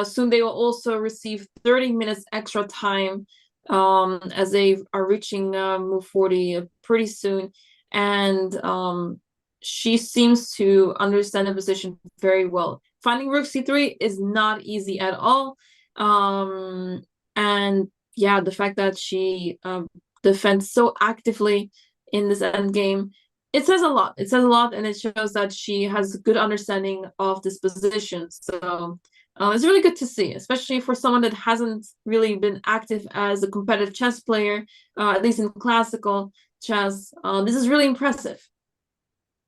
Soon they will also receive 30 minutes extra time as they are reaching move 40 pretty soon. And she seems to understand the position very well. Finding rook c3 is not easy at all. And yeah, the fact that she defends so actively in this endgame, it says a lot. It says a lot, and it shows that she has a good understanding of this position. So it's really good to see, especially for someone that hasn't really been active as a competitive chess player, at least in classical chess. This is really impressive.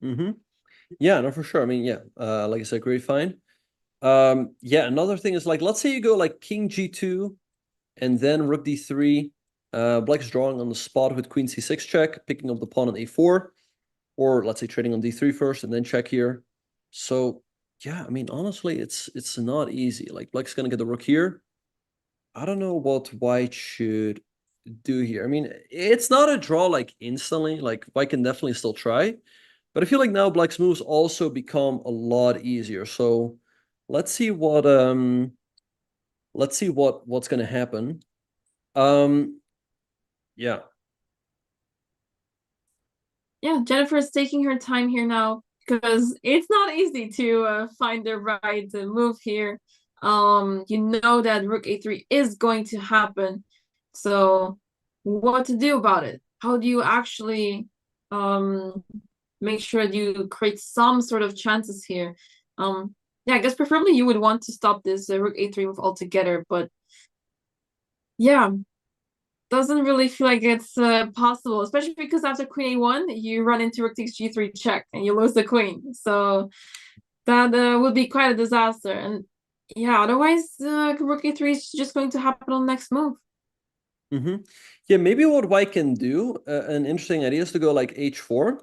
Yeah, no, for sure. I mean, yeah, like I said, great find. Yeah, another thing is like, let's say you go like king g2 and then rook d3. Black's drawing on the spot with queen c6 check, picking up the pawn on a4. Or let's say trading on d3 first and then check here. So yeah, I mean, honestly, it's not easy. Like black's gonna get the rook here. I don't know what white should do here. I mean, it's not a draw like instantly. Like white can definitely still try, but I feel like now black's moves also become a lot easier. So let's see what's gonna happen. Yeah. Yeah, Jennifer is taking her time here now because it's not easy to find the right move here. You know that rook a3 is going to happen. So what to do about it? How do you actually make sure you create some sort of chances here? Yeah, I guess preferably you would want to stop this rook a3 move altogether, but yeah, doesn't really feel like it's possible, especially because after queen a1, you run into rook takes g3 check and you lose the queen. So that would be quite a disaster. And yeah, otherwise, rook a3 is just going to happen on the next move. Yeah, maybe what white can do, an interesting idea is to go like h4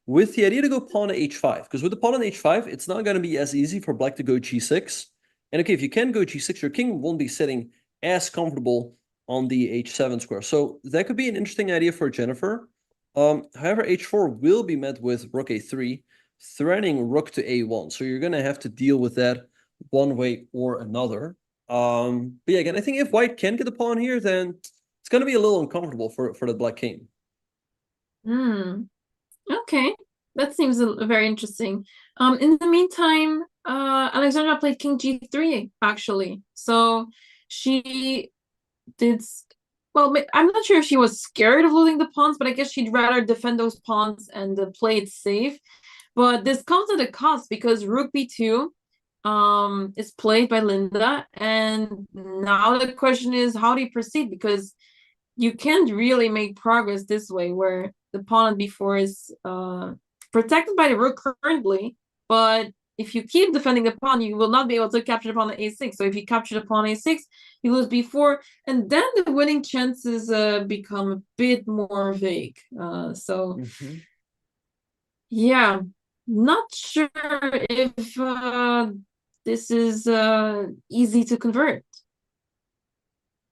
with the idea to go pawn to h5. Because with the pawn on h5, it's not going to be as easy for black to go g6. And okay, if you can go g6, your king won't be sitting as comfortable on the h7 square. So that could be an interesting idea for Jennifer. However, h4 will be met with rook a3, threatening rook to a1. So you're going to have to deal with that one way or another. But yeah, again, I think if white can get the pawn here, then it's going to be a little uncomfortable for the black king. Okay, that seems very interesting. In the meantime, Alexandra played king g3, actually. So she did well. I'm not sure if she was scared of losing the pawns, but I guess she'd rather defend those pawns and play it safe. But this comes at a cost because rook b2 is played by Linda, and now the question is, how do you proceed? Because you can't really make progress this way, where the pawn on b4 is protected by the rook currently, but if you keep defending the pawn, you will not be able to capture the pawn on a6. So if you capture the pawn on a6, you lose b4, and then the winning chances become a bit more vague. Yeah, not sure if this is easy to convert.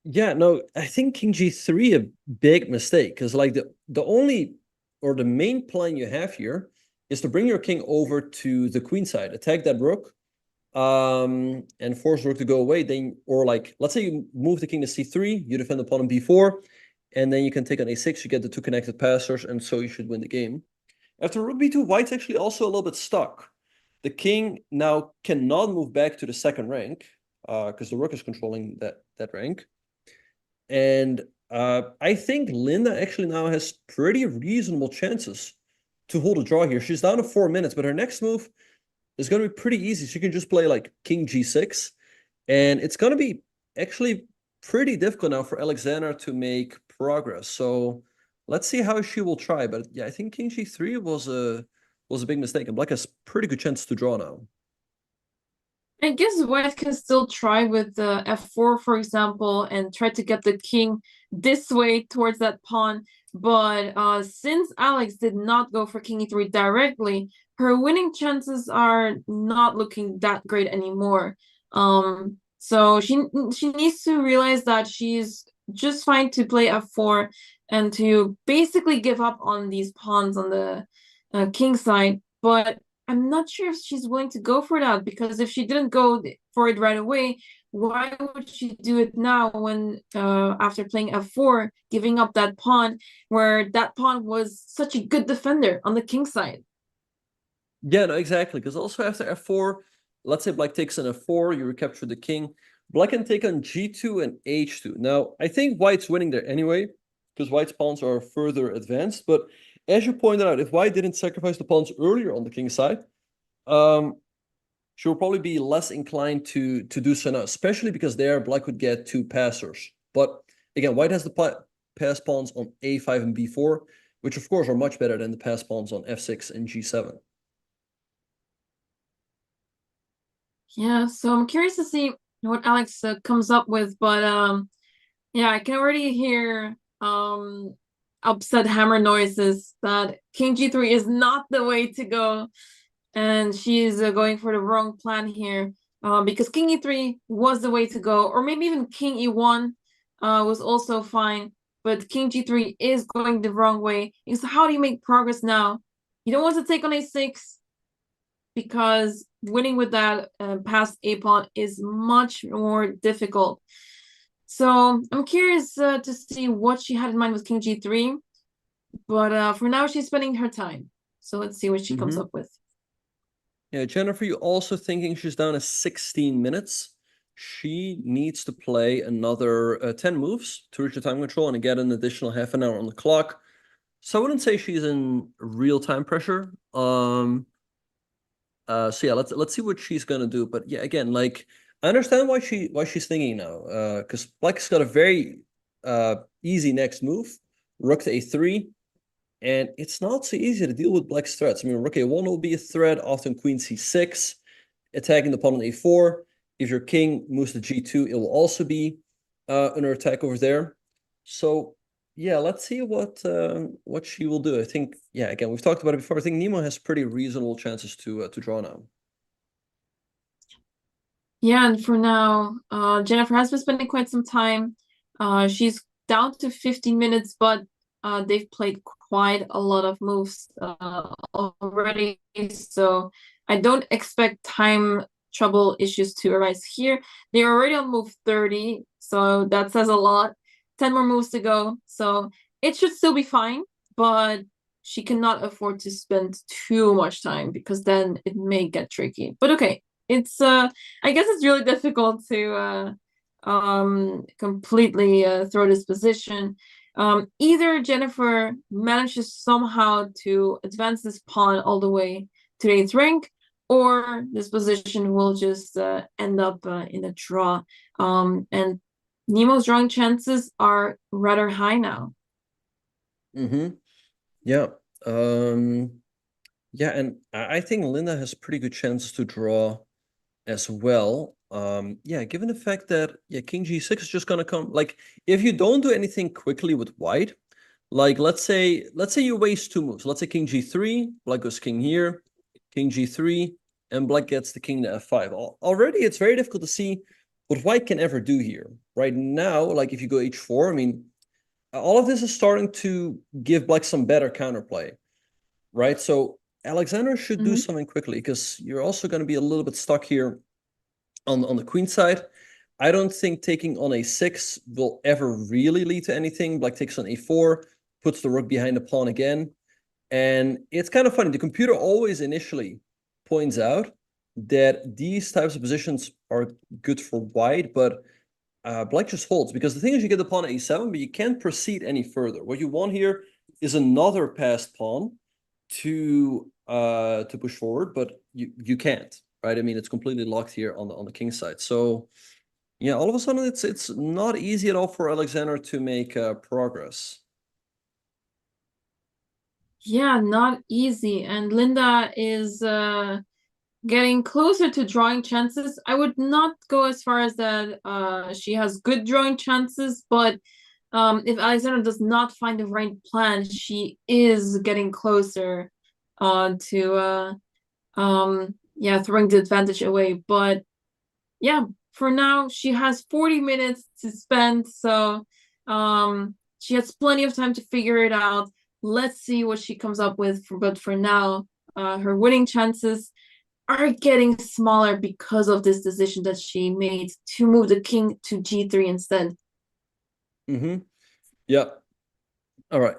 Yeah, no, I think king g3 a big mistake, because like the only or the main plan you have here is to bring your king over to the queen side, attack that rook, and force rook to go away. Then, or like, let's say you move the king to c3, you defend the pawn on b4, and then you can take on a6, you get the two connected passers, and so you should win the game. After rook b2, white's actually also a little bit stuck. The king now cannot move back to the second rank, because the rook is controlling that rank. And I think Linda actually now has pretty reasonable chances to hold a draw here. She's down to 4 minutes, but her next move is going to be pretty easy. She can just play like king g6, and it's going to be actually pretty difficult now for Alexander to make progress. So let's see how she will try. But yeah, I think king g3 was a big mistake, and black has pretty good chance to draw now. I guess white can still try with the f4, for example, and try to get the king this way towards that pawn. But since Alex did not go for king e3 directly, her winning chances are not looking that great anymore. So she needs to realize that she's just fine to play f4 and to basically give up on these pawns on the king side. But I'm not sure if she's willing to go for that, because if she didn't go for it right away, why would she do it now when after playing f4, giving up that pawn, where that pawn was such a good defender on the king side? Yeah, no, exactly. Because also after f4, let's say black takes on f4, you recapture the king. Black can take on g2 and h2. Now, I think white's winning there anyway, because white's pawns are further advanced. But as you pointed out, if white didn't sacrifice the pawns earlier on the king side, she will probably be less inclined to do so now, especially because there black would get 2 passers. But again, white has the pass pawns on a5 and b4, which of course are much better than the pass pawns on f6 and g7. Yeah, so I'm curious to see what Alex comes up with, but yeah, I can already hear upset hammer noises that king g3 is not the way to go, and she's going for the wrong plan here, because king e3 was the way to go, or maybe even king e1 was also fine, but king g3 is going the wrong way. So how do you make progress now? You don't want to take on a6, because winning with that past a pawn is much more difficult. So I'm curious to see what she had in mind with king g3, but for now she's spending her time. So let's see what she comes up with. Yeah, Jennifer, you also thinking she's down to 16 minutes. She needs to play another 10 moves to reach the time control and get an additional half an hour on the clock. So I wouldn't say she's in real time pressure. So yeah, let's see what she's gonna do. But yeah, again, like I understand why she's thinking now. Because black's got a very easy next move, rook to a3, and it's not so easy to deal with black's threats. I mean, rook a1 will be a threat, often queen c6, attacking the pawn on a4. If your king moves to g2, it will also be under attack over there. So yeah, let's see what she will do. I think, yeah, again, we've talked about it before. I think Nemo has pretty reasonable chances to draw now. Yeah, and for now, Jennifer has been spending quite some time. She's down to 15 minutes, but they've played quite a lot of moves already. So I don't expect time trouble issues to arise here. They're already on move 30, so that says a lot. 10 more moves to go, so it should still be fine, but she cannot afford to spend too much time, because then it may get tricky. But okay, it's I guess it's really difficult to completely throw this position. Either Jennifer manages somehow to advance this pawn all the way to the 8th rank, or this position will just end up in a draw. And Nemo's drawing chances are rather high now. Yeah. Yeah, and I think Linda has pretty good chances to draw as well. Yeah, given the fact that king g6 is just gonna come. Like, if you don't do anything quickly with white, like let's say you waste 2 moves. Let's say king g3, black goes king here, king g3, and black gets the king to f5. Already, it's very difficult to see what white can ever do here. Right now, like if you go h4, I mean, all of this is starting to give black some better counterplay, right? So Alexander should do something quickly, because you're also going to be a little bit stuck here on the queen side. I don't think taking on a6 will ever really lead to anything. Black takes on a4, puts the rook behind the pawn again. And it's kind of funny. The computer always initially points out that these types of positions are good for white, but black just holds, because the thing is you get the pawn at a7, but you can't proceed any further. What you want here is another passed pawn to push forward, but you can't, right? I mean, it's completely locked here on the king side. So yeah, all of a sudden it's not easy at all for Alexander to make progress. Yeah, not easy. And Linda is getting closer to drawing chances. I would not go as far as that she has good drawing chances, but if Alexandra does not find the right plan, she is getting closer to yeah, throwing the advantage away. But yeah, for now she has 40 minutes to spend, so she has plenty of time to figure it out. Let's see what she comes up with. But for now, her winning chances are getting smaller because of this decision that she made to move the king to g3 instead. Yeah. All right.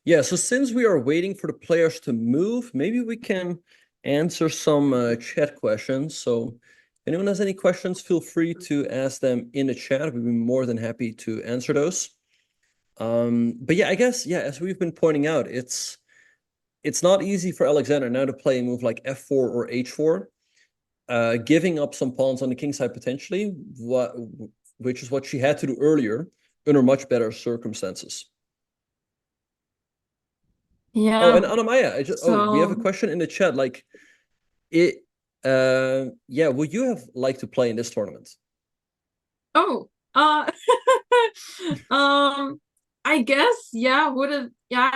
Yeah, so since we are waiting for the players to move, maybe we can answer some chat questions. So if anyone has any questions, feel free to ask them in the chat. We'd be more than happy to answer those. But yeah, I guess, yeah, as we've been pointing out, it's not easy for Alexander now to play a move like f4 or h4, giving up some pawns on the king side potentially, which is what she had to do earlier under much better circumstances. Yeah. Oh, and Anamaya, we have a question in the chat. Like, yeah, would you have liked to play in this tournament? Oh, I guess, yeah, would have, yeah.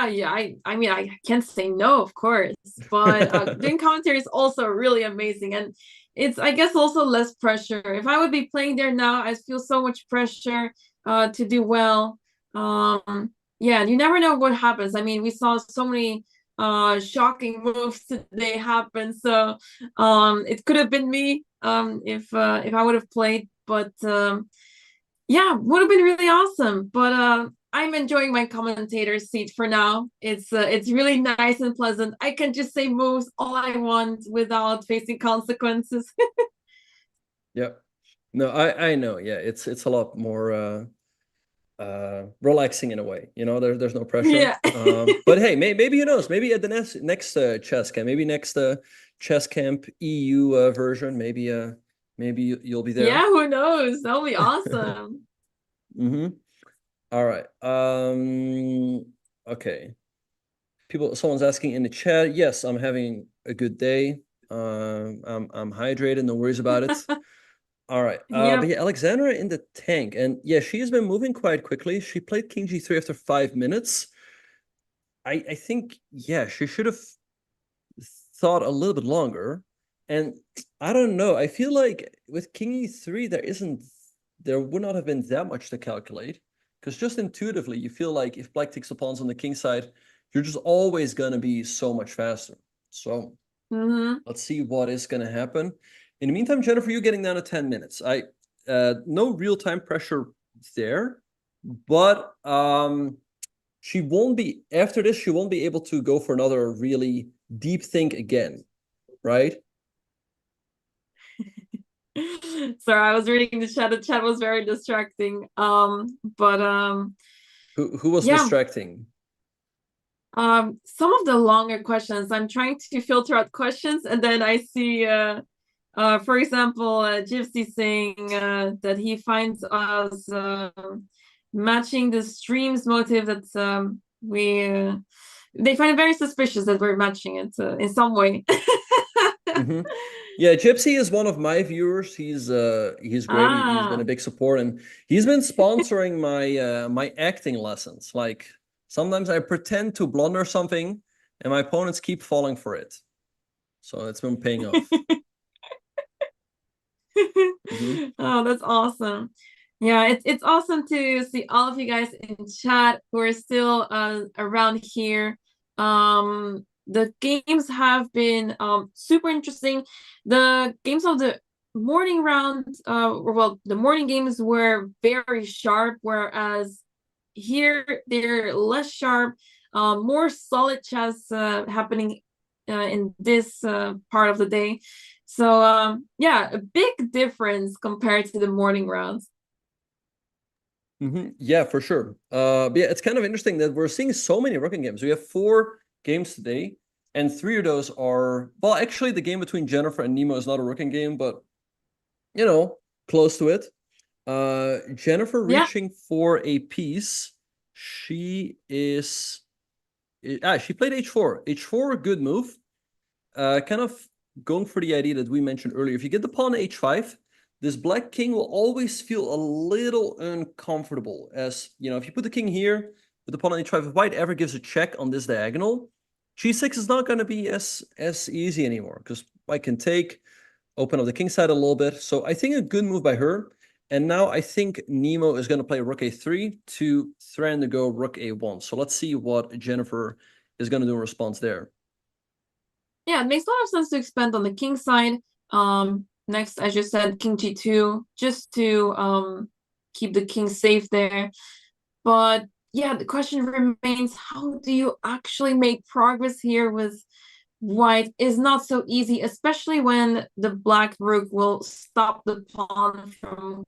I mean, I can't say no, of course, but doing commentary is also really amazing, and it's, I guess, also less pressure. If I would be playing there now, I feel so much pressure to do well. Yeah, you never know what happens. I mean, we saw so many shocking moves today happen, so it could have been me if I would have played, but yeah, would have been really awesome. But I'm enjoying my commentator seat for now. It's really nice and pleasant. I can just say moves all I want without facing consequences. Yeah. No, I know. Yeah, it's a lot more relaxing in a way. You know, there's no pressure. Yeah. But hey, maybe who knows? Maybe at the next chess camp, maybe next chess camp EU version, maybe you'll be there. Yeah, who knows? That'll be awesome. All right. Okay. Someone's asking in the chat. Yes, I'm having a good day. I'm hydrated, no worries about it. All right. Yep. But yeah, Alexandra in the tank, and yeah, she has been moving quite quickly. She played King G3 after 5 minutes. I think, yeah, she should have thought a little bit longer. And I don't know. I feel like with King E3, there would not have been that much to calculate. Because just intuitively, you feel like if black takes the pawns on the king side, you're just always going to be so much faster. So let's see what is going to happen. In the meantime, Jennifer, you're getting down to 10 minutes. No real time pressure there, but she won't be, after this, she won't be able to go for another really deep think again, right? Sorry, I was reading the chat. The chat was very distracting. But who was distracting? Some of the longer questions. I'm trying to filter out questions, and then I see for example, Gypsy saying that he finds us matching the stream's motive that they find it very suspicious that we're matching it in some way. Yeah, Gypsy is one of my viewers. He's great. He's been a big support, and he's been sponsoring my my acting lessons. Like sometimes I pretend to blunder something, and my opponents keep falling for it. So it's been paying off. Oh, that's awesome. Yeah, it's awesome to see all of you guys in chat who are still around here. The games have been super interesting. The games of the morning round, well, the morning games were very sharp, whereas here they're less sharp, more solid chess happening in this part of the day. So yeah, a big difference compared to the morning rounds. Yeah, for sure. But yeah, it's kind of interesting that we're seeing so many rooking games. We have 4 games today, and 3 of those are, well, actually the game between Jennifer and Nemo is not a rooking game, but you know, close to it. Jennifer reaching for a piece. She is She played h4. h4, good move. Kind of going for the idea that we mentioned earlier. If you get the pawn to h5, this black king will always feel a little uncomfortable. As, you know, if you put the king here, with the pawn on h5, if white ever gives a check on this diagonal, g6 is not going to be as easy anymore, because white can take, open up the king side a little bit. So I think a good move by her. And now I think Nemo is going to play rook a3 to threaten to go rook a1. So let's see what Jennifer is going to do in response there. Yeah, it makes a lot of sense to expand on the king side. Next, as you said, king g2, just to keep the king safe there. But yeah, the question remains, how do you actually make progress here with white? Is not so easy, especially when the black rook will stop the pawn from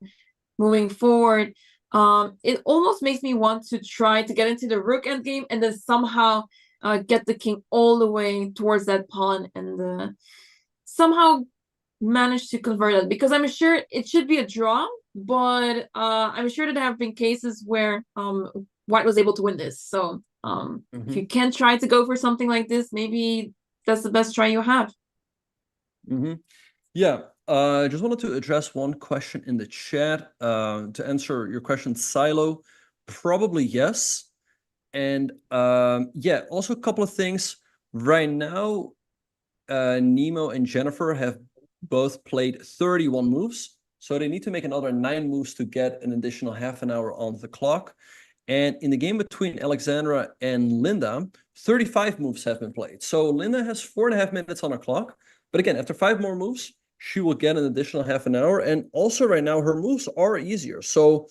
moving forward. It almost makes me want to try to get into the rook endgame and then somehow get the king all the way towards that pawn and somehow manage to convert it, because I'm sure it should be a draw, but I'm sure that there have been cases where white was able to win this. So if you can try to go for something like this, maybe that's the best try you have. Yeah, I just wanted to address one question in the chat. To answer your question, Silo, probably yes. And yeah, also a couple of things. Right now, Nemo and Jennifer have both played 31 moves. So they need to make another 9 moves to get an additional half an hour on the clock. And in the game between Alexandra and Linda, 35 moves have been played. So Linda has 4.5 minutes on her clock. But again, after 5 more moves, she will get an additional half an hour. And also right now, her moves are easier. So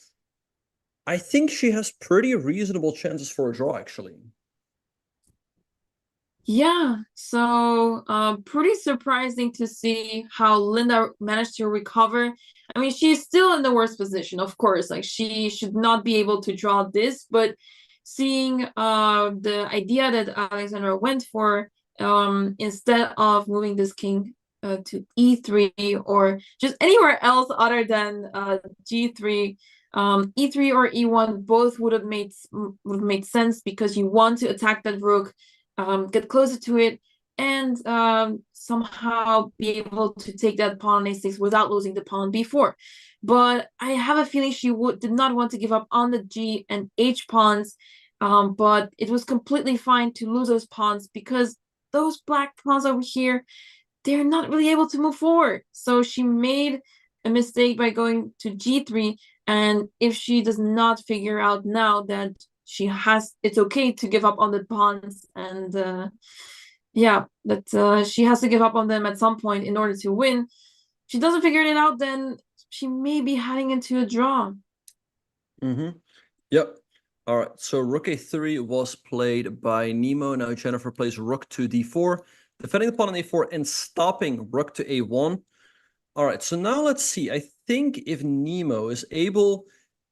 I think she has pretty reasonable chances for a draw, actually. Yeah, so pretty surprising to see how Linda managed to recover. I mean, she's still in the worst position, of course. Like, she should not be able to draw this, but seeing the idea that Alexandra went for, instead of moving this king to e3 or just anywhere else other than g3, e3 or e1 both would have made sense, because you want to attack that rook, get closer to it, and somehow be able to take that pawn on a6 without losing the pawn b4. But I have a feeling she did not want to give up on the g and h pawns, but it was completely fine to lose those pawns, because those black pawns over here, they're not really able to move forward. So she made a mistake by going to g3, and if she does not figure out now that it's okay to give up on the pawns, and yeah, that she has to give up on them at some point in order to win. If she doesn't figure it out, then she may be heading into a draw. Yep. All right, so rook a3 was played by Nemo. Now Jennifer plays rook to d4, defending the pawn on a4 and stopping rook to a1. All right, so now let's see. I think if Nemo is able,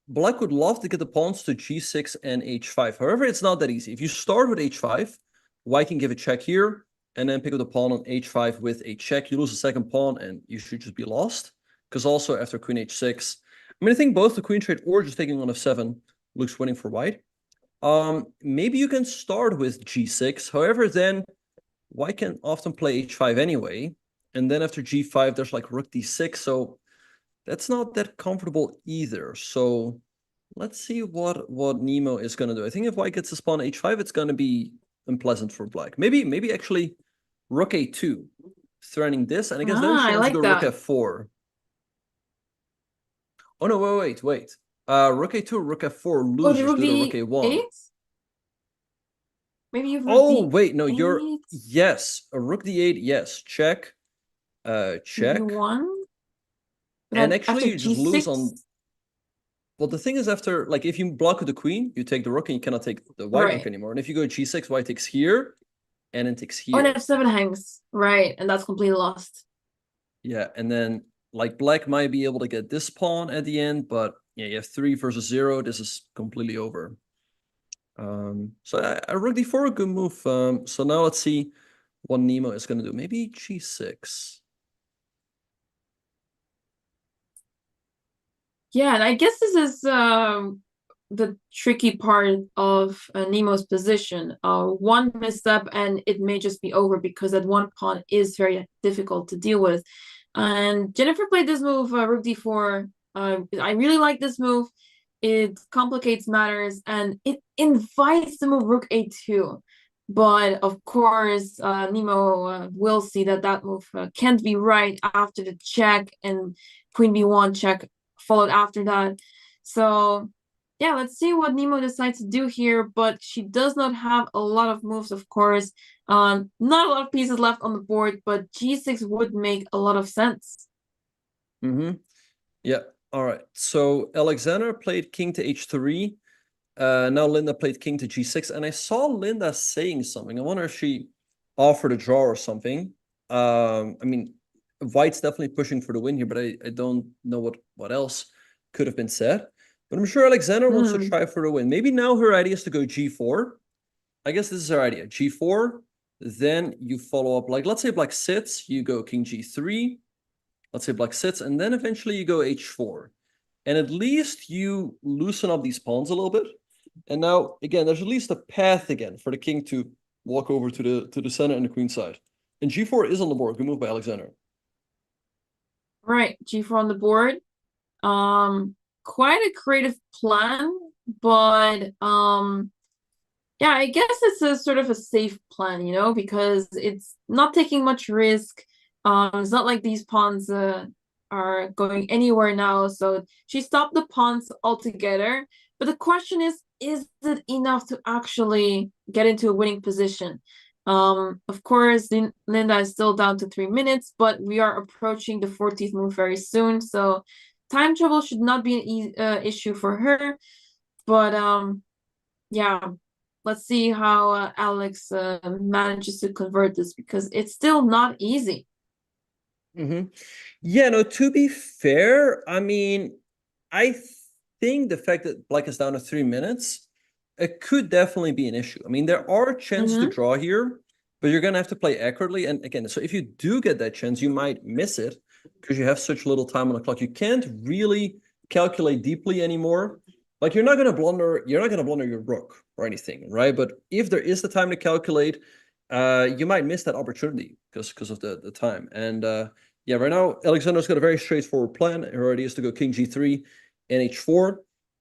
black would love to get the pawns to g6 and h5. However, it's not that easy. If you start with h5, white can give a check here, and then pick up the pawn on h5 with a check. You lose the second pawn, and you should just be lost. Because also after queen h6, I mean, I think both the queen trade or just taking on f7 looks winning for white. Maybe you can start with g6. However, then white can often play h5 anyway. And then after g5, there's like rook d6. So that's not that comfortable either. So let's see what Nemo is going to do. I think if white gets this pawn h5, it's going to be unpleasant for black. Maybe actually rook a2, threatening this. And I guess then she wants to go rook f4. Oh, no, wait. Rook a2, rook f4 loses to the rook a1. Maybe you've wait, no, you're... Yes, a rook d8, yes. Check. Check. And actually, you just lose on... Well, the thing is, after, like, if you block with the queen, you take the rook and you cannot take the white rook anymore. And if you go g6, white takes here, and then takes here. Oh, and f7 hangs. Right, and that's completely lost. Yeah, and then, like, black might be able to get this pawn at the end, but yeah, you have 3 versus 0. This is completely over. So I rook d4, a good move. So now let's see what Nemo is going to do. Maybe g6. Yeah, and I guess this is the tricky part of Nemo's position. One misstep and it may just be over because that one pawn is very difficult to deal with. And Jennifer played this move, rook d4. I really like this move. It complicates matters and it invites the move rook a2. But of course, Nemo will see that that move can't be right after the check, and queen b1 check followed after that. So yeah, let's see what Nemo decides to do here, but she does not have a lot of moves, of course. Not a lot of pieces left on the board, but g6 would make a lot of sense. Yeah, all right. So Alexander played king to h3. Now Linda played king to g6, and I saw Linda saying something. I wonder if she offered a draw or something. I mean, White's definitely pushing for the win here, but I don't know what else could have been said. But I'm sure Alexander wants to try for the win. Maybe now her idea is to go g4. I guess this is her idea. g4, then you follow up, like, let's say black sits, you go king g3. Let's say black sits, and then eventually you go h4. And at least you loosen up these pawns a little bit. And now, again, there's at least a path again for the king to walk over to the center and the queen side. And g4 is on the board. Good move by Alexander. Right, g4 on the board. Quite a creative plan, but yeah, I guess it's a sort of a safe plan, you know, because it's not taking much risk. It's not like these pawns are going anywhere now, so she stopped the pawns altogether. But the question is it enough to actually get into a winning position? Of course, Linda is still down to 3 minutes, but we are approaching the 14th move very soon, so time travel should not be an issue for her. But yeah, let's see how Alex manages to convert this, because it's still not easy. Yeah, no, to be fair, I mean, I think the fact that black is down to 3 minutes, it could definitely be an issue. I mean, there are chances to draw here, but you're going to have to play accurately. And again, so if you do get that chance, you might miss it because you have such little time on the clock. You can't really calculate deeply anymore. Like, you're not going to blunder your rook or anything, right? But if there is the time to calculate, you might miss that opportunity because of the time. And yeah, right now, Alexander's got a very straightforward plan. Her idea is to go king g3 and h4.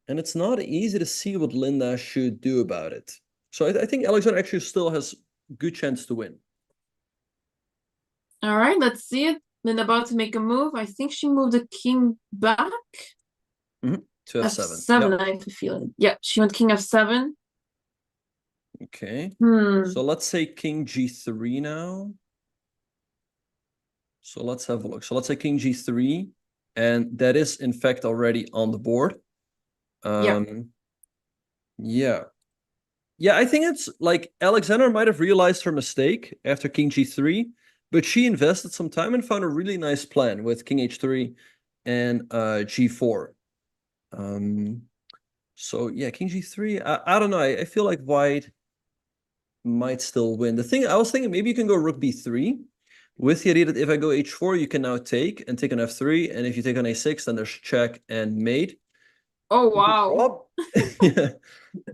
And it's not easy to see what Linda should do about it. So I think Alexander actually still has a good chance to win. All right, let's see it. Linda about to make a move. I think she moved the king back. To f7. f7, Yep. I have a feeling. Yeah, she went king f7. Okay. So let's say king g3 now. So let's have a look. So let's say king g3, and that is in fact already on the board. Yeah, I think it's like Alexander might have realized her mistake after king g3, but she invested some time and found a really nice plan with king h3 and g4. So yeah, king g3. I don't know. I feel like White might still win. The thing I was thinking, maybe you can go rook b3 with the idea that if I go h4, you can now take on f3, and if you take on a6, then there's check and mate. Oh wow! Yeah.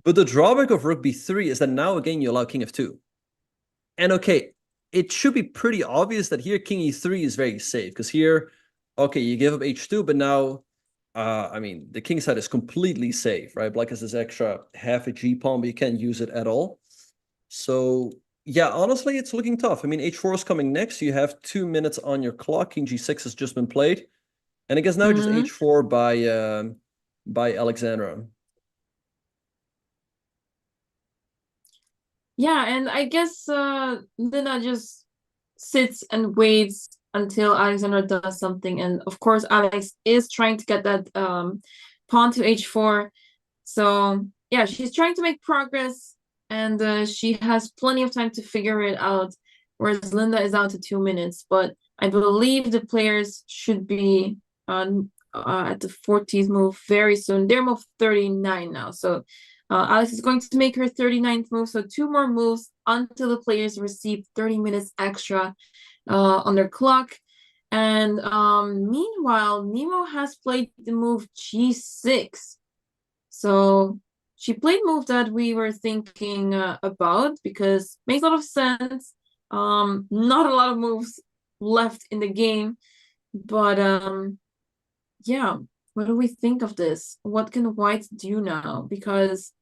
But the drawback of rook b3 is that now again you allow king f2. And okay, it should be pretty obvious that here king e3 is very safe, because here, okay, you give up h2, but now, I mean, the king side is completely safe, right? Black has this extra half a g pawn, but you can't use it at all. So yeah, honestly, it's looking tough. I mean, h4 is coming next. You have 2 minutes on your clock. King g6 has just been played, and I guess now just h4 by Alexandra. Yeah, and I guess Lina just sits and waits until Alexandra does something, and of course Alex is trying to get that pawn to h4. So yeah, she's trying to make progress, and she has plenty of time to figure it out, whereas Linda is down to 2 minutes. But I believe the players should be at the 40th move very soon. They're move 39 now, so Alex is going to make her 39th move, so 2 more moves until the players receive 30 minutes extra on their clock. And meanwhile, Nemo has played the move g6. So she played move that we were thinking about because makes a lot of sense. Not a lot of moves left in the game, but yeah, what do we think of this? What can white do now? Because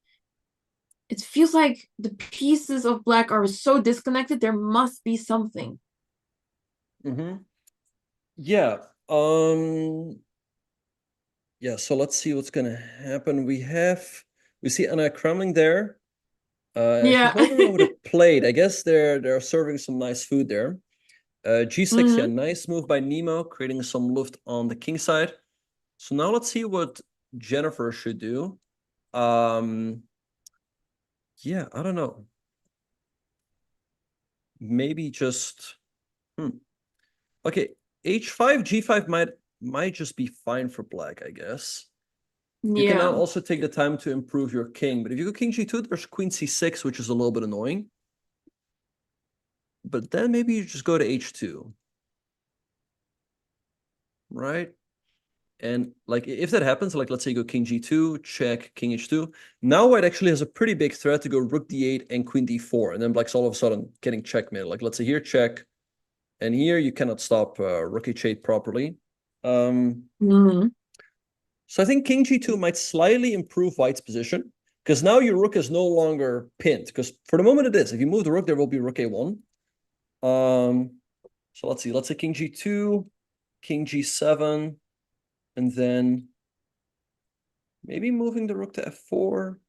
it feels like the pieces of black are so disconnected. There must be something. Yeah. Yeah, so let's see what's gonna happen. We see Anna Kremling there. She's moving over the plate. I guess they're serving some nice food there. G6, yeah, nice move by Nemo, creating some luft on the king side. So now let's see what Jennifer should do. Yeah, I don't know. Maybe just okay, H5, G5 might just be fine for black, I guess. You can now also take the time to improve your king, but if you go king G2, there's queen C6, which is a little bit annoying. But then maybe you just go to H2. Right? And like if that happens, like let's say you go king G2, check, king H2. Now white actually has a pretty big threat to go rook D8 and queen D4, and then black's all of a sudden getting checkmate. Like let's say here, check, and here you cannot stop rook H8 properly. So I think king G2 might slightly improve white's position, because now your rook is no longer pinned, because for the moment it is. If you move the rook, there will be rook A1. So let's see, let's say king G2, king G7, and then maybe moving the rook to F4, or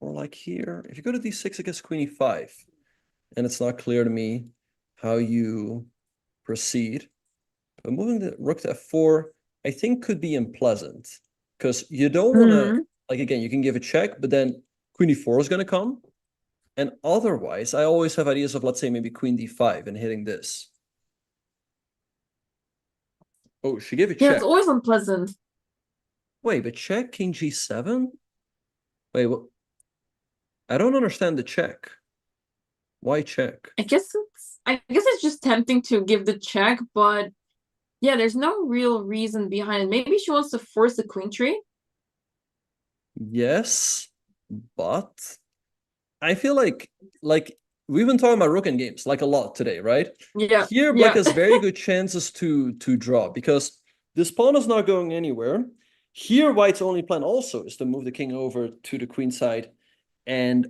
like here. If you go to D6 against queen E5, and it's not clear to me how you proceed, but moving the rook to F4, I think could be unpleasant, because you don't want to, like again, you can give a check, but then queen E4 is going to come. And otherwise, I always have ideas of, let's say, maybe queen D5 and hitting this. Oh, she gave a check. Yeah, it's always unpleasant. Wait, but check king G7? Wait, what? I don't understand the check. Why check? I guess it's just tempting to give the check, but yeah, there's no real reason behind it. Maybe she wants to force the queen tree. Yes, but I feel like we've been talking about rook in games like a lot today, right? Yeah. Here, black has very good chances to draw because this pawn is not going anywhere. Here, white's only plan also is to move the king over to the queen side and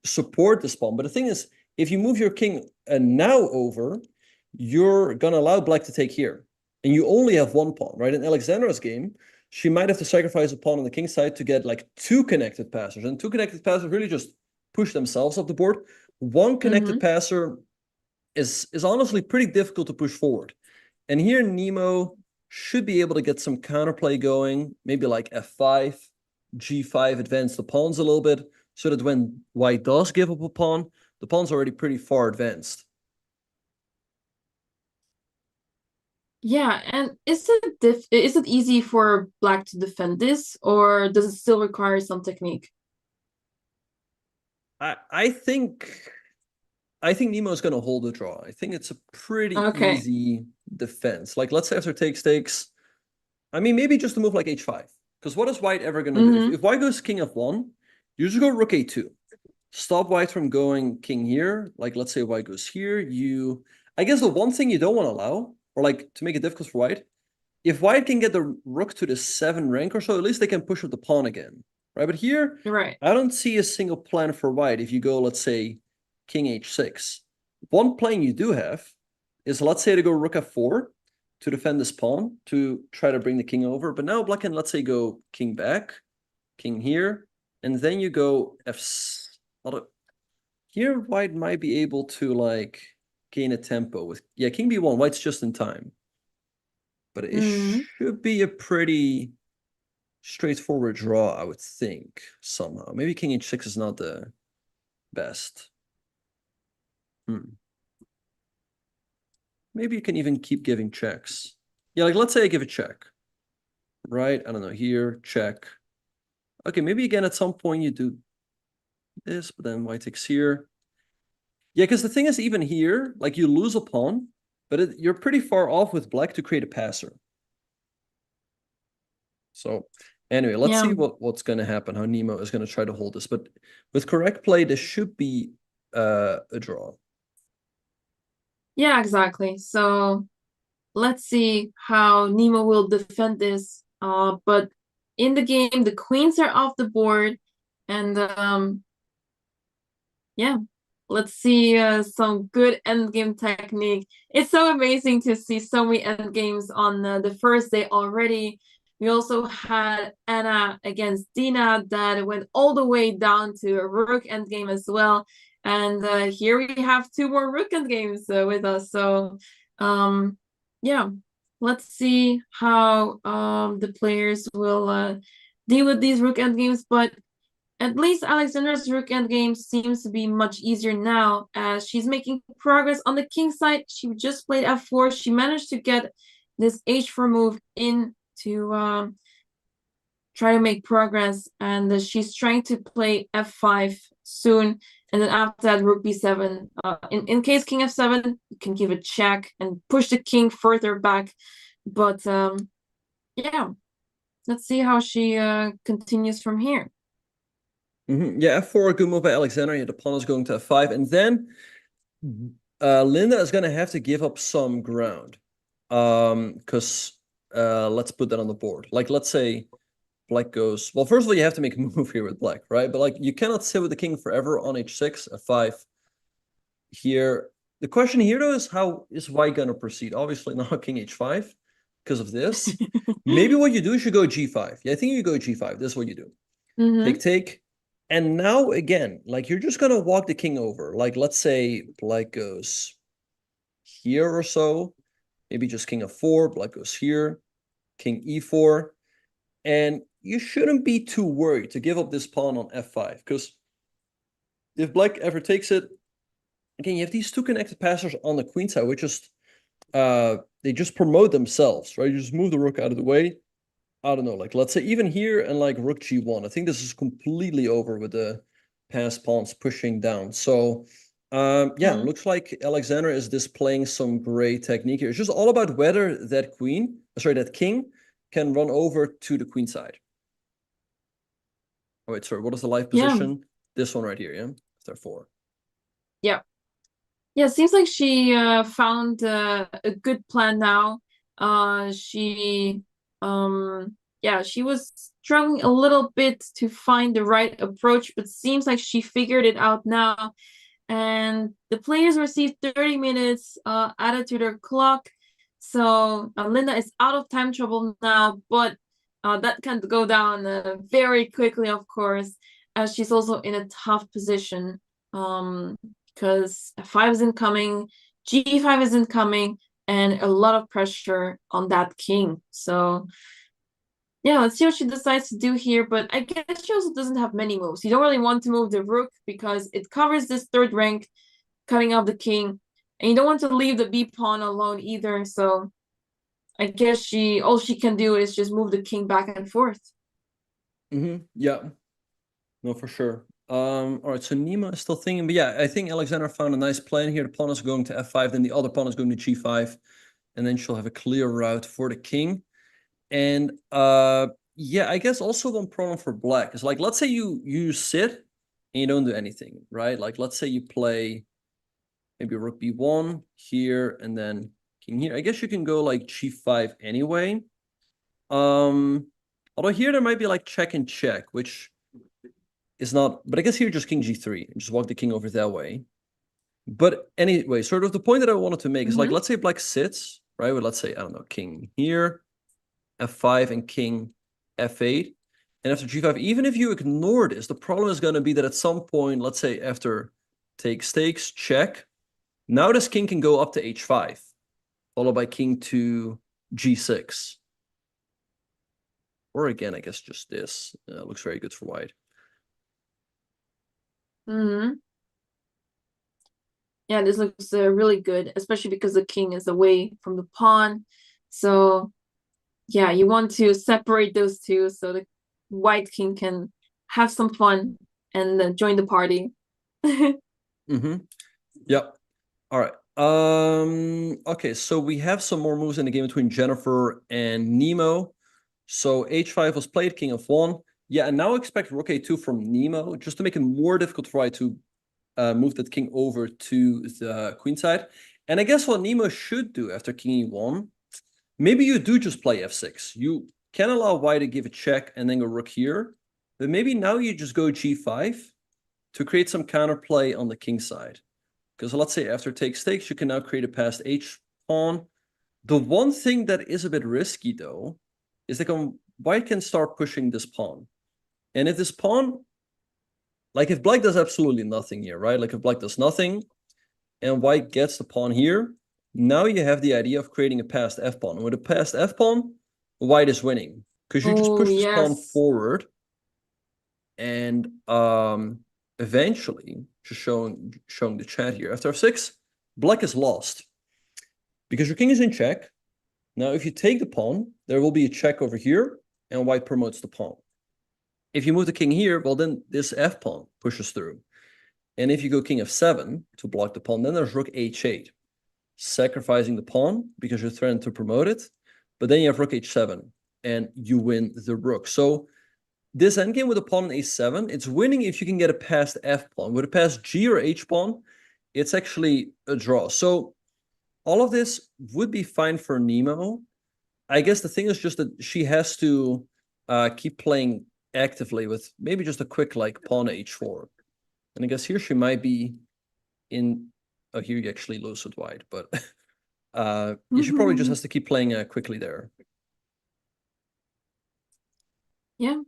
support this pawn. But the thing is, if you move your king now over, you're gonna allow black to take here, and you only have one pawn, right? In Alexandra's game, she might have to sacrifice a pawn on the king side to get like two connected passers, and two connected passers really just push themselves up the board. One connected passer is honestly pretty difficult to push forward. And here Nemo should be able to get some counterplay going, maybe like F5, G5, advance the pawns a little bit, so that when white does give up a pawn, the pawn's already pretty far advanced. Yeah, and is it easy for black to defend this, or does it still require some technique? I think Nemo is going to hold the draw. I think it's a pretty easy defense. Like, let's say after takes, I mean, maybe just to move like H5. Because what is white ever going to do? If white goes king F1, you just go rook A2. Stop white from going king here. Like, let's say white goes here. I guess the one thing you don't want to allow, or like to make it difficult for white, if white can get the rook to the 7 rank or so, at least they can push up the pawn again. Right? But here, I don't see a single plan for white if you go, let's say, king H6. One plan you do have is, let's say, to go rook F4 to defend this pawn, to try to bring the king over. But now black can, let's say, go king back, king here, and then you go here white might be able to, like, gain a tempo with, yeah, king B1, white's just in time. But it should be a pretty straightforward draw, I would think, somehow. Maybe king H6 is not the best. Maybe you can even keep giving checks. Yeah, like let's say I give a check. Right? I don't know, here, check. Okay, maybe again at some point you do this, but then white takes here. Yeah, because the thing is, even here, like you lose a pawn, but you're pretty far off with black to create a passer. So Anyway, let's see what's going to happen, how Nemo is going to try to hold this. But with correct play, this should be a draw. Yeah, exactly. So let's see how Nemo will defend this. But in the game, the queens are off the board. And yeah, let's see some good endgame technique. It's so amazing to see so many endgames on the first day already. We also had Anna against Dina that went all the way down to a rook endgame as well. And here we have 2 more rook endgames with us. So yeah, let's see how the players will deal with these rook endgames. But at least Alexandra's rook endgame seems to be much easier now, as she's making progress on the king side. She just played f4. She managed to get this h4 move in to try to make progress, and she's trying to play f5 soon. And then after that, rook b7. In case king f7, you can give a check and push the king further back. But yeah, let's see how she continues from here. Yeah, f4, good move by Alexander. Yeah, the pawn is going to f5. And then Linda is going to have to give up some ground. Because let's put that on the board. Like, let's say black goes... Well, first of all, you have to make a move here with black, right? But, like, you cannot sit with the king forever on h6, f5 here. The question here, though, is how is white going to proceed? Obviously, not king h5 because of this. Maybe what you do is you go g5. Yeah, I think you go g5. This is what you do. Take. And now, again, like, you're just going to walk the king over. Like, let's say black goes here or so. Maybe just king f4. Black goes here. King e4. And you shouldn't be too worried to give up this pawn on f5. Because if black ever takes it, again, you have these 2 connected passers on the queen side, which just, they just promote themselves, right? You just move the rook out of the way. I don't know, like, let's say even here and like rook g1. I think this is completely over with the passed pawns pushing down. So, yeah, looks like Alexander is displaying some great technique here. It's just all about whether that king can run over to the queen side. Oh, wait, sorry, what is the live position? Yeah. This one right here, yeah? Therefore. Yeah. Yeah, it seems like she found a good plan now. She was struggling a little bit to find the right approach, but seems like she figured it out now. And the players received 30 minutes added to their clock. So Linda is out of time trouble now, but that can go down very quickly, of course, as she's also in a tough position. Because f5 isn't coming, g5 isn't coming, and a lot of pressure on that king. So yeah, let's see what she decides to do here. But I guess she also doesn't have many moves. You don't really want to move the rook because it covers this 3rd rank, cutting off the king. And you don't want to leave the b pawn alone either. So I guess all she can do is just move the king back and forth. Yeah. No, for sure. All right, so Nima is still thinking, but yeah, I think Alexander found a nice plan here. The pawn is going to f5, then the other pawn is going to g5, and then she'll have a clear route for the king. And yeah, I guess also one problem for black is, like, let's say you sit and you don't do anything, right? Like, let's say you play maybe rook b1 here and then king here. I guess you can go like g5 anyway. Although here there might be like check and check, which is not, but I guess here just king g3 and just walk the king over that way. But anyway, sort of the point that I wanted to make is, like, let's say black sits, right? Well, let's say, I don't know, king here, f5 and king f8. And after g5, even if you ignore this, the problem is going to be that at some point, let's say after takes, check, now this king can go up to h5, followed by king to g6. Or again, I guess just this. Looks very good for white. Yeah, this looks really good, especially because the king is away from the pawn. So yeah, you want to separate those two so the white king can have some fun and join the party. Yep. All right. Okay, so we have some more moves in the game between Jennifer and Nemo. So h5 was played, king f1. Yeah, and now expect rook a2 from Nemo, just to make it more difficult for white to move that king over to the queen side. And I guess what Nemo should do after king e1, maybe you do just play f6. You can allow white to give a check and then go rook here. But maybe now you just go g5 to create some counterplay on the king side. Because let's say after takes, you can now create a passed h pawn. The one thing that is a bit risky, though, is that white can start pushing this pawn. And if this pawn, like if black does absolutely nothing here, right? Like if black does nothing and white gets the pawn here, now you have the idea of creating a passed f-pawn. And with a passed f-pawn, white is winning. Because you just push this pawn forward. And eventually, just showing the chat here, after f6, black is lost. Because your king is in check. Now, if you take the pawn, there will be a check over here, and white promotes the pawn. If you move the king here, well, then this f-pawn pushes through. And if you go king f7 to block the pawn, then there's rook h8, sacrificing the pawn because you're threatened to promote it. But then you have rook h7, and you win the rook. So this endgame with a pawn on a7, it's winning if you can get a passed f-pawn. With a passed g or h-pawn, it's actually a draw. So all of this would be fine for Nemo. I guess the thing is just that she has to keep playing actively with maybe just a quick like pawn to h4. And I guess here she might be in... Oh, here you actually lose with white, but she probably just has to keep playing quickly there. Yeah.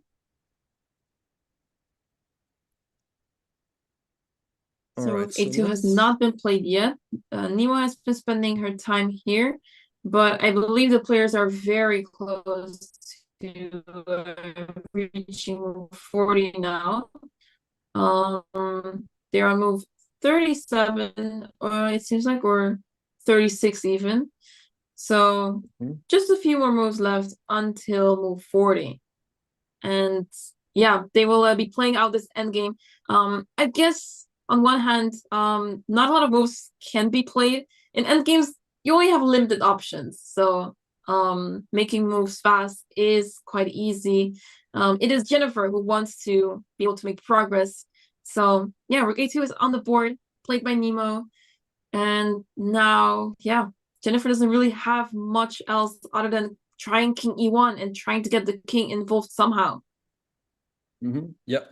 So rook a2 has not been played yet. Nemo has been spending her time here, but I believe the players are very close to reaching move 40 now. They're on move 37, it seems like, or 36 even. So just a few more moves left until move 40. And yeah, they will be playing out this endgame. I guess on one hand, not a lot of moves can be played. In endgames, you only have limited options. So making moves fast is quite easy. It is Jennifer who wants to be able to make progress. So yeah, rook a2 is on the board, played by Nemo. And now, yeah, Jennifer doesn't really have much else other than trying king e1 and trying to get the king involved somehow. Yeah.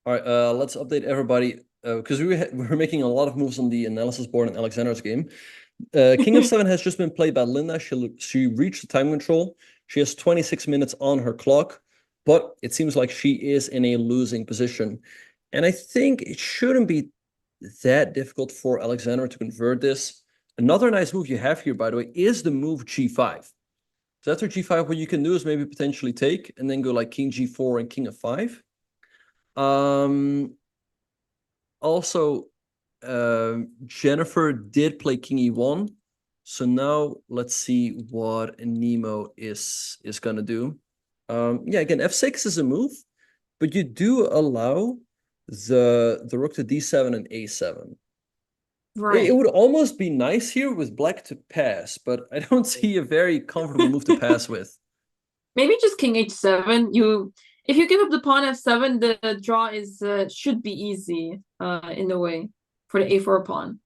All right, let's update everybody because we were making a lot of moves on the analysis board in Alexander's game. King f7 has just been played by Linda. She reached the time control. She has 26 minutes on her clock, but it seems like she is in a losing position. And I think it shouldn't be that difficult for Alexander to convert this. Another nice move you have here, by the way, is the move g5. So after g5, what you can do is maybe potentially take and then go like king g4 and king f5. Also, Jennifer did play king e1. So now let's see what Nemo is gonna do. Yeah, again, f6 is a move, but you do allow the rook to d7 and a7. Right. It would almost be nice here with black to pass, but I don't see a very comfortable move to pass with. Maybe just king h7. If you give up the pawn f7, the draw is should be easy in a way for the a4 pawn.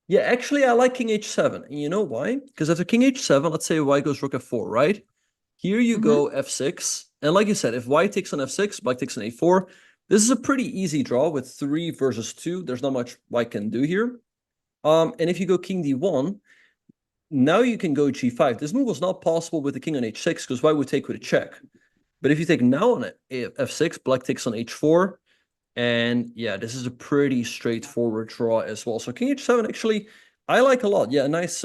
Yeah, actually, I like king h7. And you know why? Because after king h7, let's say white goes rook f4, right? Here you go f6. And like you said, if white takes on f6, black takes on a4, this is a pretty easy draw with 3 versus 2. There's not much white can do here. And if you go king d1, now you can go g5. This move was not possible with the king on h6 because white would take with a check. But if you take now on f6, black takes on h4. And yeah, this is a pretty straightforward draw as well. So king h7, actually, I like a lot. Yeah, a nice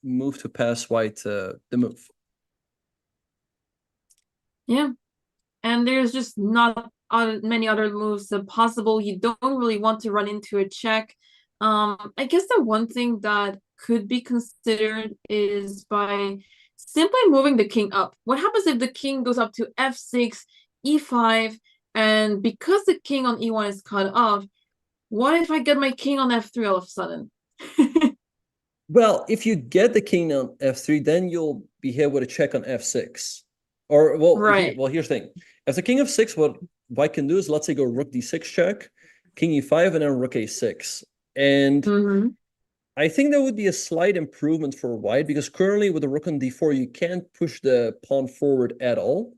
move to pass white the move. Yeah, and there's just not many other moves possible. You don't really want to run into a check. I guess the one thing that could be considered is by simply moving the king up. What happens if the king goes up to f6, e5, and because the king on e1 is cut off, what if I get my king on f3 all of a sudden? Well, if you get the king on f3, then you'll be here with a check on f6. Or well, Right. here's the thing. If the king of 6, what white can do is, let's say, go rook d6 check, king e5, and then rook a6. And I think there would be a slight improvement for white, because currently with the rook on d4, you can't push the pawn forward at all.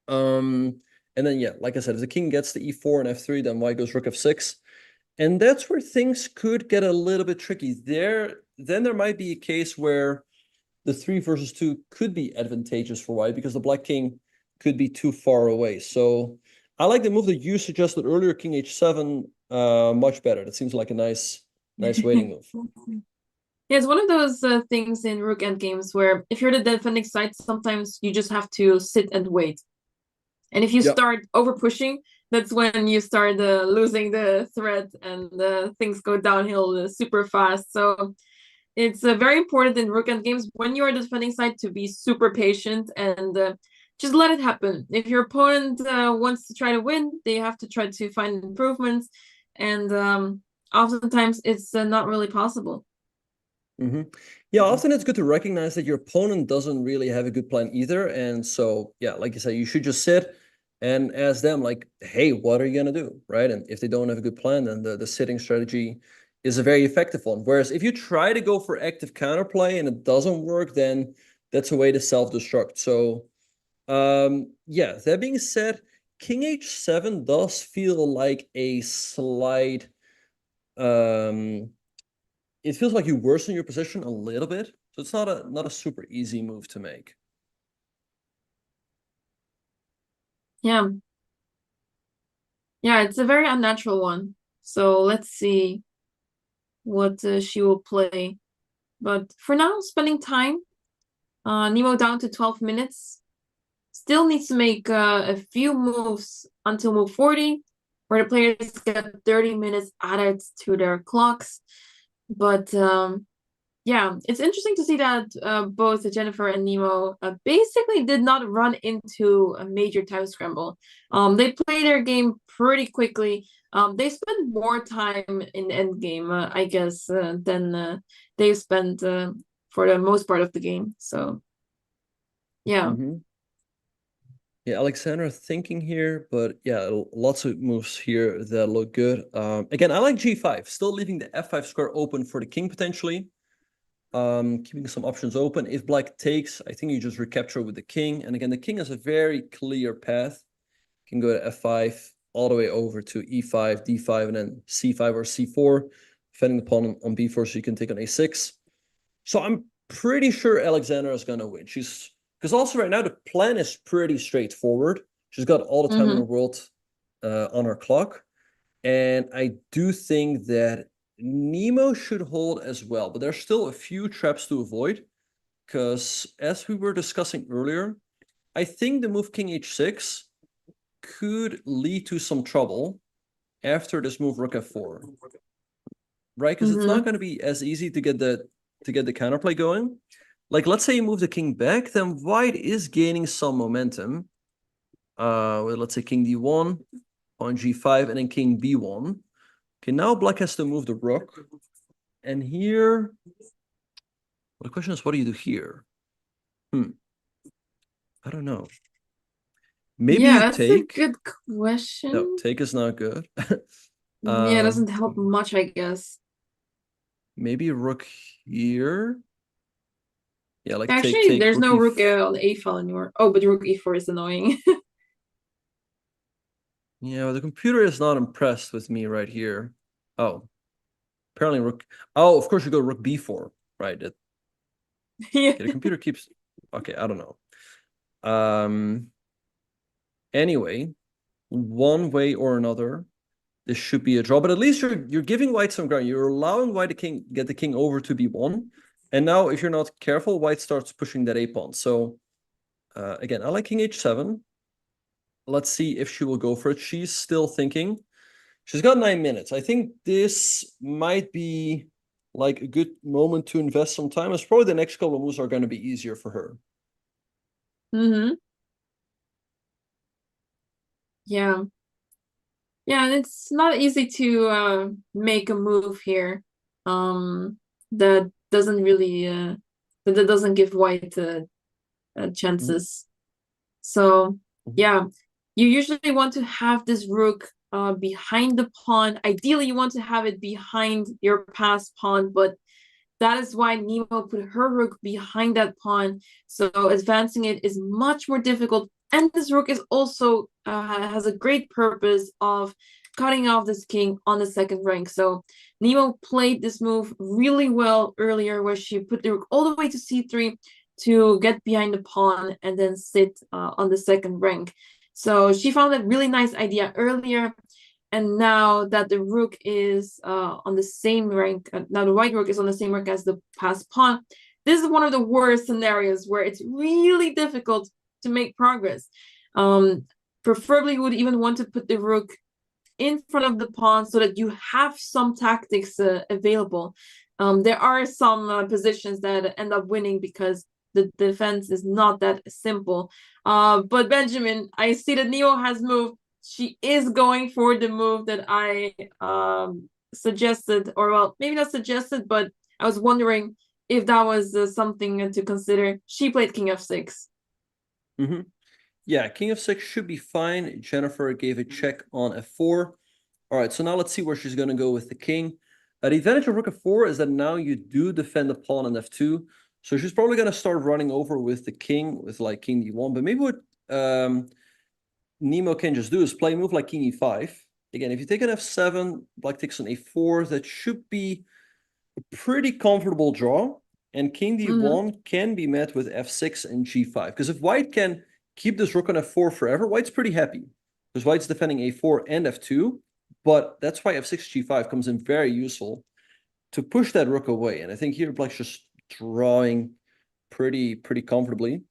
And then, yeah, like I said, if the king gets to e4 and f3, then white goes rook f6. And that's where things could get a little bit tricky. Then there might be a case where the 3 versus 2 could be advantageous for white, because the black king could be too far away. So I like the move that you suggested earlier, king h7, much better. That seems like a nice waiting move. Yeah, it's one of those things in rook endgames where if you're the defending side, sometimes you just have to sit and wait. And if you start over pushing, that's when you start losing the thread, and things go downhill super fast. So it's very important in rook endgames when you're the defending side to be super patient and just let it happen. If your opponent wants to try to win, they have to try to find improvements, and oftentimes it's not really possible. Yeah, often it's good to recognize that your opponent doesn't really have a good plan either. And so, yeah, like you said, you should just sit and ask them, like, hey, what are you going to do, right? And if they don't have a good plan, then the sitting strategy is a very effective one. Whereas if you try to go for active counterplay and it doesn't work, then that's a way to self-destruct. So, yeah, that being said, king h7 does feel like a slight... it feels like you worsen your position a little bit. So it's not a super easy move to make. Yeah. Yeah, it's a very unnatural one. So let's see what she will play. But for now, spending time. Nemo down to 12 minutes. Still needs to make a few moves until move 40, where the players get 30 minutes added to their clocks. But yeah, it's interesting to see that both Jennifer and Nemo basically did not run into a major time scramble. They play their game pretty quickly. They spent more time in endgame, I guess, than they spent for the most part of the game. So, yeah. Yeah, Alexander thinking here, but yeah, lots of moves here that look good. Again, I like g5, still leaving the f5 square open for the king potentially. Keeping some options open. If black takes, I think you just recapture with the king. And again, the king has a very clear path. You can go to f5 all the way over to e5, d5, and then c5 or c4, defending the pawn on b4, so you can take on a6. So I'm pretty sure Alexandra is going to win. Because also right now, the plan is pretty straightforward. She's got all the time in the world on her clock. And I do think that Nemo should hold as well, but there's still a few traps to avoid, because as we were discussing earlier, I think the move king h6 could lead to some trouble after this move rook f4, right? Because it's not going to be as easy to get the counterplay going. Like, let's say you move the king back, then white is gaining some momentum. With, let's say, king d1 on g5 and then king b1. Okay, now black has to move the rook. And here, well, the question is, what do you do here? I don't know. Maybe you that's take. a good question. No, take is not good. Yeah, it doesn't help much, I guess. Maybe rook here. Yeah, like actually, take there's rook no rook on the a file anymore. Oh, but rook e4 is annoying. Yeah, the computer is not impressed with me right here. Oh, apparently rook. Oh, of course you go rook b4, right? Yeah. Okay, the computer keeps. Okay, I don't know. Anyway, one way or another, this should be a draw. But at least you're giving white some ground. You're allowing white to get the king over to b1. And now, if you're not careful, white starts pushing that a pawn. So again, I like king h7. Let's see if she will go for it. She's still thinking. She's got 9 minutes. I think this might be like a good moment to invest some time. It's probably the next couple of moves are going to be easier for her. Yeah. Yeah, and it's not easy to make a move here that doesn't really that doesn't give white chances. So yeah, you usually want to have this rook behind the pawn. Ideally, you want to have it behind your passed pawn, but that is why Nemo put her rook behind that pawn. So advancing it is much more difficult. And this rook is also has a great purpose of cutting off this king on the second rank. So Nemo played this move really well earlier, where she put the rook all the way to c3 to get behind the pawn and then sit on the second rank. So she found that really nice idea earlier. And now that the rook is on the same rank, now the white rook is on the same rank as the passed pawn, this is one of the worst scenarios where it's really difficult to make progress. Preferably, you would even want to put the rook in front of the pawn so that you have some tactics available. There are some positions that end up winning because the defense is not that simple. But Benjamin, I see that Neo has moved. She is going for the move that I suggested, or well, maybe not suggested, but I was wondering if that was something to consider. She played King f6. Mm-hmm. Yeah, King f6 should be fine. Jennifer gave a check on f4. All right, so now let's see where she's going to go with the king. The advantage of rook f4 is that now you do defend the pawn on f2. So she's probably going to start running over with the king, with like king d1. But maybe what Nemo can just do is play a move like king e5. Again, if you take an f7, black takes an a4, that should be a pretty comfortable draw. And king d1 can be met with f6 and g5. Because if white can keep this rook on f4 forever, white's pretty happy. Because white's defending a4 and f2. But that's why f6, g5 comes in very useful to push that rook away. And I think here black's just drawing pretty comfortably.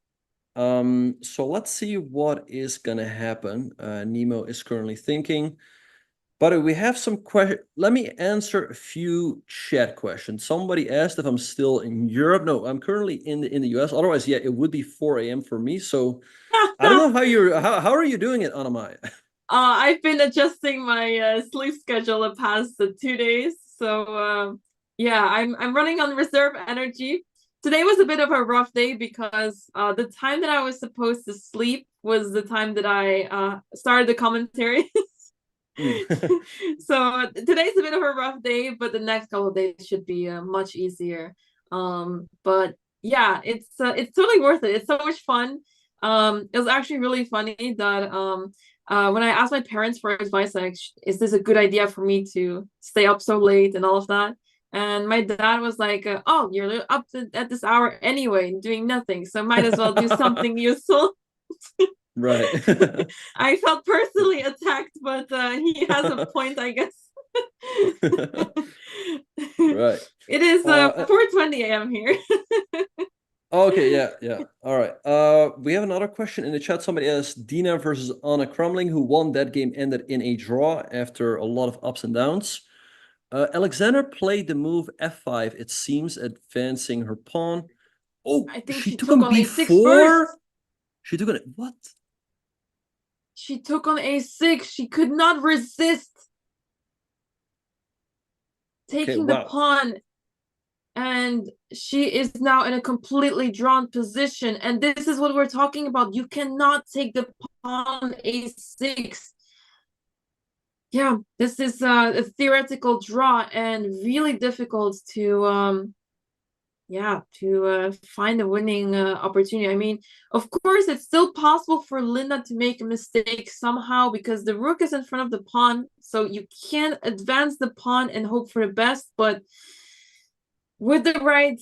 So let's see what is going to happen. Nemo is currently thinking. But we have some questions. Let me answer a few chat questions. Somebody asked if I'm still in Europe. No, I'm currently in the US. Otherwise, yeah, it would be 4 a.m. for me. So I don't know how are you doing it, Anamai? I've been adjusting my sleep schedule the past 2 days. So yeah, I'm running on reserve energy. Today was a bit of a rough day because the time that I was supposed to sleep was the time that I started the commentary. So today's a bit of a rough day, but the next couple of days should be much easier. But yeah, it's totally worth it. It's so much fun. It was actually really funny that when I asked my parents for advice, like, is this a good idea for me to stay up so late and all of that? And my dad was like, oh, you're up at this hour anyway, doing nothing, so might as well do something useful. Right. I felt personally attacked, but he has a point, I guess. Right. It is 4:20 a.m. here. Okay, yeah. All right. We have another question in the chat. Somebody asked, Dina versus Anna Crumling, who won that game, ended in a draw after a lot of ups and downs. Alexander played the move f5, it seems, advancing her pawn. Oh, I think she took on a6 b4? first. She took on it. What? She took on a6. She could not resist taking the pawn. And she is now in a completely drawn position. And this is what we're talking about. You cannot take the pawn a6. Yeah, this is a theoretical draw and really difficult to find a winning opportunity. I mean, of course, it's still possible for Linda to make a mistake somehow because the rook is in front of the pawn, so you can't advance the pawn and hope for the best. But with the right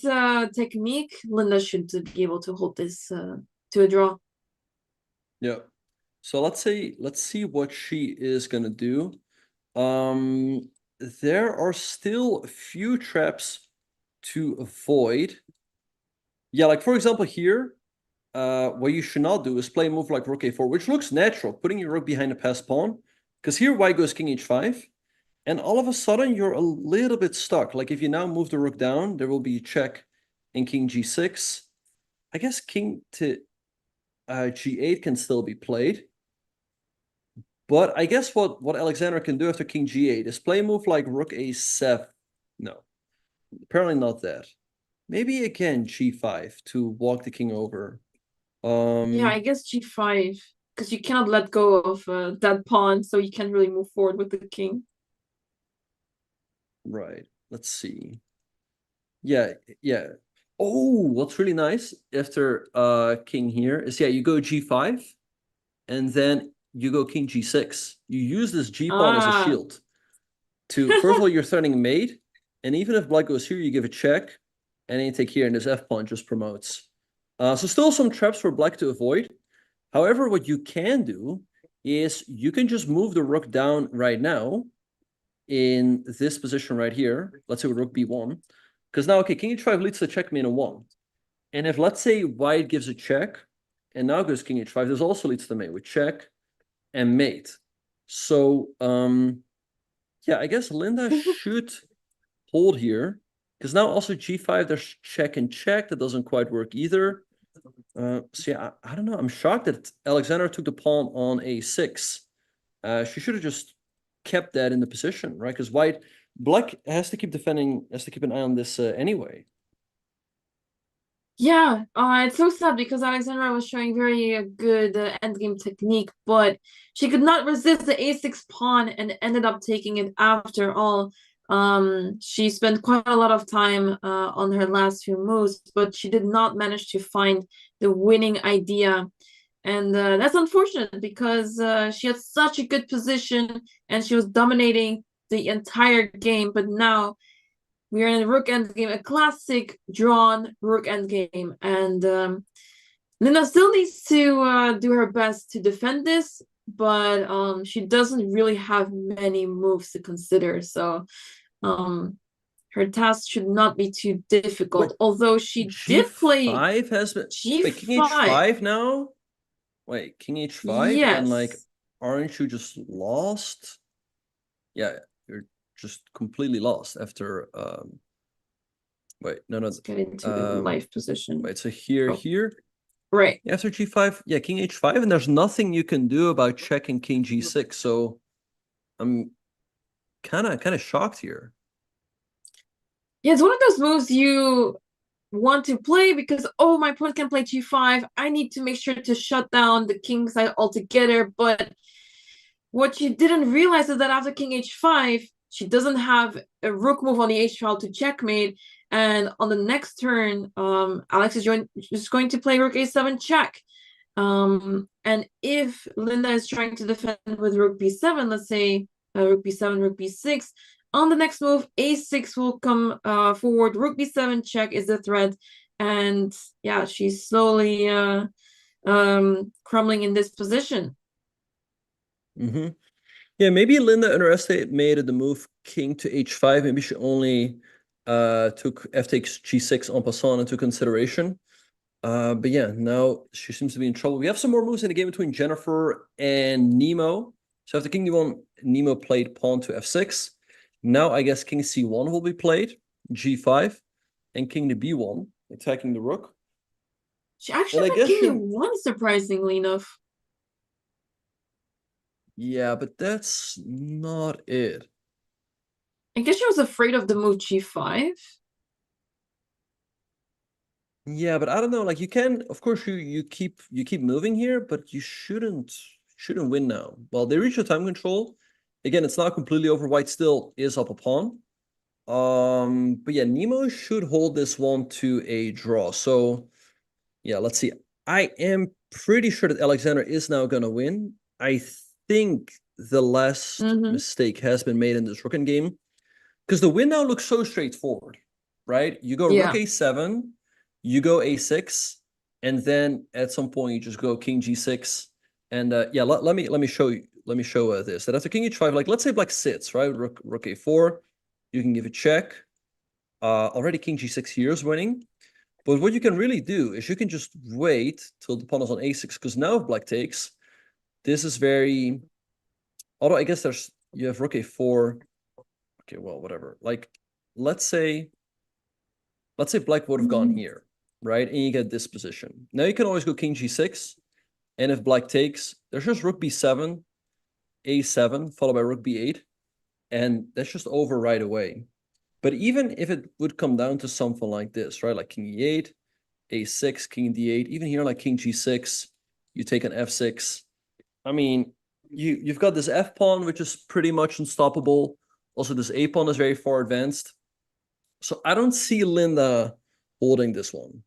technique, Linda should be able to hold this to a draw. Yeah. So let's see what she is gonna do. There are still a few traps to avoid. Yeah, like for example here, what you should not do is play a move like rook a4, which looks natural, putting your rook behind the passed pawn. Because here white goes king h5, and all of a sudden you're a little bit stuck. Like if you now move the rook down, there will be a check in king g6. I guess king to g8 can still be played. But I guess what Alexander can do after king g8 is play a move like rook a7. No, apparently not that. Maybe again g5 to walk the king over Yeah, I guess g5, because you cannot let go of that pawn, so you can't really move forward with the king. Right. Let's see. Yeah, yeah. Oh, what's really nice after king here is, yeah, you go g5, and then you go king g6. You use this g pawn as a shield to, first of all, you're threatening mate, and even if black goes here, you give a check, and then you take here, and this f pawn just promotes. So still some traps for black to avoid. However, what you can do is you can just move the rook down right now in this position right here. Let's say with rook b1. Because now, okay, king h5 leads to checkmate in 1. And if, let's say, white gives a check, and now goes king h5, this also leads to mate with check and mate. So, yeah, I guess Linda should hold here. Because now also g5, there's check and check. That doesn't quite work either. So yeah, I don't know. I'm shocked that Alexander took the pawn on a6. She should have just kept that in the position, right? Because black has to keep defending, has to keep an eye on this anyway. Yeah, it's so sad because Alexandra was showing very good endgame technique, but she could not resist the a6 pawn and ended up taking it after all. She spent quite a lot of time on her last few moves, but she did not manage to find the winning idea. And that's unfortunate because she had such a good position and she was dominating the entire game, but now we are in a rook endgame, a classic drawn rook endgame, and Linda still needs to do her best to defend this, but she doesn't really have many moves to consider, so her task should not be too difficult. Wait, although she did play g5 has been g5. Wait, king h5 now. Wait, king h5, yes. and like, aren't you just lost? Yeah, you're just completely lost after wait, no, Let's get into the life position. Wait, so here, here, right after g5, yeah, king h5, and there's nothing you can do about checking king g6. So I'm kind of shocked here. Yeah, it's one of those moves you want to play because, oh, my opponent can play g5. I need to make sure to shut down the king side altogether. But what you didn't realize is that after king h5, she doesn't have a rook move on the h file to checkmate. And on the next turn, Alex is just going to play rook a7 check. And if Linda is trying to defend with rook b7, let's say rook b7, rook b6, on the next move, a6 will come forward. Rook b7 check is the threat. And yeah, she's slowly crumbling in this position. Mm-hmm. Yeah, maybe Linda underestimated the move king to h5. Maybe she only took f takes g6 en passant into consideration. But yeah, now she seems to be in trouble. We have some more moves in the game between Jennifer and Nemo. So after king d1, Nemo played pawn to f6. Now I guess king c1 will be played, g5, and king to b1, attacking the rook. She actually played king d1, surprisingly enough. Yeah, but that's not it. I guess she was afraid of the move g5. Yeah, but I don't know. Like, you can, of course, you keep moving here, but you shouldn't win now. Well, they reach the time control. Again, it's not completely over. White still is up a pawn. But yeah, Nemo should hold this one to a draw. So yeah, let's see. I am pretty sure that Alexander is now gonna win. I think the last mistake has been made in this rook game, because the win now looks so straightforward, right? You go rook a7, you go a6, and then at some point you just go king g6. And yeah, let me show you. Let me show this. That after king h5, like, let's say black sits, right? Rook a4, you can give a check. Already king g6 here is winning. But what you can really do is you can just wait till the pawn is on a6, because now if black takes, this is very... Although I guess you have rook a4. Okay, well, whatever. Like, let's say black would have gone here, right? And you get this position. Now you can always go king g6. And if black takes, there's just rook b7, a7, followed by rook b8. And that's just over right away. But even if it would come down to something like this, right? Like king e8, a6, king d8. Even here, like king g6, you take an f6. I mean, you've got this f pawn, which is pretty much unstoppable. Also, this a pawn is very far advanced. So I don't see Linda holding this one.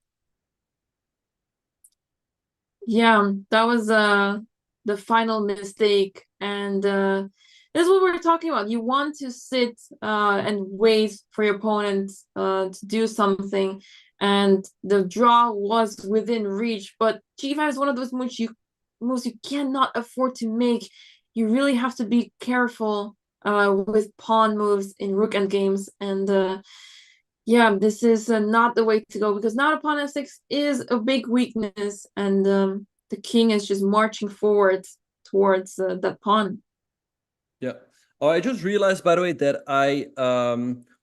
Yeah, that was the final mistake, and this is what we're talking about. You want to sit and wait for your opponent to do something, and the draw was within reach. But g5 is one of those moves you cannot afford to make. You really have to be careful with pawn moves in rook endgames, and yeah, this is not the way to go, because now pawn f6 is a big weakness, and the king is just marching forward towards that pawn. Yeah. Oh, I just realized, by the way, that I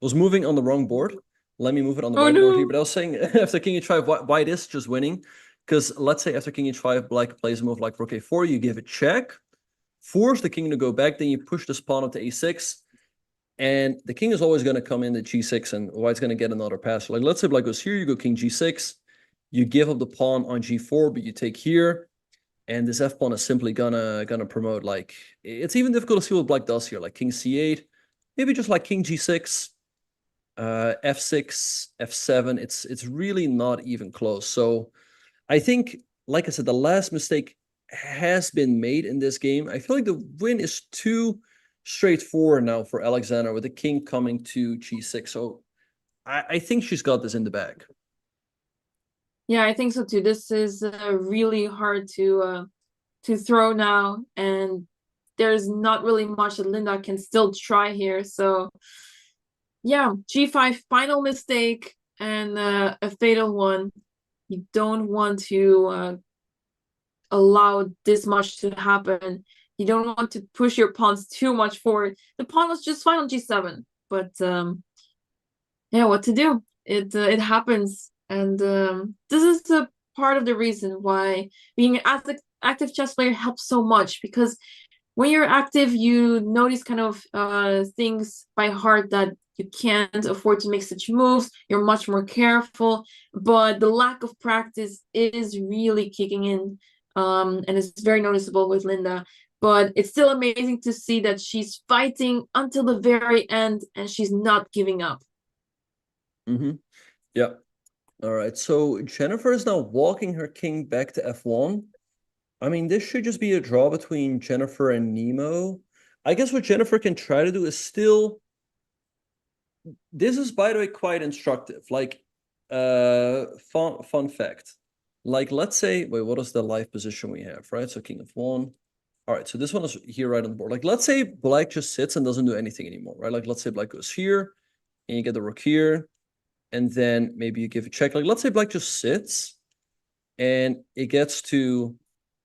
was moving on the wrong board. Let me move it on the right board here. But I was saying after king h5, white is just winning. Because let's say after king h5, black plays a move like rook a4, you give a check, force the king to go back, then you push this pawn up to a6. And the king is always going to come in at g6, and white's going to get another pass. So like, let's say black goes here, you go king g6, you give up the pawn on g4, but you take here, and this f pawn is simply gonna promote. Like, it's even difficult to see what black does here. Like king c8, maybe just like king g6, f6, f7. It's really not even close. So I think, like I said, the last mistake has been made in this game. I feel like the win is too straightforward now for Alexander, with the king coming to g6. So I think she's got this in the bag. Yeah, I think so too. This is really hard to throw now, and there's not really much that Linda can still try here. So yeah, g5, final mistake, and a fatal one. You don't want to allow this much to happen. You don't want to push your pawns too much forward. The pawn was just fine on g7, but yeah, what to do? It happens, and this is a part of the reason why being an active chess player helps so much, because when you're active, you know these kind of things by heart, that you can't afford to make such moves. You're much more careful, but the lack of practice is really kicking in, and it's very noticeable with Linda. But it's still amazing to see that she's fighting until the very end, and she's not giving up. Mm-hmm. Yeah. All right. So Jennifer is now walking her king back to f1. I mean, this should just be a draw between Jennifer and Nemo. I guess what Jennifer can try to do is still... This is, by the way, quite instructive. Like, fun fact. Like, let's say... Wait, what is the live position we have, right? So king f1. All right, so this one is here right on the board. Like, let's say black just sits and doesn't do anything anymore, right? Like, let's say black goes here, and you get the rook here, and then maybe you give a check. Like, let's say black just sits, and it gets to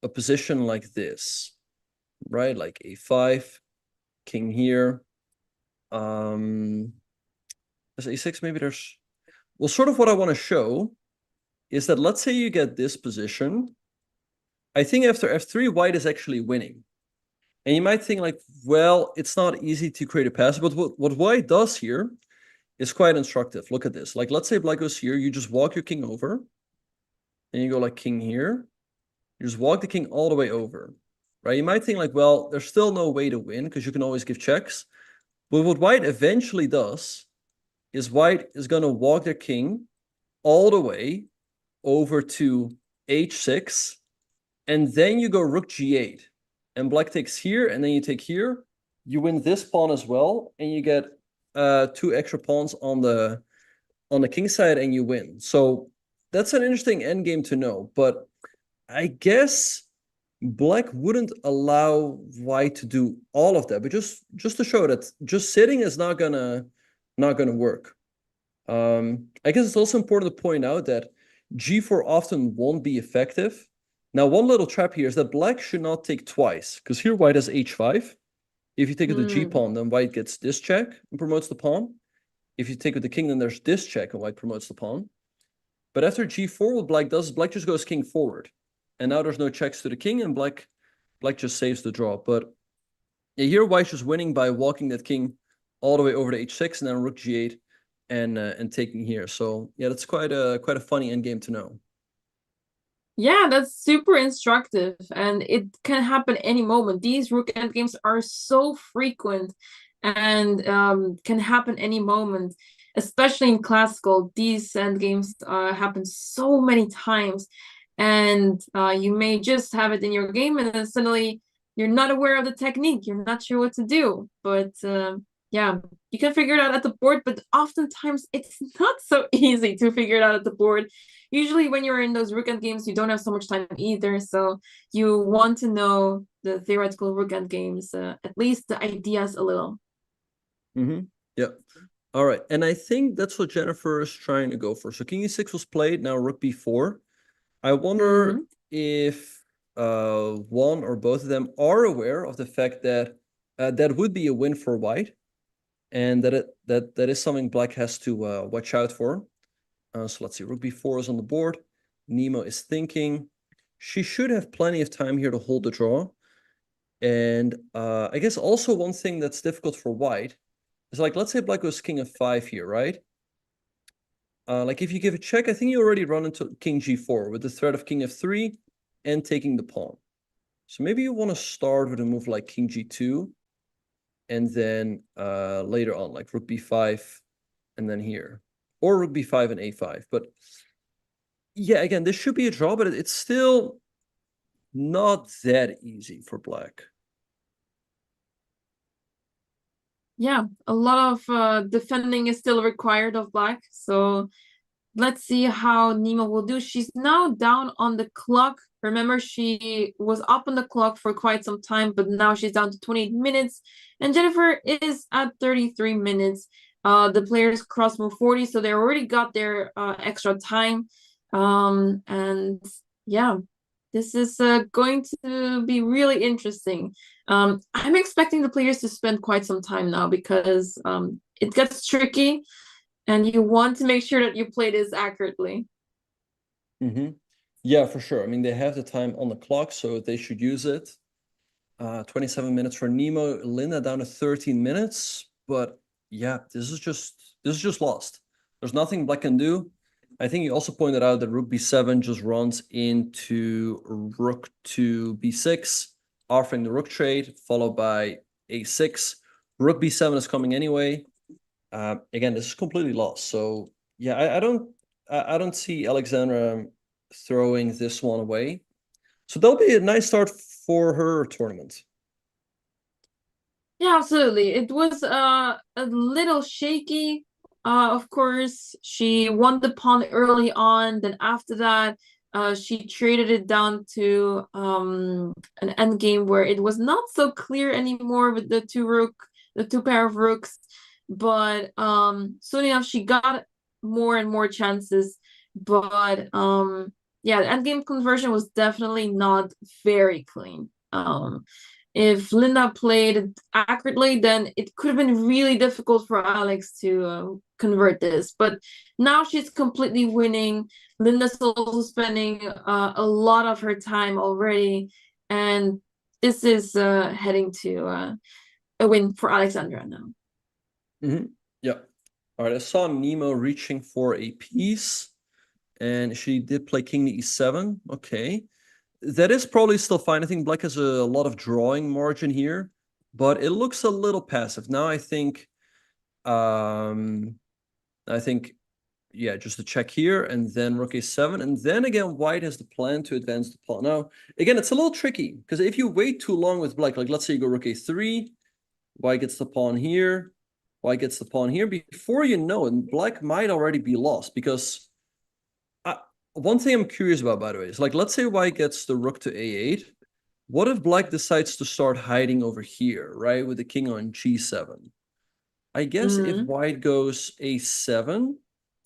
a position like this, right? Like a5, king here. There's a6, maybe there's... Well, sort of what I want to show is that let's say you get this position. I think after f3, white is actually winning. And you might think like, well, it's not easy to create a pass, but what white does here is quite instructive. Look at this. Like, let's say black goes here, you just walk your king over, and you go like king here. You just walk the king all the way over, right? You might think like, well, there's still no way to win because you can always give checks. But what white eventually does is white is going to walk their king all the way over to h6, and then you go rook g8, and black takes here, and then you take here. You win this pawn as well, and you get 2 extra pawns on the king side, and you win. So that's an interesting endgame to know, but I guess black wouldn't allow white to do all of that, but just to show that just sitting is not gonna work. I guess it's also important to point out that g4 often won't be effective. Now, one little trap here is that black should not take twice, because here white has h5. If you take it with the g-pawn, then white gets this check and promotes the pawn. If you take it with the king, then there's this check and white promotes the pawn. But after g4, what black does is black just goes king forward. And now there's no checks to the king, and black just saves the draw. But yeah, here white's just winning by walking that king all the way over to h6, and then rook g8, and taking here. So yeah, that's quite a funny endgame to know. Yeah, that's super instructive, and it can happen any moment. These rook endgames are so frequent and can happen any moment, especially in classical. These endgames happen so many times, and you may just have it in your game, and then suddenly you're not aware of the technique. You're not sure what to do, but yeah, you can figure it out at the board, but oftentimes it's not so easy to figure it out at the board. Usually when you're in those rook end games, you don't have so much time either, so you want to know the theoretical rook end games, at least the ideas a little. Yeah. All right, and I think that's what Jennifer is trying to go for. So king e6 was played, now rook b4. I wonder if one or both of them are aware of the fact that that would be a win for white, and that is something black has to watch out for. So let's see, rook b4 is on the board. Nemo is thinking. She should have plenty of time here to hold the draw. And I guess also one thing that's difficult for white is, like, let's say black goes king f5 here, right? Like if you give a check, I think you already run into king g4 with the threat of king f3 and taking the pawn. So maybe you want to start with a move like king g2, and then later on, like rook b5, and then here. Or rook b5 and a5. But yeah, again, this should be a draw, but it's still not that easy for black. Yeah, a lot of defending is still required of black. So let's see how Nemo will do. She's now down on the clock. Remember, she was up on the clock for quite some time, but now she's down to 28 minutes. And Jennifer is at 33 minutes. The players cross move 40, so they already got their extra time. And yeah, this is going to be really interesting. I'm expecting the players to spend quite some time now, because it gets tricky and you want to make sure that you play this accurately. Yeah, for sure. I mean, they have the time on the clock, so they should use it. 27 minutes for Nemo. Linda down to 13 minutes. But yeah, this is just lost. There's nothing black can do. I think you also pointed out that rook b7 just runs into rook to b6, offering the rook trade, followed by a6. Rook b7 is coming anyway. Again, this is completely lost. So yeah, I don't see Alexandra throwing this one away. So that'll be a nice start for her tournament. Yeah, absolutely. It was a little shaky. Of course, she won the pawn early on. Then after that, she traded it down to an endgame where it was not so clear anymore with the two pair of rooks. But soon enough, she got more and more chances. But yeah, the endgame conversion was definitely not very clean. If Linda played accurately, then it could have been really difficult for Alex to convert this. But now she's completely winning. Linda's also spending a lot of her time already. And this is heading to a win for Alexandra now. Yeah. All right, I saw Nemo reaching for a piece. And she did play king to e7. Okay. That is probably still fine. I think black has a lot of drawing margin here, but it looks a little passive. Now I think yeah, just a check here, and then rook a7, and then again white has the plan to advance the pawn. Now, again, it's a little tricky, because if you wait too long with black, like let's say you go rook a3, white gets the pawn here, white gets the pawn here, before you know it, black might already be lost, because one thing I'm curious about, by the way, is like, let's say white gets the rook to a8. What if black decides to start hiding over here, right, with the king on g7? I guess if white goes a7,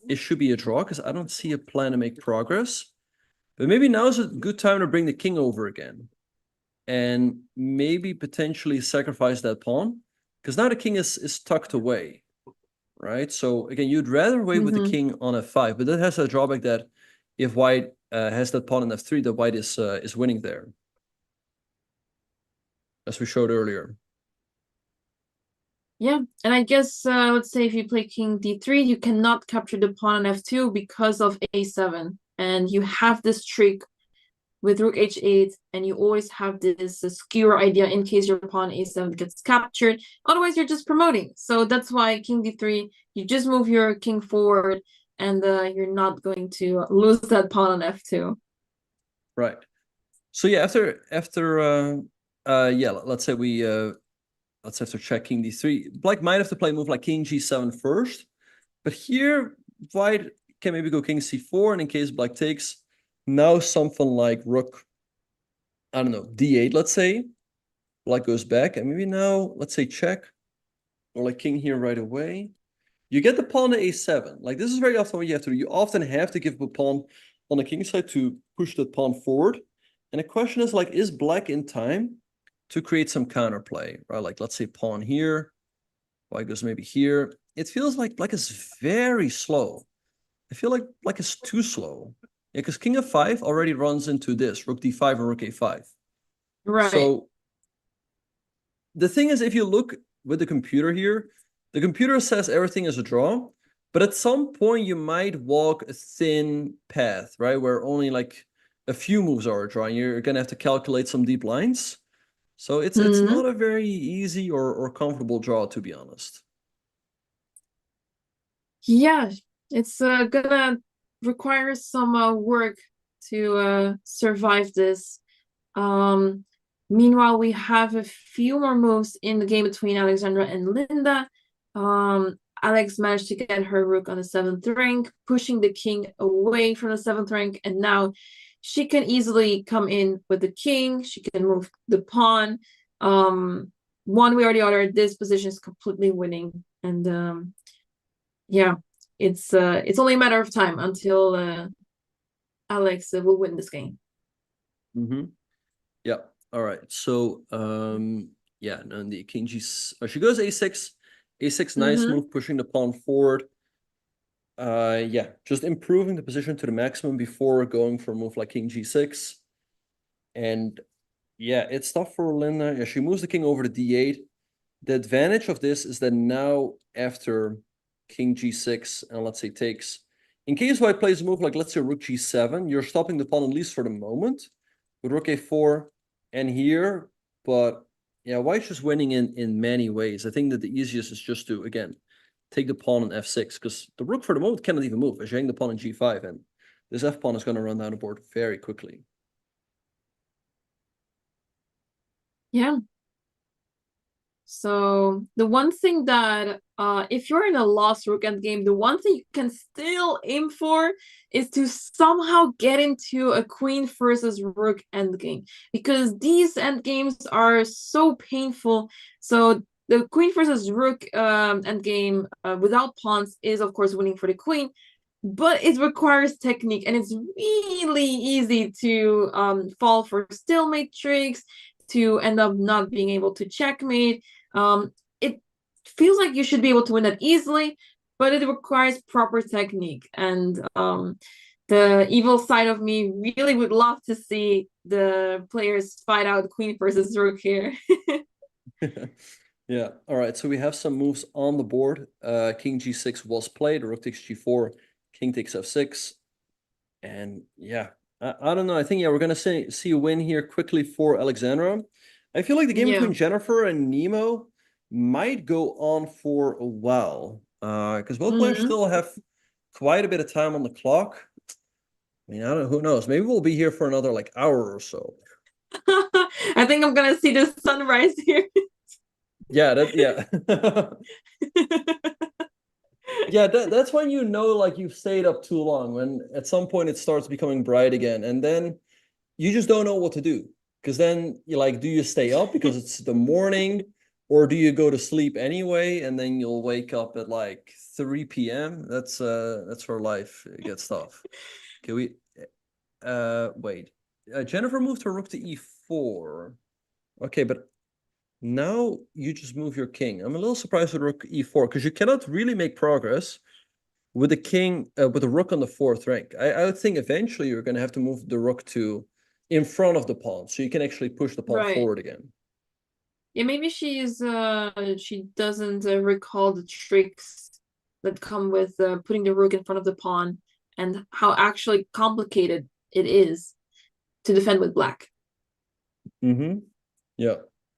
it should be a draw, because I don't see a plan to make progress. But maybe now is a good time to bring the king over again, and maybe potentially sacrifice that pawn, because now the king is tucked away, right? So again, you'd rather wait with the king on f5, but that has a drawback that if white has that pawn on f3, the white is winning there, as we showed earlier. Yeah, and I guess let's say if you play king d3, you cannot capture the pawn on f2 because of a7, and you have this trick with rook h8, and you always have this skewer idea in case your pawn a7 gets captured. Otherwise, you're just promoting. So that's why king d3, you just move your king forward, and you're not going to lose that pawn on f2. Right. So yeah, yeah, let's say we let's have to check king d3. Black might have to play a move like king g7 first, but here white can maybe go king c4, and in case black takes, now something like rook, I don't know, d8, let's say. Black goes back, and maybe now, let's say check, or like king here right away. You get the pawn to a7. Like, this is very often what you have to do. You often have to give up a pawn on the king side to push that pawn forward. And the question is, like, is black in time to create some counterplay, right? Like, let's say pawn here, white goes maybe here. It feels like black is very slow. I feel like black is too slow. Yeah, because king f5 already runs into this, rook d5 and rook a5. Right. So the thing is, if you look with the computer here, the computer says everything is a draw, but at some point you might walk a thin path, right? Where only like a few moves are a draw, and you're gonna have to calculate some deep lines. So it's not a very easy or comfortable draw, to be honest. Yeah, it's gonna require some work to survive this. Meanwhile, we have a few more moves in the game between Alexandra and Linda. Alex managed to get her rook on the 7th rank, pushing the king away from the 7th rank, and now she can easily come in with the king. She can move the pawn. One way or the other, this position is completely winning, and yeah, it's only a matter of time until Alex will win this game. Yeah. All right. So yeah, and the king g, she goes a6. A6, nice move, pushing the pawn forward. Yeah, just improving the position to the maximum before going for a move like king g6. And yeah, it's tough for Linda. Yeah, she moves the king over to d8. The advantage of this is that now after king g6 and let's say takes, in case white plays a move like let's say rook g7, you're stopping the pawn at least for the moment with rook a4 and here. But yeah, white's just winning in many ways. I think that the easiest is just to, again, take the pawn on f6, because the rook for the moment cannot even move as you hang the pawn on g5, and this f-pawn is going to run down the board very quickly. Yeah. So the one thing that if you're in a lost rook endgame, the one thing you can still aim for is to somehow get into a queen versus rook endgame, because these endgames are so painful. So the queen versus rook endgame without pawns is of course winning for the queen, but it requires technique, and it's really easy to fall for stalemate tricks, to end up not being able to checkmate. It feels like you should be able to win that easily, but it requires proper technique. And the evil side of me really would love to see the players fight out queen versus rook here. Yeah. All right. So we have some moves on the board. King g6 was played. Rook takes g4. King takes f6. And yeah, I don't know. I think, yeah, we're going to see a win here quickly for Alexandra. I feel like the game between Jennifer and Nemo might go on for a while. Because both players still have quite a bit of time on the clock. I mean, I don't know. Who knows? Maybe we'll be here for another like hour or so. I think I'm going to see the sunrise here. Yeah, yeah. Yeah, that's when you know like you've stayed up too long, when at some point it starts becoming bright again, and then you just don't know what to do, because then you like, do you stay up because it's the morning, or do you go to sleep anyway and then you'll wake up at like 3 p.m. That's where life gets tough. Okay, wait. Jennifer moved her rook to e4. Okay, but now you just move your king. I'm a little surprised with rook e4, because you cannot really make progress with the king, with the rook on the 4th rank. I would think eventually you're going to have to move the rook to in front of the pawn, so you can actually push the pawn forward again. Yeah, maybe she doesn't recall the tricks that come with putting the rook in front of the pawn and how actually complicated it is to defend with black. Yeah.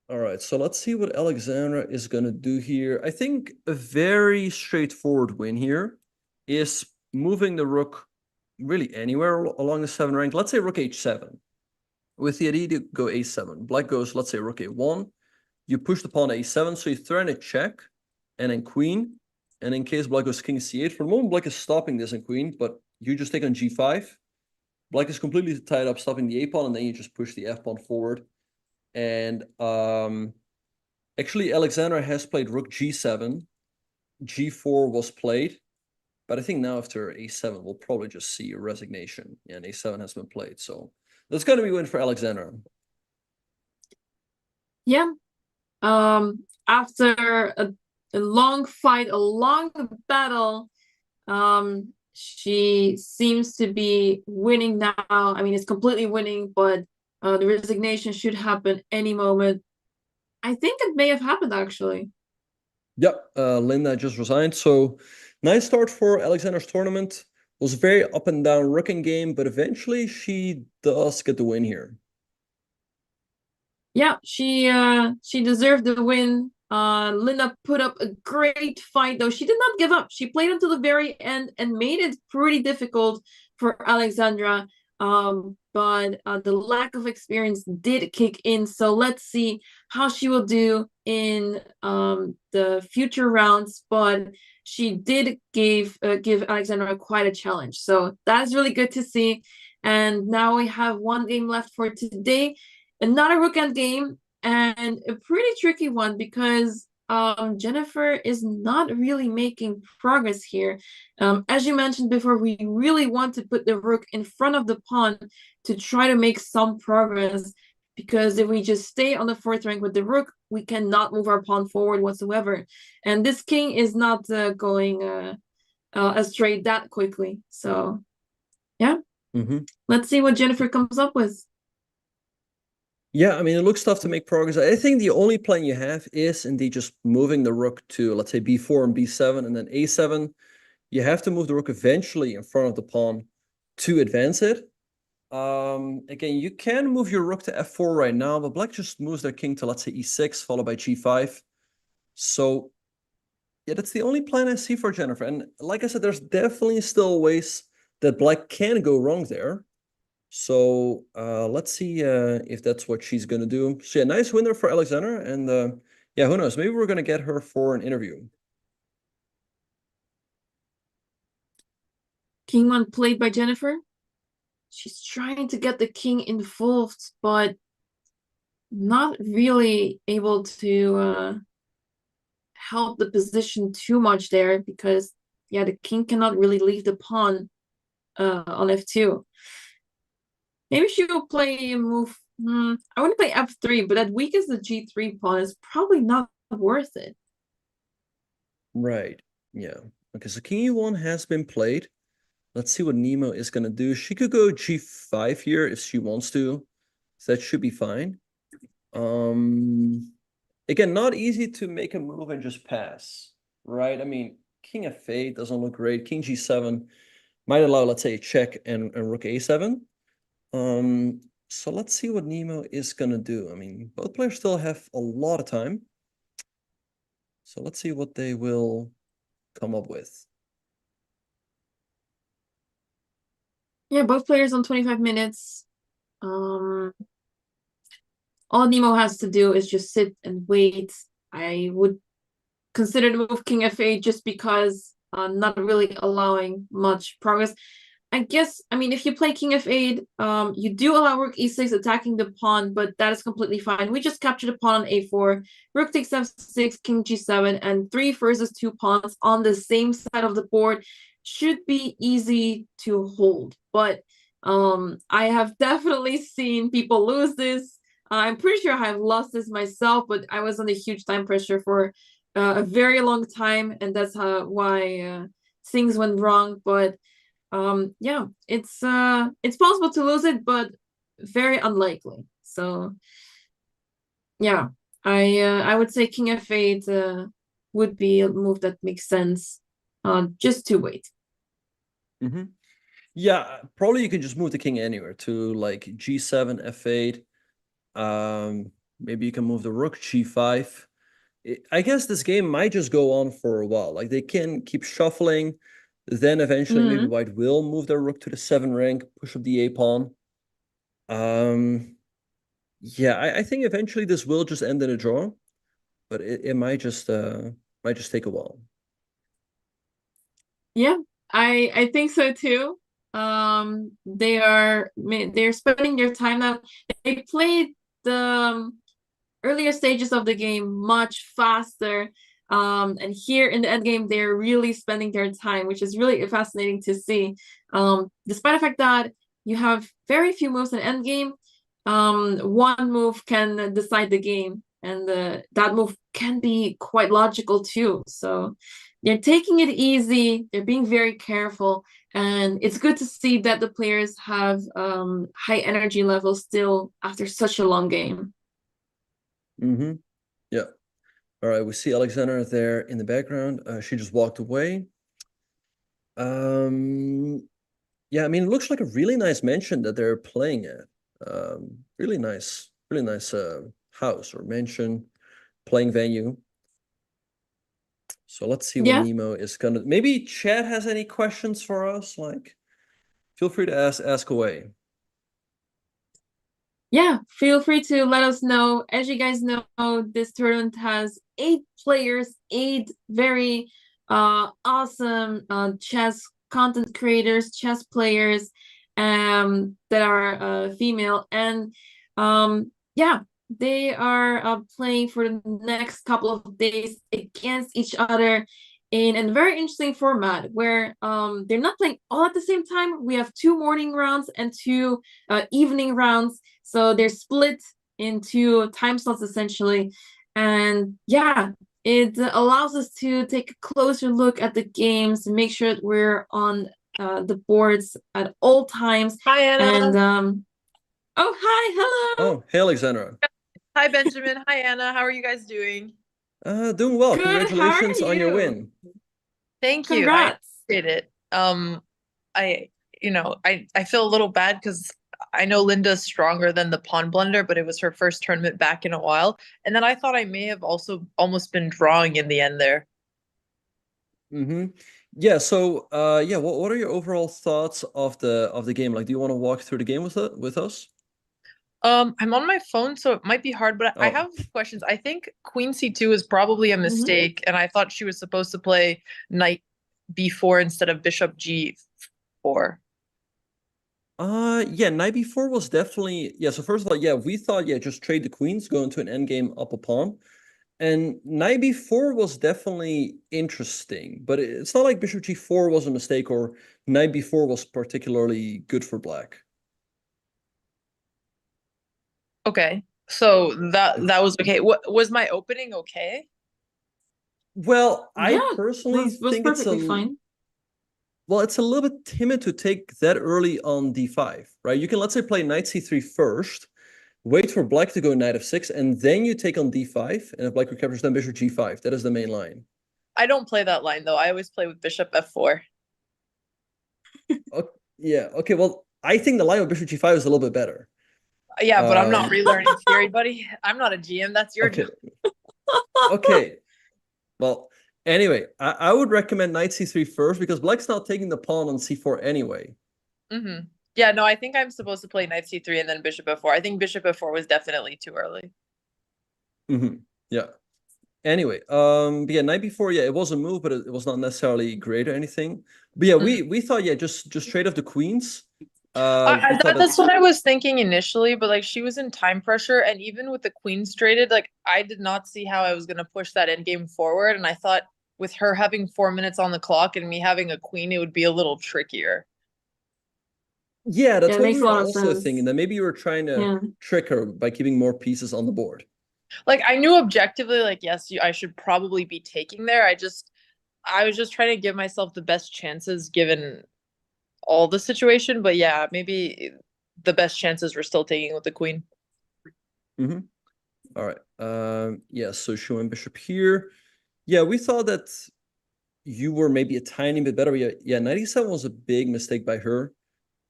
All right. So let's see what Alexandra is going to do here. I think a very straightforward win here is moving the rook really anywhere along the 7 rank. Let's say rook h7. With the idea to go a7. Black goes, let's say, rook a1. You push the pawn to a7, so you threaten a check, and then queen. And in case black goes king c8, for the moment, black is stopping this in queen, but you just take on g5. Black is completely tied up, stopping the a pawn, and then you just push the f pawn forward. And actually, Alexandra has played rook g7. g4 was played. But I think now after a7, we'll probably just see a resignation. And a7 has been played, so that's going to be a win for Alexandra. Yeah. After a long fight, a long battle, she seems to be winning now. I mean, it's completely winning, but the resignation should happen any moment. I think it may have happened, actually. Yep, Linda just resigned. So nice start for Alexandra's tournament. Was very up and down rooking game, but eventually she does get the win here. Yeah, she deserved the win. Linda put up a great fight, though. She did not give up. She played until the very end and made it pretty difficult for Alexandra. But the lack of experience did kick in. So let's see how she will do in the future rounds. But she did give Alexandra quite a challenge. So that's really good to see. And now we have one game left for today. Another rook end game, and a pretty tricky one because Jennifer is not really making progress here. As you mentioned before, we really want to put the rook in front of the pawn to try to make some progress, because if we just stay on the 4th rank with the rook, we cannot move our pawn forward whatsoever. And this king is not going astray that quickly. So, yeah. Let's see what Jennifer comes up with. Yeah, I mean, it looks tough to make progress. I think the only plan you have is indeed just moving the rook to, let's say, b4 and b7, and then a7. You have to move the rook eventually in front of the pawn to advance it. Again, you can move your rook to f4 right now, but black just moves their king to, let's say, e6, followed by g5. So, yeah, that's the only plan I see for Jennifer. And like I said, there's definitely still ways that black can go wrong there. So let's see if that's what she's going to do. So yeah, nice winner for Alexandra. And yeah, who knows? Maybe we're going to get her for an interview. King 1 played by Jennifer. She's trying to get the king involved, but not really able to help the position too much there, because, yeah, the king cannot really leave the pawn on f2. Maybe she will play a move. I want to play f3, but that weakens the g3 pawn. Is probably not worth it. Right. Yeah. Okay, so king e1 has been played. Let's see what Nemo is going to do. She could go g5 here if she wants to. So that should be fine. Again, not easy to make a move and just pass, right? I mean, king f8 doesn't look great. King g7 might allow, let's say, a check and rook a7. So let's see what Nemo is gonna do. I mean, both players still have a lot of time. So let's see what they will come up with. Yeah, both players on 25 minutes. All Nemo has to do is just sit and wait. I would consider the move king f8 just because not really allowing much progress. I guess, I mean, if you play king f8, you do allow rook e6 attacking the pawn, but that is completely fine. We just capture the pawn on a4, rook takes f6, king g7, and 3 versus 2 pawns on the same side of the board should be easy to hold. But I have definitely seen people lose this. I'm pretty sure I have lost this myself, but I was under huge time pressure for a very long time, and that's why things went wrong. But yeah, it's possible to lose it, but very unlikely. So yeah, I would say King F8 would be a move that makes sense. Just to wait. Yeah, probably you can just move the king anywhere to like G7, F8. Maybe you can move the rook G5. I guess this game might just go on for a while. Like they can keep shuffling. Then eventually maybe white will move their rook to the 7 rank, push up the A pawn. Yeah, I think eventually this will just end in a draw, but it might just take a while. Yeah, I think so too. They're spending their time now. They played the earlier stages of the game much faster. And here in the end game, they're really spending their time, which is really fascinating to see. Despite the fact that you have very few moves in end game, one move can decide the game, and that move can be quite logical too. So they're taking it easy, they're being very careful, and it's good to see that the players have high energy levels still after such a long game. Yeah. All right, we see Alexandra there in the background. She just walked away. Yeah, I mean, it looks like a really nice mansion that they're playing at. Really nice house or mansion, playing venue. So let's see what Nemo is gonna. Maybe Chad has any questions for us. Like, feel free to ask away. Yeah, feel free to let us know. As you guys know, this tournament has 8 players, 8 very awesome chess content creators, chess players that are female, and yeah, they are playing for the next couple of days against each other in a very interesting format where they're not playing all at the same time. We have 2 morning rounds and 2 evening rounds. So they're split into time slots essentially. And yeah, it allows us to take a closer look at the games, make sure that we're on the boards at all times. Hi, Anna. And oh, hi, hello. Oh, hey, Alexandra. Hi, Benjamin. Hi, Anna. How are you guys doing? Doing well. Good. Congratulations on your win. Thank you. Congrats. I did it. I feel a little bad because I know Linda's stronger than the pawn blender, but it was her first tournament back in a while. And then I thought I may have also almost been drawing in the end there. Yeah, so yeah, what are your overall thoughts of the game? Like, do you want to walk through the game with us? I'm on my phone, so it might be hard, but I have questions. I think Queen C2 is probably a mistake, and I thought she was supposed to play Knight B4 instead of Bishop G4. Yeah, Knight B4 was definitely so first of all, yeah, we thought just trade the queens, go into an endgame up a pawn. And Knight B4 was definitely interesting, but it's not like Bishop G4 was a mistake or Knight B4 was particularly good for black. Okay, so that was okay. What was my opening okay? Well, I personally was think perfectly fine. Well, it's a little bit timid to take that early on D5, right? You can, let's say, play Knight C3 first, wait for black to go Knight F6, and then you take on D5, and if black recaptures, then Bishop G5. That is the main line. I don't play that line, though. I always play with Bishop F4. Yeah, okay, well, I think the line with Bishop G5 is a little bit better. Yeah, but I'm not relearning theory, buddy. I'm not a GM. That's your job. Okay. Well, anyway, I would recommend Knight C3 first because black's not taking the pawn on C4 anyway. Yeah, no, I think I'm supposed to play Knight C3 and then Bishop F4. I think Bishop F4 was definitely too early. Yeah. Anyway, but yeah, Knight B4, yeah, it was a move, but it was not necessarily great or anything. But yeah, we thought, just trade off the queens. That's what I was thinking initially, but like she was in time pressure, and even with the queens traded, like I did not see how I was going to push that endgame forward, and I thought with her having 4 minutes on the clock and me having a queen, it would be a little trickier. Yeah, that's what we were also thinking, that maybe you were trying to trick her by keeping more pieces on the board. Like I knew objectively, like yes, I should probably be taking there. I was just trying to give myself the best chances given all the situation, but yeah, maybe the best chances we're still taking with the queen. All right. Yeah, so she went bishop here. Yeah, we thought that you were maybe a tiny bit better. Yeah, knight e7 was a big mistake by her.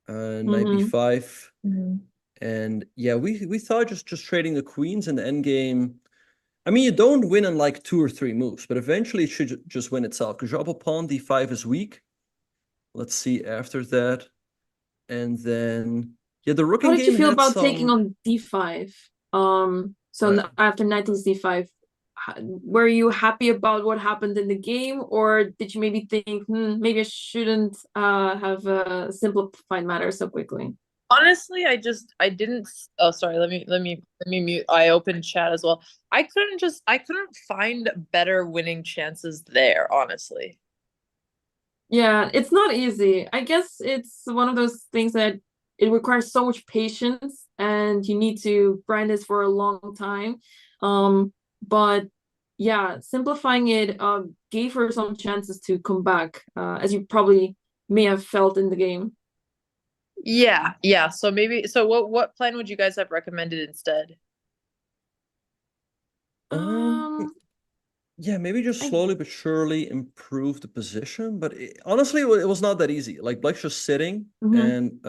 Knight b5. And yeah, we thought just trading the queens in the endgame. I mean, you don't win in like 2 or 3 moves, but eventually it should just win itself because your upper pawn d5 is weak. Let's see after that. And then, yeah, the rook in game How did you feel about some... taking on d5? After knight takes d5, were you happy about what happened in the game, or did you maybe think, maybe I shouldn't have simplified matters so quickly? Honestly, I didn't. Oh, sorry. Let me mute. I opened chat as well. I couldn't find better winning chances there. Honestly. Yeah, it's not easy. I guess it's one of those things that it requires so much patience, and you need to grind this for a long time. But yeah, simplifying it gave her some chances to come back, as you probably may have felt in the game. Yeah. So what plan would you guys have recommended instead? Yeah, maybe just slowly but surely improve the position. But honestly, it was not that easy. Like Black's just sitting, and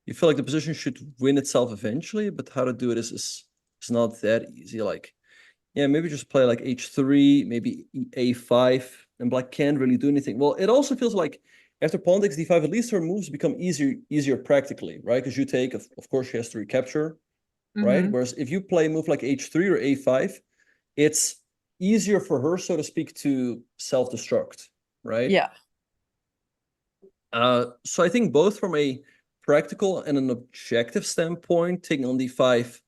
you feel like the position should win itself eventually. But how to do it is not that easy. Like, yeah, maybe just play like h3, maybe a5, and Black can't really do anything. Well, it also feels like after pawn takes d5, at least her moves become easier practically, right? Because you take, of course, she has to recapture, right? Whereas if you play a move like h3 or a5, it's easier for her, so to speak, to self-destruct, right? Yeah. So I think both from a practical and an objective standpoint, taking on d5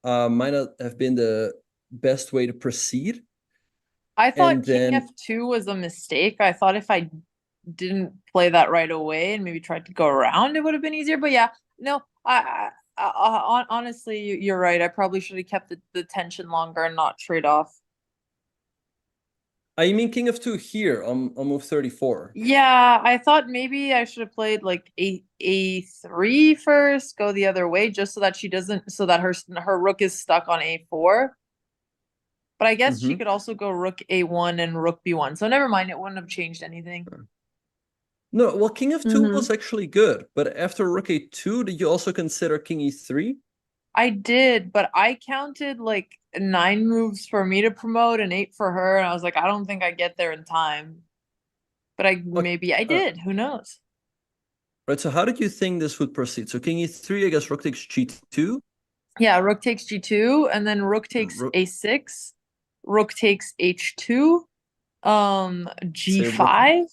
might not have been the best way to proceed. I thought king f2 was a mistake. I thought if I didn't play that right away and maybe tried to go around, it would have been easier. But yeah, no, I honestly, you're right. I probably should have kept the tension longer and not trade off. I mean king f2 here on move 34. Yeah, I thought maybe I should have played like a3 first, go the other way, just so that her rook is stuck on a4. But I guess she could also go rook a1 and rook b1. So never mind, it wouldn't have changed anything. No, well, king f2 was actually good, but after rook a2, did you also consider king e3? I did, but I counted like 9 moves for me to promote and 8 for her, and I was like, I don't think I get there in time. But maybe I did. Who knows? Right. So how did you think this would proceed? So king e3, I guess rook takes g2. Yeah, rook takes g2, and then rook takes a6. Rook takes h2. G5.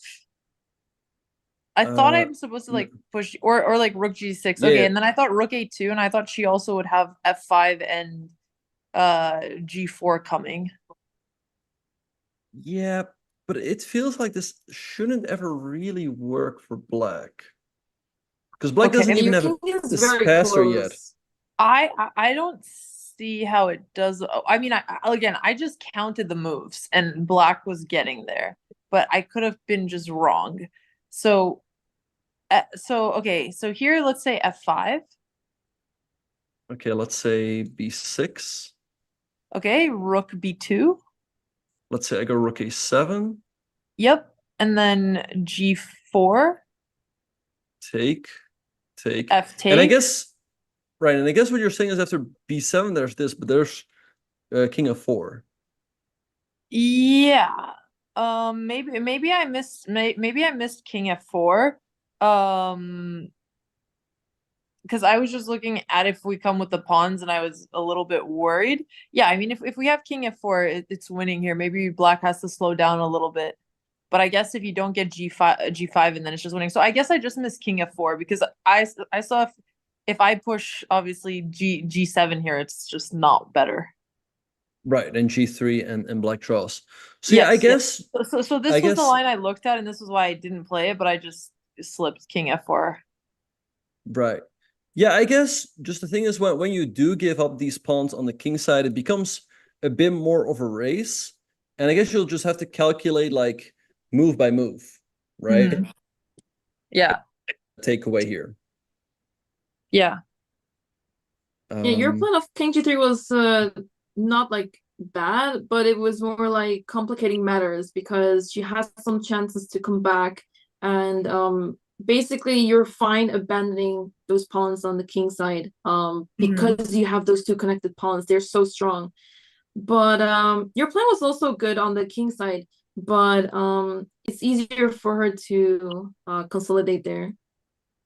I thought I'm supposed to like push or like rook g6. Okay, and then I thought rook a2, and I thought she also would have f5 and g4 coming. Yeah, but it feels like this shouldn't ever really work for Black. Because Black doesn't even have this passer yet. I don't see how it does. I mean, I just counted the moves, and Black was getting there, but I could have been just wrong. So okay, so here let's say f5. Okay, let's say b6. Okay, rook b2. Let's say I go rook a7. Yep, and then g4. Take. F take. And I guess, right, and I guess what you're saying is after b7 there's this, but there's king f4. Yeah. Maybe I missed king f4. Because I was just looking at if we come with the pawns, and I was a little bit worried. Yeah, I mean, if we have king f4, it's winning here. Maybe Black has to slow down a little bit. But I guess if you don't get g5 and then it's just winning. So I guess I just missed king f4 because I saw if I push obviously g7 here, it's just not better. Right, and g3 and Black draws. So yes, yeah, I guess. So this was the line I looked at, and this is why I didn't play it, but I just slipped king f4. Right. Yeah, I guess just the thing is when you do give up these pawns on the king side, it becomes a bit more of a race. And I guess you'll just have to calculate like move by move, right? Yeah. Takeaway here. Yeah. Yeah, your plan of king g3 was not like bad, but it was more like complicating matters because she has some chances to come back, and basically you're fine abandoning those pawns on the king side because you have those two connected pawns. They're so strong. But your plan was also good on the king side, but it's easier for her to consolidate there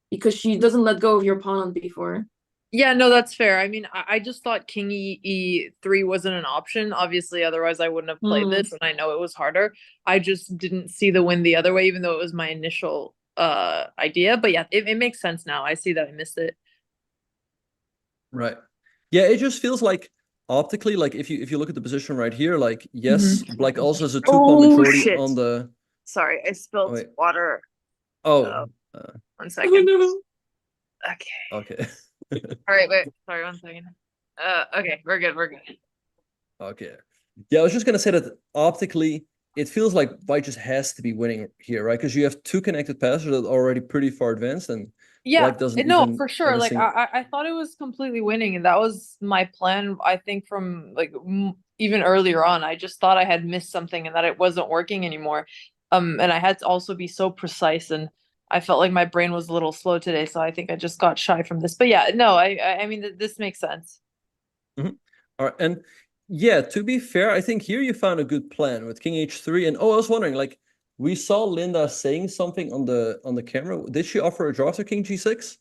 because she doesn't let go of your pawn on b4. Yeah, no, that's fair. I mean, I just thought king e3 wasn't an option. Obviously, otherwise I wouldn't have played this, and I know it was harder. I just didn't see the win the other way, even though it was my initial idea. But yeah, it makes sense now. I see that I missed it. Right. Yeah, it just feels like optically, like if you look at the position right here, like yes, Black also has a 2-pawn majority on the. Sorry, I spilled water. Oh. 1 second. Okay. Okay. All right, wait. Sorry, 1 second. Okay, we're good. Okay. Yeah, I was just gonna say that optically, it feels like White just has to be winning here, right? Because you have two connected passes that are already pretty far advanced, and yeah, Black doesn't no, even for sure. Like single... I thought it was completely winning, and that was my plan. I think from like even earlier on, I just thought I had missed something and that it wasn't working anymore. And I had to also be so precise, and I felt like my brain was a little slow today, so I think I just got shy from this. But yeah, no, I mean this makes sense. All right, and yeah, to be fair, I think here you found a good plan with King H3. And I was wondering, like, we saw Linda saying something on the camera. Did she offer a draw after King G6?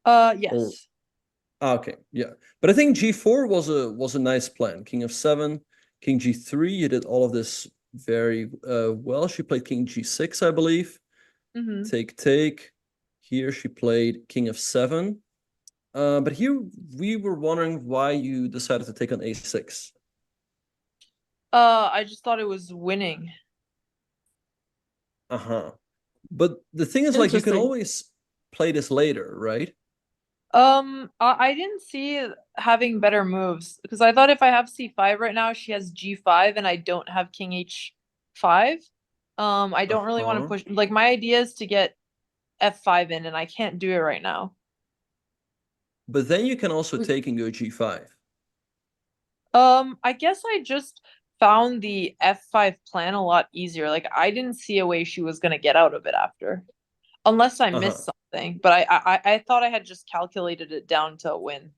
Yes. Okay, yeah, but I think G4 was a nice plan. King f7, King G3. You did all of this very well. She played King G6, I believe. Take. Here she played King f7. But here we were wondering why you decided to take on a6. I just thought it was winning. But the thing is, like, you can always play this later, right? I didn't see having better moves because I thought if I have c5 right now, she has g5, and I don't have king h5. I don't really want to push. Like, my idea is to get f5 in, and I can't do it right now. But then you can also take and go g5. I guess I just found the f5 plan a lot easier. Like, I didn't see a way she was gonna get out of it after, unless I missed something. But I thought I had just calculated it down to a win.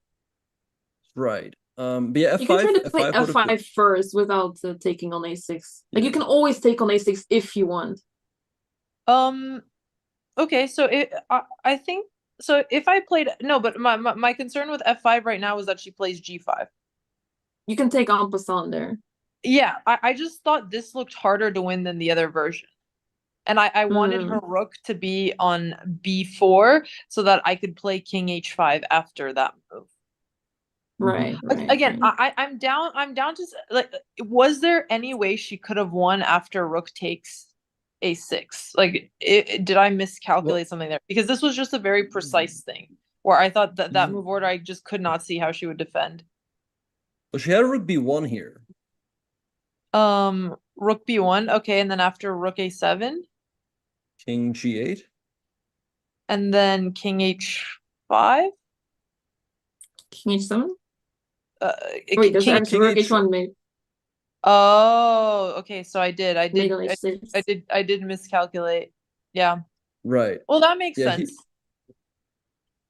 Right. But yeah, f5. You can try to play f5 first without taking on a6. Like, you can always take on a6 if you want. Okay, so I think so. If I played but my concern with f5 right now is that she plays g5. You can take en passant there. Yeah, I just thought this looked harder to win than the other version. And I wanted her rook to be on b4 so that I could play king h5 after that move. Right. Again, I'm down to, like, was there any way she could have won after rook takes a6? Like, did I miscalculate something there? Because this was just a very precise thing where I thought that move order, I just could not see how she would defend. Well, she had a rook b1 here. Rook b1, okay, and then after rook a7, king g8, and then king h5, king h7. Wait, there's actually rook h1 made. Oh, okay. So I did miscalculate. Yeah. Right. Well, that makes sense.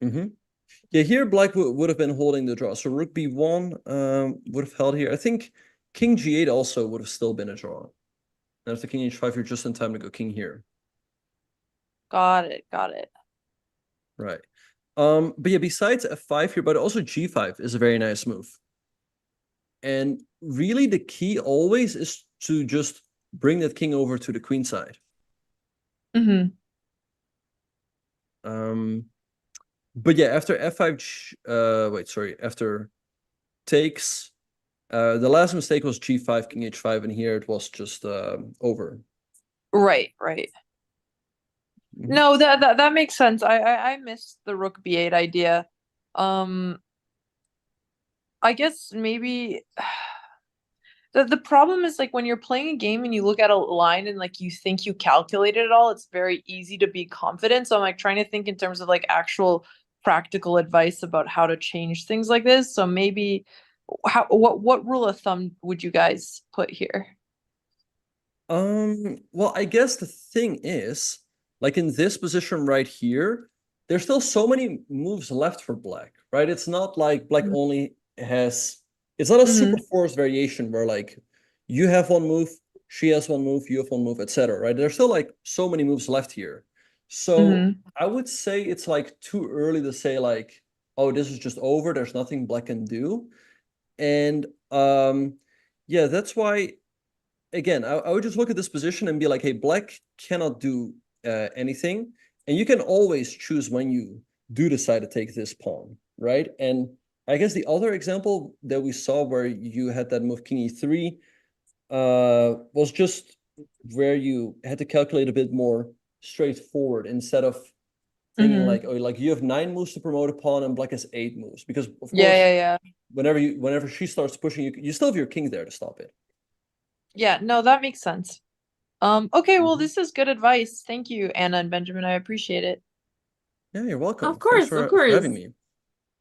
Yeah, here Black would have been holding the draw. So rook b1 would have held here. I think king g8 also would have still been a draw. And after king h5, you're just in time to go king here. Got it. Right. But yeah, besides f5 here, but also g5 is a very nice move. And really the key always is to just bring that king over to the queen side. But yeah, after f5, after takes, the last mistake was g5, king h5, and here it was just over. Right. No, that makes sense. I missed the rook b8 idea. I guess maybe the problem is, like, when you're playing a game and you look at a line and, like, you think you calculated it all, it's very easy to be confident. So I'm, like, trying to think in terms of, like, actual practical advice about how to change things like this. So maybe What rule of thumb would you guys put here? Well, I guess the thing is, like in this position right here, there's still so many moves left for black, right? It's not like black only has, it's not a super force variation where like you have one move, she has one move, you have one move, etc. Right? There's still like so many moves left here. So I would say it's like too early to say like, oh, this is just over. There's nothing black can do. And yeah, that's why, again, I would just look at this position and be like, hey, black cannot do anything. And you can always choose when you do decide to take this pawn, right? And I guess the other example that we saw where you had that move king e3 was just where you had to calculate a bit more straightforward instead of thinking like, oh, like you have 9 moves to promote a pawn and black has 8 moves. Because of course, whenever she starts pushing, you still have your king there to stop it. Yeah, no, that makes sense. Okay, well, this is good advice. Thank you, Anna and Benjamin. I appreciate it. Yeah, you're welcome. Of course, Thanks for having me.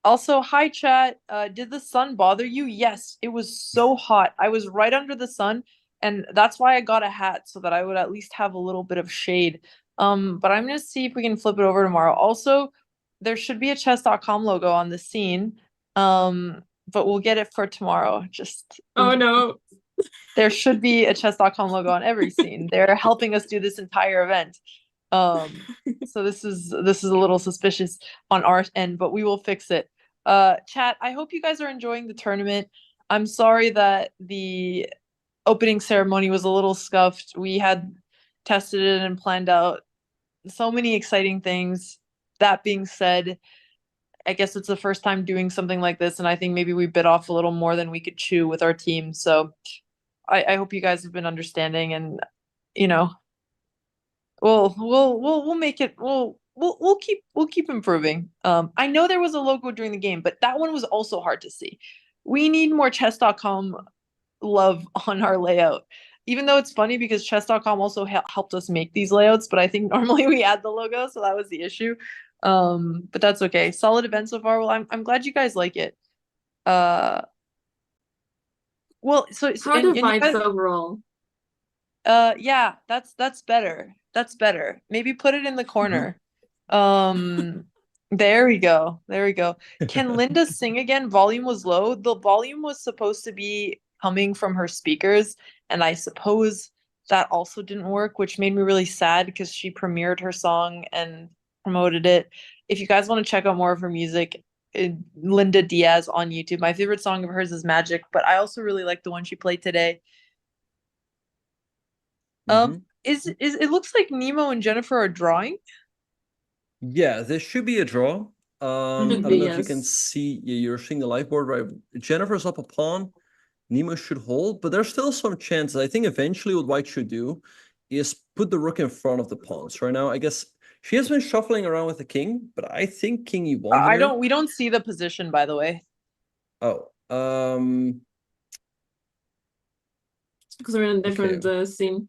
Also, hi chat. Did the sun bother you? Yes, it was so hot. I was right under the sun, and that's why I got a hat so that I would at least have a little bit of shade. But I'm gonna see if we can flip it over tomorrow. Also, there should be a chess.com logo on the scene. But we'll get it for tomorrow. Just oh no. There should be a chess.com logo on every scene. They're helping us do this entire event. So this is a little suspicious on our end, but we will fix it. Chat, I hope you guys are enjoying the tournament. I'm sorry that the opening ceremony was a little scuffed. We had tested it and planned out so many exciting things. That being said, I guess it's the first time doing something like this, and I think maybe we bit off a little more than we could chew with our team. So I hope you guys have been understanding, and you know, we'll make it. We'll keep improving. I know there was a logo during the game, but that one was also hard to see. We need more chess.com love on our layout. Even though it's funny because chess.com also helped us make these layouts, but I think normally we add the logo, so that was the issue. But that's okay. Solid event so far. Well, I'm glad you guys like it. Well, so how do vibes overall? Yeah, that's better. That's better. Maybe put it in the corner. There we go. There we go. Can Linda sing again? Volume was low. The volume was supposed to be coming from her speakers, and I suppose that also didn't work, which made me really sad because she premiered her song and promoted it. If you guys want to check out more of her music, Linda Diaz on YouTube. My favorite song of hers is Magic, but I also really like the one she played today. Is it looks like Nemo and Jennifer are drawing? Yeah, this should be a draw. I don't know if you can see, you're seeing the live board, right? Jennifer's up a pawn. Nemo should hold, but there's still some chances. I think eventually what white should do is put the rook in front of the pawns. Right now, I guess she has been shuffling around with the king, but I think king e1. We don't see the position, by the way. Oh, because we're in a different scene.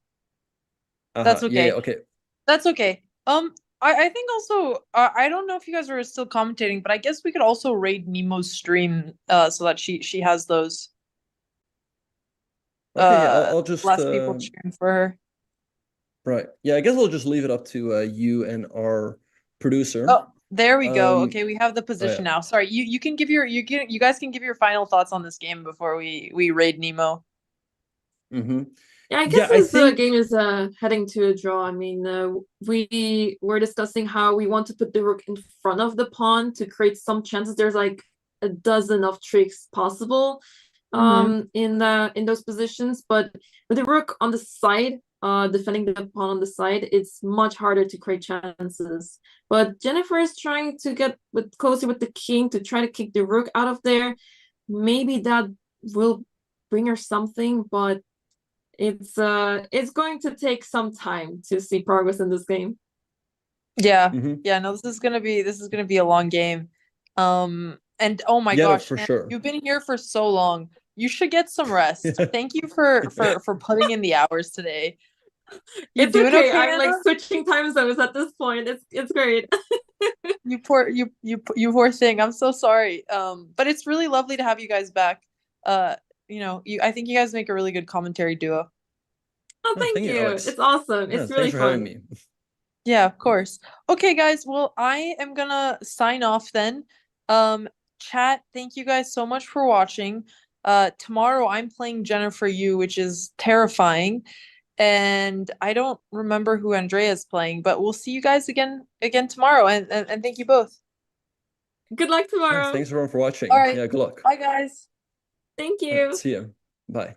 That's okay. Yeah, okay. That's okay. I think also I don't know if you guys are still commentating, but I guess we could also raid Nemo's stream so that she has those. Okay, yeah, I'll just less people cheering for her. Right. Yeah, I guess I'll just leave it up to you and our producer. Oh, there we go. Okay, we have the position now. Sorry, you can give you guys can give your final thoughts on this game before we raid Nemo. Yeah, I guess this game is heading to a draw. I mean, we were discussing how we want to put the rook in front of the pawn to create some chances. There's like a dozen of tricks possible in those positions, but with the rook on the side, defending the pawn on the side, it's much harder to create chances. But Jennifer is trying to get closer with the king to try to kick the rook out of there. Maybe that will bring her something, but it's going to take some time to see progress in this game. Yeah. Yeah, no, this is gonna be a long game. And oh my gosh, for man, sure. You've been here for so long. You should get some rest. Thank you for putting in the hours today. It's okay. I'm like switching time zones at this point. It's great. You poor thing. I'm so sorry. But it's really lovely to have you guys back. I think you guys make a really good commentary duo. Oh, thank you. Alex. It's awesome. Yeah, It's really thanks for having fun. me. Yeah, of course. Okay, guys. Well, I am gonna sign off then. Chat, thank you guys so much for watching. Tomorrow I'm playing Jennifer Yu, which is terrifying. And I don't remember who Andrea's playing, but we'll see you guys again tomorrow. And thank you both. Good luck tomorrow. Thanks everyone for watching. All right. Yeah, good luck. Bye, guys. Thank All right, you. see you. Bye.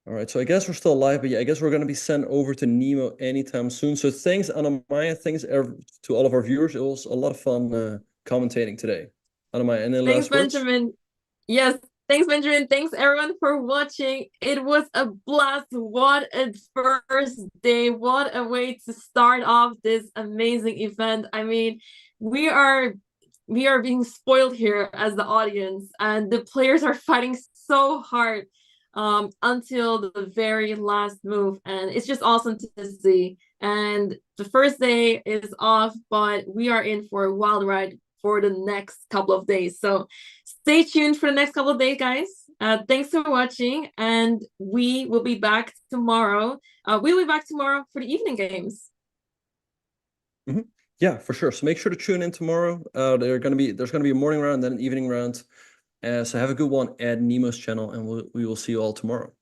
All right, so I guess we're still live, but yeah, I guess we're going to be sent over to Nemo anytime soon. So thanks, Anamaya. Thanks to all of our viewers. It was a lot of fun commentating today. Anamaya, any Thanks, last words? Benjamin. Yes, thanks, Benjamin. Thanks, everyone, for watching. It was a blast. What a first day. What a way to start off this amazing event. I mean, we are being spoiled here as the audience, and the players are fighting so hard until the very last move, and it's just awesome to see. And the first day is off, but we are in for a wild ride for the next couple of days, so stay tuned for the next couple of days, guys. Thanks for watching, and we will be back tomorrow. We'll be back tomorrow for the evening games. Yeah, for sure. So make sure to tune in tomorrow. There's gonna be a morning round, then an evening round. So have a good one at Nemo's channel, and we will see you all tomorrow.